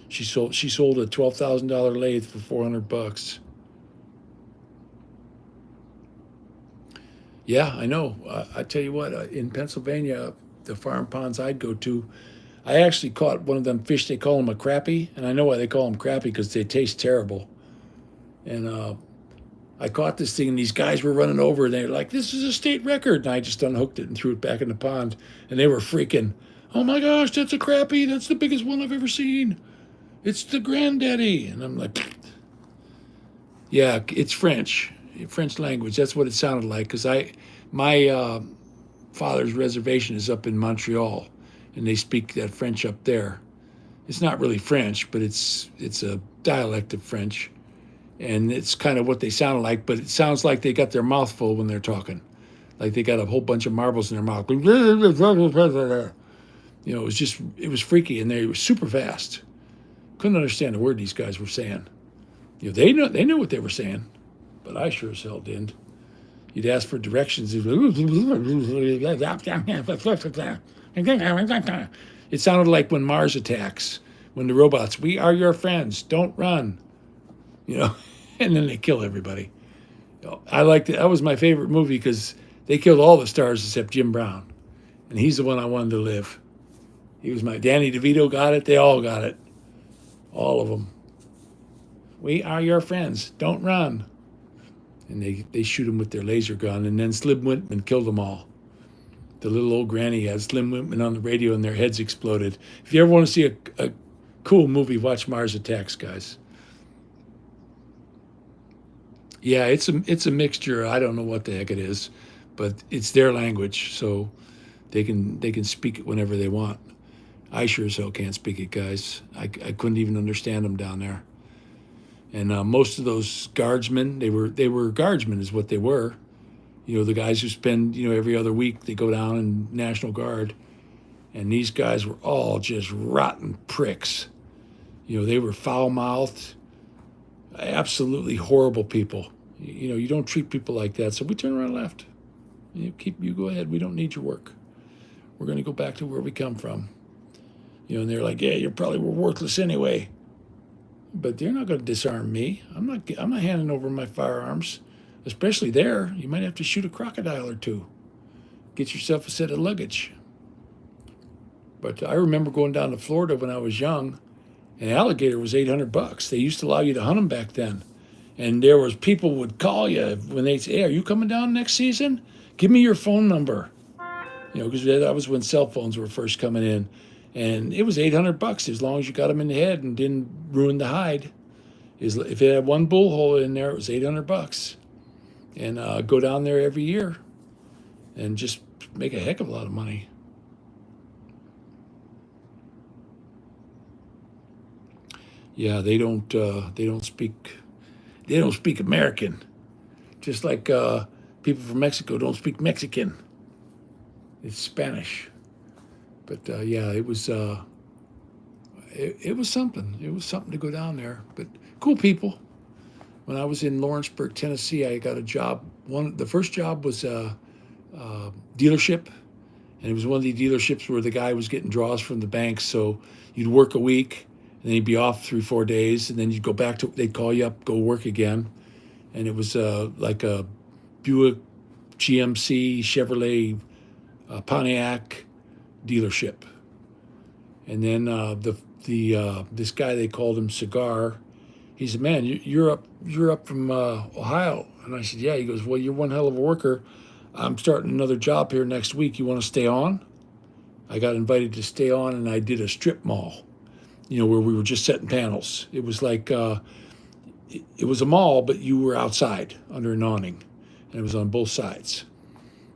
[SPEAKER 1] She sold a $12,000 lathe for $400. Yeah, I know. I tell you what, in Pennsylvania, the farm ponds I'd go to, I actually caught one of them fish. They call them a crappie, and I know why they call them crappie, because they taste terrible. And I caught this thing, and these guys were running over, and they were like, this is a state record. And I just unhooked it and threw it back in the pond, and they were freaking, oh my gosh, that's a crappie. That's the biggest one I've ever seen. It's the granddaddy. And I'm like, yeah, it's French language. That's what it sounded like, because my father's reservation is up in Montreal, and they speak that French up there. It's not really French, but it's a dialect of French. And it's kind of what they sound like, but it sounds like they got their mouth full when they're talking. Like they got a whole bunch of marbles in their mouth. It was freaky, and they were super fast. Couldn't understand a word these guys were saying. They knew what they were saying, but I sure as hell didn't. You'd ask for directions. It sounded like when Mars attacks, when the robots, we are your friends, don't run. And then they kill everybody. I liked it. That was my favorite movie because they killed all the stars except Jim Brown. And he's the one I wanted to live. He was Danny DeVito got it. They all got it. All of them. We are your friends. Don't run. And they shoot him with their laser gun. And then Slim Whitman killed them all. The little old granny had Slim Whitman on the radio and their heads exploded. If you ever want to see a cool movie, watch Mars Attacks, guys. Yeah, it's a mixture. I don't know what the heck it is, but it's their language, so they can speak it whenever they want. I sure as hell can't speak it, guys. I couldn't even understand them down there. And most of those guardsmen, they were guardsmen, is what they were. You know, the guys who spend, every other week they go down in National Guard, and these guys were all just rotten pricks. You know, they were foul mouthed, absolutely horrible people. You know, you don't treat people like that. So we turned around and left. You go ahead. We don't need your work. We're going to go back to where we come from. You know, and they're like, yeah, you probably were worthless anyway. But they're not going to disarm me. I'm not handing over my firearms, especially there. You might have to shoot a crocodile or two. Get yourself a set of luggage. But I remember going down to Florida when I was young. An alligator was $800. They used to allow you to hunt them back then. And there was people would call you when they'd say, hey, are you coming down next season? Give me your phone number. You know, because that was when cell phones were first coming in. And it was $800 as long as you got them in the head and didn't ruin the hide. If it had one bull hole in there, it was $800. And go down there every year and just make a heck of a lot of money. Yeah, they don't speak American, just like people from Mexico don't speak Mexican. It's Spanish. But yeah, it was something. It was something to go down there. But cool people. When I was in Lawrenceburg, Tennessee, I got a job. The first job was a dealership, and it was one of the dealerships where the guy was getting draws from the banks. So you'd work a week, and then you'd be off 3-4 days, and then you'd go back to. They'd call you up, go work again, and it was like a Buick, GMC, Chevrolet, Pontiac dealership. And then this guy, they called him Cigar. He said, man, you're up from Ohio. And I said, yeah. He goes, well, you're one hell of a worker. I'm starting another job here next week. You want to stay on? I got invited to stay on, and I did a strip mall, where we were just setting panels. It was like, it was a mall, but you were outside under an awning, and it was on both sides.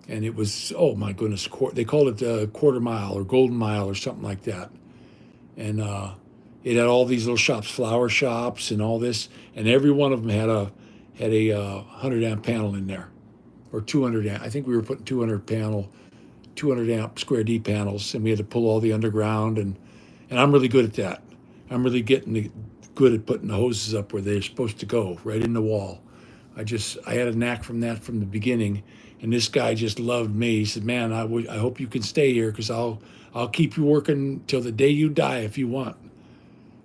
[SPEAKER 1] And it was, oh my goodness, they called it Quarter Mile or Golden Mile or something like that. And it had all these little shops, flower shops and all this, and every one of them had a 100 amp panel in there, or 200 amp. I think we were putting 200 amp square D panels, and we had to pull all the underground, and I'm really good at that. I'm really getting good at putting the hoses up where they're supposed to go, right in the wall. I had a knack from that from the beginning. And this guy just loved me. He said, man, I hope you can stay here, because I'll keep you working till the day you die if you want.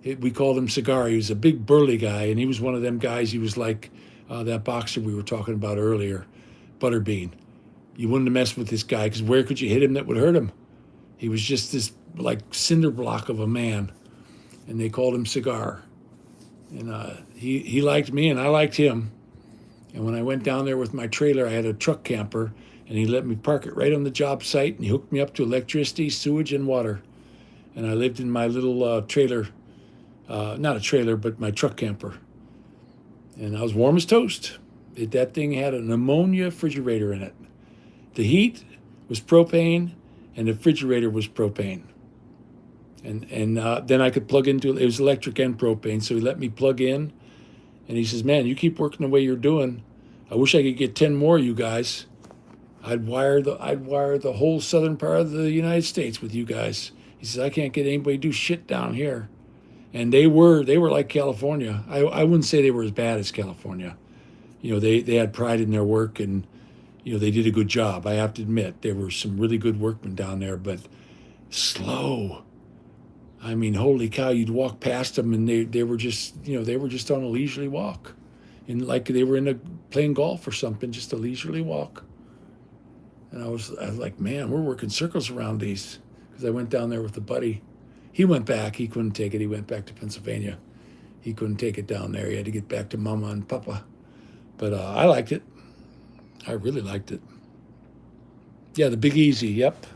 [SPEAKER 1] We called him Cigar. He was a big burly guy, and he was one of them guys. He was like that boxer we were talking about earlier, Butterbean. You wouldn't have messed with this guy, because where could you hit him that would hurt him? He was just this like cinder block of a man, and they called him Cigar. And he liked me, and I liked him. And when I went down there with my trailer, I had a truck camper, and he let me park it right on the job site, and he hooked me up to electricity, sewage, and water. And I lived in my little trailer, not a trailer, but my truck camper. And I was warm as toast. That thing had an ammonia refrigerator in it. The heat was propane, and the refrigerator was propane. And then I could plug into it. It was electric and propane, so he let me plug in. And he says, man, you keep working the way you're doing. I wish I could get 10 more of you guys. I'd wire the whole southern part of the United States with you guys. He says, I can't get anybody to do shit down here. And they were like California. I wouldn't say they were as bad as California. They had pride in their work, and they did a good job. I have to admit, there were some really good workmen down there, but slow. I mean, holy cow, you'd walk past them, and they were just on a leisurely walk. And like they were playing golf or something, just a leisurely walk. And I was like, man, we're working circles around these. Because I went down there with a buddy. He went back. He couldn't take it. He went back to Pennsylvania. He couldn't take it down there. He had to get back to Mama and Papa. But I liked it. I really liked it. Yeah, the Big Easy, yep.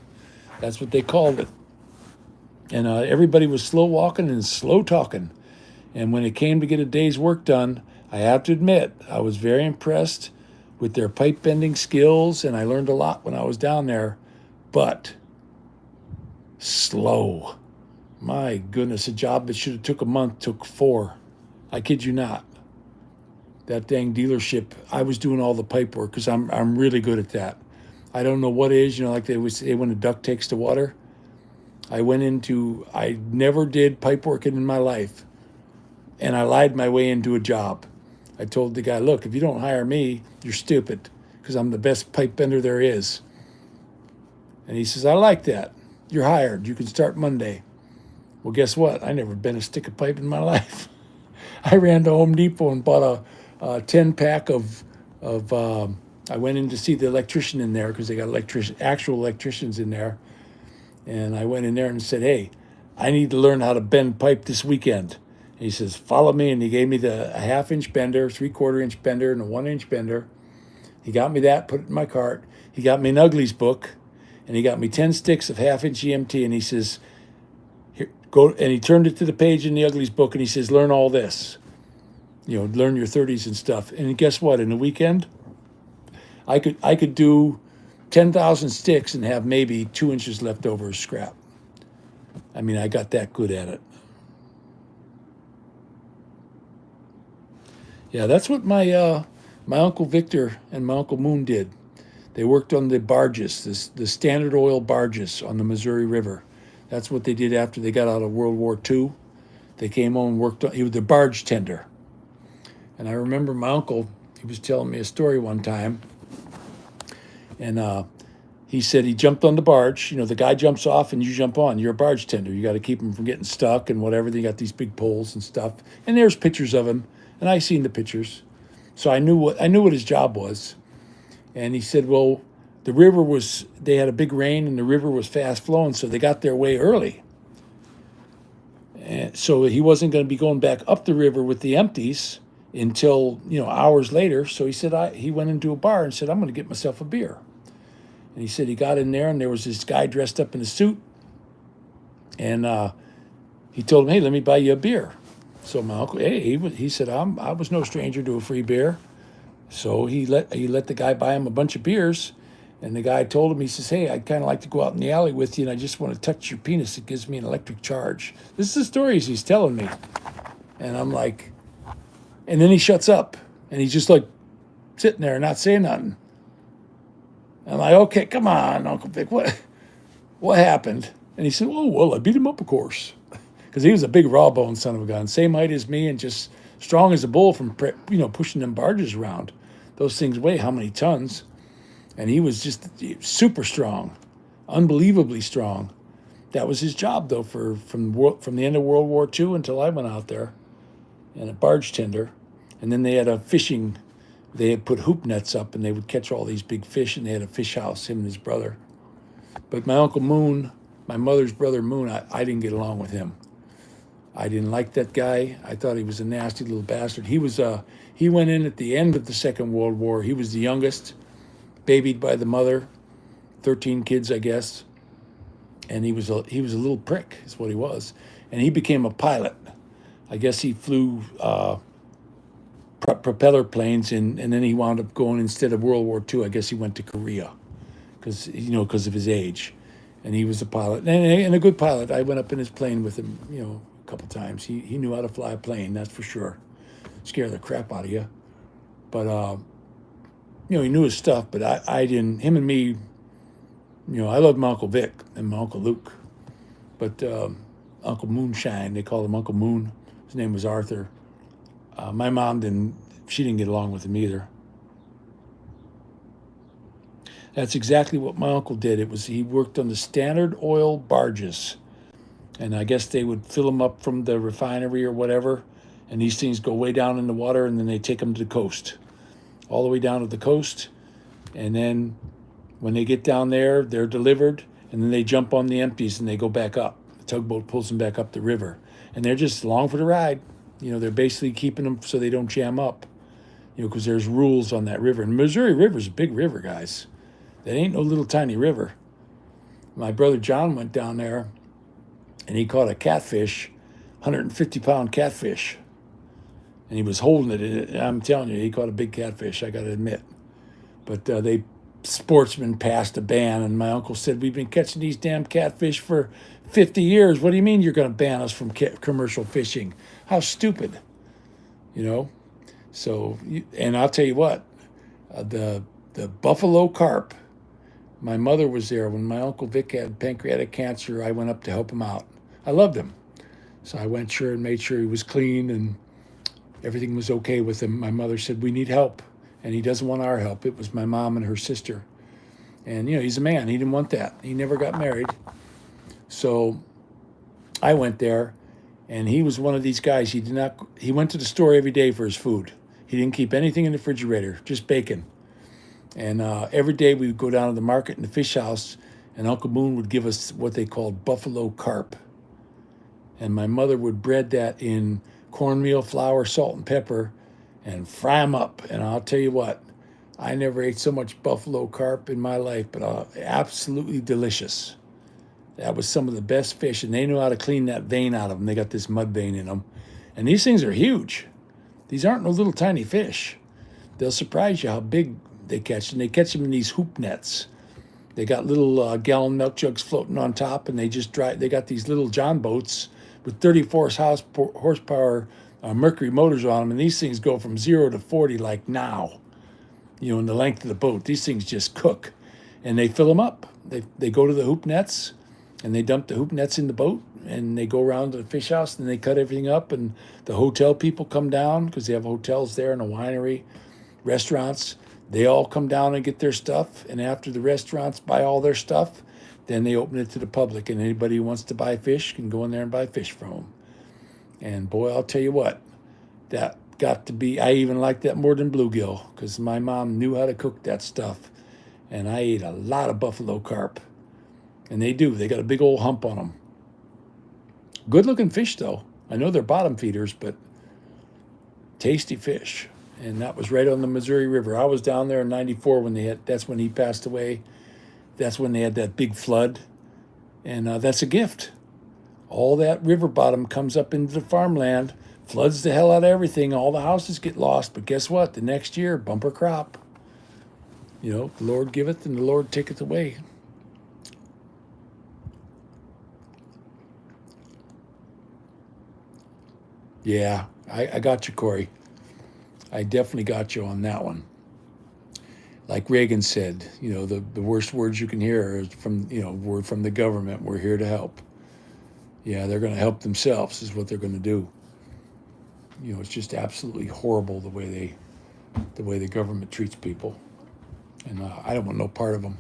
[SPEAKER 1] That's what they called it. And everybody was slow walking and slow talking. And when it came to get a day's work done, I have to admit, I was very impressed with their pipe bending skills, and I learned a lot when I was down there, but slow. My goodness, a job that should have took a month took 4. I kid you not. That dang dealership, I was doing all the pipe work because I'm really good at that. I don't know what it is, like they would say when a duck takes the water. I never did pipe work in my life, and I lied my way into a job. I told the guy, look, if you don't hire me, you're stupid because I'm the best pipe bender there is. And he says, I like that. You're hired. You can start Monday. Well, guess what? I never bent a stick of pipe in my life. I ran to Home Depot and bought a 10-pack of I went in to see the electrician in there because they got actual electricians in there. And I went in there and said, hey, I need to learn how to bend pipe this weekend. And he says, follow me. And he gave me a 1/2-inch bender, 3/4-inch bender, and a 1-inch bender. He got me that, put it in my cart. He got me an Uglies book, and he got me 10 sticks of 1/2-inch EMT. And he says, here, go. And he turned it to the page in the Uglies book, and he says, learn all this. Learn your 30s and stuff. And guess what? In a weekend, I could do 10,000 sticks and have maybe 2 inches left over as scrap. I mean, I got that good at it. Yeah, that's what my Uncle Victor and my Uncle Moon did. They worked on the barges, the Standard Oil barges on the Missouri River. That's what they did after they got out of World War II. They came home and worked on, he was the barge tender. And I remember my uncle, he was telling me a story one time. And he said he jumped on the barge. The guy jumps off and you jump on. You're a barge tender. You got to keep him from getting stuck and whatever. They got these big poles and stuff. And there's pictures of him. And I seen the pictures. So I knew what his job was. And he said, well, they had a big rain and the river was fast flowing. So they got there way early. And so he wasn't going to be going back up the river with the empties until, hours later. So he said, he went into a bar and said, I'm going to get myself a beer. And he said he got in there and there was this guy dressed up in a suit. And he told him, hey, let me buy you a beer. So my uncle, he said, I was no stranger to a free beer. So he let the guy buy him a bunch of beers. And the guy told him, he says, hey, I'd kind of like to go out in the alley with you and I just want to touch your penis. It gives me an electric charge. This is the stories he's telling me. And I'm like, and then he shuts up and he's just like sitting there not saying nothing. I'm like, okay, come on, Uncle Vic, what happened? And he said, oh, well, I beat him up, of course. Because he was a big raw bone son of a gun, same height as me and just strong as a bull from, pushing them barges around. Those things weigh how many tons? And he was just super strong, unbelievably strong. That was his job, though, from the end of World War II until I went out there, and a barge tender. And then they had they had put hoop nets up, and they would catch all these big fish, and they had a fish house, him and his brother. But my Uncle Moon, my mother's brother Moon, I didn't get along with him. I didn't like that guy. I thought he was a nasty little bastard. He went in at the end of the Second World War. He was the youngest, babied by the mother, 13 kids, I guess. And he was a little prick, is what he was. And he became a pilot. I guess he flew propeller planes, and then he wound up going, instead of World War II, I guess he went to Korea because of his age. And he was a pilot, and a good pilot. I went up in his plane with him, a couple times. He knew how to fly a plane, that's for sure. Scare the crap out of you. But, he knew his stuff, but I didn't. Him and me, I loved my Uncle Vic and my Uncle Luke. But Uncle Moonshine, they called him Uncle Moon. His name was Arthur. My mom didn't get along with him either. That's exactly what my uncle did. He worked on the Standard Oil barges. And I guess they would fill them up from the refinery or whatever. And these things go way down in the water, and then they take them to the coast. All the way down to the coast. And then when they get down there, they're delivered. And then they jump on the empties and they go back up. The tugboat pulls them back up the river. And they're just along for the ride. They're basically keeping them so they don't jam up. Because there's rules on that river. And Missouri River's a big river, guys. That ain't no little tiny river. My brother John went down there, and he caught a catfish, 150-pound catfish. And he was holding it. And I'm telling you, he caught a big catfish, I got to admit. But sportsmen passed a ban, and my uncle said, we've been catching these damn catfish for 50 years. What do you mean you're going to ban us from commercial fishing? How stupid, you know? So, and I'll tell you what, the buffalo carp, my mother was there when my Uncle Vic had pancreatic cancer. I went up to help him out. I loved him. So I went sure and made sure he was clean and everything was okay with him. My mother said, we need help. And he doesn't want our help. It was my mom and her sister. And, you know, he's a man. He didn't want that. He never got married. So I went there, and he was one of these guys. He went to the store every day for his food. He didn't keep anything in the refrigerator, just bacon. And every day we would go down to the market in the fish house, and Uncle Moon would give us what they called buffalo carp. And my mother would bread that in cornmeal, flour, salt, and pepper, and fry them up. And I'll tell you what, I never ate so much buffalo carp in my life, but absolutely delicious. That was some of the best fish, and they knew how to clean that vein out of them. They got this mud vein in them. And these things are huge. These aren't no little tiny fish. They'll surprise you how big they catch, and they catch them in these hoop nets. They got little gallon milk jugs floating on top, and they got these little John boats with 34 horsepower Mercury motors on them, and these things go from 0 to 40 like now, you know, in the length of the boat. These things just cook, and they fill them up. They go to the hoop nets, and they dump the hoop nets in the boat, and they go around to the fish house, and they cut everything up, and the hotel people come down because they have hotels there and a winery, restaurants. They all come down and get their stuff, and after the restaurants buy all their stuff, then they open it to the public, and anybody who wants to buy fish can go in there and buy fish from them. And boy, I'll tell you what, that got to be, I even liked that more than bluegill because my mom knew how to cook that stuff. And I ate a lot of buffalo carp. And they got a big old hump on them. Good looking fish though. I know they're bottom feeders, but tasty fish. And that was right on the Missouri River. I was down there in 94 that's when he passed away. That's when they had that big flood. And that's a gift. All that river bottom comes up into the farmland, floods the hell out of everything. All the houses get lost. But guess what? The next year, bumper crop. You know, the Lord giveth and the Lord taketh away. Yeah, I got you, Corey. I definitely got you on that one. Like Reagan said, you know, the worst words you can hear is word from the government. We're here to help. Yeah, they're going to help themselves is what they're going to do. You know, it's just absolutely horrible the way the government treats people. And I don't want no part of them.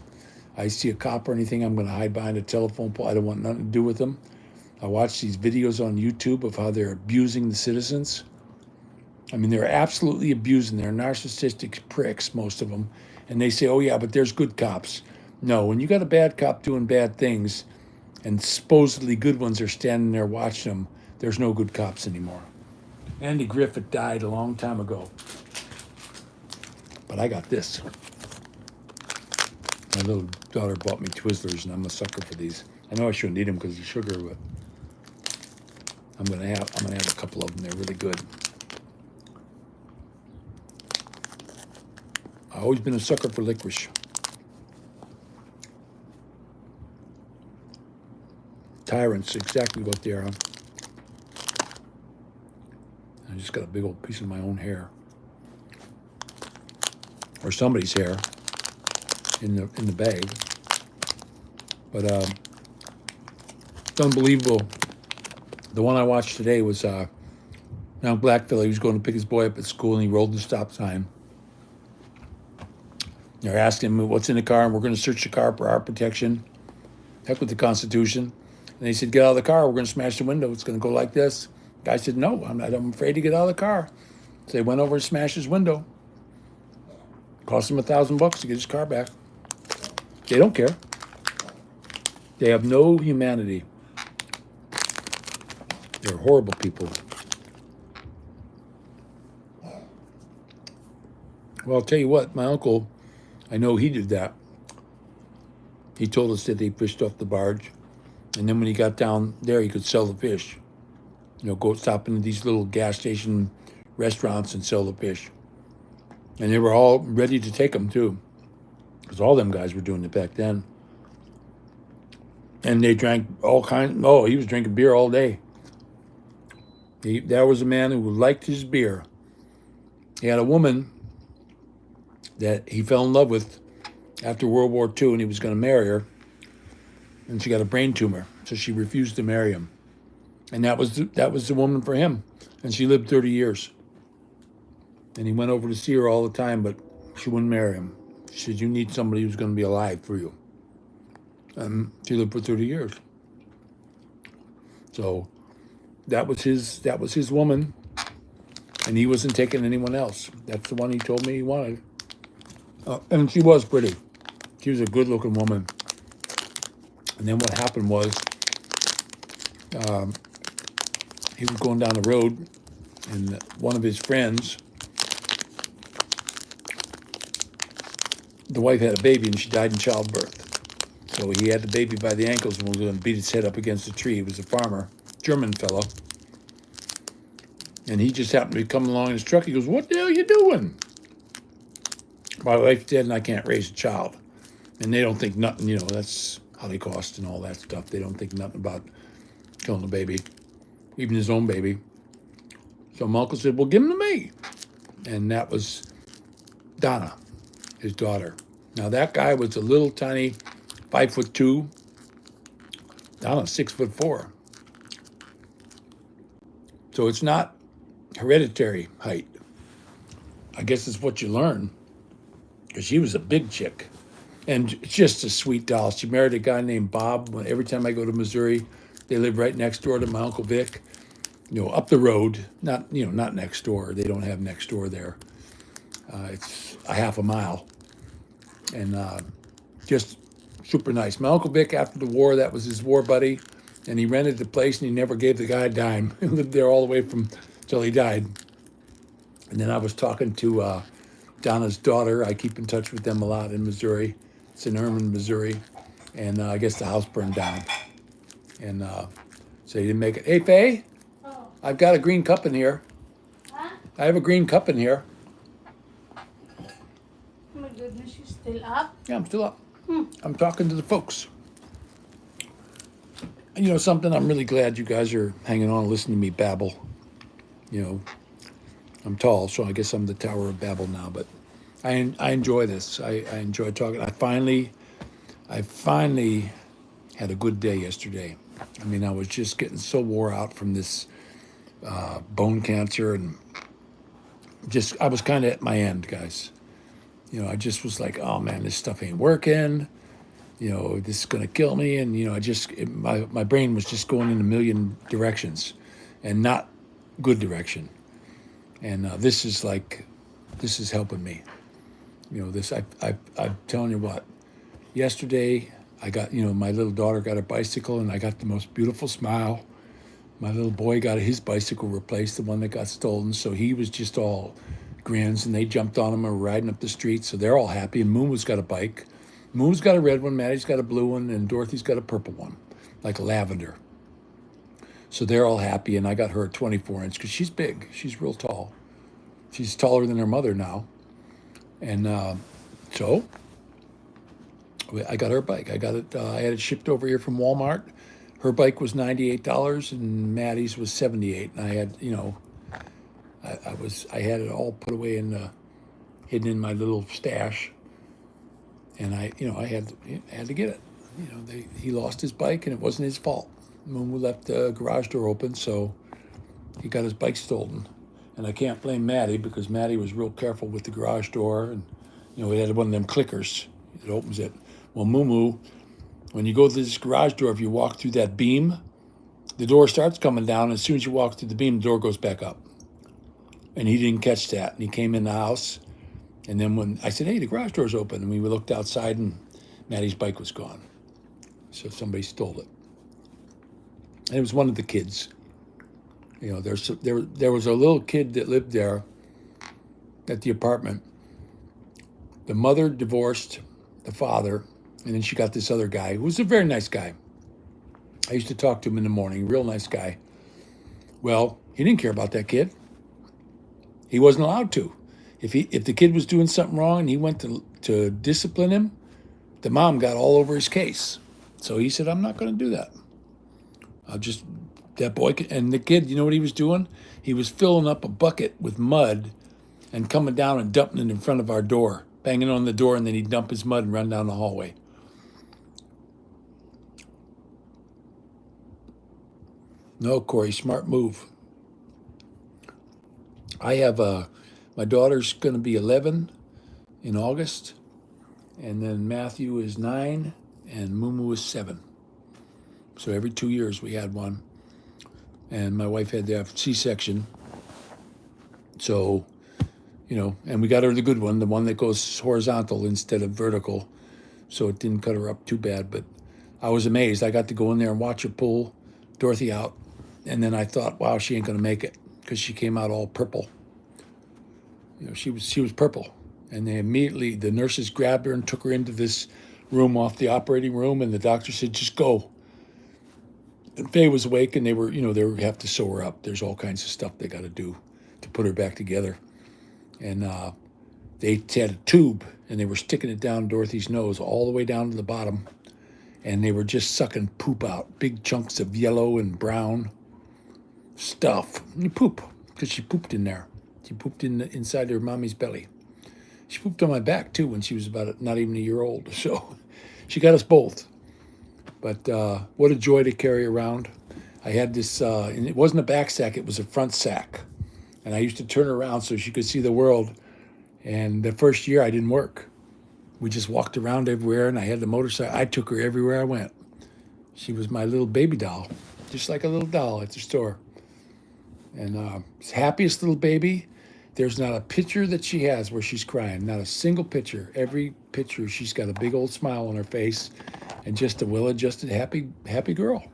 [SPEAKER 1] I see a cop or anything, I'm going to hide behind a telephone pole. I don't want nothing to do with them. I watch these videos on YouTube of how they're abusing the citizens. I mean, they're absolutely abusing. They're narcissistic pricks, most of them. And they say, oh, yeah, but there's good cops. No, when you got a bad cop doing bad things and supposedly good ones are standing there watching them, there's no good cops anymore. Andy Griffith died a long time ago. But I got this. My little daughter bought me Twizzlers, and I'm a sucker for these. I know I shouldn't eat them because of sugar, but I'm gonna have a couple of them. They're really good. I've always been a sucker for licorice. Tyrants, exactly what they are. I just got a big old piece of my own hair, or somebody's hair, in the bag. But it's unbelievable. The one I watched today was young black fella. He was going to pick his boy up at school, and he rolled the stop sign. They're asking him what's in the car, and we're going to search the car for our protection. Heck with the Constitution. And they said, get out of the car. We're going to smash the window. It's going to go like this. The guy said, no, I'm afraid to get out of the car. So they went over and smashed his window. Cost him $1,000 to get his car back. They don't care. They have no humanity. They're horrible people. Well, I'll tell you what, my uncle, I know he did that. He told us that he fished off the barge. And then when he got down there, he could sell the fish. You know, go stop into these little gas station restaurants and sell the fish. And they were all ready to take them, too. Because all them guys were doing it back then. And they drank all kinds. Oh, he was drinking beer all day. That was a man who liked his beer. He had a woman that he fell in love with after World War II, and he was going to marry her. And she got a brain tumor, so she refused to marry him. And that was the woman for him. And she lived 30 years. And he went over to see her all the time, but she wouldn't marry him. She said, "You need somebody who's going to be alive for you." And she lived for 30 years. So that was his woman, and he wasn't taking anyone else. That's the one he told me he wanted. And she was pretty. She was a good-looking woman. And then what happened was, he was going down the road, and one of his friends, the wife had a baby, and she died in childbirth. So he had the baby by the ankles and was going to beat his head up against a tree. He was a farmer, German fellow. And he just happened to be coming along in his truck. He goes, "What the hell are you doing?" "My wife's dead and I can't raise a child." And they don't think nothing, that's Holocaust and all that stuff. They don't think nothing about killing a baby, even his own baby. So my uncle said, "Well, give him to me." And that was Donna, his daughter. Now that guy was a little tiny 5'2". Donna's 6'4". So it's not hereditary height. I guess it's what you learn. Because she was a big chick. And just a sweet doll. She married a guy named Bob. Every time I go to Missouri, they live right next door to my Uncle Vic. Up the road. Not next door. They don't have next door there. It's a half a mile. And just super nice. My Uncle Vic, after the war, that was his war buddy. And he rented the place and he never gave the guy a dime. He lived there all the way till he died. And then I was talking to Donna's daughter. I keep in touch with them a lot in Missouri. It's in Herman, Missouri. And I guess the house burned down. And so he didn't make it. "Hey, Faye, I've got a green cup in here."
[SPEAKER 3] Huh?
[SPEAKER 1] "I have a green cup in here."
[SPEAKER 3] Oh my goodness, you're still up?
[SPEAKER 1] "Yeah, I'm still up. I'm talking to the folks." And something, I'm really glad you guys are hanging on and listening to me babble. I'm tall, so I guess I'm the Tower of Babel now, but I enjoy this. I enjoy talking. I finally had a good day yesterday. I mean, I was just getting so wore out from this bone cancer, and I was kind of at my end, guys. I just was like, "Oh man, this stuff ain't working. This is gonna kill me." And my brain was just going in a million directions, and not good direction. And this is helping me. I'm telling you what. Yesterday, I got my little daughter got a bicycle, and I got the most beautiful smile. My little boy got his bicycle replaced, the one that got stolen. So he was just all grins, and they jumped on him and were riding up the street. So they're all happy. And Moon's got a bike. Moon's got a red one, Maddie's got a blue one, and Dorothy's got a purple one, like a lavender. So they're all happy, and I got her a 24-inch because she's big. She's real tall. She's taller than her mother now. And so I got her a bike. I got it. I had it shipped over here from Walmart. Her bike was $98, and Maddie's was $78. And I had, I had it all put away hidden in my little stash. And I had to get it. He lost his bike, and it wasn't his fault. Moon left the garage door open, so he got his bike stolen. And I can't blame Maddie, because Maddie was real careful with the garage door, and it had one of them clickers that opens it. Well, Moo, when you go to this garage door, if you walk through that beam, the door starts coming down, and as soon as you walk through the beam, the door goes back up. And he didn't catch that, and he came in the house. And then when I said, "Hey, the garage door's open," and we looked outside, and Maddie's bike was gone. So somebody stole it. And it was one of the kids. There was a little kid that lived there at the apartment. The mother divorced the father, and then she got this other guy who was a very nice guy. I used to talk to him in the morning, real nice guy. Well, he didn't care about that kid. He wasn't allowed to. If the kid was doing something wrong and he went to discipline him, the mom got all over his case. So he said, I'm not going to do that. I'll just, that boy, and the kid, you know what he was doing? He was filling up a bucket with mud and coming down and dumping it in front of our door, banging on the door, and then he'd dump his mud and run down the hallway. No, Corey, smart move. I have my daughter's going to be 11 in August, and then Matthew is 9, and Mumu is 7. So every 2 years we had one, and my wife had to have C-section. So, you know, and we got her the good one, the one that goes horizontal instead of vertical, so it didn't cut her up too bad. But I was amazed. I got to go in there and watch her pull Dorothy out, and then I thought, wow, she ain't going to make it, because she came out all purple. You know, she was purple, and they immediately, the nurses grabbed her and took her into this room off the operating room, and the doctor said, just go. And Faye was awake, and they were have to sew her up. There's all kinds of stuff they got to do to put her back together. And they had a tube, and they were sticking it down Dorothy's nose all the way down to the bottom, and they were just sucking poop out, big chunks of yellow and brown stuff. Poop, because she pooped in there. She pooped inside her mommy's belly. She pooped on my back, too, when she was about not even a year old. So she got us both. But what a joy to carry around. I had this, and it wasn't a back sack, it was a front sack. And I used to turn her around so she could see the world. And the first year I didn't work. We just walked around everywhere, and I had the motorcycle. I took her everywhere I went. She was my little baby doll, just like a little doll at the store. And happiest little baby. There's not a picture that she has where she's crying, not a single picture. Every picture, she's got a big old smile on her face and just a well-adjusted, happy girl.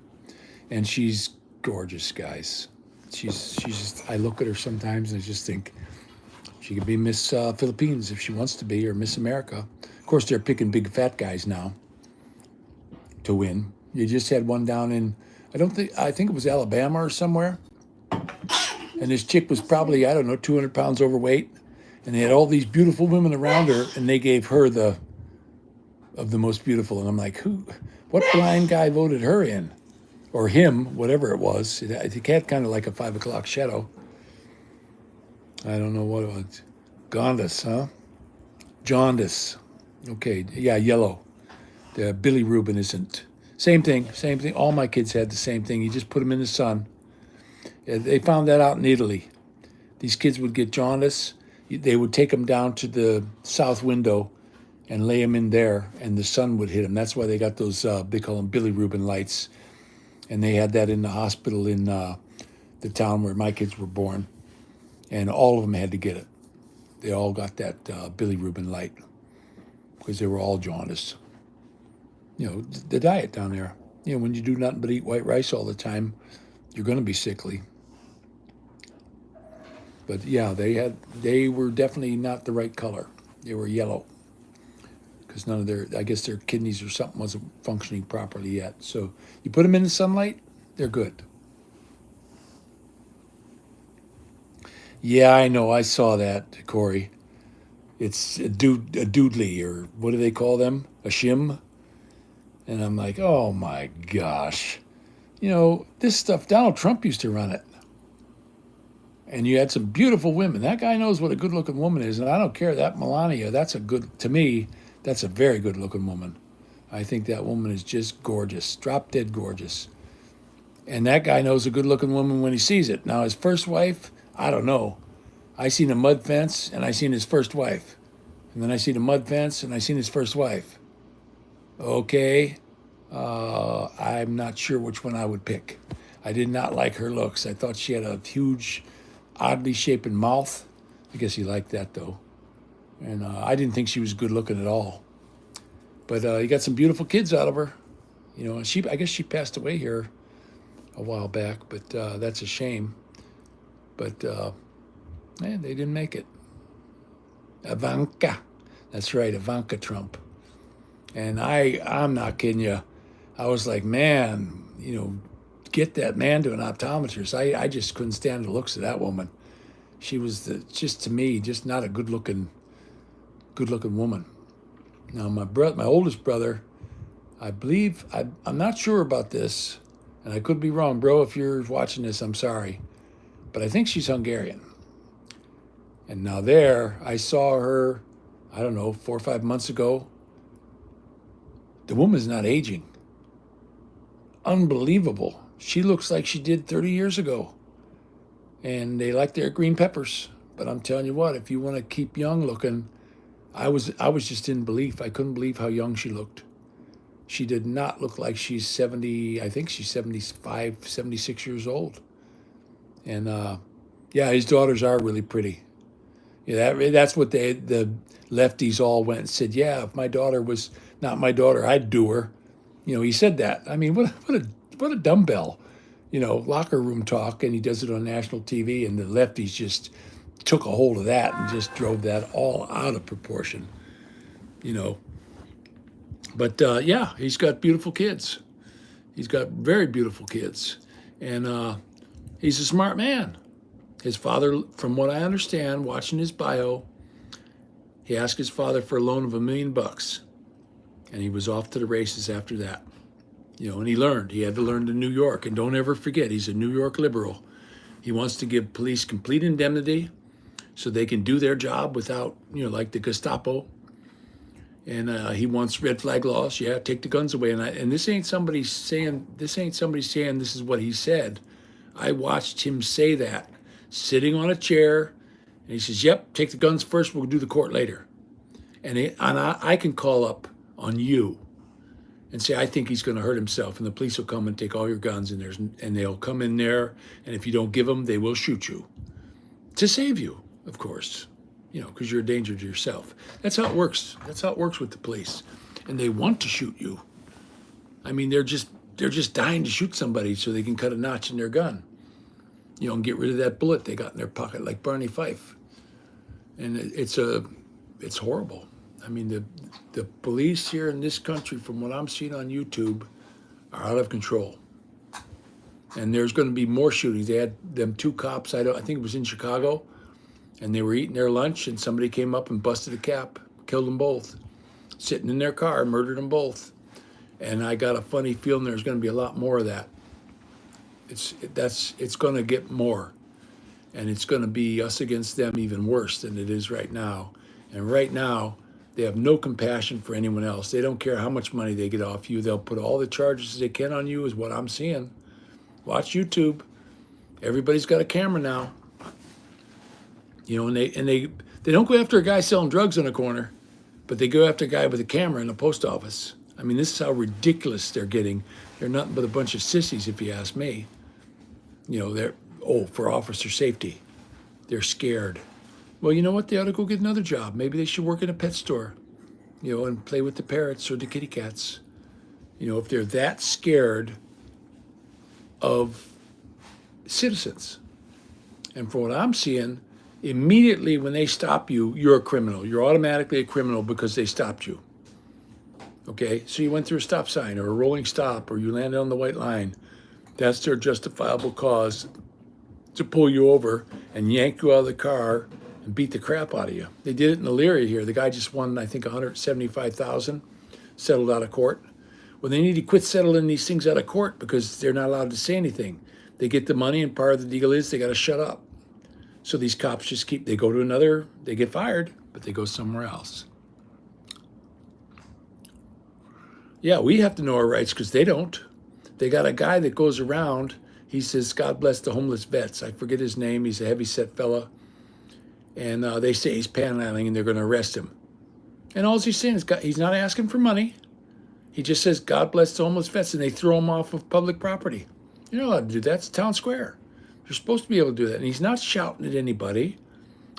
[SPEAKER 1] And she's gorgeous, guys. She's just, I look at her sometimes and I just think she could be Miss Philippines if she wants to be, or Miss America. Of course, they're picking big fat guys now to win. You just had one down in, I think it was Alabama or somewhere. And this chick was probably, 200 pounds overweight. And they had all these beautiful women around her, and they gave her the most beautiful. And I'm like, what blind guy voted her in? Or him, whatever it was. It had kind of like a 5 o'clock shadow. I don't know what it was. Jaundice, huh? Jaundice. Okay, yeah, yellow. The Billy Rubin isn't. Same thing. All my kids had the same thing. You just put them in the sun. They found that out in Italy. These kids would get jaundice. They would take them down to the south window and lay them in there, and the sun would hit them. That's why they got those, they call them Billy Rubin lights. And they had that in the hospital in the town where my kids were born. And all of them had to get it. They all got that Billy Rubin light because they were all jaundiced. You know, the diet down there. You know, when you do nothing but eat white rice all the time, you're going to be sickly. But yeah, they were definitely not the right color. They were yellow because none of their kidneys or something wasn't functioning properly yet. So you put them in the sunlight, they're good. Yeah, I know. I saw that, Corey. It's a doodly, or what do they call them? A shim? And I'm like, oh my gosh. You know, this stuff, Donald Trump used to run it. And you had some beautiful women. That guy knows what a good-looking woman is, and I don't care. That Melania, to me, that's a very good-looking woman. I think that woman is just gorgeous, drop-dead gorgeous. And that guy knows a good-looking woman when he sees it. Now, his first wife, I don't know. I seen a mud fence, and I seen his first wife. And then I seen a mud fence, and I seen his first wife. Okay, I'm not sure which one I would pick. I did not like her looks. I thought she had a huge, oddly shaped mouth. I guess he liked that, though. And I didn't think she was good looking at all. But he got some beautiful kids out of her. You know, I guess she passed away here a while back, but that's a shame. But man, they didn't make it. Ivanka. That's right, Ivanka Trump. And I'm not kidding you. I was like, man, you know, get that man to an optometrist. I just couldn't stand the looks of that woman. She was just to me, just not a good looking woman. Now my oldest brother, I believe, I'm not sure about this, and I could be wrong, bro. If you're watching this, I'm sorry. But I think she's Hungarian. And now there, I saw her, I don't know, 4 or 5 months ago. The woman's not aging. Unbelievable. She looks like she did 30 years ago. And they like their green peppers. But I'm telling you what, if you want to keep young looking, I was just in belief. I couldn't believe how young she looked. She did not look like she's 70, I think she's 75, 76 years old. And yeah, his daughters are really pretty. Yeah, that's what the lefties all went and said, yeah, if my daughter was not my daughter, I'd do her. He said that. I mean, what a dumbbell. Locker room talk, and he does it on national TV, and the lefties just took a hold of that and just drove that all out of proportion. But yeah, he's got beautiful kids. He's got very beautiful kids, and he's a smart man. His father, from what I understand, watching his bio, he asked his father for a loan of $1 million, and he was off to the races after that. And he learned. He had to learn to New York, and don't ever forget, he's a New York liberal. He wants to give police complete indemnity so they can do their job without, like the Gestapo. And he wants red flag laws. Yeah, take the guns away. And this ain't somebody saying this is what he said. I watched him say that, sitting on a chair, and he says, "Yep, take the guns first. We'll do the court later." And I can call up on you and say, I think he's going to hurt himself, and the police will come and take all your guns, and they'll come in there, and if you don't give them, they will shoot you to save you, of course, because you're a danger to yourself. That's how it works. That's how it works with the police, and they want to shoot you. I mean, they're just dying to shoot somebody so they can cut a notch in their gun, and get rid of that bullet they got in their pocket, like Barney Fife. And it's horrible. I mean, the police here in this country, from what I'm seeing on YouTube, are out of control. And there's going to be more shootings. They had them 2 cops, I think it was in Chicago, and they were eating their lunch, and somebody came up and busted a cap, killed them both, sitting in their car, murdered them both. And I got a funny feeling there's going to be a lot more of that. It's going to get more, and it's going to be us against them even worse than it is right now. And right now, they have no compassion for anyone else. They don't care how much money they get off you. They'll put all the charges they can on you, is what I'm seeing. Watch YouTube. Everybody's got a camera now. And they don't go after a guy selling drugs on a corner, but they go after a guy with a camera in the post office. I mean, this is how ridiculous they're getting. They're nothing but a bunch of sissies, if you ask me. They're for officer safety. They're scared. Well, you know what? They ought to go get another job. Maybe they should work in a pet store, and play with the parrots or the kitty cats. If they're that scared of citizens. And from what I'm seeing, immediately when they stop you, you're a criminal. You're automatically a criminal because they stopped you. Okay? So you went through a stop sign or a rolling stop, or you landed on the white line. That's their justifiable cause to pull you over and yank you out of the car and beat the crap out of you. They did it in Elyria here. The guy just won, I think, $175,000, settled out of court. Well, they need to quit settling these things out of court because they're not allowed to say anything. They get the money, and part of the deal is they got to shut up. So these cops just they go to another, they get fired, but they go somewhere else. Yeah, we have to know our rights because they don't. They got a guy that goes around, he says, God bless the homeless vets. I forget his name. He's a heavy-set fella. And they say he's panhandling, and they're going to arrest him. And all he's saying is he's not asking for money. He just says, God bless the homeless vets, and they throw him off of public property. You're not allowed to do that. It's town square. You're supposed to be able to do that. And he's not shouting at anybody.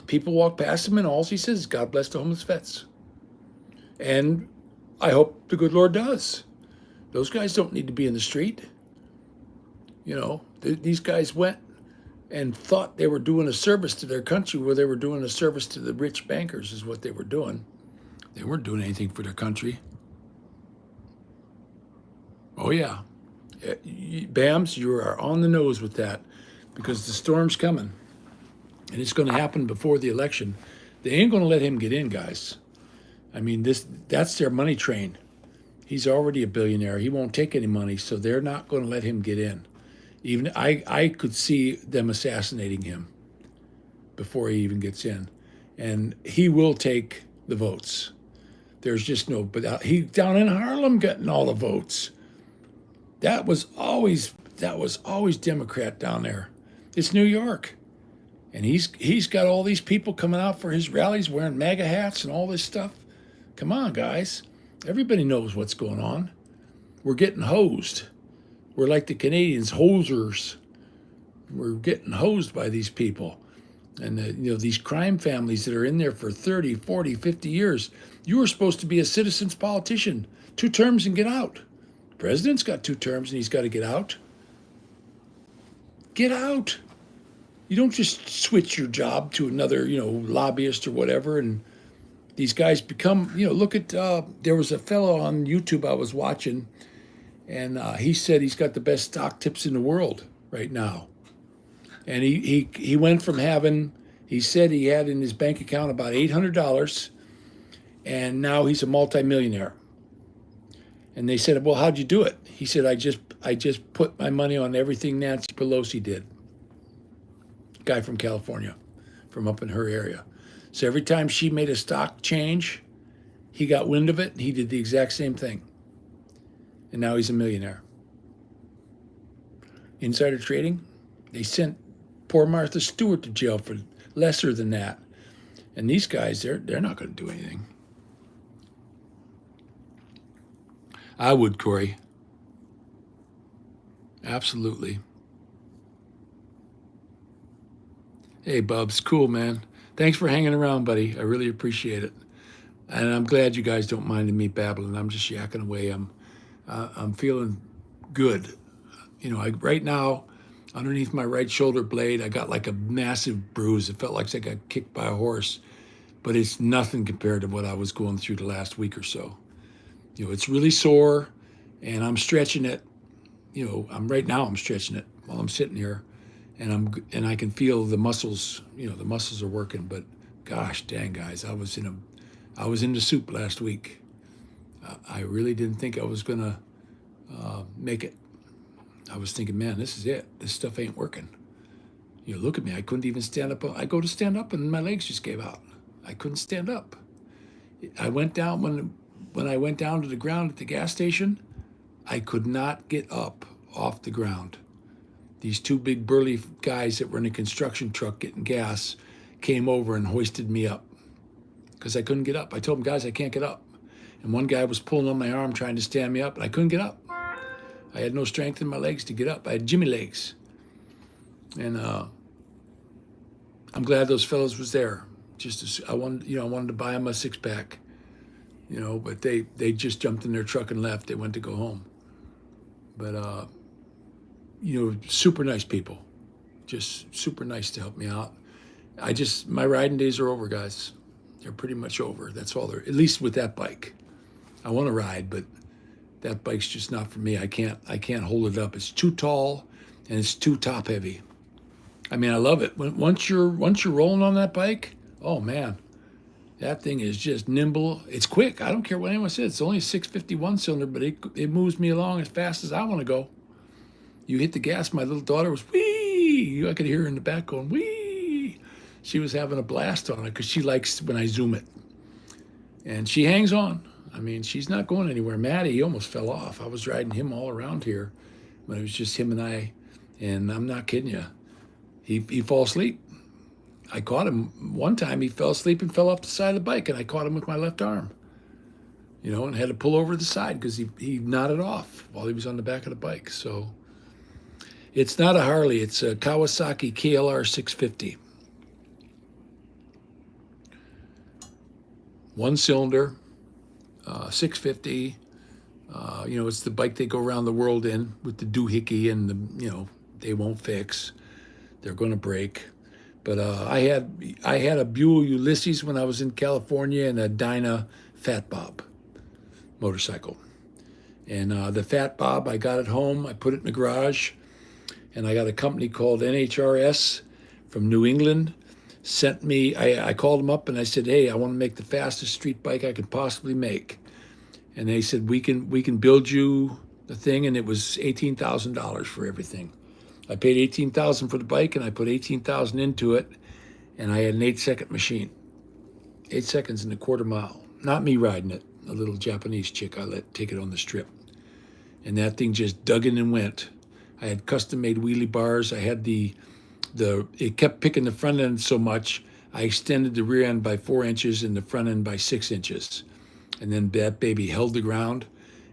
[SPEAKER 1] People walk past him, and all he says is, God bless the homeless vets. And I hope the good Lord does. Those guys don't need to be in the street. These guys went and thought they were doing a service to their country, where they were doing a service to the rich bankers is what they were doing. They weren't doing anything for their country. Oh, yeah. Bams, you are on the nose with that, because the storm's coming, and it's going to happen before the election. They ain't going to let him get in, guys. I mean, that's their money train. He's already a billionaire. He won't take any money, so they're not going to let him get in. Even I could see them assassinating him before he even gets in. And he will take the votes. There's just no, but he down in Harlem getting all the votes. That was always Democrat down there. It's New York. And he's got all these people coming out for his rallies wearing MAGA hats and all this stuff. Come on, guys. Everybody knows what's going on. We're getting hosed. We're like the Canadians, hosers. We're getting hosed by these people. And these crime families that are in there for 30, 40, 50 years. You were supposed to be a citizen's politician. 2 terms and get out. The president's got 2 terms and he's got to get out. Get out. You don't just switch your job to another, lobbyist or whatever. And these guys become, look at, there was a fellow on YouTube I was watching, and he said he's got the best stock tips in the world right now. And he went from having, he said he had in his bank account about $800, and now he's a multimillionaire. And they said, well, how'd you do it? He said, I just put my money on everything Nancy Pelosi did. Guy from California, from up in her area. So every time she made a stock change, he got wind of it, and he did the exact same thing. And now he's a millionaire. Insider trading, they sent poor Martha Stewart to jail for lesser than that. And these guys, they're not going to do anything. I would, Corey. Absolutely. Hey, Bubs, cool, man. Thanks for hanging around, buddy. I really appreciate it. And I'm glad you guys don't mind me babbling. I'm just yakking away. I'm feeling good. Right now, underneath my right shoulder blade, I got like a massive bruise. It felt like I got kicked by a horse, but it's nothing compared to what I was going through the last week or so. It's really sore, and I'm stretching it. I'm stretching it while I'm sitting here. And I can feel the muscles, the muscles are working, but gosh dang, guys, I was in the soup last week. I really didn't think I was gonna make it. I was thinking, man, this is it. This stuff ain't working. Look at me. I couldn't even stand up. I go to stand up and my legs just gave out. I couldn't stand up. I went down when I went down to the ground at the gas station, I could not get up off the ground. These 2 big burly guys that were in a construction truck getting gas came over and hoisted me up because I couldn't get up. I told them, guys, I can't get up. And one guy was pulling on my arm trying to stand me up, and I couldn't get up. I had no strength in my legs to get up. I had Jimmy legs. And I'm glad those fellows was there. I wanted to buy them a 6-pack, but they just jumped in their truck and left. They went to go home. But super nice people, just super nice to help me out. My riding days are over, guys. They're pretty much over. That's all at least with that bike. I want to ride, but that bike's just not for me. I can't hold it up. It's too tall and it's too top heavy. I mean, I love it. Once you're rolling on that bike, oh man, that thing is just nimble. It's quick. I don't care what anyone says. It's only a 651 cylinder, but it moves me along as fast as I want to go. You hit the gas, my little daughter was wee. I could hear her in the back going wee. She was having a blast on it because she likes when I zoom it. And she hangs on. I mean, she's not going anywhere. Maddie, he almost fell off. I was riding him all around here when it was just him and I. And I'm not kidding you. He fell asleep. I caught him one time. He fell asleep and fell off the side of the bike, and I caught him with my left arm. And had to pull over to the side because he nodded off while he was on the back of the bike. So it's not a Harley. It's a Kawasaki KLR 650. 1 cylinder, 650. It's the bike they go around the world in with the doohickey and they won't fix. They're going to break. But I had a Buell Ulysses when I was in California and a Dyna Fat Bob motorcycle. And the Fat Bob, I got it home. I put it in the garage. And I got a company called NHRS from New England. Sent me, I called them up and I said, hey, I want to make the fastest street bike I could possibly make. and they said we can build you the thing, and it was $18,000 for everything. I paid $18,000 for the bike, and I put $18,000 into it, and I had an 8-second machine, 8 seconds in a quarter mile. Not me riding it, a little Japanese chick I let take it on the strip, and that thing just dug in and went. I had custom made wheelie bars. I had it kept picking the front end so much, I extended the rear end by 4 inches and the front end by 6 inches. And then that baby held the ground.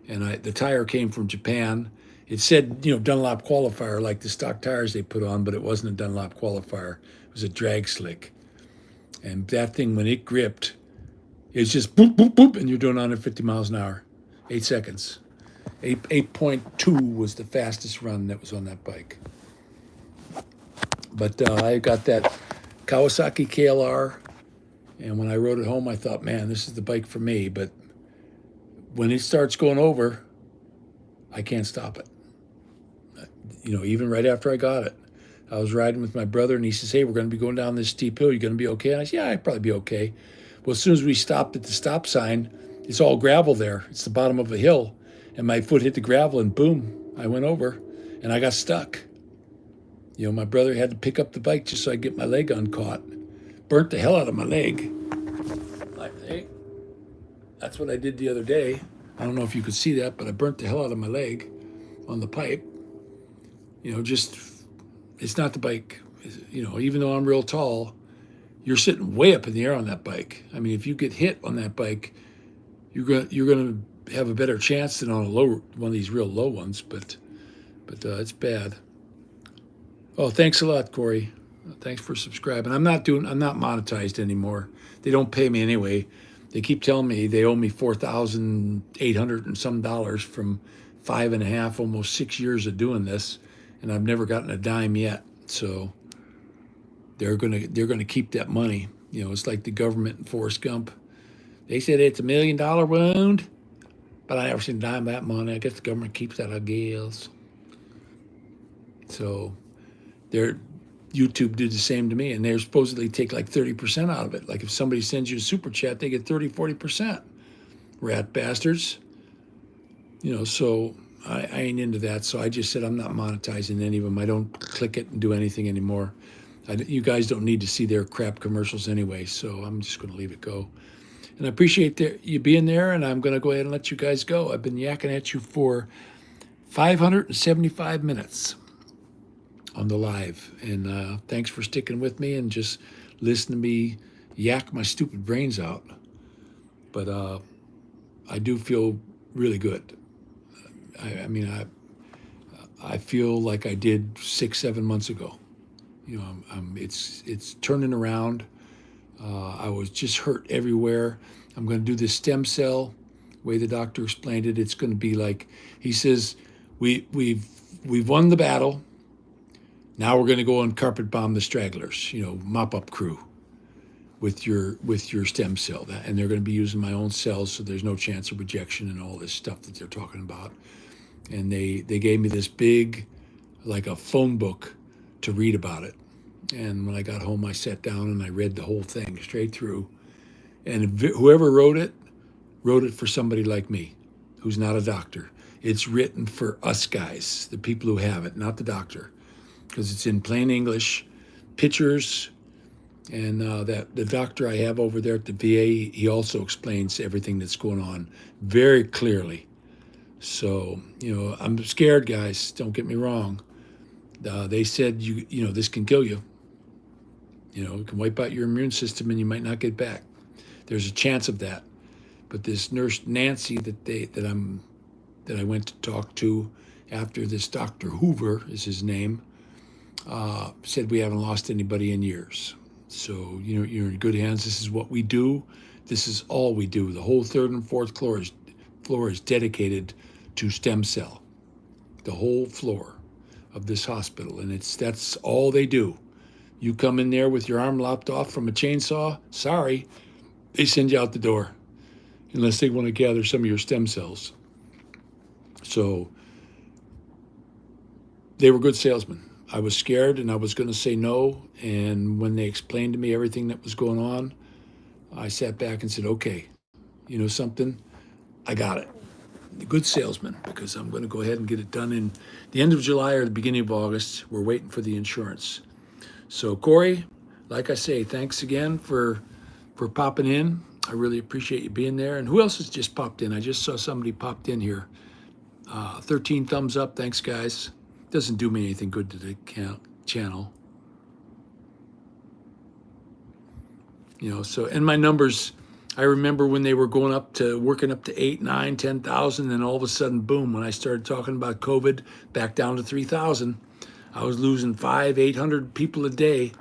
[SPEAKER 1] And the tire came from Japan. It said, Dunlop qualifier, like the stock tires they put on, but it wasn't a Dunlop qualifier. It was a drag slick. And that thing, when it gripped, it's just boop, boop, boop, and you're doing 150 miles an hour, 8 seconds. 8.2 was the fastest run that was on that bike. But I got that Kawasaki KLR, and when I rode it home, I thought, man, this is the bike for me. But when it starts going over, I can't stop it. Even right after I got it, I was riding with my brother, and he says, hey, we're going to be going down this steep hill. You going to be okay? And I said, yeah, I'd probably be okay. Well, as soon as we stopped at the stop sign, it's all gravel there. It's the bottom of a hill. And my foot hit the gravel, and boom, I went over, and I got stuck. My brother had to pick up the bike just so I could get my leg uncaught. Burnt the hell out of my leg. Like, hey, that's what I did the other day. I don't know if you could see that, but I burnt the hell out of my leg on the pipe. It's not the bike. Even though I'm real tall, you're sitting way up in the air on that bike. I mean, if you get hit on that bike, you're gonna have a better chance than on one of these real low ones. But it's bad. Oh, thanks a lot, Corey. Thanks for subscribing. I'm not monetized anymore. They don't pay me anyway. They keep telling me they owe me $4,800 and some dollars from 5.5, almost 6 years of doing this, and I've never gotten a dime yet. So they're gonna keep that money. It's like the government in Forrest Gump. They said it's $1 million wound, but I never seen a dime of that money. I guess the government keeps that, I guess. So YouTube did the same to me, and they supposedly take like 30% out of it. Like if somebody sends you a super chat, they get 30-40%. Rat bastards. So I ain't into that. So I just said I'm not monetizing any of them. I don't click it and do anything anymore. You guys don't need to see their crap commercials anyway, so I'm just going to leave it go. And I appreciate you being there, and I'm going to go ahead and let you guys go. I've been yakking at you for 575 minutes on the live, and thanks for sticking with me and just listening to me yak my stupid brains out. But I do feel really good. I feel like I did 6-7 months ago. It's turning around. I was just hurt everywhere. I'm going to do this stem cell. The way the doctor explained it, it's going to be like, he says, we've won the battle. Now we're going to go and carpet bomb the stragglers, mop up crew with your stem cell. And they're going to be using my own cells, so there's no chance of rejection and all this stuff that they're talking about. And they gave me this big, like a phone book to read about it. And when I got home, I sat down and I read the whole thing straight through. And whoever wrote it for somebody like me, who's not a doctor. It's written for us guys, the people who have it, not the doctor. Because it's in plain English, pictures, and that the doctor I have over there at the VA, he also explains everything that's going on very clearly. So, I'm scared, guys. Don't get me wrong. They said this can kill you. It can wipe out your immune system, and you might not get back. There's a chance of that. But this nurse Nancy that I went to talk to after this Dr. Hoover is his name. Said we haven't lost anybody in years. So, you're in good hands. This is what we do. This is all we do. The whole 3rd and 4th floor is dedicated to stem cell. The whole floor of this hospital. And that's all they do. You come in there with your arm lopped off from a chainsaw, sorry, they send you out the door. Unless they want to gather some of your stem cells. So, they were good salesmen. I was scared and I was going to say no. And when they explained to me everything that was going on, I sat back and said, okay, something? I got it. A good salesman, because I'm going to go ahead and get it done in the end of July or the beginning of August. We're waiting for the insurance. So Corey, like I say, thanks again for popping in. I really appreciate you being there. And who else has just popped in? I just saw somebody popped in here. 13 thumbs up. Thanks, guys. Doesn't do me anything good to the channel. So, and my numbers, I remember when they were working up to 8, 9, 10,000, and all of a sudden, boom, when I started talking about COVID, back down to 3,000. I was losing 800 people a day.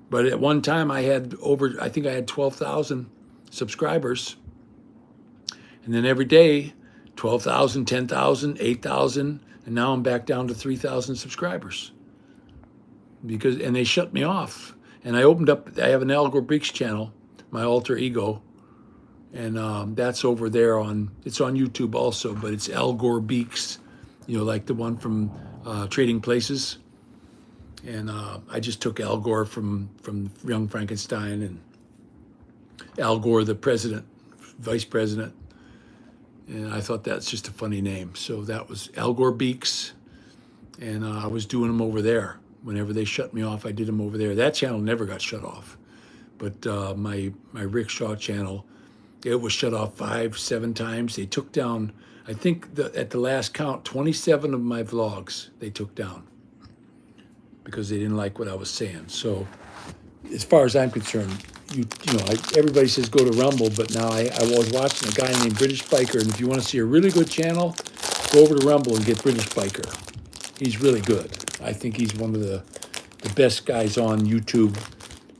[SPEAKER 1] But at one time I had 12,000 subscribers. And then every day, 12,000, 10,000, 8,000, and now I'm back down to 3,000 subscribers. And they shut me off. And I have an Al Gore Beeks channel, my alter ego. And that's over there it's on YouTube also, but it's Al Gore Beeks, like the one from Trading Places. And I just took Al Gore from Young Frankenstein, and Al Gore, the president, vice president. And I thought that's just a funny name. So that was Al Gore Beeks. And I was doing them over there. Whenever they shut me off, I did them over there. That channel never got shut off. But my Rick Shaw channel, it was shut off 5, 7 times. They took down, I think at the last count, 27 of my vlogs they took down, because they didn't like what I was saying. So as far as I'm concerned, everybody says go to Rumble, but now I was watching a guy named British Biker, and if you want to see a really good channel, go over to Rumble and get British Biker. He's really good. I think he's one of the best guys on YouTube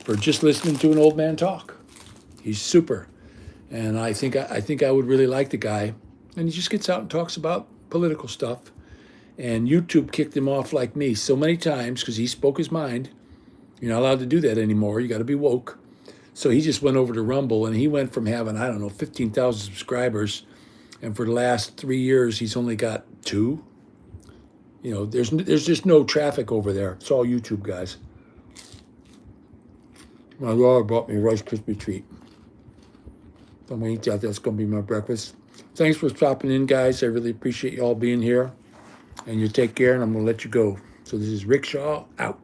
[SPEAKER 1] for just listening to an old man talk. He's super. And I think I would really like the guy. And he just gets out and talks about political stuff. And YouTube kicked him off like me so many times because he spoke his mind. You're not allowed to do that anymore. You got to be woke. So he just went over to Rumble, and he went from having, 15,000 subscribers. And for the last 3 years, he's only got 2. There's just no traffic over there. It's all YouTube guys. My daughter bought me a Rice Krispie treat. I'm going to eat that. That's going to be my breakfast. Thanks for stopping in, guys. I really appreciate you all being here. And you take care, and I'm going to let you go. So this is Rick Shaw, out.